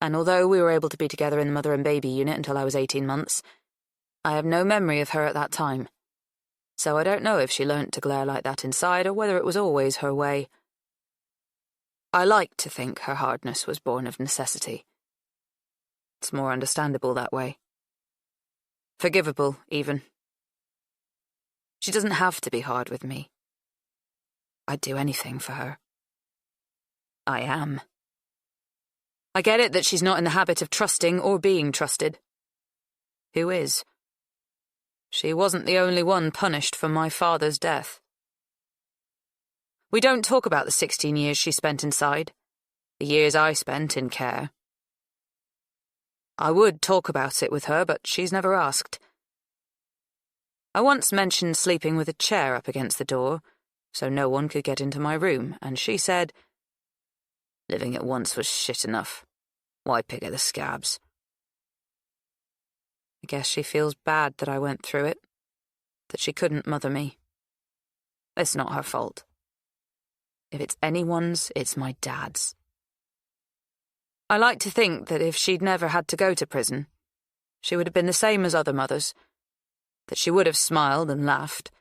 and although we were able to be together in the mother and baby unit until I was 18 months, I have no memory of her at that time. So I don't know if she learnt to glare like that inside or whether it was always her way. I like to think her hardness was born of necessity. It's more understandable that way. Forgivable, even. She doesn't have to be hard with me. I'd do anything for her. I am. I get it that she's not in the habit of trusting or being trusted. Who is? She wasn't the only one punished for my father's death. We don't talk about the 16 years she spent inside, the years I spent in care. I would talk about it with her, but she's never asked. I once mentioned sleeping with a chair up against the door, so no one could get into my room, and she said, "Living at once was shit enough. Why pick at the scabs?" I guess she feels bad that I went through it, that she couldn't mother me. It's not her fault. If it's anyone's, it's my dad's. I like to think that if she'd never had to go to prison, she would have been the same as other mothers, that she would have smiled and laughed,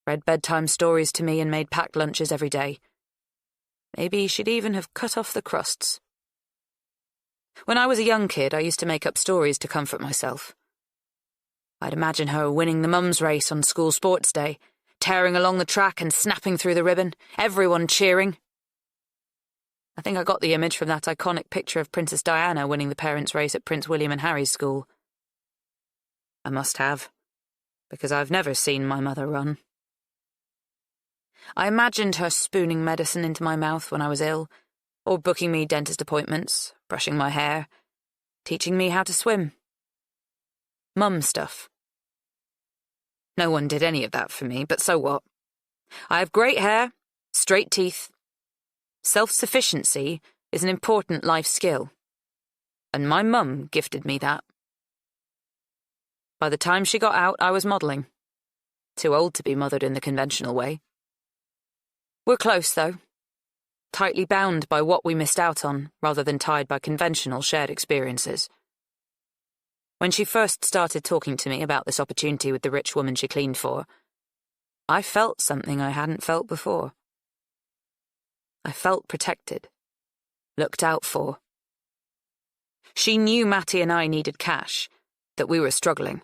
read bedtime stories to me and made packed lunches every day. Maybe she'd even have cut off the crusts. When I was a young kid, I used to make up stories to comfort myself. I'd imagine her winning the mum's race on school sports day, tearing along the track and snapping through the ribbon, everyone cheering. I think I got the image from that iconic picture of Princess Diana winning the parents' race at Prince William and Harry's school. I must have, because I've never seen my mother run. I imagined her spooning medicine into my mouth when I was ill, or booking me dentist appointments, brushing my hair, teaching me how to swim. Mum stuff. No one did any of that for me, but so what? I have great hair, straight teeth. Self-sufficiency is an important life skill, and my mum gifted me that. By the time she got out, I was modelling. Too old to be mothered in the conventional way. We're close, though. Tightly bound by what we missed out on, rather than tied by conventional shared experiences. When she first started talking to me about this opportunity with the rich woman she cleaned for, I felt something I hadn't felt before. I felt protected, looked out for. She knew Matty and I needed cash, that we were struggling.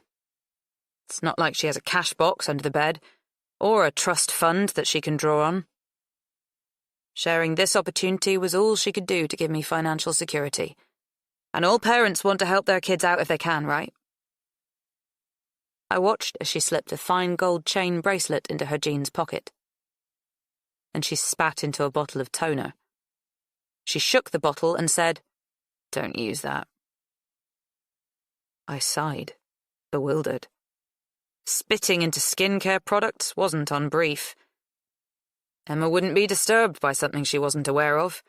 It's not like she has a cash box under the bed, or a trust fund that she can draw on. Sharing this opportunity was all she could do to give me financial security. And all parents want to help their kids out if they can, right? I watched as she slipped a fine gold chain bracelet into her jeans pocket. And she spat into a bottle of toner. She shook the bottle and said, "Don't use that." I sighed, bewildered. Spitting into skincare products wasn't on brief. Emma wouldn't be disturbed by something she wasn't aware of.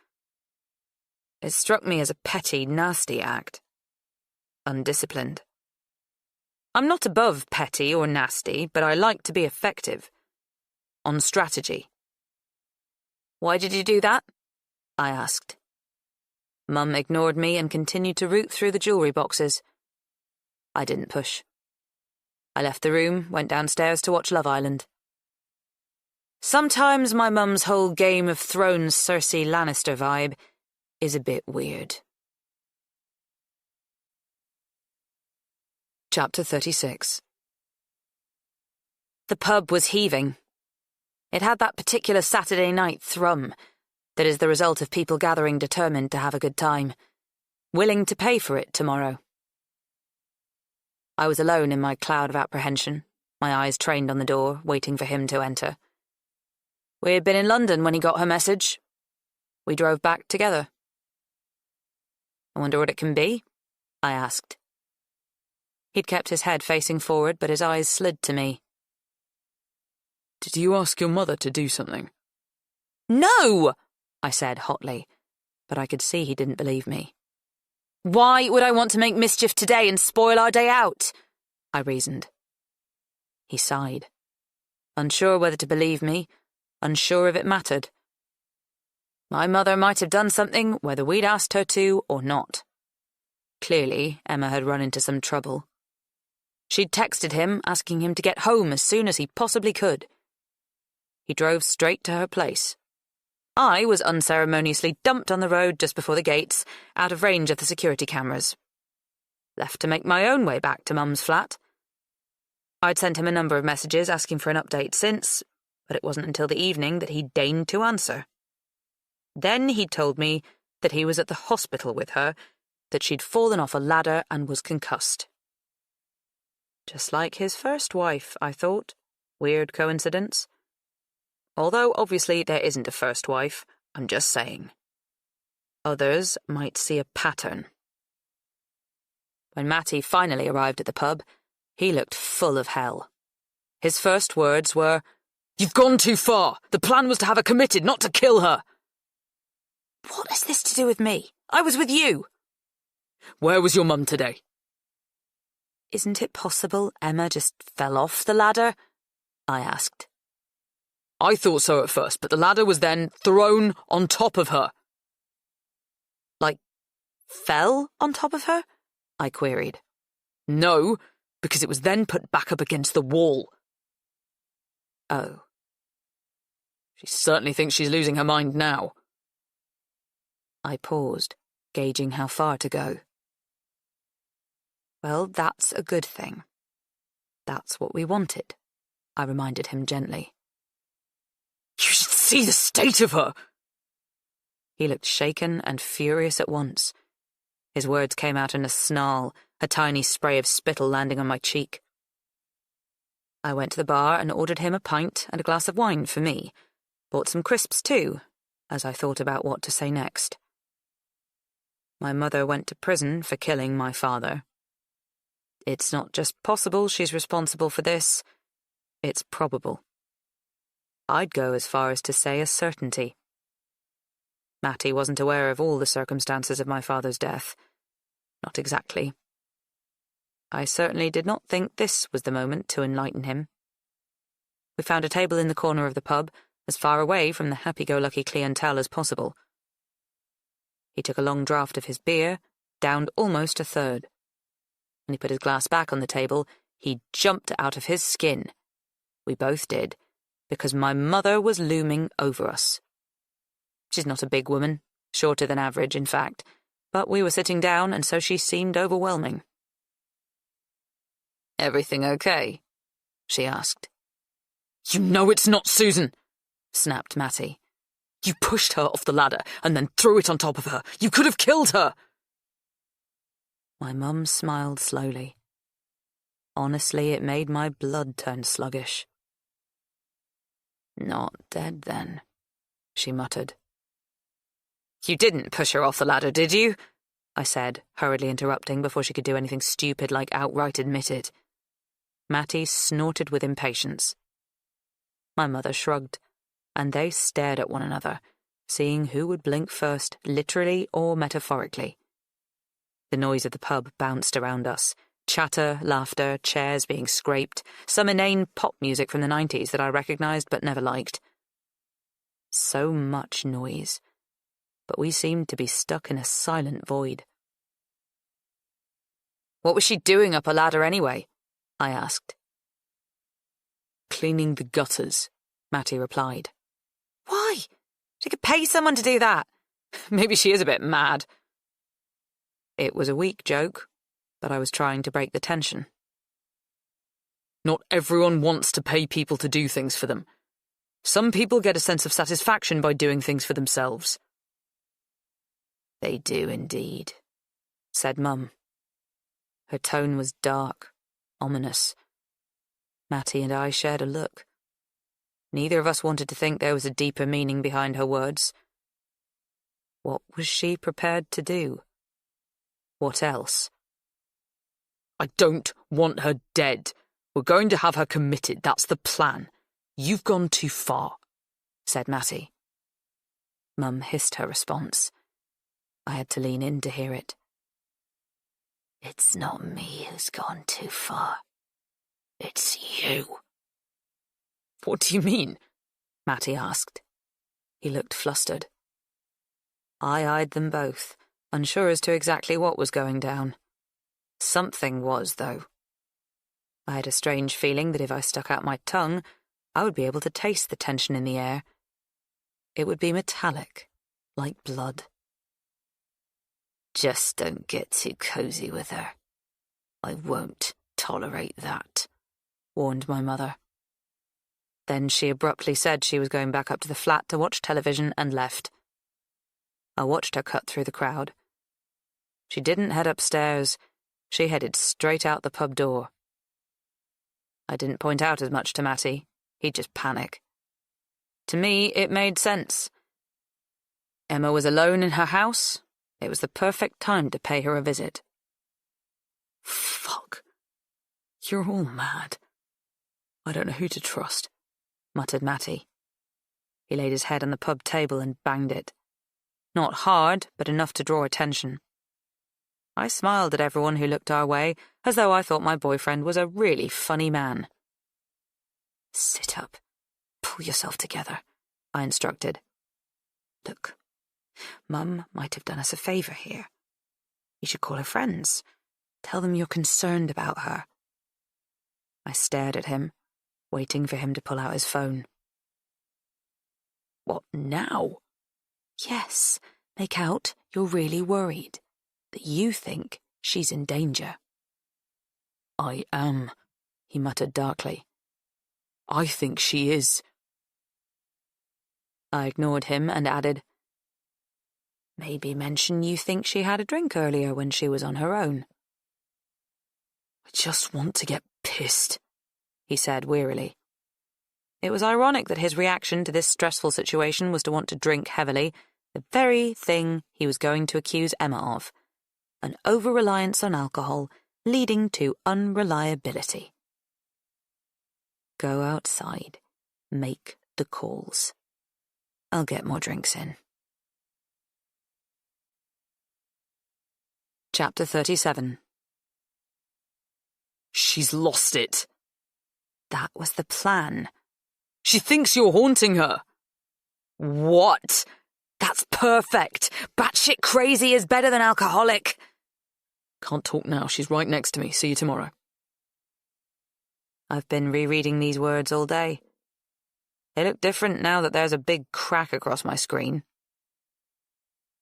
It struck me as a petty, nasty act. Undisciplined. I'm not above petty or nasty, but I like to be effective. On strategy. "Why did you do that?" I asked. Mum ignored me and continued to root through the jewellery boxes. I didn't push. I left the room, went downstairs to watch Love Island. Sometimes my mum's whole Game of Thrones Cersei Lannister vibe is a bit weird. Chapter 36. The pub was heaving. It had that particular Saturday night thrum that is the result of people gathering determined to have a good time, willing to pay for it tomorrow. I was alone in my cloud of apprehension, my eyes trained on the door, waiting for him to enter. We had been in London when he got her message. We drove back together. "I wonder what it can be?" I asked. He'd kept his head facing forward, but his eyes slid to me. "Did you ask your mother to do something?" "No!" I said hotly, but I could see he didn't believe me. "Why would I want to make mischief today and spoil our day out?" I reasoned. He sighed, unsure whether to believe me, unsure if it mattered. My mother might have done something whether we'd asked her to or not. Clearly, Emma had run into some trouble. She'd texted him, asking him to get home as soon as he possibly could. He drove straight to her place. I was unceremoniously dumped on the road just before the gates, out of range of the security cameras. Left to make my own way back to Mum's flat, I'd sent him a number of messages asking for an update since, but it wasn't until the evening that he deigned to answer. Then he told me that he was at the hospital with her, that she'd fallen off a ladder and was concussed. Just like his first wife, I thought. Weird coincidence. Although obviously there isn't a first wife, I'm just saying. Others might see a pattern. When Matty finally arrived at the pub, he looked full of hell. His first words were, "You've gone too far. The plan was to have her committed, not to kill her." What has this to do with me? I was with you. Where was your mum today? Isn't it possible Emma just fell off the ladder? I asked. I thought so at first, but the ladder was then thrown on top of her. Like, fell on top of her? I queried. No, because it was then put back up against the wall. Oh. She certainly thinks she's losing her mind now. I paused, gauging how far to go. Well, that's a good thing. That's what we wanted, I reminded him gently. You should see the state of her! He looked shaken and furious at once. His words came out in a snarl, a tiny spray of spittle landing on my cheek. I went to the bar and ordered him a pint and a glass of wine for me. Bought some crisps too, as I thought about what to say next. My mother went to prison for killing my father. It's not just possible she's responsible for this, it's probable. I'd go as far as to say a certainty. Matty wasn't aware of all the circumstances of my father's death. Not exactly. I certainly did not think this was the moment to enlighten him. We found a table in the corner of the pub, as far away from the happy-go-lucky clientele as possible. He took a long draught of his beer, downed almost a third. When he put his glass back on the table, he jumped out of his skin. We both did, because my mother was looming over us. She's not a big woman, shorter than average, in fact, but we were sitting down, and so she seemed overwhelming. Everything okay? She asked. You know it's not, Susan, snapped Matty. You pushed her off the ladder and then threw it on top of her. You could have killed her. My mum smiled slowly. Honestly, it made my blood turn sluggish. Not dead, then, she muttered. You didn't push her off the ladder, did you? I said, hurriedly interrupting before she could do anything stupid like outright admit it. Matty snorted with impatience. My mother shrugged, and they stared at one another, seeing who would blink first, literally or metaphorically. The noise of the pub bounced around us. Chatter, laughter, chairs being scraped, some inane pop music from the 90s that I recognised but never liked. So much noise, but we seemed to be stuck in a silent void. What was she doing up a ladder anyway? I asked. Cleaning the gutters, Matty replied. Why? She could pay someone to do that. Maybe she is a bit mad. It was a weak joke, but I was trying to break the tension. Not everyone wants to pay people to do things for them. Some people get a sense of satisfaction by doing things for themselves. They do indeed, said Mum. Her tone was dark, ominous. Matty and I shared a look. Neither of us wanted to think there was a deeper meaning behind her words. What was she prepared to do? What else? I don't want her dead. We're going to have her committed, that's the plan. You've gone too far, said Matty. Mum hissed her response. I had to lean in to hear it. It's not me who's gone too far. It's you. What do you mean? Matty asked. He looked flustered. I eyed them both, unsure as to exactly what was going down. Something was, though. I had a strange feeling that if I stuck out my tongue, I would be able to taste the tension in the air. It would be metallic, like blood. Just don't get too cozy with her. I won't tolerate that, warned my mother. Then she abruptly said she was going back up to the flat to watch television and left. I watched her cut through the crowd. She didn't head upstairs. She headed straight out the pub door. I didn't point out as much to Matty. He'd just panic. To me, it made sense. Emma was alone in her house. It was the perfect time to pay her a visit. Fuck. You're all mad. I don't know who to trust, muttered Matty. He laid his head on the pub table and banged it. Not hard, but enough to draw attention. I smiled at everyone who looked our way, as though I thought my boyfriend was a really funny man. Sit up. Pull yourself together, I instructed. Look, Mum might have done us a favour here. You should call her friends. Tell them you're concerned about her. I stared at him, waiting for him to pull out his phone. What now? Yes, make out you're really worried, that you think she's in danger. I am, he muttered darkly. I think she is. I ignored him and added, Maybe mention you think she had a drink earlier when she was on her own. I just want to get pissed, he said wearily. It was ironic that his reaction to this stressful situation was to want to drink heavily, the very thing he was going to accuse Emma of, an over-reliance on alcohol leading to unreliability. Go outside, make the calls. I'll get more drinks in. Chapter 37. She's lost it. That was the plan. She thinks you're haunting her. What? That's perfect. Batshit crazy is better than alcoholic. Can't talk now. She's right next to me. See you tomorrow. I've been rereading these words all day. They look different now that there's a big crack across my screen.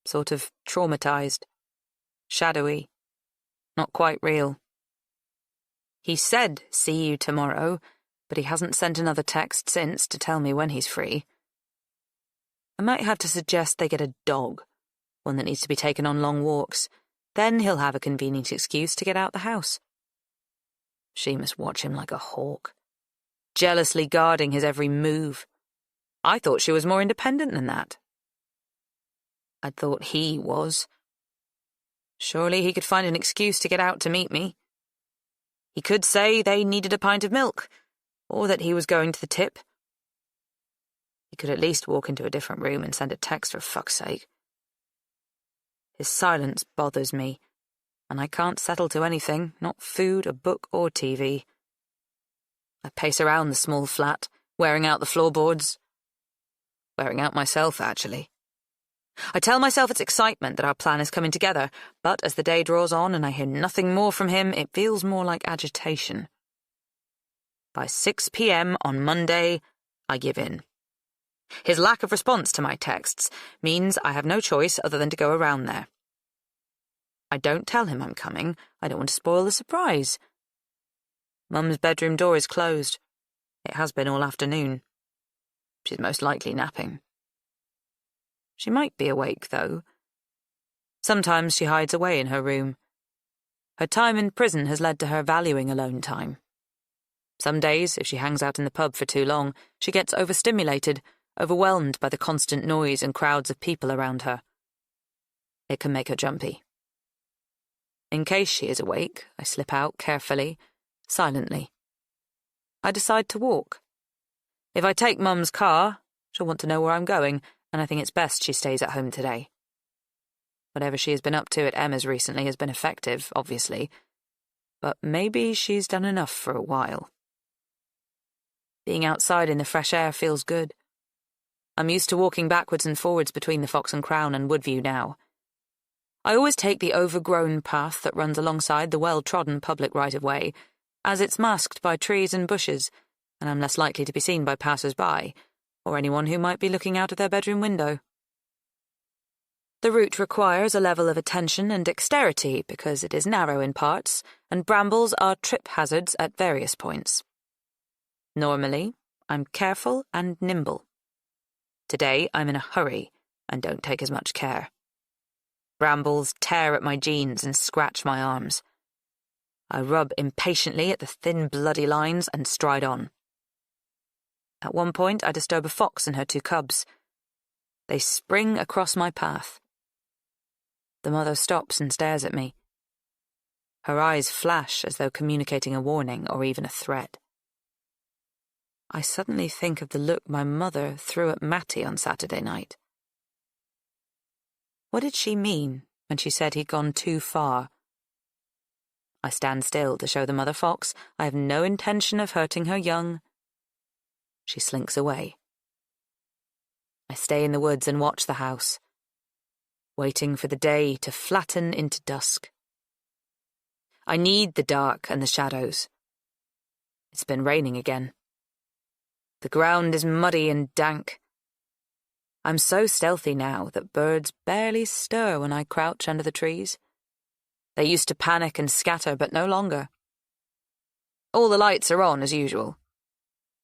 Sort of traumatized. Shadowy. Not quite real. He said, see you tomorrow, but he hasn't sent another text since to tell me when he's free. I might have to suggest they get a dog, one that needs to be taken on long walks. Then he'll have a convenient excuse to get out the house. She must watch him like a hawk, jealously guarding his every move. I thought she was more independent than that. I thought he was. Surely he could find an excuse to get out to meet me. He could say they needed a pint of milk, or that he was going to the tip. He could at least walk into a different room and send a text for fuck's sake. His silence bothers me, and I can't settle to anything, not food, a book, or TV. I pace around the small flat, wearing out the floorboards. Wearing out myself, actually. I tell myself it's excitement that our plan is coming together, but as the day draws on and I hear nothing more from him, it feels more like agitation. By 6 p.m. on Monday, I give in. His lack of response to my texts means I have no choice other than to go around there. I don't tell him I'm coming. I don't want to spoil the surprise. Mum's bedroom door is closed. It has been all afternoon. She's most likely napping. She might be awake, though. Sometimes she hides away in her room. Her time in prison has led to her valuing alone time. Some days, if she hangs out in the pub for too long, she gets overstimulated, overwhelmed by the constant noise and crowds of people around her. It can make her jumpy. In case she is awake, I slip out carefully, silently. I decide to walk. If I take Mum's car, she'll want to know where I'm going, and I think it's best she stays at home today. Whatever she has been up to at Emma's recently has been effective, obviously, but maybe she's done enough for a while. Being outside in the fresh air feels good. I'm used to walking backwards and forwards between the Fox and Crown and Woodview now. I always take the overgrown path that runs alongside the well-trodden public right-of-way, as it's masked by trees and bushes, and I'm less likely to be seen by passers-by, or anyone who might be looking out of their bedroom window. The route requires a level of attention and dexterity because it is narrow in parts, and brambles are trip hazards at various points. Normally, I'm careful and nimble. Today, I'm in a hurry and don't take as much care. Brambles tear at my jeans and scratch my arms. I rub impatiently at the thin, bloody lines and stride on. At one point, I disturb a fox and her 2 cubs. They spring across my path. The mother stops and stares at me. Her eyes flash as though communicating a warning or even a threat. I suddenly think of the look my mother threw at Matty on Saturday night. What did she mean when she said he'd gone too far? I stand still to show the mother fox I have no intention of hurting her young. She slinks away. I stay in the woods and watch the house, waiting for the day to flatten into dusk. I need the dark and the shadows. It's been raining again. The ground is muddy and dank. I'm so stealthy now that birds barely stir when I crouch under the trees. They used to panic and scatter, but no longer. All the lights are on as usual.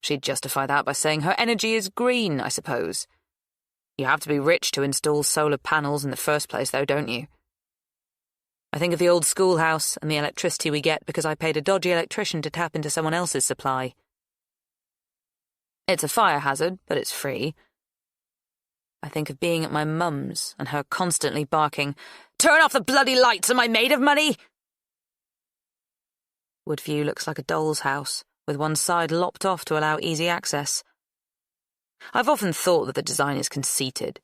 She'd justify that by saying her energy is green, I suppose. You have to be rich to install solar panels in the first place, though, don't you? I think of the old schoolhouse and the electricity we get because I paid a dodgy electrician to tap into someone else's supply. It's a fire hazard, but it's free. I think of being at my mum's and her constantly barking, "Turn off the bloody lights, am I made of money?" Woodview looks like a doll's house, with one side lopped off to allow easy access. I've often thought that the design is conceited.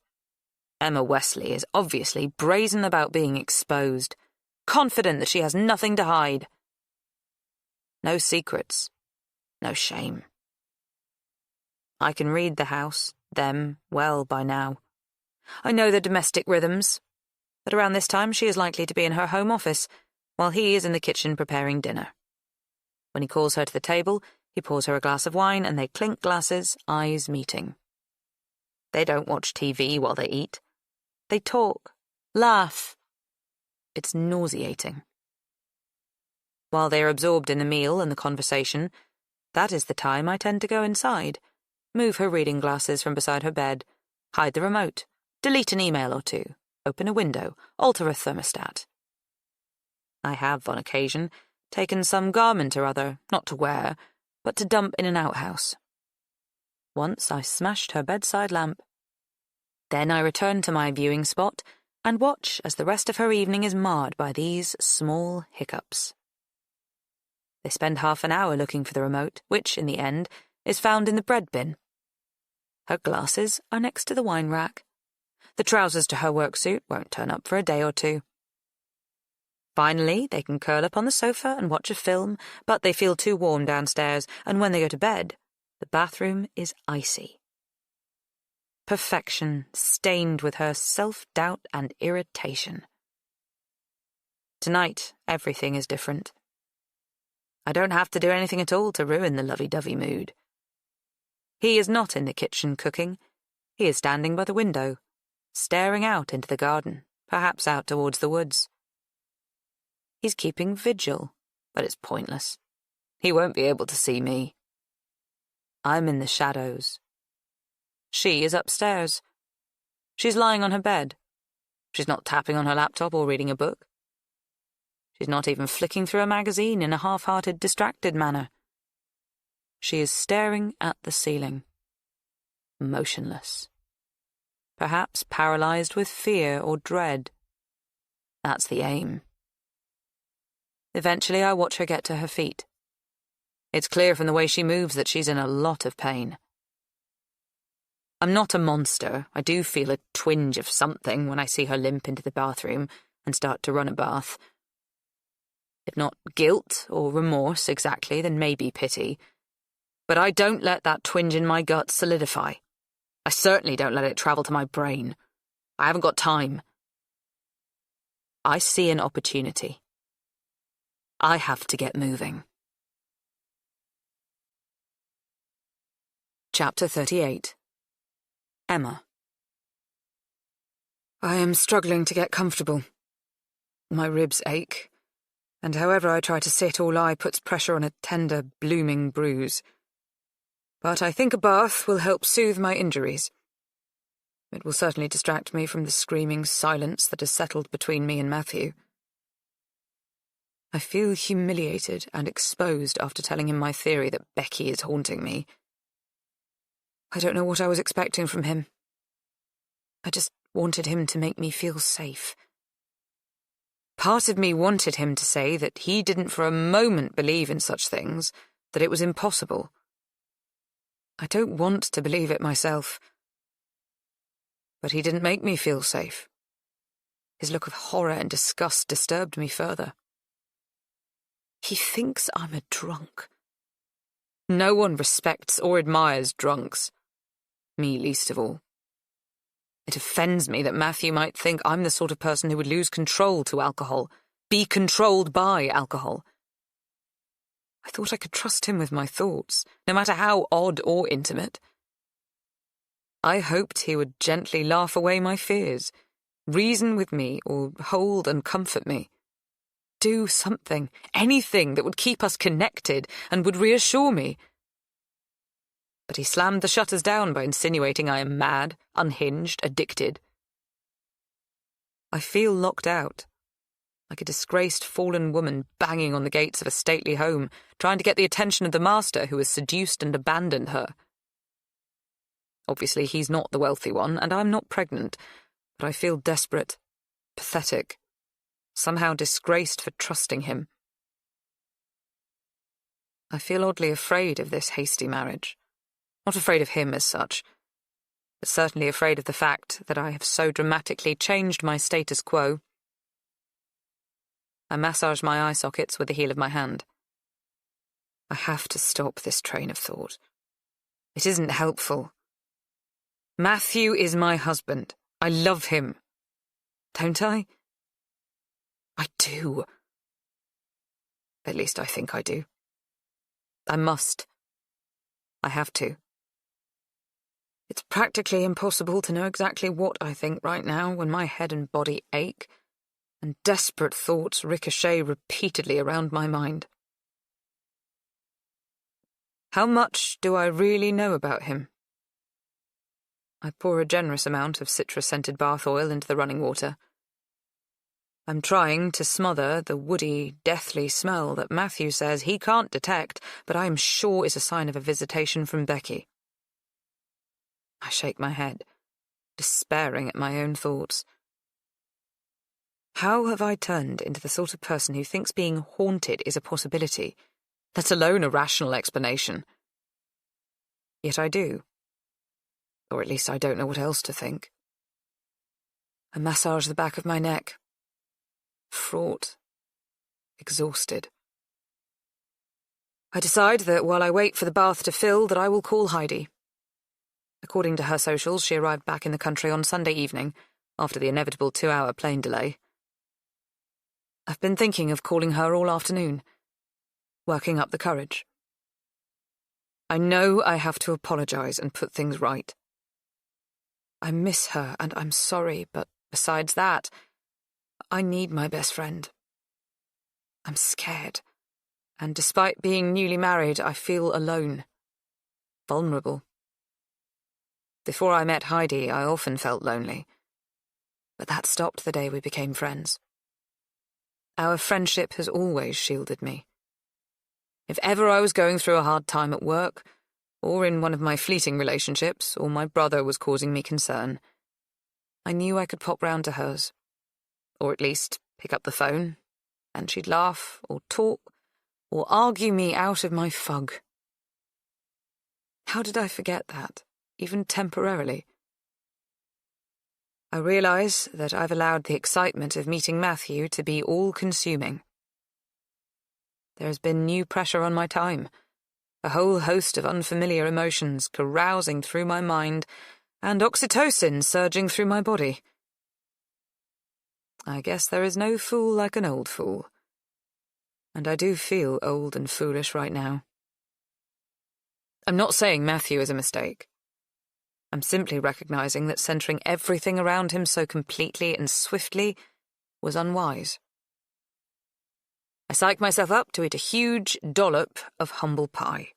Emma Wesley is obviously brazen about being exposed, confident that she has nothing to hide. No secrets, no shame. I can read the house, them, well by now. I know the domestic rhythms, that around this time she is likely to be in her home office, while he is in the kitchen preparing dinner. When he calls her to the table, he pours her a glass of wine and they clink glasses, eyes meeting. They don't watch TV while they eat. They talk, laugh. It's nauseating. While they are absorbed in the meal and the conversation, that is the time I tend to go inside, move her reading glasses from beside her bed, hide the remote, delete an email or 2, open a window, alter a thermostat. I have, on occasion, taken some garment or other, not to wear, but to dump in an outhouse. Once I smashed her bedside lamp. Then I return to my viewing spot and watch as the rest of her evening is marred by these small hiccups. They spend half an hour looking for the remote, which, in the end, is found in the bread bin. Her glasses are next to the wine rack. The trousers to her work suit won't turn up for a day or 2. Finally, they can curl up on the sofa and watch a film, but they feel too warm downstairs, and when they go to bed, the bathroom is icy. Perfection stained with her self-doubt and irritation. Tonight, everything is different. I don't have to do anything at all to ruin the lovey-dovey mood. He is not in the kitchen cooking. He is standing by the window, staring out into the garden, perhaps out towards the woods. He's keeping vigil, but it's pointless. He won't be able to see me. I'm in the shadows. She is upstairs. She's lying on her bed. She's not tapping on her laptop or reading a book. She's not even flicking through a magazine in a half-hearted, distracted manner. She is staring at the ceiling, motionless. Perhaps paralyzed with fear or dread. That's the aim. Eventually I watch her get to her feet. It's clear from the way she moves that she's in a lot of pain. I'm not a monster. I do feel a twinge of something when I see her limp into the bathroom and start to run a bath. If not guilt or remorse exactly, then maybe pity. But I don't let that twinge in my gut solidify. I certainly don't let it travel to my brain. I haven't got time. I see an opportunity. I have to get moving. Chapter 38. Emma. I am struggling to get comfortable. My ribs ache, and however I try to sit or lie puts pressure on a tender, blooming bruise. But I think a bath will help soothe my injuries. It will certainly distract me from the screaming silence that has settled between me and Matthew. I feel humiliated and exposed after telling him my theory that Becky is haunting me. I don't know what I was expecting from him. I just wanted him to make me feel safe. Part of me wanted him to say that he didn't for a moment believe in such things, that it was impossible. I don't want to believe it myself. But he didn't make me feel safe. His look of horror and disgust disturbed me further. He thinks I'm a drunk. No one respects or admires drunks. Me least of all. It offends me that Matthew might think I'm the sort of person who would lose control to alcohol, be controlled by alcohol. I thought I could trust him with my thoughts, no matter how odd or intimate. I hoped he would gently laugh away my fears, reason with me, or hold and comfort me. Do something, anything that would keep us connected and would reassure me. But he slammed the shutters down by insinuating I am mad, unhinged, addicted. I feel locked out, like a disgraced fallen woman banging on the gates of a stately home, trying to get the attention of the master who has seduced and abandoned her. Obviously, he's not the wealthy one, and I'm not pregnant, but I feel desperate, pathetic, somehow disgraced for trusting him. I feel oddly afraid of this hasty marriage. Not afraid of him as such, but certainly afraid of the fact that I have so dramatically changed my status quo. I massage my eye sockets with the heel of my hand. I have to stop this train of thought. It isn't helpful. Matthew is my husband. I love him. Don't I? I do. At least I think I do. I must. I have to. It's practically impossible to know exactly what I think right now when my head and body ache, and desperate thoughts ricochet repeatedly around my mind. How much do I really know about him? I pour a generous amount of citrus-scented bath oil into the running water. I'm trying to smother the woody, deathly smell that Matthew says he can't detect, but I am sure is a sign of a visitation from Becky. I shake my head, despairing at my own thoughts. How have I turned into the sort of person who thinks being haunted is a possibility, let alone a rational explanation? Yet I do. Or at least I don't know what else to think. I massage the back of my neck. Fraught. Exhausted. I decide that while I wait for the bath to fill, that I will call Heidi. According to her socials, she arrived back in the country on Sunday evening, after the inevitable 2-hour plane delay. I've been thinking of calling her all afternoon, working up the courage. I know I have to apologize and put things right. I miss her and I'm sorry, but besides that, I need my best friend. I'm scared, and despite being newly married, I feel alone, vulnerable. Before I met Heidi, I often felt lonely, but that stopped the day we became friends. Our friendship has always shielded me. If ever I was going through a hard time at work, or in one of my fleeting relationships, or my brother was causing me concern, I knew I could pop round to hers, or at least pick up the phone, and she'd laugh, or talk, or argue me out of my fug. How did I forget that, even temporarily? I realise that I've allowed the excitement of meeting Matthew to be all-consuming. There has been new pressure on my time, a whole host of unfamiliar emotions carousing through my mind, and oxytocin surging through my body. I guess there is no fool like an old fool. And I do feel old and foolish right now. I'm not saying Matthew is a mistake. I'm simply recognizing that centering everything around him so completely and swiftly was unwise. I psych myself up to eat a huge dollop of humble pie.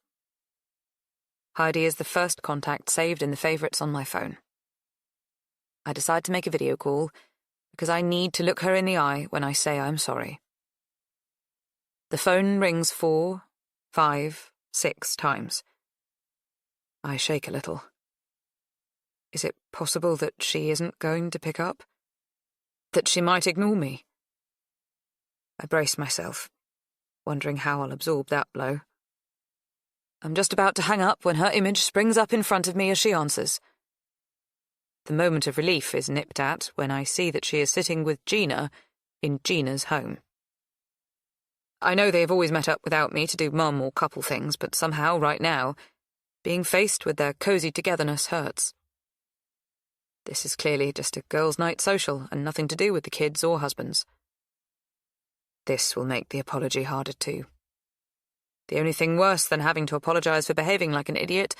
Heidi is the first contact saved in the favourites on my phone. I decide to make a video call because I need to look her in the eye when I say I'm sorry. The phone rings 4, 5, 6 times. I shake a little. Is it possible that she isn't going to pick up? That she might ignore me? I brace myself, wondering how I'll absorb that blow. I'm just about to hang up when her image springs up in front of me as she answers. The moment of relief is nipped at when I see that she is sitting with Gina in Gina's home. I know they've always met up without me to do mum or couple things, but somehow, right now, being faced with their cosy togetherness hurts. This is clearly just a girls' night social and nothing to do with the kids or husbands. This will make the apology harder too. The only thing worse than having to apologise for behaving like an idiot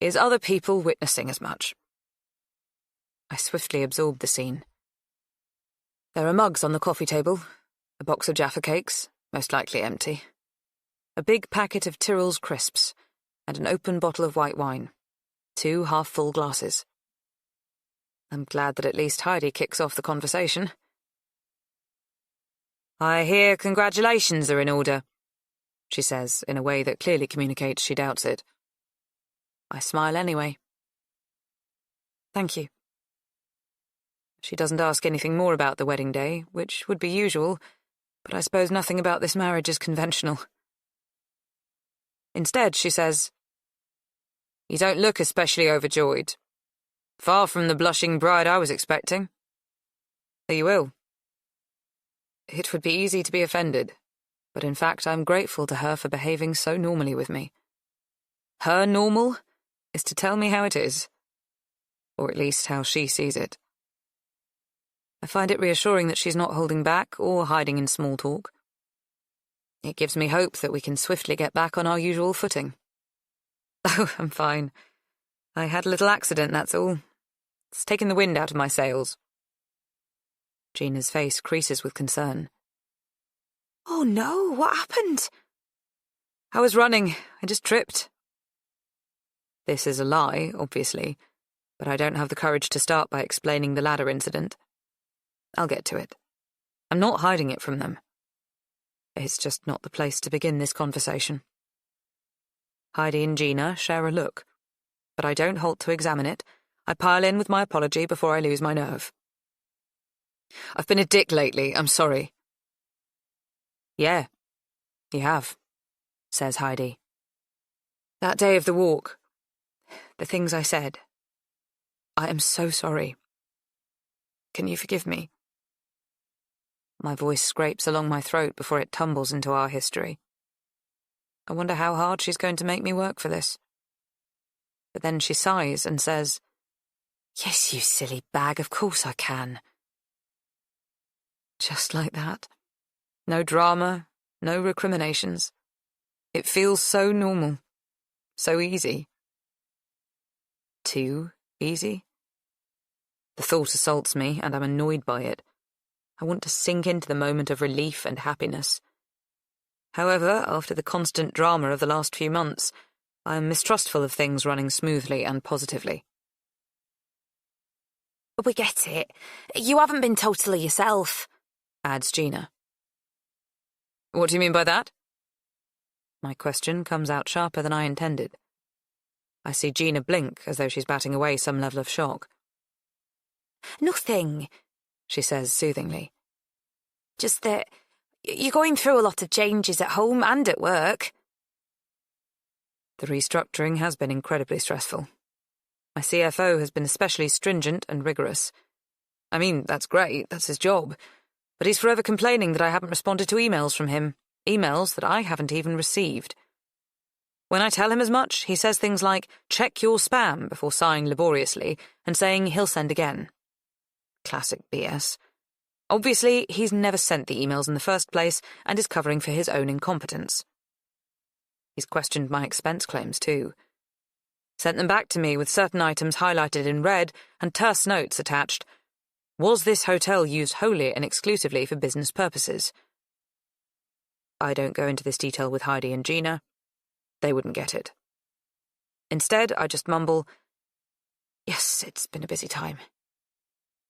is other people witnessing as much. I swiftly absorb the scene. There are mugs on the coffee table, a box of Jaffa cakes, most likely empty, a big packet of Tyrrell's crisps, and an open bottle of white wine, 2 half-full glasses. I'm glad that at least Heidi kicks off the conversation. I hear congratulations are in order, she says in a way that clearly communicates she doubts it. I smile anyway. Thank you. She doesn't ask anything more about the wedding day, which would be usual, but I suppose nothing about this marriage is conventional. Instead, she says, "You don't look especially overjoyed. Far from the blushing bride I was expecting. Are you ill?" It would be easy to be offended, but in fact I'm grateful to her for behaving so normally with me. Her normal is to tell me how it is, or at least how she sees it. I find it reassuring that she's not holding back or hiding in small talk. It gives me hope that we can swiftly get back on our usual footing. Oh, I'm fine. I had a little accident, that's all. It's taken the wind out of my sails. Gina's face creases with concern. Oh no, what happened? I was running. I just tripped. This is a lie, obviously, but I don't have the courage to start by explaining the ladder incident. I'll get to it. I'm not hiding it from them. It's just not the place to begin this conversation. Heidi and Gina share a look, but I don't halt to examine it. I pile in with my apology before I lose my nerve. I've been a dick lately, I'm sorry. Yeah, you have, says Heidi. That day of the walk, the things I said, I am so sorry. Can you forgive me? My voice scrapes along my throat before it tumbles into our history. I wonder how hard she's going to make me work for this. But then she sighs and says, "Yes, you silly bag, of course I can." Just like that. No drama, no recriminations. It feels so normal, so easy. Too easy? The thought assaults me, and I'm annoyed by it. I want to sink into the moment of relief and happiness. However, after the constant drama of the last few months, I am mistrustful of things running smoothly and positively. We get it. You haven't been totally yourself, adds Gina. What do you mean by that? My question comes out sharper than I intended. I see Gina blink as though she's batting away some level of shock. Nothing, she says soothingly. Just that you're going through a lot of changes at home and at work. The restructuring has been incredibly stressful. My CFO has been especially stringent and rigorous. I mean, that's great, that's his job. But he's forever complaining that I haven't responded to emails from him, emails that I haven't even received. When I tell him as much, he says things like, "Check your spam," before sighing laboriously and saying he'll send again. Classic BS. Obviously, he's never sent the emails in the first place and is covering for his own incompetence. He's questioned my expense claims, too. Sent them back to me with certain items highlighted in red and terse notes attached. Was this hotel used wholly and exclusively for business purposes? I don't go into this detail with Heidi and Gina. They wouldn't get it. Instead, I just mumble, "Yes, it's been a busy time."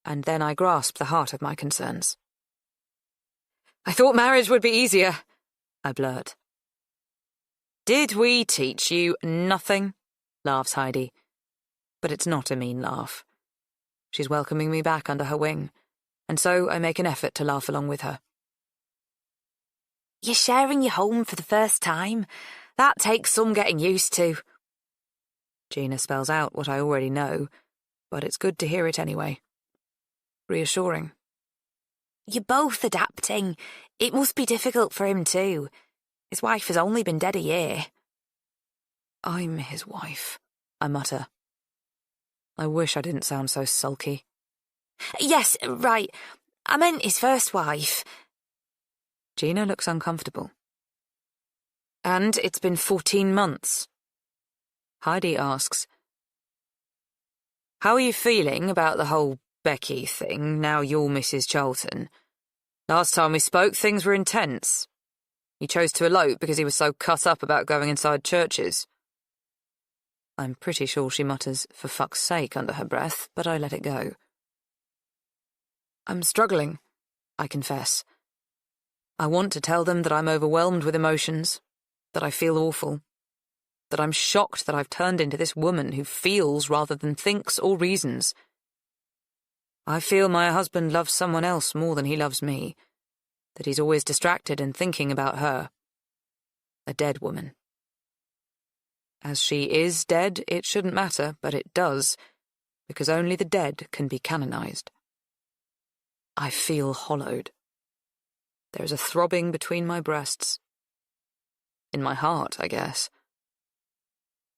And then I grasp the heart of my concerns. "I thought marriage would be easier," I blurt. "Did we teach you nothing?" laughs Heidi. But it's not a mean laugh. She's welcoming me back under her wing, and so I make an effort to laugh along with her. "You're sharing your home for the first time. That takes some getting used to." Gina spells out what I already know, but it's good to hear it anyway. Reassuring. "You're both adapting. It must be difficult for him too. His wife has only been dead a year." "I'm his wife," I mutter. I wish I didn't sound so sulky. "Yes, right. I meant his first wife." Gina looks uncomfortable. "And it's been 14 months. Heidi asks, "How are you feeling about the whole Becky thing now you're Mrs. Charlton? Last time we spoke, things were intense. You chose to elope because he was so cut up about going inside churches." I'm pretty sure she mutters, "For fuck's sake," under her breath, but I let it go. "I'm struggling," I confess. I want to tell them that I'm overwhelmed with emotions, that I feel awful, that I'm shocked that I've turned into this woman who feels rather than thinks or reasons. I feel my husband loves someone else more than he loves me, that he's always distracted and thinking about her. A dead woman. As she is dead, it shouldn't matter, but it does, because only the dead can be canonized. I feel hollowed. There is a throbbing between my breasts. In my heart, I guess.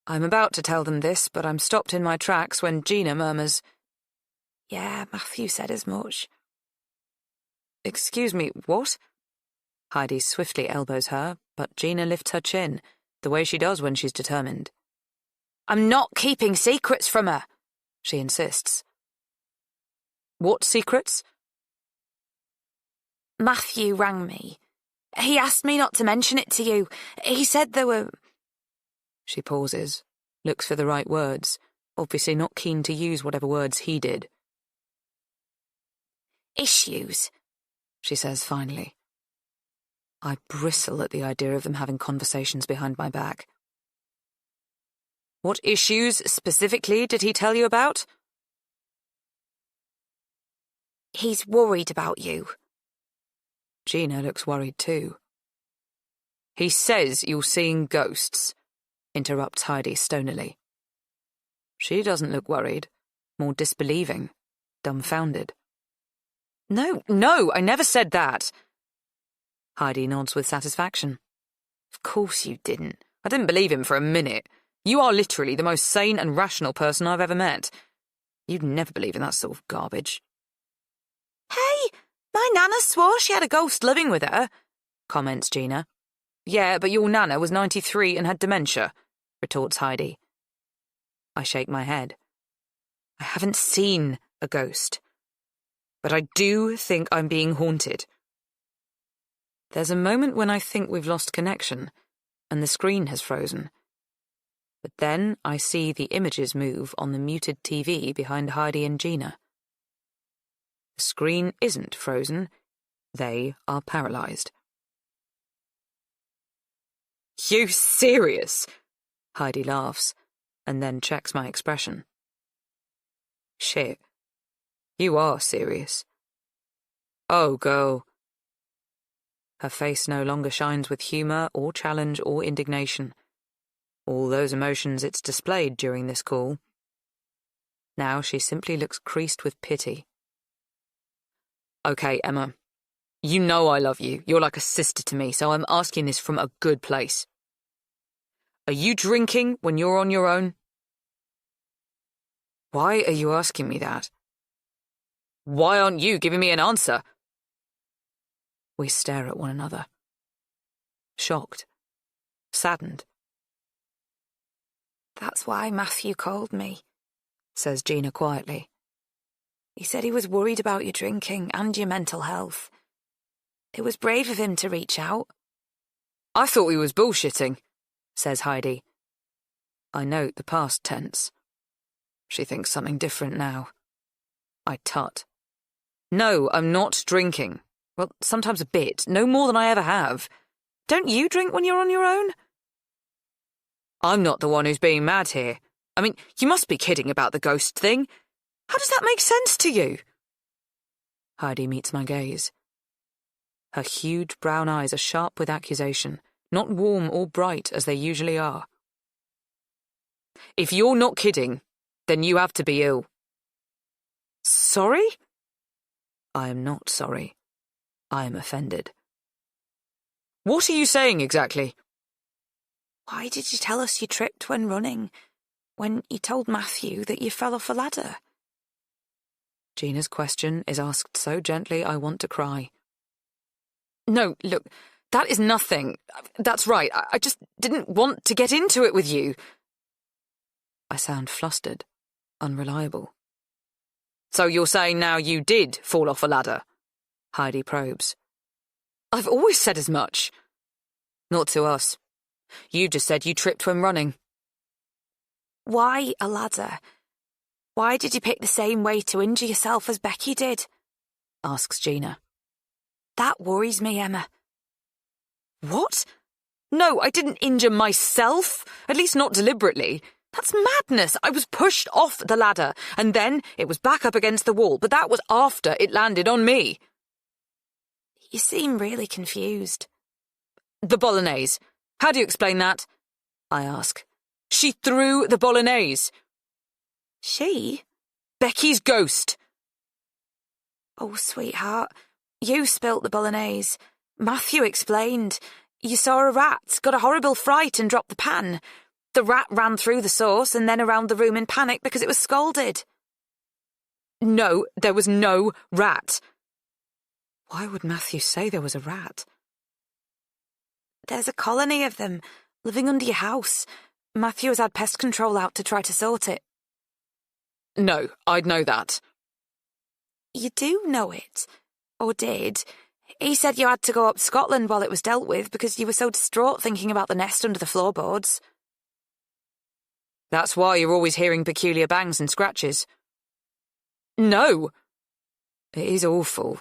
I'm about to tell them this, but I'm stopped in my tracks when Gina murmurs, "Yeah, Matthew said as much." "Excuse me, what?" Heidi swiftly elbows her, but Gina lifts her chin, the way she does when she's determined. "I'm not keeping secrets from her," she insists. "What secrets?" "Matthew rang me. He asked me not to mention it to you. He said there were—" She pauses, looks for the right words, obviously not keen to use whatever words he did. "Issues," she says finally. I bristle at the idea of them having conversations behind my back. "What issues specifically did he tell you about?" "He's worried about you." Gina looks worried too. "He says you're seeing ghosts," interrupts Heidi stonily. She doesn't look worried, more disbelieving, dumbfounded. No, I never said that." Heidi nods with satisfaction. "Of course you didn't. I didn't believe him for a minute. You are literally the most sane and rational person I've ever met. You'd never believe in that sort of garbage." "Hey, my Nana swore she had a ghost living with her," comments Gina. "Yeah, but your Nana was 93 and had dementia," retorts Heidi. I shake my head. I haven't seen a ghost, but I do think I'm being haunted. There's a moment when I think we've lost connection, and the screen has frozen. But then I see the images move on the muted TV behind Heidi and Gina. The screen isn't frozen. They are paralyzed. "You serious?" Heidi laughs, and then checks my expression. "Shit. You are serious." "Oh, girl." Her face no longer shines with humor or challenge or indignation. All those emotions it's displayed during this call. Now she simply looks creased with pity. "Okay, Emma. You know I love you. You're like a sister to me, so I'm asking this from a good place. Are you drinking when you're on your own?" "Why are you asking me that?" "Why aren't you giving me an answer?" We stare at one another. Shocked. Saddened. "That's why Matthew called me," says Gina quietly. "He said he was worried about your drinking and your mental health. It was brave of him to reach out." "I thought he was bullshitting," says Heidi. I note the past tense. She thinks something different now. I tut. No, I'm not drinking. Well, sometimes a bit, no more than I ever have. Don't you drink when you're on your own? I'm not the one who's being mad here. I mean, you must be kidding about the ghost thing. How does that make sense to you? Heidi meets my gaze. Her huge brown eyes are sharp with accusation, not warm or bright as they usually are. If you're not kidding, then you have to be ill. Sorry? I am not sorry. I am offended. What are you saying exactly? Why did you tell us you tripped when running, when you told Matthew that you fell off a ladder? Gina's question is asked so gently I want to cry. No, look, that is nothing. That's right, I just didn't want to get into it with you. I sound flustered, unreliable. So you're saying now you did fall off a ladder? Heidi probes. I've always said as much. Not to us. You just said you tripped when running. Why a ladder? Why did you pick the same way to injure yourself as Becky did? Asks Gina. That worries me, Emma. What? No, I didn't injure myself. At least not deliberately. That's madness. I was pushed off the ladder, and then it was back up against the wall, but that was after it landed on me. You seem really confused. The bolognese. How do you explain that? I ask. She threw the bolognese. She? Becky's ghost. Oh, sweetheart, you spilt the bolognese. Matthew explained. You saw a rat, got a horrible fright and dropped the pan. The rat ran through the sauce and then around the room in panic because it was scalded. No, there was no rat. Why would Matthew say there was a rat? There's a colony of them, living under your house. Matthew has had pest control out to try to sort it. No, I'd know that. You do know it. Or did. He said you had to go up to Scotland while it was dealt with because you were so distraught thinking about the nest under the floorboards. That's why you're always hearing peculiar bangs and scratches. No! It is awful,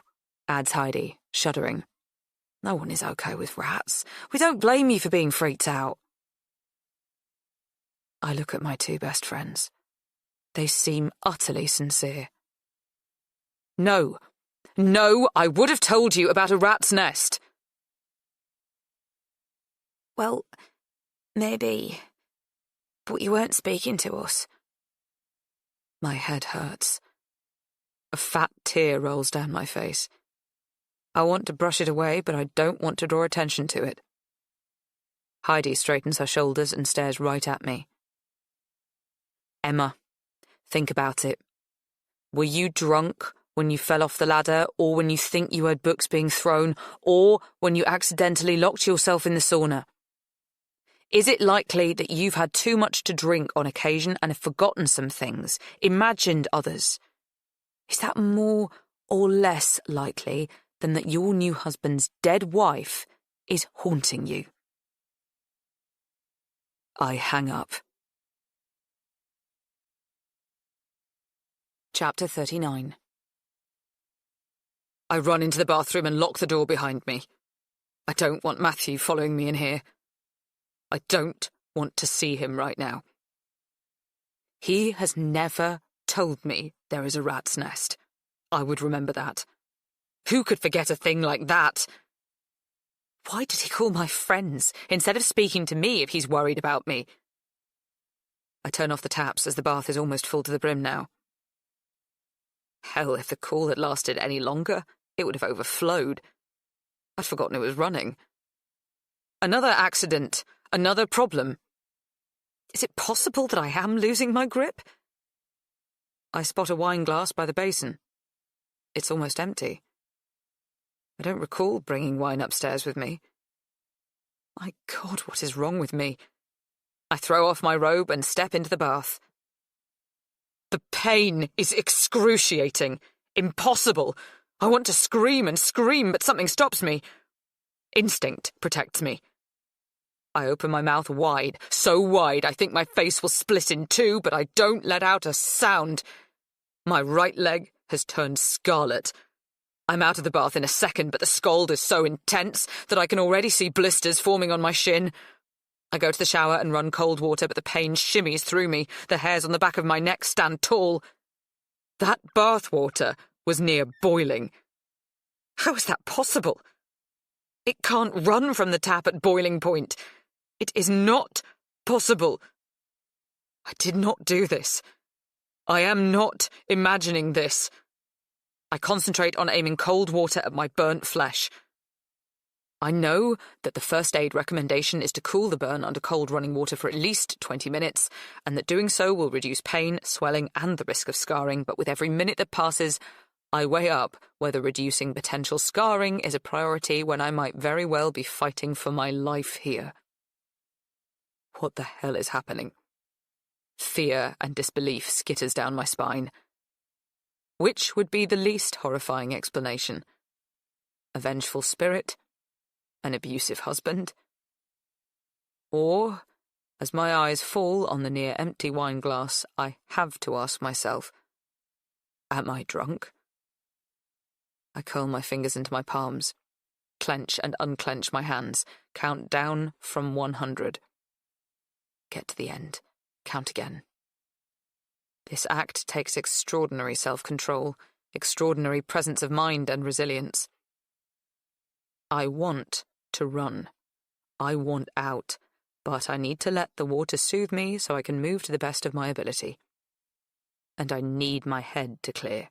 adds Heidi, shuddering. No one is okay with rats. We don't blame you for being freaked out. I look at my two best friends. They seem utterly sincere. No, I would have told you about a rat's nest. Well, maybe, but you weren't speaking to us. My head hurts. A fat tear rolls down my face. I want to brush it away, but I don't want to draw attention to it. Heidi straightens her shoulders and stares right at me. Emma, think about it. Were you drunk when you fell off the ladder, or when you think you heard books being thrown, or when you accidentally locked yourself in the sauna? Is it likely that you've had too much to drink on occasion and have forgotten some things, imagined others? Is that more or less likely than that your new husband's dead wife is haunting you? I hang up. Chapter 39. I run into the bathroom and lock the door behind me. I don't want Matthew following me in here. I don't want to see him right now. He has never told me there is a rat's nest. I would remember that. Who could forget a thing like that? Why did he call my friends instead of speaking to me if he's worried about me? I turn off the taps as the bath is almost full to the brim now. Hell, if the call had lasted any longer, it would have overflowed. I'd forgotten it was running. Another accident, another problem. Is it possible that I am losing my grip? I spot a wine glass by the basin. It's almost empty. I don't recall bringing wine upstairs with me. My God, what is wrong with me? I throw off my robe and step into the bath. The pain is excruciating. Impossible. I want to scream and scream, but something stops me. Instinct protects me. I open my mouth wide, so wide I think my face will split in two, but I don't let out a sound. My right leg has turned scarlet. I'm out of the bath in a second, but the scald is so intense that I can already see blisters forming on my shin. I go to the shower and run cold water, but the pain shimmies through me. The hairs on the back of my neck stand tall. That bath water was near boiling. How is that possible? It can't run from the tap at boiling point. It is not possible. I did not do this. I am not imagining this. I concentrate on aiming cold water at my burnt flesh. I know that the first aid recommendation is to cool the burn under cold running water for at least 20 minutes, and that doing so will reduce pain, swelling, and the risk of scarring, but with every minute that passes, I weigh up whether reducing potential scarring is a priority when I might very well be fighting for my life here. What the hell is happening? Fear and disbelief skitters down my spine. Which would be the least horrifying explanation? A vengeful spirit? An abusive husband? Or, as my eyes fall on the near-empty wine glass, I have to ask myself, am I drunk? I curl my fingers into my palms, clench and unclench my hands, count down from 100. Get to the end. Count again. This act takes extraordinary self-control, extraordinary presence of mind and resilience. I want to run. I want out, but I need to let the water soothe me so I can move to the best of my ability. And I need my head to clear.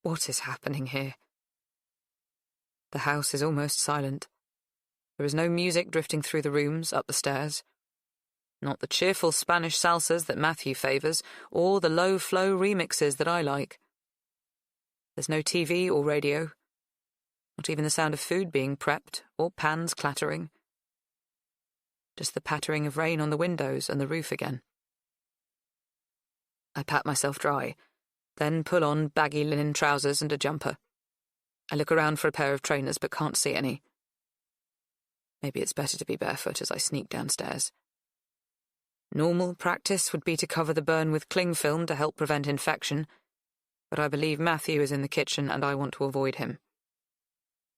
What is happening here? The house is almost silent. There is no music drifting through the rooms, up the stairs. Not the cheerful Spanish salsas that Matthew favours, or the low-flow remixes that I like. There's no TV or radio. Not even the sound of food being prepped, or pans clattering. Just the pattering of rain on the windows and the roof again. I pat myself dry, then pull on baggy linen trousers and a jumper. I look around for a pair of trainers but can't see any. Maybe it's better to be barefoot as I sneak downstairs. Normal practice would be to cover the burn with cling film to help prevent infection, but I believe Matthew is in the kitchen and I want to avoid him.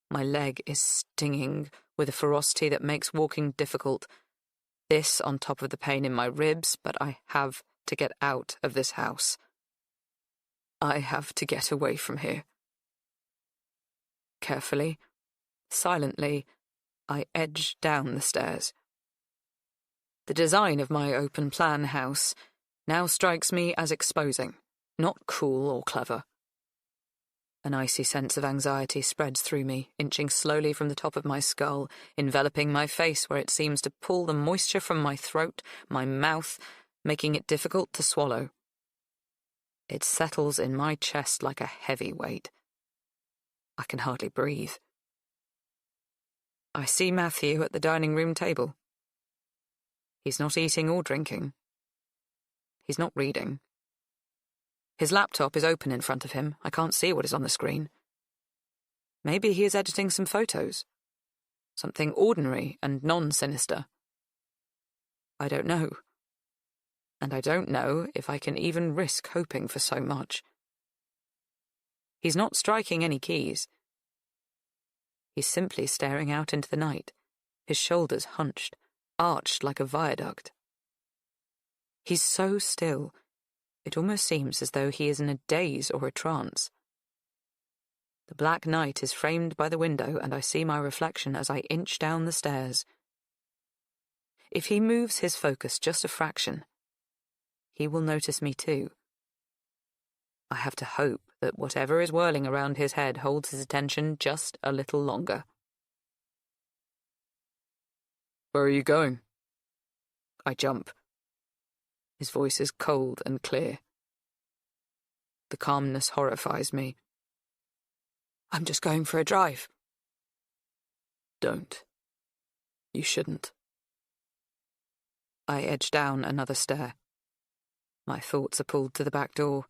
My leg is stinging with a ferocity that makes walking difficult. This on top of the pain in my ribs, but I have to get out of this house. I have to get away from here. Carefully, silently, I edge down the stairs. The design of my open-plan house now strikes me as exposing, not cool or clever. An icy sense of anxiety spreads through me, inching slowly from the top of my skull, enveloping my face where it seems to pull the moisture from my throat, my mouth, making it difficult to swallow. It settles in my chest like a heavy weight. I can hardly breathe. I see Matthew at the dining room table. He's not eating or drinking. He's not reading. His laptop is open in front of him. I can't see what is on the screen. Maybe he is editing some photos. Something ordinary and non-sinister. I don't know. And I don't know if I can even risk hoping for so much. He's not striking any keys. He's simply staring out into the night, his shoulders hunched, arched like a viaduct. He's so still, it almost seems as though he is in a daze or a trance. The black night is framed by the window, and I see my reflection as I inch down the stairs. If he moves his focus just a fraction, he will notice me too. I have to hope that whatever is whirling around his head holds his attention just a little longer. Where are you going? I jump. His voice is cold and clear. The calmness horrifies me. I'm just going for a drive. Don't. You shouldn't. I edge down another stair. My thoughts are pulled to the back door.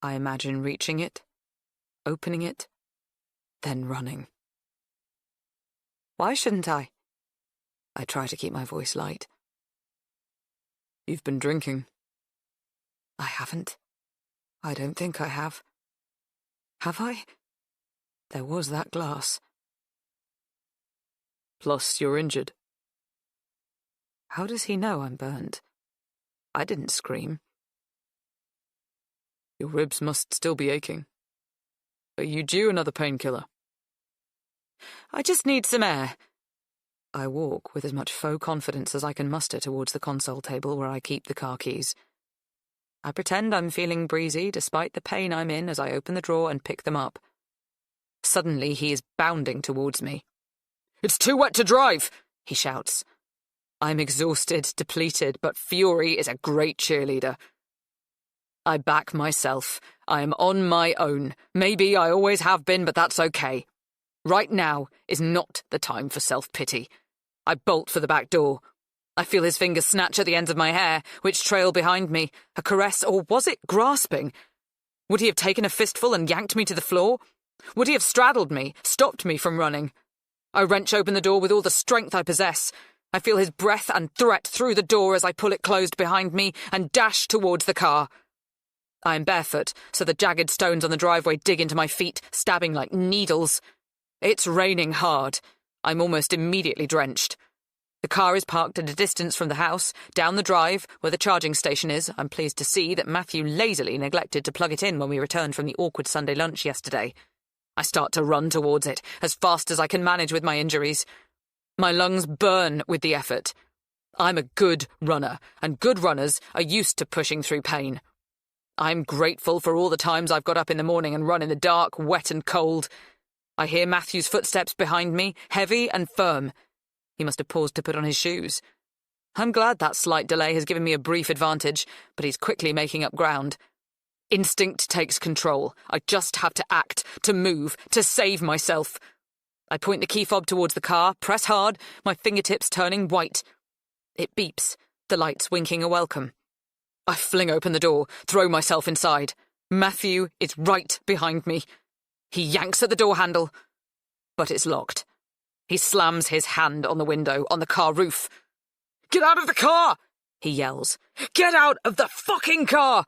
I imagine reaching it, opening it, then running. Why shouldn't I? I try to keep my voice light. You've been drinking. I haven't. I don't think I have. Have I? There was that glass. Plus, you're injured. How does he know I'm burnt? I didn't scream. Your ribs must still be aching. Are you due another painkiller? I just need some air. I walk with as much faux confidence as I can muster towards the console table where I keep the car keys. I pretend I'm feeling breezy despite the pain I'm in as I open the drawer and pick them up. Suddenly he is bounding towards me. It's too wet to drive, he shouts. I'm exhausted, depleted, but fury is a great cheerleader. I back myself. I am on my own. Maybe I always have been, but that's okay. Right now is not the time for self-pity. I bolt for the back door. I feel his fingers snatch at the ends of my hair, which trail behind me. A caress, or was it grasping? Would he have taken a fistful and yanked me to the floor? Would he have straddled me, stopped me from running? I wrench open the door with all the strength I possess. I feel his breath and threat through the door as I pull it closed behind me and dash towards the car. I am barefoot, so the jagged stones on the driveway dig into my feet, stabbing like needles. It's raining hard. I'm almost immediately drenched. The car is parked at a distance from the house, down the drive, where the charging station is. I'm pleased to see that Matthew lazily neglected to plug it in when we returned from the awkward Sunday lunch yesterday. I start to run towards it, as fast as I can manage with my injuries. My lungs burn with the effort. I'm a good runner, and good runners are used to pushing through pain. I'm grateful for all the times I've got up in the morning and run in the dark, wet and cold. I hear Matthew's footsteps behind me, heavy and firm. He must have paused to put on his shoes. I'm glad that slight delay has given me a brief advantage, but he's quickly making up ground. Instinct takes control. I just have to act, to move, to save myself. I point the key fob towards the car, press hard, my fingertips turning white. It beeps, the lights winking a welcome. I fling open the door, throw myself inside. Matthew is right behind me. He yanks at the door handle, but it's locked. He slams his hand on the window, on the car roof. "Get out of the car!" he yells. "Get out of the fucking car!"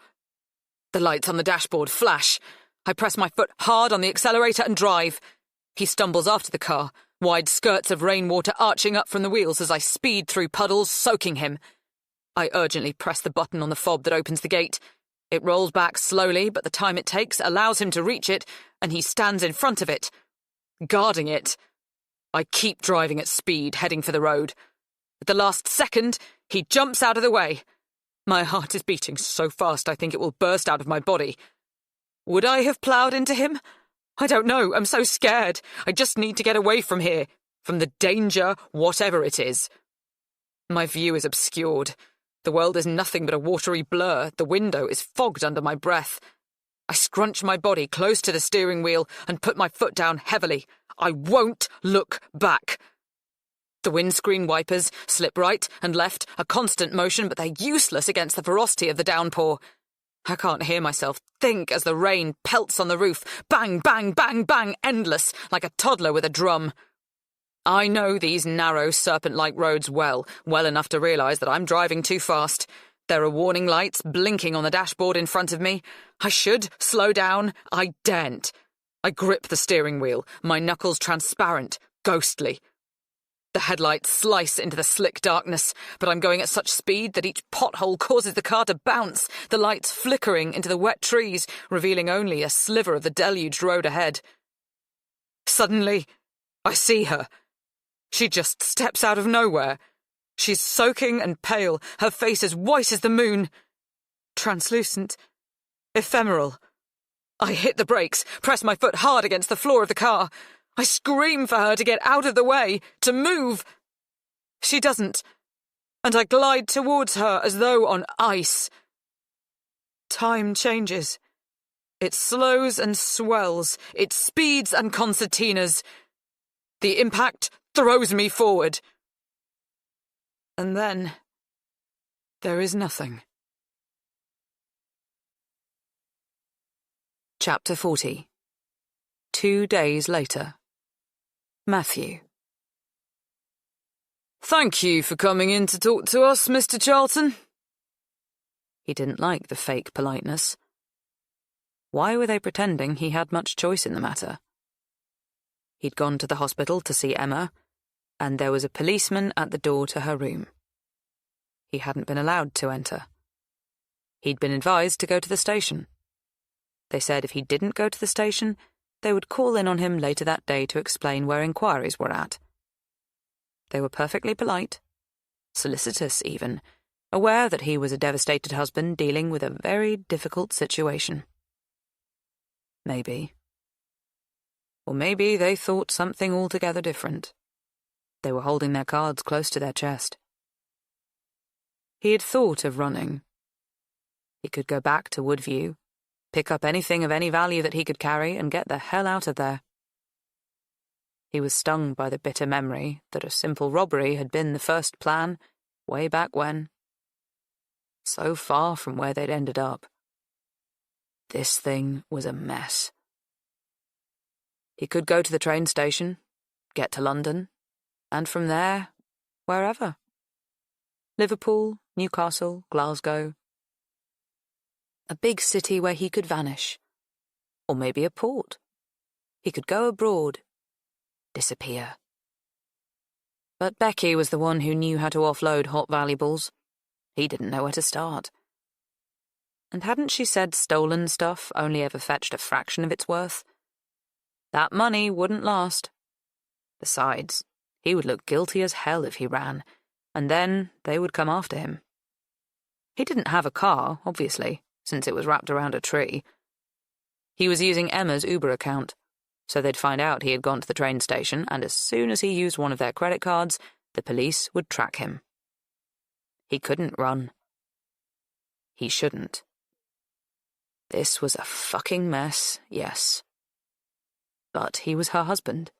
The lights on the dashboard flash. I press my foot hard on the accelerator and drive. He stumbles after the car, wide skirts of rainwater arching up from the wheels as I speed through puddles, soaking him. I urgently press the button on the fob that opens the gate. It rolls back slowly, but the time it takes allows him to reach it, and he stands in front of it, guarding it. I keep driving at speed, heading for the road. At the last second, he jumps out of the way. My heart is beating so fast I think it will burst out of my body. Would I have ploughed into him? I don't know. I'm so scared. I just need to get away from here, from the danger, whatever it is. My view is obscured. The world is nothing but a watery blur. The window is fogged under my breath. I scrunch my body close to the steering wheel and put my foot down heavily. I won't look back. The windscreen wipers slip right and left, a constant motion, but they're useless against the ferocity of the downpour. I can't hear myself think as the rain pelts on the roof. Bang, bang, bang, bang, endless, like a toddler with a drum. I know these narrow, serpent-like roads well enough to realise that I'm driving too fast. There are warning lights blinking on the dashboard in front of me. I should slow down. I daren't. I grip the steering wheel, my knuckles transparent, ghostly. The headlights slice into the slick darkness, but I'm going at such speed that each pothole causes the car to bounce, the lights flickering into the wet trees, revealing only a sliver of the deluged road ahead. Suddenly, I see her. She just steps out of nowhere. She's soaking and pale, her face as white as the moon. Translucent. Ephemeral. I hit the brakes, press my foot hard against the floor of the car. I scream for her to get out of the way, to move. She doesn't, and I glide towards her as though on ice. Time changes. It slows and swells. It speeds and concertinas. The impact throws me forward. And then there is nothing. Chapter 40. 2 days later. Matthew. Thank you for coming in to talk to us, Mr. Charlton. He didn't like the fake politeness. Why were they pretending he had much choice in the matter? He'd gone to the hospital to see Emma, and there was a policeman at the door to her room. He hadn't been allowed to enter. He'd been advised to go to the station. They said if he didn't go to the station, they would call in on him later that day to explain where inquiries were at. They were perfectly polite, solicitous even, aware that he was a devastated husband dealing with a very difficult situation. Maybe. Or maybe they thought something altogether different. They were holding their cards close to their chest. He had thought of running. He could go back to Woodview, pick up anything of any value that he could carry, and get the hell out of there. He was stung by the bitter memory that a simple robbery had been the first plan, way back when. So far from where they'd ended up. This thing was a mess. He could go to the train station, get to London, and from there, wherever. Liverpool, Newcastle, Glasgow. A big city where he could vanish. Or maybe a port. He could go abroad. Disappear. But Becky was the one who knew how to offload hot valuables. He didn't know where to start. And hadn't she said stolen stuff only ever fetched a fraction of its worth? That money wouldn't last. Besides, he would look guilty as hell if he ran, and then they would come after him. He didn't have a car, obviously, since it was wrapped around a tree. He was using Emma's Uber account, so they'd find out he had gone to the train station, and as soon as he used one of their credit cards, the police would track him. He couldn't run. He shouldn't. This was a fucking mess, yes. But he was her husband.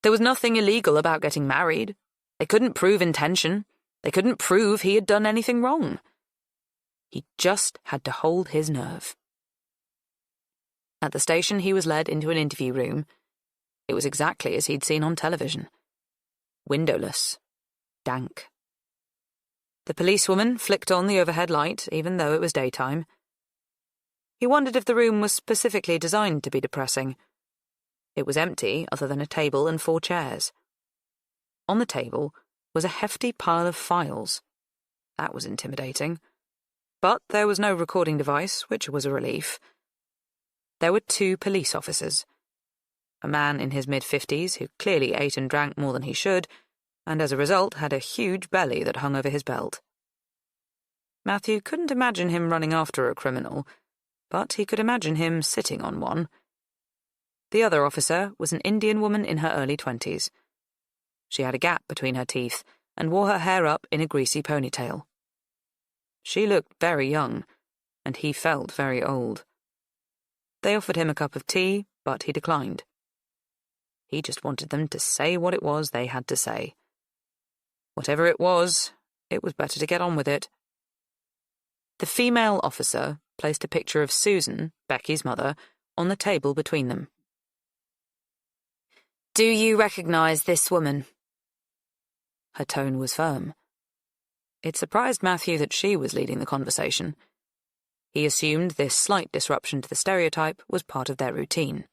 There was nothing illegal about getting married. They couldn't prove intention. They couldn't prove he had done anything wrong. He just had to hold his nerve. At the station, he was led into an interview room. It was exactly as he'd seen on television. Windowless. Dank. The policewoman flicked on the overhead light, even though it was daytime. He wondered if the room was specifically designed to be depressing. It was empty, other than a table and 4 chairs. On the table was a hefty pile of files. That was intimidating. But there was no recording device, which was a relief. There were 2 police officers. A man in his mid-50s who clearly ate and drank more than he should, and as a result had a huge belly that hung over his belt. Matthew couldn't imagine him running after a criminal, but he could imagine him sitting on one. The other officer was an Indian woman in her early 20s. She had a gap between her teeth and wore her hair up in a greasy ponytail. She looked very young, and he felt very old. They offered him a cup of tea, but he declined. He just wanted them to say what it was they had to say. Whatever it was better to get on with it. The female officer placed a picture of Susan, Becky's mother, on the table between them. Do you recognise this woman? Her tone was firm. It surprised Matthew that she was leading the conversation. He assumed this slight disruption to the stereotype was part of their routine.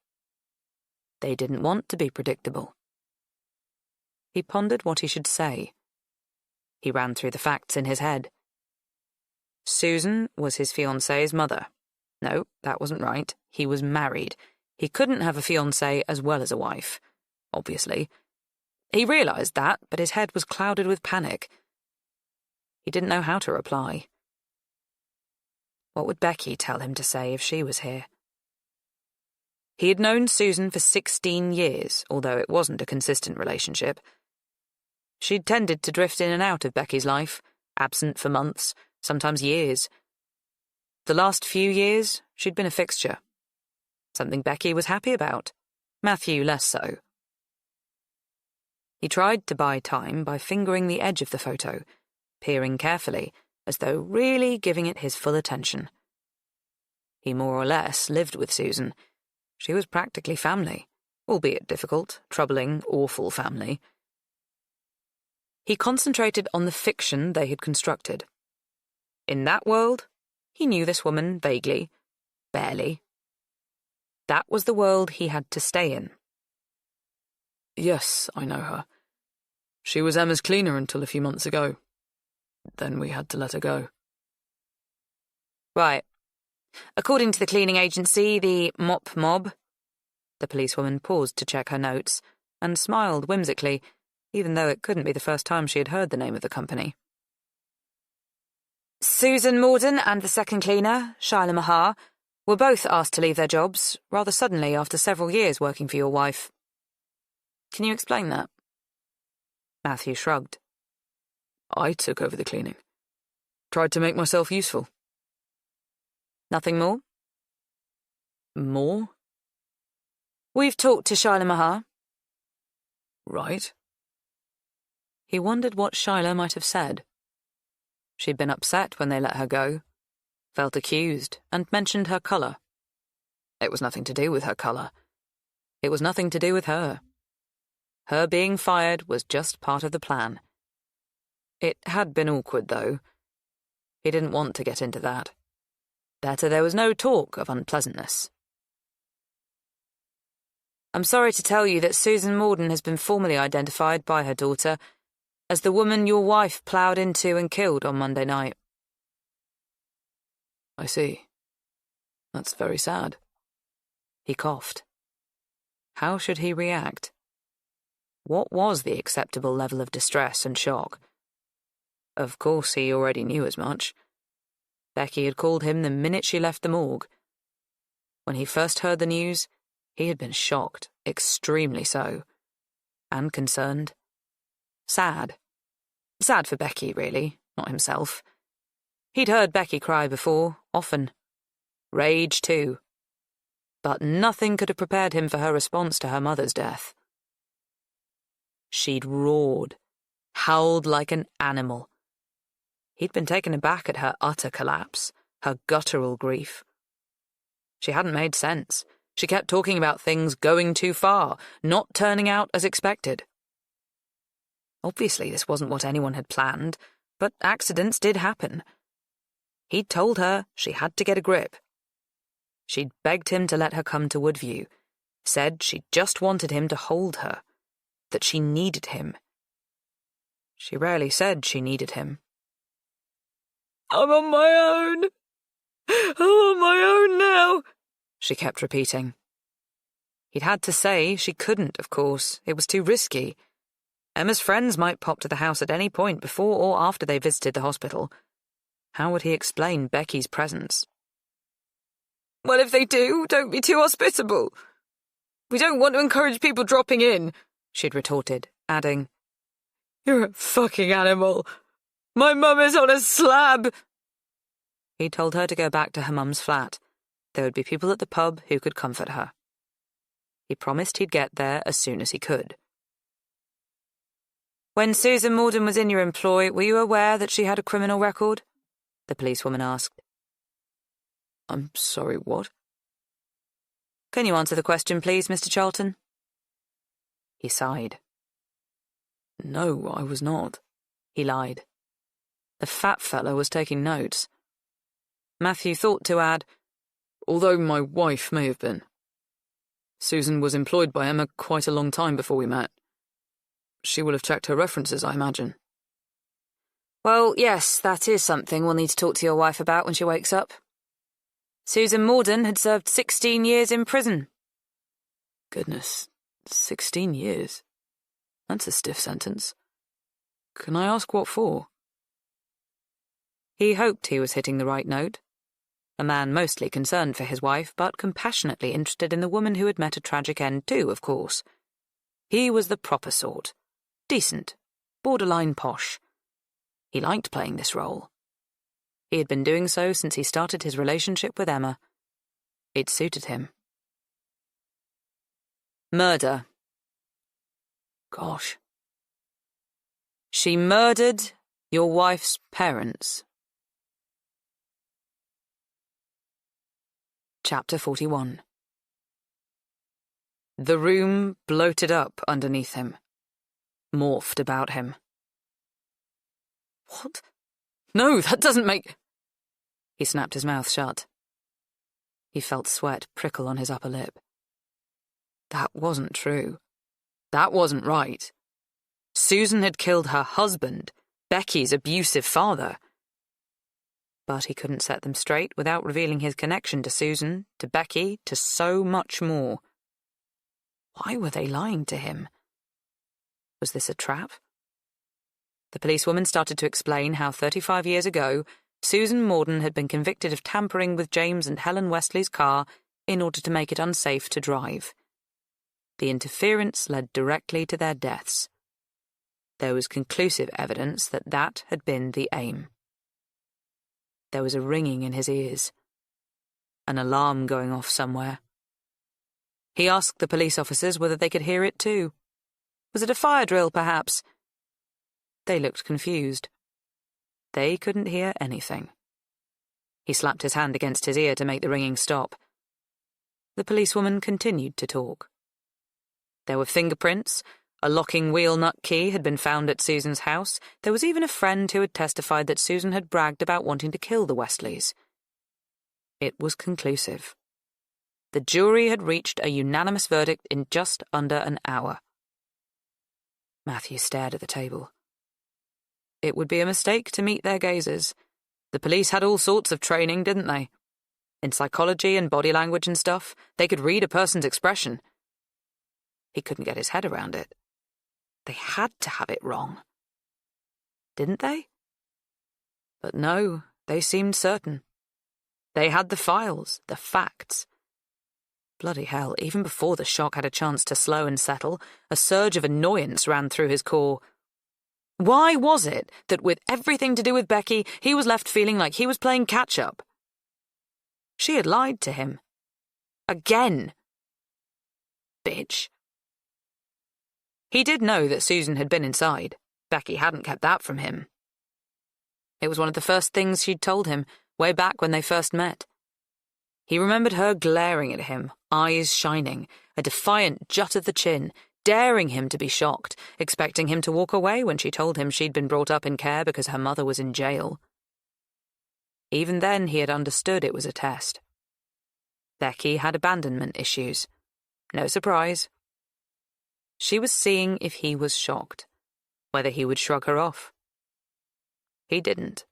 They didn't want to be predictable. He pondered what he should say. He ran through the facts in his head. Susan was his fiancée's mother. No, that wasn't right. He was married. He couldn't have a fiancée as well as a wife, obviously. He realised that, but his head was clouded with panic. He didn't know how to reply. What would Becky tell him to say if she was here? He had known Susan for 16 years, although it wasn't a consistent relationship. She'd tended to drift in and out of Becky's life, absent for months, sometimes years. The last few years, she'd been a fixture. Something Becky was happy about, Matthew less so. He tried to buy time by fingering the edge of the photo, peering carefully, as though really giving it his full attention. He more or less lived with Susan. She was practically family, albeit difficult, troubling, awful family. He concentrated on the fiction they had constructed. In that world, he knew this woman vaguely, barely. That was the world he had to stay in. Yes, I know her. She was Emma's cleaner until a few months ago. Then we had to let her go. Right. According to the cleaning agency, the Mop Mob, the policewoman paused to check her notes and smiled whimsically, even though it couldn't be the first time she had heard the name of the company. Susan Morden and the second cleaner, Shyla Mahar, were both asked to leave their jobs rather suddenly after several years working for your wife. Can you explain that? Matthew shrugged. I took over the cleaning. Tried to make myself useful. Nothing more? More? We've talked to Shyla Mahar. Right. He wondered what Shyla might have said. She'd been upset when they let her go, felt accused, and mentioned her colour. It was nothing to do with her colour. It was nothing to do with her. Her being fired was just part of the plan. It had been awkward, though. He didn't want to get into that. Better there was no talk of unpleasantness. I'm sorry to tell you that Susan Morden has been formally identified by her daughter as the woman your wife ploughed into and killed on Monday night. I see. That's very sad. He coughed. How should he react? What was the acceptable level of distress and shock? Of course, he already knew as much. Becky had called him the minute she left the morgue. When he first heard the news, he had been shocked, extremely so, and concerned. Sad. Sad for Becky, really, not himself. He'd heard Becky cry before, often. Rage, too. But nothing could have prepared him for her response to her mother's death. She'd roared, howled like an animal. He'd been taken aback at her utter collapse, her guttural grief. She hadn't made sense. She kept talking about things going too far, not turning out as expected. Obviously, this wasn't what anyone had planned, but accidents did happen. He'd told her she had to get a grip. She'd begged him to let her come to Woodview, said she just wanted him to hold her, that she needed him. She rarely said she needed him. I'm on my own. I'm on my own now, she kept repeating. He'd had to say she couldn't, of course. It was too risky. Emma's friends might pop to the house at any point before or after they visited the hospital. How would he explain Becky's presence? Well, if they do, don't be too hospitable. We don't want to encourage people dropping in, she'd retorted, adding, You're a fucking animal. My mum is on a slab. He told her to go back to her mum's flat. There would be people at the pub who could comfort her. He promised he'd get there as soon as he could. When Susan Morden was in your employ, were you aware that she had a criminal record? The policewoman asked. I'm sorry, what? Can you answer the question, please, Mr. Charlton? He sighed. No, I was not. He lied. The fat fellow was taking notes. Matthew thought to add, although my wife may have been. Susan was employed by Emma quite a long time before we met. She will have checked her references, I imagine. Well, yes, that is something we'll need to talk to your wife about when she wakes up. Susan Morden had served 16 years in prison. Goodness, 16 years? That's a stiff sentence. Can I ask what for? He hoped he was hitting the right note. A man mostly concerned for his wife, but compassionately interested in the woman who had met a tragic end too, of course. He was the proper sort. Decent. Borderline posh. He liked playing this role. He had been doing so since he started his relationship with Emma. It suited him. Murder. Gosh. She murdered your wife's parents. Chapter 41. The room bloated up underneath him, morphed about him. What? No, that doesn't make... He snapped his mouth shut. He felt sweat prickle on his upper lip. That wasn't true. That wasn't right. Susan had killed her husband, Becky's abusive father. But he couldn't set them straight without revealing his connection to Susan, to Becky, to so much more. Why were they lying to him? Was this a trap? The policewoman started to explain how 35 years ago, Susan Morden had been convicted of tampering with James and Helen Wesley's car in order to make it unsafe to drive. The interference led directly to their deaths. There was conclusive evidence that that had been the aim. There was a ringing in his ears, an alarm going off somewhere. He asked the police officers whether they could hear it too. Was it a fire drill, perhaps? They looked confused. They couldn't hear anything. He slapped his hand against his ear to make the ringing stop. The policewoman continued to talk. There were fingerprints. A locking wheel nut key had been found at Susan's house. There was even a friend who had testified that Susan had bragged about wanting to kill the Westleys. It was conclusive. The jury had reached a unanimous verdict in just under an hour. Matthew stared at the table. It would be a mistake to meet their gazes. The police had all sorts of training, didn't they? In psychology and body language and stuff, they could read a person's expression. He couldn't get his head around it. They had to have it wrong. Didn't they? But no, they seemed certain. They had the files, the facts. Bloody hell, even before the shock had a chance to slow and settle, a surge of annoyance ran through his core. Why was it that with everything to do with Becky, he was left feeling like he was playing catch-up? She had lied to him. Again. Bitch. He did know that Susan had been inside. Becky hadn't kept that from him. It was one of the first things she'd told him, way back when they first met. He remembered her glaring at him, eyes shining, a defiant jut of the chin, daring him to be shocked, expecting him to walk away when she told him she'd been brought up in care because her mother was in jail. Even then he had understood it was a test. Becky had abandonment issues. No surprise. She was seeing if he was shocked, whether he would shrug her off. He didn't.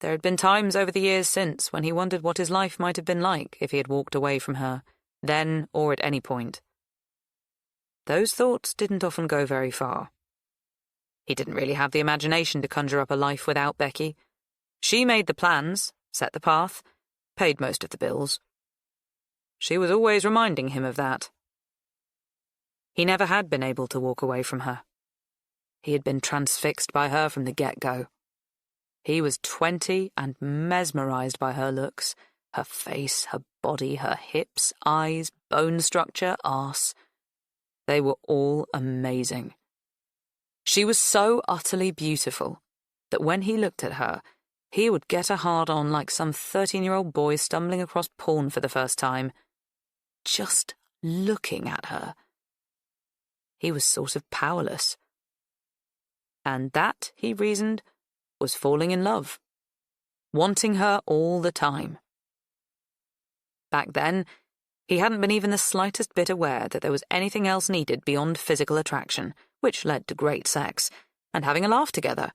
There had been times over the years since when he wondered what his life might have been like if he had walked away from her, then or at any point. Those thoughts didn't often go very far. He didn't really have the imagination to conjure up a life without Becky. She made the plans, set the path, paid most of the bills. She was always reminding him of that. He never had been able to walk away from her. He had been transfixed by her from the get-go. He was 20 and mesmerized by her looks, her face, her body, her hips, eyes, bone structure, arse. They were all amazing. She was so utterly beautiful that when he looked at her, he would get a hard-on like some 13-year-old boy stumbling across porn for the first time. Just looking at her. He was sort of powerless. And that, he reasoned, was falling in love. Wanting her all the time. Back then, he hadn't been even the slightest bit aware that there was anything else needed beyond physical attraction, which led to great sex, and having a laugh together,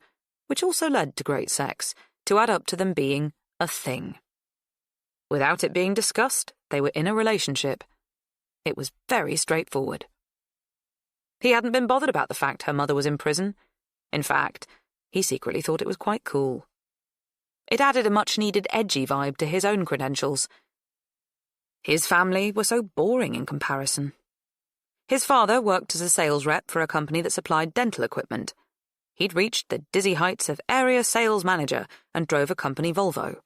which also led to great sex, to add up to them being a thing. Without it being discussed, they were in a relationship. It was very straightforward. He hadn't been bothered about the fact her mother was in prison. In fact, he secretly thought it was quite cool. It added a much-needed edgy vibe to his own credentials. His family were so boring in comparison. His father worked as a sales rep for a company that supplied dental equipment. He'd reached the dizzy heights of area sales manager and drove a company Volvo.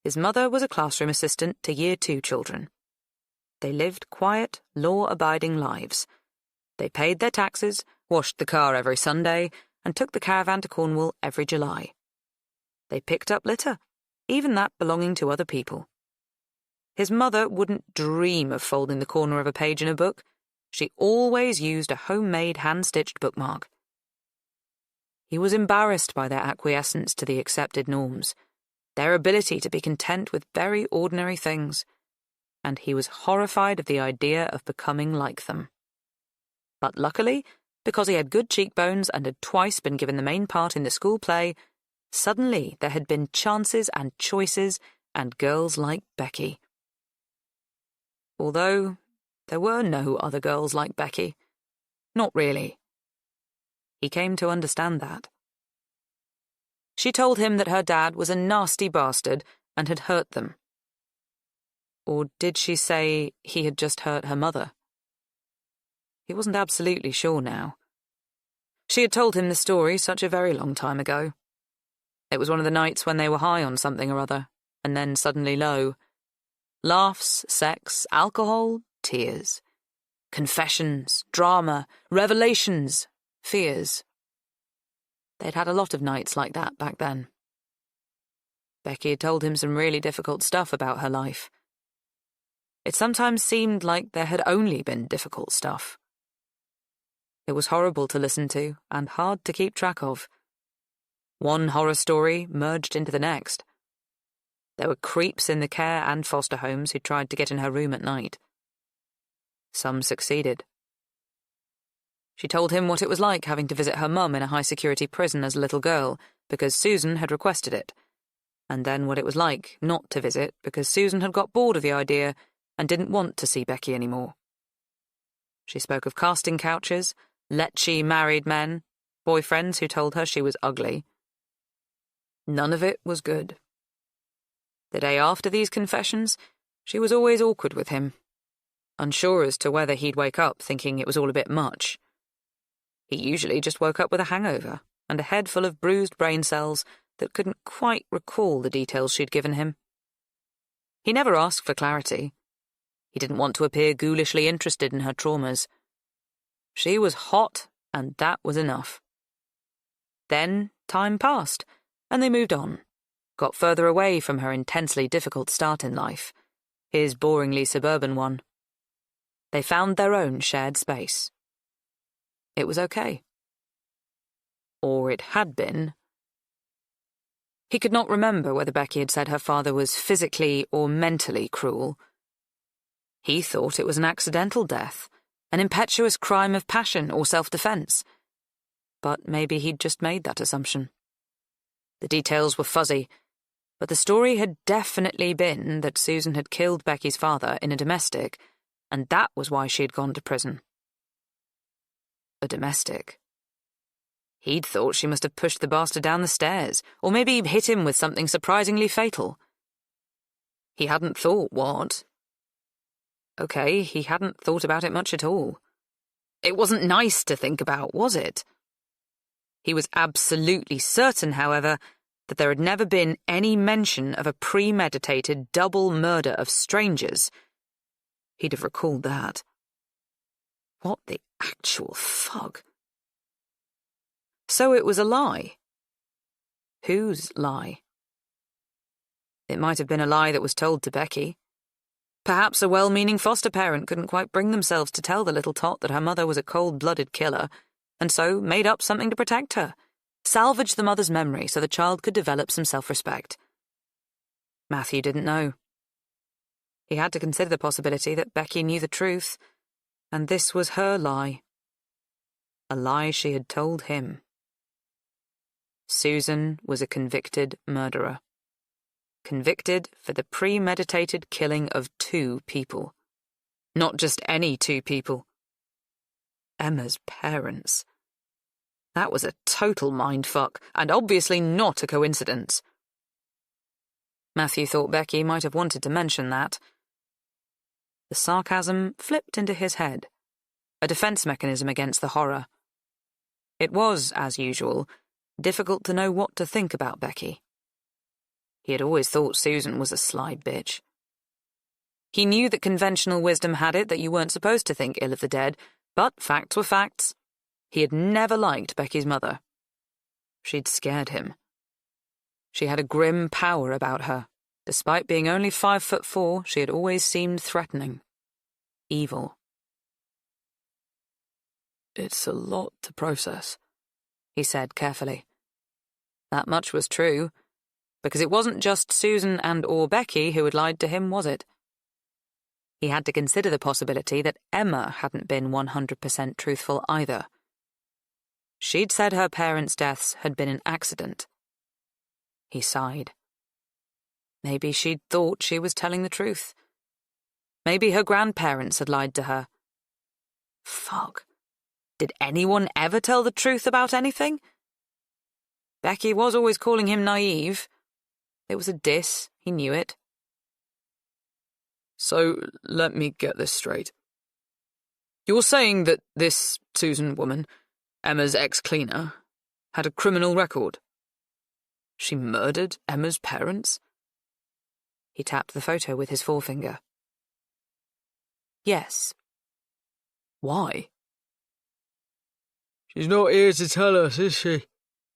His mother was a classroom assistant to Year 2 children. They lived quiet, law-abiding lives. They paid their taxes, washed the car every Sunday, and took the caravan to Cornwall every July. They picked up litter, even that belonging to other people. His mother wouldn't dream of folding the corner of a page in a book. She always used a homemade hand-stitched bookmark. He was embarrassed by their acquiescence to the accepted norms, their ability to be content with very ordinary things, and he was horrified of the idea of becoming like them. But luckily, because he had good cheekbones and had twice been given the main part in the school play, suddenly there had been chances and choices and girls like Becky. Although there were no other girls like Becky. Not really. He came to understand that. She told him that her dad was a nasty bastard and had hurt them. Or did she say he had just hurt her mother? He wasn't absolutely sure now. She had told him the story such a very long time ago. It was one of the nights when they were high on something or other, and then suddenly low. Laughs, sex, alcohol, tears. Confessions, drama, revelations, fears. They'd had a lot of nights like that back then. Becky had told him some really difficult stuff about her life. It sometimes seemed like there had only been difficult stuff. It was horrible to listen to and hard to keep track of. One horror story merged into the next. There were creeps in the care and foster homes who tried to get in her room at night. Some succeeded. She told him what it was like having to visit her mum in a high-security prison as a little girl because Susan had requested it, and then what it was like not to visit because Susan had got bored of the idea and didn't want to see Becky anymore. She spoke of casting couches, lechy married men, boyfriends who told her she was ugly. None of it was good. The day after these confessions, she was always awkward with him, unsure as to whether he'd wake up thinking it was all a bit much. He usually just woke up with a hangover and a head full of bruised brain cells that couldn't quite recall the details she'd given him. He never asked for clarity. He didn't want to appear ghoulishly interested in her traumas. She was hot, and that was enough. Then time passed, and they moved on, got further away from her intensely difficult start in life, his boringly suburban one. They found their own shared space. It was okay. Or it had been. He could not remember whether Becky had said her father was physically or mentally cruel. He thought it was an accidental death, an impetuous crime of passion or self-defense. But maybe he'd just made that assumption. The details were fuzzy, but the story had definitely been that Susan had killed Becky's father in a domestic, and that was why she had gone to prison. A domestic. He'd thought she must have pushed the bastard down the stairs, or maybe hit him with something surprisingly fatal. He hadn't thought what. Okay, he hadn't thought about it much at all. It wasn't nice to think about, was it? He was absolutely certain, however, that there had never been any mention of a premeditated double murder of strangers. He'd have recalled that. What the actual fug? So it was a lie. Whose lie? It might have been a lie that was told to Becky. Perhaps a well-meaning foster parent couldn't quite bring themselves to tell the little tot that her mother was a cold-blooded killer, and so made up something to protect her, salvage the mother's memory so the child could develop some self-respect. Matthew didn't know. He had to consider the possibility that Becky knew the truth, and this was her lie. A lie she had told him. Susan was a convicted murderer. Convicted for the premeditated killing of 2 people. Not just any 2 people. Emma's parents. That was a total mindfuck, and obviously not a coincidence. Matthew thought Becky might have wanted to mention that. The sarcasm flipped into his head, a defense mechanism against the horror. It was, as usual, difficult to know what to think about Becky. He had always thought Susan was a sly bitch. He knew that conventional wisdom had it that you weren't supposed to think ill of the dead, but facts were facts. He had never liked Becky's mother. She'd scared him. She had a grim power about her. Despite being only 5'4", she had always seemed threatening. Evil. It's a lot to process, he said carefully. That much was true, because it wasn't just Susan and or Becky who had lied to him, was it? He had to consider the possibility that Emma hadn't been 100% truthful either. She'd said her parents' deaths had been an accident. He sighed. Maybe she'd thought she was telling the truth. Maybe her grandparents had lied to her. Fuck. Did anyone ever tell the truth about anything? Becky was always calling him naive. It was a diss, he knew it. So, let me get this straight. You're saying that this Susan woman, Emma's ex-cleaner, had a criminal record? She murdered Emma's parents? He tapped the photo with his forefinger. Yes. Why? She's not here to tell us, is she?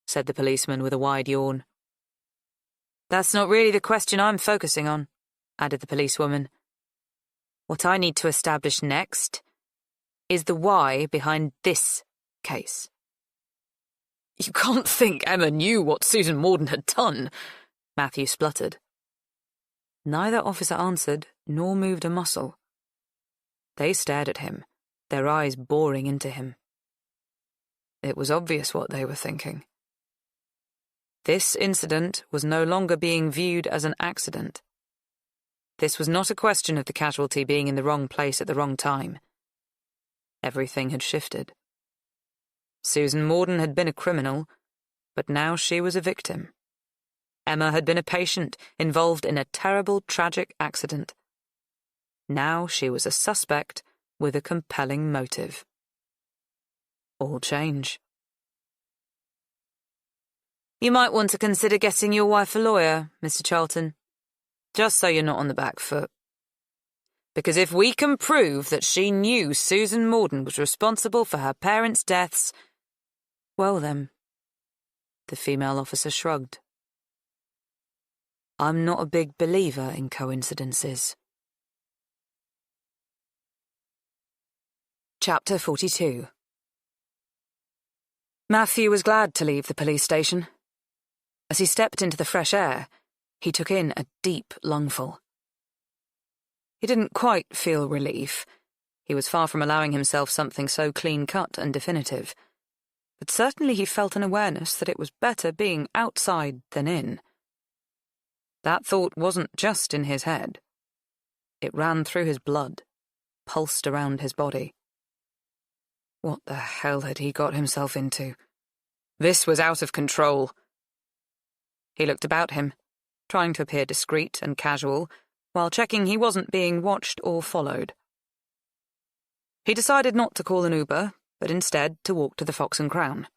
Said the policeman with a wide yawn. That's not really the question I'm focusing on, added the policewoman. What I need to establish next is the why behind this case. You can't think Emma knew what Susan Morden had done, Matthew spluttered. Neither officer answered, nor moved a muscle. They stared at him, their eyes boring into him. It was obvious what they were thinking. This incident was no longer being viewed as an accident. This was not a question of the casualty being in the wrong place at the wrong time. Everything had shifted. Susan Morden had been a criminal, but now she was a victim. Emma had been a patient involved in a terrible, tragic accident. Now she was a suspect with a compelling motive. All change. You might want to consider getting your wife a lawyer, Mr. Charlton, just so you're not on the back foot. Because if we can prove that she knew Susan Morden was responsible for her parents' deaths, well then, the female officer shrugged. I'm not a big believer in coincidences. Chapter 42. Matthew was glad to leave the police station. As he stepped into the fresh air, he took in a deep lungful. He didn't quite feel relief. He was far from allowing himself something so clean-cut and definitive. But certainly he felt an awareness that it was better being outside than in. That thought wasn't just in his head. It ran through his blood, pulsed around his body. What the hell had he got himself into? This was out of control. He looked about him, trying to appear discreet and casual, while checking he wasn't being watched or followed. He decided not to call an Uber, but instead to walk to the Fox and Crown.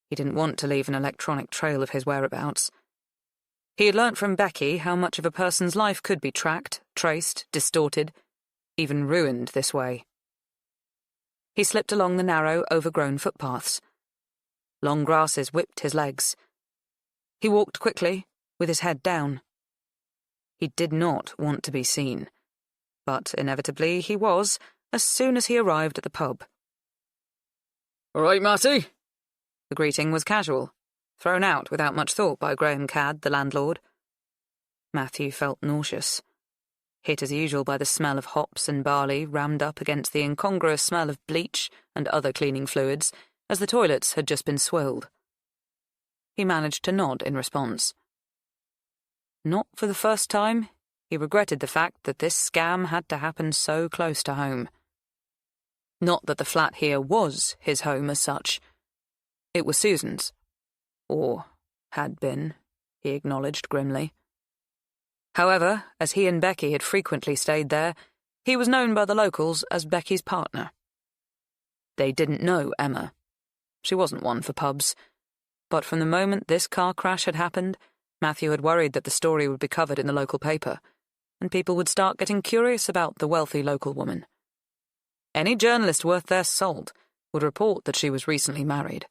He didn't want to leave an electronic trail of his whereabouts. He had learnt from Becky how much of a person's life could be tracked, traced, distorted, even ruined this way. He slipped along the narrow, overgrown footpaths. Long grasses whipped his legs. He walked quickly, with his head down. He did not want to be seen, but inevitably he was, as soon as he arrived at the pub. All right, Matty? The greeting was casual, thrown out without much thought by Graham Cadd, the landlord. Matthew felt nauseous, hit as usual by the smell of hops and barley rammed up against the incongruous smell of bleach and other cleaning fluids, as the toilets had just been swilled. He managed to nod in response. Not for the first time, he regretted the fact that this scam had to happen so close to home. Not that the flat here was his home as such. It was Susan's. Or had been, he acknowledged grimly. However, as he and Becky had frequently stayed there, he was known by the locals as Becky's partner. They didn't know Emma. She wasn't one for pubs. But from the moment this car crash had happened, Matthew had worried that the story would be covered in the local paper, and people would start getting curious about the wealthy local woman. Any journalist worth their salt would report that she was recently married.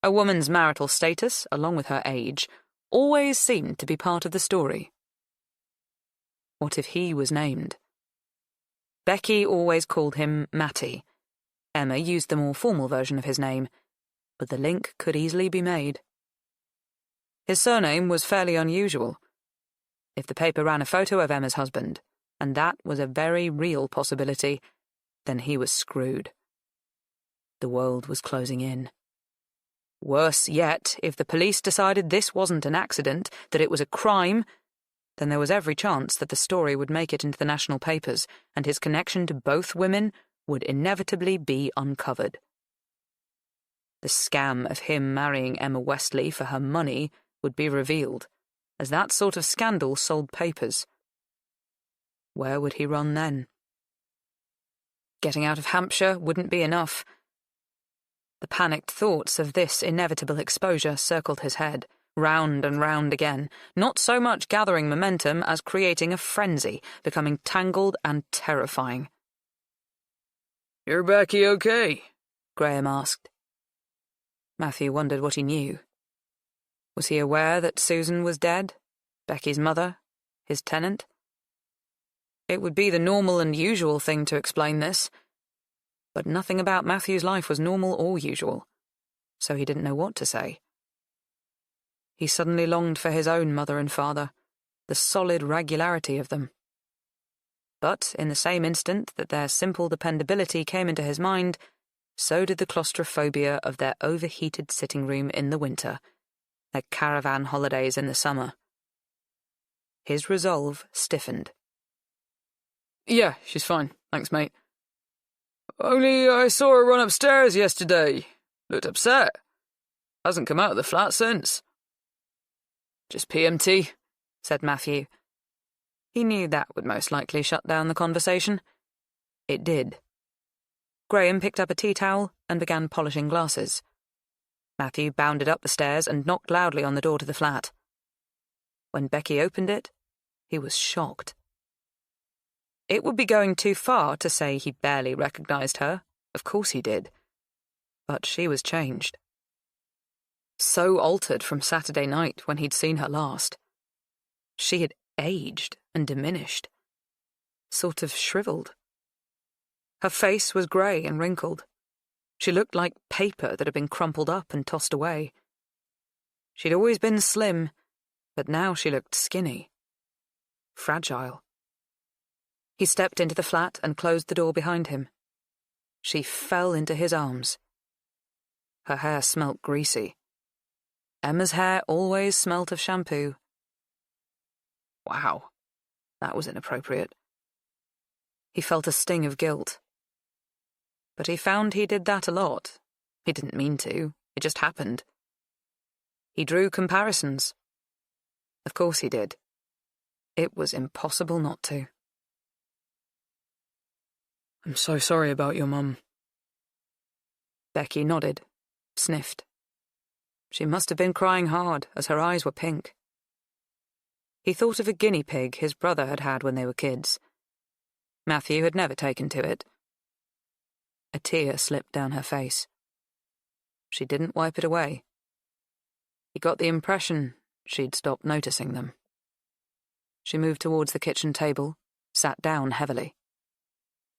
A woman's marital status, along with her age, always seemed to be part of the story. What if he was named? Becky always called him Matty. Emma used the more formal version of his name. but the link could easily be made. His surname was fairly unusual. If the paper ran a photo of Emma's husband, and that was a very real possibility, then he was screwed. The world was closing in. Worse yet, if the police decided this wasn't an accident, that it was a crime, then there was every chance that the story would make it into the national papers, and his connection to both women would inevitably be uncovered. The scam of him marrying Emma Westley for her money would be revealed, as that sort of scandal sold papers. Where would he run then? Getting out of Hampshire wouldn't be enough. The panicked thoughts of this inevitable exposure circled his head, round and round again, not so much gathering momentum as creating a frenzy, becoming tangled and terrifying. "You're Becky okay?" Graham asked. Matthew wondered what he knew. Was he aware that Susan was dead? Becky's mother? His tenant? It would be the normal and usual thing to explain this, but nothing about Matthew's life was normal or usual, so he didn't know what to say. He suddenly longed for his own mother and father, the solid regularity of them. But in the same instant that their simple dependability came into his mind, so did the claustrophobia of their overheated sitting room in the winter, their caravan holidays in the summer. His resolve stiffened. "Yeah, she's fine, thanks, mate. Only I saw her run upstairs yesterday. Looked upset. Hasn't come out of the flat since." "Just PMT," said Matthew. He knew that would most likely shut down the conversation. It did. Graham picked up a tea towel and began polishing glasses. Matthew bounded up the stairs and knocked loudly on the door to the flat. When Becky opened it, he was shocked. It would be going too far to say he barely recognized her. Of course he did. But she was changed. So altered from Saturday night when he'd seen her last. She had aged and diminished. Sort of shriveled. Her face was grey and wrinkled. She looked like paper that had been crumpled up and tossed away. She'd always been slim, but now she looked skinny. Fragile. He stepped into the flat and closed the door behind him. She fell into his arms. Her hair smelt greasy. Emma's hair always smelt of shampoo. Wow, that was inappropriate. He felt a sting of guilt. But he found he did that a lot. He didn't mean to, it just happened. He drew comparisons. Of course he did. It was impossible not to. "I'm so sorry about your mum." Becky nodded, sniffed. She must have been crying hard, as her eyes were pink. He thought of a guinea pig his brother had had when they were kids. Matthew had never taken to it. A tear slipped down her face. She didn't wipe it away. He got the impression she'd stopped noticing them. She moved towards the kitchen table, sat down heavily.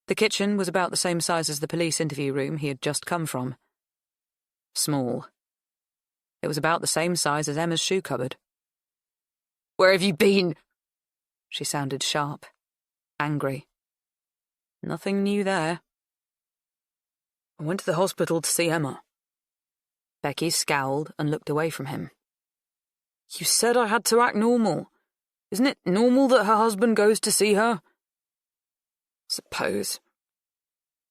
The kitchen was about the same size as the police interview room he had just come from. Small. It was about the same size as Emma's shoe cupboard. "Where have you been?" She sounded sharp, angry. Nothing new there. "I went to the hospital to see Emma." Becky scowled and looked away from him. "You said I had to act normal. Isn't it normal that her husband goes to see her?" "Suppose.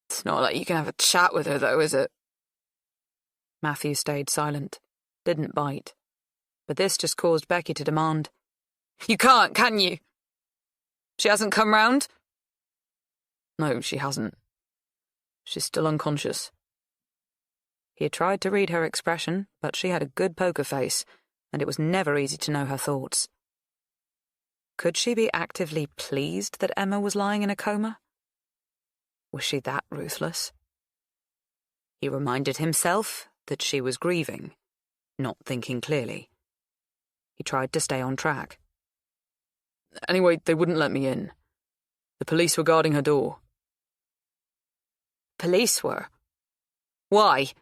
It's not like you can have a chat with her, though, is it?" Matthew stayed silent, didn't bite. But this just caused Becky to demand, "You can't, can you? She hasn't come round?" "No, she hasn't. She's still unconscious." He had tried to read her expression, but she had a good poker face, and it was never easy to know her thoughts. Could she be actively pleased that Emma was lying in a coma? Was she that ruthless? He reminded himself that she was grieving, not thinking clearly. He tried to stay on track. "Anyway, they wouldn't let me in. The police were guarding her door." "Police were? Why?"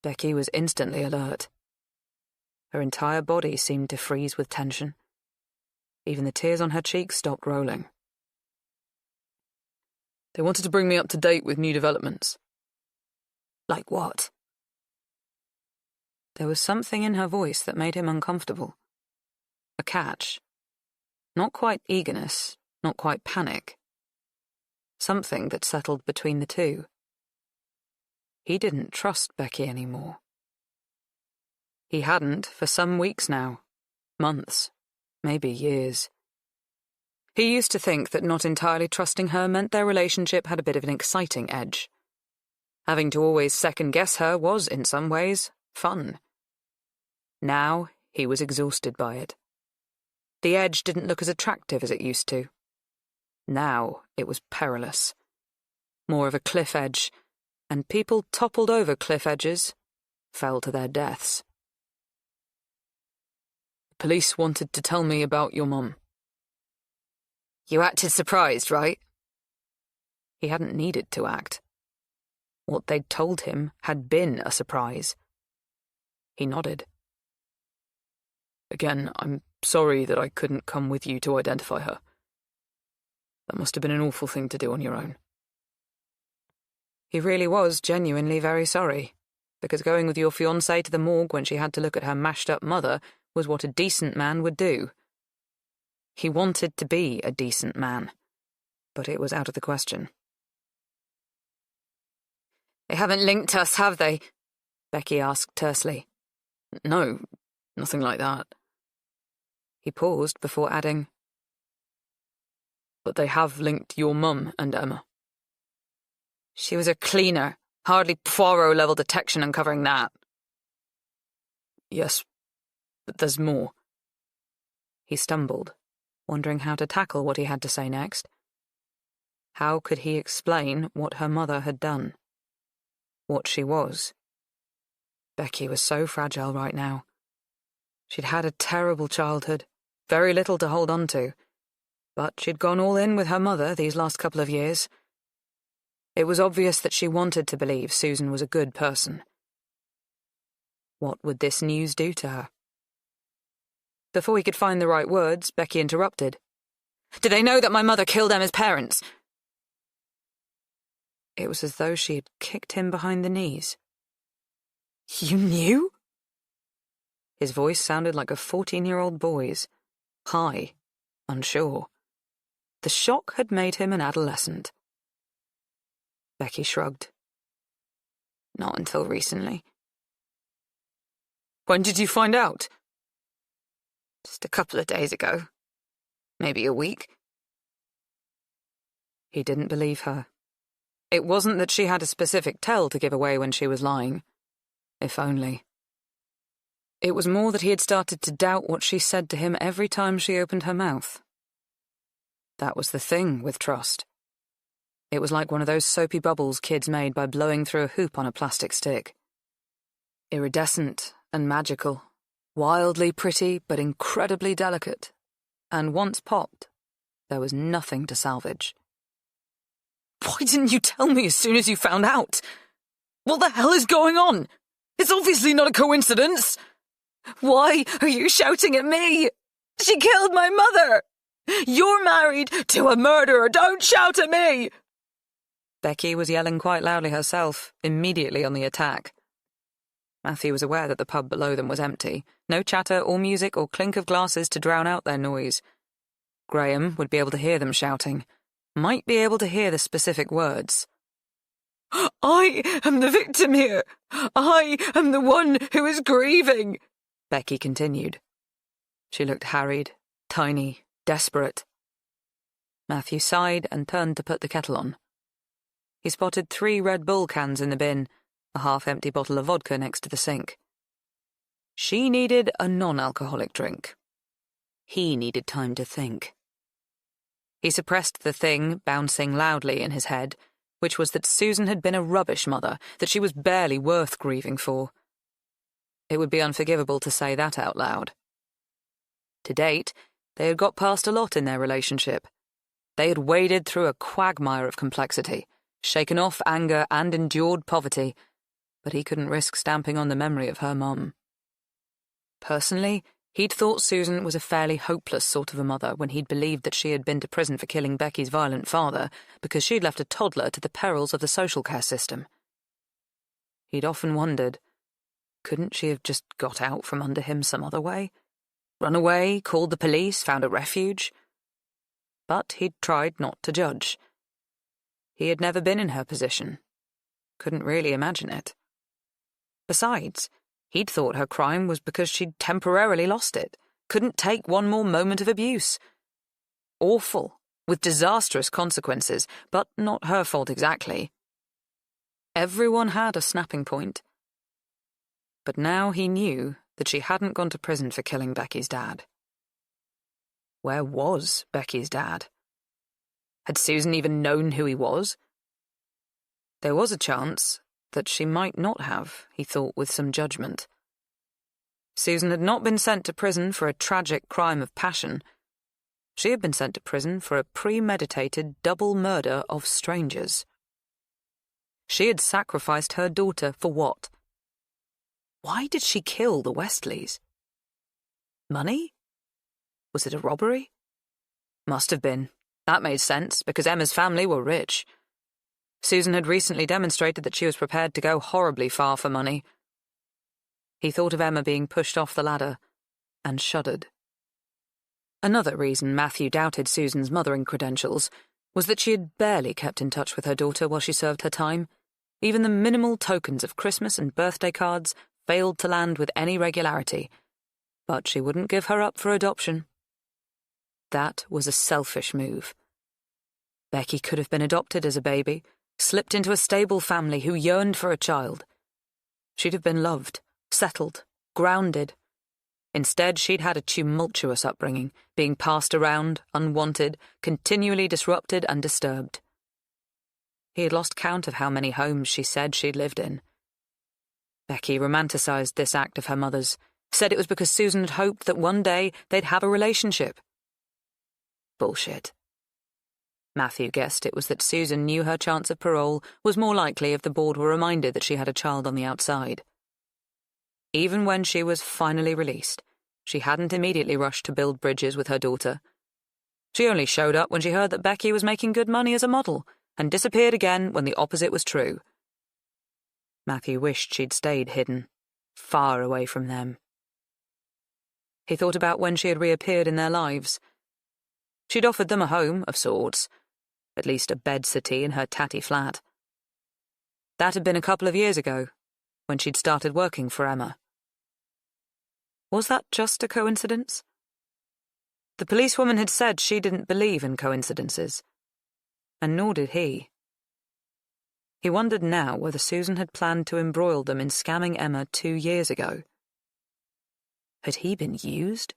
Becky was instantly alert. Her entire body seemed to freeze with tension. Even the tears on her cheeks stopped rolling. They wanted to bring me up to date with new developments. Like what? There was something in her voice that made him uncomfortable. A catch. Not quite eagerness, not quite panic. Something that settled between the two. He didn't trust Becky anymore. He hadn't for some weeks now. Months. Maybe years. He used to think that not entirely trusting her meant their relationship had a bit of an exciting edge. Having to always second-guess her was, in some ways, fun. Now he was exhausted by it. The edge didn't look as attractive as it used to. Now it was perilous. More of a cliff edge, and people toppled over cliff edges, fell to their deaths. The police wanted to tell me about your mum. You acted surprised, right? He hadn't needed to act. What they'd told him had been a surprise. He nodded. Again, I'm sorry that I couldn't come with you to identify her. That must have been an awful thing to do on your own. He really was genuinely very sorry, because going with your fiancée to the morgue when she had to look at her mashed-up mother was what a decent man would do. He wanted to be a decent man, but it was out of the question. They haven't linked us, have they? Becky asked tersely. No, nothing like that. He paused before adding, but they have linked your mum and Emma. She was a cleaner. Hardly Poirot-level detection uncovering that. Yes, but there's more. He stumbled, wondering how to tackle what he had to say next. How could he explain what her mother had done? What she was? Becky was so fragile right now. She'd had a terrible childhood, very little to hold on to, but she'd gone all in with her mother these last couple of years. It was obvious that she wanted to believe Susan was a good person. What would this news do to her? Before he could find the right words, Becky interrupted. Do they know that my mother killed Emma's parents? It was as though she had kicked him behind the knees. You knew? His voice sounded like a 14-year-old boy's, high, unsure. The shock had made him an adolescent. Becky shrugged. Not until recently. When did you find out? Just a couple of days ago. Maybe a week. He didn't believe her. It wasn't that she had a specific tell to give away when she was lying. If only. It was more that he had started to doubt what she said to him every time she opened her mouth. That was the thing with trust. It was like one of those soapy bubbles kids made by blowing through a hoop on a plastic stick. Iridescent and magical, wildly pretty but incredibly delicate, and once popped, there was nothing to salvage. Why didn't you tell me as soon as you found out? What the hell is going on? It's obviously not a coincidence. Why are you shouting at me? She killed my mother! You're married to a murderer. Don't shout at me! Becky was yelling quite loudly herself, immediately on the attack. Matthew was aware that the pub below them was empty. No chatter or music or clink of glasses to drown out their noise. Graham would be able to hear them shouting. Might be able to hear the specific words. I am the victim here. I am the one who is grieving, Becky continued. She looked harried, tiny, desperate. Matthew sighed and turned to put the kettle on. He spotted 3 Red Bull cans in the bin, a half-empty bottle of vodka next to the sink. She needed a non-alcoholic drink. He needed time to think. He suppressed the thing bouncing loudly in his head, which was that Susan had been a rubbish mother, that she was barely worth grieving for. It would be unforgivable to say that out loud. To date, they had got past a lot in their relationship. They had waded through a quagmire of complexity, shaken off anger and endured poverty, but he couldn't risk stamping on the memory of her mum. Personally, he'd thought Susan was a fairly hopeless sort of a mother when he'd believed that she had been to prison for killing Becky's violent father because she'd left a toddler to the perils of the social care system. He'd often wondered, couldn't she have just got out from under him some other way? Run away, called the police, found a refuge? But he'd tried not to judge. He had never been in her position. Couldn't really imagine it. Besides, he'd thought her crime was because she'd temporarily lost it, couldn't take one more moment of abuse. Awful, with disastrous consequences, but not her fault exactly. Everyone had a snapping point. But now he knew that she hadn't gone to prison for killing Becky's dad. Where was Becky's dad? Had Susan even known who he was? There was a chance that she might not have, he thought with some judgment. Susan had not been sent to prison for a tragic crime of passion. She had been sent to prison for a premeditated double murder of strangers. She had sacrificed her daughter for what? Why did she kill the Westleys? Money? Was it a robbery? Must have been. That made sense, because Emma's family were rich. Susan had recently demonstrated that she was prepared to go horribly far for money. He thought of Emma being pushed off the ladder, and shuddered. Another reason Matthew doubted Susan's mothering credentials was that she had barely kept in touch with her daughter while she served her time. Even the minimal tokens of Christmas and birthday cards failed to land with any regularity, but she wouldn't give her up for adoption. That was a selfish move. Becky could have been adopted as a baby, slipped into a stable family who yearned for a child. She'd have been loved, settled, grounded. Instead, she'd had a tumultuous upbringing, being passed around, unwanted, continually disrupted and disturbed. He had lost count of how many homes she said she'd lived in. Becky romanticized this act of her mother's, said it was because Susan had hoped that one day they'd have a relationship. Bullshit. Matthew guessed it was that Susan knew her chance of parole was more likely if the board were reminded that she had a child on the outside. Even when she was finally released, she hadn't immediately rushed to build bridges with her daughter. She only showed up when she heard that Becky was making good money as a model, and disappeared again when the opposite was true. Matthew wished she'd stayed hidden, far away from them. He thought about when she had reappeared in their lives. She'd offered them a home, of sorts, at least a bed-settee in her tatty flat. That had been a couple of years ago, when she'd started working for Emma. Was that just a coincidence? The policewoman had said she didn't believe in coincidences, and nor did he. He wondered now whether Susan had planned to embroil them in scamming Emma 2 years ago. Had he been used?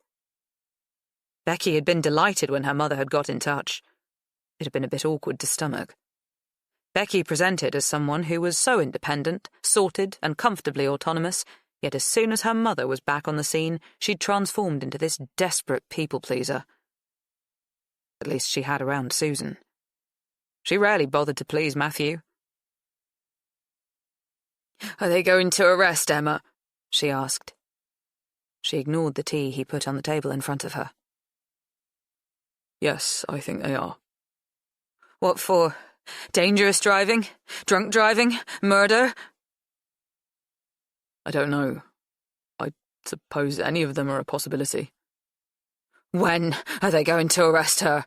Becky had been delighted when her mother had got in touch. It had been a bit awkward to stomach. Becky presented as someone who was so independent, sorted, and comfortably autonomous, yet as soon as her mother was back on the scene, she'd transformed into this desperate people-pleaser. At least she had around Susan. She rarely bothered to please Matthew. Are they going to arrest Emma? She asked. She ignored the tea he put on the table in front of her. Yes, I think they are. What for? Dangerous driving? Drunk driving? Murder? I don't know. I suppose any of them are a possibility. When are they going to arrest her?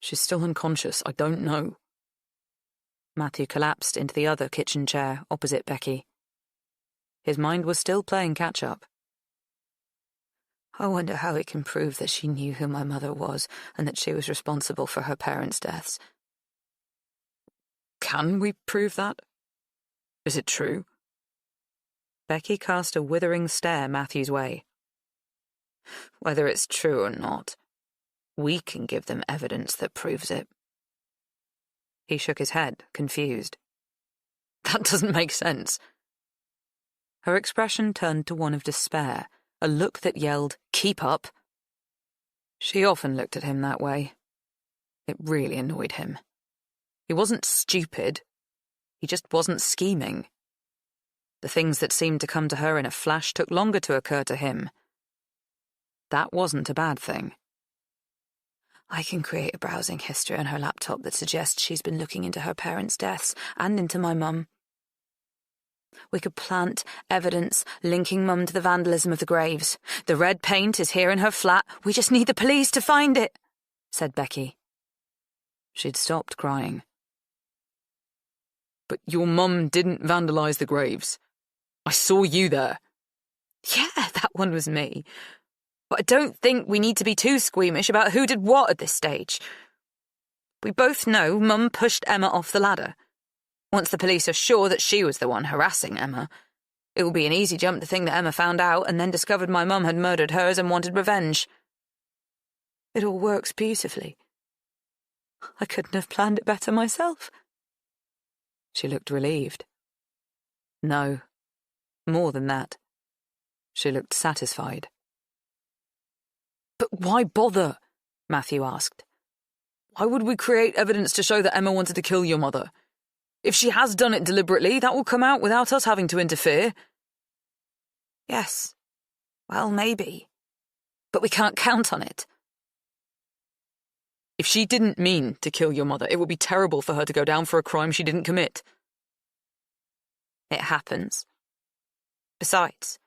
She's still unconscious. I don't know. Matthew collapsed into the other kitchen chair opposite Becky. His mind was still playing catch-up. I wonder how he can prove that she knew who my mother was and that she was responsible for her parents' deaths. Can we prove that? Is it true? Becky cast a withering stare Matthew's way. Whether it's true or not, we can give them evidence that proves it. He shook his head, confused. That doesn't make sense. Her expression turned to one of despair, a look that yelled, "Keep up!" She often looked at him that way. It really annoyed him. He wasn't stupid. He just wasn't scheming. The things that seemed to come to her in a flash took longer to occur to him. That wasn't a bad thing. I can create a browsing history on her laptop that suggests she's been looking into her parents' deaths and into my mum. We could plant evidence linking Mum to the vandalism of the graves. The red paint is here in her flat. We just need the police to find it, said Becky. She'd stopped crying. But your mum didn't vandalise the graves. I saw you there. Yeah, that one was me. But I don't think we need to be too squeamish about who did what at this stage. We both know Mum pushed Emma off the ladder. Once the police are sure that she was the one harassing Emma, it will be an easy jump to think that Emma found out and then discovered my mum had murdered hers and wanted revenge. It all works beautifully. I couldn't have planned it better myself. She looked relieved. No, more than that. She looked satisfied. But why bother? Matthew asked. Why would we create evidence to show that Emma wanted to kill your mother? If she has done it deliberately, that will come out without us having to interfere. Yes. Well, maybe. But we can't count on it. If she didn't mean to kill your mother, it would be terrible for her to go down for a crime she didn't commit. It happens. Besides,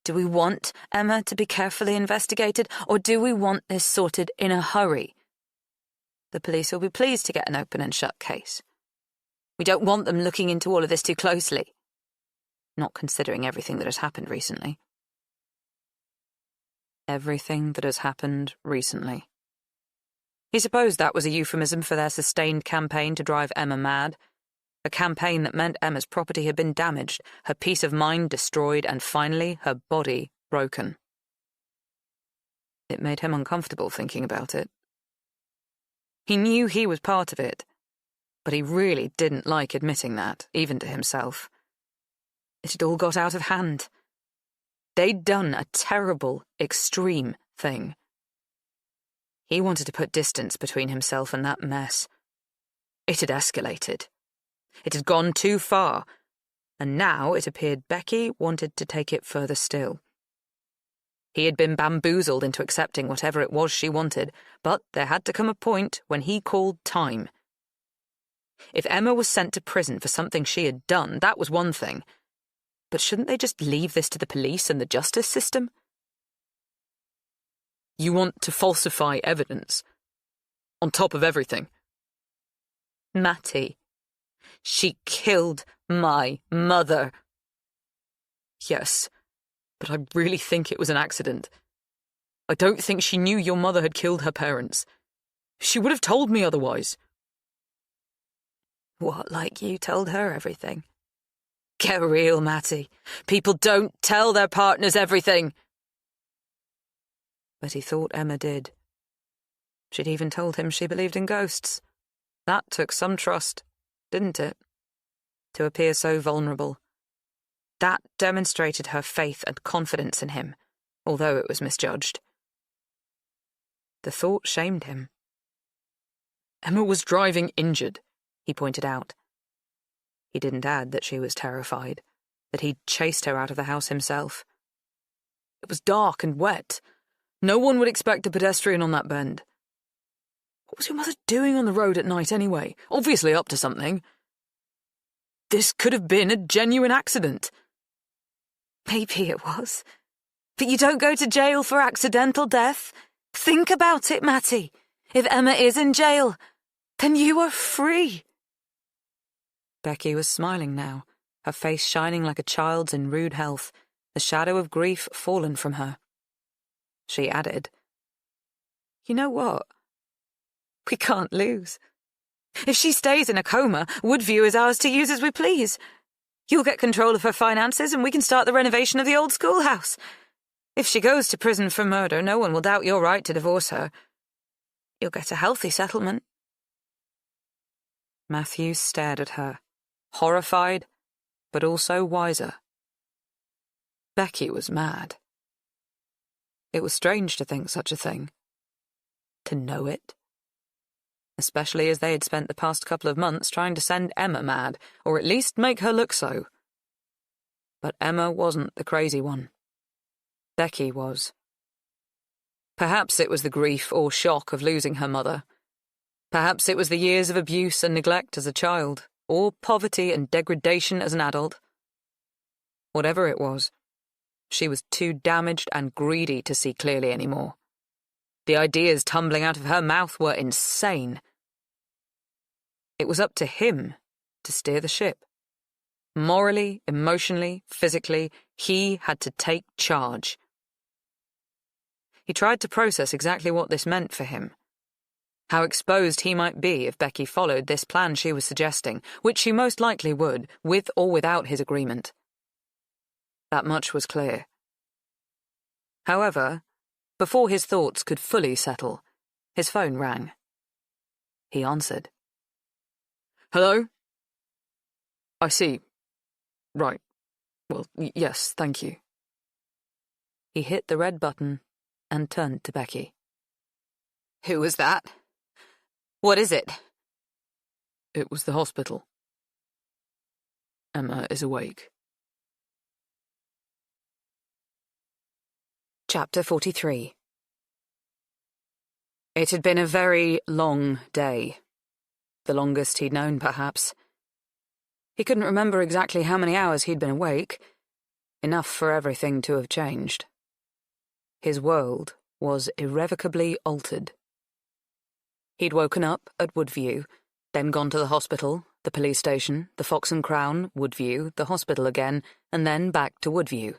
do we want Emma to be carefully investigated, or do we want this sorted in a hurry? The police will be pleased to get an open and shut case. We don't want them looking into all of this too closely, not considering everything that has happened recently. Everything that has happened recently. He supposed that was a euphemism for their sustained campaign to drive Emma mad, a campaign that meant Emma's property had been damaged, her peace of mind destroyed, and finally her body broken. It made him uncomfortable thinking about it. He knew he was part of it, but he really didn't like admitting that, even to himself. It had all got out of hand. They'd done a terrible, extreme thing. He wanted to put distance between himself and that mess. It had escalated. It had gone too far, and now it appeared Becky wanted to take it further still. He had been bamboozled into accepting whatever it was she wanted, but there had to come a point when he called time. If Emma was sent to prison for something she had done, that was one thing. But shouldn't they just leave this to the police and the justice system? You want to falsify evidence? On top of everything? Matty, she killed my mother. Yes, but I really think it was an accident. I don't think she knew your mother had killed her parents. She would have told me otherwise. What, like you told her everything? Get real, Matty. People don't tell their partners everything. But he thought Emma did. She'd even told him she believed in ghosts. That took some trust, didn't it? To appear so vulnerable. That demonstrated her faith and confidence in him, although it was misjudged. The thought shamed him. Emma was driving injured, he pointed out. He didn't add that she was terrified, that he'd chased her out of the house himself. It was dark and wet. No one would expect a pedestrian on that bend. What was your mother doing on the road at night anyway? Obviously up to something. This could have been a genuine accident. Maybe it was. But you don't go to jail for accidental death. Think about it, Matty. If Emma is in jail, then you are free. Becky was smiling now, her face shining like a child's in rude health, the shadow of grief fallen from her. She added, You know what? We can't lose. If she stays in a coma, Woodview is ours to use as we please. You'll get control of her finances and we can start the renovation of the old schoolhouse. If she goes to prison for murder, no one will doubt your right to divorce her. You'll get a healthy settlement. Matthew stared at her, horrified, but also wiser. Becky was mad. It was strange to think such a thing. To know it. Especially as they had spent the past couple of months trying to send Emma mad, or at least make her look so. But Emma wasn't the crazy one. Becky was. Perhaps it was the grief or shock of losing her mother. Perhaps it was the years of abuse and neglect as a child, or poverty and degradation as an adult. Whatever it was, she was too damaged and greedy to see clearly anymore. The ideas tumbling out of her mouth were insane. It was up to him to steer the ship. Morally, emotionally, physically, he had to take charge. He tried to process exactly what this meant for him. How exposed he might be if Becky followed this plan she was suggesting, which she most likely would, with or without his agreement. That much was clear. However, before his thoughts could fully settle, his phone rang. He answered. Hello? I see. Right. Well, yes, thank you. He hit the red button and turned to Becky. Who was that? What is it? It was the hospital. Emma is awake. Chapter 43. It had been a very long day. The longest he'd known, perhaps. He couldn't remember exactly how many hours he'd been awake. Enough for everything to have changed. His world was irrevocably altered. He'd woken up at Woodview, then gone to the hospital, the police station, the Fox and Crown, Woodview, the hospital again, and then back to Woodview.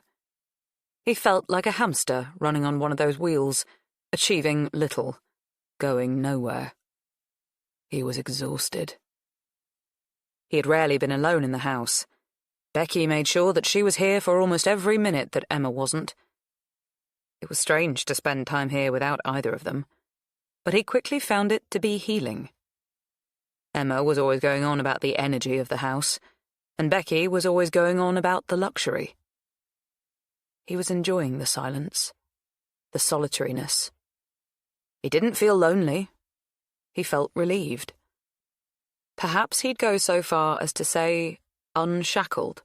He felt like a hamster running on one of those wheels, achieving little, going nowhere. He was exhausted. He had rarely been alone in the house. Becky made sure that she was here for almost every minute that Emma wasn't. It was strange to spend time here without either of them, but he quickly found it to be healing. Emma was always going on about the energy of the house, and Becky was always going on about the luxury. He was enjoying the silence, the solitariness. He didn't feel lonely. He felt relieved. Perhaps he'd go so far as to say unshackled.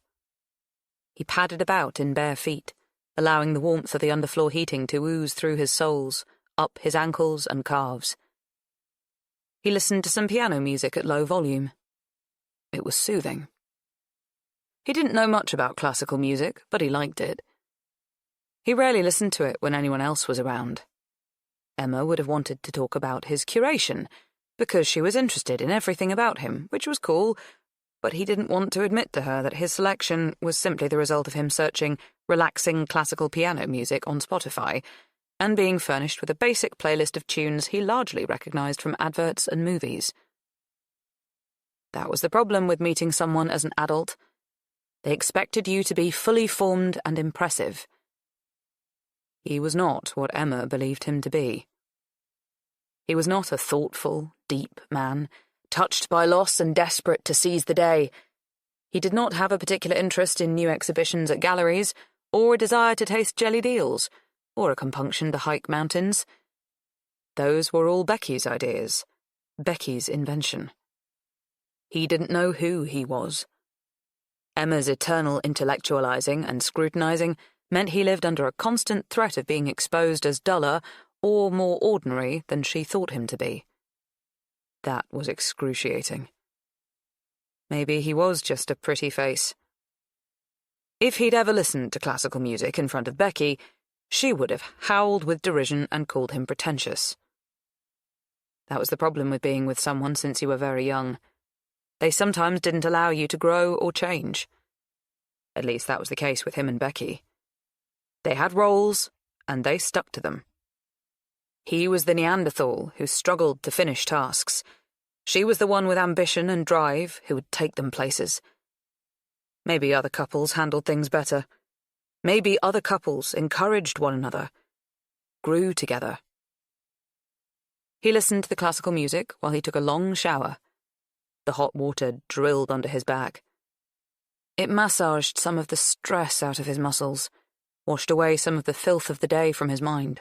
He padded about in bare feet, allowing the warmth of the underfloor heating to ooze through his soles, up his ankles and calves. He listened to some piano music at low volume. It was soothing. He didn't know much about classical music, but he liked it. He rarely listened to it when anyone else was around. Emma would have wanted to talk about his curation, because she was interested in everything about him, which was cool, but he didn't want to admit to her that his selection was simply the result of him searching relaxing classical piano music on Spotify, and being furnished with a basic playlist of tunes he largely recognized from adverts and movies. That was the problem with meeting someone as an adult. They expected you to be fully formed and impressive. He was not what Emma believed him to be. He was not a thoughtful, deep man, touched by loss and desperate to seize the day. He did not have a particular interest in new exhibitions at galleries, or a desire to taste jellied eels, or a compunction to hike mountains. Those were all Becky's ideas, Becky's invention. He didn't know who he was. Emma's eternal intellectualizing and scrutinizing meant he lived under a constant threat of being exposed as duller or more ordinary than she thought him to be. That was excruciating. Maybe he was just a pretty face. If he'd ever listened to classical music in front of Becky, she would have howled with derision and called him pretentious. That was the problem with being with someone since you were very young. They sometimes didn't allow you to grow or change. At least that was the case with him and Becky. They had roles, and they stuck to them. He was the Neanderthal who struggled to finish tasks. She was the one with ambition and drive who would take them places. Maybe other couples handled things better. Maybe other couples encouraged one another, grew together. He listened to the classical music while he took a long shower. The hot water drilled under his back. It massaged some of the stress out of his muscles, washed away some of the filth of the day from his mind.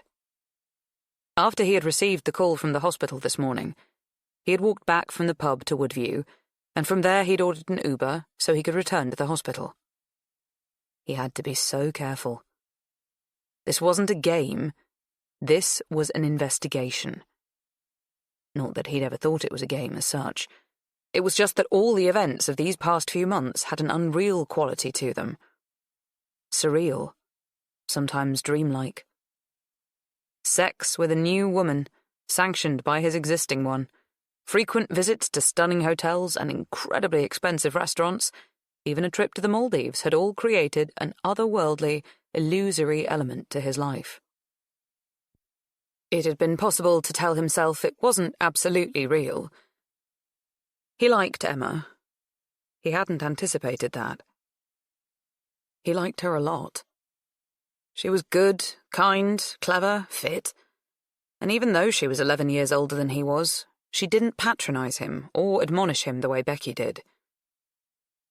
After he had received the call from the hospital this morning, he had walked back from the pub to Woodview, and from there he'd ordered an Uber so he could return to the hospital. He had to be so careful. This wasn't a game. This was an investigation. Not that he'd ever thought it was a game as such. It was just that all the events of these past few months had an unreal quality to them. Surreal. Sometimes dreamlike. Sex with a new woman, sanctioned by his existing one. Frequent visits to stunning hotels and incredibly expensive restaurants. Even a trip to the Maldives had all created an otherworldly, illusory element to his life. It had been possible to tell himself it wasn't absolutely real. He liked Emma. He hadn't anticipated that. He liked her a lot. She was good, kind, clever, fit. And even though she was 11 years older than he was, she didn't patronize him or admonish him the way Becky did.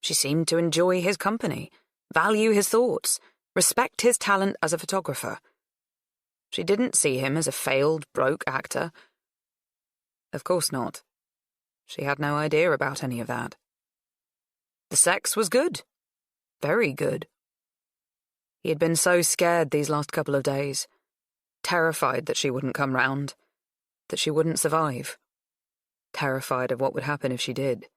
She seemed to enjoy his company, value his thoughts, respect his talent as a photographer. She didn't see him as a failed, broke actor. Of course not. She had no idea about any of that. The sex was good. Very good. He had been so scared these last couple of days, terrified that she wouldn't come round, that she wouldn't survive, terrified of what would happen if she did.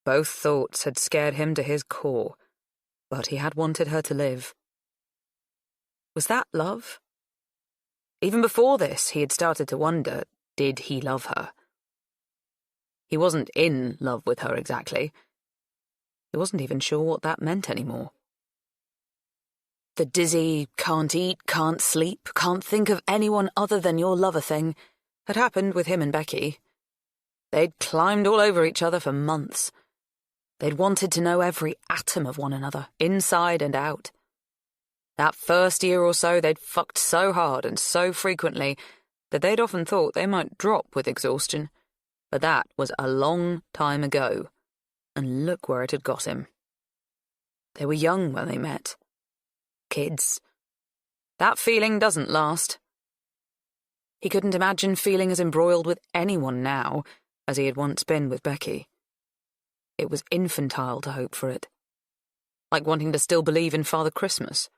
Both thoughts had scared him to his core, but he had wanted her to live. Was that love? Even before this, he had started to wonder, did he love her? He wasn't in love with her exactly. He wasn't even sure what that meant anymore. The dizzy, can't eat, can't sleep, can't think of anyone other than your lover thing had happened with him and Becky. They'd climbed all over each other for months. They'd wanted to know every atom of one another, inside and out. That first year or so, they'd fucked so hard and so frequently that they'd often thought they might drop with exhaustion. But that was a long time ago, and look where it had got him. They were young when they met. Kids. That feeling doesn't last. He couldn't imagine feeling as embroiled with anyone now as he had once been with Becky. It was infantile to hope for it. Like wanting to still believe in Father Christmas.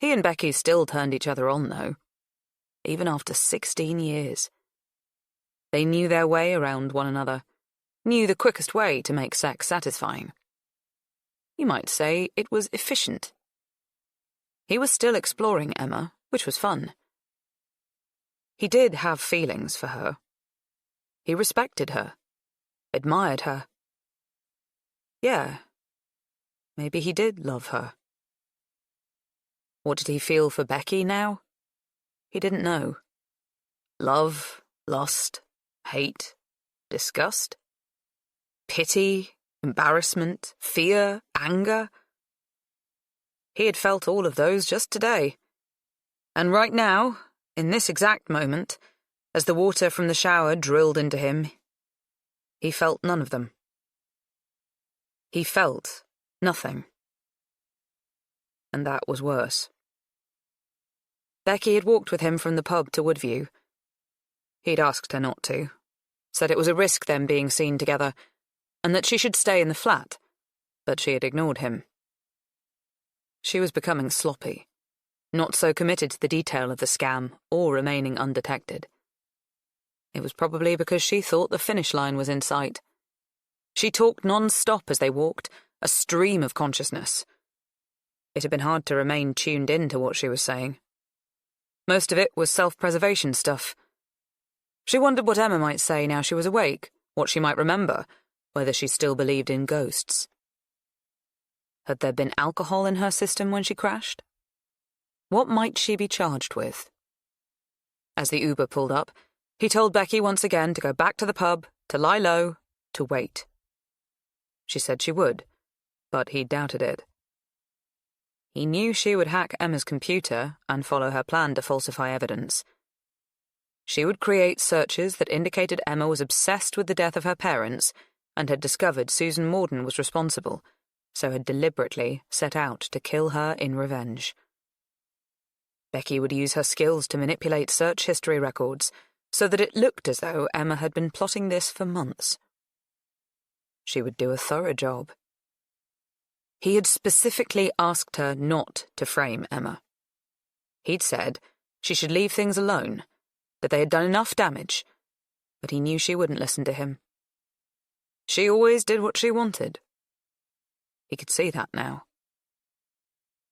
He and Becky still turned each other on, though. Even after 16 years. They knew their way around one another, knew the quickest way to make sex satisfying. You might say it was efficient. He was still exploring Emma, which was fun. He did have feelings for her. He respected her, admired her. Yeah, maybe he did love her. What did he feel for Becky now? He didn't know. Love, lust, hate, disgust, pity, embarrassment, fear, anger. He had felt all of those just today. And right now, in this exact moment, as the water from the shower drilled into him, he felt none of them. He felt nothing. And that was worse. Becky had walked with him from the pub to Woodview. He'd asked her not to, said it was a risk them being seen together, and that she should stay in the flat, but she had ignored him. She was becoming sloppy, not so committed to the detail of the scam or remaining undetected. It was probably because she thought the finish line was in sight. She talked non-stop as they walked, a stream of consciousness. It had been hard to remain tuned in to what she was saying. Most of it was self-preservation stuff. She wondered what Emma might say now she was awake, what she might remember, whether she still believed in ghosts. Had there been alcohol in her system when she crashed? What might she be charged with? As the Uber pulled up, he told Becky once again to go back to the pub, to lie low, to wait. She said she would, but he doubted it. He knew she would hack Emma's computer and follow her plan to falsify evidence. She would create searches that indicated Emma was obsessed with the death of her parents and had discovered Susan Morden was responsible, so had deliberately set out to kill her in revenge. Becky would use her skills to manipulate search history records so that it looked as though Emma had been plotting this for months. She would do a thorough job. He had specifically asked her not to frame Emma. He'd said she should leave things alone, that they had done enough damage, but he knew she wouldn't listen to him. She always did what she wanted. He could see that now.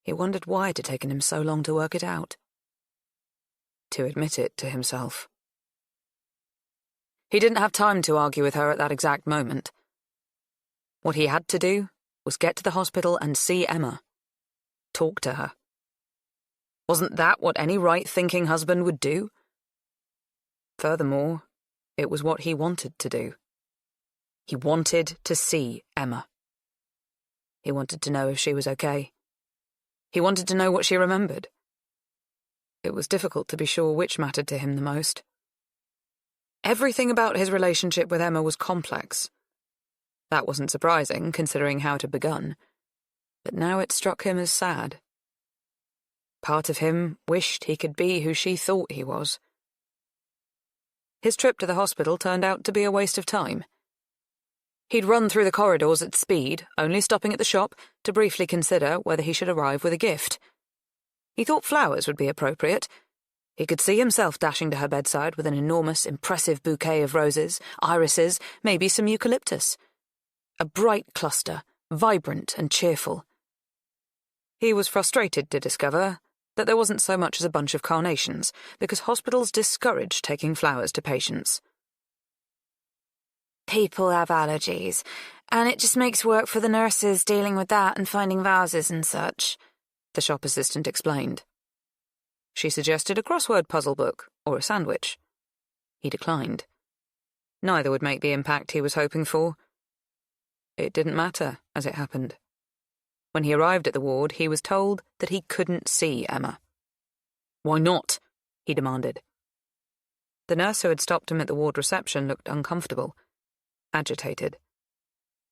He wondered why it had taken him so long to work it out. To admit it to himself. He didn't have time to argue with her at that exact moment. What he had to do was get to the hospital and see Emma. Talk to her. Wasn't that what any right-thinking husband would do? Furthermore, it was what he wanted to do. He wanted to see Emma. He wanted to know if she was okay. He wanted to know what she remembered. It was difficult to be sure which mattered to him the most. Everything about his relationship with Emma was complex. That wasn't surprising, considering how it had begun, but now it struck him as sad. Part of him wished he could be who she thought he was. His trip to the hospital turned out to be a waste of time. He'd run through the corridors at speed, only stopping at the shop to briefly consider whether he should arrive with a gift. He thought flowers would be appropriate. He could see himself dashing to her bedside with an enormous, impressive bouquet of roses, irises, maybe some eucalyptus. A bright cluster, vibrant and cheerful. He was frustrated to discover that there wasn't so much as a bunch of carnations, because hospitals discouraged taking flowers to patients. People have allergies, and it just makes work for the nurses dealing with that and finding vases and such, the shop assistant explained. She suggested a crossword puzzle book or a sandwich. He declined. Neither would make the impact he was hoping for. It didn't matter, as it happened. When he arrived at the ward, he was told that he couldn't see Emma. "Why not?" he demanded. The nurse who had stopped him at the ward reception looked uncomfortable, agitated.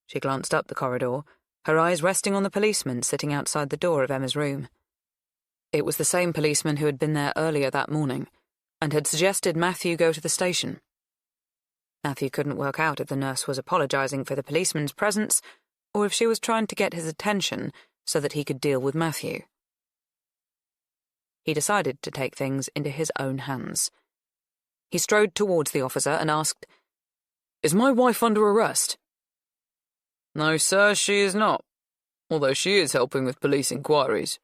She glanced up the corridor, her eyes resting on the policeman sitting outside the door of Emma's room. It was the same policeman who had been there earlier that morning, and had suggested Matthew go to the station. Matthew couldn't work out if the nurse was apologising for the policeman's presence, or if she was trying to get his attention so that he could deal with Matthew. He decided to take things into his own hands. He strode towards the officer and asked, "Is my wife under arrest?" "No, sir, she is not, although she is helping with police inquiries."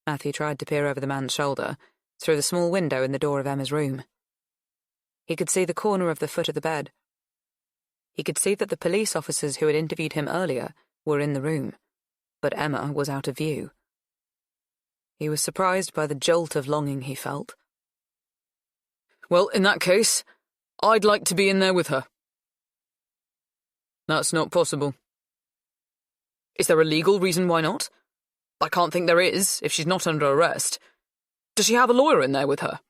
Matthew tried to peer over the man's shoulder, through the small window in the door of Emma's room. He could see the corner of the foot of the bed. He could see that the police officers who had interviewed him earlier were in the room, but Emma was out of view. He was surprised by the jolt of longing he felt. "Well, in that case, I'd like to be in there with her." "That's not possible." "Is there a legal reason why not?" "I can't think there is, if she's not under arrest. Does she have a lawyer in there with her?"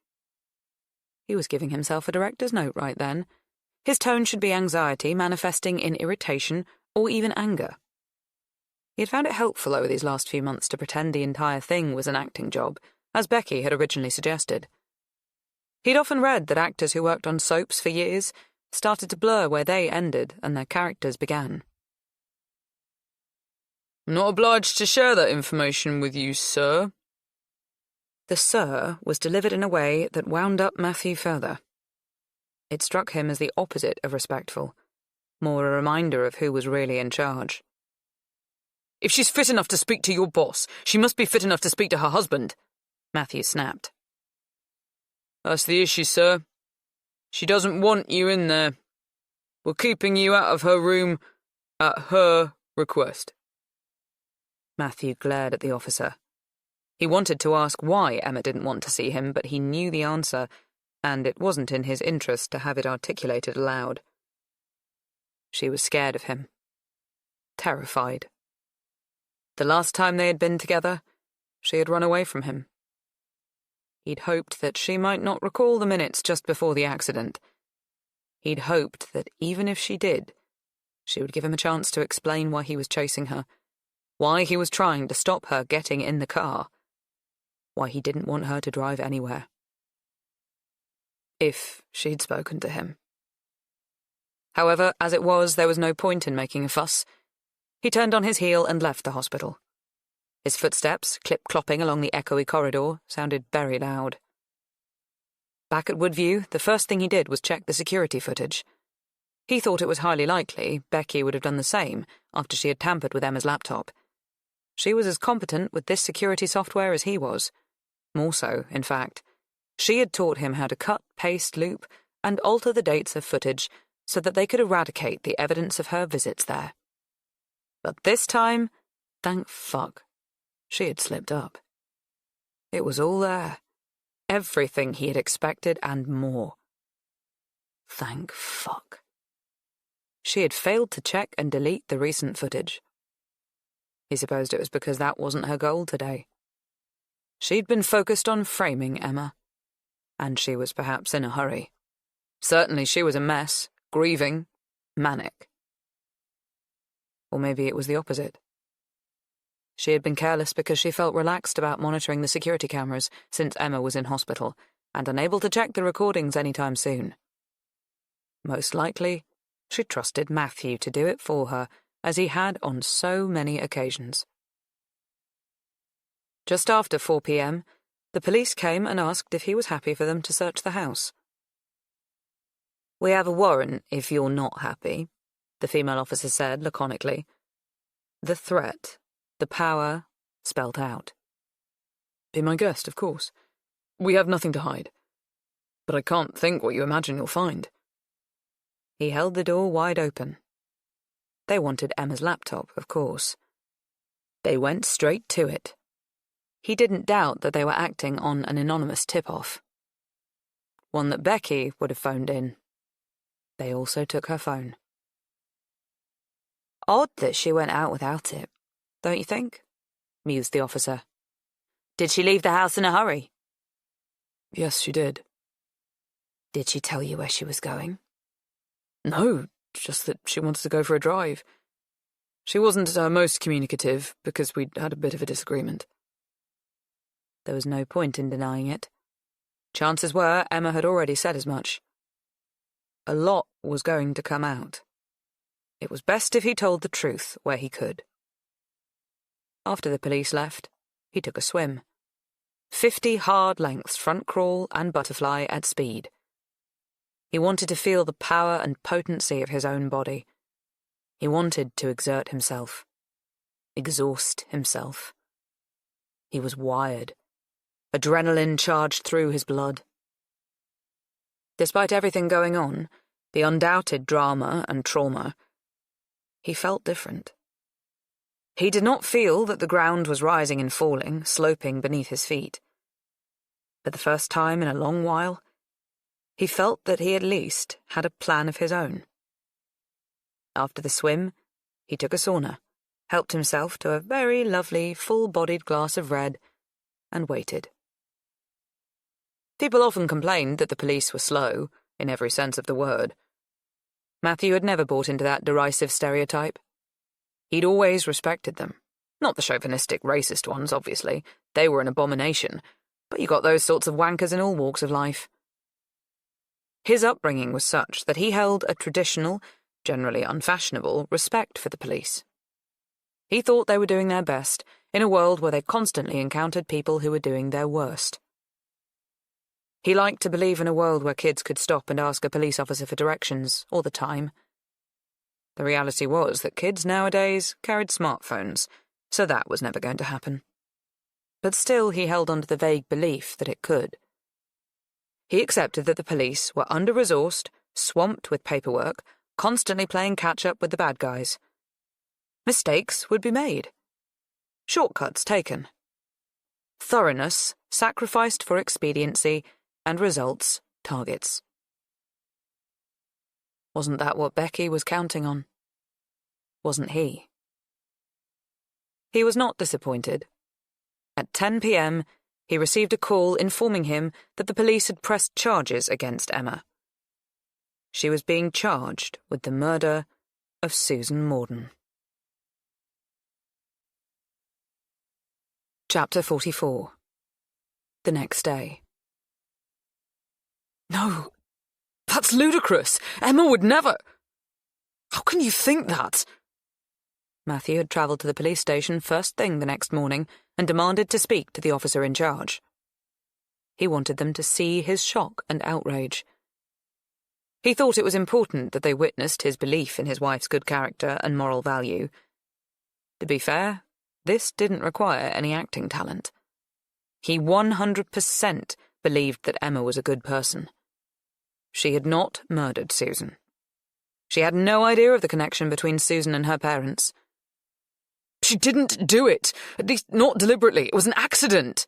He was giving himself a director's note right then. His tone should be anxiety manifesting in irritation or even anger. He had found it helpful over these last few months to pretend the entire thing was an acting job, as Becky had originally suggested. He'd often read that actors who worked on soaps for years started to blur where they ended and their characters began. "I'm not obliged to share that information with you, sir." The "sir" was delivered in a way that wound up Matthew further. It struck him as the opposite of respectful, more a reminder of who was really in charge. "If she's fit enough to speak to your boss, she must be fit enough to speak to her husband," Matthew snapped. "That's the issue, sir. She doesn't want you in there. We're keeping you out of her room at her request." Matthew glared at the officer. He wanted to ask why Emma didn't want to see him, but he knew the answer, and it wasn't in his interest to have it articulated aloud. She was scared of him. Terrified. The last time they had been together, she had run away from him. He'd hoped that she might not recall the minutes just before the accident. He'd hoped that even if she did, she would give him a chance to explain why he was chasing her, why he was trying to stop her getting in the car, why he didn't want her to drive anywhere. If she'd spoken to him. However, as it was, there was no point in making a fuss. He turned on his heel and left the hospital. His footsteps, clip-clopping along the echoey corridor, sounded very loud. Back at Woodview, the first thing he did was check the security footage. He thought it was highly likely Becky would have done the same after she had tampered with Emma's laptop. She was as competent with this security software as he was. More so, in fact. She had taught him how to cut, paste, loop, and alter the dates of footage so that they could eradicate the evidence of her visits there. But this time, thank fuck, she had slipped up. It was all there. Everything he had expected and more. Thank fuck. She had failed to check and delete the recent footage. He supposed it was because that wasn't her goal today. She'd been focused on framing Emma, and she was perhaps in a hurry. Certainly she was a mess, grieving, manic. Or maybe it was the opposite. She had been careless because she felt relaxed about monitoring the security cameras since Emma was in hospital and unable to check the recordings anytime soon. Most likely, she trusted Matthew to do it for her, as he had on so many occasions. Just after 4 p.m., the police came and asked if he was happy for them to search the house. "We have a warrant if you're not happy," the female officer said laconically. The threat, the power, spelt out. "Be my guest, of course. We have nothing to hide. But I can't think what you imagine you'll find." He held the door wide open. They wanted Emma's laptop, of course. They went straight to it. He didn't doubt that they were acting on an anonymous tip-off. One that Becky would have phoned in. They also took her phone. Odd that she went out without it, don't you think? Mused the officer. Did she leave the house in a hurry? Yes, she did. Did she tell you where she was going? No, just that she wanted to go for a drive. She wasn't most communicative because we'd had a bit of a disagreement. There was no point in denying it. Chances were Emma had already said as much. A lot was going to come out. It was best if he told the truth where he could. After the police left, he took a swim. 50 hard lengths front crawl and butterfly at speed. He wanted to feel the power and potency of his own body. He wanted to exert himself. Exhaust himself. He was wired. Adrenaline charged through his blood. Despite everything going on, the undoubted drama and trauma, he felt different. He did not feel that the ground was rising and falling, sloping beneath his feet. For the first time in a long while, he felt that he at least had a plan of his own. After the swim, he took a sauna, helped himself to a very lovely, full-bodied glass of red, and waited. People often complained that the police were slow, in every sense of the word. Matthew had never bought into that derisive stereotype. He'd always respected them. Not the chauvinistic, racist ones, obviously. They were an abomination. But you got those sorts of wankers in all walks of life. His upbringing was such that he held a traditional, generally unfashionable, respect for the police. He thought they were doing their best in a world where they constantly encountered people who were doing their worst. He liked to believe in a world where kids could stop and ask a police officer for directions all the time. The reality was that kids nowadays carried smartphones, so that was never going to happen. But still he held on to the vague belief that it could. He accepted that the police were under-resourced, swamped with paperwork, constantly playing catch-up with the bad guys. Mistakes would be made. Shortcuts taken. Thoroughness sacrificed for expediency, and results targets. Wasn't that what Becky was counting on? Wasn't he? He was not disappointed. At 10 p.m., he received a call informing him that the police had pressed charges against Emma. She was being charged with the murder of Susan Morden. Chapter 44. The next day. No, that's ludicrous. Emma would never. How can you think that? Matthew had travelled to the police station first thing the next morning and demanded to speak to the officer in charge. He wanted them to see his shock and outrage. He thought it was important that they witnessed his belief in his wife's good character and moral value. To be fair, this didn't require any acting talent. He 100% believed that Emma was a good person. She had not murdered Susan. She had no idea of the connection between Susan and her parents. She didn't do it, at least not deliberately. It was an accident,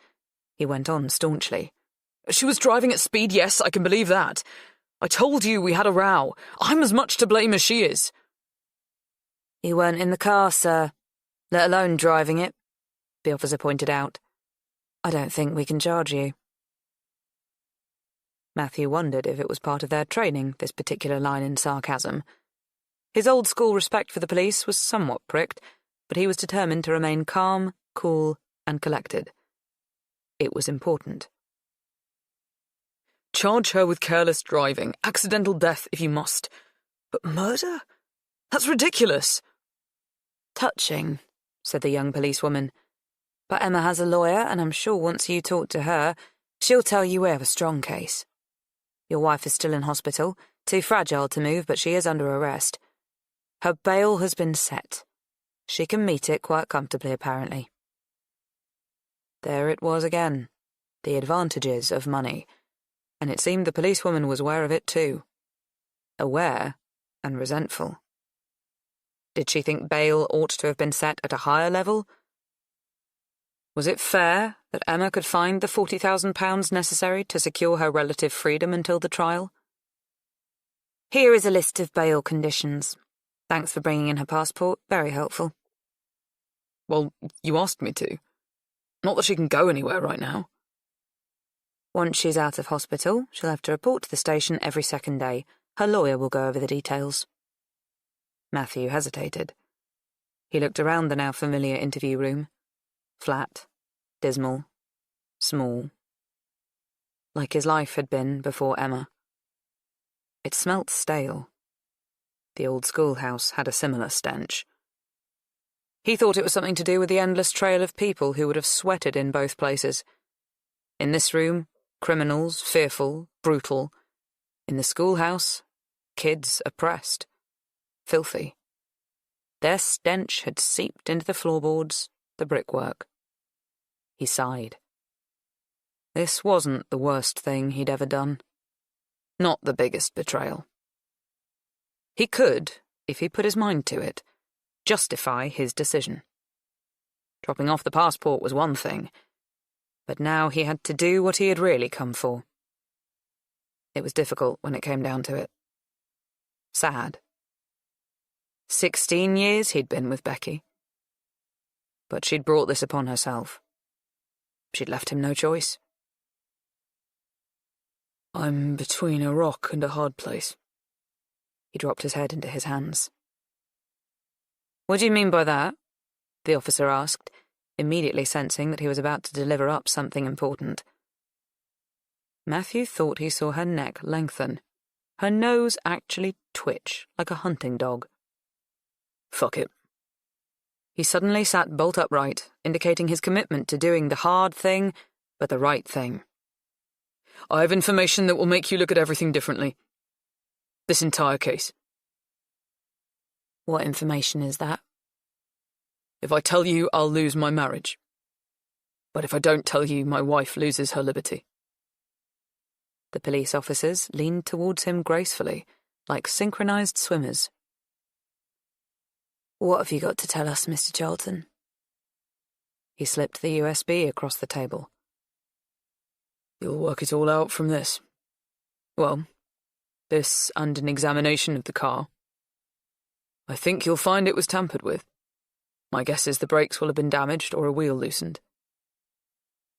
he went on staunchly. She was driving at speed, yes, I can believe that. I told you we had a row. I'm as much to blame as she is. You weren't in the car, sir, let alone driving it, the officer pointed out. I don't think we can charge you. Matthew wondered if it was part of their training, this particular line in sarcasm. His old-school respect for the police was somewhat pricked, but he was determined to remain calm, cool, and collected. It was important. Charge her with careless driving, accidental death if you must. But murder? That's ridiculous. Touching, said the young policewoman. But Emma has a lawyer, and I'm sure once you talk to her, she'll tell you we have a strong case. Your wife is still in hospital, too fragile to move, but she is under arrest. Her bail has been set. She can meet it quite comfortably, apparently. There it was again, the advantages of money, and it seemed the policewoman was aware of it too. Aware and resentful. Did she think bail ought to have been set at a higher level? Was it fair that Emma could find the £40,000 necessary to secure her relative freedom until the trial? Here is a list of bail conditions. Thanks for bringing in her passport, very helpful. Well, you asked me to. Not that she can go anywhere right now. Once she's out of hospital, she'll have to report to the station every second day. Her lawyer will go over the details. Matthew hesitated. He looked around the now familiar interview room. Flat, dismal, small. Like his life had been before Emma. It smelt stale. The old schoolhouse had a similar stench. He thought it was something to do with the endless trail of people who would have sweated in both places. In this room, criminals, fearful, brutal. In the schoolhouse, kids oppressed, filthy. Their stench had seeped into the floorboards, the brickwork. He sighed. This wasn't the worst thing he'd ever done. Not the biggest betrayal. He could, if he put his mind to it, justify his decision. Dropping off the passport was one thing, but now he had to do what he had really come for. It was difficult when it came down to it. Sad. 16 years he'd been with Becky. But she'd brought this upon herself. She'd left him no choice. I'm between a rock and a hard place. He dropped his head into his hands. What do you mean by that? The officer asked, immediately sensing that he was about to deliver up something important. Matthew thought he saw her neck lengthen, her nose actually twitch like a hunting dog. Fuck it. He suddenly sat bolt upright, indicating his commitment to doing the hard thing, but the right thing. I have information that will make you look at everything differently. This entire case. What information is that? If I tell you, I'll lose my marriage. But if I don't tell you, my wife loses her liberty. The police officers leaned towards him gracefully, like synchronized swimmers. What have you got to tell us, Mr. Charlton? He slipped the USB across the table. You'll work it all out from this. Well, this and an examination of the car. I think you'll find it was tampered with. My guess is the brakes will have been damaged or a wheel loosened.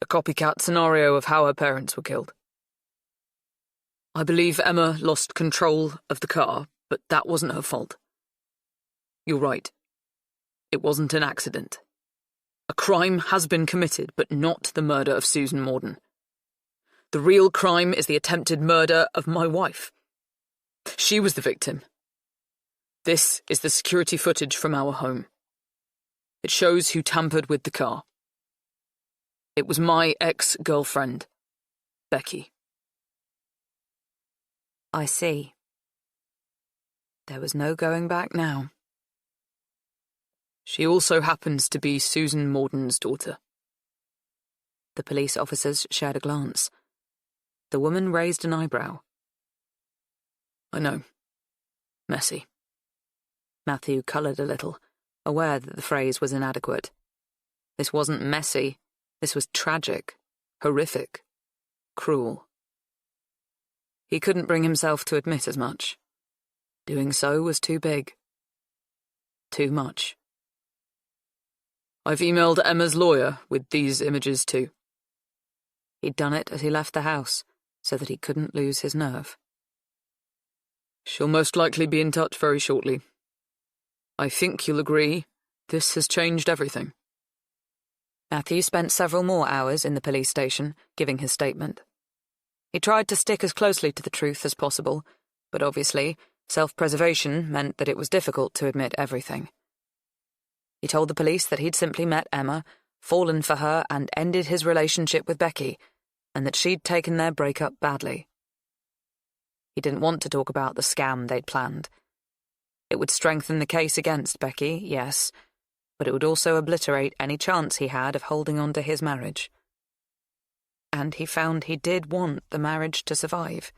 A copycat scenario of how her parents were killed. I believe Emma lost control of the car, but that wasn't her fault. You're right. It wasn't an accident. A crime has been committed, but not the murder of Susan Morden. The real crime is the attempted murder of my wife. She was the victim. This is the security footage from our home. It shows who tampered with the car. It was my ex-girlfriend, Becky. I see. There was no going back now. She also happens to be Susan Morden's daughter. The police officers shared a glance. The woman raised an eyebrow. I know. Messy. Matthew coloured a little, aware that the phrase was inadequate. This wasn't messy. This was tragic, horrific, cruel. He couldn't bring himself to admit as much. Doing so was too big. Too much. I've emailed Emma's lawyer with these images too. He'd done it as he left the house, so that he couldn't lose his nerve. She'll most likely be in touch very shortly. I think you'll agree, this has changed everything. Matthew spent several more hours in the police station, giving his statement. He tried to stick as closely to the truth as possible, but obviously, self-preservation meant that it was difficult to admit everything. He told the police that he'd simply met Emma, fallen for her, and ended his relationship with Becky, and that she'd taken their breakup badly. He didn't want to talk about the scam they'd planned. It would strengthen the case against Becky, yes, but it would also obliterate any chance he had of holding on to his marriage. And he found he did want the marriage to survive.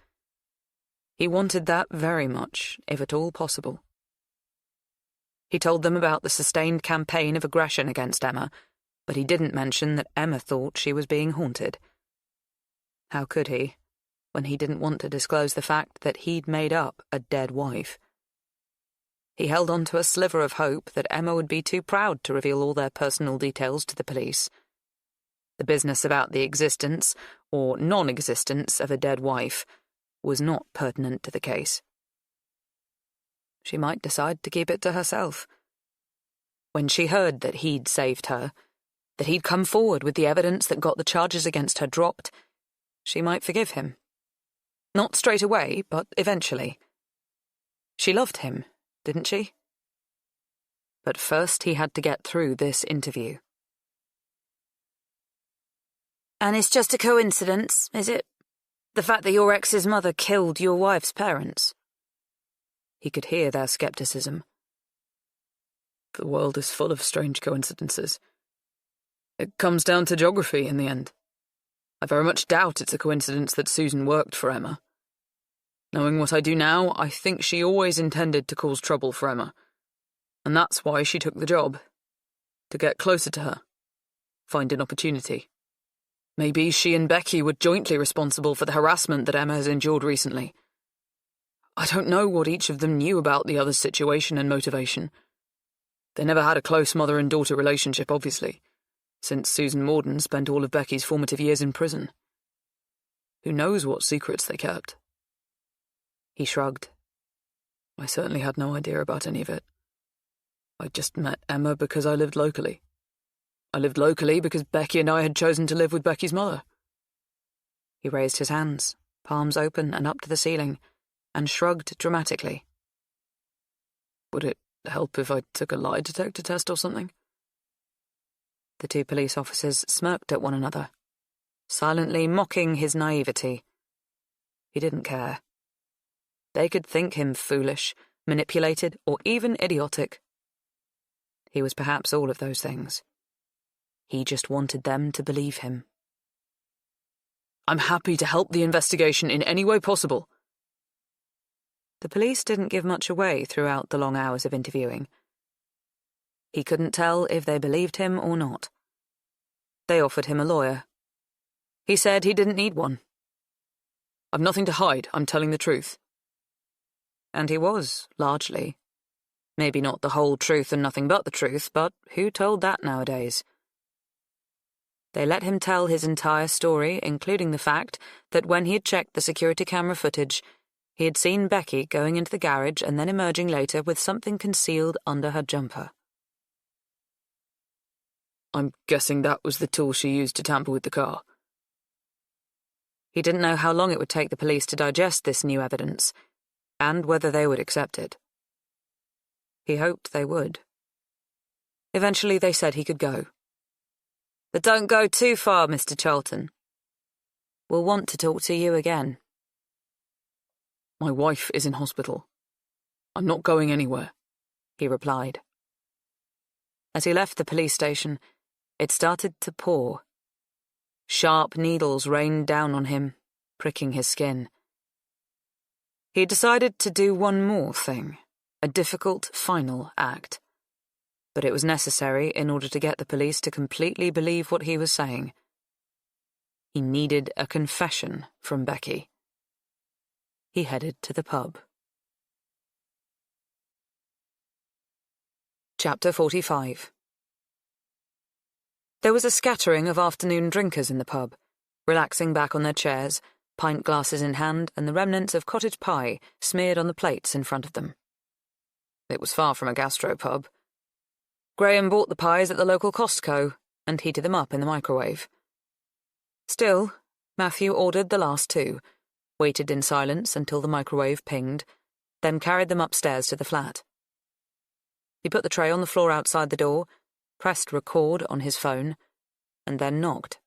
He wanted that very much, if at all possible. He told them about the sustained campaign of aggression against Emma, but he didn't mention that Emma thought she was being haunted. How could he, when he didn't want to disclose the fact that he'd made up a dead wife? He held on to a sliver of hope that Emma would be too proud to reveal all their personal details to the police. The business about the existence, or non-existence, of a dead wife was not pertinent to the case. She might decide to keep it to herself. When she heard that he'd saved her, that he'd come forward with the evidence that got the charges against her dropped, she might forgive him. Not straight away, but eventually. She loved him, didn't she? But first he had to get through this interview. And it's just a coincidence, is it? The fact that your ex's mother killed your wife's parents? He could hear their skepticism. The world is full of strange coincidences. It comes down to geography in the end. I very much doubt it's a coincidence that Susan worked for Emma. Knowing what I do now, I think she always intended to cause trouble for Emma. And that's why she took the job. To get closer to her. Find an opportunity. Maybe she and Becky were jointly responsible for the harassment that Emma has endured recently. I don't know what each of them knew about the other's situation and motivation. They never had a close mother and daughter relationship, obviously, since Susan Morden spent all of Becky's formative years in prison. Who knows what secrets they kept? He shrugged. I certainly had no idea about any of it. I just met Emma because I lived locally. I lived locally because Becky and I had chosen to live with Becky's mother. He raised his hands, palms open and up to the ceiling, and shrugged dramatically. Would it help if I took a lie detector test or something? The two police officers smirked at one another, silently mocking his naivety. He didn't care. They could think him foolish, manipulated, or even idiotic. He was perhaps all of those things. He just wanted them to believe him. I'm happy to help the investigation in any way possible. The police didn't give much away throughout the long hours of interviewing. He couldn't tell if they believed him or not. They offered him a lawyer. He said he didn't need one. I've nothing to hide, I'm telling the truth. And he was, largely. Maybe not the whole truth and nothing but the truth, but who told that nowadays? They let him tell his entire story, including the fact that when he had checked the security camera footage, he had seen Becky going into the garage and then emerging later with something concealed under her jumper. I'm guessing that was the tool she used to tamper with the car. He didn't know how long it would take the police to digest this new evidence, and whether they would accept it. He hoped they would. Eventually they said he could go. But don't go too far, Mr. Charlton. We'll want to talk to you again. My wife is in hospital. I'm not going anywhere, he replied. As he left the police station, it started to pour. Sharp needles rained down on him, pricking his skin. He decided to do one more thing, a difficult final act. But it was necessary in order to get the police to completely believe what he was saying. He needed a confession from Becky. He headed to the pub. Chapter 45. There was a scattering of afternoon drinkers in the pub, relaxing back on their chairs, pint glasses in hand, and the remnants of cottage pie smeared on the plates in front of them. It was far from a gastropub. Graham bought the pies at the local Costco and heated them up in the microwave. Still, Matthew ordered the last two, waited in silence until the microwave pinged, then carried them upstairs to the flat. He put the tray on the floor outside the door, pressed record on his phone, and then knocked.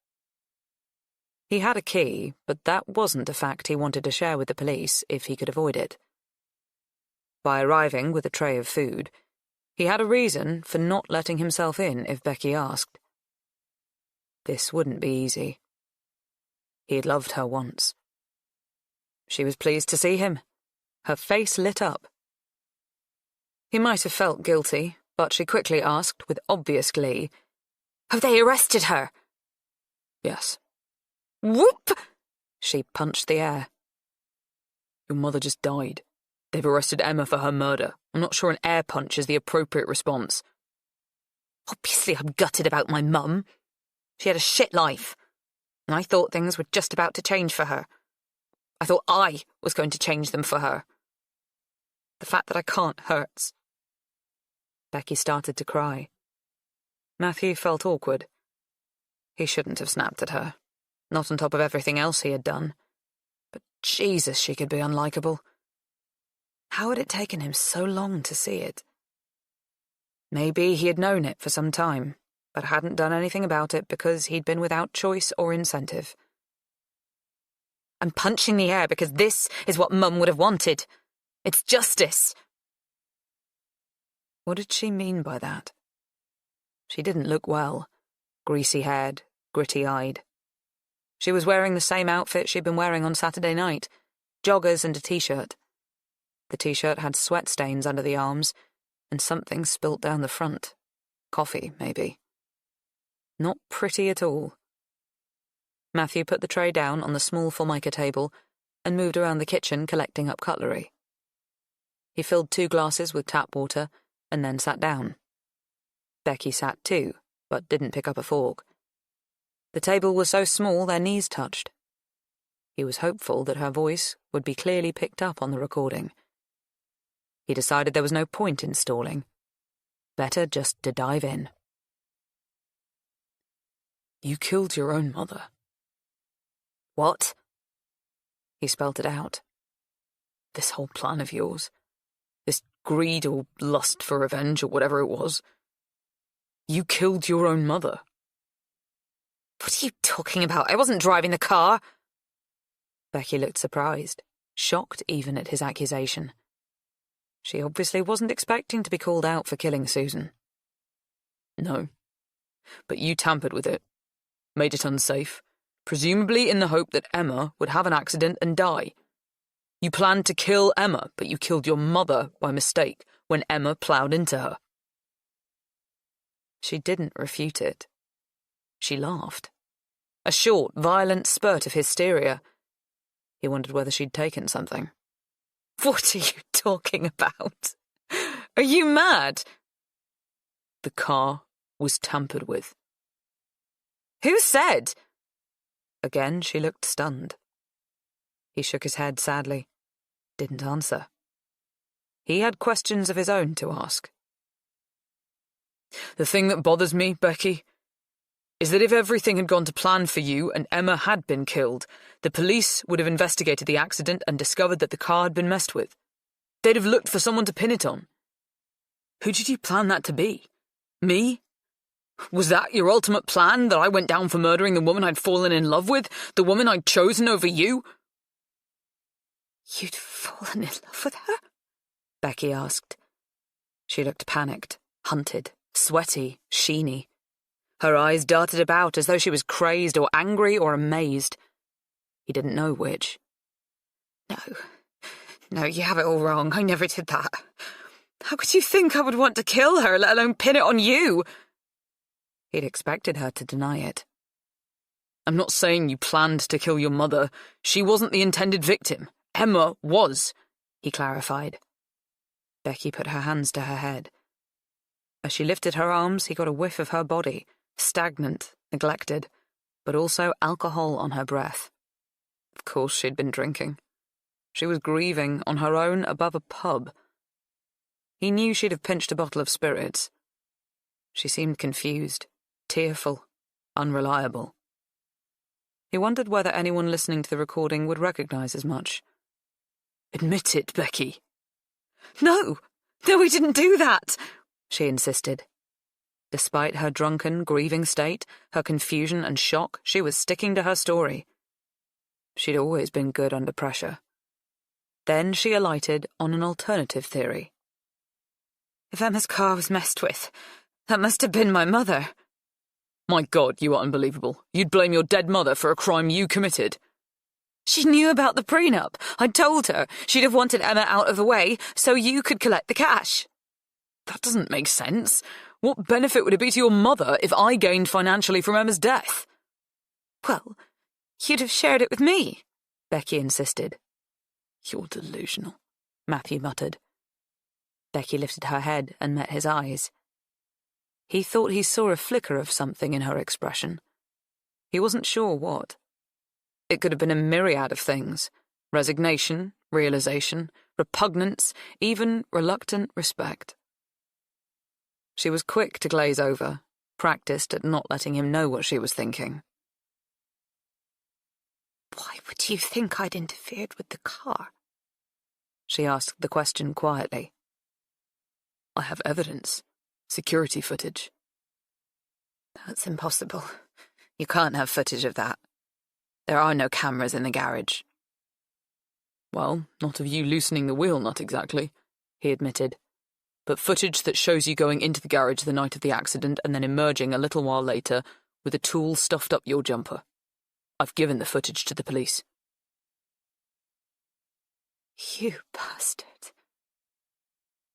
He had a key, but that wasn't a fact he wanted to share with the police if he could avoid it. By arriving with a tray of food, he had a reason for not letting himself in if Becky asked. This wouldn't be easy. He had loved her once. She was pleased to see him. Her face lit up. He might have felt guilty, but she quickly asked with obvious glee, "Have they arrested her?" Yes. Whoop! She punched the air. Your mother just died. They've arrested Emma for her murder. I'm not sure an air punch is the appropriate response. Obviously I'm gutted about my mum. She had a shit life, and I thought things were just about to change for her. I thought I was going to change them for her. The fact that I can't hurts. Becky started to cry. Matthew felt awkward. He shouldn't have snapped at her, not on top of everything else he had done. But Jesus, she could be unlikable. How had it taken him so long to see it? Maybe he had known it for some time, but hadn't done anything about it because he'd been without choice or incentive. I'm punching the air because this is what Mum would have wanted. It's justice. What did she mean by that? She didn't look well. Greasy-haired, gritty-eyed. She was wearing the same outfit she'd been wearing on Saturday night, joggers and a t-shirt. The t-shirt had sweat stains under the arms, and something spilt down the front. Coffee, maybe. Not pretty at all. Matthew put the tray down on the small formica table and moved around the kitchen collecting up cutlery. He filled 2 glasses with tap water and then sat down. Becky sat too, but didn't pick up a fork. The table was so small their knees touched. He was hopeful that her voice would be clearly picked up on the recording. He decided there was no point in stalling. Better just to dive in. You killed your own mother. What? He spelt it out. This whole plan of yours. This greed or lust for revenge or whatever it was. You killed your own mother. What are you talking about? I wasn't driving the car. Becky looked surprised, shocked even at his accusation. She obviously wasn't expecting to be called out for killing Susan. No. But you tampered with it. Made it unsafe. Presumably in the hope that Emma would have an accident and die. You planned to kill Emma, but you killed your mother by mistake when Emma ploughed into her. She didn't refute it. She laughed. A short, violent spurt of hysteria. He wondered whether she'd taken something. What are you talking about? Are you mad? The car was tampered with. Who said? Again she looked stunned. He shook his head sadly. Didn't answer. He had questions of his own to ask. The thing that bothers me, Becky, is that if everything had gone to plan for you and Emma had been killed, the police would have investigated the accident and discovered that the car had been messed with. They'd have looked for someone to pin it on. Who did you plan that to be? Me? Was that your ultimate plan, that I went down for murdering the woman I'd fallen in love with? The woman I'd chosen over you? You'd fallen in love with her? Becky asked. She looked panicked, hunted, sweaty, sheeny. Her eyes darted about as though she was crazed or angry or amazed. He didn't know which. No, you have it all wrong. I never did that. How could you think I would want to kill her, let alone pin it on you? He'd expected her to deny it. I'm not saying you planned to kill your mother. She wasn't the intended victim. Emma was, he clarified. Becky put her hands to her head. As she lifted her arms, he got a whiff of her body, stagnant, neglected, but also alcohol on her breath. Of course she'd been drinking. She was grieving on her own above a pub. He knew she'd have pinched a bottle of spirits. She seemed confused, tearful, unreliable. He wondered whether anyone listening to the recording would recognize as much. Admit it, Becky. No, we didn't do that, she insisted. Despite her drunken, grieving state, her confusion and shock, she was sticking to her story. She'd always been good under pressure. Then she alighted on an alternative theory. If Emma's car was messed with, that must have been my mother. My God, you are unbelievable. You'd blame your dead mother for a crime you committed. She knew about the prenup. I'd told her. She'd have wanted Emma out of the way so you could collect the cash. That doesn't make sense. What benefit would it be to your mother if I gained financially from Emma's death? Well, you'd have shared it with me, Becky insisted. You're delusional, Matthew muttered. Becky lifted her head and met his eyes. He thought he saw a flicker of something in her expression. He wasn't sure what. It could have been a myriad of things: resignation, realization, repugnance, even reluctant respect. She was quick to glaze over, practiced at not letting him know what she was thinking. Why would you think I'd interfered with the car? She asked the question quietly. I have evidence. Security footage. That's impossible. You can't have footage of that. There are no cameras in the garage. Well, not of you loosening the wheel, not exactly, he admitted. But footage that shows you going into the garage the night of the accident and then emerging a little while later with a tool stuffed up your jumper. I've given the footage to the police. You bastard.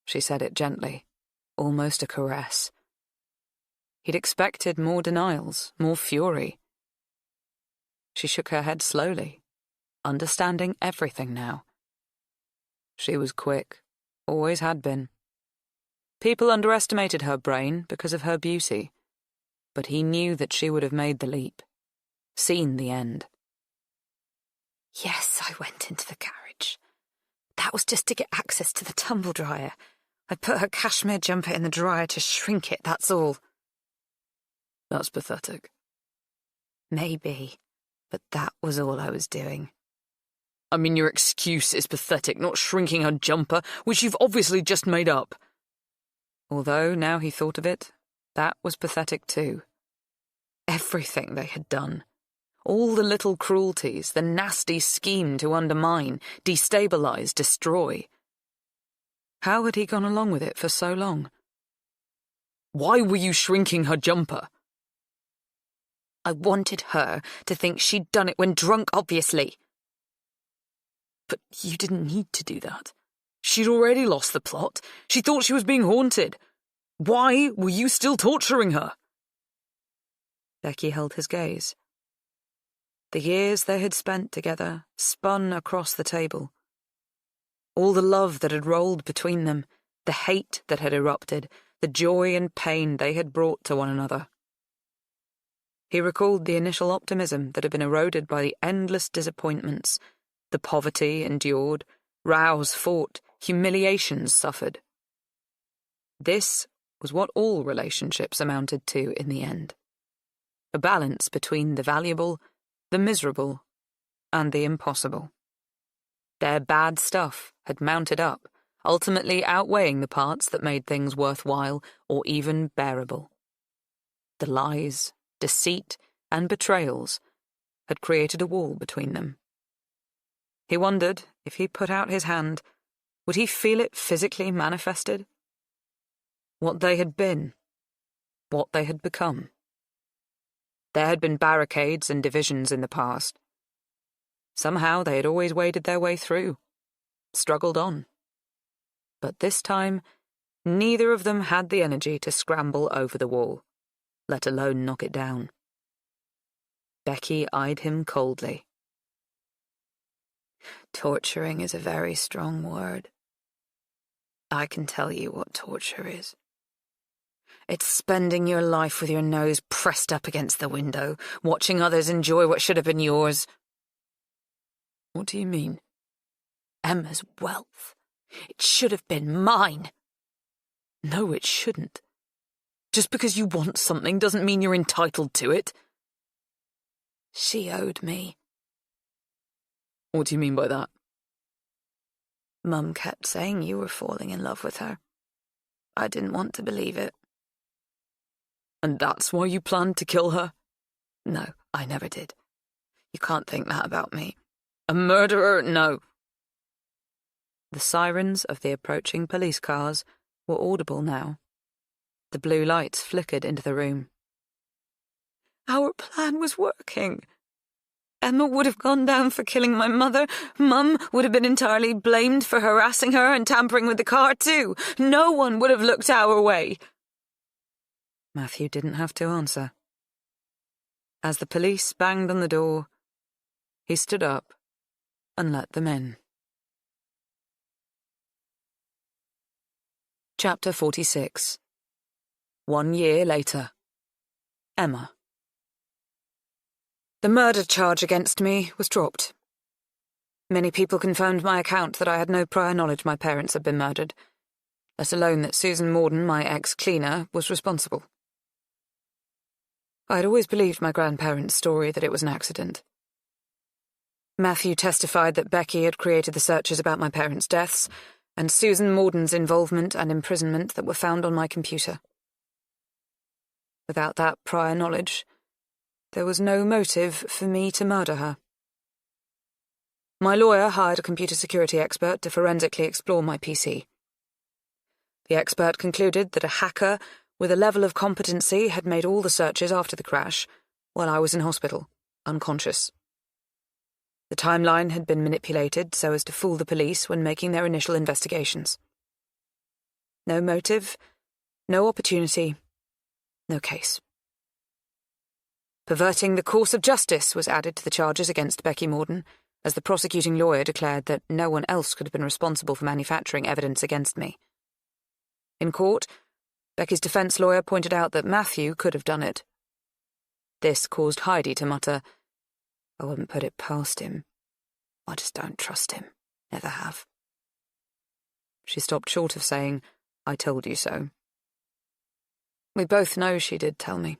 She said it gently, almost a caress. He'd expected more denials, more fury. She shook her head slowly, understanding everything now. She was quick, always had been. People underestimated her brain because of her beauty, but he knew that she would have made the leap, seen the end. Yes, I went into the garage. That was just to get access to the tumble dryer. I put her cashmere jumper in the dryer to shrink it, that's all. That's pathetic. Maybe, but that was all I was doing. I mean, your excuse is pathetic, not shrinking her jumper, which you've obviously just made up. Although, now he thought of it, that was pathetic too. Everything they had done. All the little cruelties, the nasty scheme to undermine, destabilize, destroy. How had he gone along with it for so long? Why were you shrinking her jumper? I wanted her to think she'd done it when drunk, obviously. But you didn't need to do that. She'd already lost the plot. She thought she was being haunted. Why were you still torturing her? Becky held his gaze. The years they had spent together spun across the table. All the love that had rolled between them, the hate that had erupted, the joy and pain they had brought to one another. He recalled the initial optimism that had been eroded by the endless disappointments, the poverty endured, rows fought, humiliations suffered. This was what all relationships amounted to in the end. A balance between the valuable, the miserable, and the impossible. Their bad stuff had mounted up, ultimately outweighing the parts that made things worthwhile or even bearable. The lies, deceit, and betrayals had created a wall between them. He wondered, if he put out his hand, would he feel it physically manifested? What they had been, what they had become. There had been barricades and divisions in the past. Somehow they had always waded their way through, struggled on. But this time, neither of them had the energy to scramble over the wall, let alone knock it down. Becky eyed him coldly. Torturing is a very strong word. I can tell you what torture is. It's spending your life with your nose pressed up against the window, watching others enjoy what should have been yours. What do you mean? Emma's wealth. It should have been mine. No, it shouldn't. Just because you want something doesn't mean you're entitled to it. She owed me. What do you mean by that? Mum kept saying you were falling in love with her. I didn't want to believe it. And that's why you planned to kill her? No, I never did. You can't think that about me. A murderer? No. The sirens of the approaching police cars were audible now. The blue lights flickered into the room. Our plan was working. Emma would have gone down for killing my mother. Mum would have been entirely blamed for harassing her and tampering with the car too. No one would have looked our way. Matthew didn't have to answer. As the police banged on the door, he stood up and let them in. Chapter 46. 1 year later. Emma. The murder charge against me was dropped. Many people confirmed my account that I had no prior knowledge my parents had been murdered, let alone that Susan Morden, my ex-cleaner, was responsible. I had always believed my grandparents' story that it was an accident. Matthew testified that Becky had created the searches about my parents' deaths, and Susan Morden's involvement and imprisonment that were found on my computer. Without that prior knowledge, there was no motive for me to murder her. My lawyer hired a computer security expert to forensically explore my PC. The expert concluded that a hacker with a level of competency had made all the searches after the crash, while I was in hospital, unconscious. The timeline had been manipulated so as to fool the police when making their initial investigations. No motive, no opportunity, no case. Perverting the course of justice was added to the charges against Becky Morden, as the prosecuting lawyer declared that no one else could have been responsible for manufacturing evidence against me. In court, Becky's defense lawyer pointed out that Matthew could have done it. This caused Heidi to mutter, "I wouldn't put it past him. I just don't trust him. Never have." She stopped short of saying, "I told you so." We both know she did tell me.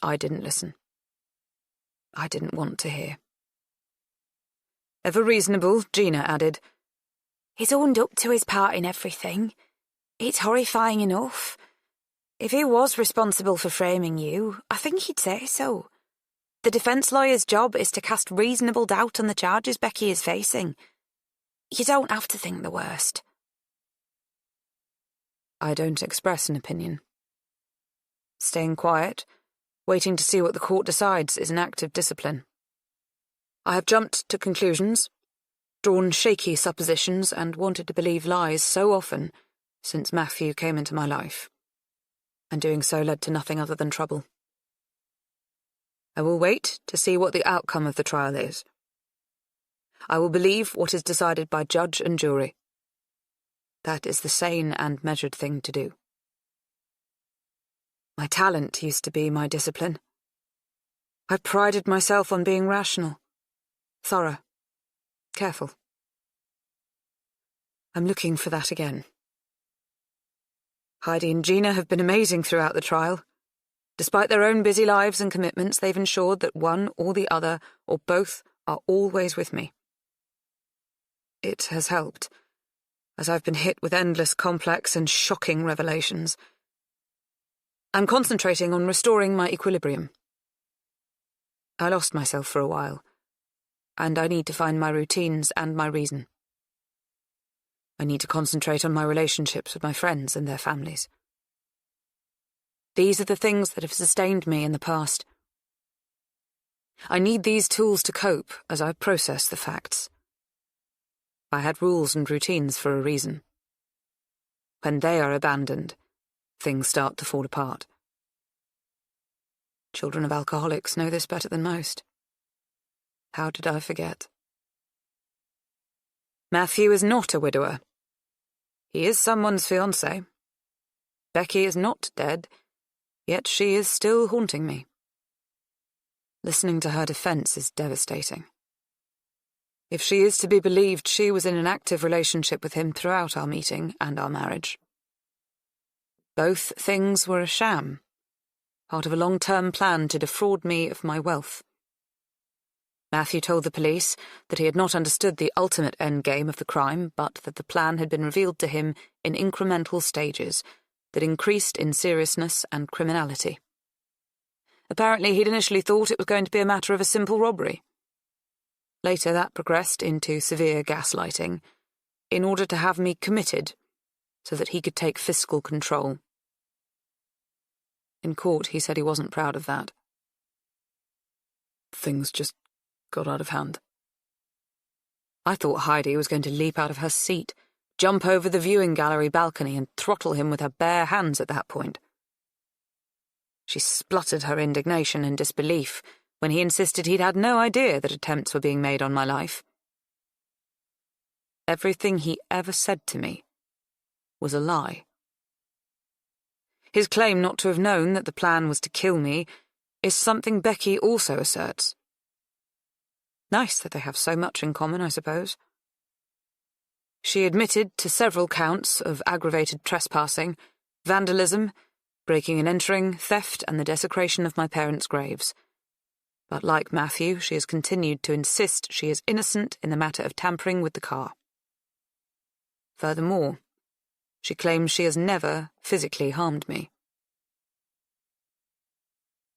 I didn't listen. I didn't want to hear. Ever reasonable, Gina added, "He's owned up to his part in everything. It's horrifying enough. If he was responsible for framing you, I think he'd say so. The defence lawyer's job is to cast reasonable doubt on the charges Becky is facing. You don't have to think the worst." I don't express an opinion. Staying quiet, waiting to see what the court decides, is an act of discipline. I have jumped to conclusions, drawn shaky suppositions, and wanted to believe lies so often since Matthew came into my life, and doing so led to nothing other than trouble. I will wait to see what the outcome of the trial is. I will believe what is decided by judge and jury. That is the sane and measured thing to do. My talent used to be my discipline. I prided myself on being rational, thorough, careful. I'm looking for that again. Heidi and Gina have been amazing throughout the trial. Despite their own busy lives and commitments, they've ensured that one or the other, or both, are always with me. It has helped, as I've been hit with endless complex and shocking revelations. I'm concentrating on restoring my equilibrium. I lost myself for a while, and I need to find my routines and my reason. I need to concentrate on my relationships with my friends and their families. These are the things that have sustained me in the past. I need these tools to cope as I process the facts. I had rules and routines for a reason. When they are abandoned, things start to fall apart. Children of alcoholics know this better than most. How did I forget? Matthew is not a widower. He is someone's fiancé. Becky is not dead, yet she is still haunting me. Listening to her defense is devastating. If she is to be believed, she was in an active relationship with him throughout our meeting and our marriage. Both things were a sham, part of a long-term plan to defraud me of my wealth. Matthew told the police that he had not understood the ultimate endgame of the crime, but that the plan had been revealed to him in incremental stages that increased in seriousness and criminality. Apparently, he'd initially thought it was going to be a matter of a simple robbery. Later, that progressed into severe gaslighting, in order to have me committed, so that he could take fiscal control. In court, he said he wasn't proud of that. Things just got out of hand. I thought Heidi was going to leap out of her seat, jump over the viewing gallery balcony and throttle him with her bare hands at that point. She spluttered her indignation and disbelief when he insisted he'd had no idea that attempts were being made on my life. Everything he ever said to me was a lie. His claim not to have known that the plan was to kill me is something Becky also asserts. Nice that they have so much in common, I suppose. She admitted to several counts of aggravated trespassing, vandalism, breaking and entering, theft, and the desecration of my parents' graves. But like Matthew, she has continued to insist she is innocent in the matter of tampering with the car. Furthermore, she claims she has never physically harmed me.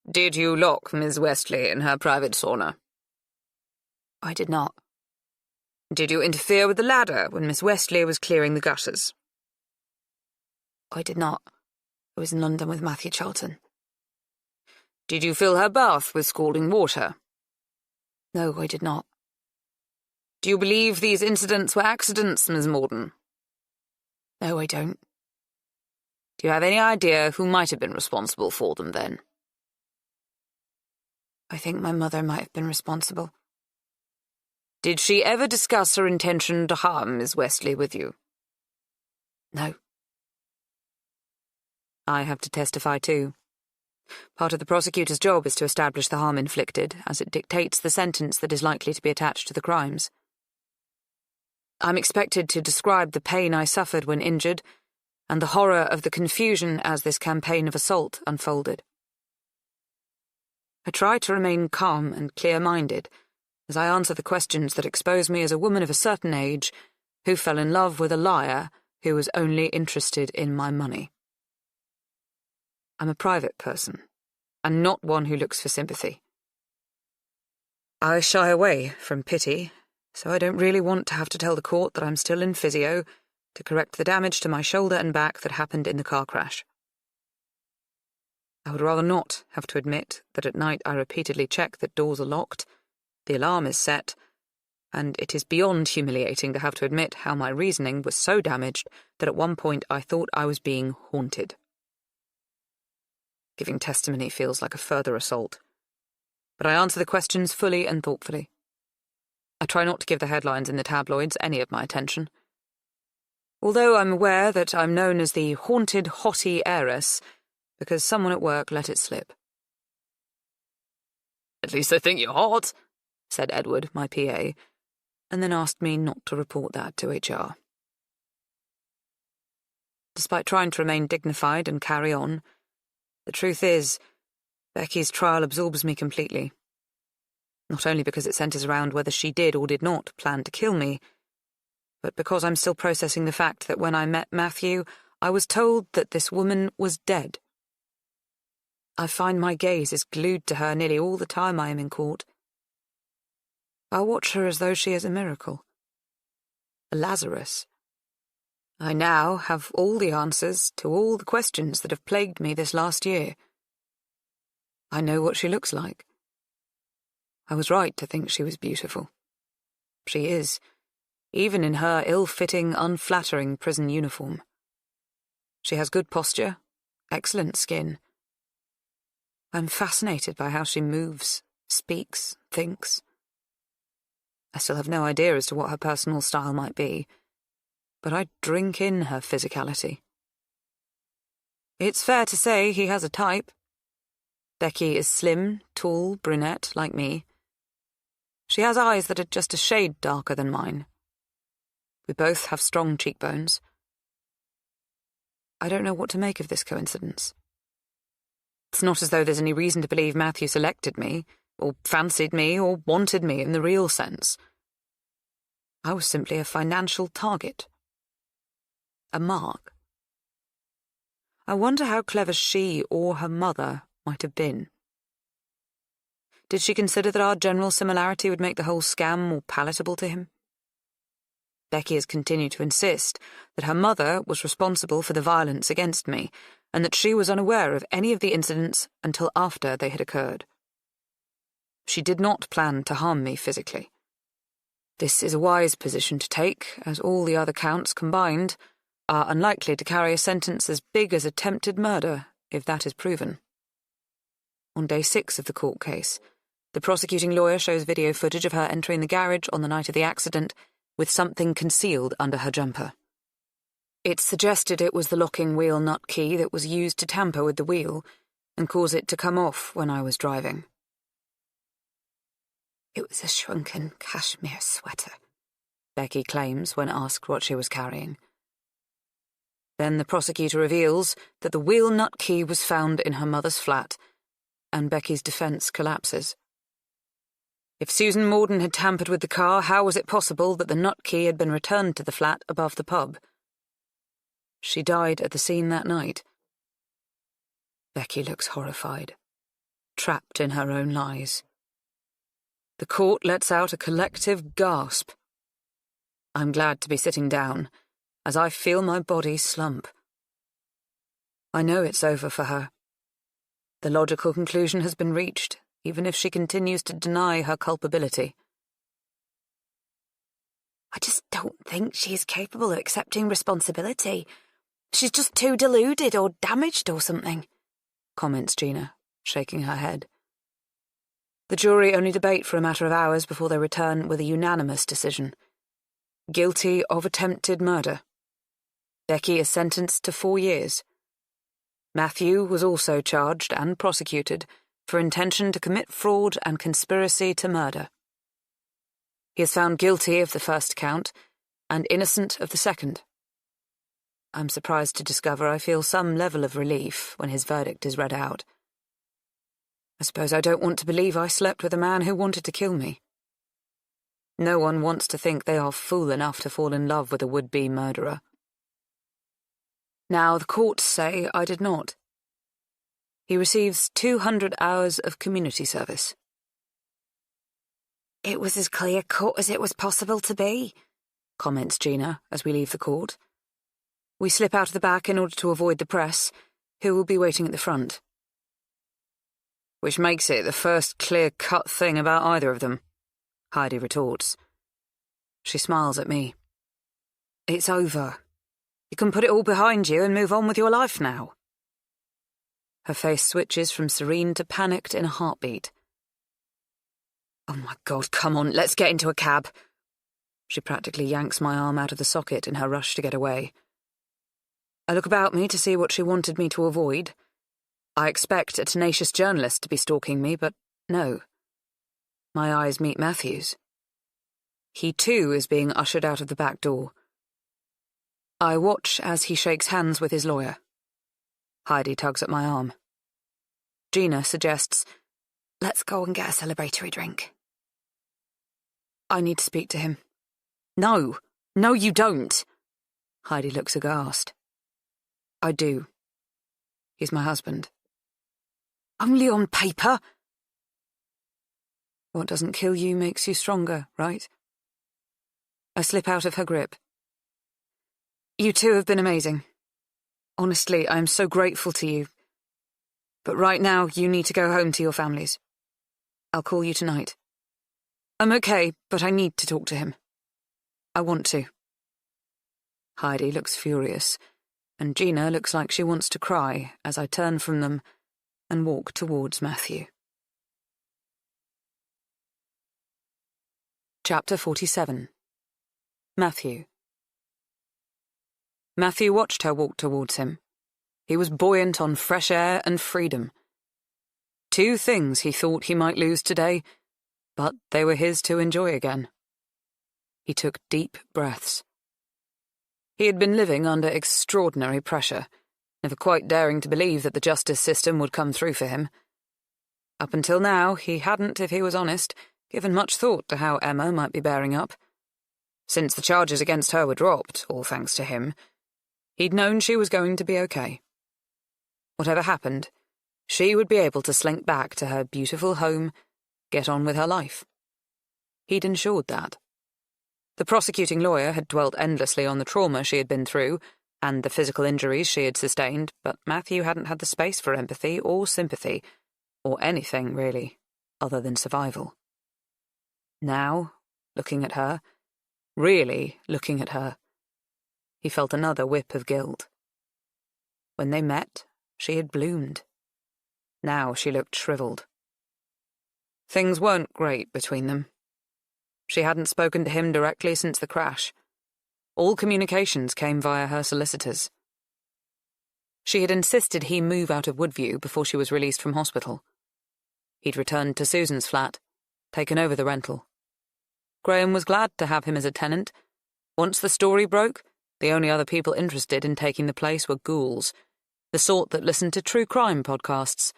Did you lock Miss Westley in her private sauna? I did not. Did you interfere with the ladder when Miss Westley was clearing the gutters? I did not. I was in London with Matthew Charlton. Did you fill her bath with scalding water? No, I did not. Do you believe these incidents were accidents, Miss Morden? No, I don't. Do you have any idea who might have been responsible for them then? I think my mother might have been responsible. Did she ever discuss her intention to harm Miss Westley with you? No. I have to testify too. Part of the prosecutor's job is to establish the harm inflicted, as it dictates the sentence that is likely to be attached to the crimes. I'm expected to describe the pain I suffered when injured, and the horror of the confusion as this campaign of assault unfolded. I try to remain calm and clear-minded as I answer the questions that expose me as a woman of a certain age who fell in love with a liar who was only interested in my money. I'm a private person, and not one who looks for sympathy. I shy away from pity, so I don't really want to have to tell the court that I'm still in physio to correct the damage to my shoulder and back that happened in the car crash. I would rather not have to admit that at night I repeatedly check that doors are locked, the alarm is set, and it is beyond humiliating to have to admit how my reasoning was so damaged that at one point I thought I was being haunted. Giving testimony feels like a further assault, but I answer the questions fully and thoughtfully. I try not to give the headlines in the tabloids any of my attention. Although I'm aware that I'm known as the haunted hottie heiress because someone at work let it slip. At least they think you're hot, said Edward, my PA, and then asked me not to report that to HR. Despite trying to remain dignified and carry on, the truth is, Becky's trial absorbs me completely. Not only because it centres around whether she did or did not plan to kill me, but because I'm still processing the fact that when I met Matthew, I was told that this woman was dead. I find my gaze is glued to her nearly all the time I am in court. I watch her as though she is a miracle. A Lazarus. I now have all the answers to all the questions that have plagued me this last year. I know what she looks like. I was right to think she was beautiful. She is, even in her ill-fitting, unflattering prison uniform. She has good posture, excellent skin. I'm fascinated by how she moves, speaks, thinks. I still have no idea as to what her personal style might be, but I drink in her physicality. It's fair to say he has a type. Becky is slim, tall, brunette, like me. She has eyes that are just a shade darker than mine. We both have strong cheekbones. I don't know what to make of this coincidence. It's not as though there's any reason to believe Matthew selected me, or fancied me, or wanted me in the real sense. I was simply a financial target. A mark. I wonder how clever she or her mother might have been. Did she consider that our general similarity would make the whole scam more palatable to him? Becky has continued to insist that her mother was responsible for the violence against me, and that she was unaware of any of the incidents until after they had occurred. She did not plan to harm me physically. This is a wise position to take, as all the other counts combined are unlikely to carry a sentence as big as attempted murder, if that is proven. On day 6 of the court case, the prosecuting lawyer shows video footage of her entering the garage on the night of the accident with something concealed under her jumper. It suggested it was the locking wheel nut key that was used to tamper with the wheel and cause it to come off when I was driving. It was a shrunken cashmere sweater, Becky claims when asked what she was carrying. Then the prosecutor reveals that the wheel nut key was found in her mother's flat, and Becky's defense collapses. If Susan Morden had tampered with the car, how was it possible that the nut key had been returned to the flat above the pub? She died at the scene that night. Becky looks horrified, trapped in her own lies. The court lets out a collective gasp. I'm glad to be sitting down, as I feel my body slump. I know it's over for her. The logical conclusion has been reached, even if she continues to deny her culpability. I just don't think she is capable of accepting responsibility. She's just too deluded or damaged or something, comments Gina, shaking her head. The jury only debate for a matter of hours before they return with a unanimous decision. Guilty of attempted murder. Becky is sentenced to 4 years. Matthew was also charged and prosecuted for intention to commit fraud and conspiracy to murder. He is found guilty of the first count and innocent of the second. I'm surprised to discover I feel some level of relief when his verdict is read out. I suppose I don't want to believe I slept with a man who wanted to kill me. No one wants to think they are fool enough to fall in love with a would-be murderer. Now the courts say I did not. He receives 200 hours of community service. It was as clear-cut as it was possible to be, comments Gina as we leave the court. We slip out of the back in order to avoid the press, who will be waiting at the front. Which makes it the first clear-cut thing about either of them, Heidi retorts. She smiles at me. It's over. You can put it all behind you and move on with your life now. Her face switches from serene to panicked in a heartbeat. Oh my God, come on, let's get into a cab. She practically yanks my arm out of the socket in her rush to get away. I look about me to see what she wanted me to avoid. I expect a tenacious journalist to be stalking me, but no. My eyes meet Matthew's. He too is being ushered out of the back door. I watch as he shakes hands with his lawyer. Heidi tugs at my arm. Gina suggests, let's go and get a celebratory drink. I need to speak to him. No, No, you don't. Heidi looks aghast. I do. He's my husband. Only on paper. What doesn't kill you makes you stronger, right? I slip out of her grip. You two have been amazing. Honestly, I am so grateful to you. But right now, you need to go home to your families. I'll call you tonight. I'm okay, but I need to talk to him. I want to. Heidi looks furious, and Gina looks like she wants to cry as I turn from them and walk towards Matthew. Chapter 47. Matthew. Matthew watched her walk towards him. He was buoyant on fresh air and freedom. 2 things he thought he might lose today, but they were his to enjoy again. He took deep breaths. He had been living under extraordinary pressure, never quite daring to believe that the justice system would come through for him. Up until now, he hadn't, if he was honest, given much thought to how Emma might be bearing up. Since the charges against her were dropped, all thanks to him, he'd known she was going to be okay. Whatever happened, she would be able to slink back to her beautiful home, get on with her life. He'd ensured that. The prosecuting lawyer had dwelt endlessly on the trauma she had been through and the physical injuries she had sustained, but Matthew hadn't had the space for empathy or sympathy, or anything, really, other than survival. Now, looking at her, really looking at her, he felt another whip of guilt. When they met, she had bloomed. Now she looked shriveled. Things weren't great between them. She hadn't spoken to him directly since the crash. All communications came via her solicitors. She had insisted he move out of Woodview before she was released from hospital. He'd returned to Susan's flat, taken over the rental. Graham was glad to have him as a tenant. Once the story broke, the only other people interested in taking the place were ghouls, the sort that listened to true crime podcasts.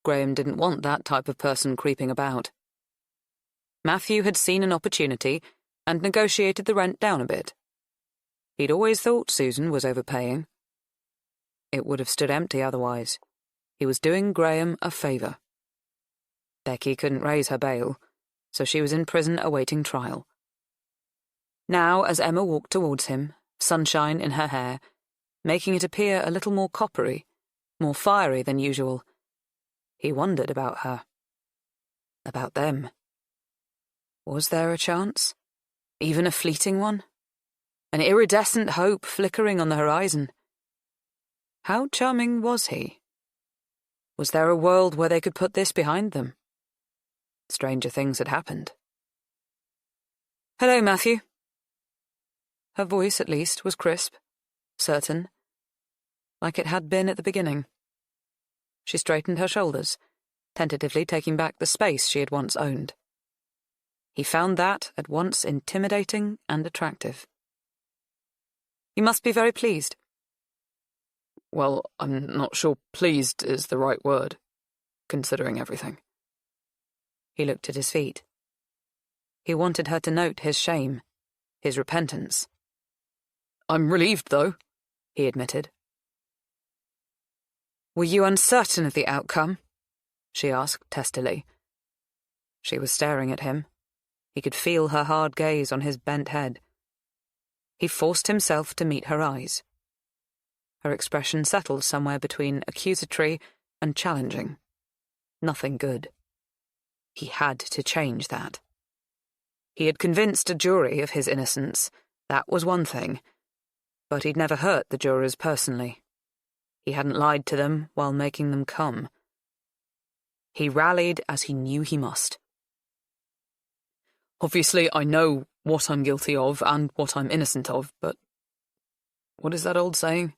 Graham didn't want that type of person creeping about. Matthew had seen an opportunity and negotiated the rent down a bit. He'd always thought Susan was overpaying. It would have stood empty otherwise. He was doing Graham a favour. Becky couldn't raise her bail, so she was in prison awaiting trial. Now, as Emma walked towards him, sunshine in her hair, making it appear a little more coppery, more fiery than usual, he wondered about her. About them. Was there a chance? Even a fleeting one? An iridescent hope flickering on the horizon? How charming was he? Was there a world where they could put this behind them? Stranger things had happened. Hello, Matthew. Her voice, at least, was crisp, certain, like it had been at the beginning. She straightened her shoulders, tentatively taking back the space she had once owned. He found that at once intimidating and attractive. You must be very pleased. Well, I'm not sure pleased is the right word, considering everything. He looked at his feet. He wanted her to note his shame, his repentance. I'm relieved, though, he admitted. Were you uncertain of the outcome? She asked testily. She was staring at him. He could feel her hard gaze on his bent head. He forced himself to meet her eyes. Her expression settled somewhere between accusatory and challenging. Nothing good. He had to change that. He had convinced a jury of his innocence. That was one thing. But he'd never hurt the jurors personally. He hadn't lied to them while making them come. He rallied as he knew he must. Obviously, I know what I'm guilty of and what I'm innocent of, but what is that old saying?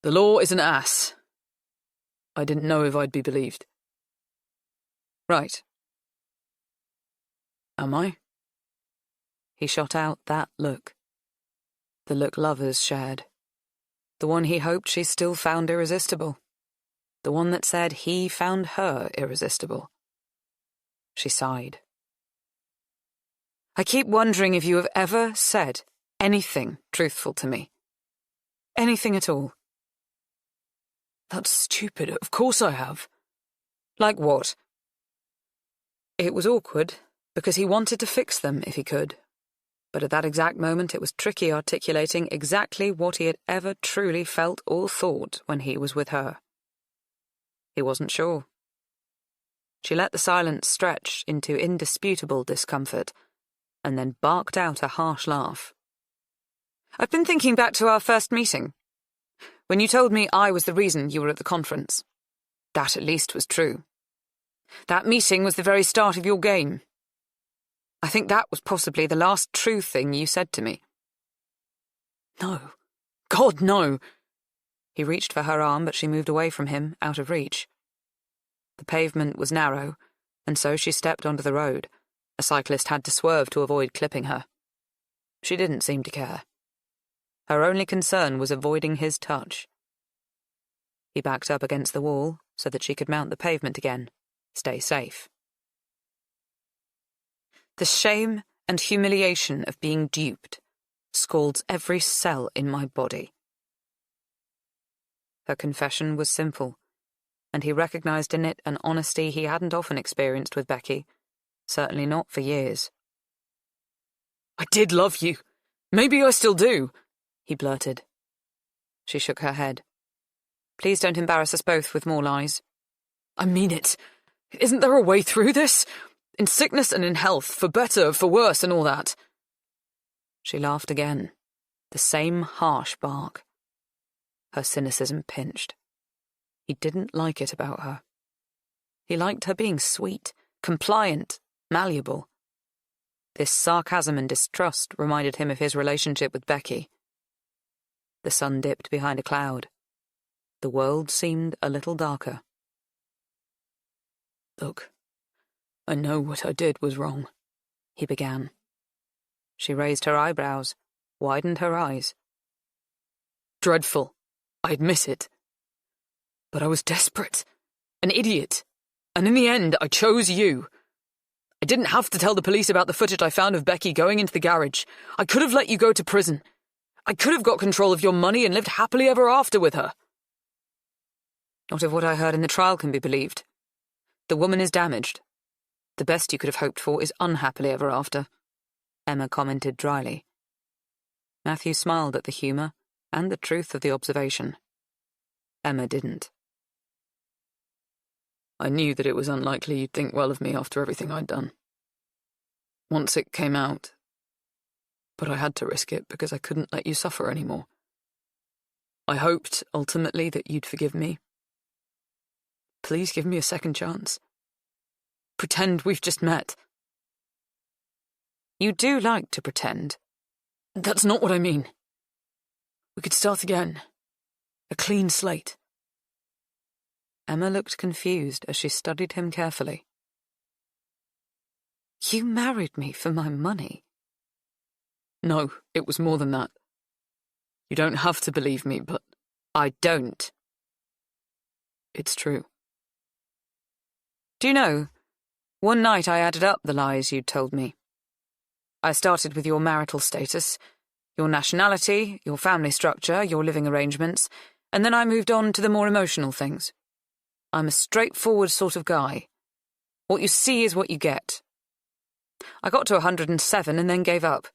The law is an ass. I didn't know if I'd be believed. Right. Am I? He shot out that look. The look lovers shared. The one he hoped she still found irresistible. The one that said he found her irresistible. She sighed. I keep wondering if you have ever said anything truthful to me. Anything at all. That's stupid. Of course I have. Like what? It was awkward, because he wanted to fix them if he could. But at that exact moment it was tricky articulating exactly what he had ever truly felt or thought when he was with her. He wasn't sure. She let the silence stretch into indisputable discomfort, and then barked out a harsh laugh. I've been thinking back to our first meeting, when you told me I was the reason you were at the conference. That at least was true. That meeting was the very start of your game. I think that was possibly the last true thing you said to me. No. God, no. He reached for her arm, but she moved away from him, out of reach. The pavement was narrow, and so she stepped onto the road. A cyclist had to swerve to avoid clipping her. She didn't seem to care. Her only concern was avoiding his touch. He backed up against the wall so that she could mount the pavement again, stay safe. The shame and humiliation of being duped scalds every cell in my body. Her confession was simple, and he recognized in it an honesty he hadn't often experienced with Becky, certainly not for years. I did love you. Maybe I still do, he blurted. She shook her head. Please don't embarrass us both with more lies. I mean it. Isn't there a way through this? In sickness and in health, for better, for worse, and all that. She laughed again, the same harsh bark. Her cynicism pinched. He didn't like it about her. He liked her being sweet, compliant, malleable. This sarcasm and distrust reminded him of his relationship with Becky. The sun dipped behind a cloud. The world seemed a little darker. Look, I know what I did was wrong, he began. She raised her eyebrows, widened her eyes. Dreadful, I admit it. But I was desperate, an idiot, and in the end I chose you. I didn't have to tell the police about the footage I found of Becky going into the garage. I could have let you go to prison. I could have got control of your money and lived happily ever after with her. Not if what I heard in the trial can be believed. The woman is damaged. The best you could have hoped for is unhappily ever after, Emma commented dryly. Matthew smiled at the humour and the truth of the observation. Emma didn't. I knew that it was unlikely you'd think well of me after everything I'd done. Once it came out, but I had to risk it because I couldn't let you suffer anymore. I hoped, ultimately, that you'd forgive me. Please give me a second chance. Pretend we've just met. You do like to pretend. That's not what I mean. We could start again. A clean slate. Emma looked confused as she studied him carefully. You married me for my money. No, it was more than that. You don't have to believe me, but I don't. It's true. Do you know, one night I added up the lies you'd told me. I started with your marital status, your nationality, your family structure, your living arrangements, and then I moved on to the more emotional things. I'm a straightforward sort of guy. What you see is what you get. I got to 107 and then gave up.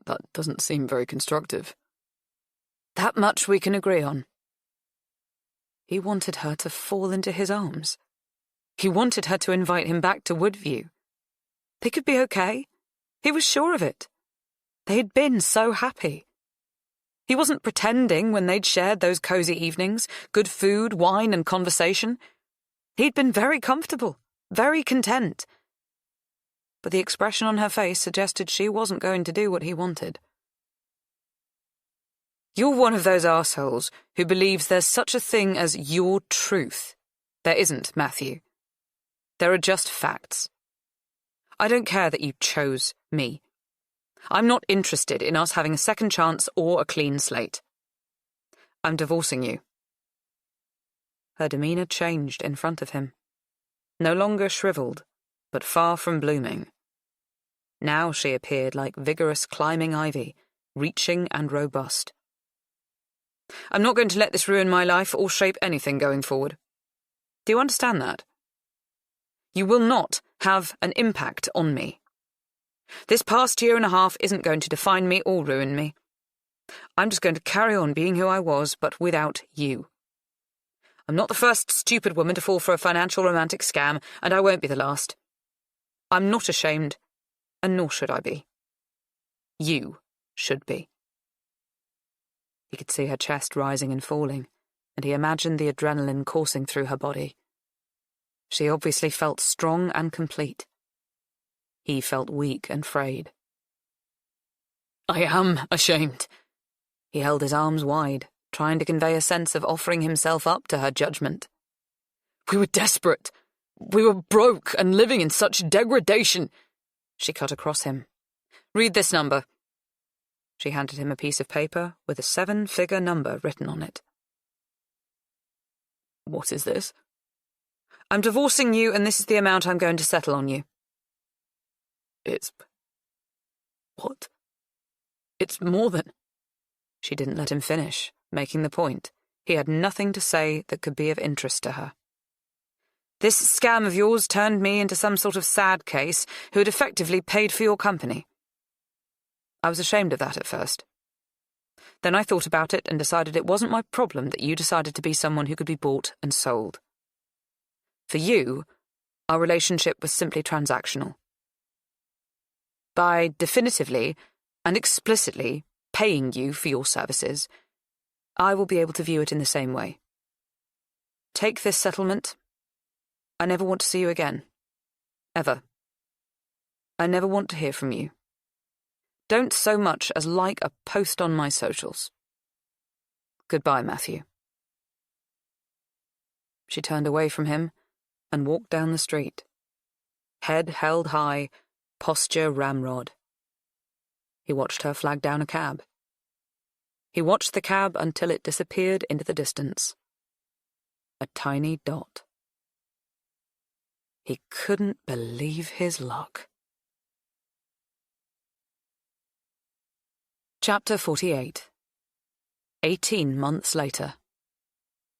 That doesn't seem very constructive. That much we can agree on. He wanted her to fall into his arms. He wanted her to invite him back to Woodview. They could be okay. He was sure of it. They had been so happy. He wasn't pretending when they'd shared those cosy evenings, good food, wine, and conversation. He'd been very comfortable, very content. But the expression on her face suggested she wasn't going to do what he wanted. You're one of those arseholes who believes there's such a thing as your truth. There isn't, Matthew. There are just facts. I don't care that you chose me. I'm not interested in us having a second chance or a clean slate. I'm divorcing you. Her demeanour changed in front of him. No longer shriveled, but far from blooming. Now she appeared like vigorous climbing ivy, reaching and robust. I'm not going to let this ruin my life or shape anything going forward. Do you understand that? You will not have an impact on me. This past year and a half isn't going to define me or ruin me. I'm just going to carry on being who I was, but without you. I'm not the first stupid woman to fall for a financial romantic scam, and I won't be the last. I'm not ashamed, and nor should I be. You should be. He could see her chest rising and falling, and he imagined the adrenaline coursing through her body. She obviously felt strong and complete. He felt weak and frayed. I am ashamed. He held his arms wide, trying to convey a sense of offering himself up to her judgment. We were desperate. We were broke and living in such degradation. She cut across him. Read this number. She handed him a piece of paper with a 7-figure number written on it. What is this? I'm divorcing you, and this is the amount I'm going to settle on you. It's... what? It's more than... She didn't let him finish, making the point. He had nothing to say that could be of interest to her. This scam of yours turned me into some sort of sad case who had effectively paid for your company. I was ashamed of that at first. Then I thought about it and decided it wasn't my problem that you decided to be someone who could be bought and sold. For you, our relationship was simply transactional. By definitively and explicitly paying you for your services, I will be able to view it in the same way. Take this settlement. I never want to see you again. Ever. I never want to hear from you. Don't so much as like a post on my socials. Goodbye, Matthew. She turned away from him and walked down the street. Head held high, posture ramrod. He watched her flag down a cab. He watched the cab until it disappeared into the distance. A tiny dot. He couldn't believe his luck. Chapter 48. 18 months later.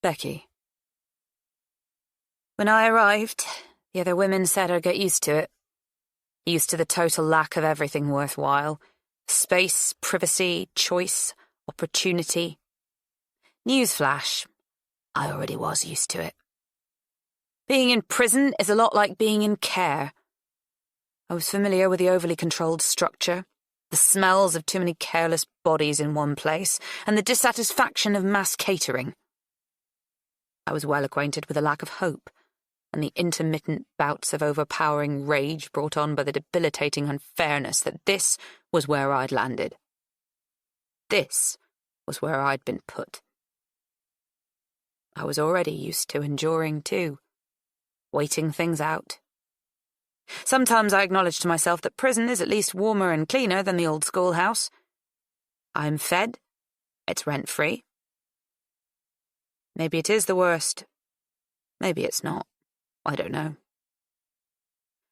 Becky. When I arrived, the other women said I'd get used to it. Used to the total lack of everything worthwhile. Space, privacy, choice, opportunity. Newsflash, I already was used to it. Being in prison is a lot like being in care. I was familiar with the overly controlled structure, the smells of too many careless bodies in one place, and the dissatisfaction of mass catering. I was well acquainted with the lack of hope, and the intermittent bouts of overpowering rage brought on by the debilitating unfairness that this was where I'd landed. This was where I'd been put. I was already used to enduring too, waiting things out. Sometimes I acknowledge to myself that prison is at least warmer and cleaner than the old schoolhouse. I'm fed. It's rent-free. Maybe it is the worst. Maybe it's not. I don't know.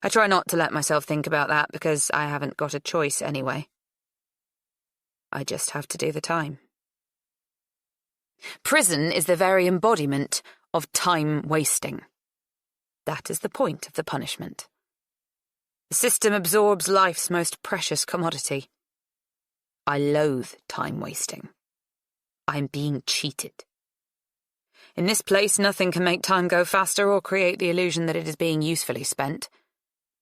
I try not to let myself think about that because I haven't got a choice anyway. I just have to do the time. Prison is the very embodiment of time wasting. That is the point of the punishment. The system absorbs life's most precious commodity. I loathe time wasting. I'm being cheated. In this place, nothing can make time go faster or create the illusion that it is being usefully spent.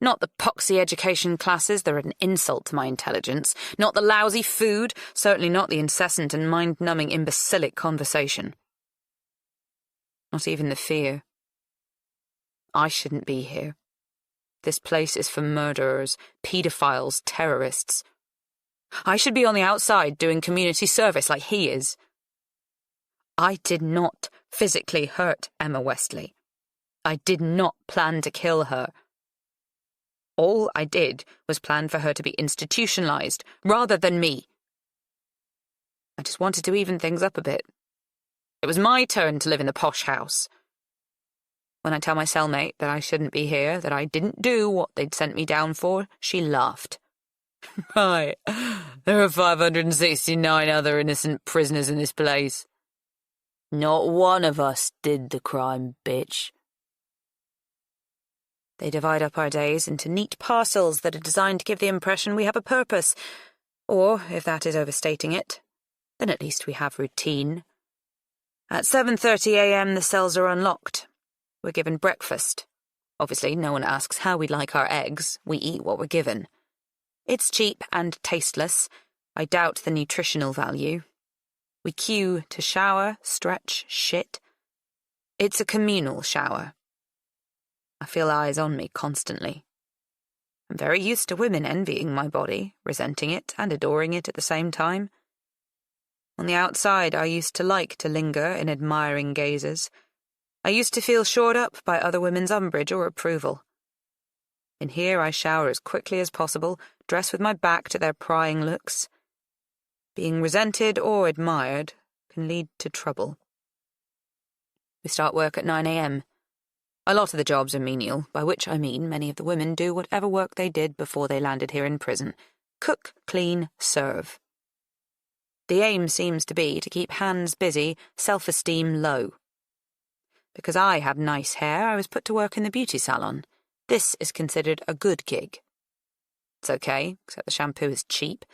Not the poxy education classes that are an insult to my intelligence, not the lousy food, certainly not the incessant and mind-numbing imbecilic conversation. Not even the fear. I shouldn't be here. This place is for murderers, paedophiles, terrorists. I should be on the outside doing community service like he is. I did not physically hurt Emma Westley. I did not plan to kill her. All I did was plan for her to be institutionalized, rather than me. I just wanted to even things up a bit. It was my turn to live in the posh house. When I tell my cellmate that I shouldn't be here, that I didn't do what they'd sent me down for, she laughed. Right. There are 569 other innocent prisoners in this place. Not one of us did the crime, bitch. They divide up our days into neat parcels that are designed to give the impression we have a purpose. Or, if that is overstating it, then at least we have routine. At 7:30 a.m. the cells are unlocked. We're given breakfast. Obviously, no one asks how we like our eggs. We eat what we're given. It's cheap and tasteless. I doubt the nutritional value. We queue to shower, stretch, shit. It's a communal shower. I feel eyes on me constantly. I'm very used to women envying my body, resenting it and adoring it at the same time. On the outside, I used to like to linger in admiring gazes. I used to feel shored up by other women's umbrage or approval. In here, I shower as quickly as possible, dress with my back to their prying looks. Being resented or admired can lead to trouble. We start work at 9 a.m. A lot of the jobs are menial, by which I mean many of the women do whatever work they did before they landed here in prison. Cook, clean, serve. The aim seems to be to keep hands busy, self-esteem low. Because I have nice hair, I was put to work in the beauty salon. This is considered a good gig. It's okay, except the shampoo is cheap.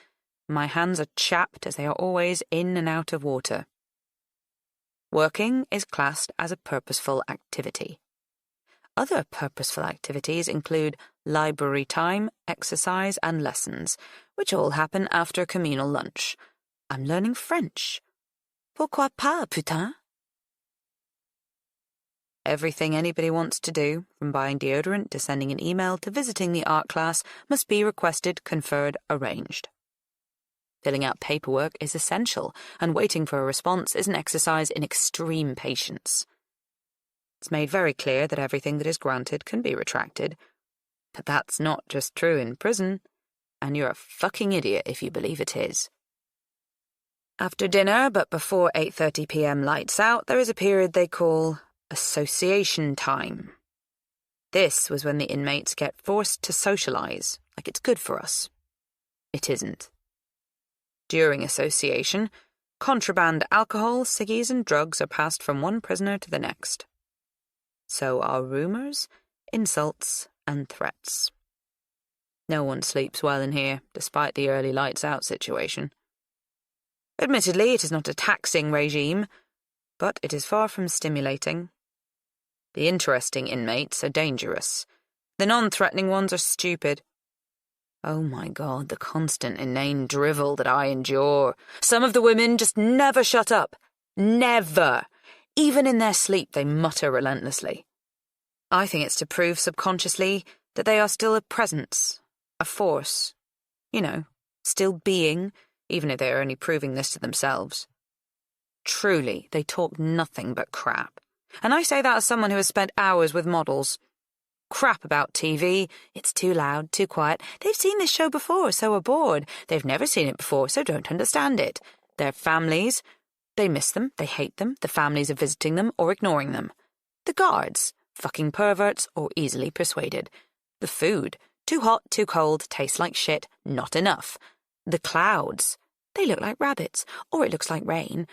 My hands are chapped as they are always in and out of water. Working is classed as a purposeful activity. Other purposeful activities include library time, exercise, and lessons, which all happen after communal lunch. I'm learning French. Pourquoi pas, putain? Everything anybody wants to do, from buying deodorant to sending an email to visiting the art class, must be requested, conferred, arranged. Filling out paperwork is essential, and waiting for a response is an exercise in extreme patience. It's made very clear that everything that is granted can be retracted. But that's not just true in prison, and you're a fucking idiot if you believe it is. After dinner, but before 8:30 p.m. lights out, there is a period they call association time. This was when the inmates get forced to socialize, like it's good for us. It isn't. During association, contraband alcohol, ciggies, and drugs are passed from one prisoner to the next. So are rumors, insults, and threats. No one sleeps well in here, despite the early lights-out situation. Admittedly, it is not a taxing regime, but it is far from stimulating. The interesting inmates are dangerous. The non-threatening ones are stupid. Oh my God, the constant inane drivel that I endure. Some of the women just never shut up. Never. Even in their sleep, they mutter relentlessly. I think it's to prove subconsciously that they are still a presence, a force. You know, still being, even if they are only proving this to themselves. Truly, they talk nothing but crap. And I say that as someone who has spent hours with models. Crap about TV. It's too loud, too quiet. They've seen this show before, so are bored. They've never seen it before, so don't understand it. Their families, they miss them, they hate them, the families are visiting them or ignoring them. The guards, fucking perverts or easily persuaded. The food, too hot, too cold, tastes like shit, not enough. The clouds, they look like rabbits, or it looks like rain.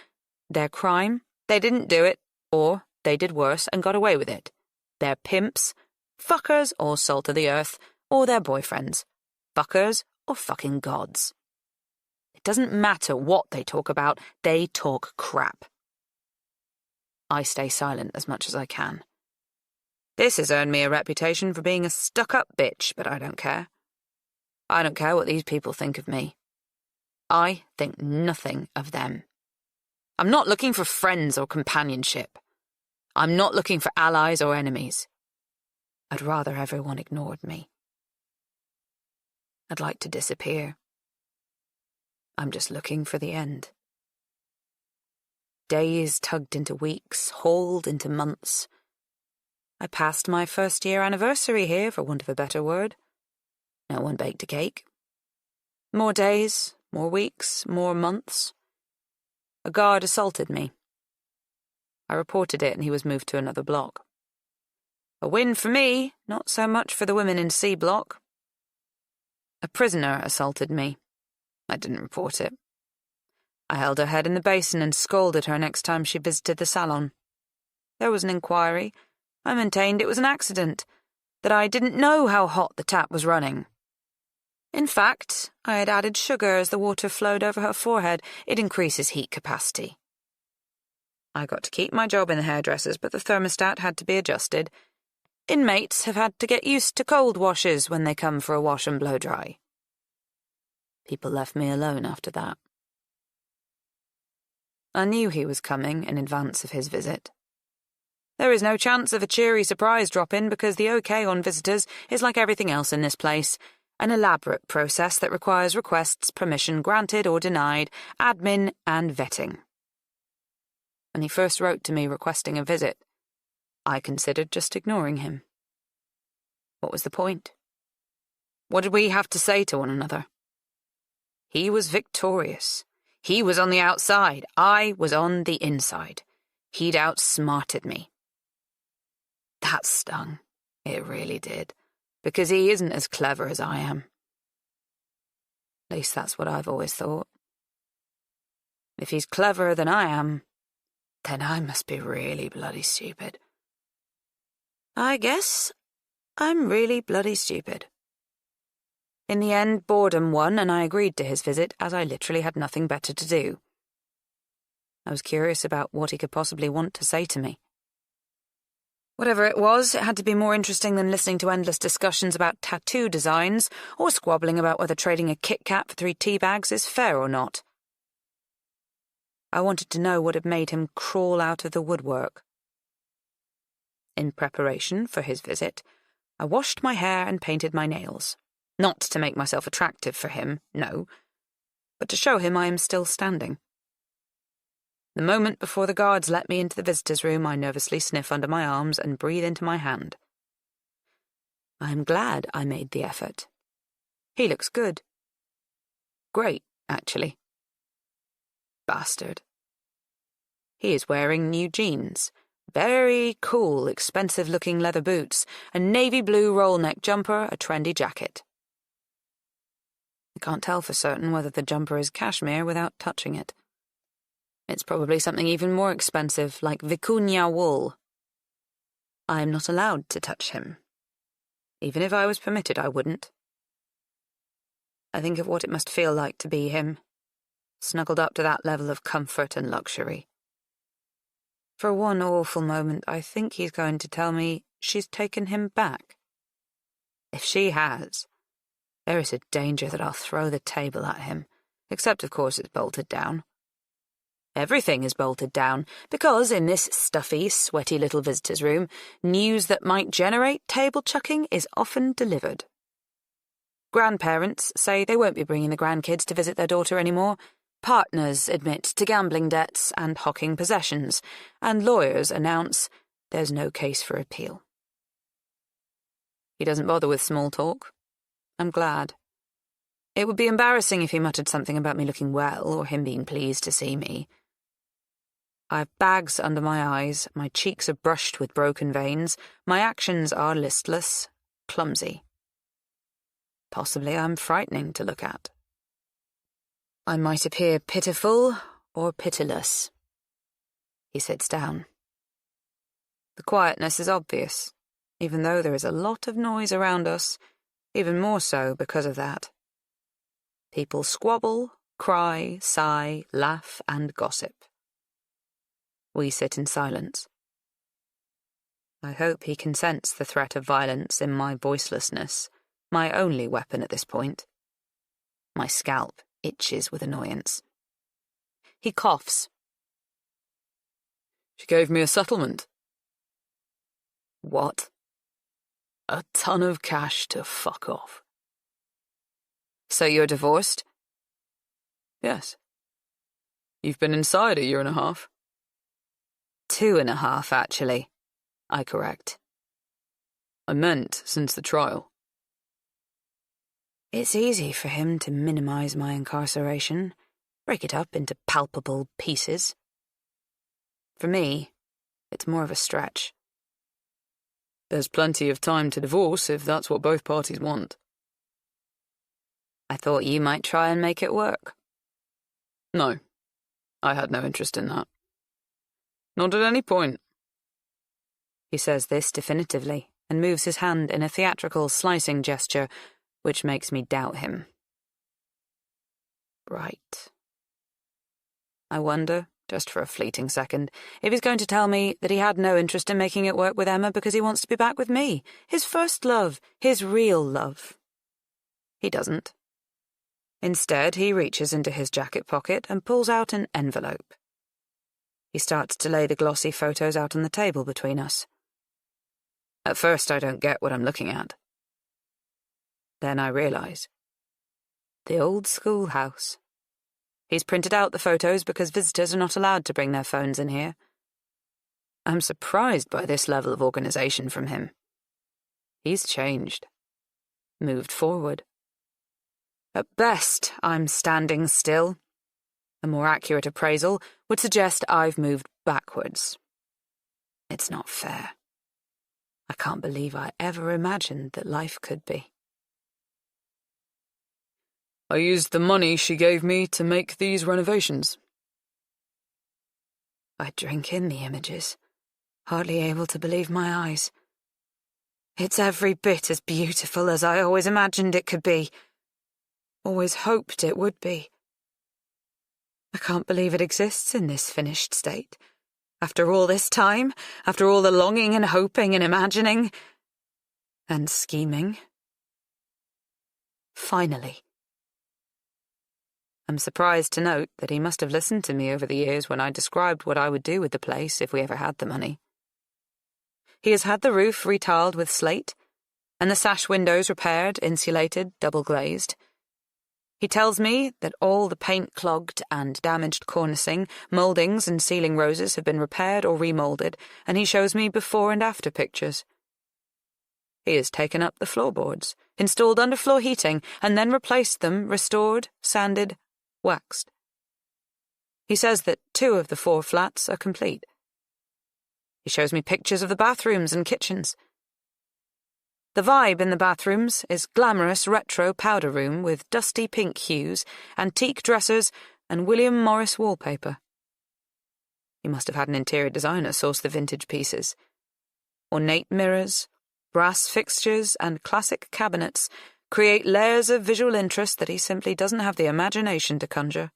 Their crime, they didn't do it, or they did worse and got away with it. Their pimps, fuckers or salt of the earth, or their boyfriends, fuckers or fucking gods. It doesn't matter what they talk about, they talk crap. I stay silent as much as I can. This has earned me a reputation for being a stuck-up bitch, but I don't care. I don't care what these people think of me. I think nothing of them. I'm not looking for friends or companionship. I'm not looking for allies or enemies. I'd rather everyone ignored me. I'd like to disappear. I'm just looking for the end. Days tugged into weeks, hauled into months. I passed my first-year anniversary here, for want of a better word. No one baked a cake. More days, more weeks, more months. A guard assaulted me. I reported it and he was moved to another block. A win for me, not so much for the women in C block. A prisoner assaulted me. I didn't report it. I held her head in the basin and scolded her next time she visited the salon. There was an inquiry. I maintained it was an accident, that I didn't know how hot the tap was running. In fact, I had added sugar as the water flowed over her forehead. It increases heat capacity. I got to keep my job in the hairdresser's, but the thermostat had to be adjusted. Inmates have had to get used to cold washes when they come for a wash and blow dry. People left me alone after that. I knew he was coming in advance of his visit. There is no chance of a cheery surprise drop-in because the OK on visitors is like everything else in this place, an elaborate process that requires requests, permission granted or denied, admin and vetting. When he first wrote to me requesting a visit, I considered just ignoring him. What was the point? What did we have to say to one another? He was victorious. He was on the outside. I was on the inside. He'd outsmarted me. That stung. It really did. Because he isn't as clever as I am. At least that's what I've always thought. If he's cleverer than I am, then I must be really bloody stupid. I guess I'm really bloody stupid. In the end, boredom won, and I agreed to his visit, as I literally had nothing better to do. I was curious about what he could possibly want to say to me. Whatever it was, it had to be more interesting than listening to endless discussions about tattoo designs, or squabbling about whether trading a Kit Kat for 3 tea bags is fair or not. I wanted to know what had made him crawl out of the woodwork. In preparation for his visit, I washed my hair and painted my nails. Not to make myself attractive for him, no, but to show him I am still standing. The moment before the guards let me into the visitors' room, I nervously sniff under my arms and breathe into my hand. I am glad I made the effort. He looks good. Great, actually. Bastard. He is wearing new jeans, very cool, expensive-looking leather boots, a navy blue roll-neck jumper, a trendy jacket. I can't tell for certain whether the jumper is cashmere without touching it. It's probably something even more expensive, like vicuña wool. I am not allowed to touch him. Even if I was permitted, I wouldn't. I think of what it must feel like to be him, snuggled up to that level of comfort and luxury. For one awful moment, I think he's going to tell me she's taken him back. If she has, there is a danger that I'll throw the table at him, except, of course, it's bolted down. Everything is bolted down, because in this stuffy, sweaty little visitor's room, news that might generate table-chucking is often delivered. Grandparents say they won't be bringing the grandkids to visit their daughter anymore. Partners admit to gambling debts and hawking possessions, and lawyers announce there's no case for appeal. He doesn't bother with small talk. I'm glad. It would be embarrassing if he muttered something about me looking well or him being pleased to see me. I've bags under my eyes, my cheeks are brushed with broken veins, my actions are listless, clumsy. Possibly I'm frightening to look at. I might appear pitiful or pitiless. He sits down. The quietness is obvious, even though there is a lot of noise around us, even more so because of that. People squabble, cry, sigh, laugh, and gossip. We sit in silence. I hope he can sense the threat of violence in my voicelessness, my only weapon at this point. My scalp itches with annoyance. He coughs. She gave me a settlement. What? A ton of cash to fuck off. So you're divorced? Yes. You've been inside 1.5 years. 2.5, actually. I correct. I meant since the trial. It's easy for him to minimize my incarceration, break it up into palpable pieces. For me, it's more of a stretch. There's plenty of time to divorce if that's what both parties want. I thought you might try and make it work. No, I had no interest in that. Not at any point. He says this definitively and moves his hand in a theatrical slicing gesture, which makes me doubt him. Right. I wonder, just for a fleeting second, if he's going to tell me that he had no interest in making it work with Emma because he wants to be back with me, his first love, his real love. He doesn't. Instead, he reaches into his jacket pocket and pulls out an envelope. He starts to lay the glossy photos out on the table between us. At first, I don't get what I'm looking at. Then I realise. The old schoolhouse. He's printed out the photos because visitors are not allowed to bring their phones in here. I'm surprised by this level of organisation from him. He's changed. Moved forward. At best, I'm standing still. A more accurate appraisal would suggest I've moved backwards. It's not fair. I can't believe I ever imagined that life could be. I used the money she gave me to make these renovations. I drink in the images, hardly able to believe my eyes. It's every bit as beautiful as I always imagined it could be. Always hoped it would be. I can't believe it exists in this finished state. After all this time, after all the longing and hoping and imagining, and scheming. Finally. I'm surprised to note that he must have listened to me over the years when I described what I would do with the place if we ever had the money. He has had the roof retiled with slate, and the sash windows repaired, insulated, double-glazed. He tells me that all the paint-clogged and damaged cornicing, mouldings and ceiling roses have been repaired or remoulded, and he shows me before and after pictures. He has taken up the floorboards, installed underfloor heating, and then replaced them, restored, sanded, waxed. He says that 2 of the 4 flats are complete. He shows me pictures of the bathrooms and kitchens. The vibe in the bathrooms is glamorous retro powder room with dusty pink hues, antique dressers, and William Morris wallpaper. He must have had an interior designer source the vintage pieces. Ornate mirrors, brass fixtures, and classic cabinets create layers of visual interest that he simply doesn't have the imagination to conjure.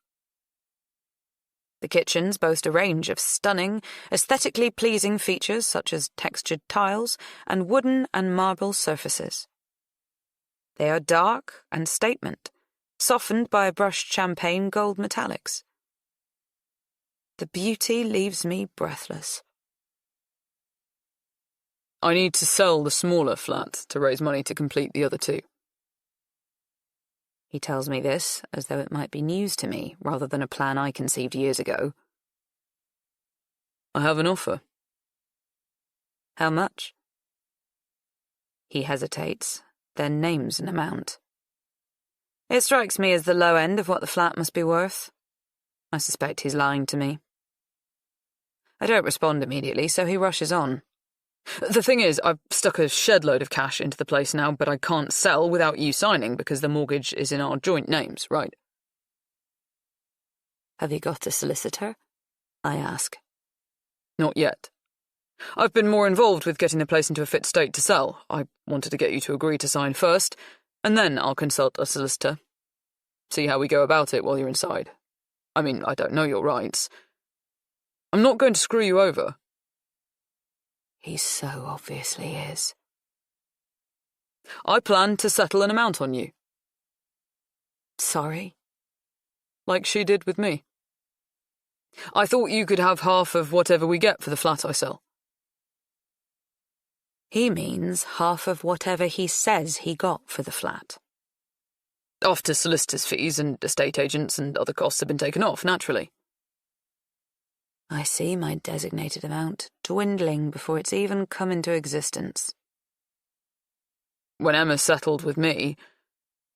The kitchens boast a range of stunning, aesthetically pleasing features such as textured tiles and wooden and marble surfaces. They are dark and statement, softened by brushed champagne gold metallics. The beauty leaves me breathless. I need to sell the smaller flat to raise money to complete the other 2. He tells me this as though it might be news to me rather than a plan I conceived years ago. I have an offer. How much? He hesitates, then names an amount. It strikes me as the low end of what the flat must be worth. I suspect he's lying to me. I don't respond immediately, so he rushes on. The thing is, I've stuck a shed load of cash into the place now, but I can't sell without you signing because the mortgage is in our joint names, right? Have you got a solicitor? I ask. Not yet. I've been more involved with getting the place into a fit state to sell. I wanted to get you to agree to sign first, and then I'll consult a solicitor. See how we go about it while you're inside. I mean, I don't know your rights. I'm not going to screw you over. He so obviously is. I plan to settle an amount on you. Sorry? Like she did with me. I thought you could have half of whatever we get for the flat I sell. He means half of whatever he says he got for the flat. After solicitors' fees and estate agents and other costs have been taken off, naturally. I see my designated amount dwindling before it's even come into existence. When Emma settled with me,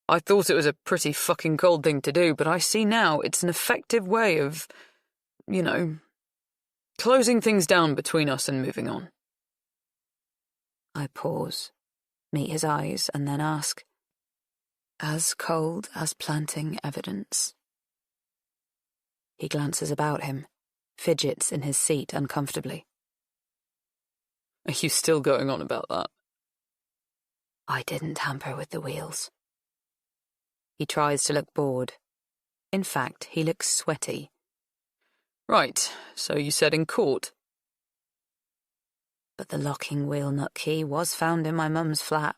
I thought it was a pretty fucking cold thing to do, but I see now it's an effective way of, closing things down between us and moving on. I pause, meet his eyes, and then ask, As cold as planting evidence. He glances about him, fidgets in his seat uncomfortably. Are you still going on about that? I didn't tamper with the wheels. He tries to look bored. In fact, he looks sweaty. Right, so you said in court. But the locking wheel nut key was found in my mum's flat.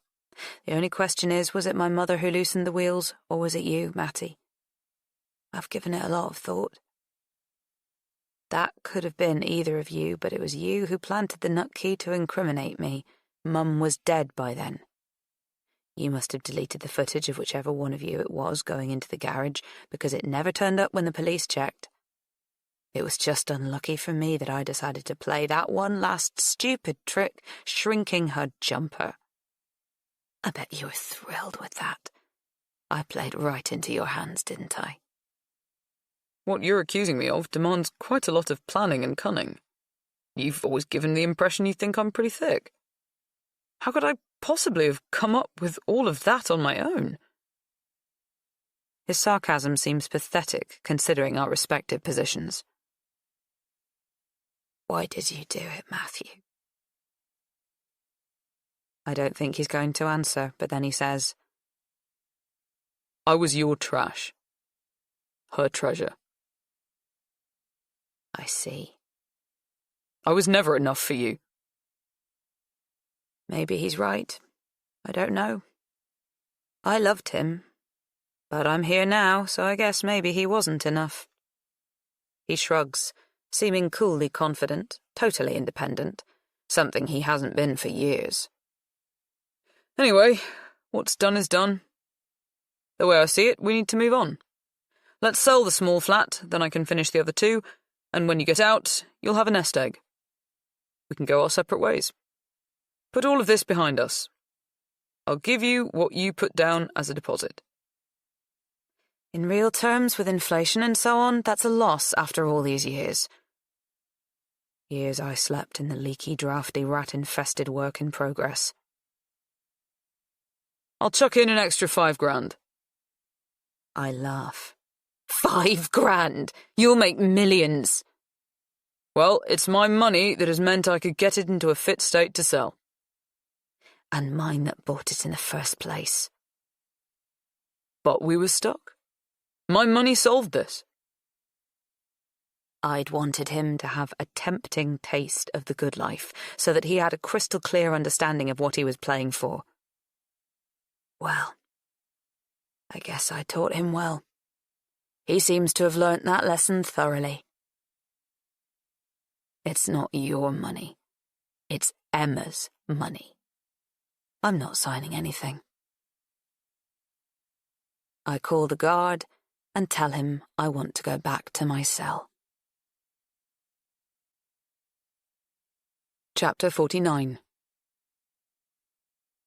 The only question is, was it my mother who loosened the wheels, or was it you, Matty? I've given it a lot of thought. That could have been either of you, but it was you who planted the nut key to incriminate me. Mum was dead by then. You must have deleted the footage of whichever one of you it was going into the garage, because it never turned up when the police checked. It was just unlucky for me that I decided to play that one last stupid trick, shrinking her jumper. I bet you were thrilled with that. I played right into your hands, didn't I? What you're accusing me of demands quite a lot of planning and cunning. You've always given the impression you think I'm pretty thick. How could I possibly have come up with all of that on my own? His sarcasm seems pathetic, considering our respective positions. Why did you do it, Matthew? I don't think he's going to answer, but then he says, I was your trash. Her treasure. I see. I was never enough for you. Maybe he's right. I don't know. I loved him, but I'm here now, so I guess maybe he wasn't enough. He shrugs, seeming coolly confident, totally independent, something he hasn't been for years. Anyway, what's done is done. The way I see it, we need to move on. Let's sell the small flat, then I can finish the other two, and when you get out, you'll have a nest egg. We can go our separate ways. Put all of this behind us. I'll give you what you put down as a deposit. In real terms, with inflation and so on, that's a loss after all these years. Years I slept in the leaky, drafty, rat-infested work in progress. I'll chuck in an extra $5,000. I laugh. $5,000! You'll make millions! Well, it's my money that has meant I could get it into a fit state to sell. And mine that bought it in the first place. But we were stuck. My money solved this. I'd wanted him to have a tempting taste of the good life, so that he had a crystal clear understanding of what he was playing for. Well, I guess I taught him well. He seems to have learnt that lesson thoroughly. It's not your money. It's Emma's money. I'm not signing anything. I call the guard and tell him I want to go back to my cell. Chapter 49.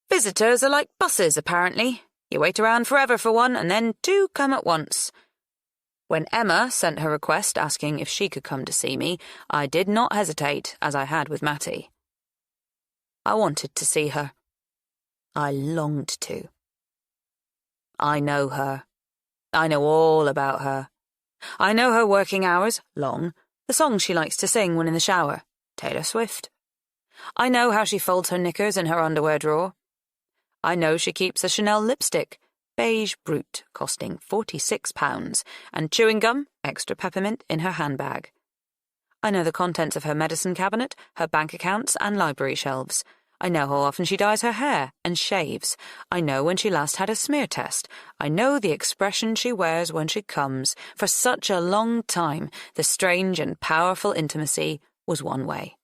Visitors are like buses, apparently. You wait around forever for one, and then two come at once. When Emma sent her request asking if she could come to see me, I did not hesitate, as I had with Matty. I wanted to see her. I longed to. I know her. I know all about her. I know her working hours, long, the songs she likes to sing when in the shower, Taylor Swift. I know how she folds her knickers in her underwear drawer. I know she keeps a Chanel lipstick, beige brute, costing £46, and chewing gum, extra peppermint, in her handbag. I know the contents of her medicine cabinet, her bank accounts, and library shelves. I know how often she dyes her hair and shaves. I know when she last had a smear test. I know the expression she wears when she comes. For such a long time, the strange and powerful intimacy was one way.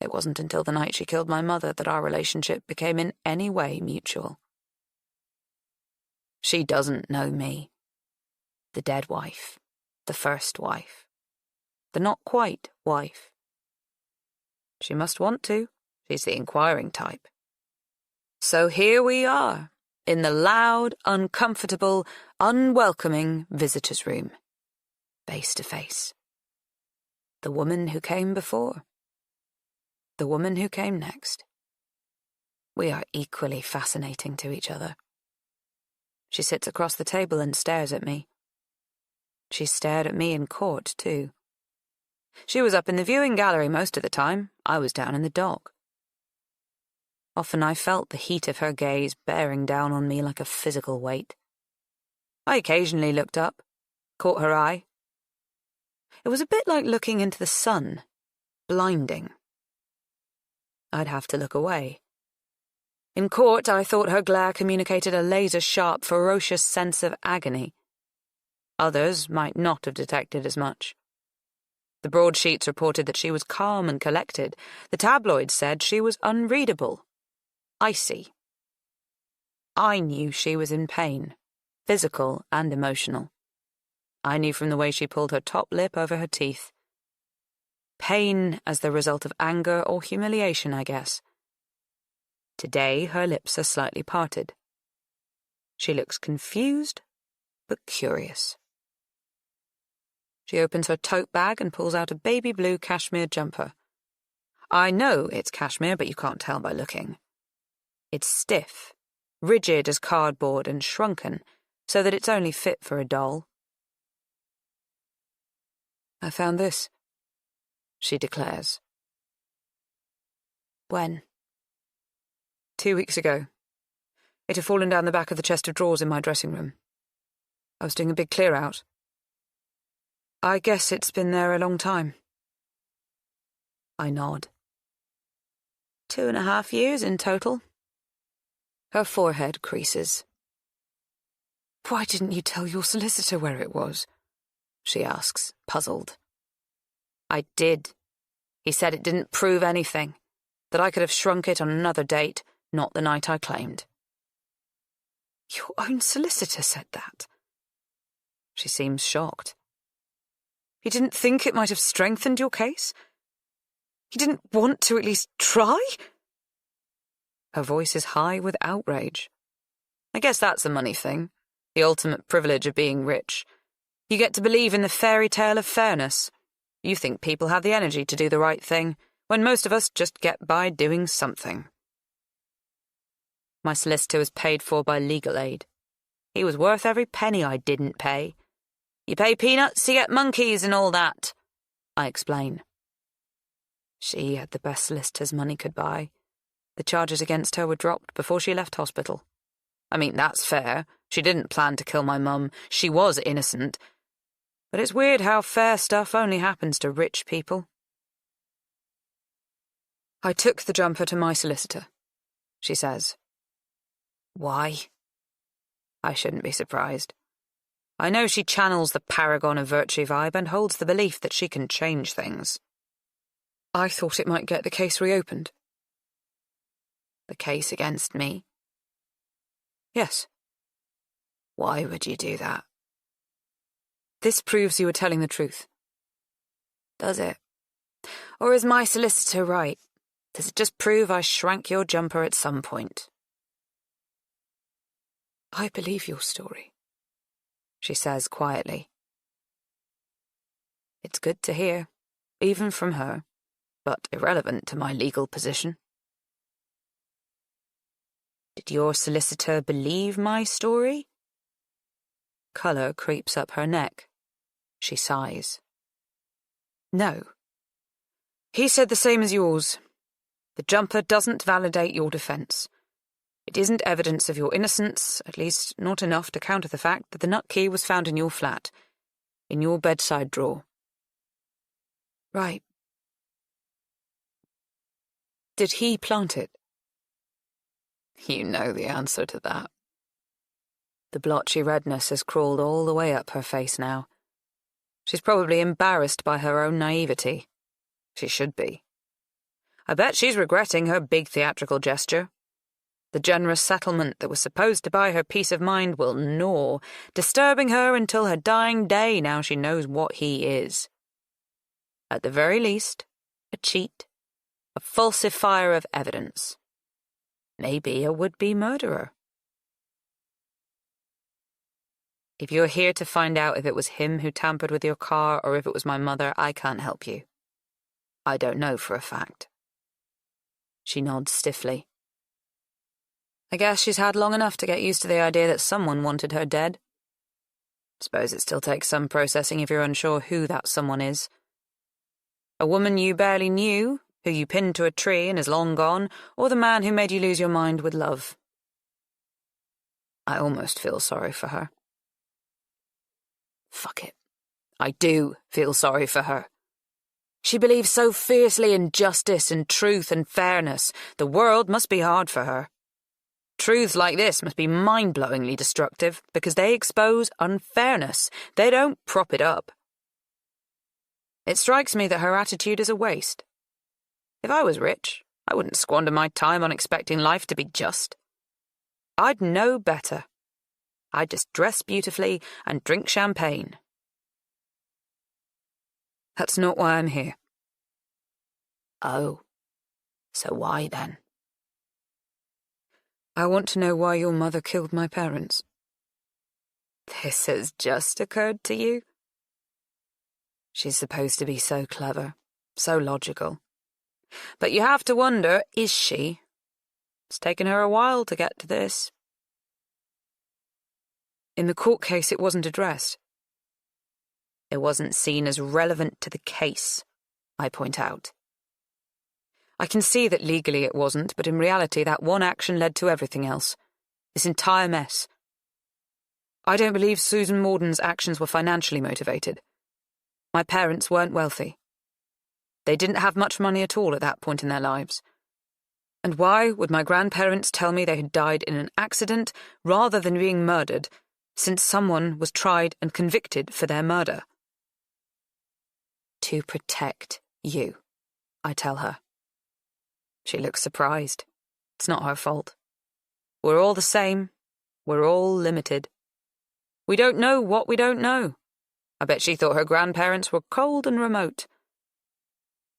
It wasn't until the night she killed my mother that our relationship became in any way mutual. She doesn't know me. The dead wife. The first wife. The not quite wife. She must want to. She's the inquiring type. So here we are, in the loud, uncomfortable, unwelcoming visitors' room. Face to face. The woman who came before. The woman who came next. We are equally fascinating to each other. She sits across the table and stares at me. She stared at me in court, too. She was up in the viewing gallery most of the time. I was down in the dock. Often I felt the heat of her gaze bearing down on me like a physical weight. I occasionally looked up, caught her eye. It was a bit like looking into the sun, blinding. I'd have to look away. In court, I thought her glare communicated a laser-sharp, ferocious sense of agony. Others might not have detected as much. The broadsheets reported that she was calm and collected. The tabloids said she was unreadable, icy. I knew she was in pain, physical and emotional. I knew from the way she pulled her top lip over her teeth. Pain as the result of anger or humiliation, I guess. Today, her lips are slightly parted. She looks confused, but curious. She opens her tote bag and pulls out a baby blue cashmere jumper. I know it's cashmere, but you can't tell by looking. It's stiff, rigid as cardboard and shrunken, so that it's only fit for a doll. I found this, she declares. When? 2 weeks ago. It had fallen down the back of the chest of drawers in my dressing room. I was doing a big clear-out. I guess it's been there a long time. I nod. 2.5 years in total. Her forehead creases. Why didn't you tell your solicitor where it was? She asks, puzzled. I did. He said it didn't prove anything, that I could have shrunk it on another date, not the night I claimed. Your own solicitor said that? She seems shocked. He didn't think it might have strengthened your case? He didn't want to at least try? Her voice is high with outrage. I guess that's the money thing, the ultimate privilege of being rich. You get to believe in the fairy tale of fairness. You think people have the energy to do the right thing, when most of us just get by doing something. My solicitor was paid for by legal aid. He was worth every penny I didn't pay. You pay peanuts to get monkeys and all that, I explain. She had the best solicitors money could buy. The charges against her were dropped before she left hospital. I mean, that's fair. She didn't plan to kill my mum. She was innocent. But it's weird how fair stuff only happens to rich people. I took the jumper to my solicitor, she says. Why? I shouldn't be surprised. I know she channels the paragon of virtue vibe and holds the belief that she can change things. I thought it might get the case reopened. The case against me? Yes. Why would you do that? This proves you were telling the truth. Does it? Or is my solicitor right? Does it just prove I shrank your jumper at some point? I believe your story, she says quietly. It's good to hear, even from her, but irrelevant to my legal position. Did your solicitor believe my story? Colour creeps up her neck. She sighs. No. He said the same as yours. The jumper doesn't validate your defence. It isn't evidence of your innocence, at least not enough to counter the fact that the nut key was found in your flat, in your bedside drawer. Right. Did he plant it? You know the answer to that. The blotchy redness has crawled all the way up her face now. She's probably embarrassed by her own naivety. She should be. I bet she's regretting her big theatrical gesture. The generous settlement that was supposed to buy her peace of mind will gnaw, disturbing her until her dying day now she knows what he is. At the very least, a cheat, a falsifier of evidence. Maybe a would-be murderer. If you're here to find out if it was him who tampered with your car or if it was my mother, I can't help you. I don't know for a fact. She nods stiffly. I guess she's had long enough to get used to the idea that someone wanted her dead. Suppose it still takes some processing if you're unsure who that someone is. A woman you barely knew, who you pinned to a tree and is long gone, or the man who made you lose your mind with love. I almost feel sorry for her. Fuck it. I do feel sorry for her. She believes so fiercely in justice and truth and fairness. The world must be hard for her. Truths like this must be mind-blowingly destructive because they expose unfairness. They don't prop it up. It strikes me that her attitude is a waste. If I was rich, I wouldn't squander my time on expecting life to be just. I'd know better. I'd just dress beautifully and drink champagne. That's not why I'm here. Oh, so why then? I want to know why your mother killed my parents. This has just occurred to you? She's supposed to be so clever, so logical. But you have to wonder, is she? It's taken her a while to get to this. In the court case, it wasn't addressed. It wasn't seen as relevant to the case, I point out. I can see that legally it wasn't, but in reality that one action led to everything else. This entire mess. I don't believe Susan Morden's actions were financially motivated. My parents weren't wealthy. They didn't have much money at all at that point in their lives. And why would my grandparents tell me they had died in an accident rather than being murdered, since someone was tried and convicted for their murder? To protect you, I tell her. She looks surprised. It's not her fault. We're all the same. We're all limited. We don't know what we don't know. I bet she thought her grandparents were cold and remote.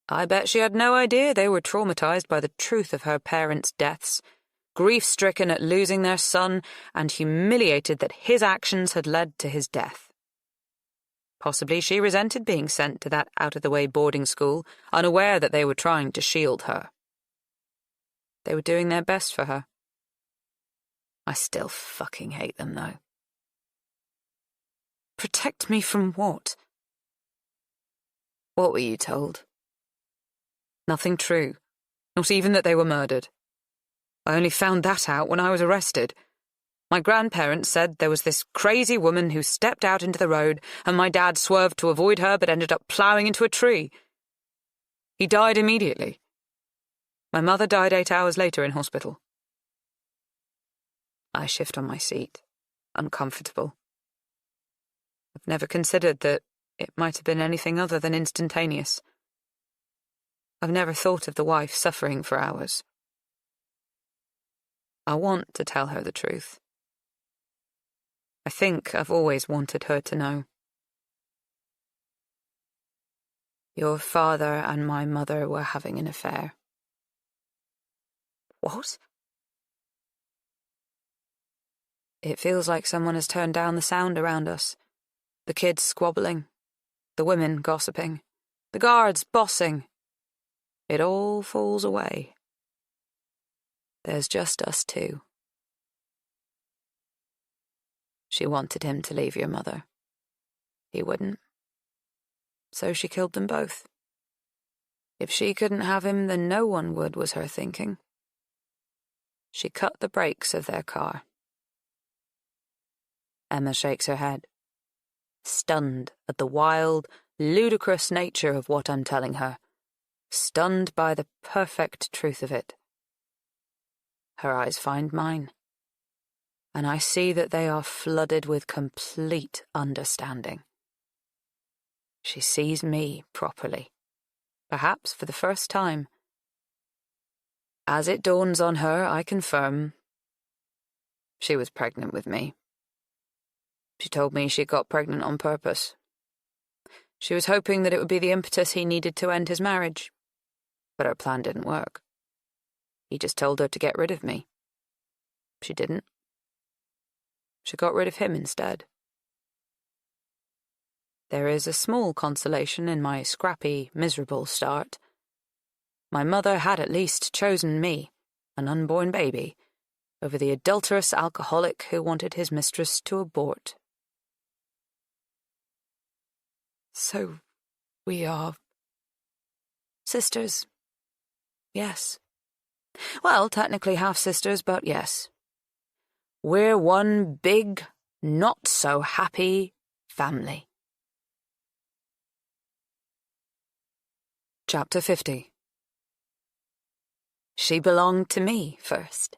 I bet she had no idea they were traumatized by the truth of her parents' deaths, grief-stricken at losing their son, and humiliated that his actions had led to his death. Possibly she resented being sent to that out-of-the-way boarding school, unaware that they were trying to shield her. They were doing their best for her. I still fucking hate them, though. Protect me from what? What were you told? Nothing true. Not even that they were murdered. I only found that out when I was arrested. My grandparents said there was this crazy woman who stepped out into the road and my dad swerved to avoid her but ended up ploughing into a tree. He died immediately. My mother died 8 hours later in hospital. I shift on my seat, uncomfortable. I've never considered that it might have been anything other than instantaneous. I've never thought of the wife suffering for hours. I want to tell her the truth. I think I've always wanted her to know. Your father and my mother were having an affair. What? It feels like someone has turned down the sound around us. The kids squabbling, the women gossiping, the guards bossing. It all falls away. There's just us two. She wanted him to leave your mother. He wouldn't. So she killed them both. If she couldn't have him, then no one would, was her thinking. She cut the brakes of their car. Emma shakes her head, stunned at the wild, ludicrous nature of what I'm telling her, stunned by the perfect truth of it. Her eyes find mine, and I see that they are flooded with complete understanding. She sees me properly, perhaps for the first time. As it dawns on her, I confirm she was pregnant with me. She told me she got pregnant on purpose. She was hoping that it would be the impetus he needed to end his marriage, but her plan didn't work. He just told her to get rid of me. She didn't. She got rid of him instead. There is a small consolation in my scrappy, miserable start. My mother had at least chosen me, an unborn baby, over the adulterous alcoholic who wanted his mistress to abort. So, we are sisters. Yes. Well, technically half-sisters, but yes. We're one big, not-so-happy family. Chapter 50. She belonged to me first.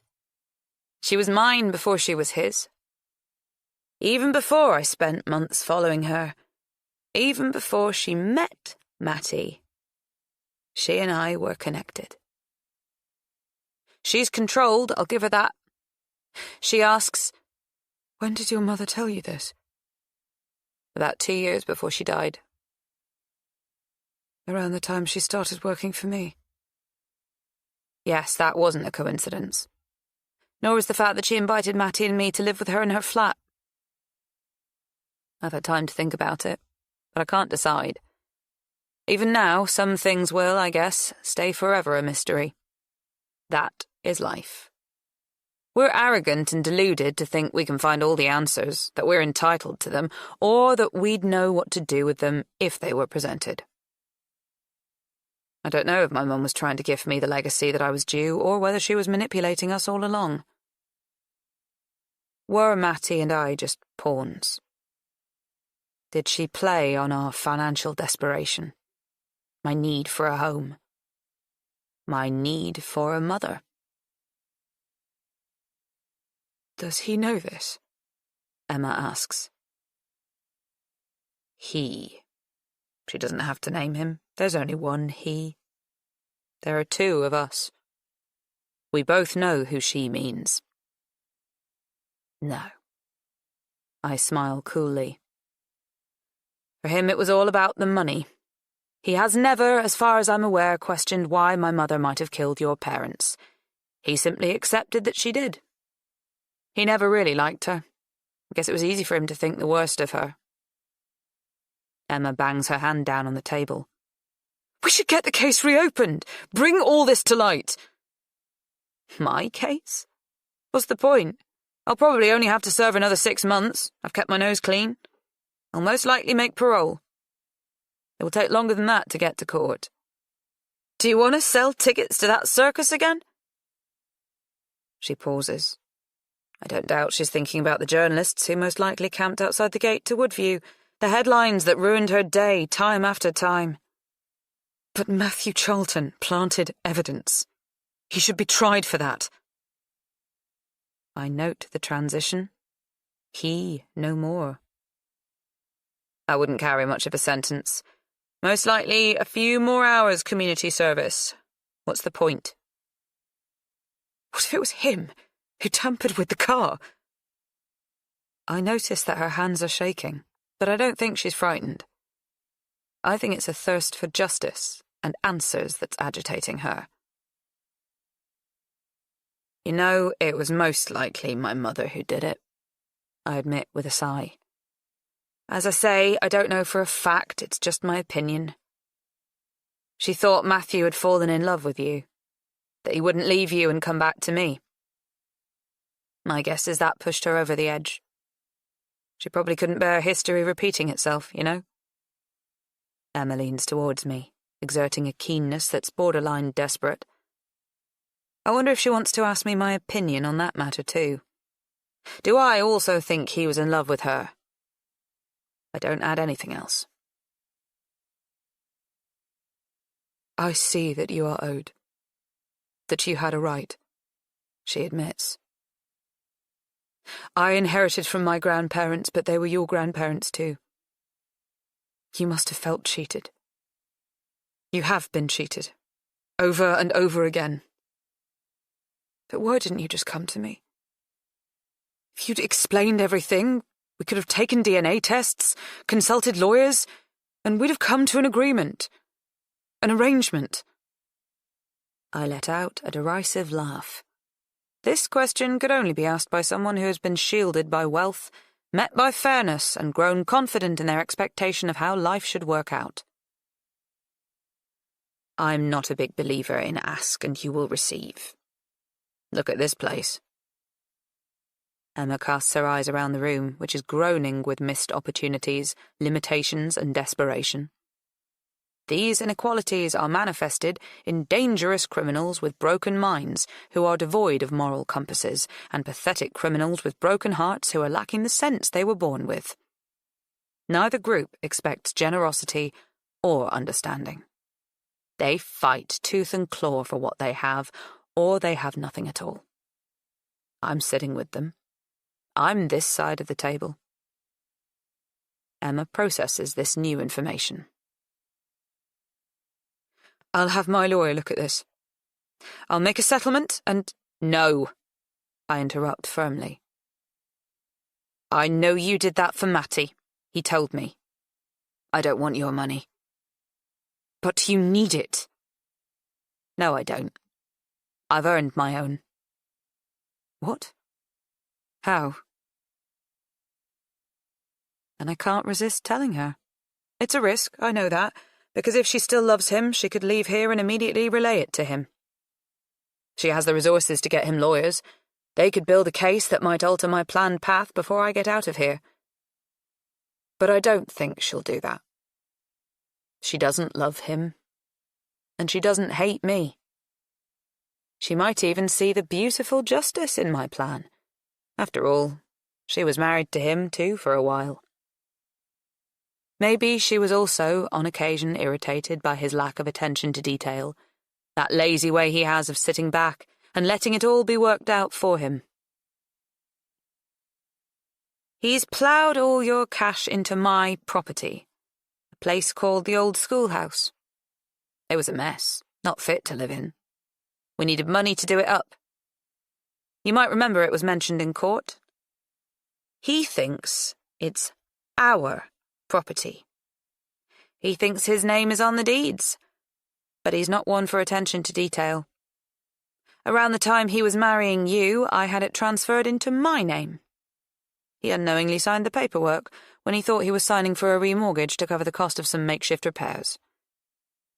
She was mine before she was his. Even before I spent months following her, even before she met Matty, she and I were connected. She's controlled, I'll give her that. She asks, "When did your mother tell you this?" About 2 years before she died. Around the time she started working for me. Yes, that wasn't a coincidence. Nor was the fact that she invited Matty and me to live with her in her flat. I've had time to think about it, but I can't decide. Even now, some things will, I guess, stay forever a mystery. That is life. We're arrogant and deluded to think we can find all the answers, that we're entitled to them, or that we'd know what to do with them if they were presented. I don't know if my mum was trying to give me the legacy that I was due, or whether she was manipulating us all along. Were Matty and I just pawns? Did she play on our financial desperation? My need for a home? My need for a mother? Does he know this? Emma asks. He. She doesn't have to name him. There's only one he. There are two of us. We both know who she means. No. I smile coolly. For him it was all about the money. He has never, as far as I'm aware, questioned why my mother might have killed your parents. He simply accepted that she did. He never really liked her. I guess it was easy for him to think the worst of her. Emma bangs her hand down on the table. We should get the case reopened. Bring all this to light. My case? What's the point? I'll probably only have to serve another 6 months. I've kept my nose clean. I'll most likely make parole. It will take longer than that to get to court. Do you want to sell tickets to that circus again? She pauses. I don't doubt she's thinking about the journalists who most likely camped outside the gate to Woodview, the headlines that ruined her day time after time. But Matthew Charlton planted evidence. He should be tried for that. I note the transition. He no more. I wouldn't carry much of a sentence. Most likely a few more hours community service. What's the point? What if it was him who tampered with the car? I notice that her hands are shaking, but I don't think she's frightened. I think it's a thirst for justice and answers that's agitating her. You know, it was most likely my mother who did it, I admit with a sigh. As I say, I don't know for a fact, it's just my opinion. She thought Matthew had fallen in love with you, that he wouldn't leave you and come back to me. My guess is that pushed her over the edge. She probably couldn't bear history repeating itself, you know? Emma leans towards me, exerting a keenness that's borderline desperate. I wonder if she wants to ask me my opinion on that matter too. Do I also think he was in love with her? I don't add anything else. I see that you are owed. That you had a right, she admits. I inherited from my grandparents, but they were your grandparents too. You must have felt cheated. You have been cheated. Over and over again. But why didn't you just come to me? If you'd explained everything, we could have taken DNA tests, consulted lawyers, and we'd have come to an agreement. An arrangement. I let out a derisive laugh. This question could only be asked by someone who has been shielded by wealth, met by fairness, and grown confident in their expectation of how life should work out. I'm not a big believer in ask and you will receive. Look at this place. Emma casts her eyes around the room, which is groaning with missed opportunities, limitations, and desperation. These inequalities are manifested in dangerous criminals with broken minds who are devoid of moral compasses, and pathetic criminals with broken hearts who are lacking the sense they were born with. Neither group expects generosity or understanding. They fight tooth and claw for what they have, or they have nothing at all. I'm sitting with them. I'm this side of the table. Emma processes this new information. I'll have my lawyer look at this. I'll make a settlement and— No, I interrupt firmly. I know you did that for Matty. He told me. I don't want your money. But you need it. No, I don't. I've earned my own. What? How? And I can't resist telling her. It's a risk, I know that, because if she still loves him, she could leave here and immediately relay it to him. She has the resources to get him lawyers. They could build a case that might alter my planned path before I get out of here. But I don't think she'll do that. She doesn't love him, and she doesn't hate me. She might even see the beautiful justice in my plan. After all, she was married to him too for a while. Maybe she was also, on occasion, irritated by his lack of attention to detail, that lazy way he has of sitting back and letting it all be worked out for him. He's ploughed all your cash into my property, a place called the old schoolhouse. It was a mess, not fit to live in. We needed money to do it up. You might remember it was mentioned in court. He thinks it's our property. He thinks his name is on the deeds, but he's not one for attention to detail. Around the time he was marrying you, I had it transferred into my name. He unknowingly signed the paperwork when he thought he was signing for a remortgage to cover the cost of some makeshift repairs.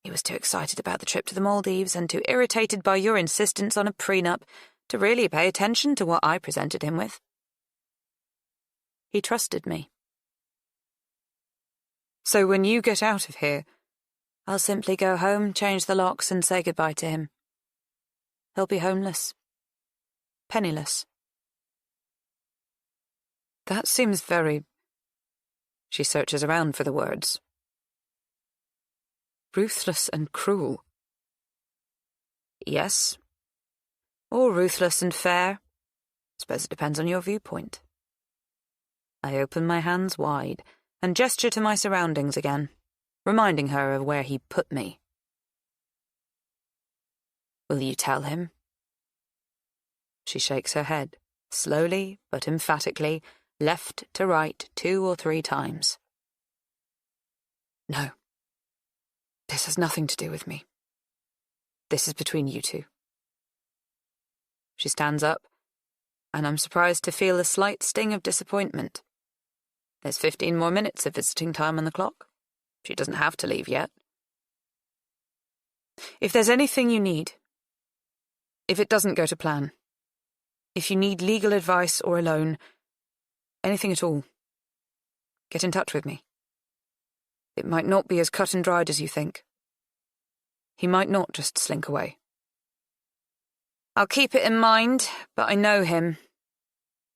He was too excited about the trip to the Maldives and too irritated by your insistence on a prenup to really pay attention to what I presented him with. He trusted me. So when you get out of here, I'll simply go home, change the locks, and say goodbye to him. He'll be homeless. Penniless. That seems very— She searches around for the words. Ruthless and cruel. Yes. Or ruthless and fair. Suppose it depends on your viewpoint. I open my hands wide and gesture to my surroundings again, reminding her of where he put me. Will you tell him? She shakes her head, slowly but emphatically, left to right 2 or 3 times. No. This has nothing to do with me. This is between you two. She stands up, and I'm surprised to feel a slight sting of disappointment. There's 15 more minutes of visiting time on the clock. She doesn't have to leave yet. If there's anything you need, if it doesn't go to plan, if you need legal advice or a loan, anything at all, get in touch with me. It might not be as cut and dried as you think. He might not just slink away. I'll keep it in mind, but I know him.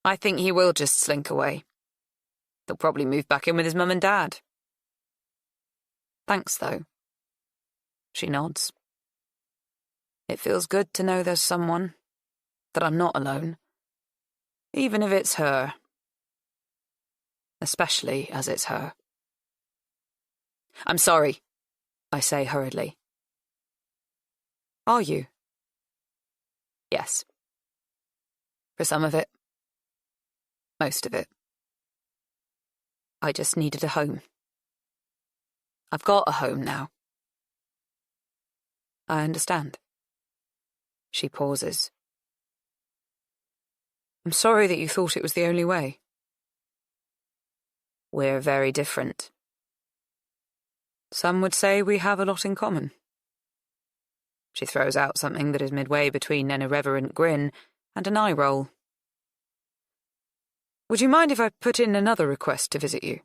I think he will just slink away. He'll probably move back in with his mum and dad. Thanks, though. She nods. It feels good to know there's someone, that I'm not alone. Even if it's her. Especially as it's her. I'm sorry, I say hurriedly. Are you? Yes. For some of it. Most of it. I just needed a home. I've got a home now. I understand. She pauses. I'm sorry that you thought it was the only way. We're very different. Some would say we have a lot in common. She throws out something that is midway between an irreverent grin and an eye roll. Would you mind if I put in another request to visit you?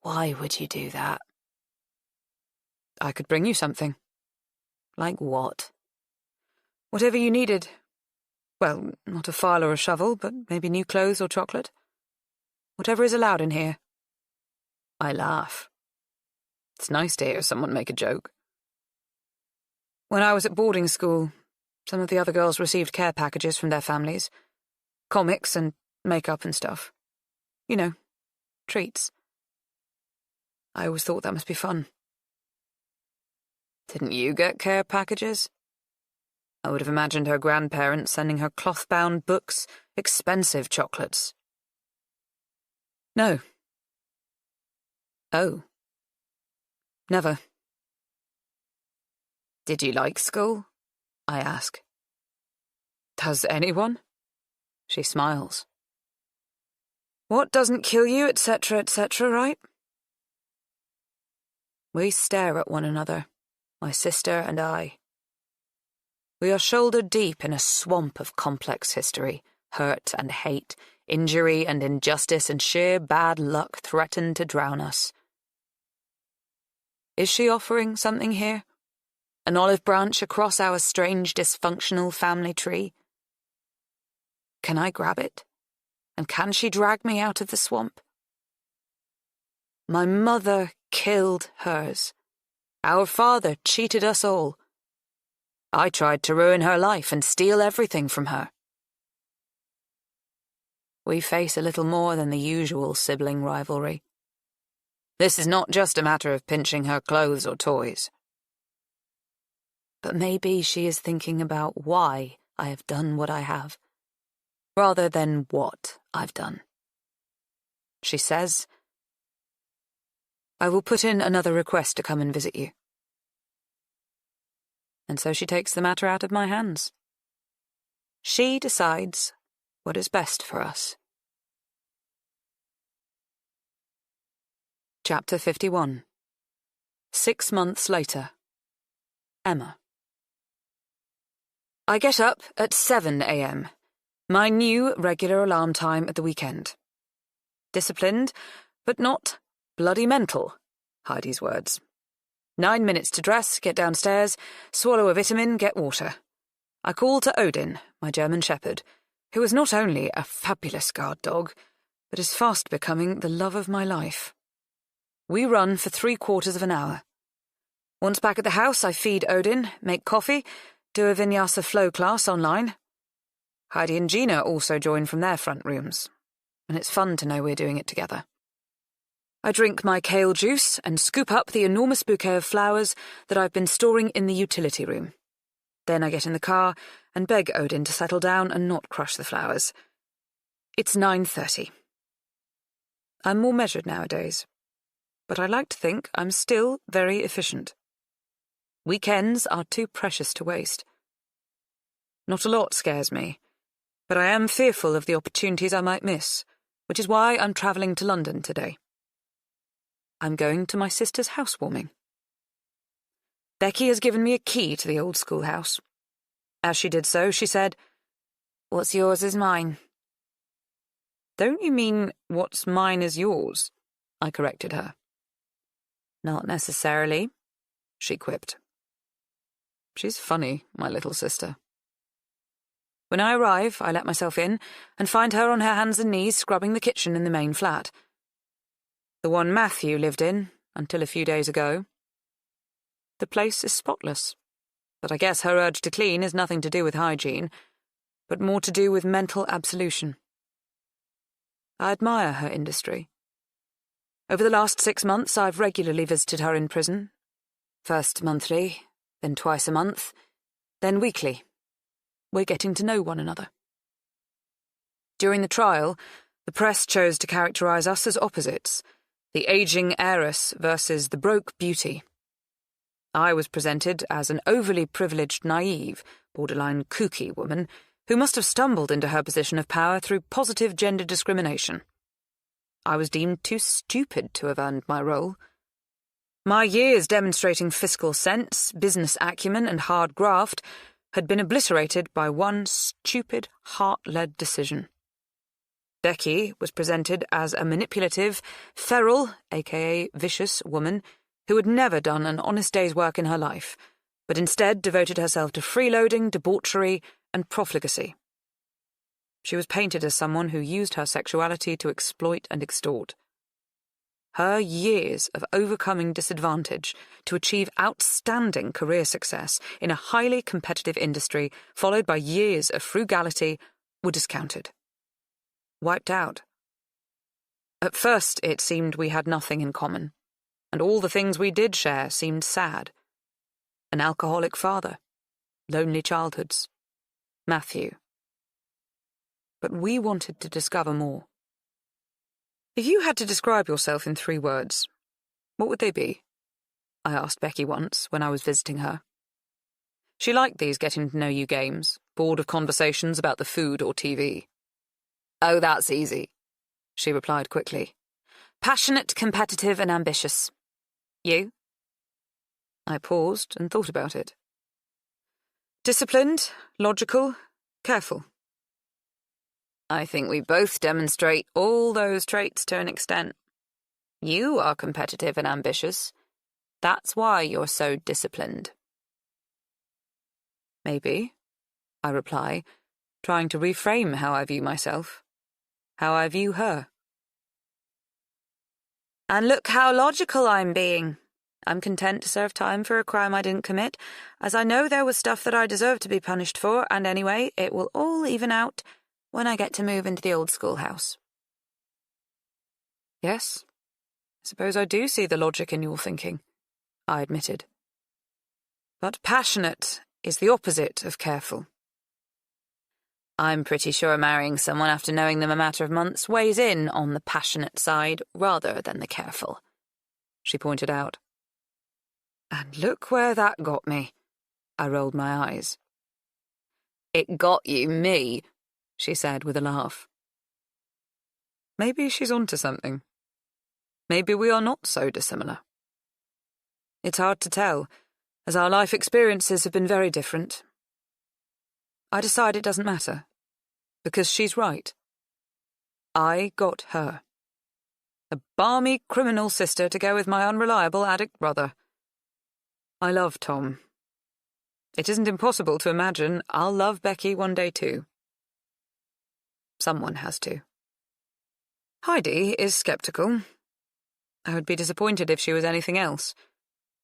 Why would you do that? I could bring you something. Like what? Whatever you needed. Well, not a file or a shovel, but maybe new clothes or chocolate. Whatever is allowed in here. I laugh. It's nice to hear someone make a joke. When I was at boarding school, some of the other girls received care packages from their families. Comics and makeup and stuff. You know, treats. I always thought that must be fun. Didn't you get care packages? I would have imagined her grandparents sending her cloth-bound books, expensive chocolates. No. Oh. Never. Did you like school? I ask. Does anyone? She smiles. What doesn't kill you, etc., etc., right? We stare at one another, my sister and I. We are shoulder-deep in a swamp of complex history, hurt and hate, injury and injustice and sheer bad luck threaten to drown us. Is she offering something here? An olive branch across our strange, dysfunctional family tree? Can I grab it? And can she drag me out of the swamp? My mother killed hers. Our father cheated us all. I tried to ruin her life and steal everything from her. We face a little more than the usual sibling rivalry. This is not just a matter of pinching her clothes or toys. But maybe she is thinking about why I have done what I have, rather than what I've done. She says, I will put in another request to come and visit you. And so she takes the matter out of my hands. She decides what is best for us. Chapter 51. 6 months later. Emma. I get up at 7 a.m., my new regular alarm time at the weekend. Disciplined, but not bloody mental, Heidi's words. 9 minutes to dress, get downstairs, swallow a vitamin, get water. I call to Odin, my German shepherd, who is not only a fabulous guard dog, but is fast becoming the love of my life. We run for 3/4 of an hour. Once back at the house, I feed Odin, make coffee, do a vinyasa flow class online. Heidi and Gina also join from their front rooms, and it's fun to know we're doing it together. I drink my kale juice and scoop up the enormous bouquet of flowers that I've been storing in the utility room. Then I get in the car and beg Odin to settle down and not crush the flowers. It's 9:30. I'm more measured nowadays, but I like to think I'm still very efficient. Weekends are too precious to waste. Not a lot scares me, but I am fearful of the opportunities I might miss, which is why I'm travelling to London today. I'm going to my sister's housewarming. Becky has given me a key to the old schoolhouse. As she did so, she said, "What's yours is mine." "Don't you mean what's mine is yours?" I corrected her. "Not necessarily," she quipped. She's funny, my little sister. When I arrive, I let myself in and find her on her hands and knees scrubbing the kitchen in the main flat. The one Matthew lived in, until a few days ago. The place is spotless, but I guess her urge to clean is nothing to do with hygiene, but more to do with mental absolution. I admire her industry. Over the last 6 months, I've regularly visited her in prison. First monthly, then twice a month, then weekly. We're getting to know one another. During the trial, the press chose to characterize us as opposites, the aging heiress versus the broke beauty. I was presented as an overly privileged, naive, borderline kooky woman who must have stumbled into her position of power through positive gender discrimination. I was deemed too stupid to have earned my role. My years demonstrating fiscal sense, business acumen, and hard graft had been obliterated by one stupid, heart-led decision. Becky was presented as a manipulative, feral, aka vicious, woman who had never done an honest day's work in her life, but instead devoted herself to freeloading, debauchery, and profligacy. She was painted as someone who used her sexuality to exploit and extort. Her years of overcoming disadvantage to achieve outstanding career success in a highly competitive industry, followed by years of frugality, were discounted. Wiped out. At first, it seemed we had nothing in common, and all the things we did share seemed sad. An alcoholic father, lonely childhoods, Matthew. But we wanted to discover more. If you had to describe yourself in 3 words, what would they be? I asked Becky once when I was visiting her. She liked these getting-to-know-you games, bored of conversations about the food or TV. "Oh, that's easy," she replied quickly. "Passionate, competitive, and ambitious. You?" I paused and thought about it. "Disciplined, logical, careful." "I think we both demonstrate all those traits to an extent. You are competitive and ambitious. That's why you're so disciplined." "Maybe," I reply, trying to reframe how I view myself, how I view her. "And look how logical I'm being. I'm content to serve time for a crime I didn't commit, as I know there was stuff that I deserved to be punished for, and anyway, it will all even out when I get to move into the old schoolhouse." "Yes, I suppose I do see the logic in your thinking," I admitted. "But passionate is the opposite of careful." "I'm pretty sure marrying someone after knowing them a matter of months weighs in on the passionate side rather than the careful," she pointed out. And look where that got me. I rolled my eyes. "It got you me," she said with a laugh. Maybe she's onto something. Maybe we are not so dissimilar. It's hard to tell, as our life experiences have been very different. I decide it doesn't matter, because she's right. I got her. A balmy criminal sister to go with my unreliable addict brother. I love Tom. It isn't impossible to imagine I'll love Becky one day too. Someone has to. Heidi is sceptical. I would be disappointed if she was anything else,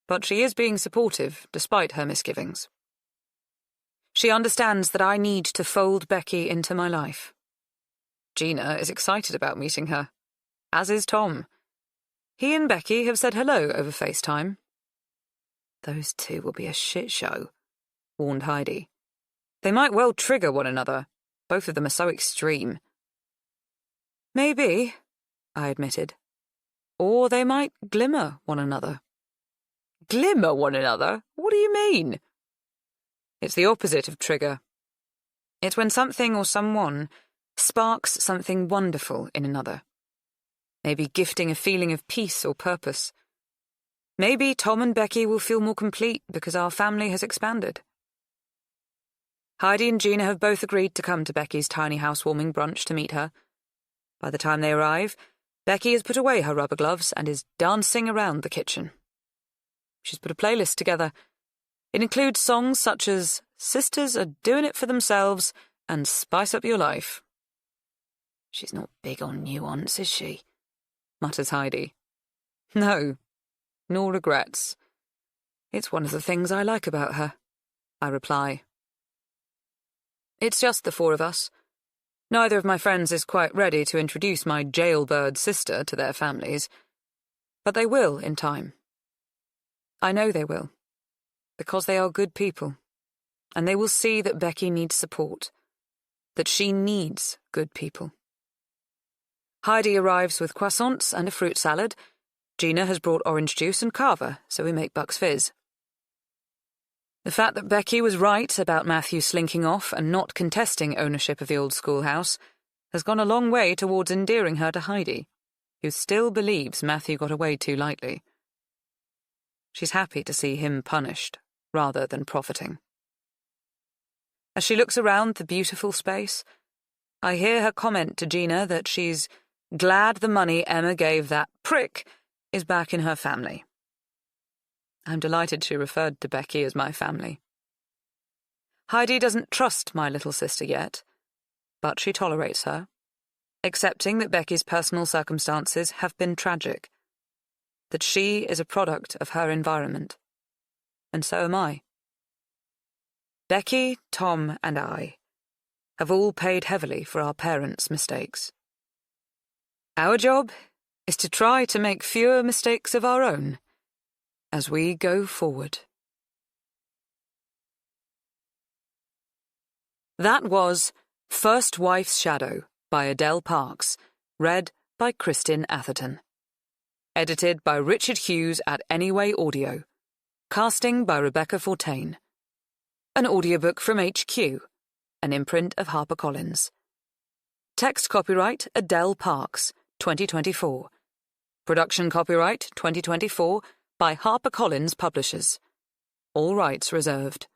but she is being supportive despite her misgivings. She understands that I need to fold Becky into my life. Gina is excited about meeting her, as is Tom. He and Becky have said hello over FaceTime. "Those two will be a shit show," warned Heidi. "They might well trigger one another. Both of them are so extreme." "Maybe," I admitted. "Or they might glimmer one another." "Glimmer one another? What do you mean?" "It's the opposite of trigger. It's when something or someone sparks something wonderful in another. Maybe gifting a feeling of peace or purpose. Maybe Tom and Becky will feel more complete because our family has expanded." Heidi and Gina have both agreed to come to Becky's tiny housewarming brunch to meet her. By the time they arrive, Becky has put away her rubber gloves and is dancing around the kitchen. She's put a playlist together. It includes songs such as "Sisters Are Doing It For Themselves" and "Spice Up Your Life." "She's not big on nuance, is she?" mutters Heidi. "No, nor regrets. It's one of the things I like about her," I reply. It's just the 4 of us. Neither of my friends is quite ready to introduce my jailbird sister to their families, but they will in time. I know they will, because they are good people, and they will see that Becky needs support, that she needs good people. Heidi arrives with croissants and a fruit salad. Gina has brought orange juice and kava, so we make Bucks Fizz. The fact that Becky was right about Matthew slinking off and not contesting ownership of the old schoolhouse has gone a long way towards endearing her to Heidi, who still believes Matthew got away too lightly. She's happy to see him punished, rather than profiting. As she looks around the beautiful space, I hear her comment to Gina that she's glad the money Emma gave that prick is back in her family. I'm delighted she referred to Becky as my family. Heidi doesn't trust my little sister yet, but she tolerates her, accepting that Becky's personal circumstances have been tragic, that she is a product of her environment, and so am I. Becky, Tom, and I have all paid heavily for our parents' mistakes. Our job is to try to make fewer mistakes of our own as we go forward. That was First Wife's Shadow by Adele Parks, read by Kristin Atherton. Edited by Richard Hughes at Anyway Audio. Casting by Rebecca Fortain. An audiobook from HQ, an imprint of HarperCollins. Text copyright Adele Parks, 2024. Production copyright 2024 by HarperCollins Publishers. All rights reserved.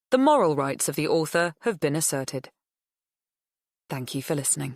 The moral rights of the author have been asserted. Thank you for listening.